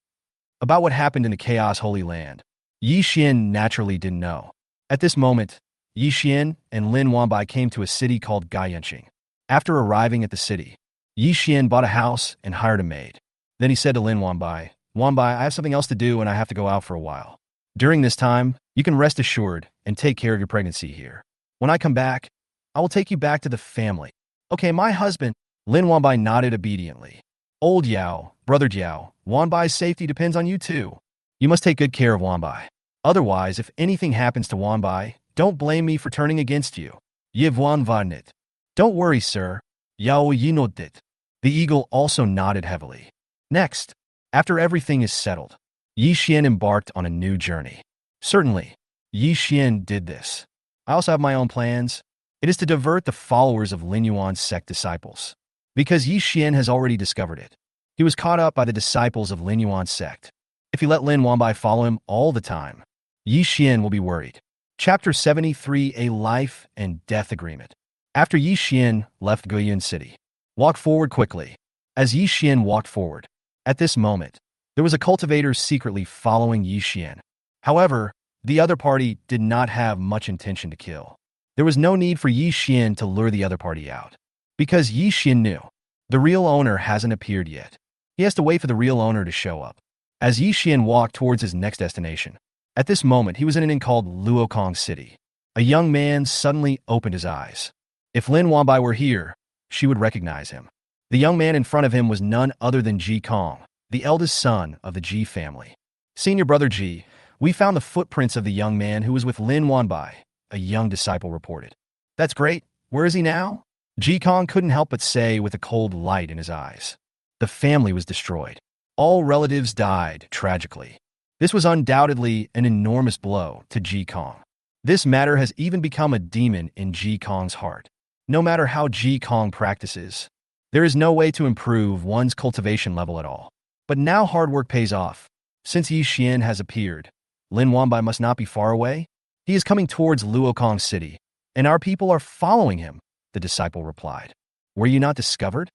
About what happened in the Chaos Holy Land, Yi Xian naturally didn't know. At this moment, Yi Xian and Lin Wanbai came to a city called Gaiyanqing. After arriving at the city, Yi Xian bought a house and hired a maid. Then he said to Lin Wanbai, I have something else to do and I have to go out for a while. During this time, you can rest assured and take care of your pregnancy here. When I come back, I will take you back to the family. Okay, my husband. Lin Wanbai nodded obediently. Old Yao, brother Jiao, Wanbai's safety depends on you too. You must take good care of Wanbai. Otherwise, if anything happens to Wanbai, don't blame me for turning against you. Yiv Wanvanit. Don't worry, sir. Yao Yinodit. The eagle also nodded heavily. Next, after everything is settled, Yi Xian embarked on a new journey. Certainly, Yi Xian did this. I also have my own plans. It is to divert the followers of Lin Yuan's sect disciples. Because Yi Xian has already discovered it. He was caught up by the disciples of Lin Yuan's sect. If he let Lin Wanbai follow him all the time, Yi Xian will be worried. Chapter 73, A Life and Death Agreement. After Yi Xian left Guiyun City, walked forward quickly. As Yi Xian walked forward, at this moment, there was a cultivator secretly following Yi Xian. However, the other party did not have much intention to kill. There was no need for Yi Xian to lure the other party out. Because Yi Xian knew, the real owner hasn't appeared yet. He has to wait for the real owner to show up. as Yi Xian walked towards his next destination. At this moment, he was in an inn called Luokong City. A young man suddenly opened his eyes. If Lin Wanbai were here, she would recognize him. The young man in front of him was none other than Ji Kong, the eldest son of the Ji family. Senior brother Ji, we found the footprints of the young man who was with Lin Wanbai, a young disciple reported. That's great. Where is he now? Ji Kong couldn't help but say with a cold light in his eyes. The family was destroyed. All relatives died tragically. This was undoubtedly an enormous blow to Ji Kong. This matter has even become a demon in Ji Kong's heart. No matter how Ji Kong practices, there is no way to improve one's cultivation level at all. But now hard work pays off. Since Yi Xian has appeared, Lin Wanbai must not be far away. He is coming towards Luokong City, and our people are following him, the disciple replied. Were you not discovered?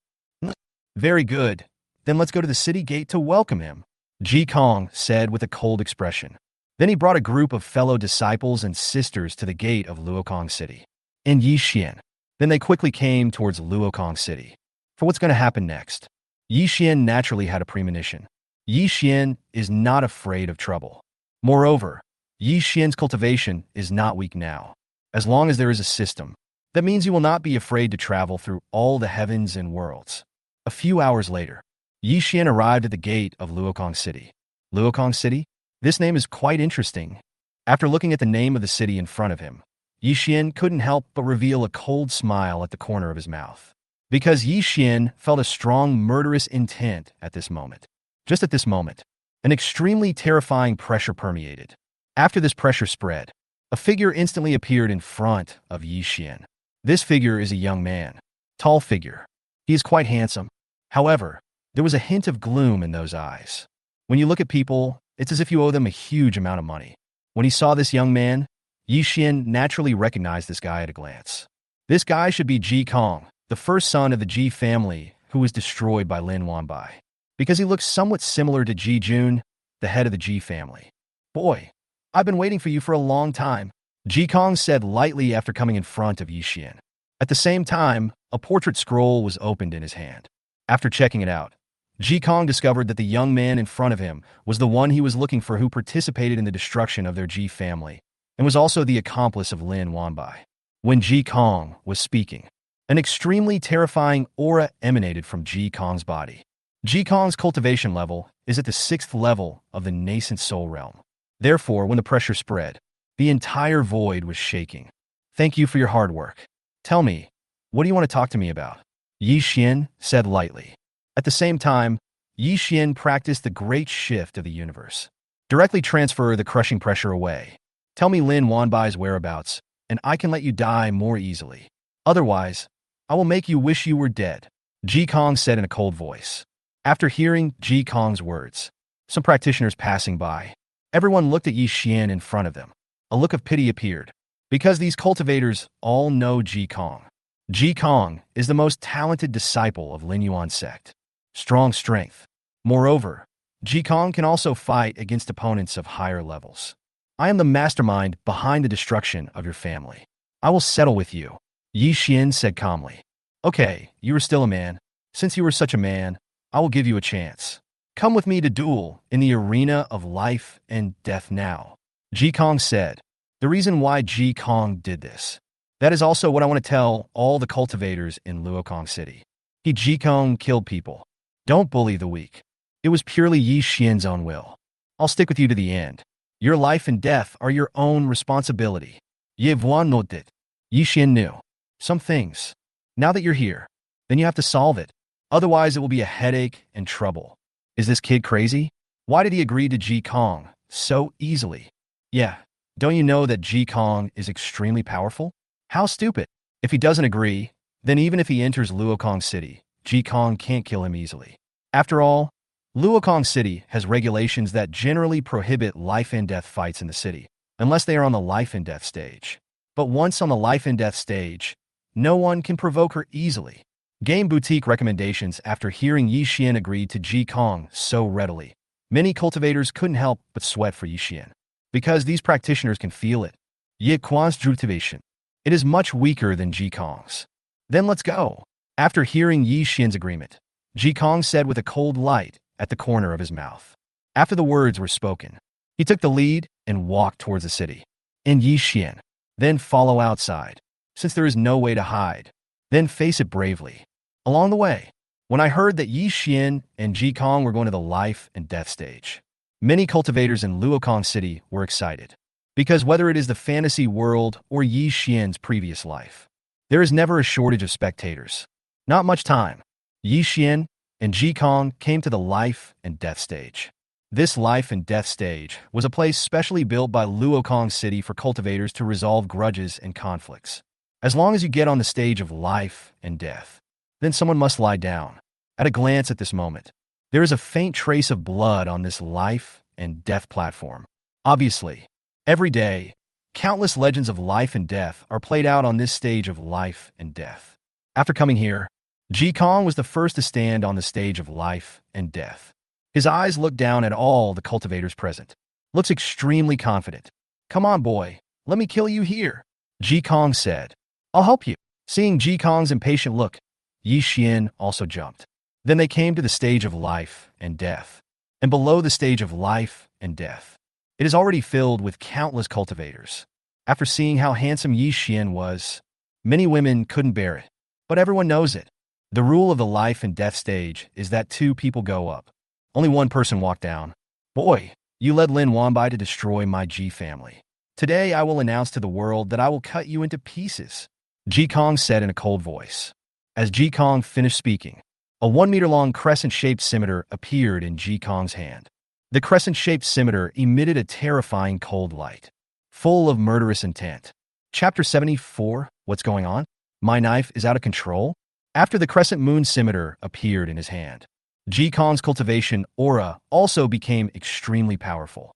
Very good. Then let's go to the city gate to welcome him, Ji Kong said with a cold expression. Then he brought a group of fellow disciples and sisters to the gate of Luokong City. And Yi Xian. Then they quickly came towards Luokong City. For what's going to happen next? Yi Xian naturally had a premonition. Yi Xian is not afraid of trouble. Moreover, Yi Xian's cultivation is not weak now. As long as there is a system, that means you will not be afraid to travel through all the heavens and worlds. A few hours later, Yi Xian arrived at the gate of Luokong City. Luokong City? This name is quite interesting. After looking at the name of the city in front of him, Yi Xian couldn't help but reveal a cold smile at the corner of his mouth. Because Yi Xian felt a strong murderous intent at this moment. Just at this moment, an extremely terrifying pressure permeated. After this pressure spread, a figure instantly appeared in front of Yi Xian. This figure is a young man. Tall figure. He is quite handsome. However, there was a hint of gloom in those eyes. When you look at people, it's as if you owe them a huge amount of money. When he saw this young man, Yi Xian naturally recognized this guy at a glance. This guy should be Ji Kong, the first son of the Ji family who was destroyed by Lin Wanbai, because he looks somewhat similar to Ji Jun, the head of the Ji family. Boy, I've been waiting for you for a long time, Ji Kong said lightly after coming in front of Yi Xian. At the same time, a portrait scroll was opened in his hand. After checking it out, Ji Kong discovered that the young man in front of him was the one he was looking for who participated in the destruction of their Ji family, and was also the accomplice of Lin Wanbai. When Ji Kong was speaking, an extremely terrifying aura emanated from Ji Kong's body. Ji Kong's cultivation level is at the 6th level of the nascent soul realm. Therefore, when the pressure spread, the entire void was shaking. Thank you for your hard work. Tell me, what do you want to talk to me about? Yi Xian said lightly. At the same time, Yi Xian practiced the great shift of the universe. Directly transfer the crushing pressure away. Tell me Lin Wanbai's whereabouts, and I can let you die more easily. Otherwise, I will make you wish you were dead, Ji Kong said in a cold voice. After hearing Ji Kong's words, some practitioners passing by, everyone looked at Yi Xian in front of them. A look of pity appeared, because these cultivators all know Ji Kong. Ji Kong is the most talented disciple of Lin Yuan sect. Strong strength. Moreover, Ji Kong can also fight against opponents of higher levels. I am the mastermind behind the destruction of your family. I will settle with you, Yi Xian said calmly. Okay, you are still a man. Since you are such a man, I will give you a chance. Come with me to duel in the arena of life and death now, Ji Kong said. The reason why Ji Kong did this. That is also what I want to tell all the cultivators in Luokong City. Ji Kong killed people. Don't bully the weak. It was purely Yi Xian's own will. I'll stick with you to the end. Your life and death are your own responsibility. Ye Vuan noted. Yi Xian knew some things. Now that you're here, then you have to solve it. Otherwise, it will be a headache and trouble. Is this kid crazy? Why did he agree to Ji Kong so easily? Yeah, don't you know that Ji Kong is extremely powerful? How stupid. If he doesn't agree, then even if he enters Luokong City, Ji Kong can't kill him easily. After all, Luokong City has regulations that generally prohibit life and death fights in the city, unless they are on the life and death stage. But once on the life and death stage, no one can provoke her easily. Game Boutique recommendations. After hearing Yi Xian agreed to Ji Kong so readily, many cultivators couldn't help but sweat for Yi Xian, because these practitioners can feel it. Yi Quan's motivation. It is much weaker than Ji Kong's. Then let's go. After hearing Yi Xian's agreement, Ji Kong said with a cold light at the corner of his mouth. After the words were spoken, he took the lead and walked towards the city. And Yi Xian, then follow outside, since there is no way to hide. Then face it bravely. Along the way, when I heard that Yi Xian and Ji Kong were going to the life and death stage, many cultivators in Luokong City were excited. Because whether it is the fantasy world or Yi Xian's previous life, there is never a shortage of spectators. Not much time. Yi Xian and Ji Kong came to the life and death stage. This life and death stage was a place specially built by Luokong City for cultivators to resolve grudges and conflicts. As long as you get on the stage of life and death, then someone must lie down. At a glance at this moment, there is a faint trace of blood on this life and death platform. Obviously, every day, countless legends of life and death are played out on this stage of life and death. After coming here, Ji Kong was the first to stand on the stage of life and death. His eyes looked down at all the cultivators present. Looks extremely confident. "Come on, boy. Let me kill you here," Ji Kong said. "I'll help you." Seeing Ji Kong's impatient look, Yi Xian also jumped. Then they came to the stage of life and death. And below the stage of life and death, it is already filled with countless cultivators. After seeing how handsome Yi Xian was, many women couldn't bear it. But everyone knows it. The rule of the life and death stage is that 2 people go up. Only 1 person walked down. "Boy, you led Lin Wanbai to destroy my Ji family. Today I will announce to the world that I will cut you into pieces," Ji Kong said in a cold voice. As Ji Kong finished speaking, a 1-meter-long crescent-shaped scimitar appeared in Ji Kong's hand. The crescent-shaped scimitar emitted a terrifying cold light, full of murderous intent. Chapter 74, What's Going On? My knife is out of control? After the crescent moon scimitar appeared in his hand, Ji Kong's cultivation aura also became extremely powerful.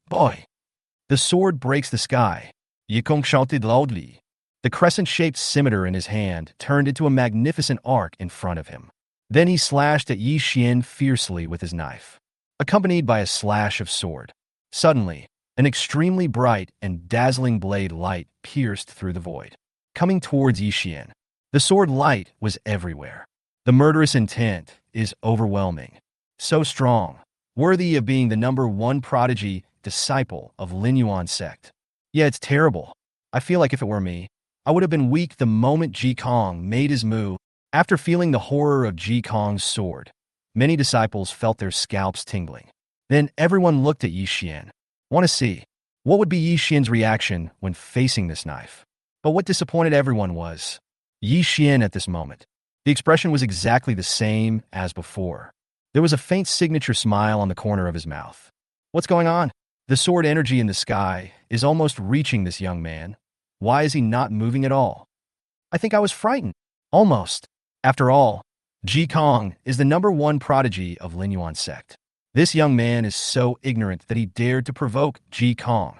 Boy! The sword breaks the sky. Yi Kong shouted loudly. The crescent-shaped scimitar in his hand turned into a magnificent arc in front of him. Then he slashed at Yi Xian fiercely with his knife, accompanied by a slash of sword. Suddenly, an extremely bright and dazzling blade light pierced through the void, coming towards Yi Xian. The sword light was everywhere. The murderous intent is overwhelming, so strong, worthy of being the #1 prodigy disciple of Lin Yuan sect. Yeah, it's terrible. I feel like if it were me, I would have been weak the moment Ji Kong made his move. After feeling the horror of Ji Kong's sword, many disciples felt their scalps tingling. Then everyone looked at Yi Xian. Want to see what would be Yi Xian's reaction when facing this knife. But what disappointed everyone was Yi Xian at this moment. The expression was exactly the same as before. There was a faint signature smile on the corner of his mouth. What's going on? The sword energy in the sky is almost reaching this young man. Why is he not moving at all? I think I was frightened. Almost. After all, Ji Kong is the #1 prodigy of Lin Yuan sect. This young man is so ignorant that he dared to provoke Ji Kong.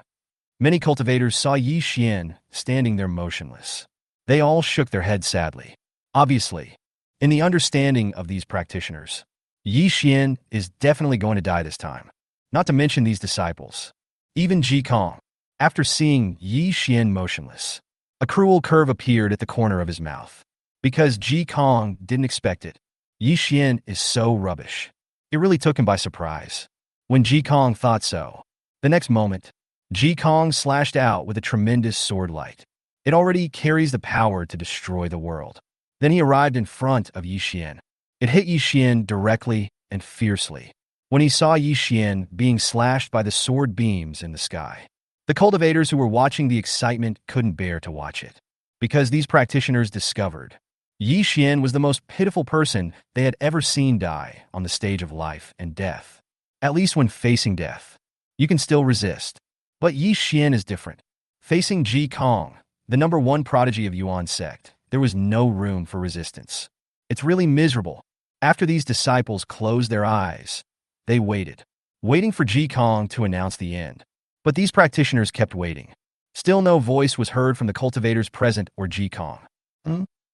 Many cultivators saw Yi Xian standing there motionless. They all shook their heads sadly. Obviously, in the understanding of these practitioners, Yi Xian is definitely going to die this time. Not to mention these disciples. Even Ji Kong, after seeing Yi Xian motionless, a cruel curve appeared at the corner of his mouth. Because Ji Kong didn't expect it. Yi Xian is so rubbish. It really took him by surprise. When Ji Kong thought so, the next moment, Ji Kong slashed out with a tremendous sword light. It already carries the power to destroy the world. Then he arrived in front of Yi Xian. It hit Yi Xian directly and fiercely. When he saw Yi Xian being slashed by the sword beams in the sky, the cultivators who were watching the excitement couldn't bear to watch it. Because these practitioners discovered Yi Xian was the most pitiful person they had ever seen die on the stage of life and death. At least when facing death, you can still resist. But Yi Xian is different. Facing Ji Kong, the #1 prodigy of Yuan sect, there was no room for resistance. It's really miserable. After these disciples closed their eyes, they waited, waiting for Ji Kong to announce the end. But these practitioners kept waiting. Still no voice was heard from the cultivators present or Ji Kong.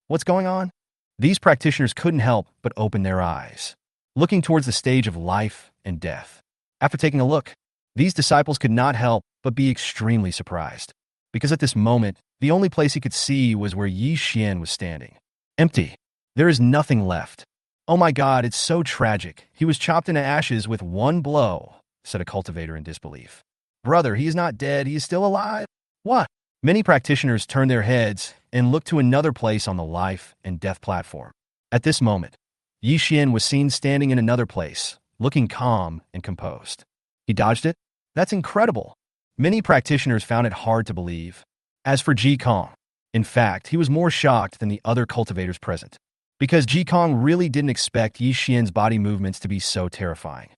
What's going on? These practitioners couldn't help but open their eyes, looking towards the stage of life and death. After taking a look, these disciples could not help but be extremely surprised. Because at this moment, the only place he could see was where Yi Xian was standing. Empty. There is nothing left. "Oh my God, it's so tragic. He was chopped into ashes with one blow," said a cultivator in disbelief. "Brother, he is not dead. He is still alive." What? Many practitioners turned their heads and looked to another place on the life and death platform. At this moment, Yi Xian was seen standing in another place, looking calm and composed. He dodged it? That's incredible. Many practitioners found it hard to believe. As for Ji Kong, in fact, he was more shocked than the other cultivators present, because Ji Kong really didn't expect Yi Xian's body movements to be so terrifying.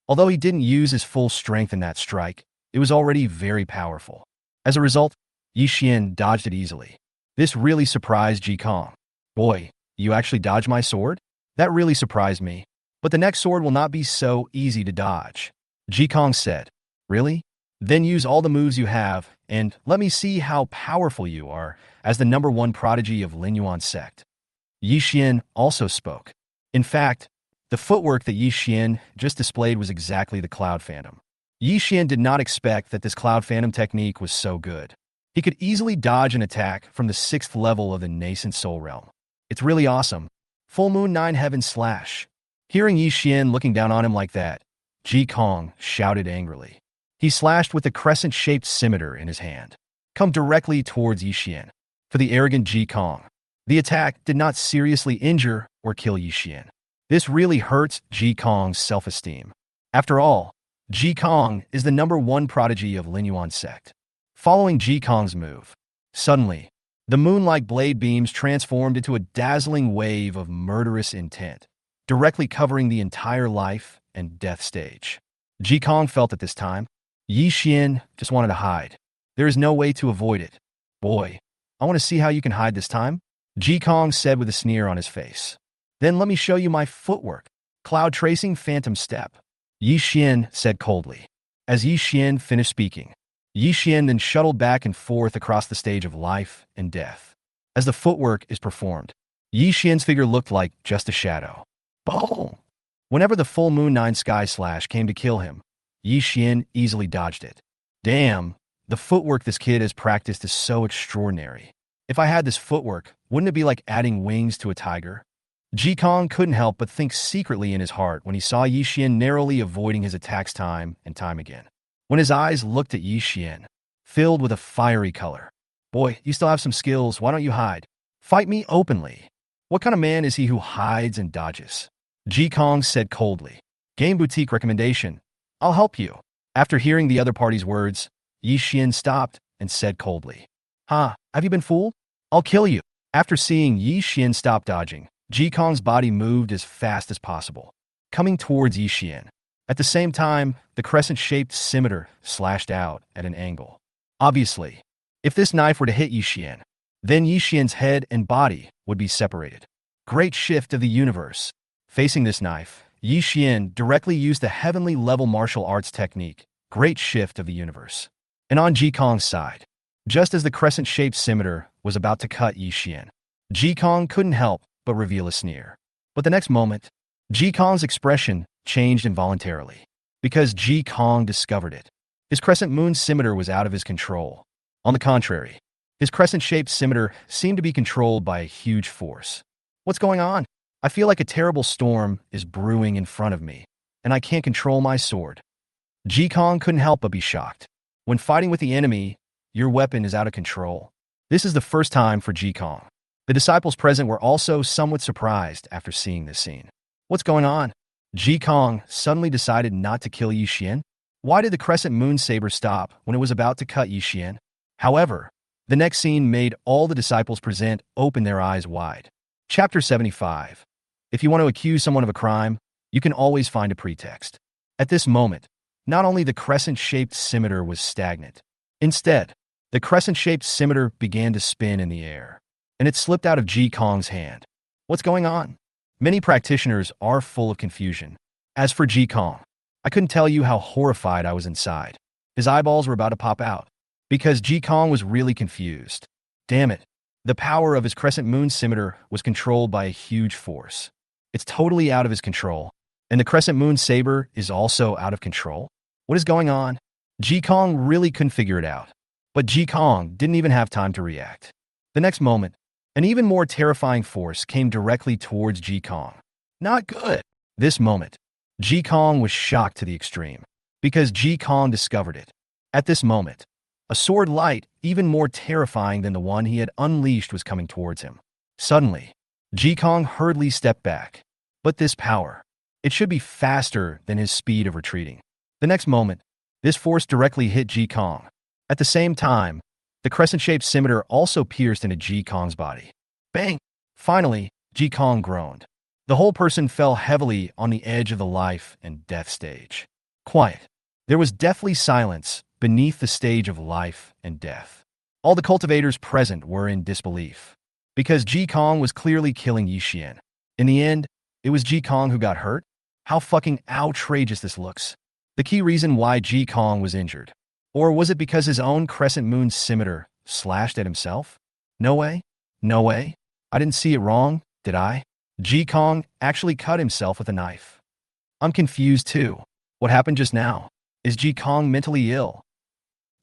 Although he didn't use his full strength in that strike, it was already very powerful. As a result, Yi Xian dodged it easily. This really surprised Ji Kong. "Boy, you actually dodged my sword? That really surprised me. But the next sword will not be so easy to dodge." Ji Kong said. "Really? Then use all the moves you have, and let me see how powerful you are as the #1 prodigy of Lin Yuan's sect." Yi Xian also spoke. In fact, the footwork that Yi Xian just displayed was exactly the Cloud Phantom. Yi Xian did not expect that this Cloud Phantom technique was so good. He could easily dodge an attack from the 6th level of the nascent Soul Realm. It's really awesome. Full Moon 9 Heaven Slash. Hearing Yi Xian looking down on him like that, Ji Kong shouted angrily. He slashed with the crescent-shaped scimitar in his hand, come directly towards Yi Xian. For the arrogant Ji Kong, the attack did not seriously injure or kill Yi Xian. This really hurts Ji Kong's self-esteem. After all, Ji Kong is the #1 prodigy of Lin Yuan's sect. Following Ji Kong's move, suddenly, the moon-like blade beams transformed into a dazzling wave of murderous intent, directly covering the entire life and death stage. Ji Kong felt at this time, Yi Xian just wanted to hide. There is no way to avoid it. "Boy, I want to see how you can hide this time," Ji Kong said with a sneer on his face. "Then let me show you my footwork. Cloud tracing phantom step," Yi Xian said coldly. As Yi Xian finished speaking, Yi Xian then shuttled back and forth across the stage of life and death. As the footwork is performed, Yi Xian's figure looked like just a shadow. Boom! Whenever the Full Moon 9 Sky Slash came to kill him, Yi Xian easily dodged it. Damn, the footwork this kid has practiced is so extraordinary. If I had this footwork, wouldn't it be like adding wings to a tiger? Ji Kong couldn't help but think secretly in his heart when he saw Yi Xian narrowly avoiding his attacks time and time again. When his eyes looked at Yi Xian, filled with a fiery color. "Boy, you still have some skills, why don't you hide? Fight me openly." What kind of man is he who hides and dodges? Ji Kong said coldly. Game Boutique recommendation. "I'll help you." After hearing the other party's words, Yi Xian stopped and said coldly. "Ha, have you been fooled? I'll kill you." After seeing Yi Xian stop dodging, Ji Kong's body moved as fast as possible, coming towards Yi Xian. At the same time, the crescent-shaped scimitar slashed out at an angle. Obviously, if this knife were to hit Yi Xian, then Yi Xian's head and body would be separated. Great shift of the universe. Facing this knife, Yi Xian directly used the heavenly level martial arts technique, Great Shift of the Universe. And on Ji Kong's side, just as the crescent-shaped scimitar was about to cut Yi Xian, Ji Kong couldn't help but reveal a sneer. But the next moment, Ji Kong's expression changed involuntarily, because Ji Kong discovered it. His crescent moon scimitar was out of his control. On the contrary, his crescent-shaped scimitar seemed to be controlled by a huge force. What's going on? I feel like a terrible storm is brewing in front of me, and I can't control my sword. Ji Kong couldn't help but be shocked. When fighting with the enemy, your weapon is out of control. This is the first time for Ji Kong. The disciples present were also somewhat surprised after seeing this scene. What's going on? Ji Kong suddenly decided not to kill Yi Xian? Why did the crescent moon saber stop when it was about to cut Yi Xian? However, the next scene made all the disciples present open their eyes wide. Chapter 75. If you want to accuse someone of a crime, you can always find a pretext. At this moment, not only the crescent-shaped scimitar was stagnant. Instead, the crescent-shaped scimitar began to spin in the air, and it slipped out of Ji Kong's hand. What's going on? Many practitioners are full of confusion. As for Ji Kong, I couldn't tell you how horrified I was inside. His eyeballs were about to pop out, because Ji Kong was really confused. Damn it. The power of his crescent moon scimitar was controlled by a huge force. It's totally out of his control, and the crescent moon saber is also out of control. What is going on? Ji Kong really couldn't figure it out. But Ji Kong didn't even have time to react. The next moment, An even more terrifying force came directly towards Ji Kong. Not good. This moment, Ji Kong was shocked to the extreme, because Ji Kong discovered it. At this moment, a sword light, even more terrifying than the one he had unleashed, was coming towards him. Suddenly, Ji Kong hurriedly stepped back. But this power, it should be faster than his speed of retreating. The next moment, this force directly hit Ji Kong. At the same time, the crescent-shaped scimitar also pierced into Ji Kong's body. Bang! Finally, Ji Kong groaned. The whole person fell heavily on the edge of the life and death stage. Quiet. There was deathly silence beneath the stage of life and death. All the cultivators present were in disbelief, because Ji Kong was clearly killing Yi Xian. In the end, it was Ji Kong who got hurt? How fucking outrageous this looks. The key reason why Ji Kong was injured. Or was it because his own crescent moon scimitar slashed at himself? No way. No way. I didn't see it wrong, did I? Ji Kong actually cut himself with a knife. I'm confused too. What happened just now? Is Ji Kong mentally ill?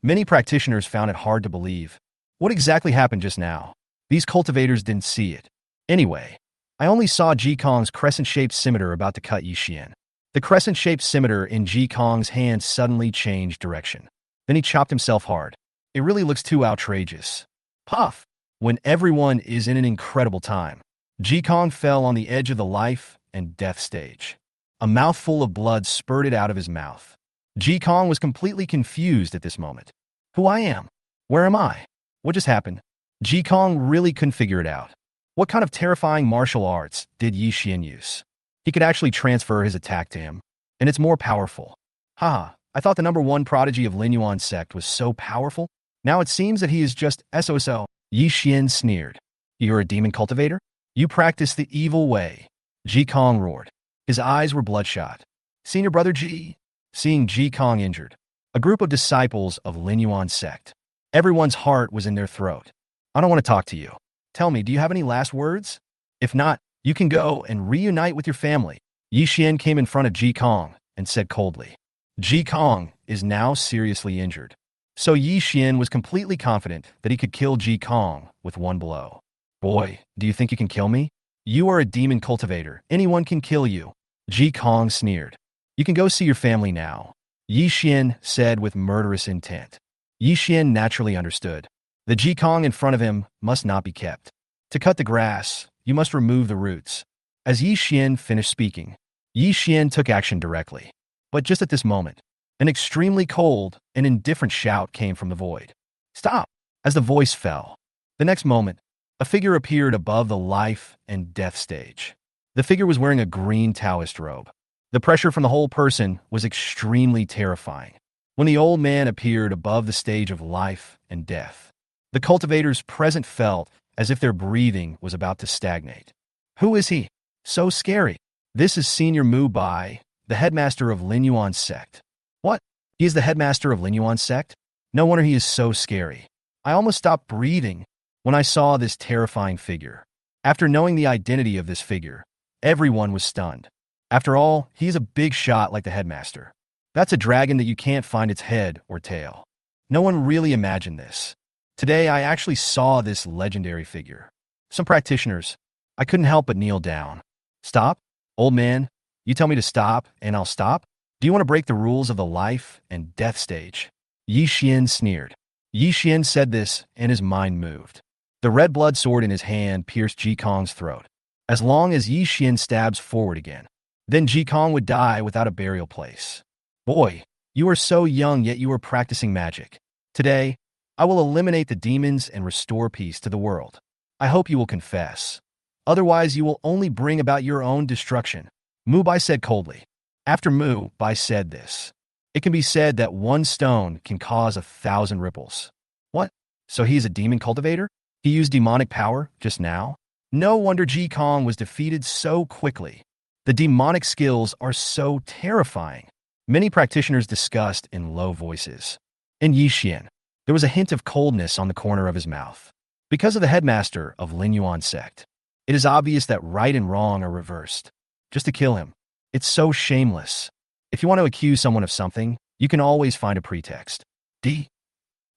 Many practitioners found it hard to believe. What exactly happened just now? These cultivators didn't see it. Anyway, I only saw Ji Kong's crescent-shaped scimitar about to cut Yi Xian. The crescent-shaped scimitar in Ji Kong's hand suddenly changed direction. Then he chopped himself hard. It really looks too outrageous. Puff! When everyone is in an incredible time, Ji Kong fell on the edge of the life and death stage. A mouthful of blood spurted out of his mouth. Ji Kong was completely confused at this moment. Who I am? Where am I? What just happened? Ji Kong really couldn't figure it out. What kind of terrifying martial arts did Yi Xian use? He could actually transfer his attack to him, and it's more powerful. Haha, I thought the #1 prodigy of Lin Yuan sect was so powerful. Now it seems that he is just SOSO. Yi Xian sneered. You're a demon cultivator? You practice the evil way. Ji Kong roared. His eyes were bloodshot. Senior brother Ji. Seeing Ji Kong injured, a group of disciples of Lin Yuan sect. Everyone's heart was in their throat. I don't want to talk to you. Tell me, do you have any last words? If not, you can go and reunite with your family. Yi Xian came in front of Ji Kong and said coldly. Ji Kong is now seriously injured. So Yi Xian was completely confident that he could kill Ji Kong with one blow. Boy, do you think you can kill me? You are a demon cultivator. Anyone can kill you. Ji Kong sneered. You can go see your family now. Yi Xian said with murderous intent. Yi Xian naturally understood. The Ji Kong in front of him must not be kept. To cut the grass, you must remove the roots. As Yi Xian finished speaking, Yi Xian took action directly. But just at this moment, an extremely cold and indifferent shout came from the void. Stop! As the voice fell. The next moment, a figure appeared above the life and death stage. The figure was wearing a green Taoist robe. The pressure from the whole person was extremely terrifying. When the old man appeared above the stage of life and death, the cultivators present felt as if their breathing was about to stagnate. Who is he? So scary. This is Senior Mu Bai, the headmaster of Lin Yuan sect. What? He is the headmaster of Lin Yuan sect? No wonder he is so scary. I almost stopped breathing when I saw this terrifying figure. After knowing the identity of this figure, everyone was stunned. After all, he is a big shot like the headmaster. That's a dragon that you can't find its head or tail. No one really imagined this. Today, I actually saw this legendary figure. Some practitioners, I couldn't help but kneel down. Stop? Old man, you tell me to stop and I'll stop? Do you want to break the rules of the life and death stage? Yi Xian sneered. Yi Xian said this and his mind moved. The red blood sword in his hand pierced Ji Kong's throat. As long as Yi Xian stabs forward again, then Ji Kong would die without a burial place. Boy, you are so young yet you are practicing magic. Today, I will eliminate the demons and restore peace to the world. I hope you will confess. Otherwise, you will only bring about your own destruction. Mu Bai said coldly. After Mu Bai said this, it can be said that one stone can cause 1,000 ripples. What? So he is a demon cultivator? He used demonic power just now? No wonder Ji Kong was defeated so quickly. The demonic skills are so terrifying. Many practitioners discussed in low voices. In Yi Xian, there was a hint of coldness on the corner of his mouth. Because of the headmaster of Lin Yuan sect, it is obvious that right and wrong are reversed. Just to kill him. It's so shameless. If you want to accuse someone of something, you can always find a pretext. Yi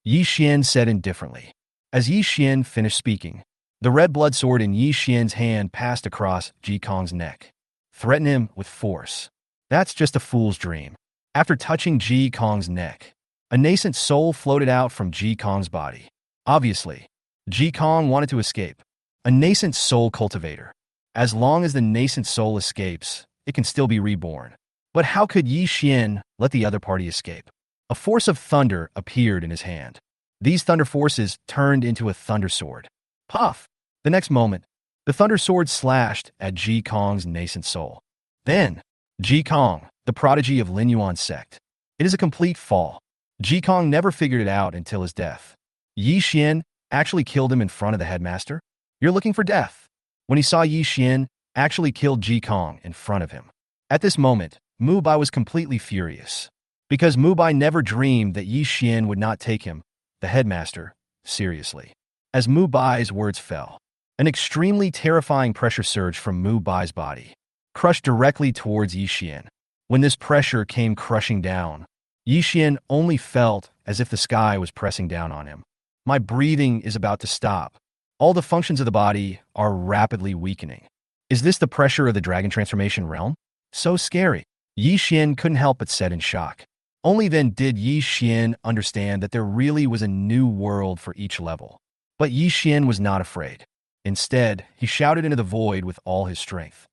Xian said indifferently. As Yi Xian finished speaking, The red blood sword in Yi Xian's hand passed across Ji Kong's neck, threatening him with force. That's just a fool's dream. After touching Ji Kong's neck, a nascent soul floated out from Ji Kong's body. Obviously, Ji Kong wanted to escape. A nascent soul cultivator. As long as the nascent soul escapes, it can still be reborn. But how could Yi Xian let the other party escape? A force of thunder appeared in his hand. These thunder forces turned into a thunder sword. Puff! The next moment, the thunder sword slashed at Ji Kong's nascent soul. Then, Ji Kong, the prodigy of Lin Yuan's sect. It is a complete fall. Ji Kong never figured it out until his death. Yi Xian actually killed him in front of the headmaster? You're looking for death. When he saw Yi Xian actually killed Ji Kong in front of him. At this moment, Mu Bai was completely furious. Because Mu Bai never dreamed that Yi Xian would not take him, the headmaster, seriously. As Mu Bai's words fell, an extremely terrifying pressure surged from Mu Bai's body, crushed directly towards Yi Xian. When this pressure came crushing down, Yi Xian only felt as if the sky was pressing down on him. My breathing is about to stop. All the functions of the body are rapidly weakening. Is this the pressure of the dragon transformation realm? So scary. Yi Xian couldn't help but sit in shock. Only then did Yi Xian understand that there really was a new world for each level. But Yi Xian was not afraid. Instead, he shouted into the void with all his strength.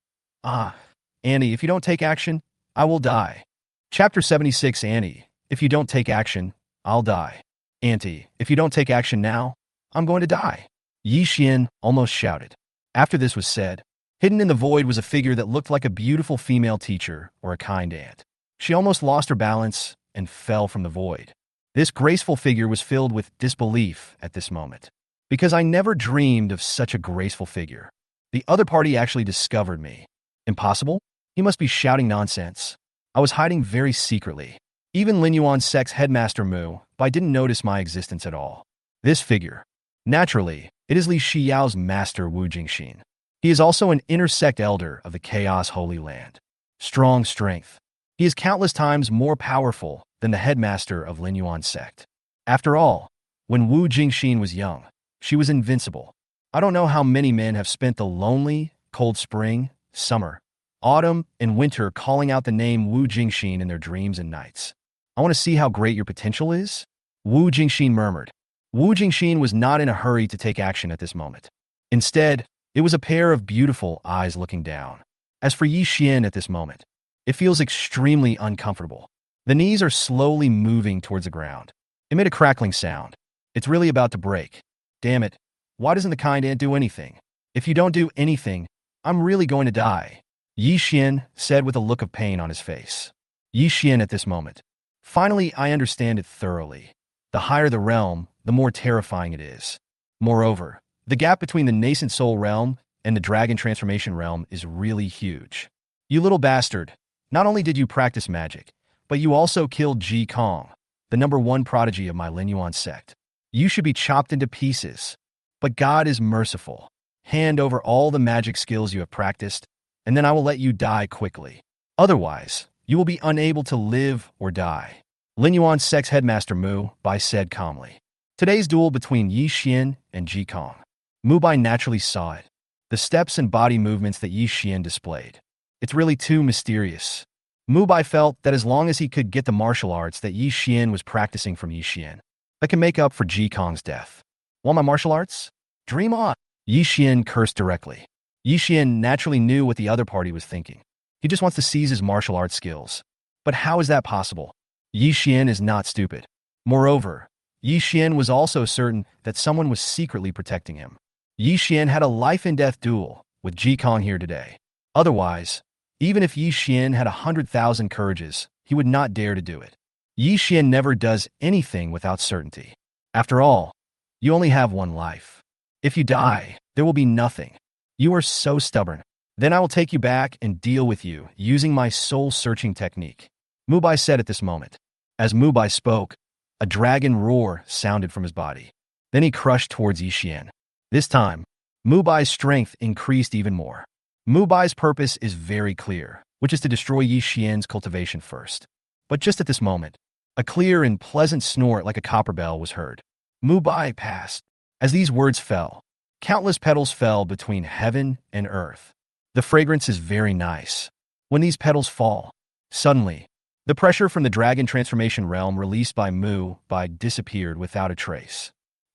Annie, if you don't take action, I will die. Chapter 76. Annie, if you don't take action, I'll die. Auntie, if you don't take action now, I'm going to die. Yi Xian almost shouted. After this was said, hidden in the void was a figure that looked like a beautiful female teacher or a kind aunt. She almost lost her balance and fell from the void. This graceful figure was filled with disbelief at this moment. Because I never dreamed of such a graceful figure. The other party actually discovered me. Impossible? He must be shouting nonsense. I was hiding very secretly. Even Lin Yuan's sect's headmaster Mu Bai didn't notice my existence at all. This figure. Naturally, it is Li Shiyao's master Wu Jingxin. He is also an intersect elder of the Chaos Holy Land. Strong strength. He is countless times more powerful than the headmaster of Lin Yuan's sect. After all, when Wu Jingxin was young, she was invincible. I don't know how many men have spent the lonely, cold spring, summer, autumn, and winter calling out the name Wu Jingxin in their dreams and nights. I want to see how great your potential is? Wu Jingxin murmured. Wu Jingxin was not in a hurry to take action at this moment. Instead, it was a pair of beautiful eyes looking down. As for Yi Xian at this moment, it feels extremely uncomfortable. The knees are slowly moving towards the ground. It made a crackling sound. It's really about to break. Damn it. Why doesn't the kind ant do anything? If you don't do anything, I'm really going to die. Yi Xian said with a look of pain on his face. Yi Xian at this moment. Finally, I understand it thoroughly. The higher the realm, the more terrifying it is. Moreover, the gap between the nascent soul realm and the dragon transformation realm is really huge. You little bastard, not only did you practice magic, but you also killed Ji Kong, the #1 prodigy of my Lin Yuan sect. You should be chopped into pieces. But God is merciful. Hand over all the magic skills you have practiced, and then I will let you die quickly. Otherwise, you will be unable to live or die. Lin Yuan's sect's headmaster Mu Bai said calmly. Today's duel between Yi Xian and Ji Kong. Mu Bai naturally saw it. The steps and body movements that Yi Xian displayed. It's really too mysterious. Mu Bai felt that as long as he could get the martial arts that Yi Xian was practicing from Yi Xian, that can make up for Ji Kong's death. Want my martial arts? Dream on. Yi Xian cursed directly. Yi Xian naturally knew what the other party was thinking. He just wants to seize his martial arts skills. But how is that possible? Yi Xian is not stupid. Moreover, Yi Xian was also certain that someone was secretly protecting him. Yi Xian had a life-and-death duel with Ji Kong here today. Otherwise, even if Yi Xian had 100,000 courages, he would not dare to do it. Yi Xian never does anything without certainty. After all, you only have one life. If you die, there will be nothing. You are so stubborn. Then I will take you back and deal with you using my soul-searching technique. Mu Bai said at this moment. As Mu Bai spoke, a dragon roar sounded from his body. Then he crushed towards Yi Xian. This time, Mu Bai's strength increased even more. Mu Bai's purpose is very clear, which is to destroy Yi Xian's cultivation first. But just at this moment, a clear and pleasant snort like a copper bell was heard. Mu Bai passed. As these words fell, Countless petals fell between heaven and earth. The fragrance is very nice. When these petals fall, suddenly, the pressure from the dragon transformation realm released by Mu Bai disappeared without a trace.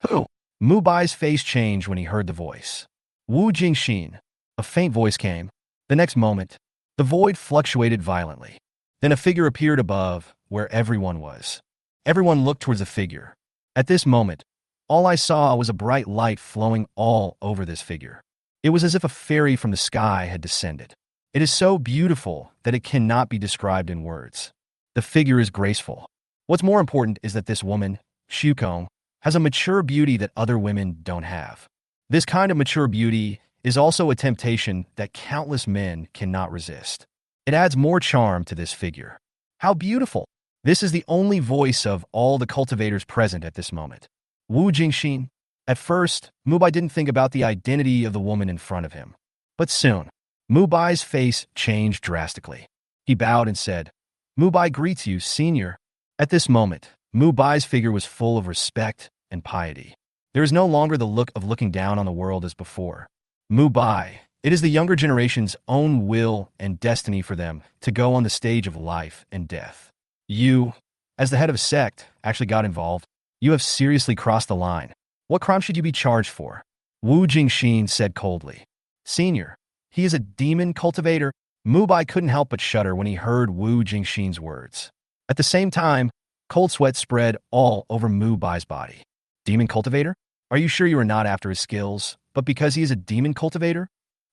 Who? Mu Bai's face changed when he heard the voice. Wu Jingxin. A faint voice came. The next moment, the void fluctuated violently. Then a figure appeared above, where everyone was. Everyone looked towards the figure. At this moment, all I saw was a bright light flowing all over this figure. It was as if a fairy from the sky had descended. It is so beautiful that it cannot be described in words. The figure is graceful. What's more important is that this woman, Shukong, has a mature beauty that other women don't have. This kind of mature beauty is also a temptation that countless men cannot resist. It adds more charm to this figure. How beautiful! This is the only voice of all the cultivators present at this moment. Wu Jingxin. At first, Mu Bai didn't think about the identity of the woman in front of him. But soon, Mu Bai's face changed drastically. He bowed and said, Mu Bai greets you, senior. At this moment, Mu Bai's figure was full of respect and piety. There is no longer the look of looking down on the world as before. Mu Bai, it is the younger generation's own will and destiny for them to go on the stage of life and death. You, as the head of a sect, actually got involved. You have seriously crossed the line. What crime should you be charged for? Wu Jingxin said coldly. Senior, he is a demon cultivator. Mu Bai couldn't help but shudder when he heard Wu Jingxin's words. At the same time, cold sweat spread all over Mu Bai's body. Demon cultivator? Are you sure you are not after his skills, but because he is a demon cultivator?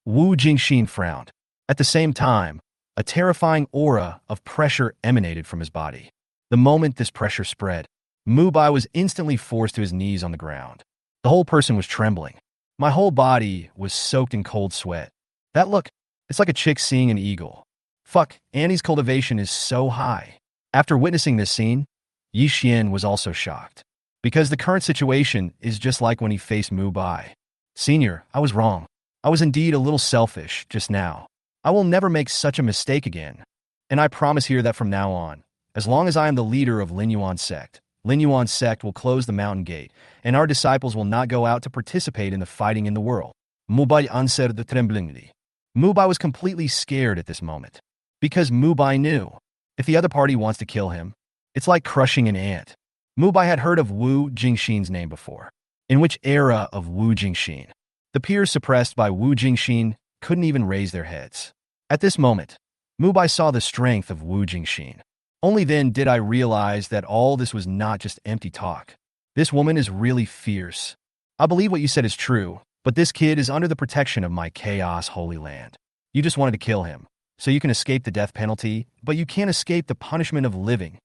Wu Jingxin frowned. At the same time, a terrifying aura of pressure emanated from his body. The moment this pressure spread, Mu Bai was instantly forced to his knees on the ground. The whole person was trembling. My whole body was soaked in cold sweat. That look, it's like a chick seeing an eagle. Fuck, Annie's cultivation is so high. After witnessing this scene, Yi Xian was also shocked. Because the current situation is just like when he faced Mu Bai. Senior, I was wrong. I was indeed a little selfish just now. I will never make such a mistake again. And I promise here that from now on, as long as I am the leader of Lin Yuan sect will close the mountain gate, and our disciples will not go out to participate in the fighting in the world. Mu Bai answered tremblingly. Mu Bai was completely scared at this moment. Because Mu Bai knew, if the other party wants to kill him, it's like crushing an ant. Mu Bai had heard of Wu Jingxin's name before. In which era of Wu Jingxin? The peers suppressed by Wu Jingxin couldn't even raise their heads. At this moment, Mu Bai saw the strength of Wu Jingxin. Only then did I realize that all this was not just empty talk. This woman is really fierce. I believe what you said is true, but this kid is under the protection of my chaos holy land. You just wanted to kill him, so you can escape the death penalty, but you can't escape the punishment of living.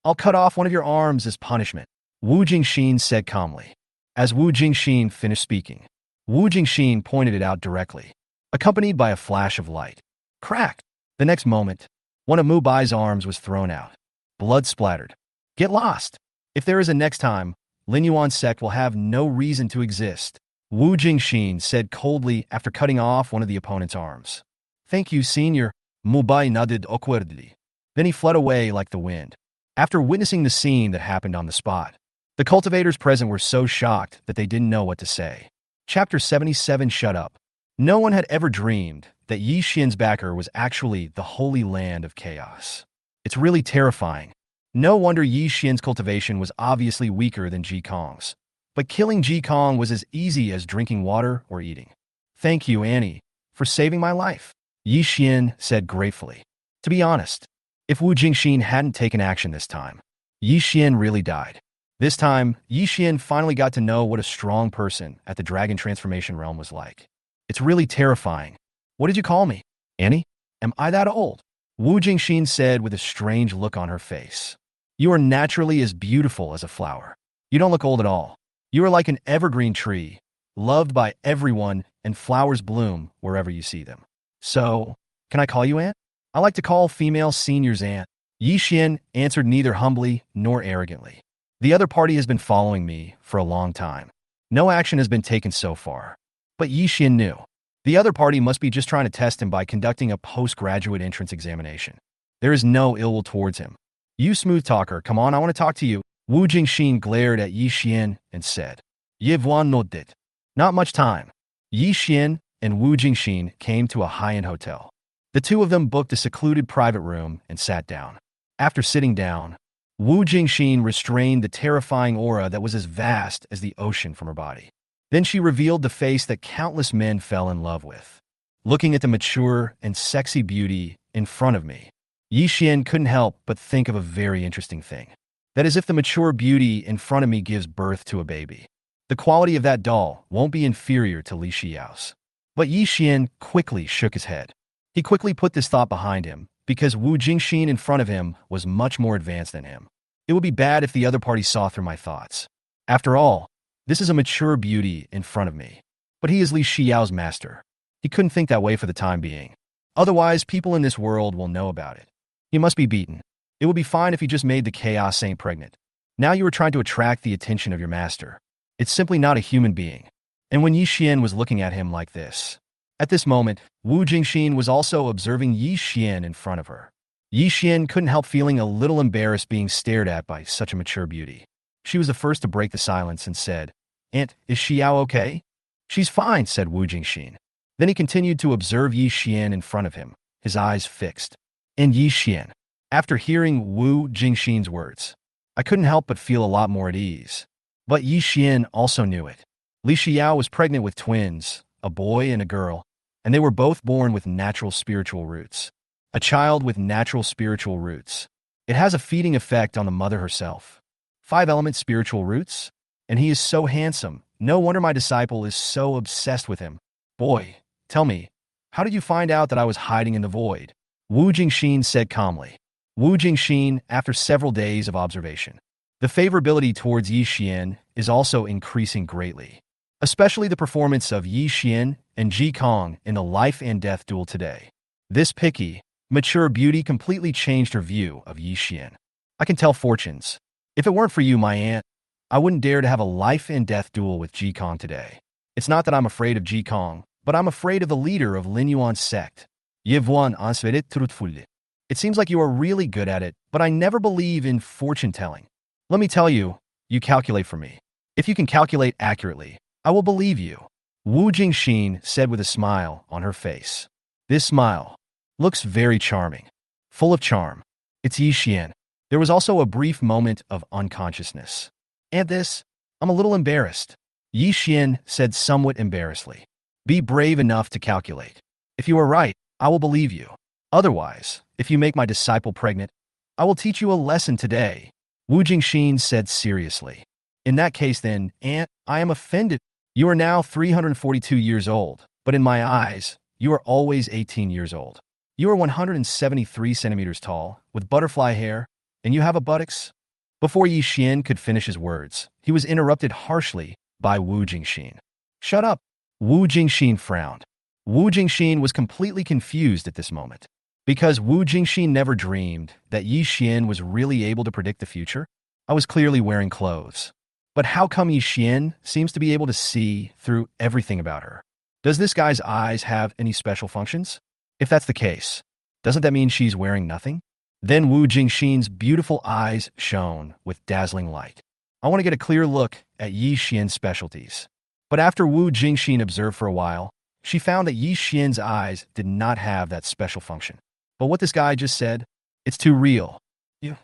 I'll cut off one of your arms as punishment, Wu Jingxin said calmly. As Wu Jingxin finished speaking, Wu Jingxin pointed it out directly, accompanied by a flash of light. Crack! The next moment, one of Mu Bai's arms was thrown out. Blood splattered. Get lost! If there is a next time, Lin Yuan sect will have no reason to exist, Wu Jingxin said coldly after cutting off one of the opponent's arms. Thank you, senior, Mu Bai nodded awkwardly. Then he fled away like the wind. After witnessing the scene that happened on the spot, the cultivators present were so shocked that they didn't know what to say. Chapter 77 Shut Up. No one had ever dreamed that Yi Xian's backer was actually the holy land of chaos. It's really terrifying. No wonder Yi Xian's cultivation was obviously weaker than Ji Kong's. But killing Ji Kong was as easy as drinking water or eating. Thank you, Annie, for saving my life, Yi Xian said gratefully. To be honest, if Wu Jingxin hadn't taken action this time, Yi Xian really died. This time, Yi Xian finally got to know what a strong person at the Dragon Transformation Realm was like. It's really terrifying. What did you call me? Annie? Am I that old? Wu Jingxin said with a strange look on her face. You are naturally as beautiful as a flower. You don't look old at all. You are like an evergreen tree, loved by everyone, and flowers bloom wherever you see them. So, can I call you Aunt? I like to call female seniors Aunt. Yi Xian answered neither humbly nor arrogantly. The other party has been following me for a long time. No action has been taken so far. But Yi Xian knew. The other party must be just trying to test him by conducting a postgraduate entrance examination. There is no ill will towards him. You smooth talker, come on, I want to talk to you. Wu Jingxin glared at Yi Xian and said, Ye vuan no dit. Not much time. Yi Xian and Wu Jingxin came to a high-end hotel. The two of them booked a secluded private room and sat down. After sitting down, Wu Jingxin restrained the terrifying aura that was as vast as the ocean from her body. Then she revealed the face that countless men fell in love with. Looking at the mature and sexy beauty in front of me, Yi Xian couldn't help but think of a very interesting thing. That is, if the mature beauty in front of me gives birth to a baby, the quality of that doll won't be inferior to Li Xiao's. But Yi Xian quickly shook his head. He quickly put this thought behind him, because Wu Jingxin in front of him was much more advanced than him. It would be bad if the other party saw through my thoughts. After all, this is a mature beauty in front of me. But he is Li Xiao's master. He couldn't think that way for the time being. Otherwise, people in this world will know about it. He must be beaten. It would be fine if he just made the Chaos Saint pregnant. Now you are trying to attract the attention of your master. It's simply not a human being. And when Yi Xian was looking at him like this, at this moment, Wu Jingxin was also observing Yi Xian in front of her. Yi Xian couldn't help feeling a little embarrassed being stared at by such a mature beauty. She was the first to break the silence and said, "Aunt, is Xiao okay?" "She's fine," said Wu Jingxin. Then he continued to observe Yi Xian in front of him, his eyes fixed. And Yi Xian, after hearing Wu Jingxin's words, I couldn't help but feel a lot more at ease. But Yi Xian also knew it. Li Xiao was pregnant with twins, a boy and a girl, and they were both born with natural spiritual roots. A child with natural spiritual roots. It has a feeding effect on the mother herself. 5-element spiritual roots? And he is so handsome. No wonder my disciple is so obsessed with him. Boy, tell me, how did you find out that I was hiding in the void? Wu Jingxin said calmly. Wu Jingxin, after several days of observation. The favorability towards Yi Xian is also increasing greatly. Especially the performance of Yi Xian and Ji Kong in the life and death duel today. This picky, mature beauty completely changed her view of Yi Xian. I can tell fortunes. If it weren't for you, my aunt, I wouldn't dare to have a life and death duel with Ji Kong today. It's not that I'm afraid of Ji Kong, but I'm afraid of the leader of Lin Yuan's sect. Yevwan ansverit truthfully. It seems like you are really good at it, but I never believe in fortune-telling. Let me tell you, you calculate for me. If you can calculate accurately, I will believe you. Wu Jingxin said with a smile on her face. This smile looks very charming, full of charm. It's Yi Xian. There was also a brief moment of unconsciousness. And this, I'm a little embarrassed. Yi Xian said somewhat embarrassedly. Be brave enough to calculate. If you are right, I will believe you. Otherwise, if you make my disciple pregnant, I will teach you a lesson today. Wu Jingxin said seriously. In that case then, aunt, I am offended. You are now 342 years old, but in my eyes, you are always 18 years old. You are 173 centimeters tall, with butterfly hair, and you have a buttocks. Before Yi Xian could finish his words, he was interrupted harshly by Wu Jingxin. Shut up! Wu Jingxin frowned. Wu Jingxin was completely confused at this moment. Because Wu Jingxin never dreamed that Yi Xian was really able to predict the future. I was clearly wearing clothes. But how come Yi Xian seems to be able to see through everything about her? Does this guy's eyes have any special functions? If that's the case, doesn't that mean she's wearing nothing? Then Wu Jingxin's beautiful eyes shone with dazzling light. I want to get a clear look at Yi Xian's specialties. But after Wu Jingxin observed for a while, she found that Yi Xian's eyes did not have that special function. But what this guy just said, it's too real. Do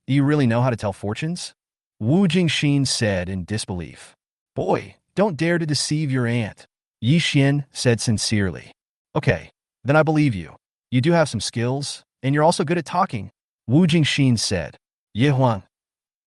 you really know how to tell fortunes? Wu Jingxin said in disbelief. Boy, don't dare to deceive your aunt. Yi Xian said sincerely. Okay, then I believe you. You do have some skills, and you're also good at talking. Wu Jingxin said. Ye Huang.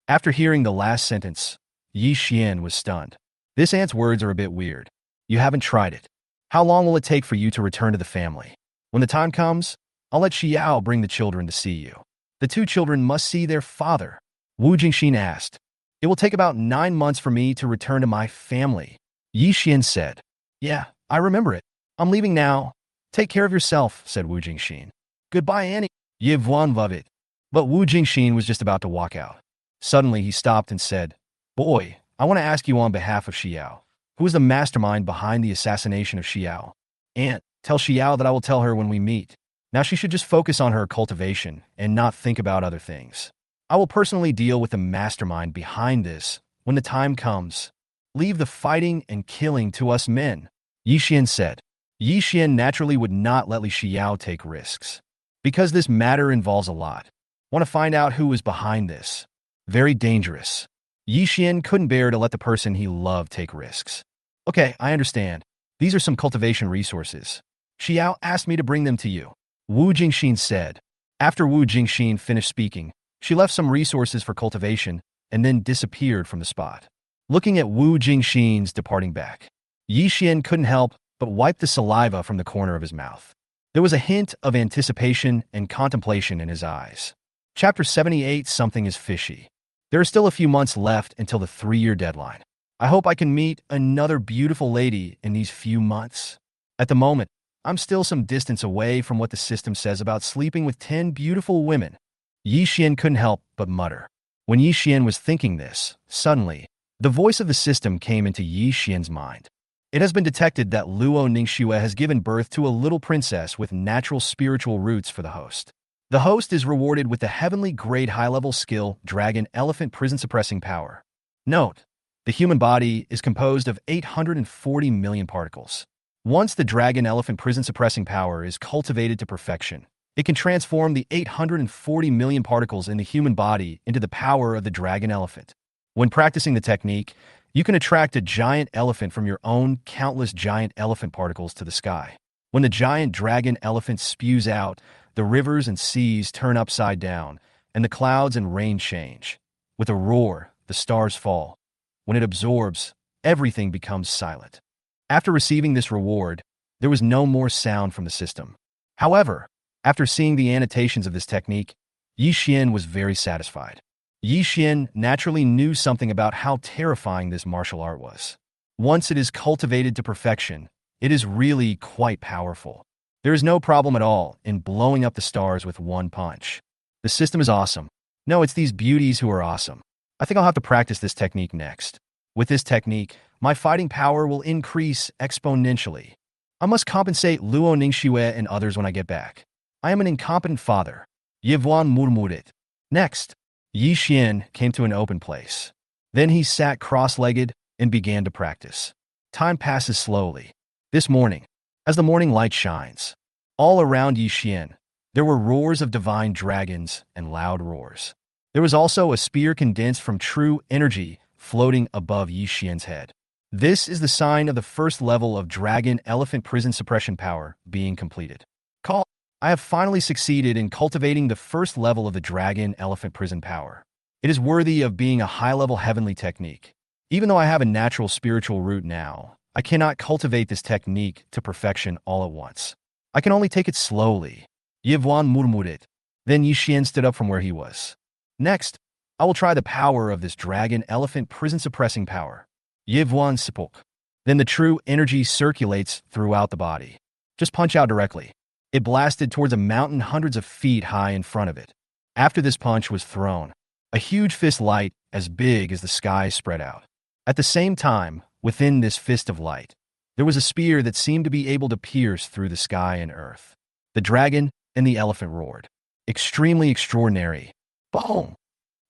After hearing the last sentence, Yi Xian was stunned. This aunt's words are a bit weird. You haven't tried it. How long will it take for you to return to the family? When the time comes, I'll let Xiao bring the children to see you. The two children must see their father. Wu Jingxin asked. It will take about 9 months for me to return to my family. Yi Xian said. Yeah, I remember it. I'm leaving now. Take care of yourself, said Wu Jingxin. Goodbye, Annie. Ye Vuan love it. But Wu Jingxin was just about to walk out. Suddenly, he stopped and said, Boy, I want to ask you on behalf of Xiao. Who is the mastermind behind the assassination of Xiao? Aunt, tell Xiao that I will tell her when we meet. Now she should just focus on her cultivation and not think about other things. I will personally deal with the mastermind behind this when the time comes. Leave the fighting and killing to us men. Yi Xian said. Yi Xian naturally would not let Li Xiao take risks. Because this matter involves a lot. Want to find out who is behind this. Very dangerous. Yi Xian couldn't bear to let the person he loved take risks. Okay, I understand. These are some cultivation resources. Xiao asked me to bring them to you. Wu Jingxin said. After Wu Jingxin finished speaking, she left some resources for cultivation and then disappeared from the spot. Looking at Wu Jingxin's departing back, Yi Xian couldn't help but wipe the saliva from the corner of his mouth. There was a hint of anticipation and contemplation in his eyes. Chapter 78. Something is fishy. There are still a few months left until the 3-year deadline. I hope I can meet another beautiful lady in these few months. At the moment, I'm still some distance away from what the system says about sleeping with 10 beautiful women. Yi Xian couldn't help but mutter. When Yi Xian was thinking this, suddenly, the voice of the system came into Yi Xian's mind. It has been detected that Luo Ningxue has given birth to a little princess with natural spiritual roots for the host. The host is rewarded with the heavenly grade high-level skill Dragon Elephant Prison Suppressing Power. Note, the human body is composed of 840 million particles. Once the Dragon Elephant Prison Suppressing Power is cultivated to perfection, it can transform the 840 million particles in the human body into the power of the Dragon Elephant. When practicing the technique, you can attract a giant elephant from your own countless giant elephant particles to the sky. When the giant dragon elephant spews out, the rivers and seas turn upside down, and the clouds and rain change. With a roar, the stars fall. When it absorbs, everything becomes silent. After receiving this reward, there was no more sound from the system. However, after seeing the annotations of this technique, Yi Xian was very satisfied. Yi Xian naturally knew something about how terrifying this martial art was. Once it is cultivated to perfection, it is really quite powerful. There is no problem at all in blowing up the stars with one punch. The system is awesome. No, it's these beauties who are awesome. I think I'll have to practice this technique next. With this technique, my fighting power will increase exponentially. I must compensate Luo Ningxue and others when I get back. I am an incompetent father. Yivwan murmured. Next, Yi Xian came to an open place. Then he sat cross-legged and began to practice. Time passes slowly. This morning, as the morning light shines, all around Yi Xian, there were roars of divine dragons and loud roars. There was also a spear condensed from true energy floating above Yi Xian's head. This is the sign of the first level of Dragon Elephant Prison Suppression Power being completed. Call. I have finally succeeded in cultivating the first level of the Dragon Elephant Prison Power. It is worthy of being a high-level heavenly technique. Even though I have a natural spiritual root now, I cannot cultivate this technique to perfection all at once. I can only take it slowly. Yivwan murmured. Then Yi Xian stood up from where he was. Next, I will try the power of this Dragon Elephant Prison Suppressing Power. Yivwan spoke. Then the true energy circulates throughout the body. Just punch out directly. It blasted towards a mountain hundreds of feet high in front of it. After this punch was thrown, a huge fist light as big as the sky spread out. At the same time, within this fist of light, there was a spear that seemed to be able to pierce through the sky and earth. The dragon and the elephant roared. Extremely extraordinary. Boom!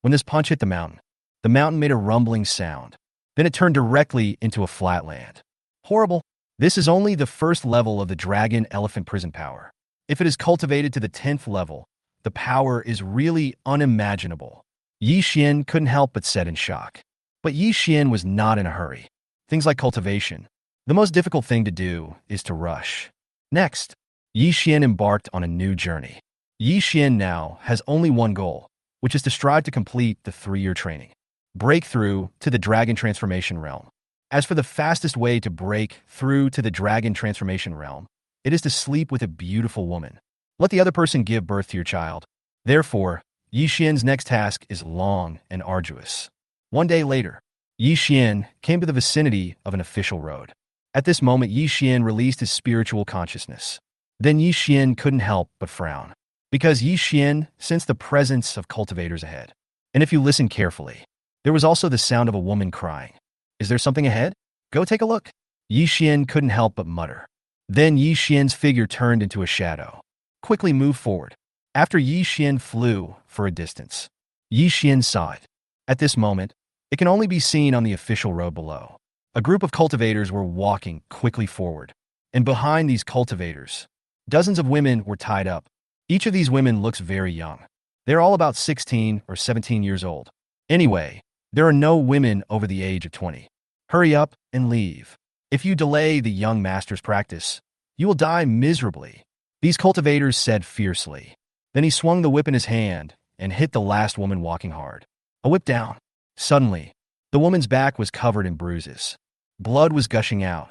When this punch hit the mountain made a rumbling sound. Then it turned directly into a flat land. Horrible. This is only the first level of the Dragon Elephant Prison Power. If it is cultivated to the 10th level, the power is really unimaginable. Yi Xian couldn't help but sit in shock. But Yi Xian was not in a hurry. Things like cultivation. The most difficult thing to do is to rush. Next, Yi Xian embarked on a new journey. Yi Xian now has only one goal, which is to strive to complete the 3-year training. Breakthrough to the Dragon Transformation Realm. As for the fastest way to break through to the Dragon Transformation Realm, it is to sleep with a beautiful woman. Let the other person give birth to your child. Therefore, Yi Xian's next task is long and arduous. One day later, Yi Xian came to the vicinity of an official road. At this moment, Yi Xian released his spiritual consciousness. Then Yi Xian couldn't help but frown, because Yi Xian sensed the presence of cultivators ahead. And if you listen carefully, there was also the sound of a woman crying. Is there something ahead? Go take a look. Yi Xian couldn't help but mutter. Then Yi Xian's figure turned into a shadow. Quickly moved forward. After Yi Xian flew for a distance, Yi Xian saw it. At this moment, it can only be seen on the official road below. A group of cultivators were walking quickly forward, and behind these cultivators, dozens of women were tied up. Each of these women looks very young. They're all about 16 or 17 years old. Anyway, there are no women over the age of 20. Hurry up and leave. If you delay the young master's practice, you will die miserably, these cultivators said fiercely. Then he swung the whip in his hand and hit the last woman walking hard. A whip down. Suddenly, the woman's back was covered in bruises. Blood was gushing out.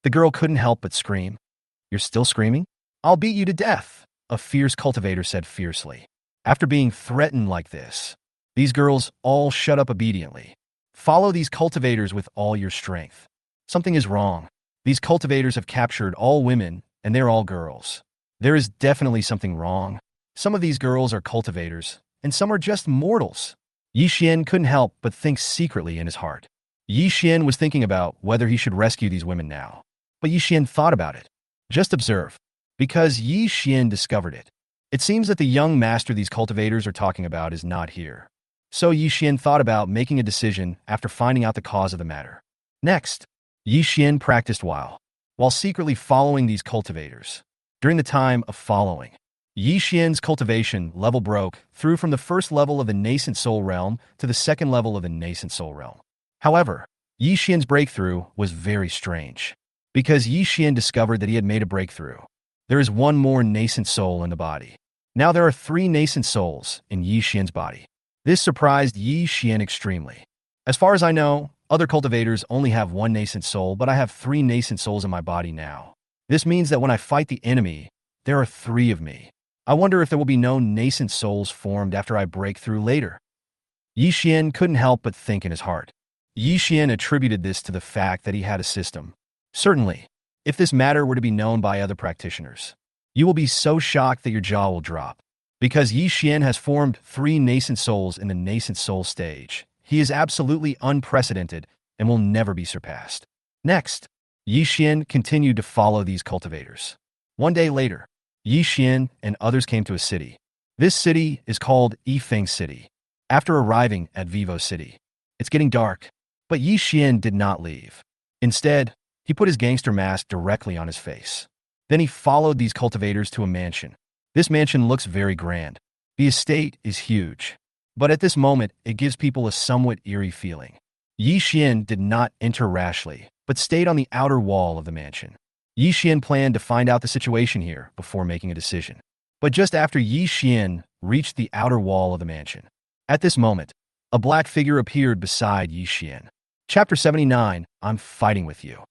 The girl couldn't help but scream. "You're still screaming? I'll beat you to death," a fierce cultivator said fiercely. After being threatened like this, these girls all shut up obediently. Follow these cultivators with all your strength. Something is wrong. These cultivators have captured all women, and they're all girls. There is definitely something wrong. Some of these girls are cultivators, and some are just mortals. Yi Xian couldn't help but think secretly in his heart. Yi Xian was thinking about whether he should rescue these women now. But Yi Xian thought about it. Just observe. Because Yi Xian discovered it. It seems that the young master these cultivators are talking about is not here. So Yi Xian thought about making a decision after finding out the cause of the matter. Next, Yi Xian practiced while secretly following these cultivators. During the time of following, Yi Xian's cultivation level broke through from the first level of the nascent soul realm to the second level of the nascent soul realm. However, Yi Xian's breakthrough was very strange. Because Yi Xian discovered that he had made a breakthrough, there is one more nascent soul in the body. Now there are 3 nascent souls in Yi Xian's body. This surprised Yi Xian extremely. As far as I know, other cultivators only have 1 nascent soul, but I have 3 nascent souls in my body now. This means that when I fight the enemy, there are 3 of me. I wonder if there will be no nascent souls formed after I break through later. Yi Xian couldn't help but think in his heart. Yi Xian attributed this to the fact that he had a system. Certainly, if this matter were to be known by other practitioners, you will be so shocked that your jaw will drop. Because Yi Xian has formed 3 nascent souls in the nascent soul stage, he is absolutely unprecedented and will never be surpassed. Next, Yi Xian continued to follow these cultivators. One day later, Yi Xian and others came to a city. This city is called Yifeng City. After arriving at Vivo City, it's getting dark, but Yi Xian did not leave. Instead, he put his gangster mask directly on his face. Then he followed these cultivators to a mansion. This mansion looks very grand. The estate is huge. But at this moment, it gives people a somewhat eerie feeling. Yi Xian did not enter rashly, but stayed on the outer wall of the mansion. Yi Xian planned to find out the situation here before making a decision. But just after Yi Xian reached the outer wall of the mansion, at this moment, a black figure appeared beside Yi Xian. Chapter 79, I'm fighting with you.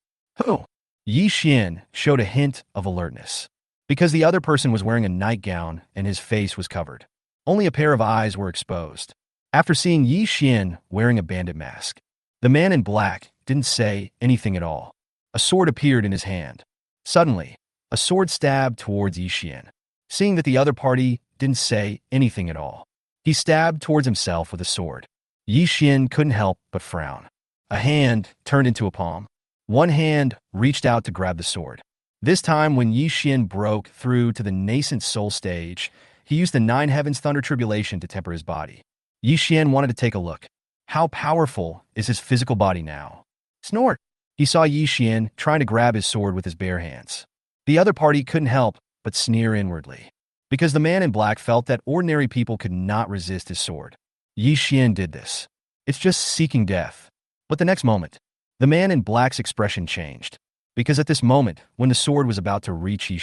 Who? Yi Xian showed a hint of alertness. Because the other person was wearing a nightgown and his face was covered. Only a pair of eyes were exposed. After seeing Yi Xian wearing a bandit mask, the man in black didn't say anything at all. A sword appeared in his hand. Suddenly, a sword stabbed towards Yi Xian. Seeing that the other party didn't say anything at all, he stabbed towards himself with a sword. Yi Xian couldn't help but frown. A hand turned into a palm. One hand reached out to grab the sword. This time, when Yi Xian broke through to the nascent soul stage, he used the 9 heavens thunder tribulation to temper his body. Yi Xian wanted to take a look. How powerful is his physical body now? Snort! He saw Yi Xian trying to grab his sword with his bare hands. The other party couldn't help but sneer inwardly, because the man in black felt that ordinary people could not resist his sword. Yi Xian did this. It's just seeking death. But the next moment, the man in black's expression changed, because at this moment, when the sword was about to reach Yi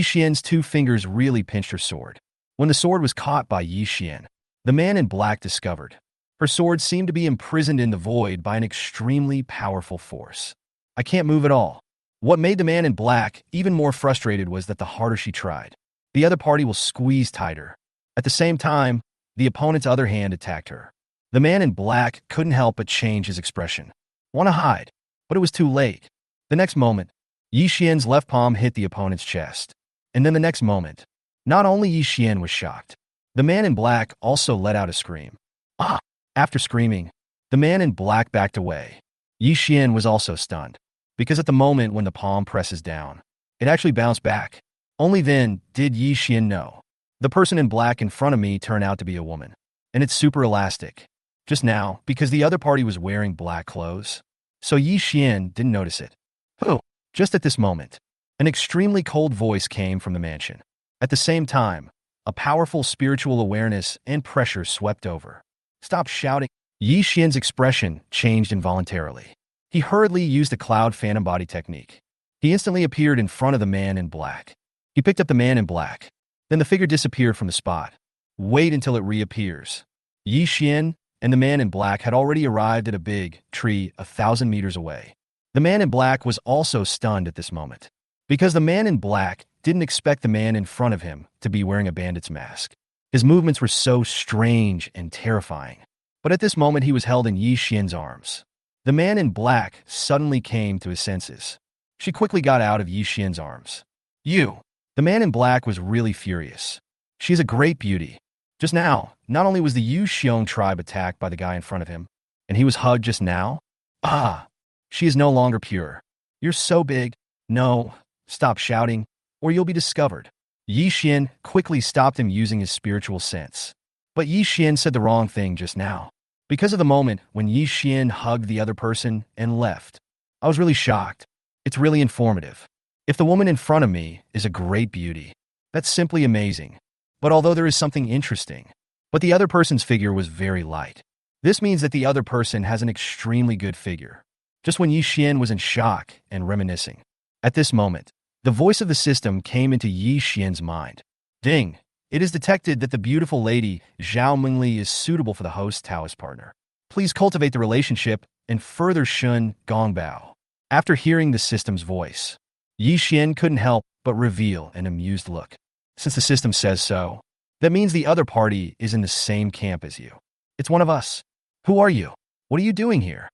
Xian's 2 fingers really pinched her sword. When the sword was caught by Yi Xian, the man in black discovered her sword seemed to be imprisoned in the void by an extremely powerful force. I can't move at all. What made the man in black even more frustrated was that the harder she tried, the other party will squeeze tighter. At the same time, the opponent's other hand attacked her. The man in black couldn't help but change his expression. Want to hide, but it was too late. The next moment, Yi Xian's left palm hit the opponent's chest. And then the next moment, not only Yi Xian was shocked, the man in black also let out a scream. Ah! After screaming, the man in black backed away. Yi Xian was also stunned, because at the moment when the palm presses down, it actually bounced back. Only then did Yi Xian know. The person in black in front of me turned out to be a woman, and it's super elastic. just now because the other party was wearing black clothes. So Yi Xian didn't notice it. Oh, just at this moment, an extremely cold voice came from the mansion. At the same time, a powerful spiritual awareness and pressure swept over. Stop shouting. Yi Xian's expression changed involuntarily. He hurriedly used the cloud phantom body technique. He instantly appeared in front of the man in black. He picked up the man in black. Then the figure disappeared from the spot. Wait until it reappears. Yi Xian and the man in black had already arrived at a big tree 1,000 meters away. The man in black was also stunned at this moment, because the man in black didn't expect the man in front of him to be wearing a bandit's mask. His movements were so strange and terrifying. But at this moment he was held in Yi Xian's arms. The man in black suddenly came to his senses. She quickly got out of Yi Xian's arms. You! The man in black was really furious. She is a great beauty. Just now, not only was the Yu Xiong tribe attacked by the guy in front of him, and he was hugged just now. Ah! She is no longer pure. You're so big. No, stop shouting, or you'll be discovered. Yi Xian quickly stopped him using his spiritual sense. But Yi Xian said the wrong thing just now. Because of the moment when Yi Xian hugged the other person and left, I was really shocked. It's really informative. If the woman in front of me is a great beauty, that's simply amazing. But although there is something interesting, but the other person's figure was very light. This means that the other person has an extremely good figure. Just when Yi Xian was in shock and reminiscing. At this moment, the voice of the system came into Yi Xian's mind. Ding! It is detected that the beautiful lady Zhao Mingli is suitable for the host Taoist partner. Please cultivate the relationship and further Shun Gongbao. After hearing the system's voice, Yi Xian couldn't help but reveal an amused look. Since the system says so, that means the other party is in the same camp as you. It's one of us. Who are you? What are you doing here?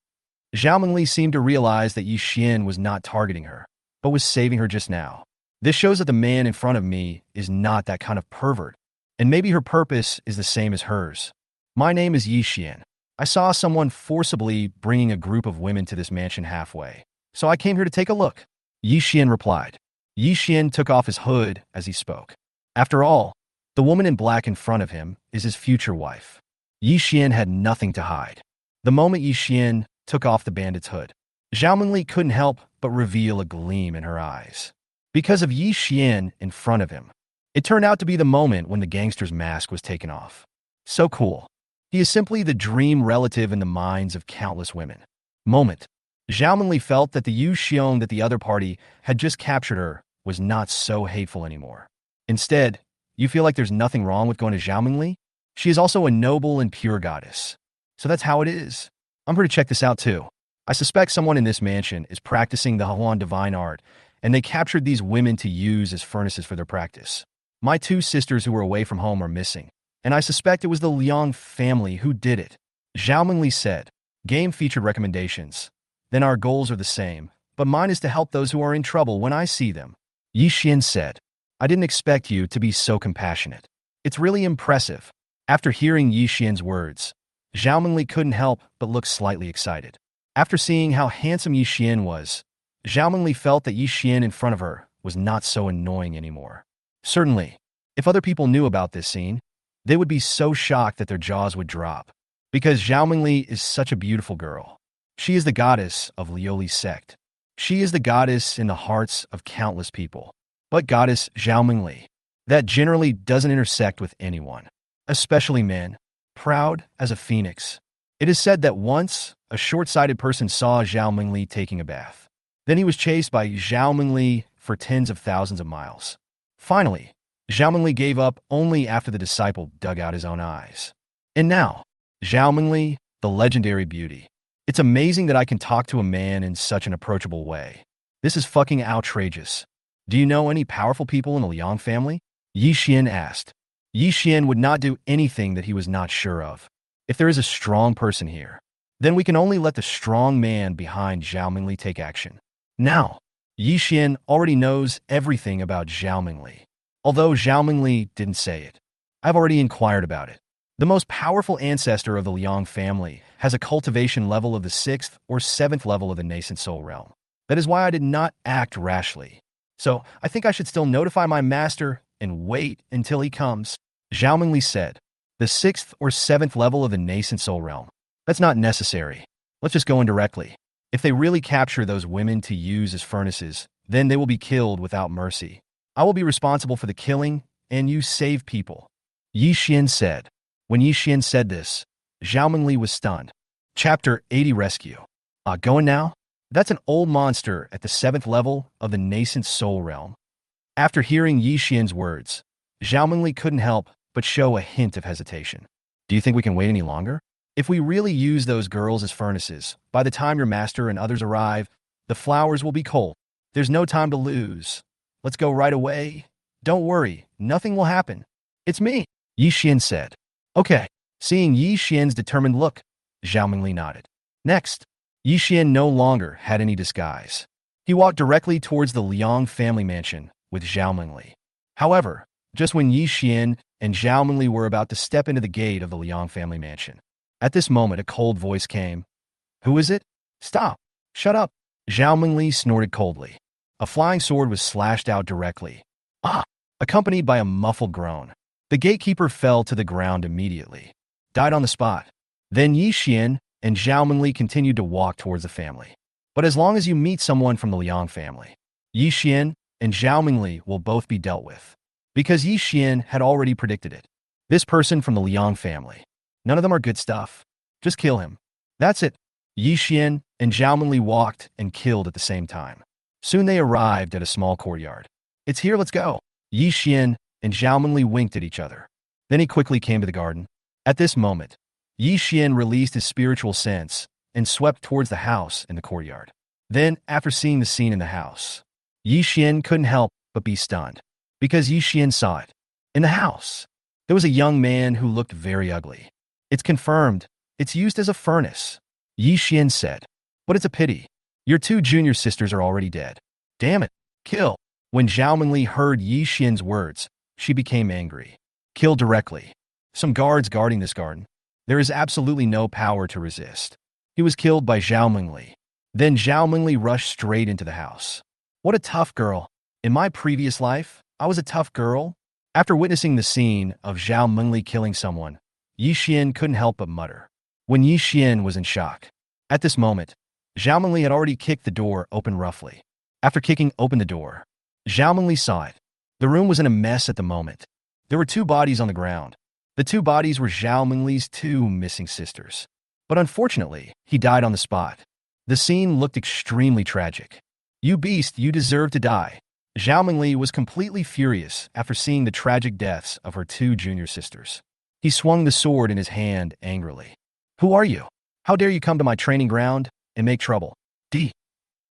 Zhao Mingli seemed to realize that Yi Xian was not targeting her, but was saving her just now. This shows that the man in front of me is not that kind of pervert, and maybe her purpose is the same as hers. My name is Yi Xian. I saw someone forcibly bringing a group of women to this mansion halfway, so I came here to take a look. Yi Xian replied. Yi Xian took off his hood as he spoke. After all, the woman in black in front of him is his future wife. Yi Xian had nothing to hide. The moment Yi Xian took off the bandit's hood, Zhao Mingli couldn't help but reveal a gleam in her eyes. Because of Yi Xian in front of him, it turned out to be the moment when the gangster's mask was taken off. So cool. He is simply the dream relative in the minds of countless women. Moment. Zhao Mingli felt that the Yu Xiong that the other party had just captured her was not so hateful anymore. Instead, you feel like there's nothing wrong with going to Zhao Mingli? She is also a noble and pure goddess. So that's how it is. I'm here to check this out too. I suspect someone in this mansion is practicing the Huan divine art, and they captured these women to use as furnaces for their practice. My two sisters who were away from home are missing, and I suspect it was the Liang family who did it. Zhao Mingli said, game featured recommendations. Then our goals are the same, but mine is to help those who are in trouble when I see them. Yi Xian said, I didn't expect you to be so compassionate. It's really impressive. After hearing Yi Xian's words, Zhao Mingli couldn't help but look slightly excited. After seeing how handsome Yi Xian was, Zhao Mingli felt that Yi Xian in front of her was not so annoying anymore. Certainly, if other people knew about this scene, they would be so shocked that their jaws would drop. Because Zhao Mingli is such a beautiful girl. She is the goddess of Liuli's sect. She is the goddess in the hearts of countless people. But goddess Zhao Mingli, that generally doesn't intersect with anyone, especially men, proud as a phoenix. It is said that once, a short-sighted person saw Zhao Mingli taking a bath. Then he was chased by Zhao Mingli for tens of thousands of miles. Finally, Zhao Mingli gave up only after the disciple dug out his own eyes. And now, Zhao Mingli, the legendary beauty. It's amazing that I can talk to a man in such an approachable way. This is fucking outrageous. Do you know any powerful people in the Liang family? Yi Xian asked. Yi Xian would not do anything that he was not sure of. If there is a strong person here, then we can only let the strong man behind Zhao Mingli take action. Now, Yi Xian already knows everything about Zhao Mingli. Although Zhao Mingli didn't say it, I've already inquired about it. The most powerful ancestor of the Liang family has a cultivation level of the 6th or 7th level of the nascent soul realm. That is why I did not act rashly. So I think I should still notify my master and wait until he comes. Zhao Mingli said, the 6th or 7th level of the nascent soul realm. That's not necessary. Let's just go in directly. If they really capture those women to use as furnaces, then they will be killed without mercy. I will be responsible for the killing, and you save people. Yi Xian said. When Yi Xian said this, Zhao Mengli was stunned. Chapter 80 Rescue. Going now? That's an old monster at the 7th level of the nascent soul realm. After hearing Yi Xian's words, Zhao Mengli couldn't help but show a hint of hesitation. Do you think we can wait any longer? If we really use those girls as furnaces, by the time your master and others arrive, the flowers will be cold. There's no time to lose. Let's go right away. Don't worry, nothing will happen. It's me, Yi Xian said. Okay. Seeing Yi Xian's determined look, Zhao Mengli nodded. Next, Yi Xian no longer had any disguise. He walked directly towards the Liang family mansion with Zhao Mengli. However, just when Yi Xian and Zhao Mengli were about to step into the gate of the Liang family mansion, at this moment a cold voice came. Who is it? Stop. Shut up. Zhao Mengli snorted coldly. A flying sword was slashed out directly. Accompanied by a muffled groan. The gatekeeper fell to the ground immediately. Died on the spot. Then Yi Xian and Zhao Mengli continued to walk towards the family. But as long as you meet someone from the Liang family, Yi Xian and Zhao Mengli will both be dealt with. Because Yi Xian had already predicted it. This person from the Liang family. None of them are good stuff. Just kill him. That's it. Yi Xian and Zhao Mengli walked and killed at the same time. Soon they arrived at a small courtyard. It's here, let's go. Yi Xian and Zhao Mengli winked at each other. Then he quickly came to the garden. At this moment, Yi Xian released his spiritual sense and swept towards the house in the courtyard. Then, after seeing the scene in the house, Yi Xian couldn't help but be stunned. Because Yi Xian saw it. In the house, there was a young man who looked very ugly. It's confirmed. It's used as a furnace. Yi Xian said. But it's a pity. Your 2 junior sisters are already dead. Damn it. Kill. When Zhao Mengli heard Yi Xian's words, she became angry. Kill directly. Some guards guarding this garden. There is absolutely no power to resist. He was killed by Zhao Mengli. Then Zhao Mengli rushed straight into the house. What a tough girl. In my previous life, I was a tough girl. After witnessing the scene of Zhao Mengli killing someone, Yi Xian couldn't help but mutter. When Yi Xian was in shock. At this moment, Zhao Mengli had already kicked the door open roughly. After kicking open the door, Zhao Mengli saw it. The room was in a mess at the moment. There were 2 bodies on the ground. The 2 bodies were Zhao Mengli's 2 missing sisters. But unfortunately, he died on the spot. The scene looked extremely tragic. You beast, you deserve to die. Zhao Mengli was completely furious after seeing the tragic deaths of her 2 junior sisters. He swung the sword in his hand angrily. Who are you? How dare you come to my training ground and make trouble?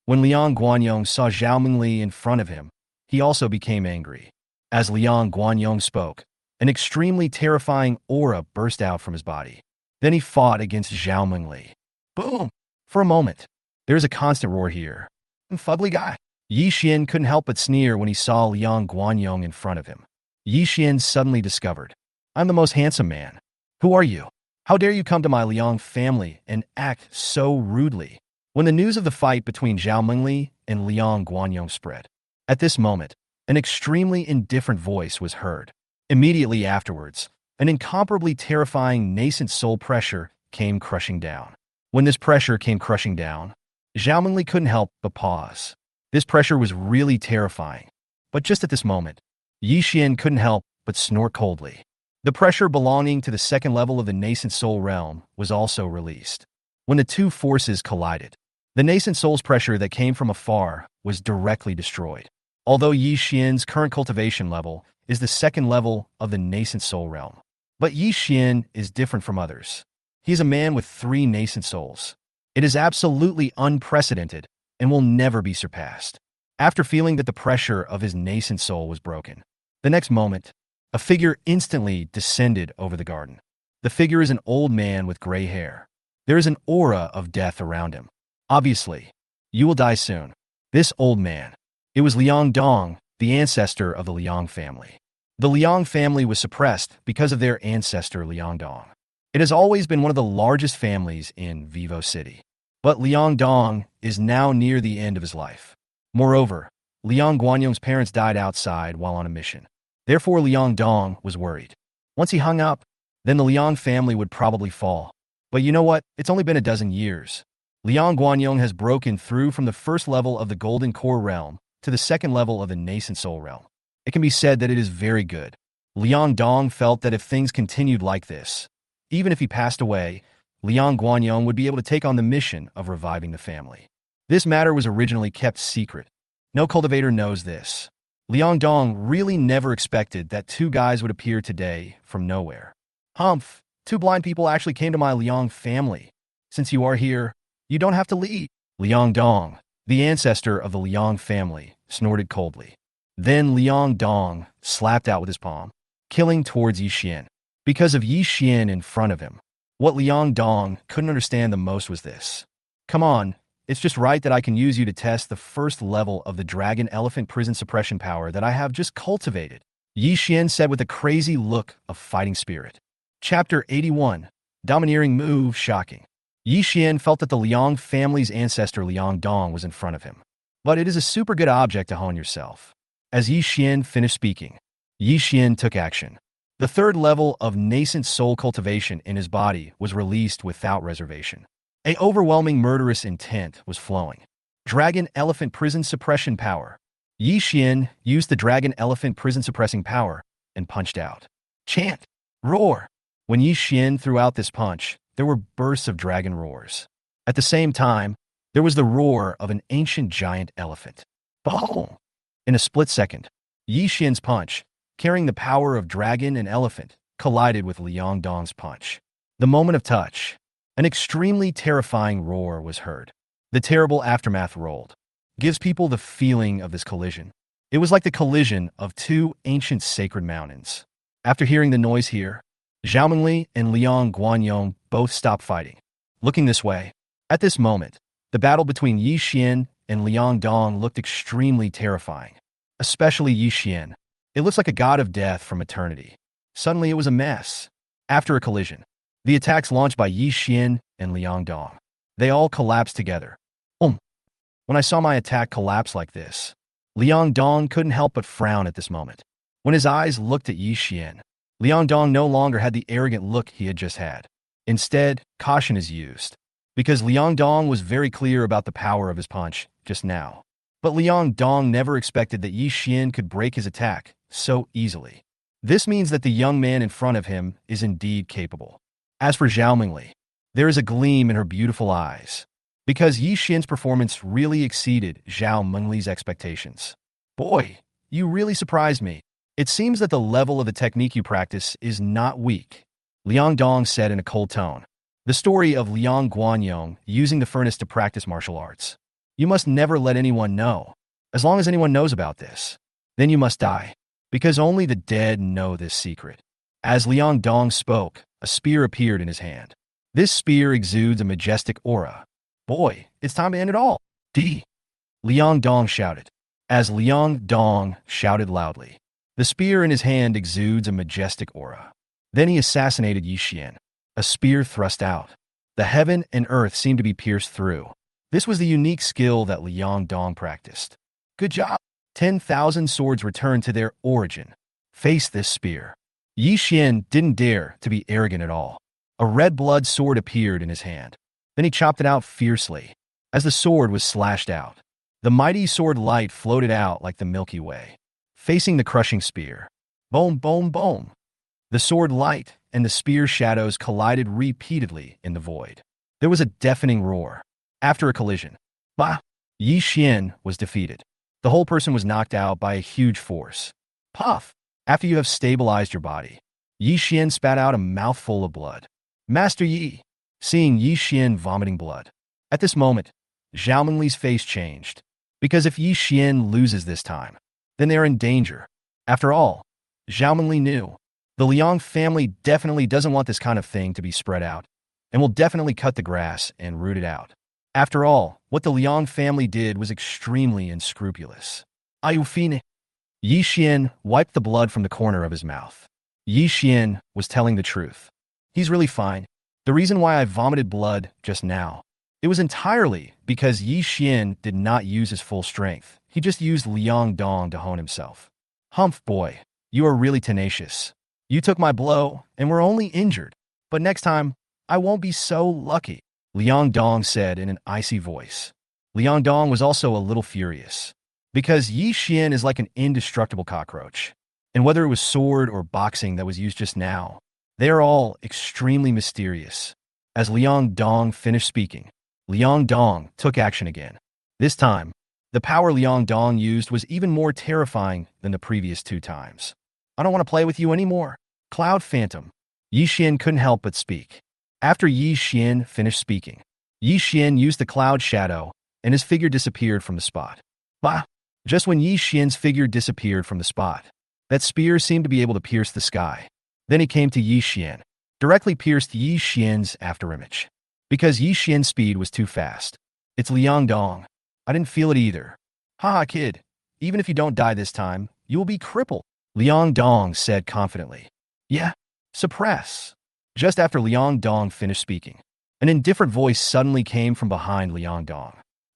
When Liang Guanyong saw Zhao Mengli in front of him, he also became angry. As Liang Guanyong spoke, an extremely terrifying aura burst out from his body. Then he fought against Zhao Mengli. Boom! For a moment, there is a constant roar here. Fugly guy. Yi Xian couldn't help but sneer when he saw Liang Guanyong in front of him. Yi Xian suddenly discovered, I'm the most handsome man. Who are you? How dare you come to my Liang family and act so rudely? When the news of the fight between Zhao Mengli and Liang Guanyong spread, at this moment, an extremely indifferent voice was heard. Immediately afterwards, an incomparably terrifying nascent soul pressure came crushing down. When this pressure came crushing down, Zhao Mengli couldn't help but pause. This pressure was really terrifying. But just at this moment, Yi Xian couldn't help but snort coldly. The pressure belonging to the 2nd level of the nascent soul realm was also released. When the 2 forces collided, the nascent soul's pressure that came from afar was directly destroyed. Although Yi Xian's current cultivation level is the 2nd level of the nascent soul realm. But Yi Xian is different from others. He is a man with 3 nascent souls. It is absolutely unprecedented and will never be surpassed. After feeling that the pressure of his nascent soul was broken, the next moment, a figure instantly descended over the garden. The figure is an old man with gray hair. There is an aura of death around him. Obviously, you will die soon. This old man. It was Liang Dong, the ancestor of the Liang family. The Liang family was suppressed because of their ancestor Liang Dong. It has always been one of the largest families in Vivo City. But Liang Dong is now near the end of his life. Moreover, Liang Guanyong's parents died outside while on a mission. Therefore, Liang Dong was worried. Once he hung up, then the Liang family would probably fall. But you know what? It's only been a dozen years. Liang Guanyong has broken through from the first level of the Golden Core realm to the second level of the Nascent Soul realm. It can be said that it is very good. Liang Dong felt that if things continued like this, even if he passed away, Liang Guanyong would be able to take on the mission of reviving the family. This matter was originally kept secret. No cultivator knows this. Liang Dong really never expected that two guys would appear today from nowhere. Humph, two blind people actually came to my Liang family. Since you are here, you don't have to leave. Liang Dong, the ancestor of the Liang family, snorted coldly. Then Liang Dong slapped out with his palm, killing towards Yi Xian. Because of Yi Xian in front of him, what Liang Dong couldn't understand the most was this. Come on, it's just right that I can use you to test the first level of the Dragon Elephant Prison Suppression power that I have just cultivated, Yi Xian said with a crazy look of fighting spirit. Chapter 81. Domineering Move Shocking. Yi Xian felt that the Liang family's ancestor Liang Dong was in front of him. But it is a super good object to hone yourself. As Yi Xian finished speaking, Yi Xian took action. The third level of nascent soul cultivation in his body was released without reservation. An overwhelming murderous intent was flowing. Dragon Elephant Prison Suppression Power. Yi Xian used the Dragon Elephant Prison Suppressing Power and punched out. Chant! Roar! When Yi Xian threw out this punch, there were bursts of dragon roars. At the same time, there was the roar of an ancient giant elephant. Boom! In a split second, Yi Xian's punch, carrying the power of dragon and elephant, collided with Liang Dong's punch. The moment of touch, an extremely terrifying roar was heard. The terrible aftermath rolled. Gives people the feeling of this collision. It was like the collision of two ancient sacred mountains. After hearing the noise here, Zhao Mengli and Liang Guanyong both stopped fighting. Looking this way, at this moment, the battle between Yi Xian and Liang Dong looked extremely terrifying. Especially Yi Xian. It looks like a god of death from eternity. Suddenly it was a mess. After a collision, the attacks launched by Yi Xian and Liang Dong. They all collapsed together. When I saw my attack collapse like this, Liang Dong couldn't help but frown at this moment. When his eyes looked at Yi Xian, Liang Dong no longer had the arrogant look he had just had. Instead, caution is used, because Liang Dong was very clear about the power of his punch just now. But Liang Dong never expected that Yi Xian could break his attack so easily. This means that the young man in front of him is indeed capable. As for Zhao Mengli, there is a gleam in her beautiful eyes, because Yi Xian's performance really exceeded Zhao Mengli's expectations. Boy, you really surprised me. It seems that the level of the technique you practice is not weak, Liang Dong said in a cold tone. The story of Liang Guanyong using the furnace to practice martial arts. You must never let anyone know. As long as anyone knows about this, then you must die, because only the dead know this secret. As Liang Dong spoke, a spear appeared in his hand. This spear exudes a majestic aura. Boy, it's time to end it all. D. Liang Dong shouted. As Liang Dong shouted loudly, the spear in his hand exudes a majestic aura. Then he assassinated Yi Xian. A spear thrust out. The heaven and earth seemed to be pierced through. This was the unique skill that Liang Dong practiced. Good job. 10,000 swords returned to their origin. Face this spear. Yi Xian didn't dare to be arrogant at all. A red blood sword appeared in his hand. Then he chopped it out fiercely. As the sword was slashed out, the mighty sword light floated out like the Milky Way, facing the crushing spear. Boom, boom, boom. The sword light and the spear shadows collided repeatedly in the void. There was a deafening roar. After a collision, bah! Yi Xian was defeated. The whole person was knocked out by a huge force. Puff! After you have stabilized your body, Yi Xian spat out a mouthful of blood. Master Yi! Seeing Yi Xian vomiting blood. At this moment, Zhao Mengli's face changed. Because if Yi Xian loses this time, then they are in danger. After all, Zhao Mengli knew. The Liang family definitely doesn't want this kind of thing to be spread out, and will definitely cut the grass and root it out. After all, what the Liang family did was extremely unscrupulous. Ayufine. Yi Xian wiped the blood from the corner of his mouth. Yi Xian was telling the truth. He's really fine. The reason why I vomited blood just now, it was entirely because Yi Xian did not use his full strength. He just used Liang Dong to hone himself. Humph boy, you are really tenacious. You took my blow and were only injured. But next time, I won't be so lucky, Liang Dong said in an icy voice. Liang Dong was also a little furious, because Yi Xian is like an indestructible cockroach. And whether it was sword or boxing that was used just now, they are all extremely mysterious. As Liang Dong finished speaking, Liang Dong took action again. This time, the power Liang Dong used was even more terrifying than the previous 2 times. I don't want to play with you anymore. Cloud Phantom. Yi Xian couldn't help but speak. After Yi Xian finished speaking, Yi Xian used the cloud shadow, and his figure disappeared from the spot. Bah! Just when Yi Xian's figure disappeared from the spot, that spear seemed to be able to pierce the sky. Then he came to Yi Xian, directly pierced Yi Xian's afterimage. Because Yi Xian's speed was too fast. It's Liang Dong. I didn't feel it either. Haha, kid. Even if you don't die this time, you will be crippled, Liang Dong said confidently. Yeah. Suppress. Just after Liang Dong finished speaking, an indifferent voice suddenly came from behind Liang Dong.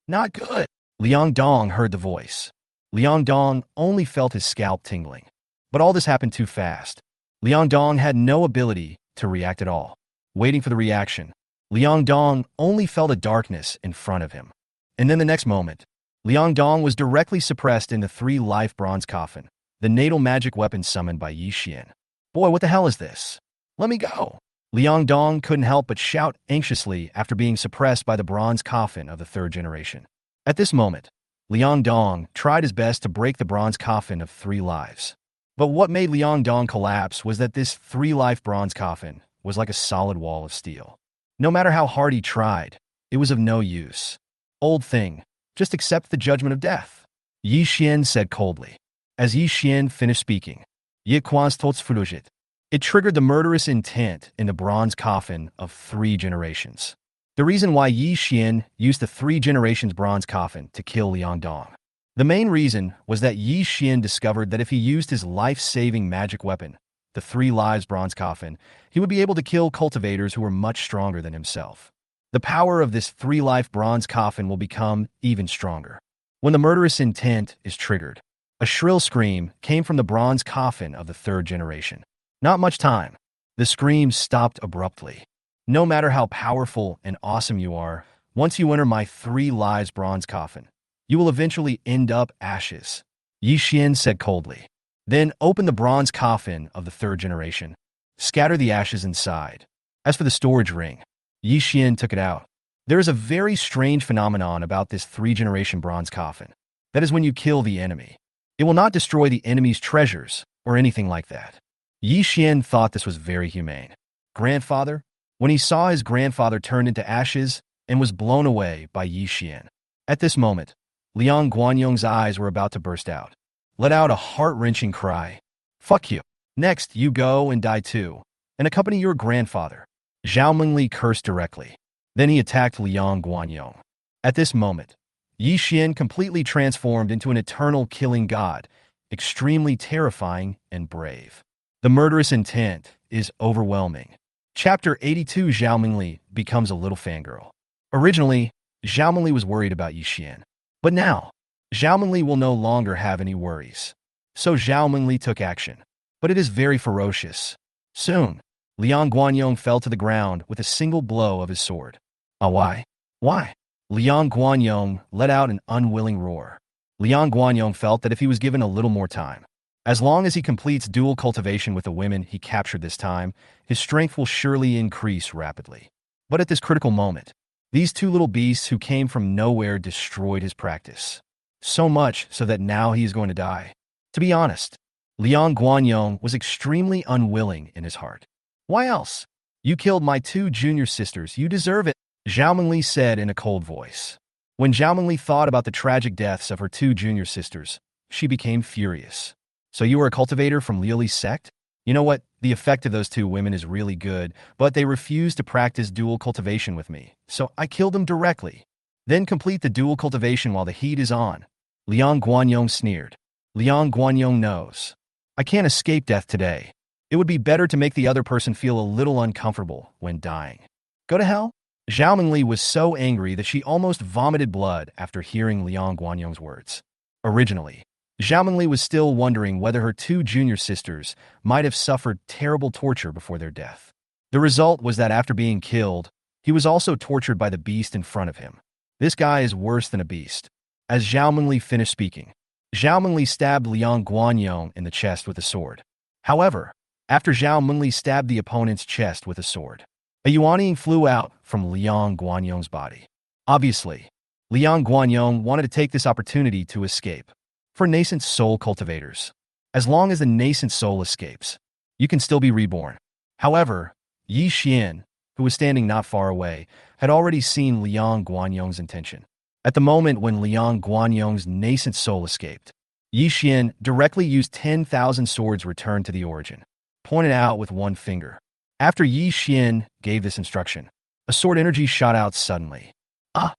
Not good. Liang Dong heard the voice. Liang Dong only felt his scalp tingling. But all this happened too fast. Liang Dong had no ability to react at all. Waiting for the reaction, Liang Dong only felt a darkness in front of him. And then the next moment, Liang Dong was directly suppressed in the 3-life bronze coffin, the natal magic weapon summoned by Yi Xian. Boy, what the hell is this? Let me go. Liang Dong couldn't help but shout anxiously after being suppressed by the bronze coffin of the 3rd generation. At this moment, Liang Dong tried his best to break the bronze coffin of 3 lives. But what made Liang Dong collapse was that this 3-life bronze coffin was like a solid wall of steel. No matter how hard he tried, it was of no use. Old thing, just accept the judgment of death, Yi Xian said coldly. As Yi Xian finished speaking, Ye Quan's Totsfurujit. It triggered the murderous intent in the bronze coffin of 3 generations. The reason why Yi Xian used the 3 generations bronze coffin to kill Liang Dong. The main reason was that Yi Xian discovered that if he used his life-saving magic weapon, the 3 lives bronze coffin, he would be able to kill cultivators who were much stronger than himself. The power of this 3-life bronze coffin will become even stronger. When the murderous intent is triggered, a shrill scream came from the bronze coffin of the 3rd generation. Not much time. The scream stopped abruptly. No matter how powerful and awesome you are, once you enter my 3 lives bronze coffin, you will eventually end up ashes, Yi Xian said coldly. Then open the bronze coffin of the 3rd generation. Scatter the ashes inside. As for the storage ring, Yi Xian took it out. There is a very strange phenomenon about this 3-generation bronze coffin. That is when you kill the enemy. It will not destroy the enemy's treasures or anything like that. Yi Xian thought this was very humane. Grandfather? When he saw his grandfather turned into ashes and was blown away by Yi Xian. At this moment, Liang Guanyong's eyes were about to burst out. Let out a heart-wrenching cry. Fuck you. Next, you go and die too, and accompany your grandfather. Zhao Mingli cursed directly. Then he attacked Liang Guanyong. At this moment, Yi Xian completely transformed into an eternal killing god, extremely terrifying and brave. The murderous intent is overwhelming. Chapter 82. Zhao Mingli becomes a little fangirl. Originally, Zhao Mingli was worried about Yi Xian. But now, Zhao Mingli will no longer have any worries. So Zhao Mingli took action. But it is very ferocious. Soon, Liang Guanyong fell to the ground with a single blow of his sword. Why? Why? Liang Guanyong let out an unwilling roar. Liang Guanyong felt that if he was given a little more time, as long as he completes dual cultivation with the women he captured this time, his strength will surely increase rapidly. But at this critical moment, these 2 little beasts who came from nowhere destroyed his practice. So much so that now he is going to die. To be honest, Liang Guanyong was extremely unwilling in his heart. Why else? You killed my 2 junior sisters, you deserve it, Zhao Mingli said in a cold voice. When Zhao Mingli thought about the tragic deaths of her 2 junior sisters, she became furious. So you were a cultivator from Liuli's sect? You know what? The effect of those 2 women is really good, but they refused to practice dual cultivation with me, so I killed them directly. Then complete the dual cultivation while the heat is on. Liang Guanyong sneered. Liang Guanyong knows. I can't escape death today. It would be better to make the other person feel a little uncomfortable when dying. Go to hell? Zhao Mingli was so angry that she almost vomited blood after hearing Liang Guanyong's words. Originally, Zhao Mingli was still wondering whether her 2 junior sisters might have suffered terrible torture before their death. The result was that after being killed, he was also tortured by the beast in front of him. This guy is worse than a beast. As Zhao Mengli finished speaking, Zhao Mengli stabbed Liang Guanyong in the chest with a sword. However, after Zhao Mengli stabbed the opponent's chest with a sword, a Yuanying flew out from Liang Guanyong's body. Obviously, Liang Guanyong wanted to take this opportunity to escape. For nascent soul cultivators, as long as the nascent soul escapes, you can still be reborn. However, Yi Xian, who was standing not far away, had already seen Liang Guanyong's intention. At the moment when Liang Guanyong's nascent soul escaped, Yi Xian directly used 10,000 swords returned to the origin, pointed out with one finger. After Yi Xian gave this instruction, a sword energy shot out suddenly. Ah!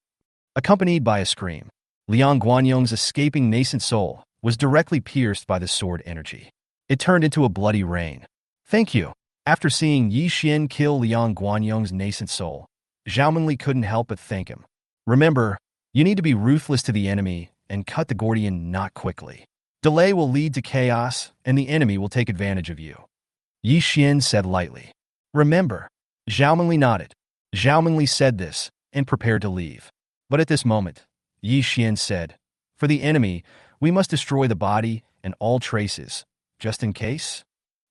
Accompanied by a scream, Liang Guanyong's escaping nascent soul was directly pierced by the sword energy. It turned into a bloody rain. Thank you. After seeing Yi Xian kill Liang Guanyong's nascent soul, Zhao Mengli couldn't help but thank him. Remember, you need to be ruthless to the enemy and cut the Gordian knot quickly. Delay will lead to chaos, and the enemy will take advantage of you. Yi Xian said lightly. Remember. Zhao Mengli nodded. Zhao Mengli said this and prepared to leave. But at this moment, Yi Xian said, for the enemy, we must destroy the body and all traces, just in case.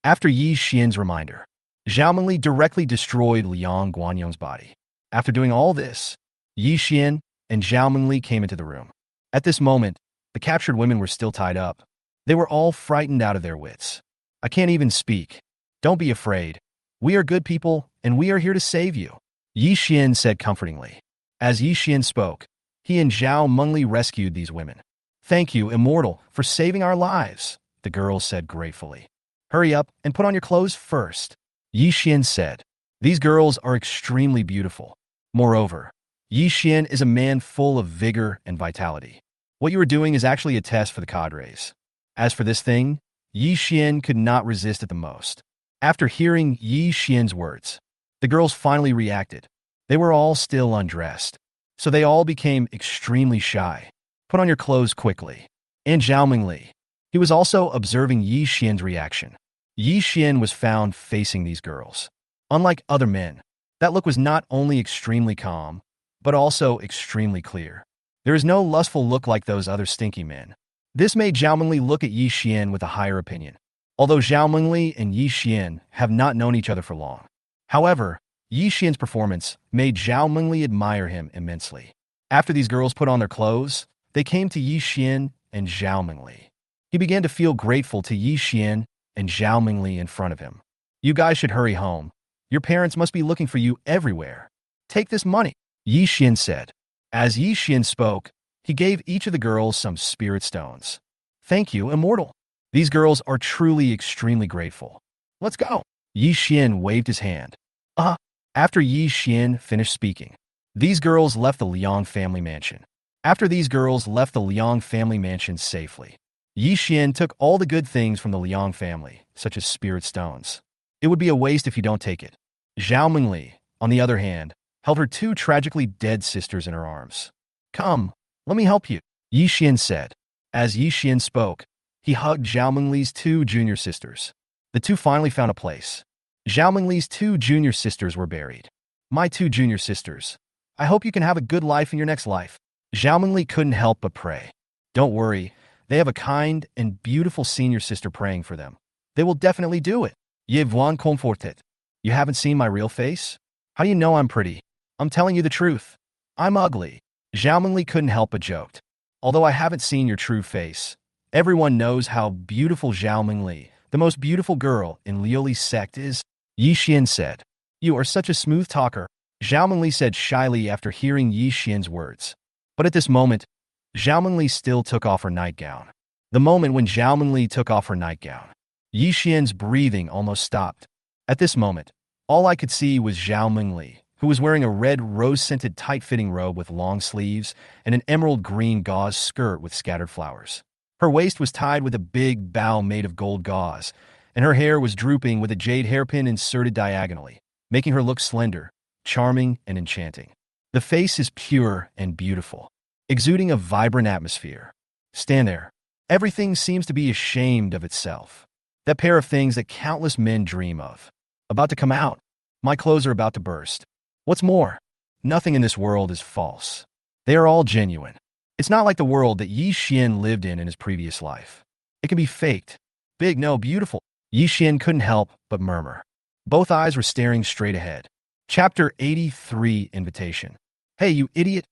After Yi Xian's reminder, Zhao Mengli directly destroyed Liang Guanyong's body. After doing all this, Yi Xian and Zhao Mengli came into the room. At this moment, the captured women were still tied up. They were all frightened out of their wits. I can't even speak. Don't be afraid. We are good people, and we are here to save you, Yi Xian said comfortingly. As Yi Xian spoke, he and Zhao Mengli rescued these women. Thank you, Immortal, for saving our lives, the girls said gratefully. Hurry up and put on your clothes first, Yi Xian said. These girls are extremely beautiful. Moreover, Yi Xian is a man full of vigor and vitality. What you are doing is actually a test for the cadres. As for this thing, Yi Xian could not resist it the most. After hearing Yi Xian's words, the girls finally reacted. They were all still undressed, so they all became extremely shy. Put on your clothes quickly. And Zhao Mengli. He was also observing Yi Xian's reaction. Yi Xian was found facing these girls. Unlike other men, that look was not only extremely calm, but also extremely clear. There is no lustful look like those other stinky men. This made Zhao Mengli look at Yi Xian with a higher opinion. Although Zhao Mengli and Yi Xian have not known each other for long. However, Yi Xian's performance made Zhao Mengli admire him immensely. After these girls put on their clothes, they came to Yi Xian and Zhao Mengli. He began to feel grateful to Yi Xian and Zhao Mengli in front of him. You guys should hurry home. Your parents must be looking for you everywhere. Take this money, Yi Xian said. As Yi Xian spoke, he gave each of the girls some spirit stones. Thank you, Immortal. These girls are truly extremely grateful. Let's go. Yi Xian waved his hand. After Yi Xian finished speaking, these girls left the Liang family mansion. After these girls left the Liang family mansion safely, Yi Xian took all the good things from the Liang family, such as spirit stones. It would be a waste if you don't take it. Zhao Mengli, on the other hand, held her two tragically dead sisters in her arms. Come, let me help you, Yi Xian said. As Yi Xian spoke, he hugged Zhao Mengli's two junior sisters. The two finally found a place. Zhao Mengli's two junior sisters were buried. My two junior sisters. I hope you can have a good life in your next life. Zhao Mengli couldn't help but pray. Don't worry, they have a kind and beautiful senior sister praying for them. They will definitely do it. Ye voin confortet. You haven't seen my real face? How do you know I'm pretty? I'm telling you the truth. I'm ugly. Zhao Mengli couldn't help but joked. Although I haven't seen your true face, everyone knows how beautiful Zhao Mengli, the most beautiful girl in Liuli's sect, is. Yi Xian said. You are such a smooth talker, Zhao Mengli said shyly after hearing Yi Xian's words. But at this moment, Zhao Mengli still took off her nightgown. The moment when Zhao Mengli took off her nightgown, Yi Xian's breathing almost stopped. At this moment, all I could see was Zhao Mengli, who was wearing a red rose-scented tight-fitting robe with long sleeves and an emerald green gauze skirt with scattered flowers. Her waist was tied with a big bow made of gold gauze, and her hair was drooping with a jade hairpin inserted diagonally, making her look slender, charming, and enchanting. The face is pure and beautiful, exuding a vibrant atmosphere. Stand there. Everything seems to be ashamed of itself. That pair of things that countless men dream of. About to come out. My clothes are about to burst. What's more, nothing in this world is false. They are all genuine. It's not like the world that Yi Xian lived in his previous life. It can be faked. Big, no, beautiful. Yi Xian couldn't help but murmur. Both eyes were staring straight ahead. Chapter 83, Invitation. Hey, you idiot!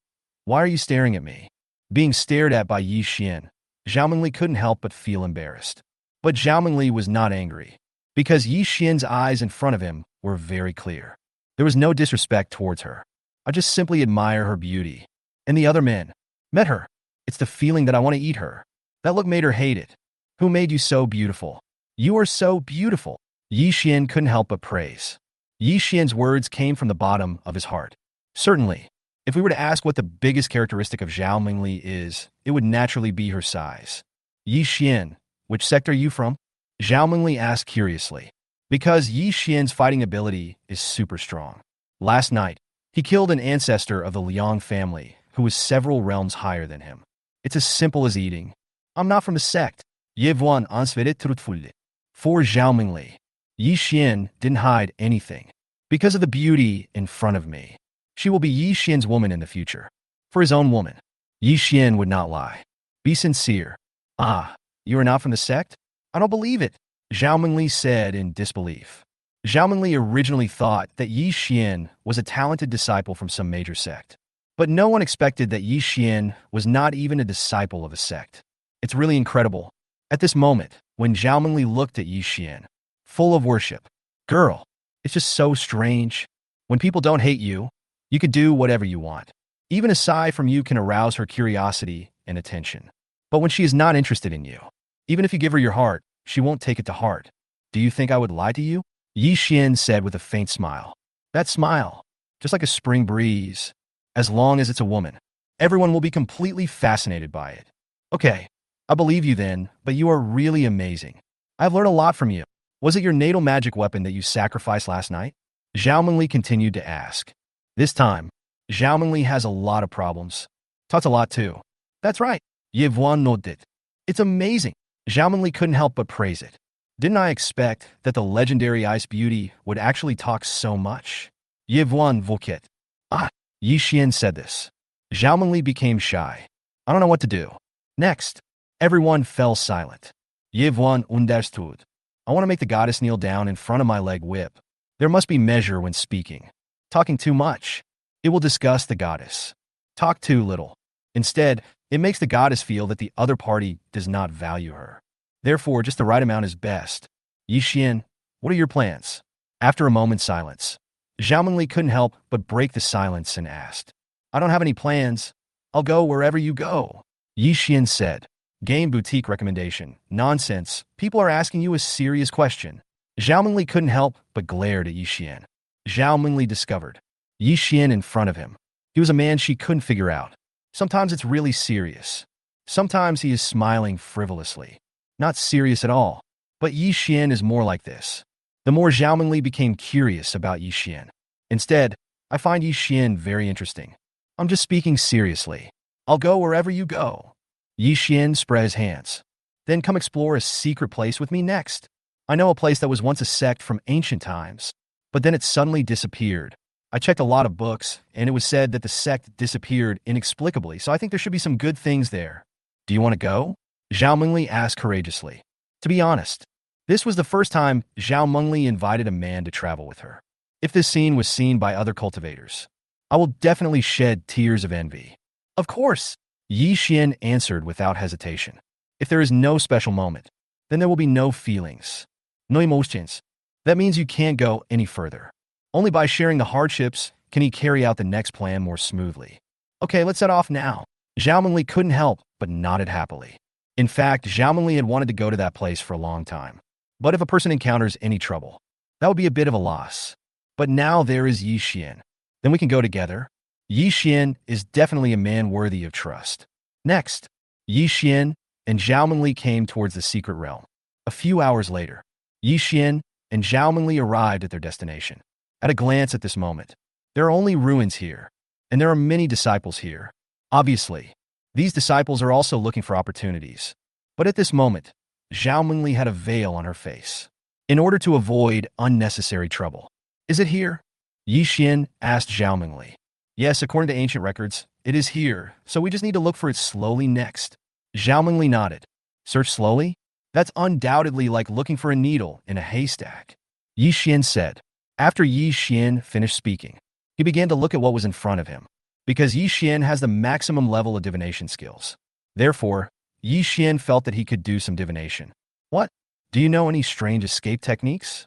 Why are you staring at me? Being stared at by Yi Xian, Zhao Mingli couldn't help but feel embarrassed. But Zhao Mingli was not angry, because Yi Xian's eyes in front of him were very clear. There was no disrespect towards her. I just simply admire her beauty. And the other men met her. It's the feeling that I want to eat her. That look made her hate it. Who made you so beautiful? You are so beautiful. Yi Xian couldn't help but praise. Yi Xian's words came from the bottom of his heart. Certainly, if we were to ask what the biggest characteristic of Zhao Mingli is, it would naturally be her size. Yi Xian, which sect are you from? Zhao Mingli asked curiously. Because Yi Xian's fighting ability is super strong. Last night, he killed an ancestor of the Liang family who was several realms higher than him. It's as simple as eating. I'm not from a sect. Yevuan ansverit truthfully. For Zhao Mingli, Yi Xian didn't hide anything. Because of the beauty in front of me, she will be Yi Xian's woman in the future. For his own woman, Yi Xian would not lie. Be sincere. Ah, you are not from the sect? I don't believe it, Zhao Mingli said in disbelief. Zhao Mingli originally thought that Yi Xian was a talented disciple from some major sect. But no one expected that Yi Xian was not even a disciple of a sect. It's really incredible. At this moment, when Zhao Mingli looked at Yi Xian, full of worship, girl, it's just so strange. When people don't hate you, you could do whatever you want. Even a sigh from you can arouse her curiosity and attention. But when she is not interested in you, even if you give her your heart, she won't take it to heart. Do you think I would lie to you? Yi Xian said with a faint smile. That smile, just like a spring breeze. As long as it's a woman, everyone will be completely fascinated by it. Okay, I believe you then, but you are really amazing. I've learned a lot from you. Was it your natal magic weapon that you sacrificed last night? Zhao Mingli continued to ask. This time, Zhao Mingli has a lot of problems. Talks a lot too. That's right. Yevuan nodded. It's amazing. Zhao Mingli couldn't help but praise it. Didn't I expect that the legendary ice beauty would actually talk so much? Yevuan voket. Ah, Yi Xian said this. Zhao Mingli became shy. I don't know what to do. Next, everyone fell silent. Yevuan understood. I want to make the goddess kneel down in front of my leg whip. There must be measure when speaking. Talking too much, it will disgust the goddess. Talk too little. Instead, it makes the goddess feel that the other party does not value her. Therefore, just the right amount is best. Yi Xian, what are your plans? After a moment's silence, Zhao Mingli couldn't help but break the silence and asked, I don't have any plans. I'll go wherever you go. Yi Xian said. Game boutique recommendation. Nonsense. People are asking you a serious question. Zhao Mingli couldn't help but glared at Yi Xian. Zhao Mingli discovered Yi Xian in front of him. He was a man she couldn't figure out. Sometimes it's really serious. Sometimes he is smiling frivolously. Not serious at all. But Yi Xian is more like this. The more Zhao Mingli became curious about Yi Xian. Instead, I find Yi Xian very interesting. I'm just speaking seriously. I'll go wherever you go. Yi Xian spread his hands. Then come explore a secret place with me next. I know a place that was once a sect from ancient times, but then it suddenly disappeared. I checked a lot of books, and it was said that the sect disappeared inexplicably, so I think there should be some good things there. Do you want to go? Zhao Mingli asked courageously. To be honest, this was the first time Zhao Mingli invited a man to travel with her. If this scene was seen by other cultivators, I will definitely shed tears of envy. Of course, Yi Xian answered without hesitation. If there is no special moment, then there will be no feelings, no emotions. That means you can't go any further. Only by sharing the hardships can he carry out the next plan more smoothly. Okay, let's set off now. Zhao Mingli couldn't help but nodded happily. In fact, Zhao Mingli had wanted to go to that place for a long time. But if a person encounters any trouble, that would be a bit of a loss. But now there is Yi Xian. Then we can go together. Yi Xian is definitely a man worthy of trust. Next, Yi Xian and Zhao Mingli came towards the secret realm. A few hours later, Yi Xian and Zhao Mingli arrived at their destination. At a glance at this moment, there are only ruins here, and there are many disciples here. Obviously, these disciples are also looking for opportunities. But at this moment, Zhao Mingli had a veil on her face, in order to avoid unnecessary trouble. Is it here? Yi Xian asked Zhao Mingli. Yes, according to ancient records, it is here, so we just need to look for it slowly next. Zhao Mingli nodded. Search slowly? That's undoubtedly like looking for a needle in a haystack. Yi Xian said. After Yi Xian finished speaking, he began to look at what was in front of him. Because Yi Xian has the maximum level of divination skills. Therefore, Yi Xian felt that he could do some divination. What? Do you know any strange escape techniques?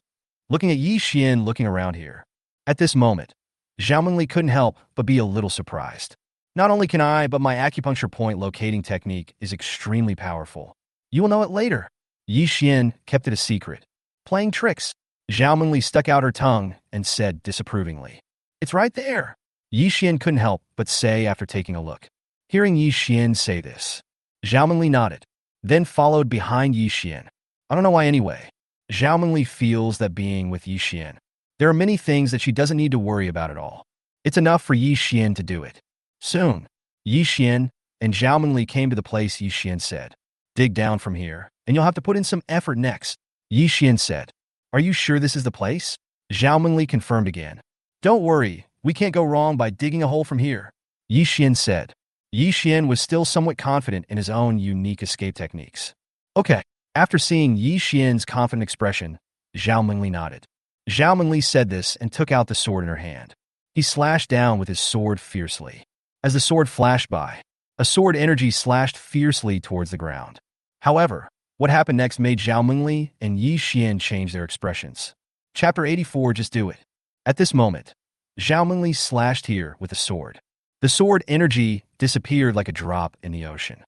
Looking at Yi Xian looking around here. At this moment, Zhao Mingli couldn't help but be a little surprised. Not only can I, but my acupuncture point locating technique is extremely powerful. You will know it later. Yi Xian kept it a secret. Playing tricks. Zhao Mingli stuck out her tongue and said disapprovingly. It's right there. Yi Xian couldn't help but say after taking a look. Hearing Yi Xian say this, Zhao Mingli nodded, then followed behind Yi Xian. I don't know why anyway. Zhao Mingli feels that being with Yi Xian, there are many things that she doesn't need to worry about at all. It's enough for Yi Xian to do it. Soon, Yi Xian and Zhao Mingli came to the place Yi Xian said. Dig down from here, and you'll have to put in some effort next. Yi Xian said. Are you sure this is the place? Zhao Mingli confirmed again. Don't worry, we can't go wrong by digging a hole from here. Yi Xian said. Yi Xian was still somewhat confident in his own unique escape techniques. Okay. After seeing Yi Xian's confident expression, Zhao Mingli nodded. Zhao Mingli said this and took out the sword in her hand. He slashed down with his sword fiercely. As the sword flashed by, a sword energy slashed fiercely towards the ground. However, what happened next made Zhao Mingli and Yi Xian change their expressions. Chapter 84, Just Do It. At this moment, Zhao Mingli slashed here with a sword. The sword energy disappeared like a drop in the ocean.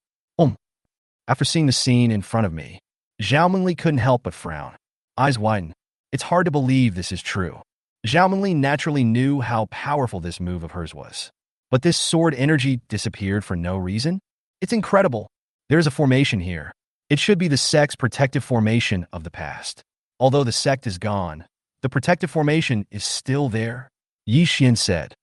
After seeing the scene in front of me, Zhao Mingli couldn't help but frown. Eyes widened. It's hard to believe this is true. Zhao Mingli naturally knew how powerful this move of hers was. But this sword energy disappeared for no reason? It's incredible. There's a formation here. It should be the sect's protective formation of the past. Although the sect is gone, the protective formation is still there. Yi Xian said.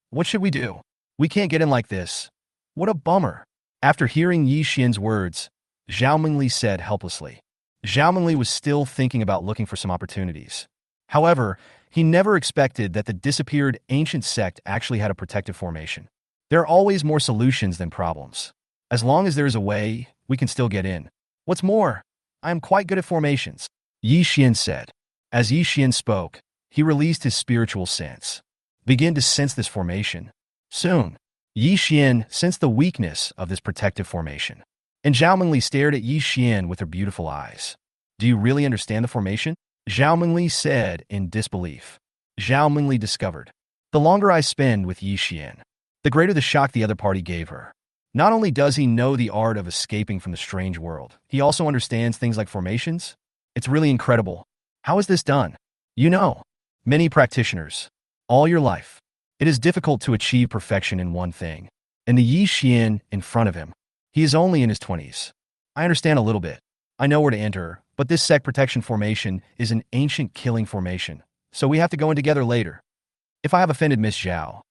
What should we do? We can't get in like this. What a bummer. After hearing Yi Xian's words, Zhao Mingli said helplessly. Zhao Mingli was still thinking about looking for some opportunities. However, he never expected that the disappeared ancient sect actually had a protective formation. There are always more solutions than problems. As long as there is a way, we can still get in. What's more, I am quite good at formations, Yi Xian said. As Yi Xian spoke, he released his spiritual sense. Begin to sense this formation. Soon, Yi Xian sensed the weakness of this protective formation. And Zhao Mingli stared at Yi Xian with her beautiful eyes. Do you really understand the formation? Zhao Mingli said in disbelief. Zhao Mingli discovered. The longer I spend with Yi Xian, the greater the shock the other party gave her. Not only does he know the art of escaping from the strange world, he also understands things like formations. It's really incredible. How is this done? You know, many practitioners, all your life. It is difficult to achieve perfection in one thing. And the Yi Xian in front of him, he is only in his 20s. I understand a little bit. I know where to enter, but this sect protection formation is an ancient killing formation, so we have to go in together later. If I have offended Miss Zhao,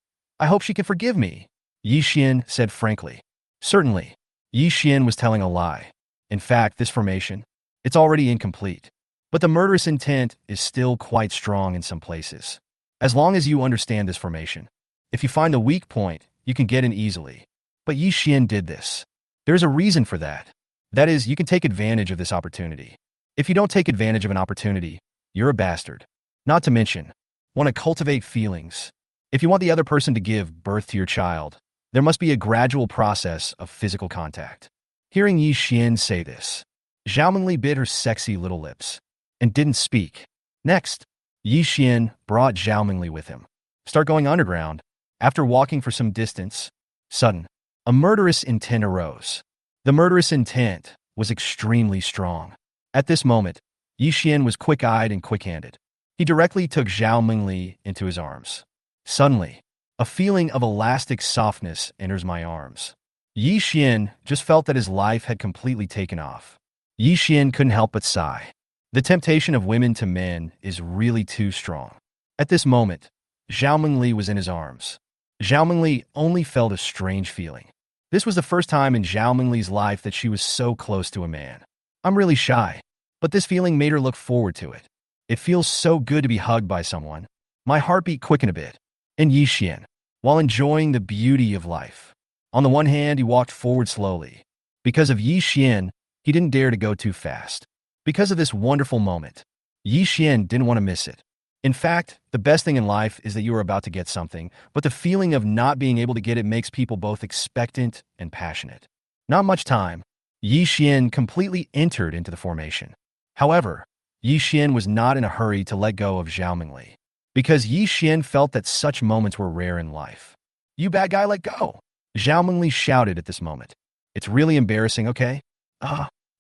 I hope she can forgive me, Yi Xian said frankly. Certainly, Yi Xian was telling a lie. In fact, this formation, it's already incomplete. But the murderous intent is still quite strong in some places. As long as you understand this formation, if you find the weak point, you can get in easily. But Yi Xian did this. There's a reason for that. That is, you can take advantage of this opportunity. If you don't take advantage of an opportunity, you're a bastard. Not to mention, want to cultivate feelings. If you want the other person to give birth to your child, there must be a gradual process of physical contact. Hearing Yi Xian say this, Zhao Mingli bit her sexy little lips and didn't speak. Next, Yi Xian brought Zhao Mingli with him. Start going underground. After walking for some distance, sudden, a murderous intent arose. The murderous intent was extremely strong. At this moment, Yi Xian was quick-eyed and quick-handed. He directly took Zhao Mingli into his arms. Suddenly, a feeling of elastic softness enters my arms. Yi Xian just felt that his life had completely taken off. Yi Xian couldn't help but sigh. The temptation of women to men is really too strong. At this moment, Zhao Mingli was in his arms. Zhao Mingli only felt a strange feeling. This was the first time in Zhao Mingli's life that she was so close to a man. I'm really shy, but this feeling made her look forward to it. It feels so good to be hugged by someone. My heartbeat quickened a bit. And Yi Xian, while enjoying the beauty of life. On the one hand, he walked forward slowly. Because of Yi Xian, he didn't dare to go too fast. Because of this wonderful moment, Yi Xian didn't want to miss it. In fact, the best thing in life is that you are about to get something, but the feeling of not being able to get it makes people both expectant and passionate. Not much time, Yi Xian completely entered into the formation. However, Yi Xian was not in a hurry to let go of Zhao Mingli, because Yi Xian felt that such moments were rare in life. "You bad guy, let go!" Zhao Mingli shouted at this moment. "It's really embarrassing, okay?"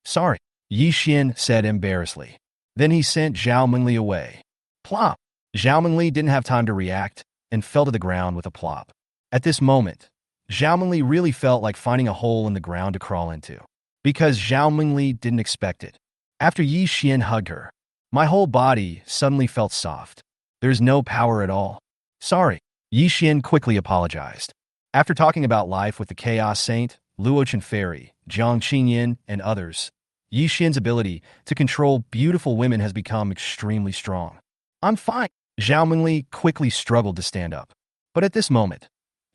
Sorry," Yi Xian said embarrassedly. Then he sent Zhao Mingli away. Plop! Zhao Mingli didn't have time to react and fell to the ground with a plop. At this moment, Zhao Mingli really felt like finding a hole in the ground to crawl into, because Zhao Mingli didn't expect it. After Yi Xian hugged her, my whole body suddenly felt soft. There's no power at all. Sorry, Yi Xian quickly apologized. After talking about life with the Chaos Saint, Luochen Fairy, Jiang Qinyin, and others, Yi Xian's ability to control beautiful women has become extremely strong. "I'm fine." Zhao Mingli quickly struggled to stand up. But at this moment,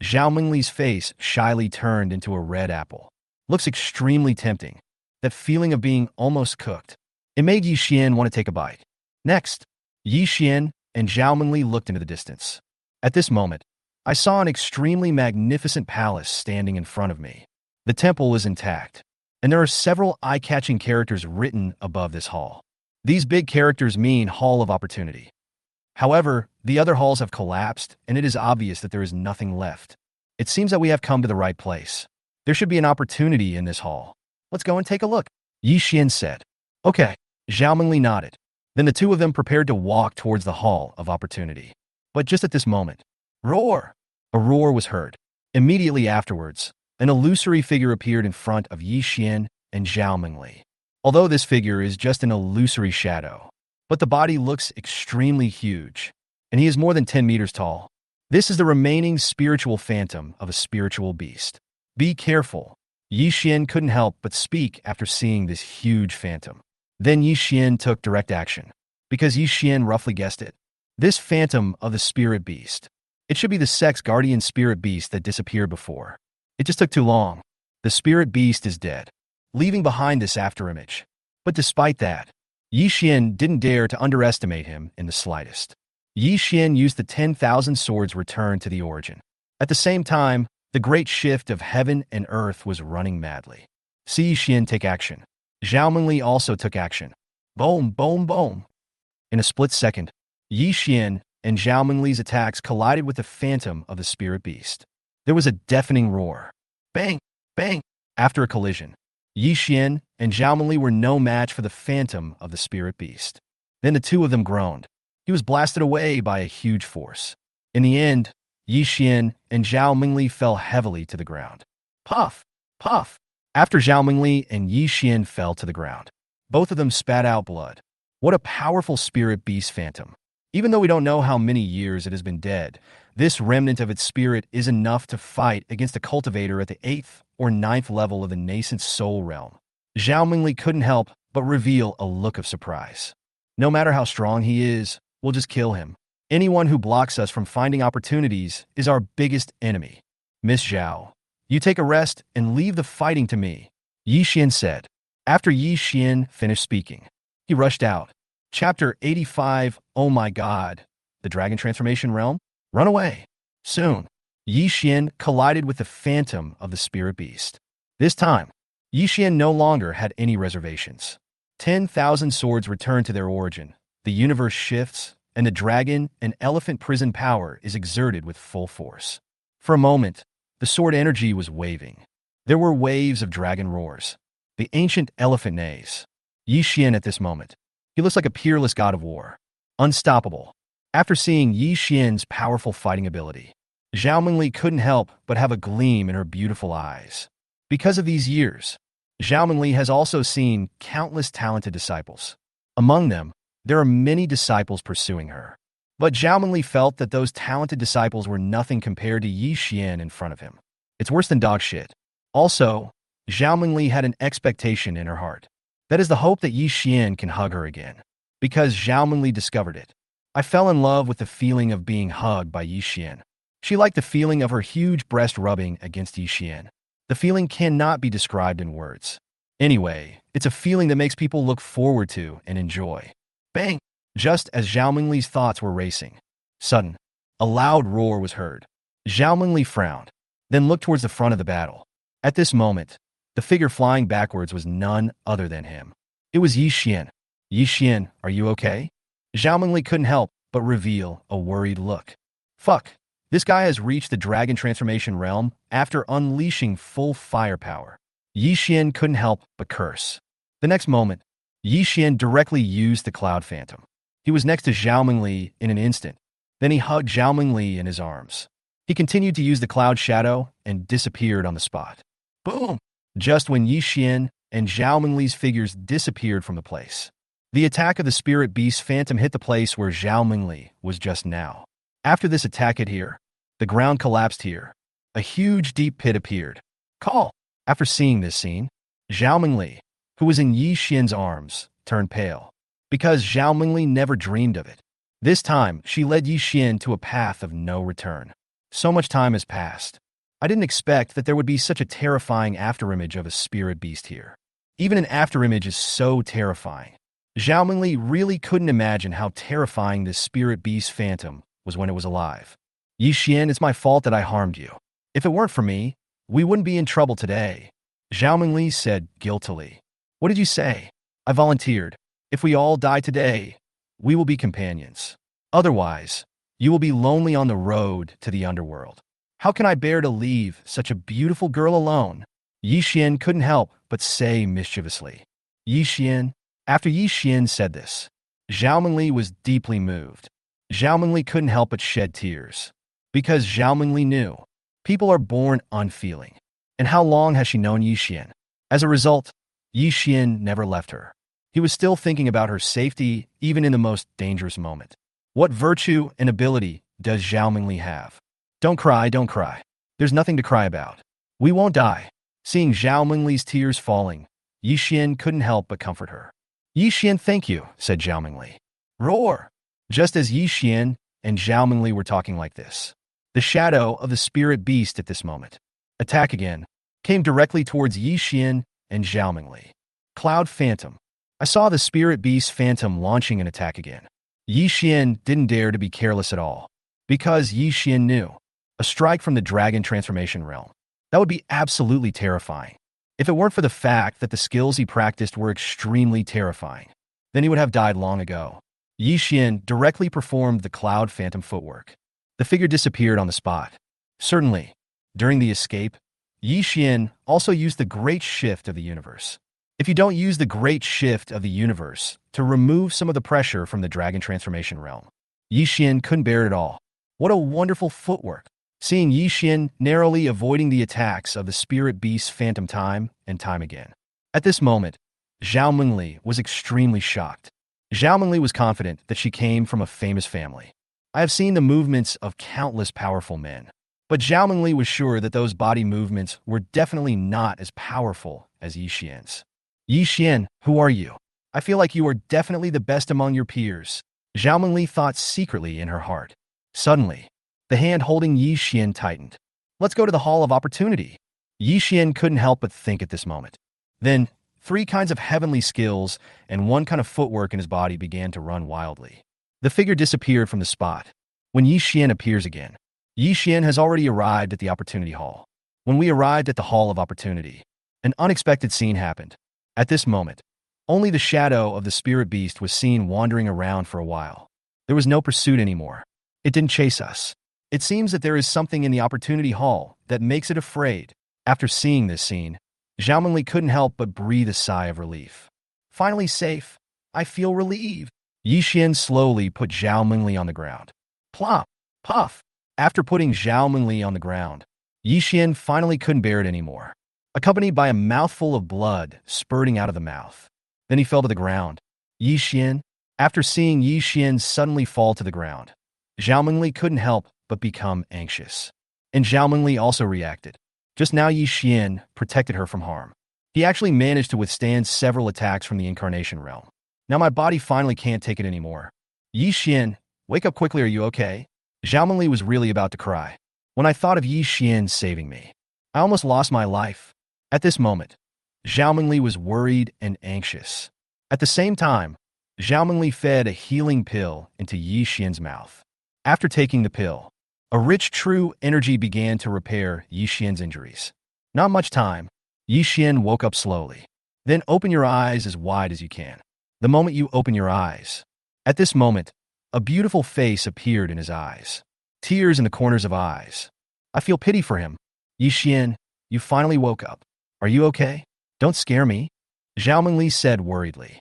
Zhao Mingli's face shyly turned into a red apple. Looks extremely tempting. That feeling of being almost cooked. It made Yi Xian want to take a bite. Next, Yi Xian and Zhao Mingli looked into the distance. At this moment, I saw an extremely magnificent palace standing in front of me. The temple is intact, and there are several eye-catching characters written above this hall. These big characters mean Hall of Opportunity. However, the other halls have collapsed, and it is obvious that there is nothing left. It seems that we have come to the right place. There should be an opportunity in this hall. Let's go and take a look, Yi Xian said. Okay, Zhao Mingli nodded. Then the two of them prepared to walk towards the Hall of Opportunity. But just at this moment, roar! A roar was heard. Immediately afterwards, an illusory figure appeared in front of Yi Xian and Zhao Mingli. Although this figure is just an illusory shadow, but the body looks extremely huge, and he is more than 10 meters tall. This is the remaining spiritual phantom of a spiritual beast. Be careful. Yi Xian couldn't help but speak after seeing this huge phantom. Then Yi Xian took direct action, because Yi Xian roughly guessed it. This phantom of the spirit beast. It should be the sex guardian spirit beast that disappeared before. It just took too long. The spirit beast is dead, leaving behind this afterimage. But despite that, Yi Xian didn't dare to underestimate him in the slightest. Yi Xian used the 10,000 swords returned to the origin. At the same time, the great shift of heaven and earth was running madly. See Yi Xian take action. Zhao Mingli also took action. Boom, boom, boom. In a split second, Yi Xian and Zhao Mingli's attacks collided with the phantom of the spirit beast. There was a deafening roar. Bang, bang. After a collision, Yi Xian and Zhao Mingli were no match for the phantom of the spirit beast. Then the two of them groaned. He was blasted away by a huge force. In the end, Yi Xian and Zhao Mingli fell heavily to the ground. Puff, puff. After Zhao Mingli and Yi Xian fell to the ground, both of them spat out blood. What a powerful spirit beast phantom. Even though we don't know how many years it has been dead, this remnant of its spirit is enough to fight against a cultivator at the 8th or 9th level of the nascent soul realm. Zhao Mingli couldn't help but reveal a look of surprise. No matter how strong he is, we'll just kill him. Anyone who blocks us from finding opportunities is our biggest enemy. Miss Zhao, you take a rest and leave the fighting to me, Yi Xian said. After Yi Xian finished speaking, he rushed out. Chapter 85. Oh my God. The Dragon Transformation Realm? Run away. Soon, Yi Xian collided with the phantom of the spirit beast. This time, Yi Xian no longer had any reservations. 10,000 swords returned to their origin. The universe shifts, and the dragon and elephant prison power is exerted with full force. For a moment, the sword energy was waving. There were waves of dragon roars. The ancient elephant neighs. Yi Xian at this moment. He looks like a peerless god of war. Unstoppable. After seeing Yi Xian's powerful fighting ability, Zhao Mingli couldn't help but have a gleam in her beautiful eyes. Because of these years, Zhao Mingli has also seen countless talented disciples. Among them, there are many disciples pursuing her. But Zhao Mingli felt that those talented disciples were nothing compared to Yi Xian in front of him. It's worse than dog shit. Also, Zhao Mingli had an expectation in her heart. That is the hope that Yi Xian can hug her again. Because Zhao Mingli discovered it. I fell in love with the feeling of being hugged by Yixian. She liked the feeling of her huge breast rubbing against Yixian. The feeling cannot be described in words. Anyway, it's a feeling that makes people look forward to and enjoy. Bang! Just as Zhao Mingli's thoughts were racing. Sudden, a loud roar was heard. Zhao Mingli frowned, then looked towards the front of the battle. At this moment, the figure flying backwards was none other than him. It was Yixian. Yixian, are you okay? Zhao Mingli couldn't help but reveal a worried look. Fuck, this guy has reached the dragon transformation realm after unleashing full firepower. Yixian couldn't help but curse. The next moment, Yixian directly used the Cloud Phantom. He was next to Zhao Mingli in an instant. Then he hugged Zhao Mingli in his arms. He continued to use the Cloud Shadow and disappeared on the spot. Boom! Just when Yixian and Zhao Mingli's figures disappeared from the place. The attack of the Spirit Beast Phantom hit the place where Zhao Mingli was just now. After this attack hit here, the ground collapsed here. A huge deep pit appeared. Call! After seeing this scene, Zhao Mingli, who was in Yixian's arms, turned pale. Because Zhao Mingli never dreamed of it. This time, she led Yixian to a path of no return. So much time has passed. I didn't expect that there would be such a terrifying afterimage of a spirit beast here. Even an afterimage is so terrifying. Zhao Mingli really couldn't imagine how terrifying this spirit beast phantom was when it was alive. Yixian, it's my fault that I harmed you. If it weren't for me, we wouldn't be in trouble today. Zhao Mingli said guiltily. What did you say? I volunteered. If we all die today, we will be companions. Otherwise, you will be lonely on the road to the underworld. How can I bear to leave such a beautiful girl alone? Yixian couldn't help but say mischievously. Yixian. After Yixian said this, Zhao Mingli was deeply moved. Zhao Mingli couldn't help but shed tears. Because Zhao Mingli knew, people are born unfeeling. And how long has she known Yixian? As a result, Yixian never left her. He was still thinking about her safety even in the most dangerous moment. What virtue and ability does Zhao Mingli have? Don't cry, don't cry. There's nothing to cry about. We won't die. Seeing Zhao Mingli's tears falling, Yixian couldn't help but comfort her. Yixian, thank you, said Zhao Mingli. Roar! Just as Yixian and Zhao Mingli were talking like this, the shadow of the spirit beast at this moment, attack again, came directly towards Yixian and Zhao Mingli. Cloud Phantom. I saw the spirit beast phantom launching an attack again. Yixian didn't dare to be careless at all, because Yixian knew, a strike from the dragon transformation realm. That would be absolutely terrifying. If it weren't for the fact that the skills he practiced were extremely terrifying, then he would have died long ago. Yixian directly performed the Cloud Phantom footwork. The figure disappeared on the spot. Certainly, during the escape, Yixian also used the Great Shift of the universe. If you don't use the Great Shift of the universe to remove some of the pressure from the dragon transformation realm, Yixian couldn't bear it at all. What a wonderful footwork! Seeing Yixian narrowly avoiding the attacks of the spirit beast phantom time and time again. At this moment, Zhao Mingli was extremely shocked. Zhao Mingli was confident that she came from a famous family. I have seen the movements of countless powerful men, but Zhao Mingli was sure that those body movements were definitely not as powerful as Yixian's. Yixian, who are you? I feel like you are definitely the best among your peers. Zhao Mingli thought secretly in her heart. Suddenly, the hand holding Yixian tightened. Let's go to the Hall of Opportunity. Yixian couldn't help but think at this moment. Then, 3 kinds of heavenly skills and 1 kind of footwork in his body began to run wildly. The figure disappeared from the spot. When Yixian appears again, Yixian has already arrived at the Opportunity Hall. When we arrived at the Hall of Opportunity, an unexpected scene happened. At this moment, only the shadow of the spirit beast was seen wandering around for a while. There was no pursuit anymore. It didn't chase us. It seems that there is something in the Opportunity Hall that makes it afraid. After seeing this scene, Zhao Mingli couldn't help but breathe a sigh of relief. Finally safe. I feel relieved. Yixian slowly put Zhao Mingli on the ground. Plop! Puff! After putting Zhao Mingli on the ground, Yixian finally couldn't bear it anymore, accompanied by a mouthful of blood spurting out of the mouth. Then he fell to the ground. Yixian, after seeing Yixian suddenly fall to the ground, Zhao Mingli couldn't help but become anxious. And Zhao Mingli also reacted. Just now Yixian protected her from harm. He actually managed to withstand several attacks from the incarnation realm. Now my body finally can't take it anymore. Yixian, Wake up quickly, are you okay? Zhao Mengli was really about to cry. When I thought of Yi Xian saving me, I almost lost my life. At this moment, Zhao Mengli was worried and anxious. At the same time, Zhao Mengli fed a healing pill into Yi Xian's mouth. After taking the pill, a rich true energy began to repair Yi Xian's injuries. Not much time, Yi Xian woke up slowly. Then open your eyes as wide as you can. The moment you open your eyes, at this moment, a beautiful face appeared in his eyes. Tears in the corners of eyes. I feel pity for him. Yi Xian, you finally woke up. Are you okay? Don't scare me. Zhao Mengli said worriedly.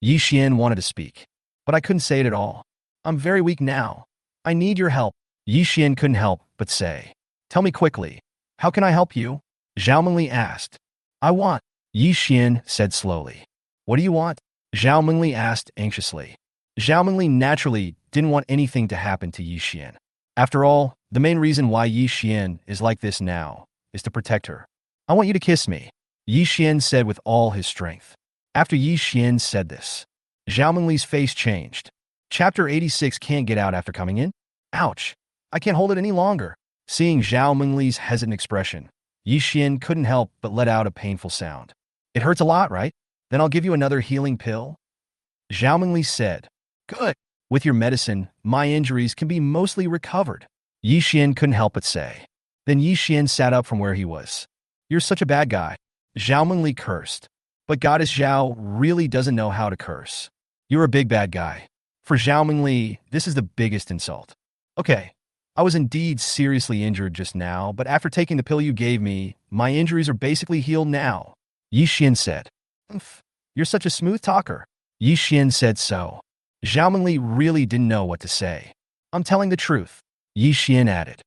Yi Xian wanted to speak, but I couldn't say it at all. I'm very weak now. I need your help. Yi Xian couldn't help but say. Tell me quickly. How can I help you? Zhao Mengli asked. I want. Yi Xian said slowly. What do you want? Zhao Mengli asked anxiously. Zhao Mengli naturally didn't want anything to happen to Yi Xian. After all, the main reason why Yi Xian is like this now is to protect her. I want you to kiss me, Yi Xian said with all his strength. After Yi Xian said this, Zhao Mengli's face changed. Chapter 86 can't get out after coming in? Ouch! I can't hold it any longer. Seeing Zhao Mengli's hesitant expression, Yi Xian couldn't help but let out a painful sound. It hurts a lot, right? Then I'll give you another healing pill. Zhao Mengli said. Good. With your medicine, my injuries can be mostly recovered. Yi Xian couldn't help but say. Then Yi Xian sat up from where he was. You're such a bad guy. Zhao Mengli cursed. But Goddess Zhao really doesn't know how to curse. You're a big bad guy. For Zhao Mengli, this is the biggest insult. Okay, I was indeed seriously injured just now, but after taking the pill you gave me, my injuries are basically healed now. Yi Xian said. You're such a smooth talker. Yi Xian said so. Zhao Mengli really didn't know what to say. I'm telling the truth. Yi Xian added.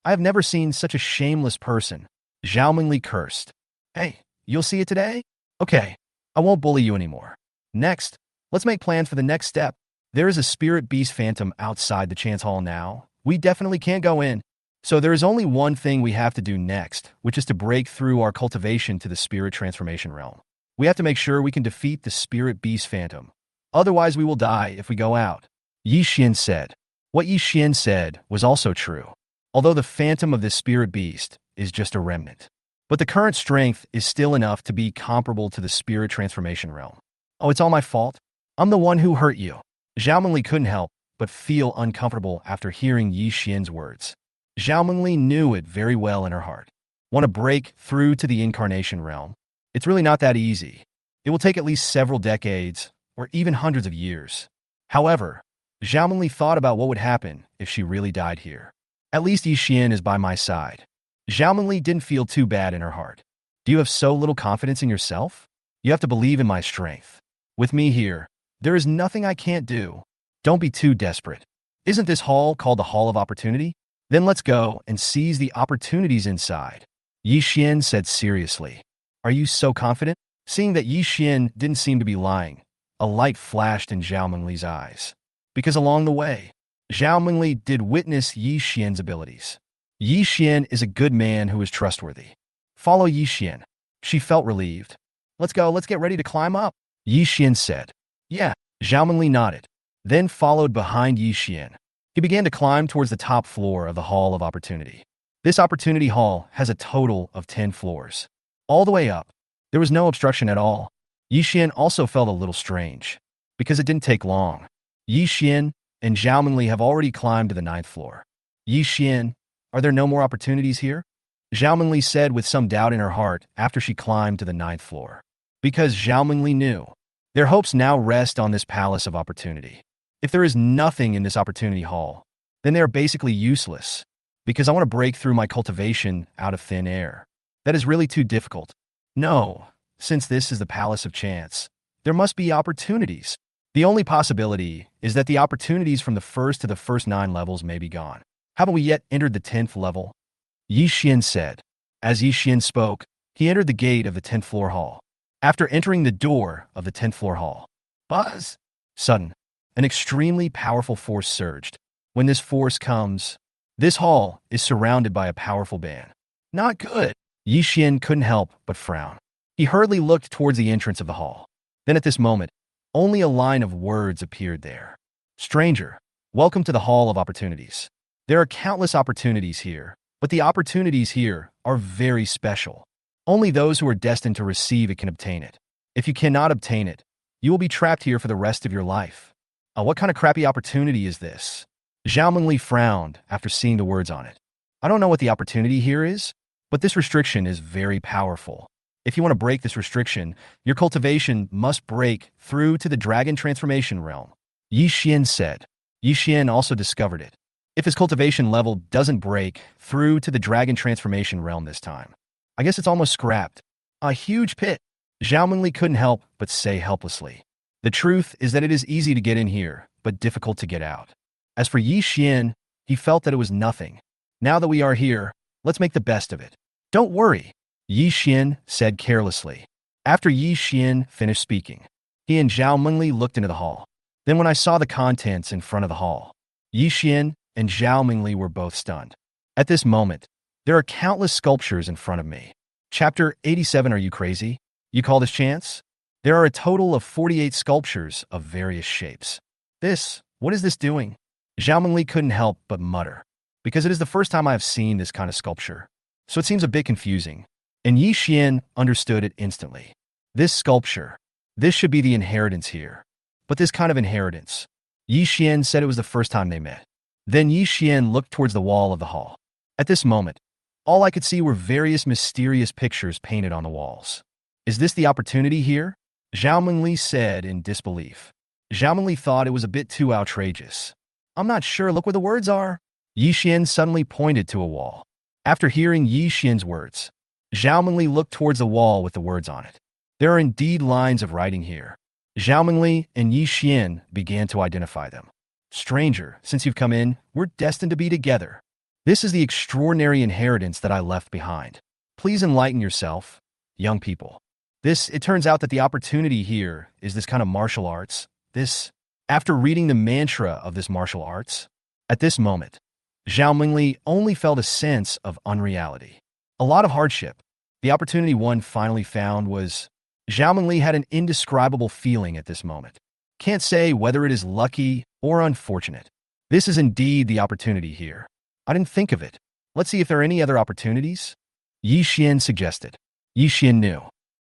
I have never seen such a shameless person. Zhao Mengli cursed. Hey, you'll see it today? Okay, I won't bully you anymore. Next, let's make plans for the next step. There is a spirit beast phantom outside the chance hall now. We definitely can't go in. So there is only one thing we have to do next, which is to break through our cultivation to the spirit transformation realm. We have to make sure we can defeat the spirit beast phantom. Otherwise we will die if we go out. Yi Xian said. What Yi Xian said was also true. Although the phantom of this spirit beast is just a remnant. But the current strength is still enough to be comparable to the spirit transformation realm. Oh, it's all my fault? I'm the one who hurt you. Zhao Mengli couldn't help but feel uncomfortable after hearing Yi Xian's words. Zhao Mengli knew it very well in her heart. Want to break through to the incarnation realm? It's really not that easy. It will take at least several decades, or even hundreds of years. However, Zhao Mengli thought about what would happen if she really died here. At least Yi Xian is by my side. Zhao Mengli didn't feel too bad in her heart. Do you have so little confidence in yourself? You have to believe in my strength. With me here, there is nothing I can't do. Don't be too desperate. Isn't this hall called the Hall of Opportunity? Then let's go and seize the opportunities inside. Yi Xian said seriously. Are you so confident? Seeing that Yi Xian didn't seem to be lying, a light flashed in Zhao Mengli's eyes. Because along the way, Zhao Mengli did witness Yi Xian's abilities. Yi Xian is a good man who is trustworthy. Follow Yi Xian. She felt relieved. Let's go, let's get ready to climb up. Yi Xian said. Yeah, Zhao Mengli nodded, then followed behind Yi Xian. He began to climb towards the top floor of the Hall of Opportunity. This Opportunity Hall has a total of 10 floors. All the way up, there was no obstruction at all. Yi Xian also felt a little strange, because it didn't take long. Yi Xian and Zhao Mengli have already climbed to the 9th floor. Yi Xian, are there no more opportunities here? Zhao Mengli said with some doubt in her heart after she climbed to the 9th floor. Because Zhao Mengli knew. Their hopes now rest on this palace of opportunity. If there is nothing in this opportunity hall, then they are basically useless. Because I want to break through my cultivation out of thin air. That is really too difficult. No, since this is the palace of chance, there must be opportunities. The only possibility is that the opportunities from the first to the first 9 levels may be gone. Haven't we yet entered the 10th level? Yi Xian said. As Yi Xian spoke, he entered the gate of the 10th floor hall. After entering the door of the 10th floor hall, buzz! Sudden, an extremely powerful force surged. When this force comes, this hall is surrounded by a powerful band. Not good. Yi Xian couldn't help but frown. He hurriedly looked towards the entrance of the hall. Then at this moment, only a line of words appeared there. Stranger, welcome to the Hall of Opportunities. There are countless opportunities here, but the opportunities here are very special. Only those who are destined to receive it can obtain it. If you cannot obtain it, you will be trapped here for the rest of your life. What kind of crappy opportunity is this? Zhao Mengli frowned after seeing the words on it. I don't know what the opportunity here is, but this restriction is very powerful. If you want to break this restriction, your cultivation must break through to the dragon transformation realm. Yi Xian said. Yi Xian also discovered it. If his cultivation level doesn't break through to the dragon transformation realm this time, I guess it's almost scrapped. A huge pit. Zhao Mengli couldn't help but say helplessly. The truth is that it is easy to get in here, but difficult to get out. As for Yi Xian, he felt that it was nothing. Now that we are here, let's make the best of it. Don't worry, Yi Xian said carelessly. After Yi Xian finished speaking, he and Zhao Mengli looked into the hall. Then when I saw the contents in front of the hall, Yi Xian and Zhao Mengli were both stunned. At this moment, there are countless sculptures in front of me. Chapter 87. Are you crazy? You call this chance? There are a total of 48 sculptures of various shapes. What is this doing? Zhao Mengli couldn't help but mutter, because it is the first time I have seen this kind of sculpture, so it seems a bit confusing. And Yi Xian understood it instantly. This sculpture, this should be the inheritance here. But this kind of inheritance, Yi Xian said it was the first time they met. Then Yi Xian looked towards the wall of the hall. At this moment, all I could see were various mysterious pictures painted on the walls. Is this the opportunity here? Zhao Mengli said in disbelief. Zhao Mengli thought it was a bit too outrageous. I'm not sure, look where the words are. Yi Xian suddenly pointed to a wall. After hearing Yi Xian's words, Zhao Mengli looked towards the wall with the words on it. There are indeed lines of writing here. Zhao Mengli and Yi Xian began to identify them. Stranger, since you've come in, we're destined to be together. This is the extraordinary inheritance that I left behind. Please enlighten yourself, young people. It turns out that the opportunity here is this kind of martial arts. After reading the mantra of this martial arts, at this moment, Zhao Mengli only felt a sense of unreality. A lot of hardship. The opportunity one finally found was... Zhao Mengli had an indescribable feeling at this moment. Can't say whether it is lucky or unfortunate. This is indeed the opportunity here. I didn't think of it. Let's see if there are any other opportunities. Yi Xian suggested. Yi Xian knew.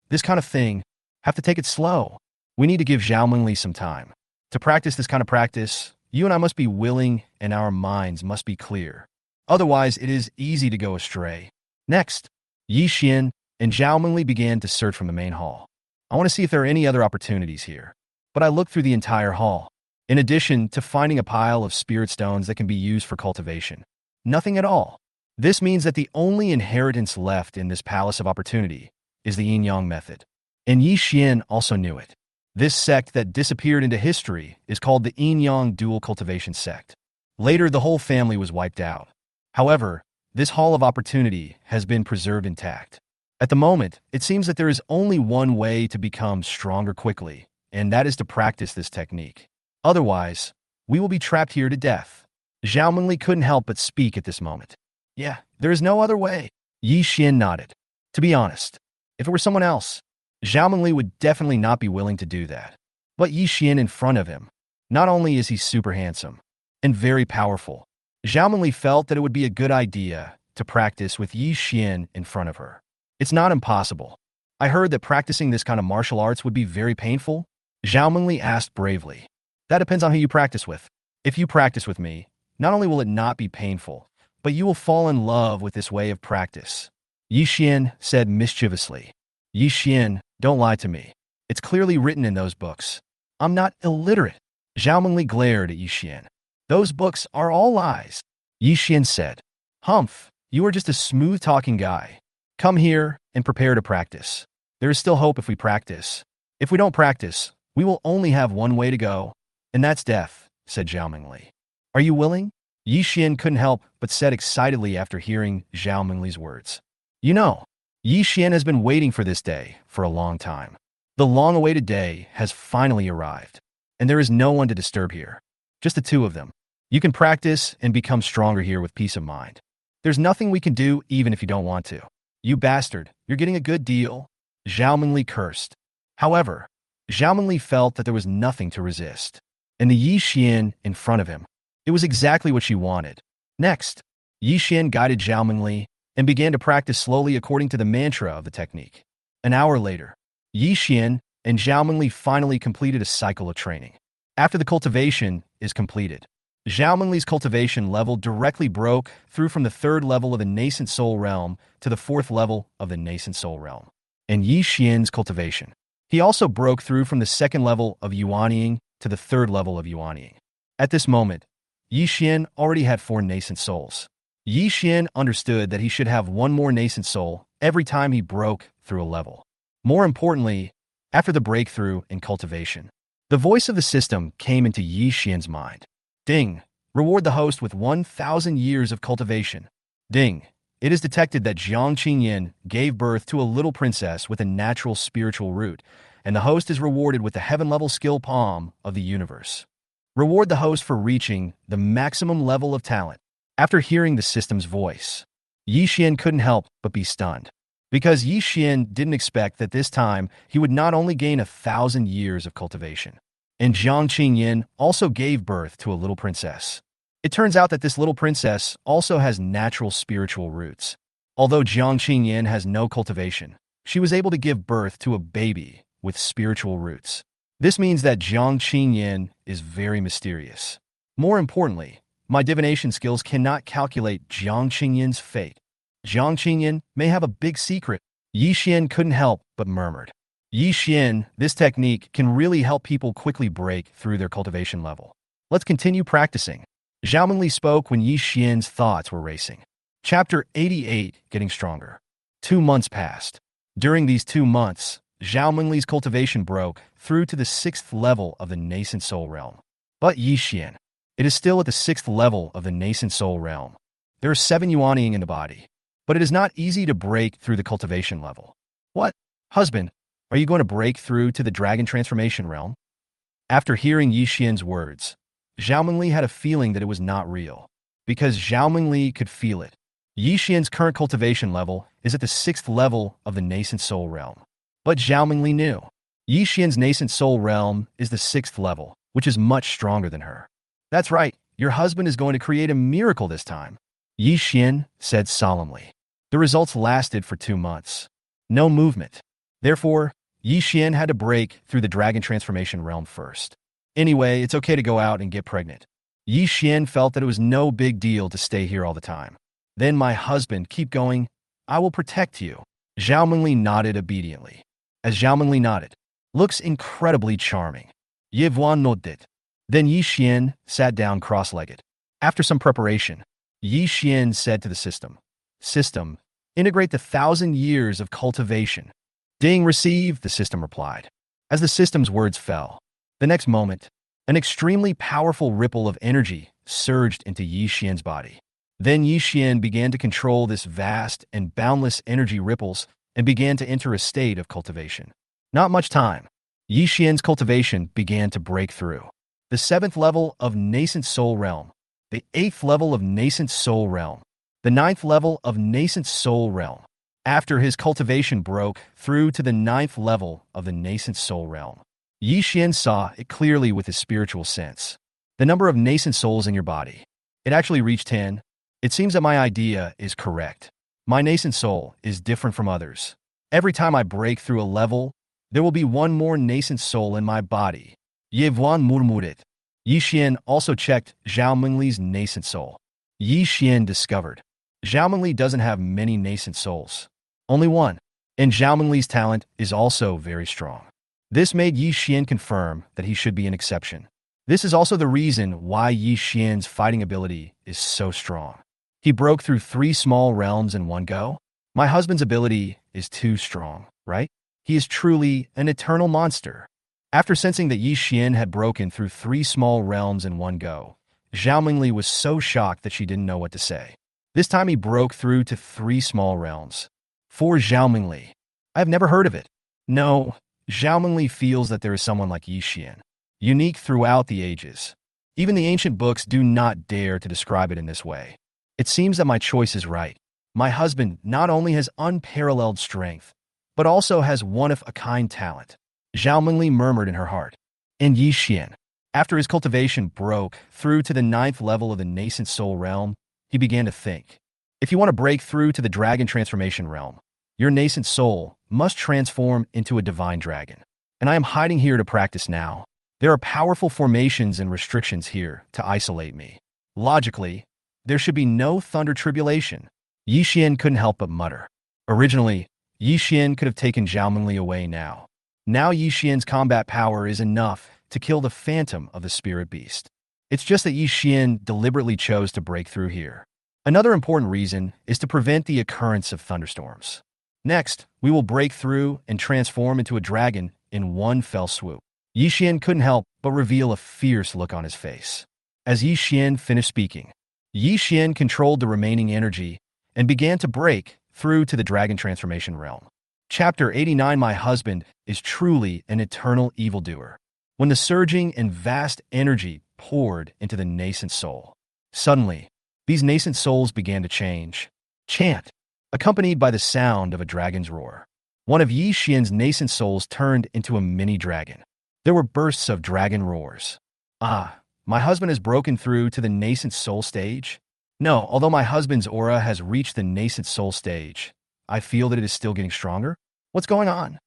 This kind of thing, have to take it slow. We need to give Zhao Mengli some time. To practice this kind of practice, you and I must be willing and our minds must be clear. Otherwise, it is easy to go astray. Next, Yi Xian and Zhao Mengli began to search from the main hall. I want to see if there are any other opportunities here. But I looked through the entire hall. In addition to finding a pile of spirit stones that can be used for cultivation. Nothing at all. This means that the only inheritance left in this palace of opportunity is the yin-yang method. And Yi Xian also knew it. This sect that disappeared into history is called the yin-yang dual cultivation sect. Later, the whole family was wiped out. However, this hall of opportunity has been preserved intact. At the moment, it seems that there is only one way to become stronger quickly, and that is to practice this technique. Otherwise, we will be trapped here to death. Zhao Mengli couldn't help but speak at this moment. Yeah, there is no other way. Yi Xian nodded. To be honest, if it were someone else, Zhao Mengli would definitely not be willing to do that. But Yi Xian in front of him, not only is he super handsome and very powerful, Zhao Mengli felt that it would be a good idea to practice with Yi Xian in front of her. It's not impossible. I heard that practicing this kind of martial arts would be very painful. Zhao Mengli asked bravely. That depends on who you practice with. If you practice with me, not only will it not be painful, but you will fall in love with this way of practice. Yi Xian said mischievously. Yi Xian, don't lie to me. It's clearly written in those books. I'm not illiterate. Zhao Mengli glared at Yi Xian. Those books are all lies. Yi Xian said. Humph, you are just a smooth-talking guy. Come here and prepare to practice. There is still hope if we practice. If we don't practice, we will only have one way to go, and that's death, said Zhao Mengli. Are you willing? Yi Xian couldn't help but said excitedly after hearing Zhao Mengli's words. You know, Yi Xian has been waiting for this day for a long time. The long-awaited day has finally arrived, and there is no one to disturb here. Just the two of them. You can practice and become stronger here with peace of mind. There's nothing we can do even if you don't want to. You bastard, you're getting a good deal. Zhao Mengli cursed. However, Zhao Mengli felt that there was nothing to resist. and the Yi Xian in front of him. It was exactly what she wanted. Next, Yi Xian guided Zhao Mingli and began to practice slowly according to the mantra of the technique. An hour later, Yi Xian and Zhao Mingli finally completed a cycle of training. After the cultivation is completed, Zhao Mingli's cultivation level directly broke through from the third level of the nascent soul realm to the fourth level of the nascent soul realm. And Yi Xian's cultivation, he also broke through from the second level of Yuanying to the third level of Yuanying. At this moment, Yi Xian already had 4 nascent souls. Yi Xian understood that he should have 1 more nascent soul every time he broke through a level. More importantly, after the breakthrough in cultivation, the voice of the system came into Yi Xian's mind. Ding! Reward the host with 1,000 years of cultivation. Ding! It is detected that Jiang Qingyin gave birth to a little princess with a natural spiritual root, and the host is rewarded with the heaven-level skill palm of the universe. Reward the host for reaching the maximum level of talent. After hearing the system's voice, Yi Xian couldn't help but be stunned, because Yi Xian didn't expect that this time he would not only gain 1,000 years of cultivation, and Jiang Qingyin also gave birth to a little princess. It turns out that this little princess also has natural spiritual roots. Although Jiang Qingyin has no cultivation, she was able to give birth to a baby with spiritual roots. This means that Jiang Qingyin is very mysterious. More importantly, my divination skills cannot calculate Jiang Qingyin's fate. Jiang Qingyin may have a big secret. Yi Xian couldn't help but murmured. Yi Xian, this technique can really help people quickly break through their cultivation level. Let's continue practicing. Zhao Mingli spoke when Yi Xian's thoughts were racing. Chapter 88, Getting Stronger. 2 months passed. During these 2 months, Zhao Mingli's cultivation broke through to the 6th level of the nascent soul realm. But Yi Xian, it is still at the 6th level of the nascent soul realm. There are 7 yuanying in the body, but it is not easy to break through the cultivation level. What? Husband, are you going to break through to the dragon transformation realm? After hearing Yi Xian's words, Zhao Mingli had a feeling that it was not real, because Zhao Mingli could feel it. Yi Xian's current cultivation level is at the 6th level of the nascent soul realm. But Zhao Mingli knew. Yi Xian's nascent soul realm is the 6th level, which is much stronger than her. That's right, your husband is going to create a miracle this time, Yi Xian said solemnly. The results lasted for 2 months. No movement. Therefore, Yi Xian had to break through the dragon transformation realm first. Anyway, it's okay to go out and get pregnant. Yi Xian felt that it was no big deal to stay here all the time. Then my husband, keep going. I will protect you. Zhao Mingli nodded obediently. As Zhao Mingli nodded, looks incredibly charming. Ye Vuan nodded. Then Yi Xian sat down cross-legged. After some preparation, Yi Xian said to the system, System, integrate the 1,000 years of cultivation. Ding, receive, the system replied. As the system's words fell, the next moment, an extremely powerful ripple of energy surged into Yi Xian's body. Then Yi Xian began to control this vast and boundless energy ripples and began to enter a state of cultivation. Not much time. Yi Xian's cultivation began to break through. The 7th level of nascent soul realm, the 8th level of nascent soul realm, the 9th level of nascent soul realm. After his cultivation broke through to the 9th level of the nascent soul realm, Yi Xian saw it clearly with his spiritual sense. The number of nascent souls in your body. It actually reached 10. It seems that my idea is correct. My nascent soul is different from others. Every time I break through a level, there will be 1 more nascent soul in my body. Ye Vuan murmured. Yi Xian also checked Zhao Mingli's nascent soul. Yi Xian discovered Zhao Mingli doesn't have many nascent souls. Only 1. And Zhao Mingli's talent is also very strong. This made Yi Xian confirm that he should be an exception. This is also the reason why Yi Xian's fighting ability is so strong. He broke through 3 small realms in one go. My husband's ability is too strong, right? He is truly an eternal monster. After sensing that Yi Xian had broken through 3 small realms in one go, Zhao Mingli was so shocked that she didn't know what to say. This time he broke through to 3 small realms. For Zhao Mingli, I have never heard of it. No, Zhao Mingli feels that there is someone like Yi Xian, unique throughout the ages. Even the ancient books do not dare to describe it in this way. It seems that my choice is right. My husband not only has unparalleled strength, but also has one-of-a-kind talent. Zhao Mingli murmured in her heart. And Yi Xian, After his cultivation broke through to the ninth level of the nascent soul realm, he began to think. If you want to break through to the dragon transformation realm, your nascent soul must transform into a divine dragon. And I am hiding here to practice now. There are powerful formations and restrictions here to isolate me. Logically, there should be no thunder tribulation. Yi Xian couldn't help but mutter. Originally, Yi Xian could have taken Zhao Mengli away now. Now Yi Xian's combat power is enough to kill the phantom of the spirit beast. It's just that Yi Xian deliberately chose to break through here. Another important reason is to prevent the occurrence of thunderstorms. Next, we will break through and transform into a dragon in one fell swoop. Yi Xian couldn't help but reveal a fierce look on his face. As Yi Xian finished speaking, Yi Xian controlled the remaining energy and began to break through to the dragon transformation realm. Chapter 89. My husband is truly an eternal evildoer. When the surging and vast energy poured into the nascent soul, suddenly, these nascent souls began to change. Chant, accompanied by the sound of a dragon's roar. One of Yi Xian's nascent souls turned into a mini dragon. There were bursts of dragon roars. Ah, my husband has broken through to the nascent soul stage? No, although my husband's aura has reached the nascent soul stage, I feel that it is still getting stronger. What's going on?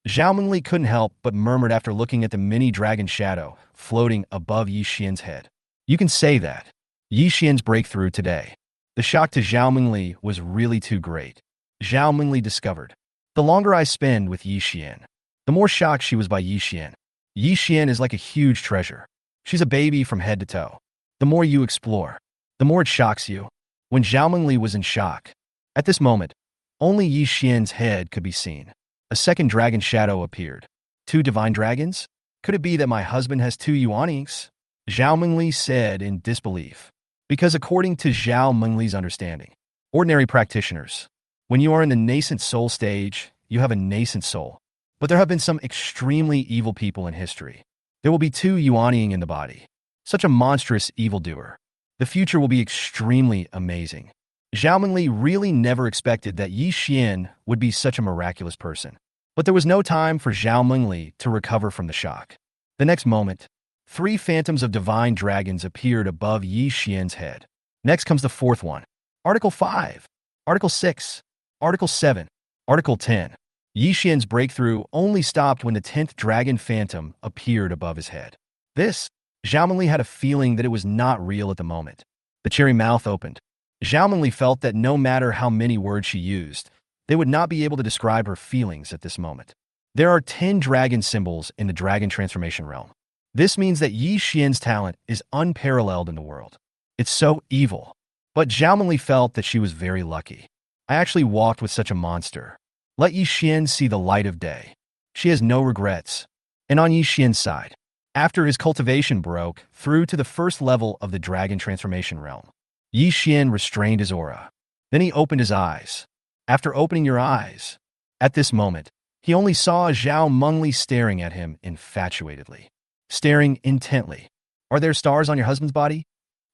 Zhao Mengli couldn't help but murmured after looking at the mini dragon shadow floating above Yi Xian's head. You can say that. Yi Xian's breakthrough today. The shock to Zhao Mengli was really too great. Zhao Mengli discovered. The longer I spend with Yi Xian, the more shocked she was by Yi Xian. Yi Xian is like a huge treasure. She's a baby from head to toe. The more you explore, the more it shocks you. When Zhao Mengli was in shock, at this moment, only Yi Xian's head could be seen. A second dragon shadow appeared. 2 divine dragons? Could it be that my husband has 2 Yuanings? Zhao Mengli said in disbelief. Because according to Zhao Mengli's understanding, ordinary practitioners, when you are in the nascent soul stage, you have a nascent soul. But there have been some extremely evil people in history. There will be 2 Yuaning in the body. Such a monstrous evildoer. The future will be extremely amazing. Zhao Mengli really never expected that Yi Xian would be such a miraculous person. But there was no time for Zhao Mengli to recover from the shock. The next moment, 3 phantoms of divine dragons appeared above Yi Xian's head. Next comes the 4th one. Article 5, Article 6, Article 7, Article 10. Yi Xian's breakthrough only stopped when the 10th dragon phantom appeared above his head. This, Zhao Mengli had a feeling that it was not real at the moment. The cherry mouth opened. Zhao Mengli felt that no matter how many words she used, they would not be able to describe her feelings at this moment. There are 10 dragon symbols in the dragon transformation realm. This means that Yi Xian's talent is unparalleled in the world. It's so evil. But Zhao Mengli felt that she was very lucky. I actually walked with such a monster. Let Yi Xian see the light of day. She has no regrets. And on Yi Xian's side, after his cultivation broke through to the first level of the dragon transformation realm, Yi Xian restrained his aura. Then he opened his eyes. After opening your eyes, at this moment, he only saw Zhao Mengli staring at him infatuatedly. Staring intently. Are there stars on your husband's body?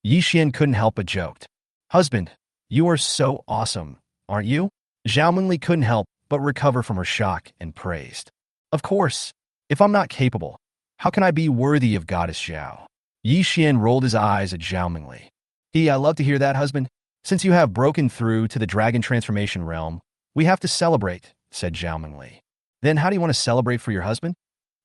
Yi Xian couldn't help but joked. Husband, you are so awesome, aren't you? Zhao Mengli couldn't help but recover from her shock and praised. Of course, if I'm not capable, how can I be worthy of Goddess Zhao? Yi Xian rolled his eyes at Zhao Mengli. I love to hear that, husband. Since you have broken through to the dragon transformation realm, we have to celebrate, said Zhao Mengli. Then how do you want to celebrate for your husband?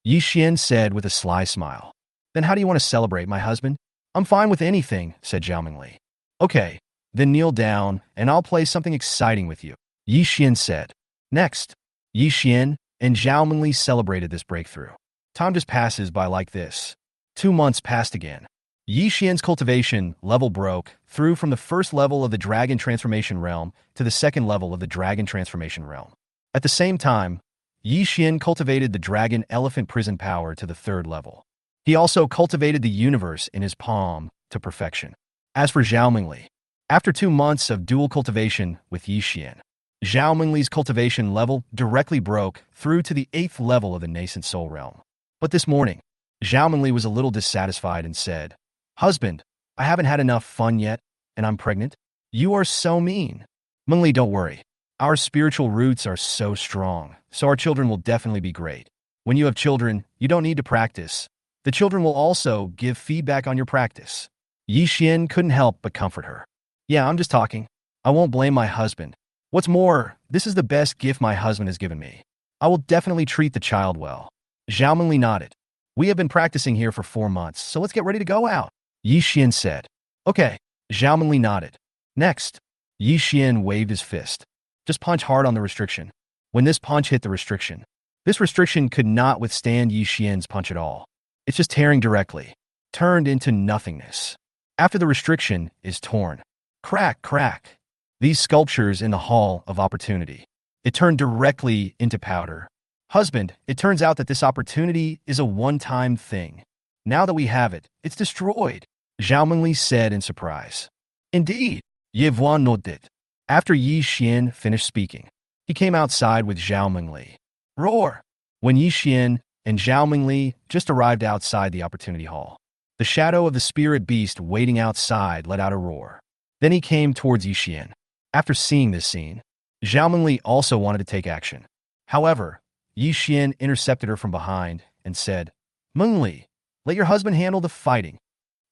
Yi Xian said with a sly smile. Then how do you want to celebrate, my husband? I'm fine with anything, said Zhao Mengli. Okay, then kneel down, and I'll play something exciting with you, Yi Xian said. Next, Yi Xian and Zhao Mengli celebrated this breakthrough. Time just passes by like this. 2 months passed again. Yi Xian's cultivation level broke through from the first level of the dragon transformation realm to the second level of the dragon transformation realm. At the same time, Yi Xian cultivated the dragon elephant prison power to the 3rd level. He also cultivated the universe in his palm to perfection. As for Zhao Mengli, after 2 months of dual cultivation with Yi Xian, Zhao Mengli's cultivation level directly broke through to the 8th level of the nascent soul realm. But this morning, Zhao Mengli was a little dissatisfied and said, Husband, I haven't had enough fun yet, and I'm pregnant. You are so mean. Mengli, don't worry. Our spiritual roots are so strong, so our children will definitely be great. When you have children, you don't need to practice. The children will also give feedback on your practice. Yi Xian couldn't help but comfort her. Yeah, I'm just talking. I won't blame my husband. What's more, this is the best gift my husband has given me. I will definitely treat the child well. Zhao Mengli nodded. We have been practicing here for 4 months, so let's get ready to go out. Yi Xian said. Okay. Zhao Mengli nodded. Next. Yi Xian waved his fist. Just punch hard on the restriction. When this punch hit the restriction, this restriction could not withstand Yi Xian's punch at all. It's just tearing directly. Turned into nothingness. After the restriction is torn. Crack, crack. These sculptures in the Hall of Opportunity. It turned directly into powder. Husband, it turns out that this opportunity is a one-time thing. Now that we have it, it's destroyed, Zhao Mengli said in surprise. Indeed, Ye Vuan nodded. After Yi Xian finished speaking, he came outside with Zhao Mengli. Roar! When Yi Xian and Zhao Mengli just arrived outside the Opportunity Hall, the shadow of the spirit beast waiting outside let out a roar. Then he came towards Yi Xian. After seeing this scene, Zhao Mengli also wanted to take action. However, Yi Xian intercepted her from behind and said, Mengli, let your husband handle the fighting.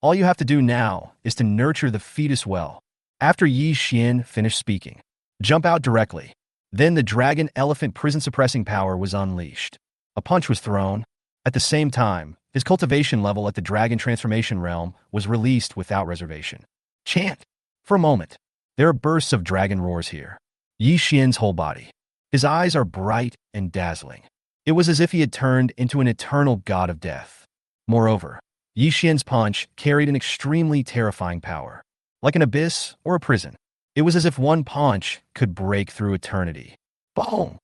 All you have to do now is to nurture the fetus well. After Yi Xian finished speaking, jump out directly. Then the dragon elephant prison suppressing power was unleashed. A punch was thrown. At the same time, his cultivation level at the dragon transformation realm was released without reservation. Chant! For a moment, there are bursts of dragon roars here. Yi Xian's whole body. His eyes are bright and dazzling. It was as if he had turned into an eternal god of death. Moreover, Yi Xian's punch carried an extremely terrifying power. Like an abyss or a prison. It was as if one punch could break through eternity. Boom!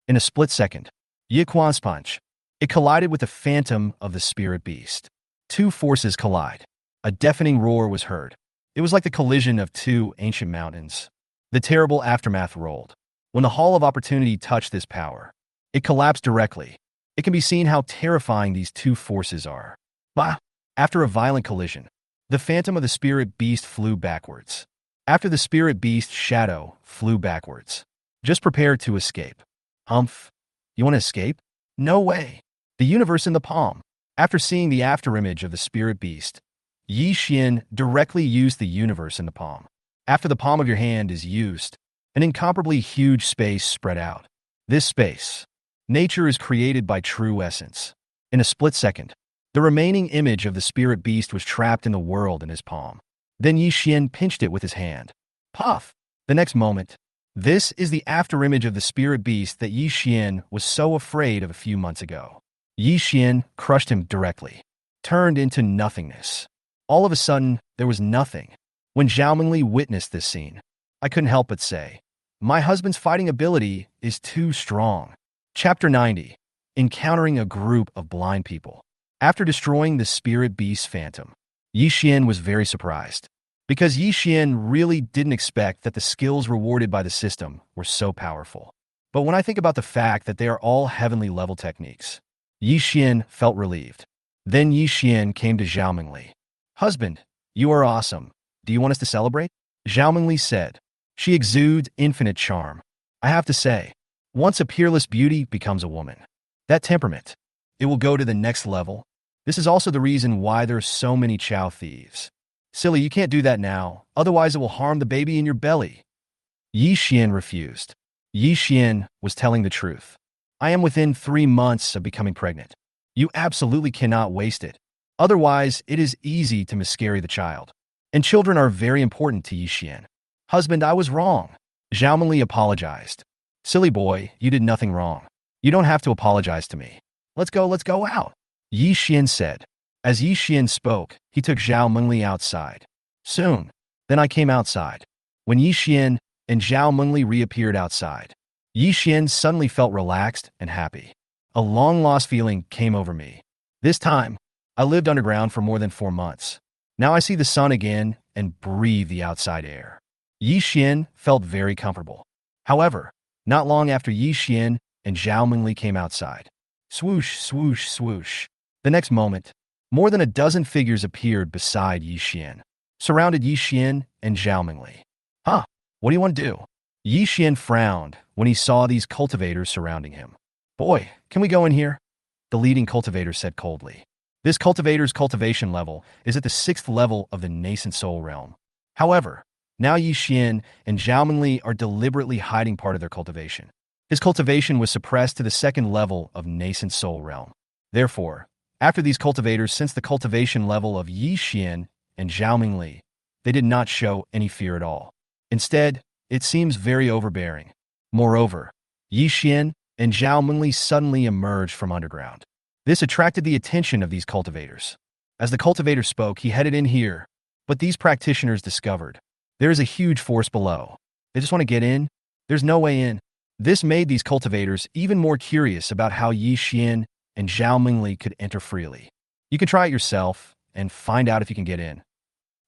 In a split second, Yi Quan's punch. It collided with the phantom of the spirit beast. Two forces collide. A deafening roar was heard. It was like the collision of two ancient mountains. The terrible aftermath rolled. When the Hall of Opportunity touched this power, it collapsed directly. It can be seen how terrifying these two forces are. Bah! After a violent collision, the phantom of the spirit beast flew backwards. After the spirit beast shadow flew backwards. Just prepare to escape. Humph. You want to escape? No way. The universe in the palm. After seeing the afterimage of the spirit beast, Yi Xian directly used the universe in the palm. After the palm of your hand is used, an incomparably huge space spread out. This space. Nature is created by true essence. In a split second, the remaining image of the spirit beast was trapped in the world in his palm. Then Yi Xian pinched it with his hand. Puff! The next moment, this is the afterimage of the spirit beast that Yi Xian was so afraid of a few months ago. Yi Xian crushed him directly. Turned into nothingness. All of a sudden, there was nothing. When Zhao Mengli witnessed this scene, I couldn't help but say, my husband's fighting ability is too strong. Chapter 90. Encountering a group of blind people. After destroying the spirit beast phantom, Yi Xian was very surprised. Because Yi Xian really didn't expect that the skills rewarded by the system were so powerful. But when I think about the fact that they are all heavenly level techniques, Yi Xian felt relieved. Then Yi Xian came to Zhao Mengli. Husband, you are awesome. Do you want us to celebrate? Zhao Mengli said. She exudes infinite charm. I have to say, once a peerless beauty becomes a woman, that temperament, it will go to the next level. This is also the reason why there are so many Chow thieves. Silly, you can't do that now, otherwise it will harm the baby in your belly. Yi Xian refused. Yi Xian was telling the truth. I am within 3 months of becoming pregnant. You absolutely cannot waste it. Otherwise, it is easy to miscarry the child. And children are very important to Yi Xian. Husband, I was wrong. Zhao Mengli apologized. Silly boy, you did nothing wrong. You don't have to apologize to me. Let's go out. Yi Xian said. As Yi Xian spoke, he took Zhao Mengli outside. Soon, then I came outside. When Yi Xian and Zhao Mengli reappeared outside, Yi Xian suddenly felt relaxed and happy. A long-lost feeling came over me. This time, I lived underground for more than 4 months. Now I see the sun again and breathe the outside air. Yi Xian felt very comfortable. However, not long after Yi Xian and Zhao Mengli came outside. Swoosh, swoosh, swoosh. The next moment, more than a dozen figures appeared beside Yi Xian, surrounded Yi Xian and Zhao Mengli. Huh, what do you want to do? Yi Xian frowned when he saw these cultivators surrounding him. Boy, can we go in here? The leading cultivator said coldly. This cultivator's cultivation level is at the 6th level of the nascent soul realm. However, now Yi Xian and Zhao Mingli are deliberately hiding part of their cultivation. His cultivation was suppressed to the 2nd level of nascent soul realm. Therefore, after these cultivators sensed the cultivation level of Yi Xian and Zhao Mingli, they did not show any fear at all. Instead, it seems very overbearing. Moreover, Yi Xian and Zhao Mingli suddenly emerged from underground. This attracted the attention of these cultivators. As the cultivator spoke, he headed in here, but these practitioners discovered there is a huge force below. They just want to get in. There's no way in. This made these cultivators even more curious about how Yi Xian and Zhao Mingli could enter freely. You can try it yourself and find out if you can get in.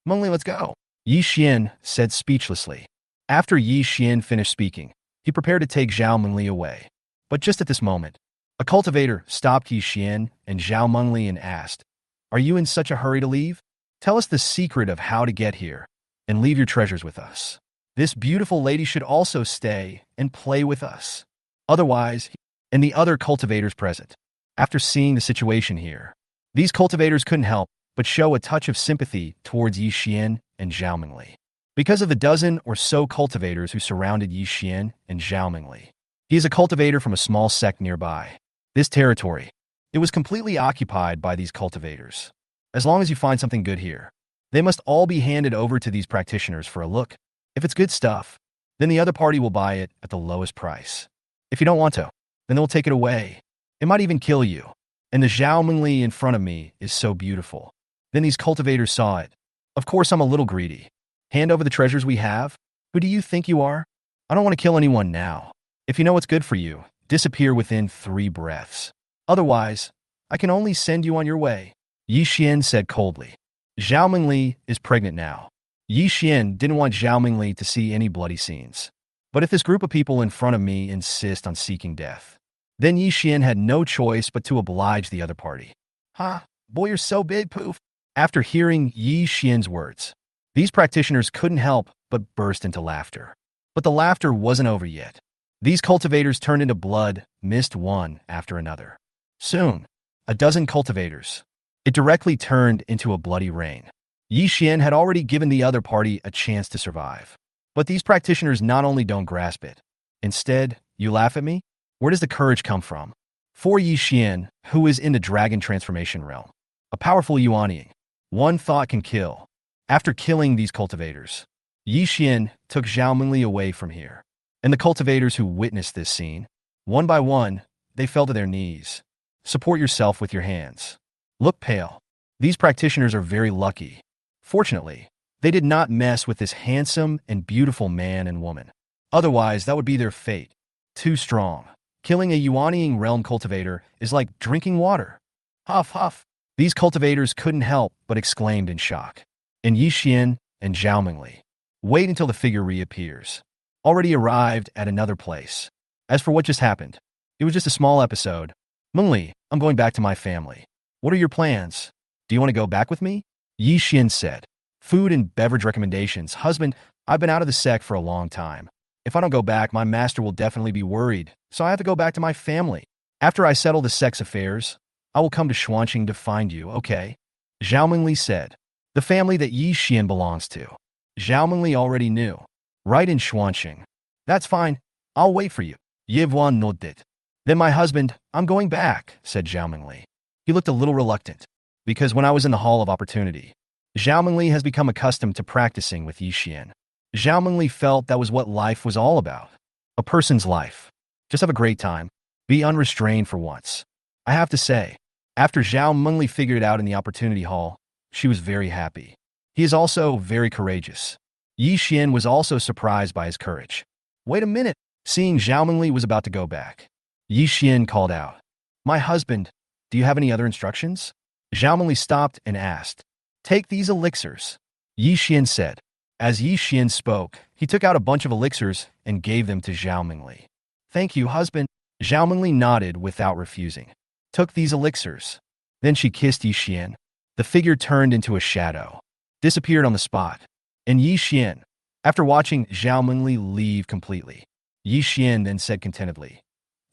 Mingli, let's go, Yi Xian said speechlessly. After Yi Xian finished speaking, he prepared to take Zhao Mingli away. But just at this moment, a cultivator stopped Yi Xian and Zhao Mingli and asked, "Are you in such a hurry to leave? Tell us the secret of how to get here, and leave your treasures with us. This beautiful lady should also stay and play with us. Otherwise," and the other cultivators present, after seeing the situation here, these cultivators couldn't help but show a touch of sympathy towards Yi Xian and Zhao Mingli. Because of the dozen or so cultivators who surrounded Yi Xian and Zhao Mingli. He is a cultivator from a small sect nearby. This territory, it was completely occupied by these cultivators. As long as you find something good here, they must all be handed over to these practitioners for a look. If it's good stuff, then the other party will buy it at the lowest price. If you don't want to, then they'll take it away. It might even kill you. And the Zhao Mingli in front of me is so beautiful. Then these cultivators saw it. Of course, I'm a little greedy. Hand over the treasures we have? Who do you think you are? I don't want to kill anyone now. If you know what's good for you, disappear within 3 breaths. Otherwise, I can only send you on your way, Yi Xian said coldly. Zhao Mingli is pregnant now. Yi Xian didn't want Zhao Mingli to see any bloody scenes. But if this group of people in front of me insist on seeking death, then Yi Xian had no choice but to oblige the other party. Ha, boy, you're so big, poof. After hearing Yi Xian's words, these practitioners couldn't help but burst into laughter. But the laughter wasn't over yet. These cultivators turned into blood, mist one after another. Soon, a dozen cultivators. It directly turned into a bloody rain. Yi Xian had already given the other party a chance to survive. But these practitioners not only don't grasp it. Instead, you laugh at me? Where does the courage come from? For Yi Xian, who is in the dragon transformation realm, a powerful Yuanying, one thought can kill. After killing these cultivators, Yi Xian took Zhao Mingli away from here. And the cultivators who witnessed this scene, one by one, they fell to their knees. Support yourself with your hands. Look pale. These practitioners are very lucky. Fortunately, they did not mess with this handsome and beautiful man and woman. Otherwise, that would be their fate. Too strong. Killing a Yuanying realm cultivator is like drinking water. Huff, huff. These cultivators couldn't help but exclaimed in shock. And Yi Xian and Zhao Mingli. Wait until the figure reappears. Already arrived at another place. As for what just happened, it was just a small episode. Mingli, I'm going back to my family. What are your plans? Do you want to go back with me? Yi Xian said. Food and beverage recommendations. Husband, I've been out of the sect for a long time. If I don't go back, my master will definitely be worried, so I have to go back to my family. After I settle the sect's affairs, I will come to Xuanqing to find you, okay? Zhao Mingli said. The family that Yi Xian belongs to. Zhao Mingli already knew. Right in Xuanqing. That's fine. I'll wait for you. Yivuan nodded. Then my husband, I'm going back, said Zhao Mingli. He looked a little reluctant, because when I was in the Hall of Opportunity, Zhao Mingli has become accustomed to practicing with Yi Xian. Zhao Mingli felt that was what life was all about. A person's life. Just have a great time. Be unrestrained for once. I have to say, after Zhao Mingli figured it out in the Opportunity Hall, she was very happy. He is also very courageous. Yi Xian was also surprised by his courage. Wait a minute. Seeing Zhao Mingli was about to go back, Yi Xian called out, My husband, do you have any other instructions? Zhao Mingli stopped and asked, Take these elixirs, Yi Xian said. As Yi Xian spoke, he took out a bunch of elixirs and gave them to Zhao Mingli. Thank you, husband. Zhao Mingli nodded without refusing. Took these elixirs. Then she kissed Yi Xian. The figure turned into a shadow, disappeared on the spot. And Yi Xian, after watching Zhao Mingli leave completely, Yi Xian then said contentedly,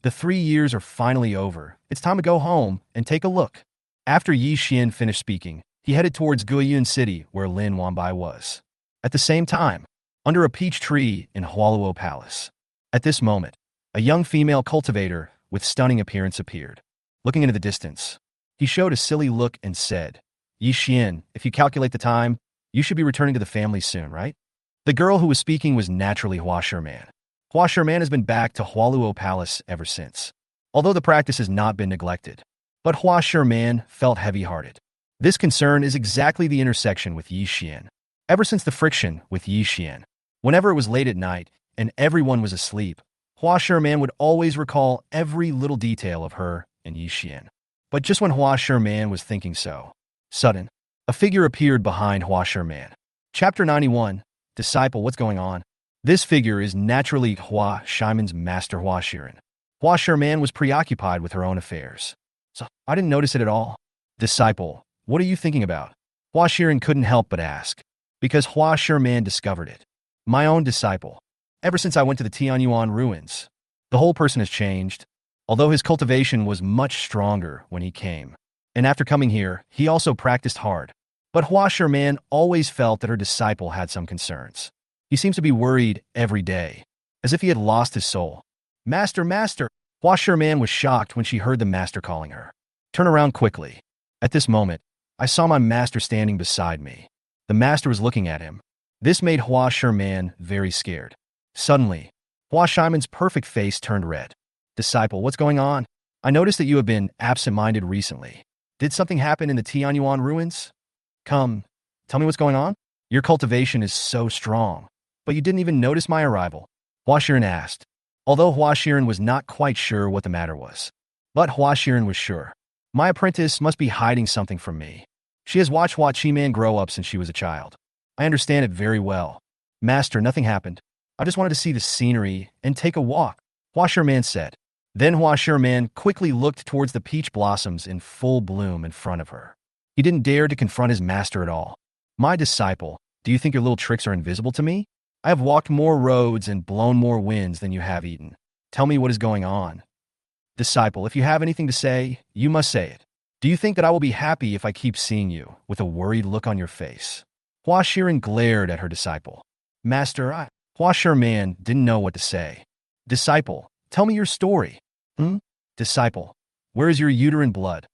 The 3 years are finally over. It's time to go home and take a look. After Yi Xian finished speaking, he headed towards Guiyun City, where Lin Wanbai was. At the same time, under a peach tree in Hualuo Palace. At this moment, a young female cultivator with stunning appearance appeared. Looking into the distance, he showed a silly look and said, Yi Xian, if you calculate the time, you should be returning to the family soon, right? The girl who was speaking was naturally Hua Sherman. Hua Sherman has been back to Hualuo Palace ever since, although the practice has not been neglected. But Hua Sherman felt heavy-hearted. This concern is exactly the intersection with Yi Xian. Ever since the friction with Yi Xian, whenever it was late at night and everyone was asleep, Hua Sherman would always recall every little detail of her and Yi Xian. But just when Hua Sherman was thinking so, sudden, a figure appeared behind Hua Sherman. Chapter 91, Disciple, what's going on? This figure is naturally Hua Sherman's master Hua Xiren. Hua Sherman was preoccupied with her own affairs. So I didn't notice it at all. Disciple, what are you thinking about? Hua Xiren couldn't help but ask, because Hua Sherman discovered it. My own disciple. Ever since I went to the Tianyuan ruins, the whole person has changed, although his cultivation was much stronger when he came. And after coming here, he also practiced hard. But Hua Sherman always felt that her disciple had some concerns. He seems to be worried every day, as if he had lost his soul. Master, master! Hua Sherman was shocked when she heard the master calling her. Turn around quickly. At this moment, I saw my master standing beside me. The master was looking at him. This made Hua Sherman very scared. Suddenly, Hua Sherman's perfect face turned red. Disciple, what's going on? I noticed that you have been absent-minded recently. Did something happen in the Tianyuan ruins? Come, tell me what's going on? Your cultivation is so strong, but you didn't even notice my arrival. Hua Xiren asked, although Hua Xiren was not quite sure what the matter was. But Hua Xiren was sure. My apprentice must be hiding something from me. She has watched Hua Qiman grow up since she was a child. I understand it very well. Master, nothing happened. I just wanted to see the scenery and take a walk, Hua Sherman said. Then Hua Sherman quickly looked towards the peach blossoms in full bloom in front of her. He didn't dare to confront his master at all. My disciple, do you think your little tricks are invisible to me? I have walked more roads and blown more winds than you have eaten. Tell me what is going on. Disciple, if you have anything to say, you must say it. Do you think that I will be happy if I keep seeing you with a worried look on your face? Hua Xiren glared at her disciple. Master, Hua Sherman didn't know what to say. Disciple, tell me your story. Disciple, where is your uterine blood?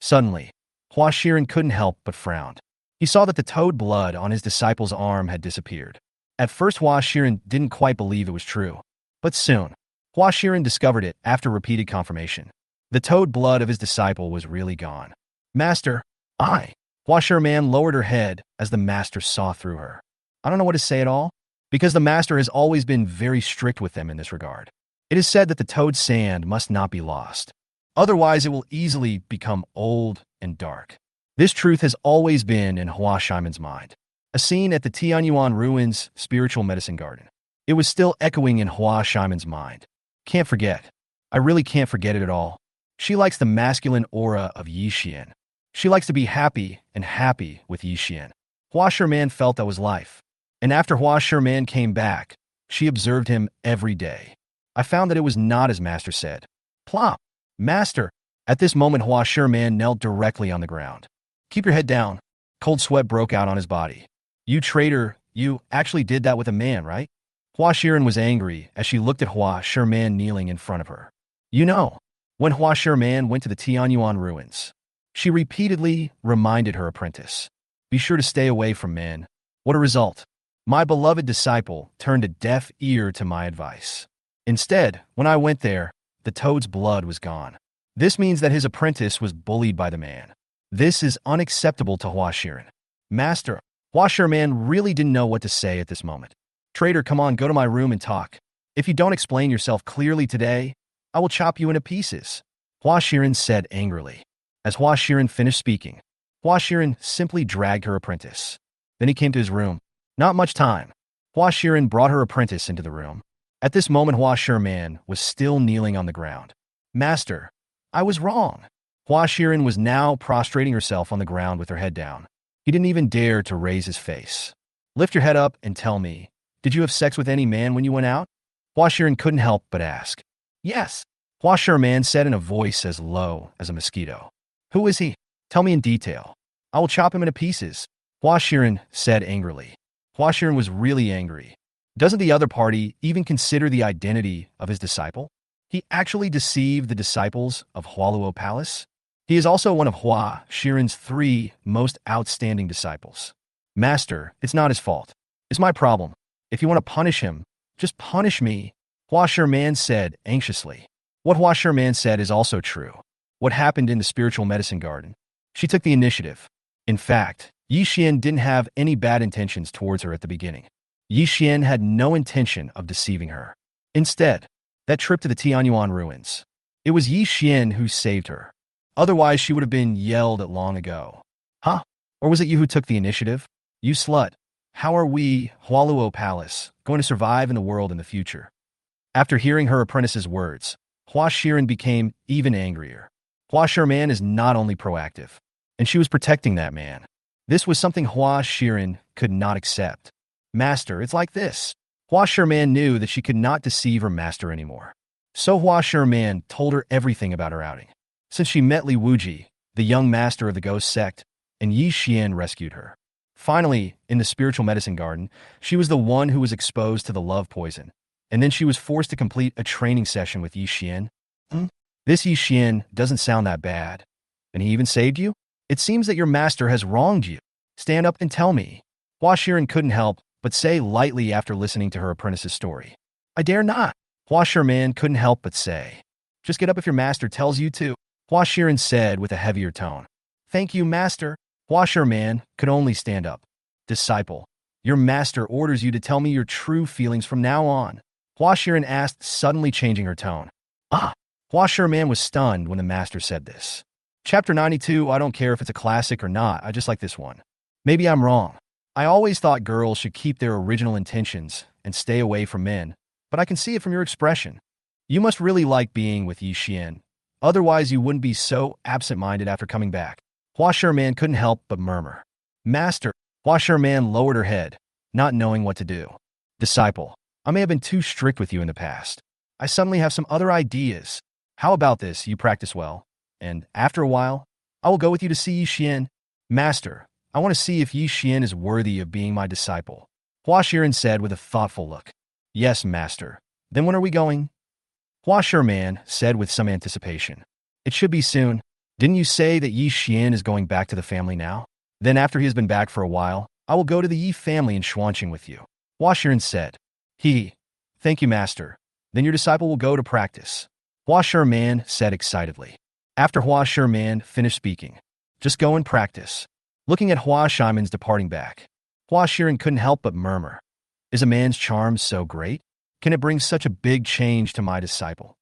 Suddenly, Hua Xiren couldn't help but frowned. He saw that the toad blood on his disciple's arm had disappeared. At first, Hua Xiren didn't quite believe it was true. But soon, Hua Xiren discovered it after repeated confirmation. The toad blood of his disciple was really gone. Master, Hua Sherman lowered her head as the master saw through her. I don't know what to say at all, because the master has always been very strict with them in this regard. It is said that the toad sand must not be lost. Otherwise, it will easily become old and dark. This truth has always been in Hua Sherman's mind. A scene at the Tianyuan ruins spiritual medicine garden. It was still echoing in Hua Sherman's mind. Can't forget. I really can't forget it at all. She likes the masculine aura of Yi Xian. She likes to be happy with Yi Xian. Hua Sherman felt that was life. And after Hua Sherman came back, she observed him every day. I found that it was not as master said. Plop! Master! At this moment, Hua Sherman knelt directly on the ground. Keep your head down. Cold sweat broke out on his body. You traitor, you actually did that with a man, right? Hua Xiren was angry as she looked at Hua Sherman kneeling in front of her. You know, when Hua Sherman went to the Tianyuan ruins, she repeatedly reminded her apprentice, be sure to stay away from men. What a result. My beloved disciple turned a deaf ear to my advice. Instead, when I went there, the toad's blood was gone. This means that his apprentice was bullied by the man. This is unacceptable to Hua Xiren. Master, Hua Sherman really didn't know what to say at this moment. Traitor, come on, go to my room and talk. If you don't explain yourself clearly today, I will chop you into pieces, Hua Xiren said angrily. As Hua Xiren finished speaking, Hua Xiren simply dragged her apprentice. Then he came to his room. Not much time. Hua Xiren brought her apprentice into the room. At this moment, Hua Sherman was still kneeling on the ground. Master, I was wrong. Hua Xiren was now prostrating herself on the ground with her head down. He didn't even dare to raise his face. Lift your head up and tell me, did you have sex with any man when you went out? Hua Xiren couldn't help but ask. Yes, Hua Sherman said in a voice as low as a mosquito. Who is he? Tell me in detail. I will chop him into pieces, Hua Xiren said angrily. Hua Xiren was really angry. Doesn't the other party even consider the identity of his disciple? He actually deceived the disciples of Hualuo Palace? He is also one of Hua Xiren's 3 most outstanding disciples. Master, it's not his fault. It's my problem. If you want to punish him, just punish me, Hua Xiren said anxiously. What Hua Xiren said is also true. What happened in the spiritual medicine garden? She took the initiative. In fact, Yi Xian didn't have any bad intentions towards her at the beginning. Yi Xian had no intention of deceiving her. Instead, that trip to the Tianyuan ruins, it was Yi Xian who saved her. Otherwise, she would have been yelled at long ago. Huh? Or was it you who took the initiative? You slut. How are we, Hualuo Palace, going to survive in the world in the future? After hearing her apprentice's words, Hua Xiren became even angrier. Hua Xiren is not only proactive, and she was protecting that man. This was something Hua Xiren could not accept. Master, it's like this. Hua Xiren knew that she could not deceive her master anymore. So Hua Xiren told her everything about her outing. Since she met Li Wuji, the young master of the ghost sect, and Yi Xian rescued her. Finally, in the spiritual medicine garden, she was the one who was exposed to the love poison, and then she was forced to complete a training session with Yi Xian. This Yi Xian doesn't sound that bad. And he even saved you? It seems that your master has wronged you. Stand up and tell me. Hua Xiren couldn't help but say lightly after listening to her apprentice's story. I dare not. Hua Xiren couldn't help but say. Just get up if your master tells you to, Hua Xiren said with a heavier tone. Thank you, master. Hua Xiren could only stand up. Disciple, your master orders you to tell me your true feelings from now on, Hua Xiren asked, suddenly changing her tone. Ah! Hua Xiren was stunned when the master said this. Chapter 92, I don't care if it's a classic or not, I just like this one. Maybe I'm wrong. I always thought girls should keep their original intentions and stay away from men, but I can see it from your expression. You must really like being with Yi Xian. Otherwise, you wouldn't be so absent-minded after coming back. Hua Xiren couldn't help but murmur. Master, Hua Xiren lowered her head, not knowing what to do. Disciple, I may have been too strict with you in the past. I suddenly have some other ideas. How about this? You practice well, and after a while, I will go with you to see Yi Xian. Master, I want to see if Yi Xian is worthy of being my disciple, Hua Xiren said with a thoughtful look. Yes, master. Then when are we going? Hua Xiren said with some anticipation. It should be soon. Didn't you say that Yi Xian is going back to the family now? Then after he has been back for a while, I will go to the Yi family in Xuanqing with you, Hua Xiren said. Thank you, master. Then your disciple will go to practice, Hua Xiren said excitedly. After Hua Xiren finished speaking, just go and practice. Looking at Hua Xiren's departing back, Hua Xiren couldn't help but murmur. Is a man's charm so great? Can it bring such a big change to my disciple?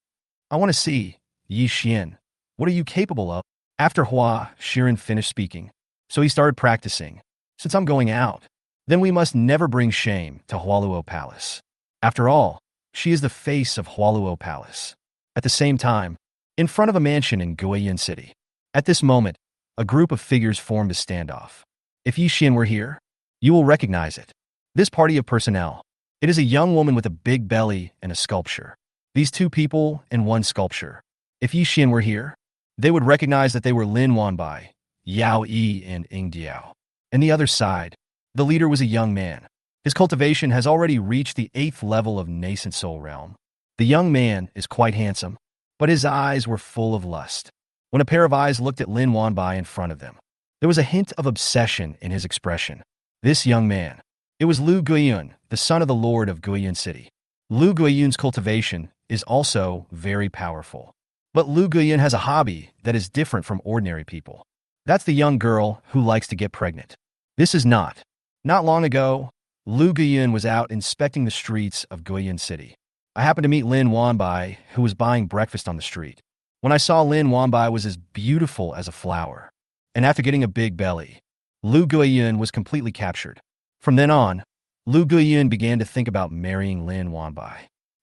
I want to see, Yi Xian. What are you capable of? After Hua Xiren finished speaking, so he started practicing. Since I'm going out, then we must never bring shame to Hualuo Palace. After all, she is the face of Hualuo Palace. At the same time, in front of a mansion in Guiyun City. At this moment, a group of figures formed a standoff. If Yi Xian were here, you will recognize it. This party of personnel. It is a young woman with a big belly and a sculpture. These 2 people and 1 sculpture. If Yi Xian were here, they would recognize that they were Lin Wanbai, Yao Yi, and Ying Diao. And the other side, the leader was a young man. His cultivation has already reached the 8th level of nascent soul realm. The young man is quite handsome, but his eyes were full of lust. When a pair of eyes looked at Lin Wanbai in front of them, there was a hint of obsession in his expression. This young man, it was Lu Guiyun, the son of the lord of Guiyun City. Lu Guiyun's cultivation is also very powerful. But Lu Guiyun has a hobby that is different from ordinary people. That's the young girl who likes to get pregnant. This is not. Not long ago, Lu Guiyun was out inspecting the streets of Guiyun City. I happened to meet Lin Wanbai, who was buying breakfast on the street. When I saw Lin Wanbai was as beautiful as a flower. And after getting a big belly, Lu Guiyun was completely captured. From then on, Lu Guiyun began to think about marrying Lin Wanbai.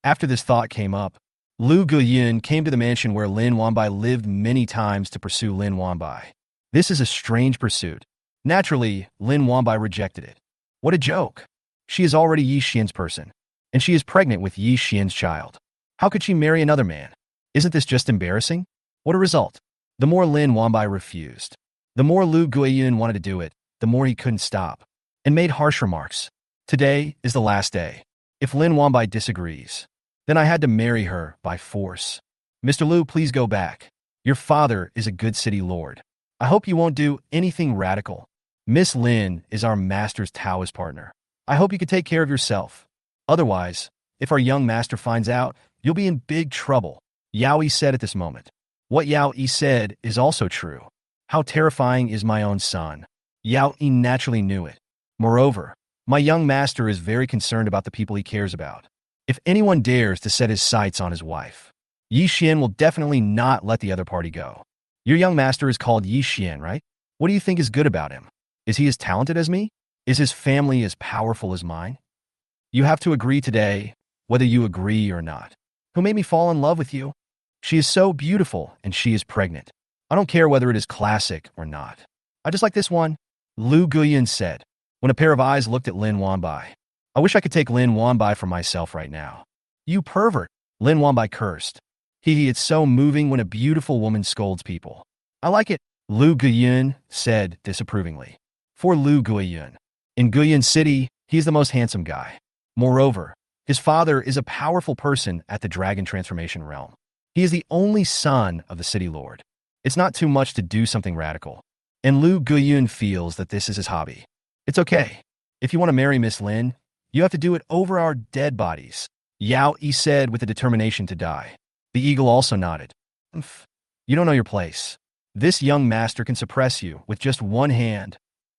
After this thought came up, Lu Guiyun came to the mansion where Lin Wanbai lived many times to pursue Lin Wanbai. This is a strange pursuit. Naturally, Lin Wanbai rejected it. What a joke. She is already Yi Xian's person, and she is pregnant with Yi Xian's child. How could she marry another man? Isn't this just embarrassing? What a result. The more Lin Wanbai refused, The more Lu Guiyun wanted to do it, the more he couldn't stop, and made harsh remarks. Today is the last day. If Lin Wanbai disagrees, then I had to marry her by force. Mr. Lu, please go back. Your father is a good city lord. I hope you won't do anything radical. Miss Lin is our master's Taoist partner. I hope you can take care of yourself. Otherwise, if our young master finds out, you'll be in big trouble. Yao Yi said at this moment. What Yao Yi said is also true. How terrifying is my own son? Yao Yi naturally knew it. Moreover, my young master is very concerned about the people he cares about. If anyone dares to set his sights on his wife, Yi Xian will definitely not let the other party go. Your young master is called Yi Xian, right? What do you think is good about him? Is he as talented as me? Is his family as powerful as mine? You have to agree today, whether you agree or not. Who made me fall in love with you? She is so beautiful, and she is pregnant. I don't care whether it is classic or not. I just like this one, Lu Guiyun said, when a pair of eyes looked at Lin Wanbai. I wish I could take Lin Wanbai for myself right now. You pervert, Lin Wanbai cursed. It's so moving when a beautiful woman scolds people. I like it, Lu Guiyun said disapprovingly. For Lu Guiyun. In Guiyun City, he is the most handsome guy. Moreover, his father is a powerful person at the dragon transformation realm. He is the only son of the city lord. It's not too much to do something radical. And Lu Guiyun feels that this is his hobby. It's okay. If you want to marry Miss Lin, you have to do it over our dead bodies, Yao Yi said with the determination to die. The eagle also nodded. You don't know your place. This young master can suppress you with just one hand.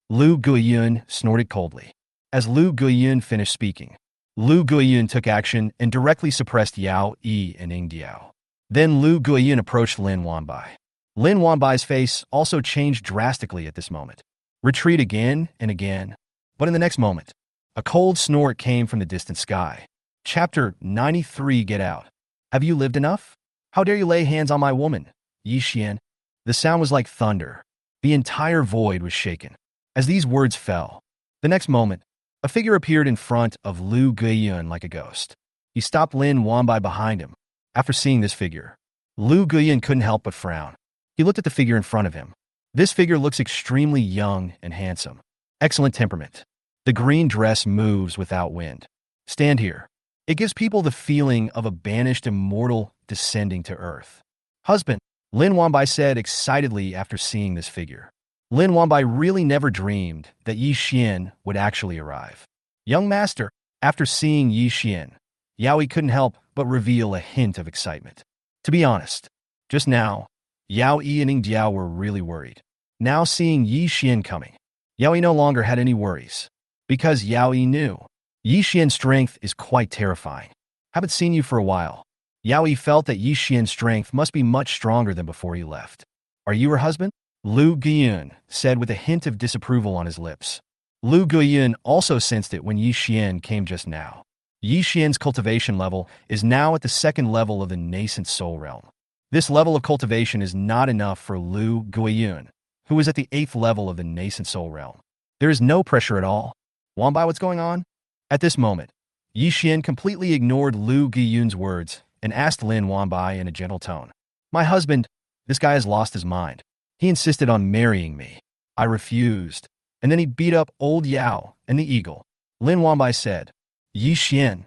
Lu Guiyun snorted coldly. As Lu Guiyun finished speaking, Lu Guiyun took action and directly suppressed Yao Yi and Ing Diao. Then Lu Guiyun approached Lin Wanbai. Lin Wanbai's face also changed drastically at this moment. Retreat again and again. But in the next moment, a cold snort came from the distant sky. Chapter 93, Get Out. Have you lived enough? How dare you lay hands on my woman, Yi Xian? The sound was like thunder. The entire void was shaken. As these words fell, the next moment, a figure appeared in front of Lu Guiyun like a ghost. He stopped Lin Wanbai behind him. After seeing this figure, Lu Guiyun couldn't help but frown. He looked at the figure in front of him. This figure looks extremely young and handsome. Excellent temperament. The green dress moves without wind. Stand here. It gives people the feeling of a banished immortal descending to earth. Husband, Lin Wanbai said excitedly after seeing this figure. Lin Wanbai really never dreamed that Yi Xian would actually arrive. Young master, after seeing Yi Xian, Yao Yi couldn't help but reveal a hint of excitement. To be honest, just now, Yao Yi and Ing Diao were really worried. Now seeing Yi Xian coming, Yao Yi no longer had any worries. Because Yao Yi knew, Yi Xian's strength is quite terrifying. Haven't seen you for a while. Yao Yi felt that Yi Xian's strength must be much stronger than before he left. Are you her husband? Lu Guiyun said with a hint of disapproval on his lips. Lu Guiyun also sensed it when Yi Xian came just now. Yi Xian's cultivation level is now at the second level of the nascent soul realm. This level of cultivation is not enough for Lu Guiyun, who is at the 8th level of the nascent soul realm. There is no pressure at all. Wanbai, what's going on? At this moment, Yi Xian completely ignored Lu Guiyun's words and asked Lin Wanbai in a gentle tone. My husband, this guy has lost his mind. He insisted on marrying me. I refused. And then he beat up old Yao and the eagle. Lin Wanbai said, Yi Xian.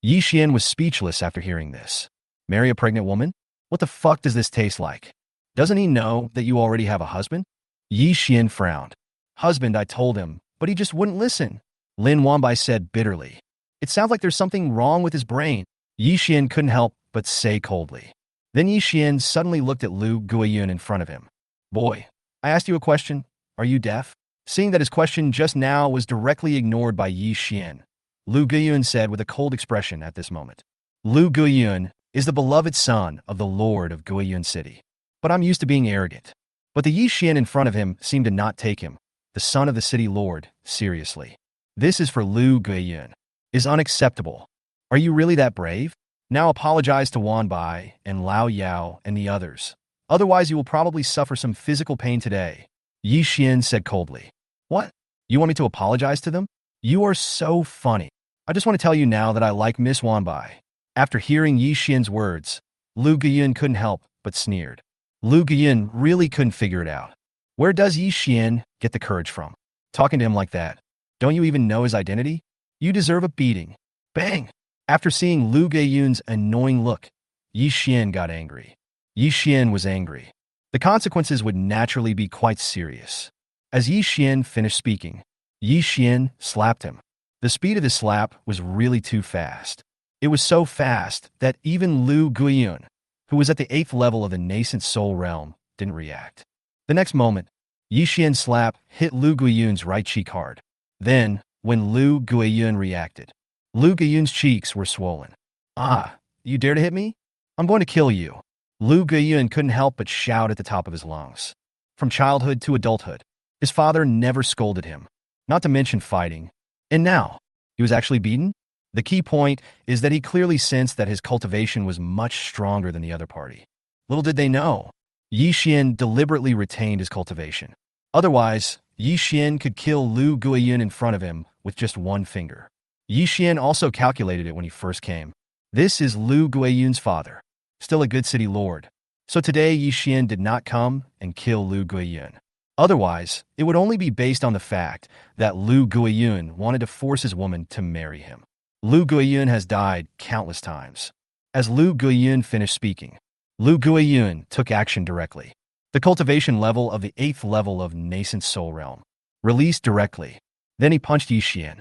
Yi Xian was speechless after hearing this. Marry a pregnant woman? What the fuck does this taste like? Doesn't he know that you already have a husband? Yi Xian frowned. Husband, I told him, but he just wouldn't listen. Lin Wanbai said bitterly. It sounds like there's something wrong with his brain. Yi Xian couldn't help but say coldly. Then Yi Xian suddenly looked at Lu Guiyun in front of him. Boy, I asked you a question. Are you deaf? Seeing that his question just now was directly ignored by Yi Xian, Lu Guiyun said with a cold expression at this moment. Lu Guiyun is the beloved son of the Lord of Guiyun City. But I'm used to being arrogant. But the Yi Xian in front of him seemed to not take him, the son of the city lord, seriously. This is for Lu Guiyun. Is unacceptable. Are you really that brave? Now apologize to Wanbai and Lao Yao and the others. Otherwise you will probably suffer some physical pain today. Yi Xian said coldly. What? You want me to apologize to them? You are so funny. I just want to tell you now that I like Miss Wanbai. After hearing Yi Xian's words, Lu Guiyun couldn't help but sneered. Lu Guiyun really couldn't figure it out. Where does Yi Xian get the courage from? Talking to him like that. Don't you even know his identity? You deserve a beating. Bang! After seeing Lu Guiyun's annoying look, Yi Xian got angry. Yi Xian was angry. The consequences would naturally be quite serious. As Yi Xian finished speaking, Yi Xian slapped him. The speed of the slap was really too fast. It was so fast that even Lu Guiyun, who was at the 8th level of the nascent soul realm, didn't react. The next moment, Yi Xian's slap hit Lu Guiyun's right cheek hard. Then, when Lu Guiyun reacted, Lu Guiyun's cheeks were swollen. Ah, you dare to hit me? I'm going to kill you. Lu Guiyun couldn't help but shout at the top of his lungs. From childhood to adulthood, his father never scolded him, not to mention fighting. And now, he was actually beaten? The key point is that he clearly sensed that his cultivation was much stronger than the other party. Little did they know, Yi Xian deliberately retained his cultivation. Otherwise, Yi Xian could kill Lu Guiyun in front of him with just one finger. Yi Xian also calculated it when he first came. This is Lu Guiyun's father, still a good city lord. So today Yi Xian did not come and kill Lu Guiyun. Otherwise, it would only be based on the fact that Lu Guiyun wanted to force his woman to marry him. Lu Guiyun has died countless times. As Lu Guiyun finished speaking, Lu Guiyun took action directly. The cultivation level of the 8th level of nascent soul realm released directly. Then he punched Yi Xian.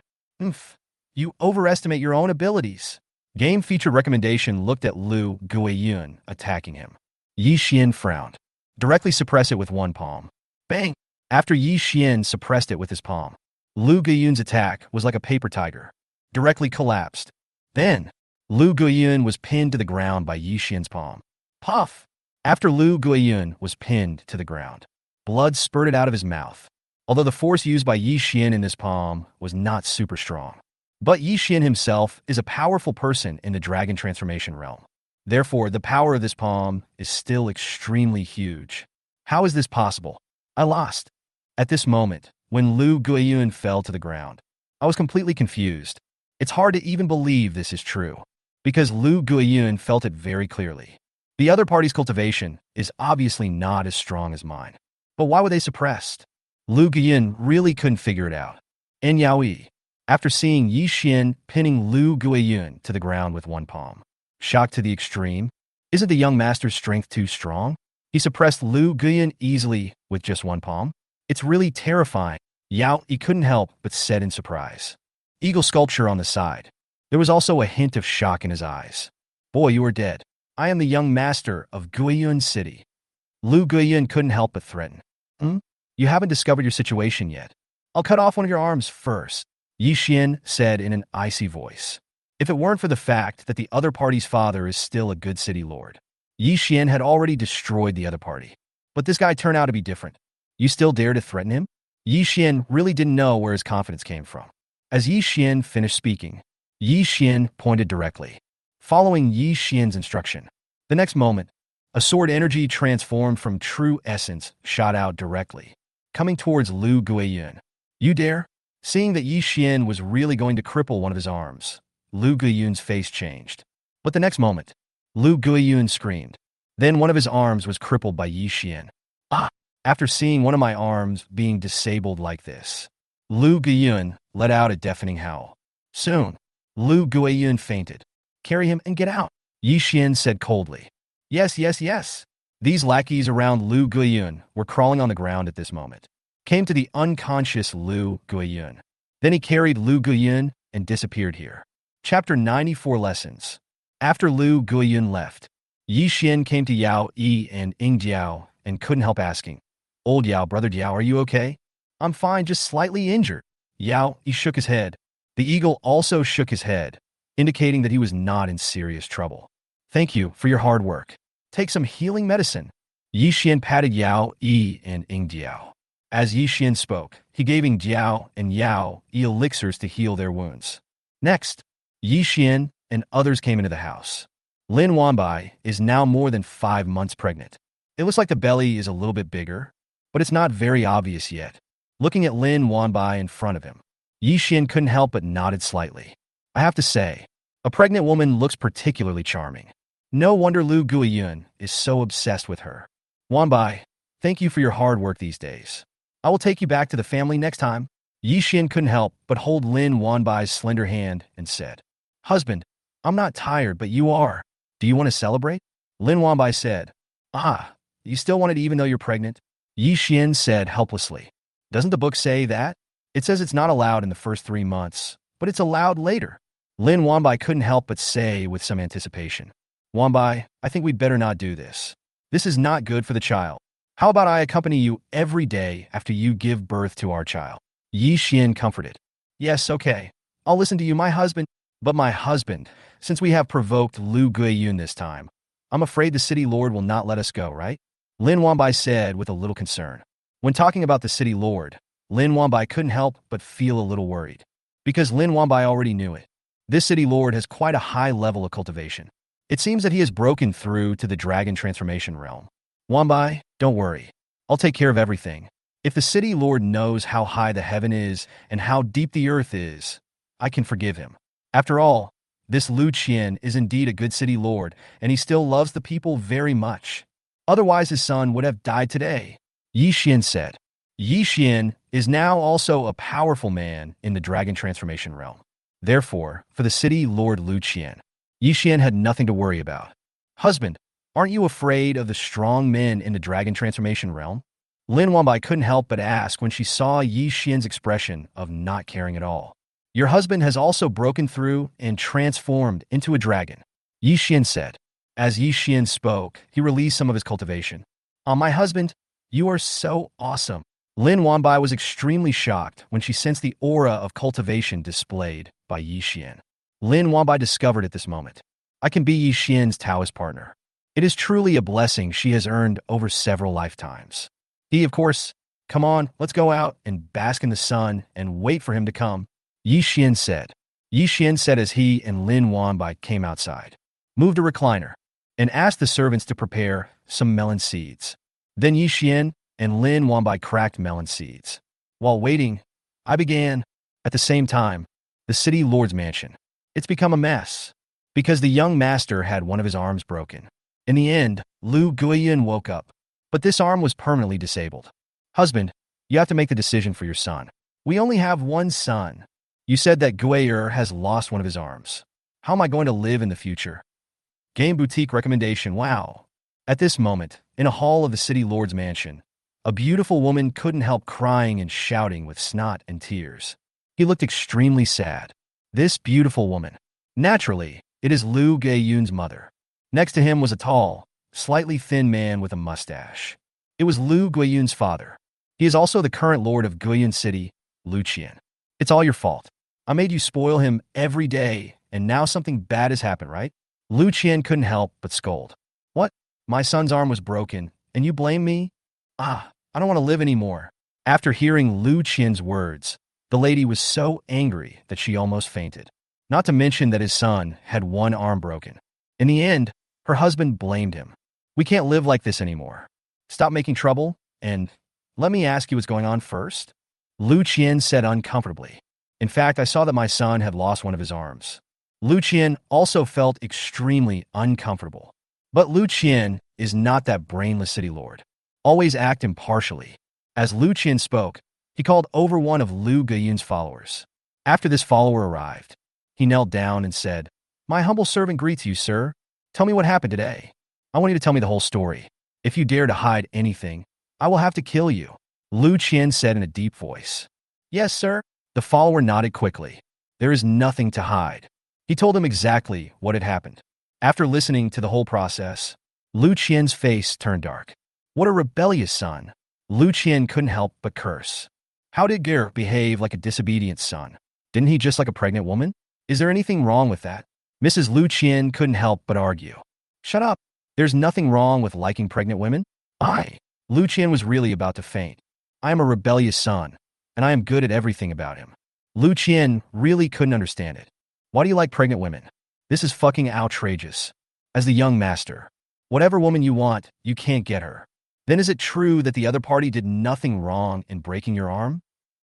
You overestimate your own abilities. Game feature recommendation looked at Lu Guiyun attacking him. Yi Xian frowned. Directly suppress it with one palm. Bang! After Yi Xian suppressed it with his palm, Lu Guiyun's attack was like a paper tiger. Directly collapsed. Then, Lu Guiyun was pinned to the ground by Yi Xian's palm. Puff! After Lu Guiyun was pinned to the ground, blood spurted out of his mouth. Although the force used by Yi Xian in this palm was not super strong. But Yi Xian himself is a powerful person in the dragon transformation realm. Therefore, the power of this palm is still extremely huge. How is this possible? I lost. At this moment, when Lu Guiyun fell to the ground, I was completely confused. It's hard to even believe this is true, because Lu Guiyun felt it very clearly. The other party's cultivation is obviously not as strong as mine. But why were they suppressed? Lu Guiyun really couldn't figure it out. And Yaoi, after seeing Yi Xian pinning Lu Guiyun to the ground with one palm, shocked to the extreme, isn't the young master's strength too strong? He suppressed Lu Guiyun easily with just one palm. It's really terrifying. Yao, he couldn't help but said in surprise. Eagle sculpture on the side. There was also a hint of shock in his eyes. Boy, you are dead. I am the young master of Guiyun City. Lu Guiyun couldn't help but threaten. You haven't discovered your situation yet. I'll cut off one of your arms first, Yi Xian said in an icy voice. If it weren't for the fact that the other party's father is still a good city lord, Yi Xian had already destroyed the other party. But this guy turned out to be different. You still dare to threaten him? Yi Xian really didn't know where his confidence came from. As Yi Xian finished speaking, Yi Xian pointed directly, following Yi Xian's instruction. The next moment, a sword energy transformed from true essence shot out directly, coming towards Lu Guiyun. You dare? Seeing that Yi Xian was really going to cripple one of his arms, Lu Guiyun's face changed. But the next moment, Lu Guiyun screamed. Then one of his arms was crippled by Yi Xian. Ah! After seeing one of my arms being disabled like this, Lu Guiyun let out a deafening howl. Soon, Lu Guiyun fainted. Carry him and get out, Yi Xian said coldly. Yes, yes, yes. These lackeys around Lu Guiyun were crawling on the ground at this moment. Came to the unconscious Lu Guiyun. Then he carried Lu Guiyun and disappeared here. Chapter 94 Lessons. After Lu Guiyun left, Yi Xian came to Yao Yi and Ying Jiao and couldn't help asking, Old Yao, brother Jiao, are you okay? I'm fine, just slightly injured. Yao, he shook his head. The eagle also shook his head, indicating that he was not in serious trouble. Thank you for your hard work. Take some healing medicine. Yi Xian patted Yao Yi and Ying Jiao. As Yi Xian spoke, he gave Ying Jiao and Yao Yi elixirs to heal their wounds. Next, Yi Xian and others came into the house. Lin Wanbai is now more than 5 months pregnant. It looks like the belly is a little bit bigger, but it's not very obvious yet. Looking at Lin Wanbai in front of him, Yi Xian couldn't help but nodded slightly. I have to say, a pregnant woman looks particularly charming. No wonder Lu Guiyun is so obsessed with her. Wanbai, Thank you for your hard work these days. I will take you back to the family next time. Yi Xian couldn't help but hold Lin Wanbai's slender hand and said, Husband, I'm not tired, but you are. Do you want to celebrate? Lin Wanbai said, Ah, you still want it even though you're pregnant? Yi Xian said helplessly. Doesn't the book say that? It says it's not allowed in the first 3 months, but it's allowed later. Lin Wanbai couldn't help but say with some anticipation, Wanbai, I think we'd better not do this. This is not good for the child. How about I accompany you every day after you give birth to our child? Yi Xian comforted. Yes, okay. I'll listen to you, my husband. But my husband, since we have provoked Lu Guiyun this time, I'm afraid the city lord will not let us go, right? Lin Wanbai said with a little concern. When talking about the city lord, Lin Wanbai couldn't help but feel a little worried. Because Lin Wanbai already knew it. This city lord has quite a high level of cultivation. It seems that he has broken through to the dragon transformation realm. Wanbai, don't worry. I'll take care of everything. If the city lord knows how high the heaven is and how deep the earth is, I can forgive him. After all, this Lu Qian is indeed a good city lord, and he still loves the people very much. Otherwise his son would have died today. Yi Xian said. Yi Xian is now also a powerful man in the dragon transformation realm. Therefore, for the city lord Lu Qian, Yi Xian had nothing to worry about. Husband, aren't you afraid of the strong men in the dragon transformation realm? Lin Wanbai couldn't help but ask when she saw Yi Xian's expression of not caring at all. Your husband has also broken through and transformed into a dragon, Yi Xian said. As Yi Xian spoke, he released some of his cultivation. My husband, you are so awesome. Lin Wanbai was extremely shocked when she sensed the aura of cultivation displayed by Yi Xian. Lin Wanbai discovered at this moment, I can be Yi Xian's Taoist partner. It is truly a blessing she has earned over several lifetimes. He, of course, come on, let's go out and bask in the sun and wait for him to come, Yi Xian said. Yi Xian said as he and Lin Wanbai came outside, moved a recliner, and asked the servants to prepare some melon seeds. Then Yi Xian and Lin Wanbai cracked melon seeds. While waiting, I began, at the same time, the city lord's mansion. It's become a mess, because the young master had one of his arms broken. In the end, Lu Guiyun woke up, but this arm was permanently disabled. Husband, you have to make the decision for your son. We only have one son. You said that Guier has lost one of his arms. How am I going to live in the future? Game Boutique recommendation, wow. At this moment, in a hall of the city lord's mansion, a beautiful woman couldn't help crying and shouting with snot and tears. He looked extremely sad. This beautiful woman. Naturally, it is Lu Guiyun's mother. Next to him was a tall, slightly thin man with a mustache. It was Lu Guiyun's father. He is also the current lord of Guiyun City, Lu Qian. It's all your fault. I made you spoil him every day, and now something bad has happened, right? Lu Qian couldn't help but scold. What? My son's arm was broken, and you blame me? I don't want to live anymore. After hearing Lu Qian's words, the lady was so angry that she almost fainted. Not to mention that his son had one arm broken. In the end, her husband blamed him. We can't live like this anymore. Stop making trouble, and let me ask you what's going on first. Lu Qian said uncomfortably. In fact, I saw that my son had lost one of his arms. Lu Qian also felt extremely uncomfortable. But Lu Qian is not that brainless city lord. Always act impartially. As Lu Qian spoke, he called over one of Lu Guiyun's followers. After this follower arrived, he knelt down and said, My humble servant greets you, sir. Tell me what happened today. I want you to tell me the whole story. If you dare to hide anything, I will have to kill you, Lu Qian said in a deep voice. Yes, sir. The follower nodded quickly. There is nothing to hide. He told him exactly what had happened. After listening to the whole process, Lu Qian's face turned dark. What a rebellious son. Lu Qian couldn't help but curse. How did Ger behave like a disobedient son? Didn't he just like a pregnant woman? Is there anything wrong with that? Mrs. Lu Qian couldn't help but argue. Shut up. There's nothing wrong with liking pregnant women. Lu Qian was really about to faint. I am a rebellious son, and I am good at everything about him. Lu Qian really couldn't understand it. Why do you like pregnant women? This is fucking outrageous. As the young master, whatever woman you want, you can't get her. Then is it true that the other party did nothing wrong in breaking your arm?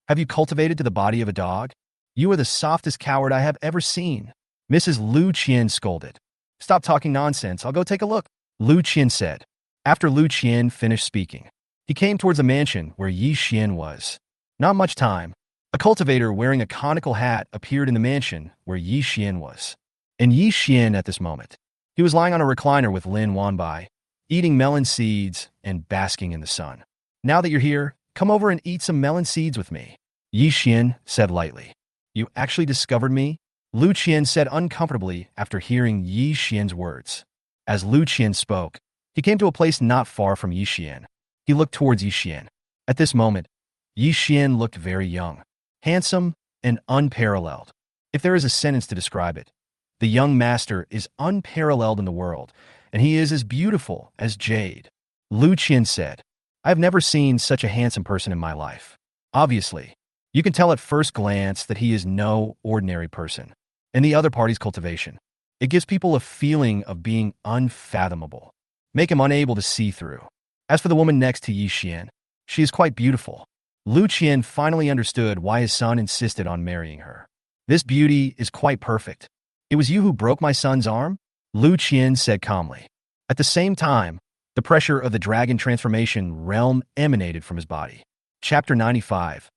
Have you cultivated to the body of a dog? You are the softest coward I have ever seen. Mrs. Lu Qian scolded. Stop talking nonsense, I'll go take a look, Lu Qian said. After Lu Qian finished speaking, He came towards the mansion where Yi Xian was. Not much time. A cultivator wearing a conical hat appeared in the mansion where Yi Xian was. And Yi Xian at this moment, he was lying on a recliner with Lin Wanbai, eating melon seeds and basking in the sun. Now that you're here, come over and eat some melon seeds with me, Yi Xian said lightly. You actually discovered me? Lu Qian said uncomfortably after hearing Yi Xian's words. As Lu Qian spoke, he came to a place not far from Yi Xian. He looked towards Yi Xian. At this moment, Yi Xian looked very young, handsome, and unparalleled. If there is a sentence to describe it, the young master is unparalleled in the world, and he is as beautiful as jade. Lu Qian said, I have never seen such a handsome person in my life. Obviously, you can tell at first glance that he is no ordinary person. In the other party's cultivation, it gives people a feeling of being unfathomable, make him unable to see through. As for the woman next to Yi Xian, she is quite beautiful. Lu Qian finally understood why his son insisted on marrying her. This beauty is quite perfect. It was you who broke my son's arm? Lu Qian said calmly. At the same time, the pressure of the dragon transformation realm emanated from his body. Chapter 95.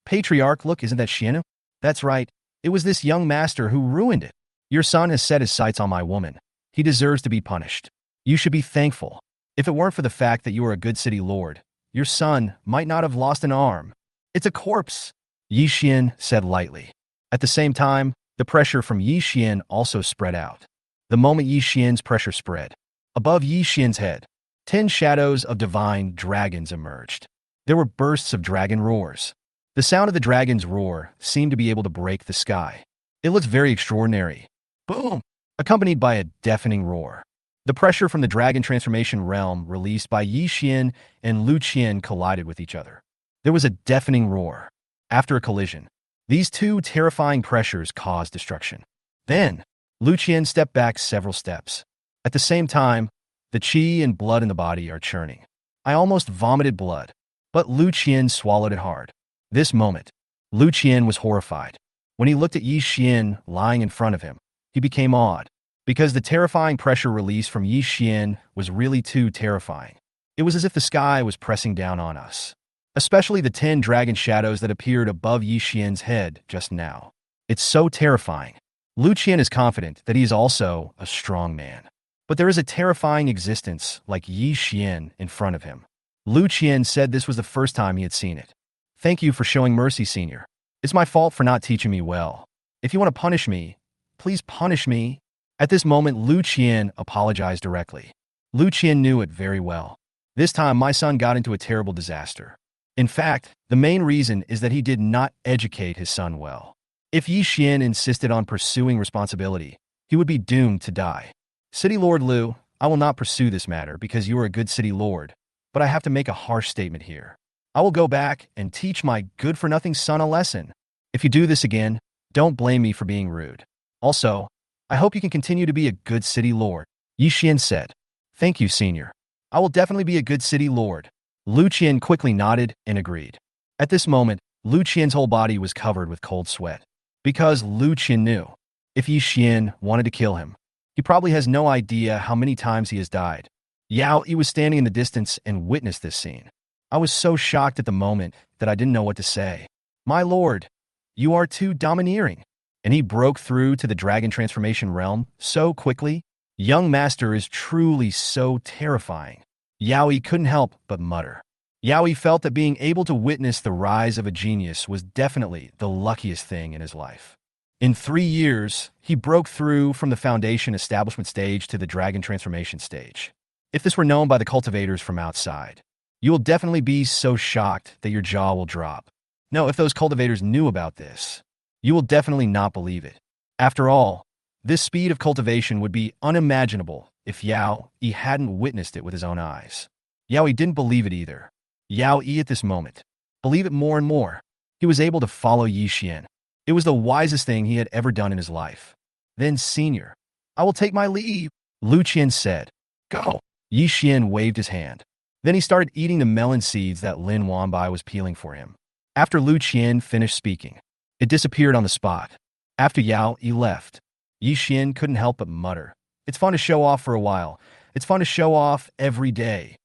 Patriarch, look, isn't that Xianu? That's right. It was this young master who ruined it. Your son has set his sights on my woman. He deserves to be punished. You should be thankful. If it weren't for the fact that you are a good city lord, your son might not have lost an arm. It's a corpse, Yi Xian said lightly. At the same time, the pressure from Yi Xian also spread out. The moment Yi Xian's pressure spread, above Yi Xian's head, 10 shadows of divine dragons emerged. There were bursts of dragon roars. The sound of the dragon's roar seemed to be able to break the sky. It looked very extraordinary. Boom! Accompanied by a deafening roar. The pressure from the dragon transformation realm released by Yi Xian and Lu Qian collided with each other. There was a deafening roar. After a collision, these two terrifying pressures caused destruction. Then, Lu Qian stepped back several steps. At the same time, the qi and blood in the body are churning. I almost vomited blood, but Lu Qian swallowed it hard. This moment, Lu Qian was horrified. When he looked at Yi Xian lying in front of him, he became awed, because the terrifying pressure release from Yi Xian was really too terrifying. It was as if the sky was pressing down on us, especially the 10 dragon shadows that appeared above Yi Xian's head just now. It's so terrifying. Lu Qian is confident that he is also a strong man. But there is a terrifying existence like Yi Xian in front of him. Lu Qian said this was the first time he had seen it. Thank you for showing mercy, senior. It's my fault for not teaching me well. If you want to punish me, please punish me. At this moment, Lu Qian apologized directly. Lu Qian knew it very well. This time, my son got into a terrible disaster. In fact, the main reason is that he did not educate his son well. If Yi Xian insisted on pursuing responsibility, he would be doomed to die. City Lord Lu, I will not pursue this matter because you are a good city lord, but I have to make a harsh statement here. I will go back and teach my good-for-nothing son a lesson. If you do this again, don't blame me for being rude. Also, I hope you can continue to be a good city lord, Yi Xian said. Thank you, senior. I will definitely be a good city lord. Lu Qian quickly nodded and agreed. At this moment, Lu Qian's whole body was covered with cold sweat. Because Lu Qian knew, if Yi Xian wanted to kill him, he probably has no idea how many times he has died. Yao Yi was standing in the distance and witnessed this scene. I was so shocked at the moment that I didn't know what to say. My lord, you are too domineering. And he broke through to the dragon transformation realm so quickly. Young master is truly so terrifying. Yao Yi couldn't help but mutter. Yao Yi felt that being able to witness the rise of a genius was definitely the luckiest thing in his life. In 3 years, he broke through from the foundation establishment stage to the dragon transformation stage. If this were known by the cultivators from outside, you will definitely be so shocked that your jaw will drop. No, if those cultivators knew about this, you will definitely not believe it. After all, this speed of cultivation would be unimaginable if Yao Yi hadn't witnessed it with his own eyes. Yao Yi didn't believe it either. Yao Yi at this moment believed it more and more. He was able to follow Yi Xian. It was the wisest thing he had ever done in his life. Then, senior, I will take my leave, Lu Qian said. Go. Yi Xian waved his hand. Then he started eating the melon seeds that Lin Wanbai was peeling for him. After Lu Qian finished speaking, it disappeared on the spot. After Yao Yi left, Yi Xian couldn't help but mutter. It's fun to show off for a while. It's fun to show off every day.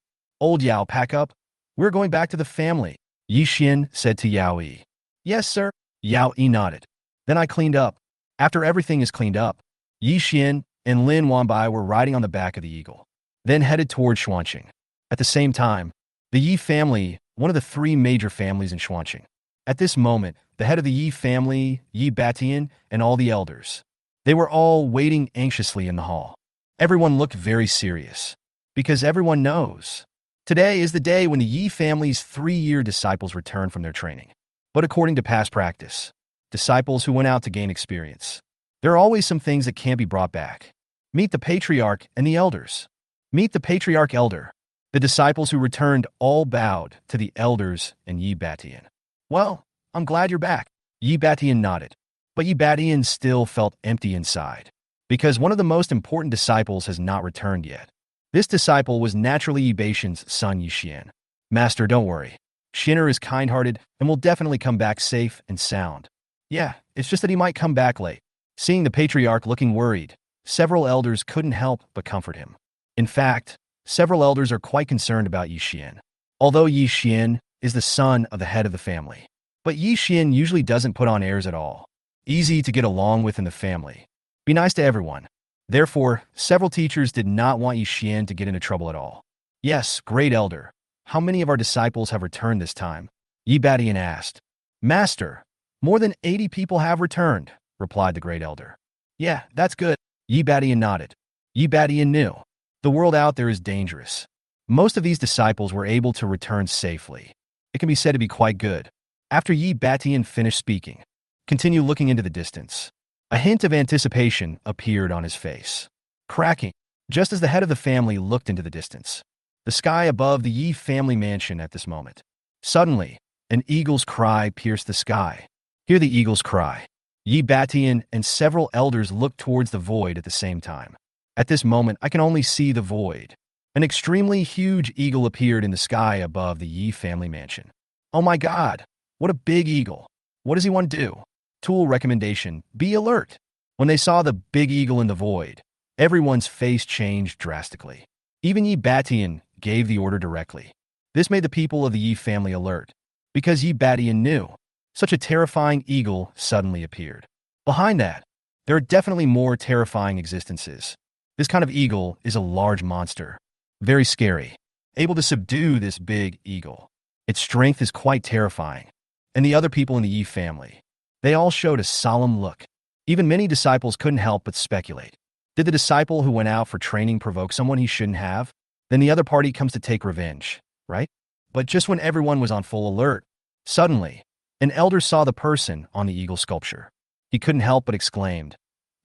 Old Yao, pack up. We're going back to the family, Yi Xian said to Yao Yi. Yes, sir. Yao Yi nodded. Then I cleaned up. After everything is cleaned up, Yi Xian and Lin Wanbai were riding on the back of the eagle, then headed toward Xuanqing. At the same time, the Yi family, one of the three major families in Xuanqing. At this moment, the head of the Yi family, Yi Batian, and all the elders, they were all waiting anxiously in the hall. Everyone looked very serious, because everyone knows today is the day when the Yi family's 3-year disciples return from their training. But according to past practice, disciples who went out to gain experience, there are always some things that can't be brought back. Meet the patriarch and the elders. Meet the patriarch elder. The disciples who returned all bowed to the elders and Yi Batian. Well, I'm glad you're back. Yi Batian nodded. But Yi Batian still felt empty inside, because one of the most important disciples has not returned yet. This disciple was naturally Yi Batian's son Yi Xian. Master, don't worry. Xiner is kind-hearted and will definitely come back safe and sound. Yeah, it's just that he might come back late. Seeing the patriarch looking worried, several elders couldn't help but comfort him. In fact, several elders are quite concerned about Yi Xian. Although Yi Xian is the son of the head of the family, but Yi Xian usually doesn't put on airs at all. Easy to get along with in the family. Be nice to everyone. Therefore, several teachers did not want Yi Xian to get into trouble at all. Yes, great elder. How many of our disciples have returned this time? Yi Batian asked. Master, more than 80 people have returned, replied the great elder. Yeah, that's good. Yi Batian nodded. Yi Batian knew. The world out there is dangerous. Most of these disciples were able to return safely. It can be said to be quite good. After Yi Batian finished speaking, continue looking into the distance. A hint of anticipation appeared on his face. Cracking, just as the head of the family looked into the distance. The sky above the Yi family mansion at this moment. Suddenly, an eagle's cry pierced the sky. Hear the eagle's cry. Yi Batian and several elders looked towards the void at the same time. At this moment, I can only see the void. An extremely huge eagle appeared in the sky above the Yi family mansion. Oh my God, what a big eagle. What does he want to do? Tool recommendation, be alert. When they saw the big eagle in the void, everyone's face changed drastically. Even Yi Batian gave the order directly. This made the people of the Yi family alert, because Yi Batian knew such a terrifying eagle suddenly appeared. Behind that, there are definitely more terrifying existences. This kind of eagle is a large monster, very scary, able to subdue this big eagle. Its strength is quite terrifying. And the other people in the Yi family, they all showed a solemn look. Even many disciples couldn't help but speculate. Did the disciple who went out for training provoke someone he shouldn't have? Then the other party comes to take revenge, right? But just when everyone was on full alert, suddenly, an elder saw the person on the eagle sculpture. He couldn't help but exclaimed,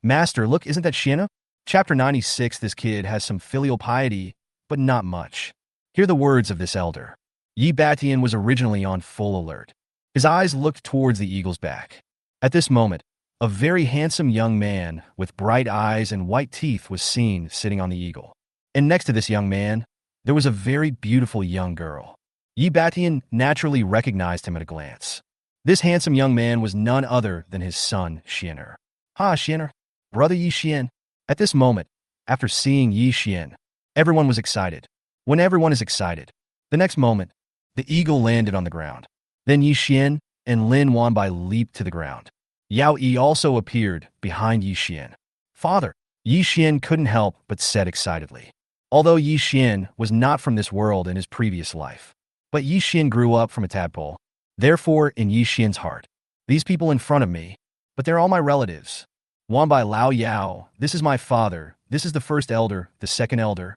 Master, look, isn't that Xiena? Chapter 96, this kid has some filial piety, but not much. Hear the words of this elder. Yi Batian was originally on full alert. His eyes looked towards the eagle's back. At this moment, a very handsome young man with bright eyes and white teeth was seen sitting on the eagle. And next to this young man, there was a very beautiful young girl. Yi Batian naturally recognized him at a glance. This handsome young man was none other than his son, Xiner. Ha, Xiner, brother Yi Xian. At this moment, after seeing Yi Xian, everyone was excited. When everyone is excited, the next moment, the eagle landed on the ground. Then Yi Xian and Lin Wanbai leaped to the ground. Yao Yi also appeared behind Yi Xian. Father, Yi Xian couldn't help but said excitedly. Although Yi Xian was not from this world in his previous life, but Yi Xian grew up from a tadpole. Therefore, in Yi Xian's heart, these people in front of me, but they're all my relatives. Wanbai Lao Yao, this is my father, this is the first elder, the second elder.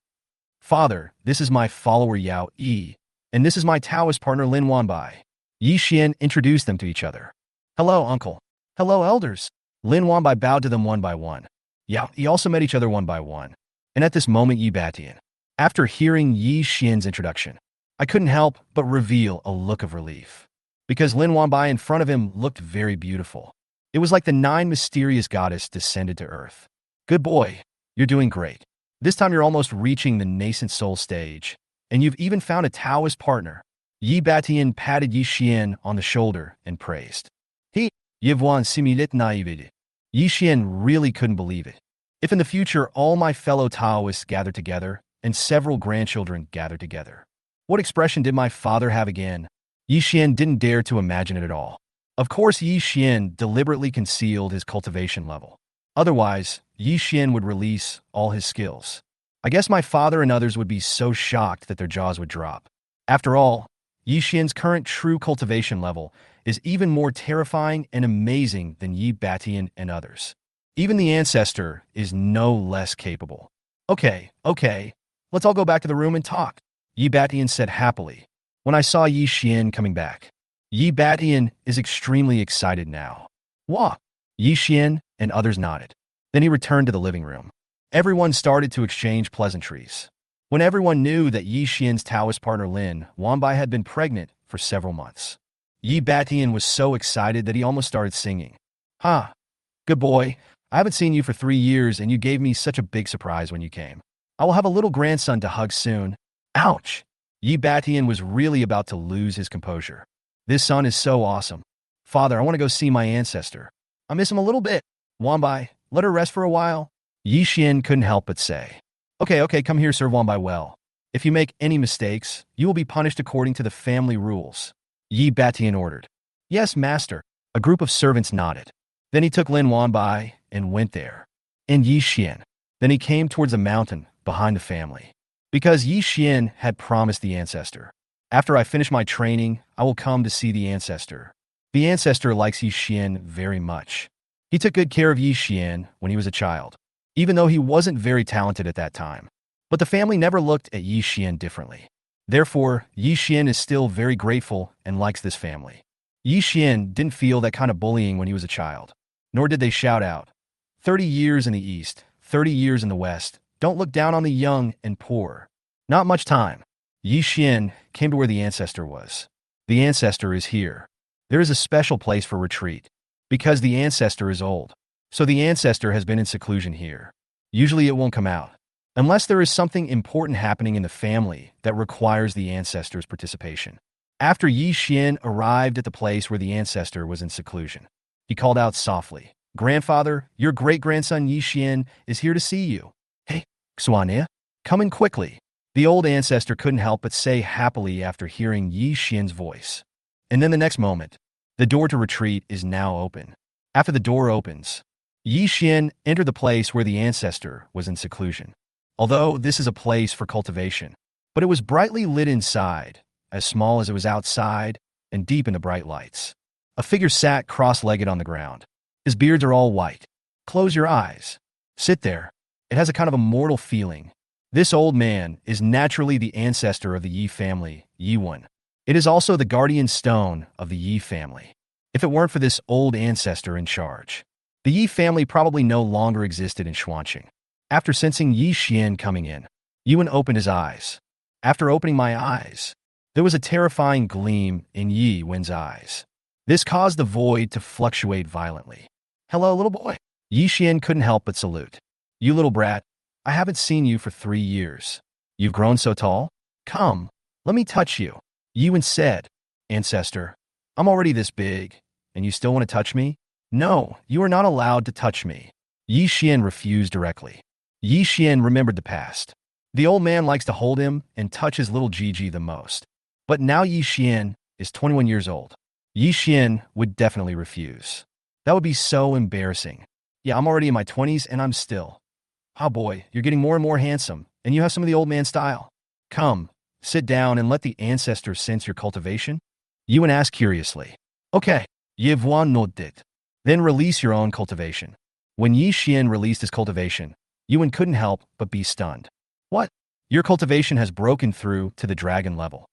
Father, this is my follower Yao Yi, and this is my Taoist partner Lin Wanbai. Yi Xian introduced them to each other. Hello, uncle. Hello, elders. Lin Wanbai bowed to them one by one. Yao Yi also met each other one by one. And at this moment, Yi Batian, after hearing Yi Xian's introduction, I couldn't help but reveal a look of relief. Because Lin Wanbai in front of him looked very beautiful. It was like the 9 mysterious goddess descended to earth. Good boy, you're doing great. This time you're almost reaching the nascent soul stage, and you've even found a Taoist partner. Yi Batian patted Yi Xian on the shoulder and praised. He, Yivwan Similit Naivide. Yi Xian really couldn't believe it. If in the future all my fellow Taoists gather together, and several grandchildren gather together, What expression did my father have again? Yi Xian didn't dare to imagine it at all. Of course, Yi Xian deliberately concealed his cultivation level. Otherwise, Yi Xian would release all his skills. I guess my father and others would be so shocked that their jaws would drop. After all, Yi Xian's current true cultivation level is even more terrifying and amazing than Yi Batian and others. Even the ancestor is no less capable. Okay, let's all go back to the room and talk, Yi Batian said happily when I saw Yi Xian coming back. Yi Batian is extremely excited now. Wah! Yi Xian and others nodded. Then he returned to the living room. Everyone started to exchange pleasantries. When everyone knew that Yi Xian's Taoist partner Lin Wanbai had been pregnant for several months, Yi Batian was so excited that he almost started singing. Ha! Good boy. I haven't seen you for 3 years and you gave me such a big surprise when you came. I will have a little grandson to hug soon. Ouch! Yi Batian was really about to lose his composure. This son is so awesome. Father, I want to go see my ancestor. I miss him a little bit. Wanbai, let her rest for a while. Yi Xian couldn't help but say. Okay, come here, Sir Wanbai well. If you make any mistakes, you will be punished according to the family rules. Yi Batian ordered. Yes, master. A group of servants nodded. Then he took Lin Wanbai and went there. And Yi Xian. Then he came towards a mountain behind the family. Because Yi Xian had promised the ancestor. After I finish my training, I will come to see the ancestor. The ancestor likes Yi Xian very much. He took good care of Yi Xian when he was a child, even though he wasn't very talented at that time. But the family never looked at Yi Xian differently. Therefore, Yi Xian is still very grateful and likes this family. Yi Xian didn't feel that kind of bullying when he was a child, nor did they shout out, 30 years in the East, 30 years in the West, don't look down on the young and poor. Not much time. Yi Xian came to where the ancestor was. The ancestor is here. There is a special place for retreat. Because the ancestor is old. So the ancestor has been in seclusion here. Usually it won't come out. Unless there is something important happening in the family that requires the ancestor's participation. After Yi Xian arrived at the place where the ancestor was in seclusion, he called out softly, Grandfather, your great-grandson Yi Xian is here to see you. Hey, Xuania, come in quickly. The old ancestor couldn't help but say happily after hearing Yi Xian's voice. And then the next moment, the door to retreat is now open. After the door opens, Yi Xian entered the place where the ancestor was in seclusion. Although this is a place for cultivation, but it was brightly lit inside, as small as it was outside, and deep in the bright lights. A figure sat cross-legged on the ground. His beards are all white. Close your eyes. Sit there. It has a kind of immortal feeling. This old man is naturally the ancestor of the Yi family, Yi Wen. It is also the guardian stone of the Yi family. If it weren't for this old ancestor in charge, the Yi family probably no longer existed in Xuanqing. After sensing Yi Xian coming in, Yi Wen opened his eyes. After opening my eyes, there was a terrifying gleam in Yi Wen's eyes. This caused the void to fluctuate violently. Hello, little boy. Yi Xian couldn't help but salute. You little brat, I haven't seen you for 3 years. You've grown so tall? Come, let me touch you. Yi Wen said, Ancestor, I'm already this big, and you still want to touch me? No, you are not allowed to touch me. Yi Xian refused directly. Yi Xian remembered the past. The old man likes to hold him and touch his little Gigi the most. But now Yi Xian is 21 years old. Yi Xian would definitely refuse. That would be so embarrassing. Yeah, I'm already in my 20s and I'm still. Oh boy, you're getting more and more handsome, and you have some of the old man style. Come, sit down and let the ancestors sense your cultivation. Yi Wen asked curiously. Okay, Yivuan nodded. Then release your own cultivation. When Yi Xian released his cultivation, Yi Wen couldn't help but be stunned. What? Your cultivation has broken through to the dragon level.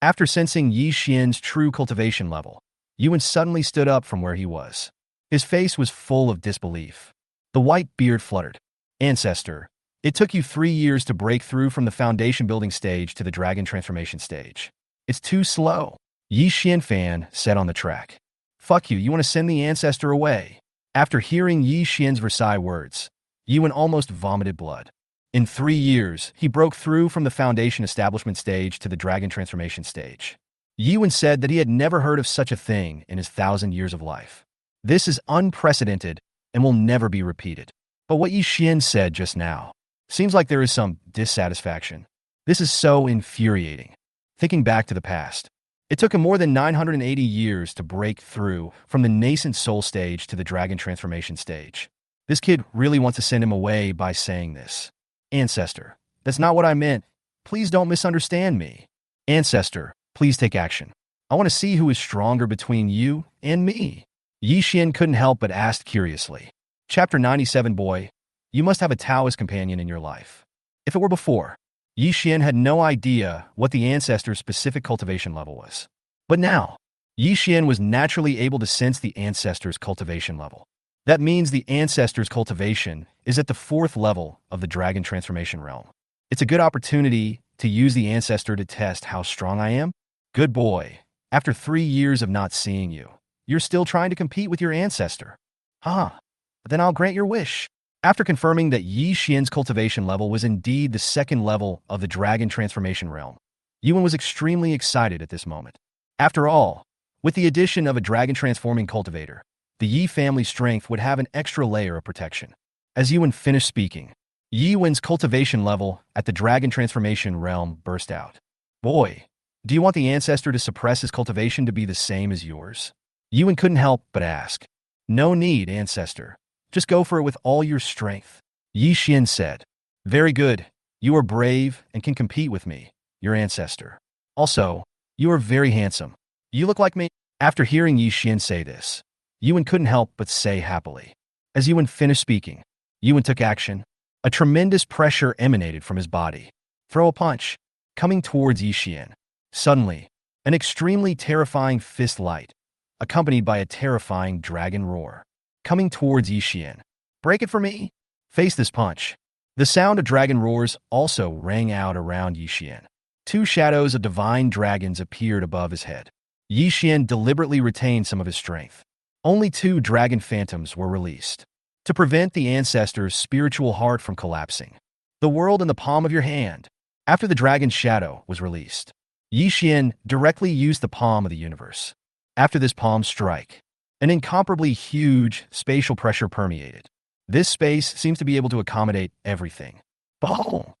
After sensing Yi Xian's true cultivation level, Yi Wen suddenly stood up from where he was. His face was full of disbelief. The white beard fluttered. Ancestor, it took you 3 years to break through from the foundation building stage to the dragon transformation stage. It's too slow. Yi Xian fan said on the track. Fuck you want to send the ancestor away. After hearing Yi Xian's Versailles words, Yi Wen almost vomited blood. In 3 years, he broke through from the foundation establishment stage to the dragon transformation stage. Yi Wen said that he had never heard of such a thing in his 1,000 years of life. This is unprecedented and will never be repeated. But what Yi Xian said just now seems like there is some dissatisfaction. This is so infuriating. thinking back to the past. It took him more than 980 years to break through from the nascent soul stage to the dragon transformation stage. This kid really wants to send him away by saying this. Ancestor, that's not what I meant. Please don't misunderstand me. Ancestor, please take action. I want to see who is stronger between you and me. Yi Xian couldn't help but ask curiously. Chapter 97. Boy, you must have a Taoist companion in your life. If it were before, Yi Xian had no idea what the ancestor's specific cultivation level was. But now, Yi Xian was naturally able to sense the ancestor's cultivation level. That means the ancestor's cultivation is at the 4th level of the dragon transformation realm. It's a good opportunity to use the ancestor to test how strong I am. Good boy. After 3 years of not seeing you, you're still trying to compete with your ancestor. Then I'll grant your wish. After confirming that Yi Xian's cultivation level was indeed the 2nd level of the dragon transformation realm, Yuan was extremely excited at this moment. After all, with the addition of a dragon transforming cultivator, the Yi family's strength would have an extra layer of protection. As Yuan finished speaking, Yuan's cultivation level at the dragon transformation realm burst out. Boy, do you want the ancestor to suppress his cultivation to be the same as yours? Yuan couldn't help but ask. No need, ancestor. Just go for it with all your strength. Yi Xian said. Very good. You are brave and can compete with me, your ancestor. Also, you are very handsome. You look like me. After hearing Yi Xian say this, Yuan couldn't help but say happily. As Yuan finished speaking, Yuan took action. A tremendous pressure emanated from his body. Throw a punch, coming towards Yi Xian. Suddenly, an extremely terrifying fist light, accompanied by a terrifying dragon roar, coming towards Yi Xian. Break it for me. Face this punch. The sound of dragon roars also rang out around Yi Xian. 2 shadows of divine dragons appeared above his head. Yi Xian deliberately retained some of his strength. Only 2 dragon phantoms were released to prevent the ancestor's spiritual heart from collapsing. The world in the palm of your hand. After the dragon's shadow was released, Yi Xian directly used the palm of the universe. After this palm strike, an incomparably huge spatial pressure permeated. This space seems to be able to accommodate everything. Boom!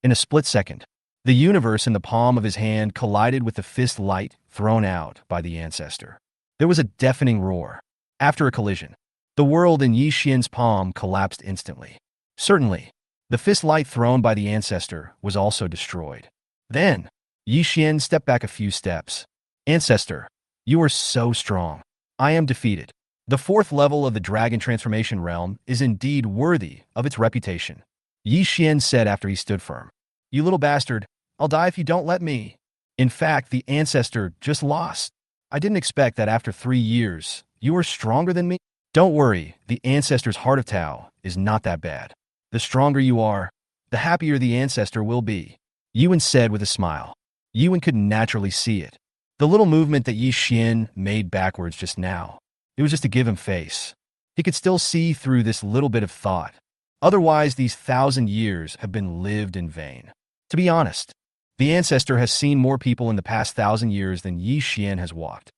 In a split second, the universe in the palm of his hand collided with the fist light thrown out by the ancestor. There was a deafening roar. After a collision, the world in Yi Xian's palm collapsed instantly. Certainly, the fist light thrown by the ancestor was also destroyed. Then, Yi Xian stepped back a few steps. Ancestor, you are so strong. I am defeated. The 4th level of the dragon transformation realm is indeed worthy of its reputation. Yi Xian said after he stood firm. You little bastard, I'll die if you don't let me. In fact, the ancestor just lost. I didn't expect that after 3 years, you are stronger than me. Don't worry, the ancestor's heart of Tao is not that bad. The stronger you are, the happier the ancestor will be. Yuan said with a smile. Yuan could naturally see it. The little movement that Yi Xian made backwards just now, it was just to give him face. He could still see through this little bit of thought. Otherwise, these 1,000 years have been lived in vain. To be honest, the ancestor has seen more people in the past 1,000 years than Yi Xian has walked.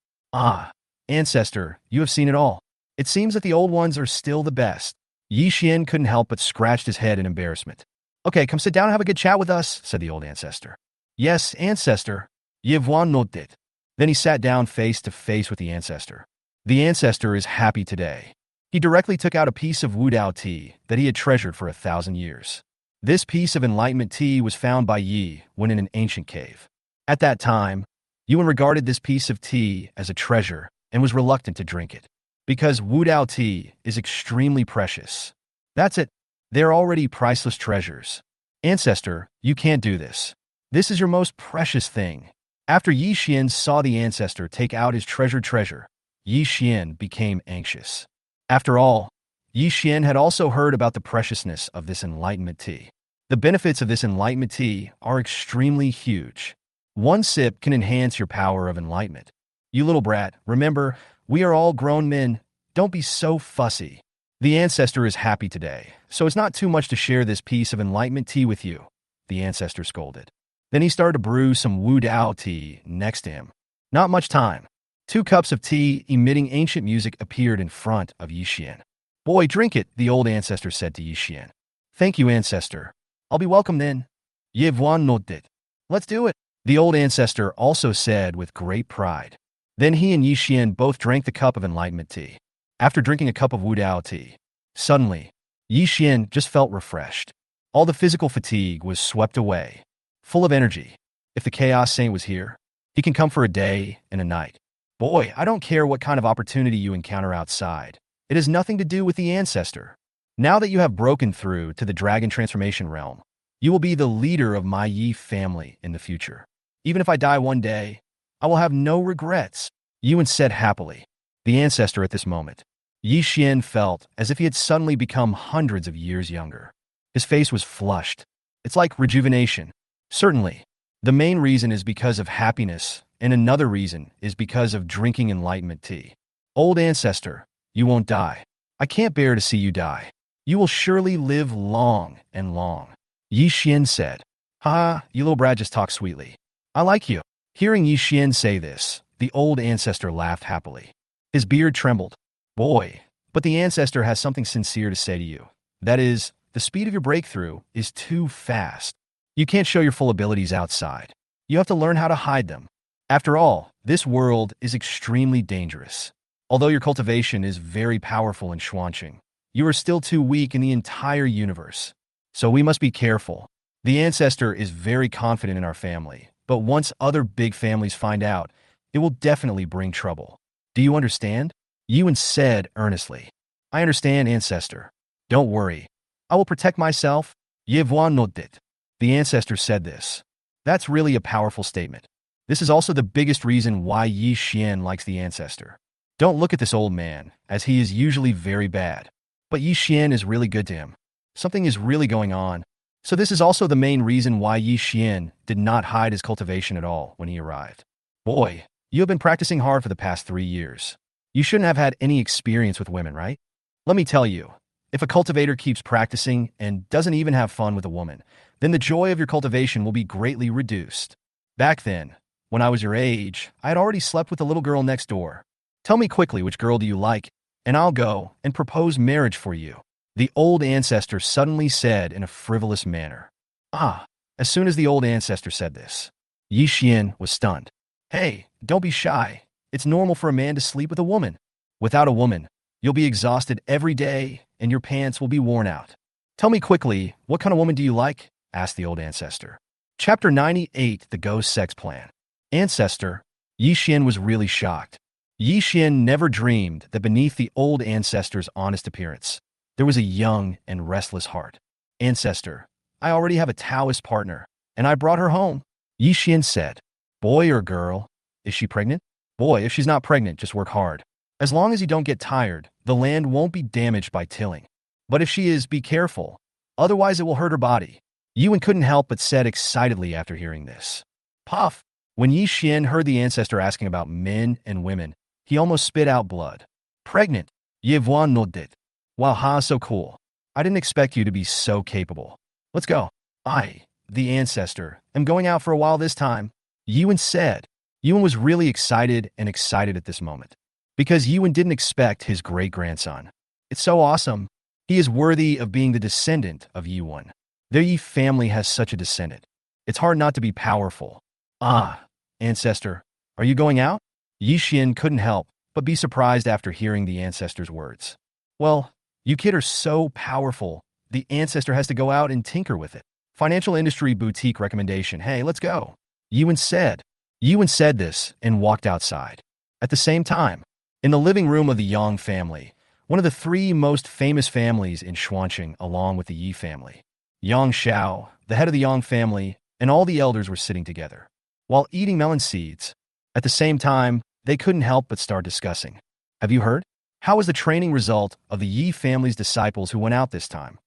Ancestor, you have seen it all. It seems that the old ones are still the best. Yi Xian couldn't help but scratched his head in embarrassment. Okay, come sit down and have a good chat with us, said the old ancestor. Yes, ancestor. Yevon nodded. Then he sat down face to face with the ancestor. The ancestor is happy today. He directly took out a piece of Wudao tea that he had treasured for 1,000 years. This piece of enlightenment tea was found by Yi when in an ancient cave. At that time, Yuan regarded this piece of tea as a treasure and was reluctant to drink it, because Wudao tea is extremely precious. That's it. They're already priceless treasures. Ancestor, you can't do this. This is your most precious thing. After Yi Xian saw the ancestor take out his treasured treasure, Yi Xian became anxious. After all, Yi Xian had also heard about the preciousness of this enlightenment tea. The benefits of this enlightenment tea are extremely huge. 1 sip can enhance your power of enlightenment. You little brat, remember, we are all grown men. Don't be so fussy. The ancestor is happy today, so it's not too much to share this piece of enlightenment tea with you, the ancestor scolded. Then he started to brew some Wudao tea next to him. Not much time. 2 cups of tea emitting ancient music appeared in front of Yi Xian. Boy, drink it, the old ancestor said to Yi Xian. Thank you, ancestor. I'll be welcome then. Yevon nodded. Let's do it. the old ancestor also said with great pride. Then he and Yi Xian both drank the cup of enlightenment tea. After drinking a cup of Wu Dao tea, suddenly, Yi Xian just felt refreshed. All the physical fatigue was swept away, full of energy. If the Chaos Saint was here, he can come for a day and a night. Boy, I don't care what kind of opportunity you encounter outside. It has nothing to do with the ancestor. Now that you have broken through to the dragon transformation realm, you will be the leader of my Yi family in the future. Even if I die one day, I will have no regrets. Yuan said happily. The ancestor at this moment. Yi Xian felt as if he had suddenly become hundreds of years younger. His face was flushed. It's like rejuvenation. Certainly, the main reason is because of happiness, and another reason is because of drinking enlightenment tea. Old ancestor, you won't die. I can't bear to see you die. You will surely live long and long. Yi Xian said. Ha, you little brat just talk sweetly. I like you. Hearing Yi Xian say this, the old ancestor laughed happily. His beard trembled. Boy, but the ancestor has something sincere to say to you. That is, the speed of your breakthrough is too fast. You can't show your full abilities outside. You have to learn how to hide them. After all, this world is extremely dangerous. Although your cultivation is very powerful in Xuanqing, you are still too weak in the entire universe. So we must be careful. The ancestor is very confident in our family, but once other big families find out, it will definitely bring trouble. Do you understand? Yuan said earnestly. I understand, ancestor. Don't worry. I will protect myself. Yevuan nodit. The ancestor said this. That's really a powerful statement. This is also the biggest reason why Yi Xian likes the ancestor. Don't look at this old man, as he is usually very bad. But Yi Xian is really good to him. Something is really going on. So this is also the main reason why Yi Xian did not hide his cultivation at all when he arrived. Boy, you have been practicing hard for the past 3 years. You shouldn't have had any experience with women, right? Let me tell you, if a cultivator keeps practicing and doesn't even have fun with a woman, then the joy of your cultivation will be greatly reduced. Back then, when I was your age, I had already slept with the little girl next door. Tell me quickly which girl do you like, and I'll go and propose marriage for you. The old ancestor suddenly said in a frivolous manner. Ah, as soon as the old ancestor said this, Yi Xian was stunned. Hey, don't be shy. It's normal for a man to sleep with a woman. Without a woman, you'll be exhausted every day, and your pants will be worn out. Tell me quickly, what kind of woman do you like? Asked the old ancestor. Chapter 98, The Ghost Sex Plan. Ancestor, Yi Xian was really shocked. Yi Xian never dreamed that beneath the old ancestor's honest appearance, there was a young and restless heart. Ancestor, I already have a Taoist partner, and I brought her home. Yi Xian said. Boy or girl? Is she pregnant? Boy, if she's not pregnant, just work hard. As long as you don't get tired, the land won't be damaged by tilling. But if she is, be careful. Otherwise, it will hurt her body. Yuan couldn't help but said excitedly after hearing this. Puff! When Yi Xian heard the ancestor asking about men and women, he almost spit out blood. Pregnant. Yevuan nodit. Wow, ha, so cool. I didn't expect you to be so capable. Let's go. I, the ancestor, am going out for a while this time. Yuan said. Yuan was really excited at this moment. Because Yuan didn't expect his great-grandson. It's so awesome. He is worthy of being the descendant of Yuan. Their Yi family has such a descendant. It's hard not to be powerful. Ah, ancestor, are you going out? Yi Xian couldn't help but be surprised after hearing the ancestor's words. Well, you kid are so powerful, the ancestor has to go out and tinker with it. Financial industry boutique recommendation. Hey, let's go. Yuan said. Yuan said this and walked outside. At the same time, in the living room of the Yang family, one of the 3 most famous families in Xuanqing along with the Yi family, Yang Xiao, the head of the Yang family, and all the elders were sitting together. While eating melon seeds, at the same time, they couldn't help but start discussing. Have you heard? How was the training result of the Yi family's disciples who went out this time?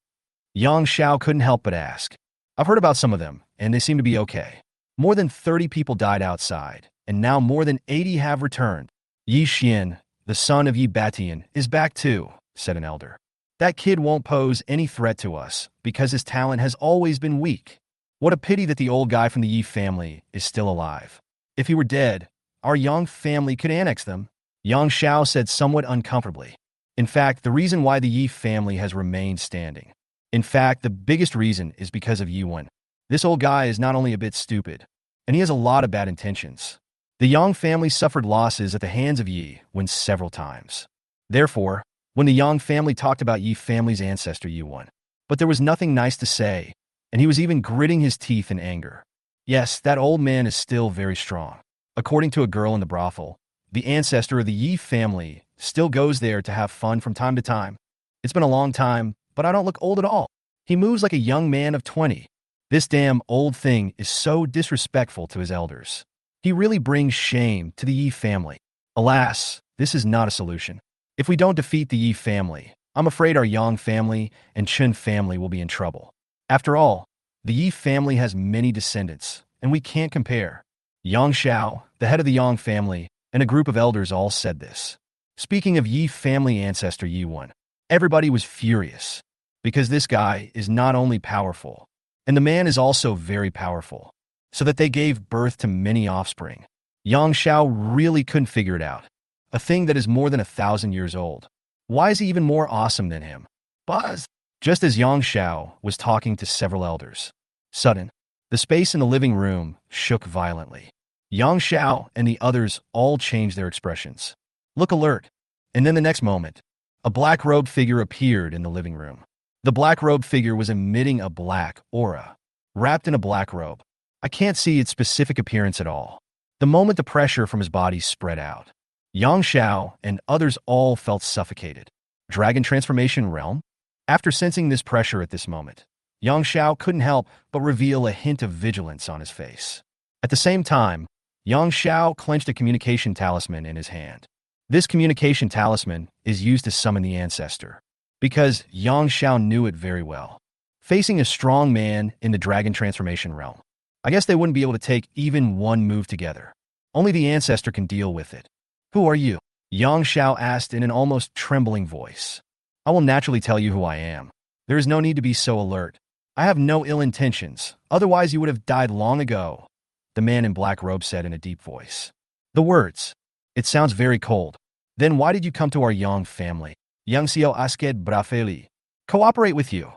Yang Xiao couldn't help but ask. I've heard about some of them, and they seem to be okay. More than 30 people died outside, and now more than 80 have returned. Yi Xian, the son of Yi Batian, is back too, said an elder. That kid won't pose any threat to us, because his talent has always been weak. What a pity that the old guy from the Yi family is still alive. If he were dead, our Yang family could annex them. Yang Xiao said somewhat uncomfortably. In fact, the reason why the Yi family has remained standing. In fact, the biggest reason is because of Yuan. This old guy is not only a bit stupid, and he has a lot of bad intentions. The Yang family suffered losses at the hands of Yi Wen several times. Therefore, when the Yang family talked about Yi family's ancestor Yi Wen, but there was nothing nice to say, and he was even gritting his teeth in anger. Yes, that old man is still very strong. According to a girl in the brothel, the ancestor of the Yi family still goes there to have fun from time to time. It's been a long time, but I don't look old at all. He moves like a young man of 20. This damn old thing is so disrespectful to his elders. He really brings shame to the Yi family. Alas, this is not a solution. If we don't defeat the Yi family, I'm afraid our Yang family and Chen family will be in trouble. After all, the Yi family has many descendants, and we can't compare. Yang Xiao, the head of the Yang family, and a group of elders all said this. Speaking of Yi family ancestor Yi Wen, everybody was furious, because this guy is not only powerful, and the man is also very powerful, so that they gave birth to many offspring. Yang Xiao really couldn't figure it out. A thing that is more than 1,000 years old. Why is he even more awesome than him? Buzz! Just as Yang Xiao was talking to several elders, sudden, the space in the living room shook violently. Yang Xiao and the others all changed their expressions. Look alert. And then the next moment, a black-robed figure appeared in the living room. The black-robed figure was emitting a black aura, wrapped in a black robe. I can't see its specific appearance at all. The moment the pressure from his body spread out, Yang Xiao and others all felt suffocated. Dragon transformation realm? After sensing this pressure at this moment, Yang Xiao couldn't help but reveal a hint of vigilance on his face. At the same time, Yang Xiao clenched a communication talisman in his hand. This communication talisman is used to summon the ancestor, because Yang Xiao knew it very well. Facing a strong man in the dragon transformation realm, I guess they wouldn't be able to take even one move together. Only the ancestor can deal with it. Who are you? Yang Xiao asked in an almost trembling voice. I will naturally tell you who I am. There is no need to be so alert. I have no ill intentions, otherwise you would have died long ago, the man in black robe said in a deep voice. The words. It sounds very cold. Then why did you come to our Yang family? Yang Xiao Asked Brafeli. Cooperate with you,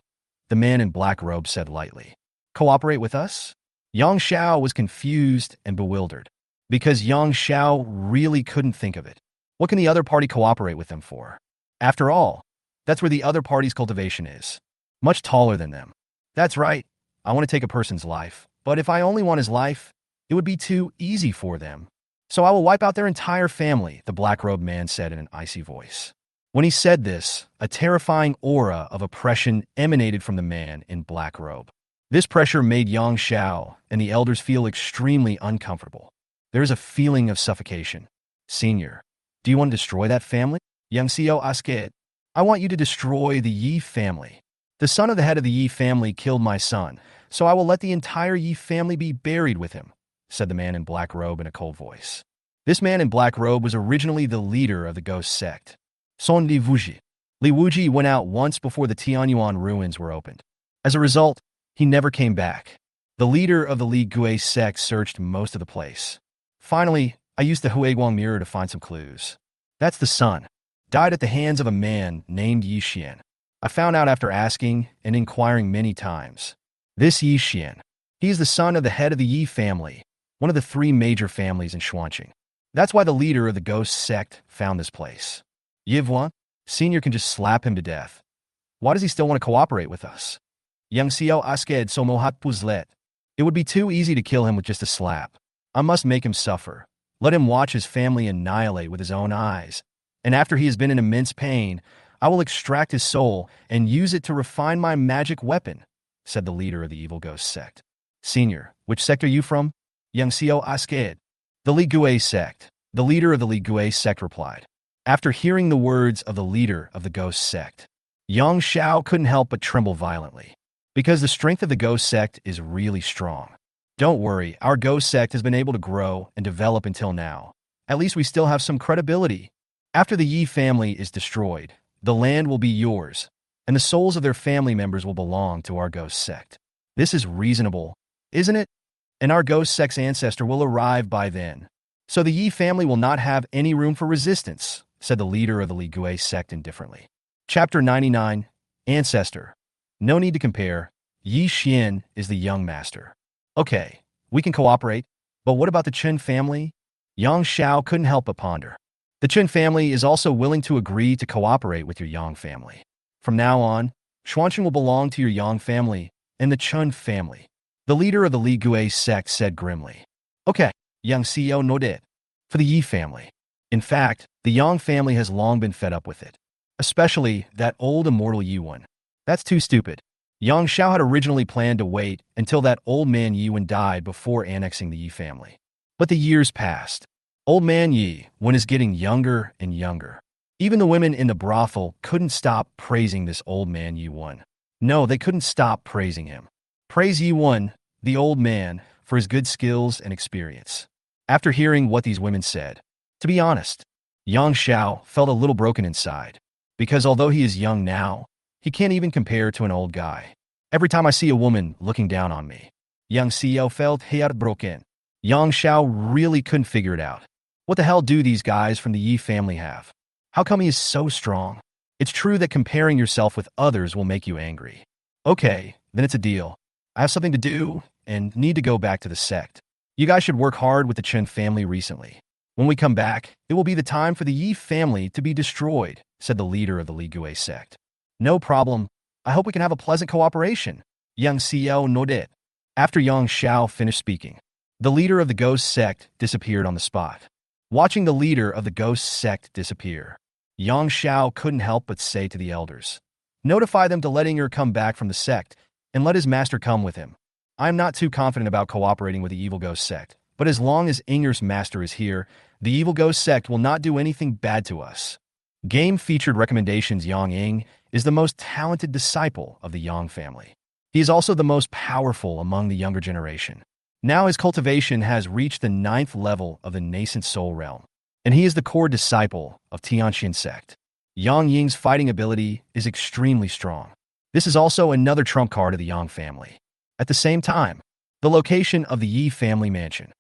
the man in black robe said lightly. Cooperate with us? Yang Xiao was confused and bewildered, because Yang Xiao really couldn't think of it. What can the other party cooperate with them for? After all, that's where the other party's cultivation is. Much taller than them. That's right. I want to take a person's life, but if I only want his life, it would be too easy for them. So I will wipe out their entire family, the black-robed man said in an icy voice. When he said this, a terrifying aura of oppression emanated from the man in black robe. This pressure made Yang Xiao and the elders feel extremely uncomfortable. There is a feeling of suffocation. Senior, do you want to destroy that family? Yang Xiao Asked. I want you to destroy the Yi family. The son of the head of the Yi family killed my son, so I will let the entire Yi family be buried with him, said the man in black robe in a cold voice. This man in black robe was originally the leader of the ghost sect, Son Li Wuji. Li Wuji went out once before the Tianyuan ruins were opened. As a result, he never came back. The leader of the Li Gui sect searched most of the place. Finally, I used the Huiguang mirror to find some clues. That's the son. Died at the hands of a man named Yi Xian. I found out after asking and inquiring many times. This Yi Xian, he is the son of the head of the Yi family, one of the 3 major families in Xuanqing. That's why the leader of the ghost sect found this place. Yivwan, Senior can just slap him to death. Why does he still want to cooperate with us? Yang Xiao Asked Somohat Puzlet. It would be too easy to kill him with just a slap. I must make him suffer. Let him watch his family annihilate with his own eyes. And after he has been in immense pain, I will extract his soul and use it to refine my magic weapon, said the leader of the evil ghost sect. Senior, which sect are you from? Yang Xiao Asked. The Li Gui sect. The leader of the Li Gui sect replied. After hearing the words of the leader of the ghost sect, Yang Xiao couldn't help but tremble violently, because the strength of the ghost sect is really strong. Don't worry, our ghost sect has been able to grow and develop until now. At least we still have some credibility. After the Yi family is destroyed, the land will be yours, and the souls of their family members will belong to our ghost sect. This is reasonable, isn't it? And our ghost sect's ancestor will arrive by then. So the Yi family will not have any room for resistance, said the leader of the Li Gui sect indifferently. Chapter 99, Ancestor. No need to compare. Yi Xian is the young master. Okay, we can cooperate. But what about the Chen family? Yang Xiao couldn't help but ponder. The Chen family is also willing to agree to cooperate with your Yang family. From now on, Xuancheng will belong to your Yang family and the Chen family. The leader of the Li Gui sect said grimly. Okay, Yang CEO nodded. For the Yi family. In fact, the Yang family has long been fed up with it. Especially that old immortal Yi one. That's too stupid. Yang Xiao had originally planned to wait until that old man Yi Wen died before annexing the Yi family. But the years passed. Old man Yi Wen is getting younger and younger. Even the women in the brothel couldn't stop praising this old man Yi Wen. No, they couldn't stop praising him. Praise Yi Wen, the old man, for his good skills and experience. After hearing what these women said, to be honest, Yang Xiao felt a little broken inside. Because although he is young now, he can't even compare to an old guy. Every time I see a woman looking down on me, Yang CEO felt heartbroken. Yang Xiao really couldn't figure it out. What the hell do these guys from the Yi family have? How come he is so strong? It's true that comparing yourself with others will make you angry. Okay, then it's a deal. I have something to do and need to go back to the sect. You guys should work hard with the Chen family recently. When we come back, it will be the time for the Yi family to be destroyed, said the leader of the Li Gui sect. No problem. I hope we can have a pleasant cooperation. Yang CEO nodded. After Yang Xiao finished speaking, the leader of the ghost sect disappeared on the spot. Watching the leader of the ghost sect disappear, Yang Xiao couldn't help but say to the elders, notify them to let Inger come back from the sect and let his master come with him. I am not too confident about cooperating with the evil ghost sect, but as long as Inger's master is here, the evil ghost sect will not do anything bad to us. Game featured recommendations. Yang Ying is the most talented disciple of the Yang family. He is also the most powerful among the younger generation. Now his cultivation has reached the 9th level of the nascent soul realm, and he is the core disciple of Tianxin sect. Yang Ying's fighting ability is extremely strong. This is also another trump card of the Yang family. At the same time, the location of the Yi family mansion.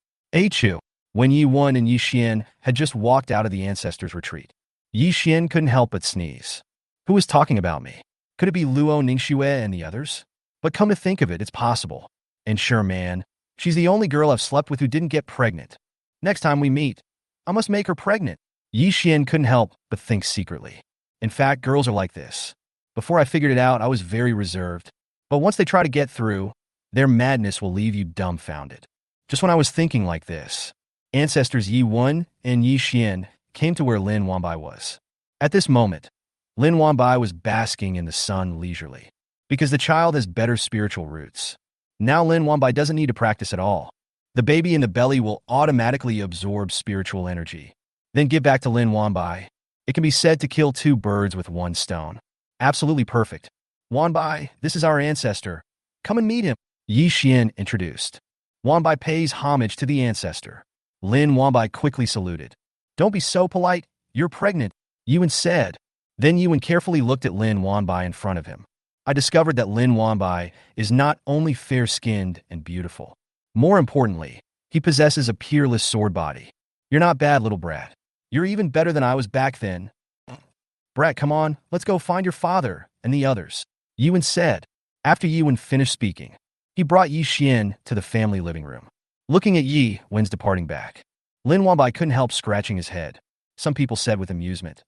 Chu, when Yi Wen and Yi Xian had just walked out of the ancestors' retreat, Yi Xian couldn't help but sneeze. Who was talking about me? Could it be Luo Ningxue and the others? But come to think of it, it's possible. And sure, man, she's the only girl I've slept with who didn't get pregnant. Next time we meet, I must make her pregnant. Yi Xian couldn't help but think secretly. In fact, girls are like this. Before I figured it out, I was very reserved. But once they try to get through, their madness will leave you dumbfounded. Just when I was thinking like this, ancestors Yi Wen and Yi Xian came to where Lin Wanbai was. At this moment, Lin Wanbai was basking in the sun leisurely, because the child has better spiritual roots. Now Lin Wanbai doesn't need to practice at all. The baby in the belly will automatically absorb spiritual energy, then give back to Lin Wanbai. It can be said to kill 2 birds with 1 stone. Absolutely perfect. Wanbai, this is our ancestor. Come and meet him. Yi Xian introduced. Wanbai pays homage to the ancestor. Lin Wanbai quickly saluted. Don't be so polite. You're pregnant, Yuan said. Then Yuan carefully looked at Lin Wanbai in front of him. I discovered that Lin Wanbai is not only fair-skinned and beautiful. More importantly, he possesses a peerless sword body. You're not bad, little brat. You're even better than I was back then. Brat, come on, let's go find your father and the others, Yuan said. After Yuan finished speaking, he brought Yi Xian to the family living room. Looking at Yi Wen's departing back, Lin Wanbai couldn't help scratching his head. Some people said with amusement,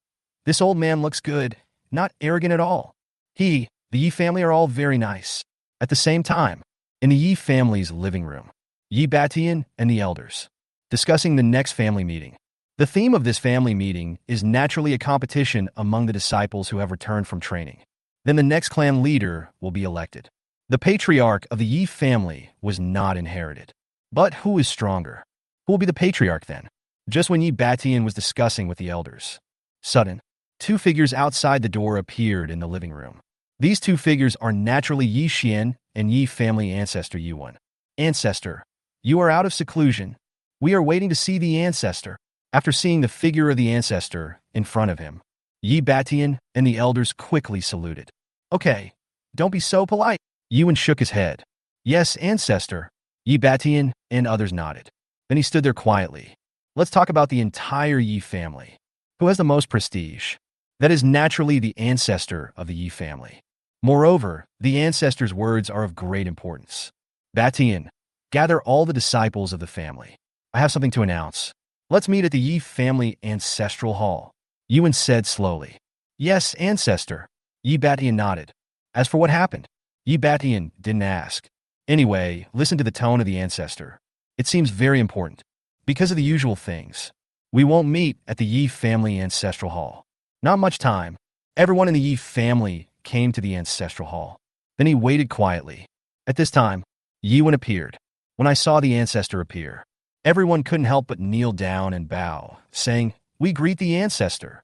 this old man looks good, not arrogant at all. The Yi family are all very nice. At the same time, in the Yi family's living room, Yi Batian and the elders, discussing the next family meeting. The theme of this family meeting is naturally a competition among the disciples who have returned from training. Then the next clan leader will be elected. The patriarch of the Yi family was not inherited. But who is stronger? Who will be the patriarch then? Just when Yi Batian was discussing with the elders, sudden, 2 figures outside the door appeared in the living room. These 2 figures are naturally Yi Xian and Yi family ancestor Yuan. Ancestor, you are out of seclusion. We are waiting to see the ancestor. After seeing the figure of the ancestor in front of him, Yi Batian and the elders quickly saluted. Okay, don't be so polite. Yuan shook his head. Yes, ancestor. Yi Batian and others nodded. Then he stood there quietly. Let's talk about the entire Yi family. Who has the most prestige? That is naturally the ancestor of the Yi family. Moreover, the ancestor's words are of great importance. Batian, gather all the disciples of the family. I have something to announce. Let's meet at the Yi family ancestral hall. Yuan said slowly. Yes, ancestor. Yi Batian nodded. As for what happened, Yi Batian didn't ask. Anyway, listen to the tone of the ancestor. It seems very important. Because of the usual things, we won't meet at the Yi family ancestral hall. Not much time. Everyone in the Yi family came to the ancestral hall. Then he waited quietly. At this time, Yuan appeared. When I saw the ancestor appear, everyone couldn't help but kneel down and bow, saying, "We greet the ancestor."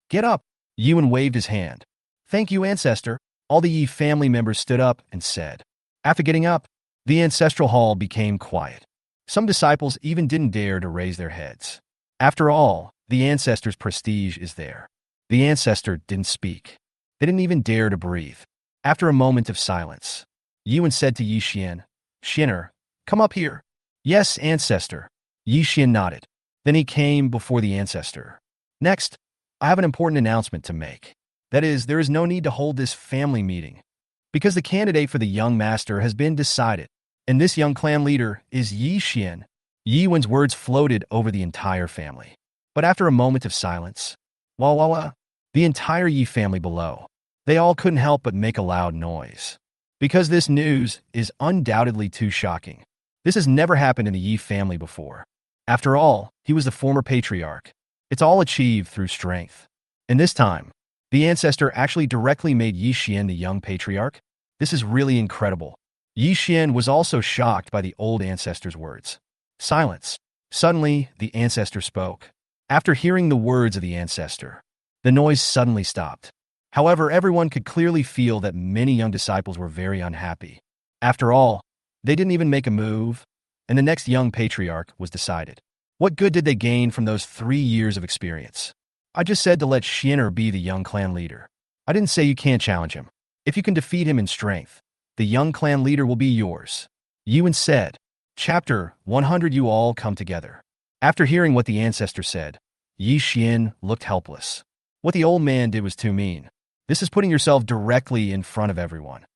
Get up. Yuan waved his hand. Thank you, ancestor. All the Yi family members stood up and said. After getting up, the ancestral hall became quiet. Some disciples even didn't dare to raise their heads. After all, the ancestor's prestige is there. The ancestor didn't speak. They didn't even dare to breathe. After a moment of silence, Yuan said to Yi Xian, Xianer, come up here. Yes, ancestor. Yi Xian nodded. Then he came before the ancestor. Next, I have an important announcement to make. That is, there is no need to hold this family meeting, because the candidate for the young master has been decided, and this young clan leader is Yi Xian. Yi Wen's words floated over the entire family. But after a moment of silence, the entire Yi family below, they all couldn't help but make a loud noise. Because this news is undoubtedly too shocking. This has never happened in the Yi family before. After all, he was the former patriarch. It's all achieved through strength. And this time, the ancestor actually directly made Yi Xian the young patriarch. This is really incredible. Yi Xian was also shocked by the old ancestor's words. Silence. Suddenly, the ancestor spoke. After hearing the words of the ancestor, the noise suddenly stopped. However, everyone could clearly feel that many young disciples were very unhappy. After all, they didn't even make a move, and the next young patriarch was decided. What good did they gain from those 3 years of experience? I just said to let Xianer be the young clan leader. I didn't say you can't challenge him. If you can defeat him in strength, the young clan leader will be yours. Yuan said. Chapter 100. You all come together. After hearing what the ancestor said, Yi Xian looked helpless. What the old man did was too mean. This is putting yourself directly in front of everyone.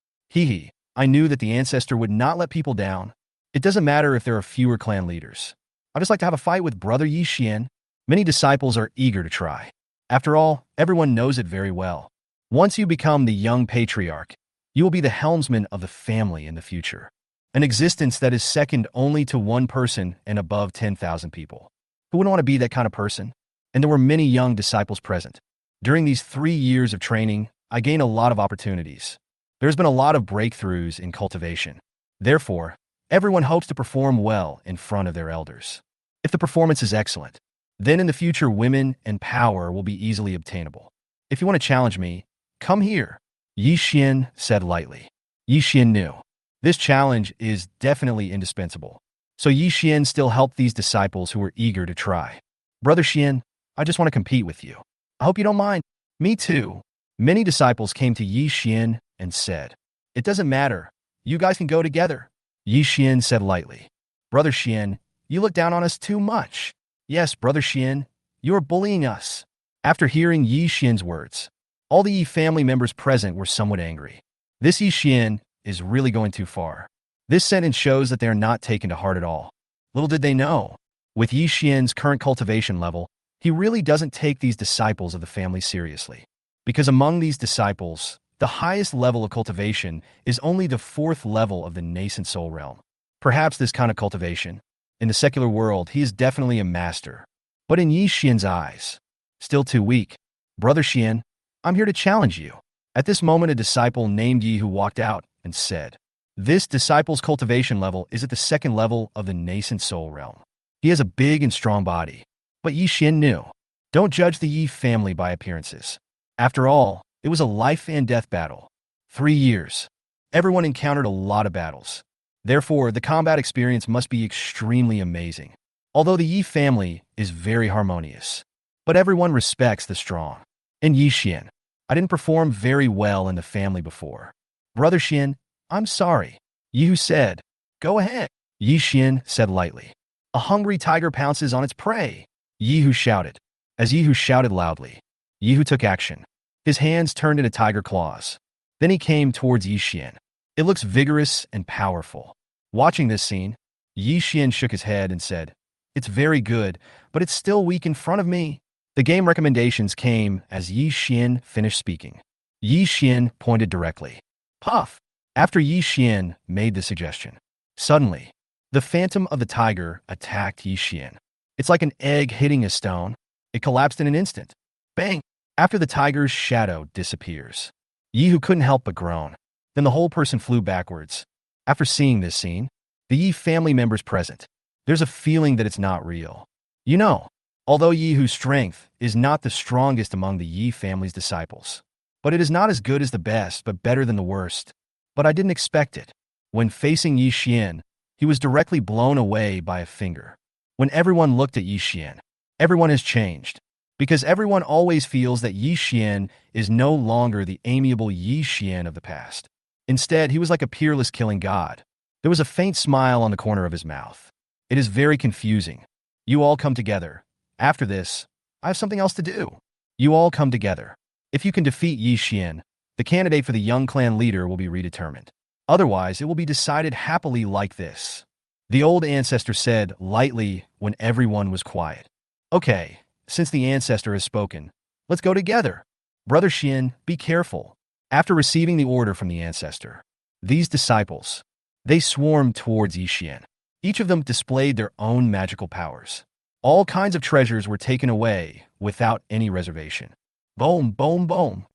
I knew that the ancestor would not let people down. It doesn't matter if there are fewer clan leaders. I just like to have a fight with brother Yi Xian. Many disciples are eager to try. After all, everyone knows it very well. Once you become the young patriarch, you will be the helmsman of the family in the future. An existence that is second only to one person and above 10,000 people. Who wouldn't want to be that kind of person? And there were many young disciples present. During these 3 years of training, I gained a lot of opportunities. There's been a lot of breakthroughs in cultivation. Therefore, everyone hopes to perform well in front of their elders. If the performance is excellent, then in the future women and power will be easily obtainable. If you want to challenge me, come here, Yi Xian said lightly. Yi Xian knew. This challenge is definitely indispensable. So Yi Xian still helped these disciples who were eager to try. Brother Xian, I just want to compete with you. I hope you don't mind. Me too. Many disciples came to Yi Xian and said, It doesn't matter. You guys can go together. Yi Xian said lightly. Brother Xian, you look down on us too much. Yes, Brother Xian, you are bullying us. After hearing Yi Xian's words, all the Yi family members present were somewhat angry. This Yi Xian is really going too far. This sentence shows that they are not taken to heart at all. Little did they know, with Yi Xian's current cultivation level, he really doesn't take these disciples of the family seriously. Because among these disciples, the highest level of cultivation is only the 4th level of the nascent soul realm. Perhaps this kind of cultivation, in the secular world, he is definitely a master. But in Yi Xian's eyes, still too weak. Brother Xian, I'm here to challenge you. At this moment, a disciple named Yi who walked out and said, This disciple's cultivation level is at the 2nd level of the nascent soul realm. He has a big and strong body. But Yi Xian knew. Don't judge the Yi family by appearances. After all, it was a life and death battle. 3 years. Everyone encountered a lot of battles. Therefore, the combat experience must be extremely amazing. Although the Yi family is very harmonious, but everyone respects the strong. And Yi Xian, I didn't perform very well in the family before. Brother Xian, I'm sorry. Yi said, Go ahead. Yi Xian said lightly. A hungry tiger pounces on its prey. Yi shouted. As Yi shouted loudly, Yi took action. His hands turned into tiger claws. Then he came towards Yi Xian. It looks vigorous and powerful. Watching this scene, Yi Xian shook his head and said, It's very good, but it's still weak in front of me. The game recommendations came as Yi Xian finished speaking. Yi Xian pointed directly. Puff! After Yi Xian made the suggestion. Suddenly, the phantom of the tiger attacked Yi Xian. It's like an egg hitting a stone. It collapsed in an instant. Bang! After the tiger's shadow disappears. Yi, who couldn't help but groan. Then the whole person flew backwards. After seeing this scene, the Yi family members present, there's a feeling that it's not real. You know, although Yi, whose strength is not the strongest among the Yi family's disciples, but it is not as good as the best, but better than the worst. But I didn't expect it. When facing Yi Xian, he was directly blown away by a finger. When everyone looked at Yi Xian, everyone has changed. Because everyone always feels that Yi Xian is no longer the amiable Yi Xian of the past. Instead, he was like a peerless killing god. There was a faint smile on the corner of his mouth. It is very confusing. You all come together. After this, I have something else to do. You all come together. If you can defeat Yi Xian, the candidate for the young clan leader will be redetermined. Otherwise, it will be decided happily like this. The old ancestor said lightly when everyone was quiet. Okay, since the ancestor has spoken, let's go together. Brother Xian, be careful. After receiving the order from the ancestor, these disciples, they swarmed towards Yi Xian. Each of them displayed their own magical powers. All kinds of treasures were taken away without any reservation. Boom, boom, boom.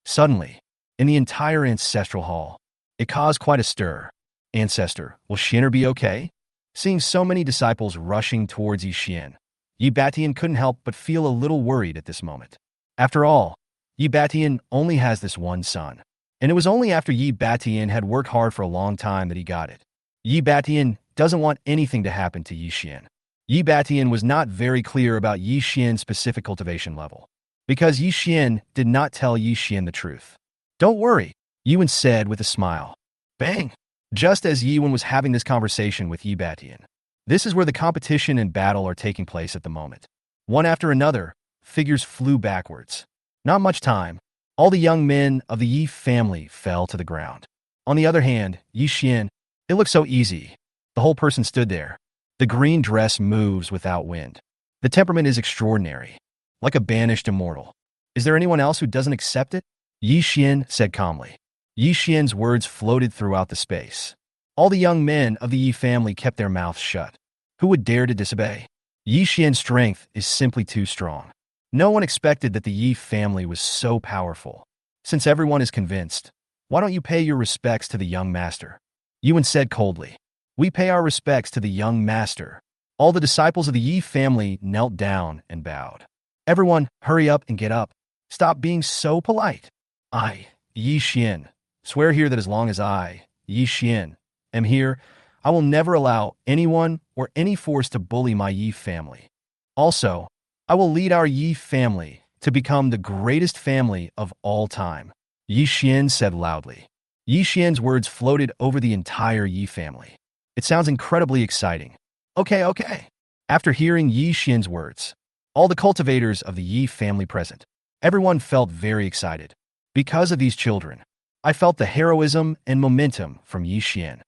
Suddenly, in the entire ancestral hall, it caused quite a stir. Ancestor, will Xianer be okay? Seeing so many disciples rushing towards Yi Xian, Yi Batian couldn't help but feel a little worried at this moment. After all, Yi Batian only has this one son. And it was only after Yi Batian had worked hard for a long time that he got it. Yi Batian doesn't want anything to happen to Yi Xian. Yi Batian was not very clear about Yi Xian's specific cultivation level, because Yi Xian did not tell Yi Xian the truth. Don't worry, Yiwen said with a smile. Bang! Just as Yiwen was having this conversation with Yi Batian. This is where the competition and battle are taking place at the moment. One after another, figures flew backwards. Not much time. All the young men of the Yi family fell to the ground. On the other hand, Yi Xian, it looked so easy. The whole person stood there. The green dress moves without wind. The temperament is extraordinary, like a banished immortal. Is there anyone else who doesn't accept it? Yi Xian said calmly. Yi Xian's words floated throughout the space. All the young men of the Yi family kept their mouths shut. Who would dare to disobey? Yi Xian's strength is simply too strong. No one expected that the Yi family was so powerful. Since everyone is convinced, why don't you pay your respects to the young master? Yuan said coldly. We pay our respects to the young master. All the disciples of the Yi family knelt down and bowed. Everyone, hurry up and get up. Stop being so polite. I, Yi Xian, swear here that as long as I, Yi Xian, am here, I will never allow anyone or any force to bully my Yi family. Also, I will lead our Yi family to become the greatest family of all time, Yi Xian said loudly. Yi Xian's words floated over the entire Yi family. It sounds incredibly exciting. Okay. After hearing Yi Xian's words, all the cultivators of the Yi family present, everyone felt very excited. Because of these children, I felt the heroism and momentum from Yi Xian.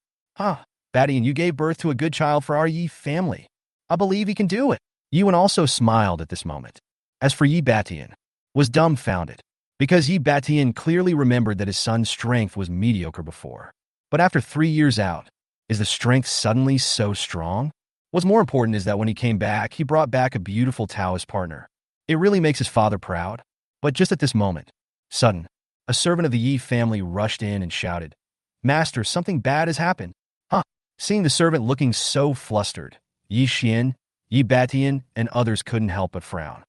Batian, you gave birth to a good child for our Yi family. I believe he can do it. Yuan also smiled at this moment. As for Yi Batian, was dumbfounded, because Yi Batian clearly remembered that his son's strength was mediocre before. But after 3 years out, is the strength suddenly so strong? What's more important is that when he came back, he brought back a beautiful Taoist partner. It really makes his father proud. But just at this moment, sudden, a servant of the Yi family rushed in and shouted, Master, something bad has happened. Seeing the servant looking so flustered, Yi Xian, Yi Batian, and others couldn't help but frown.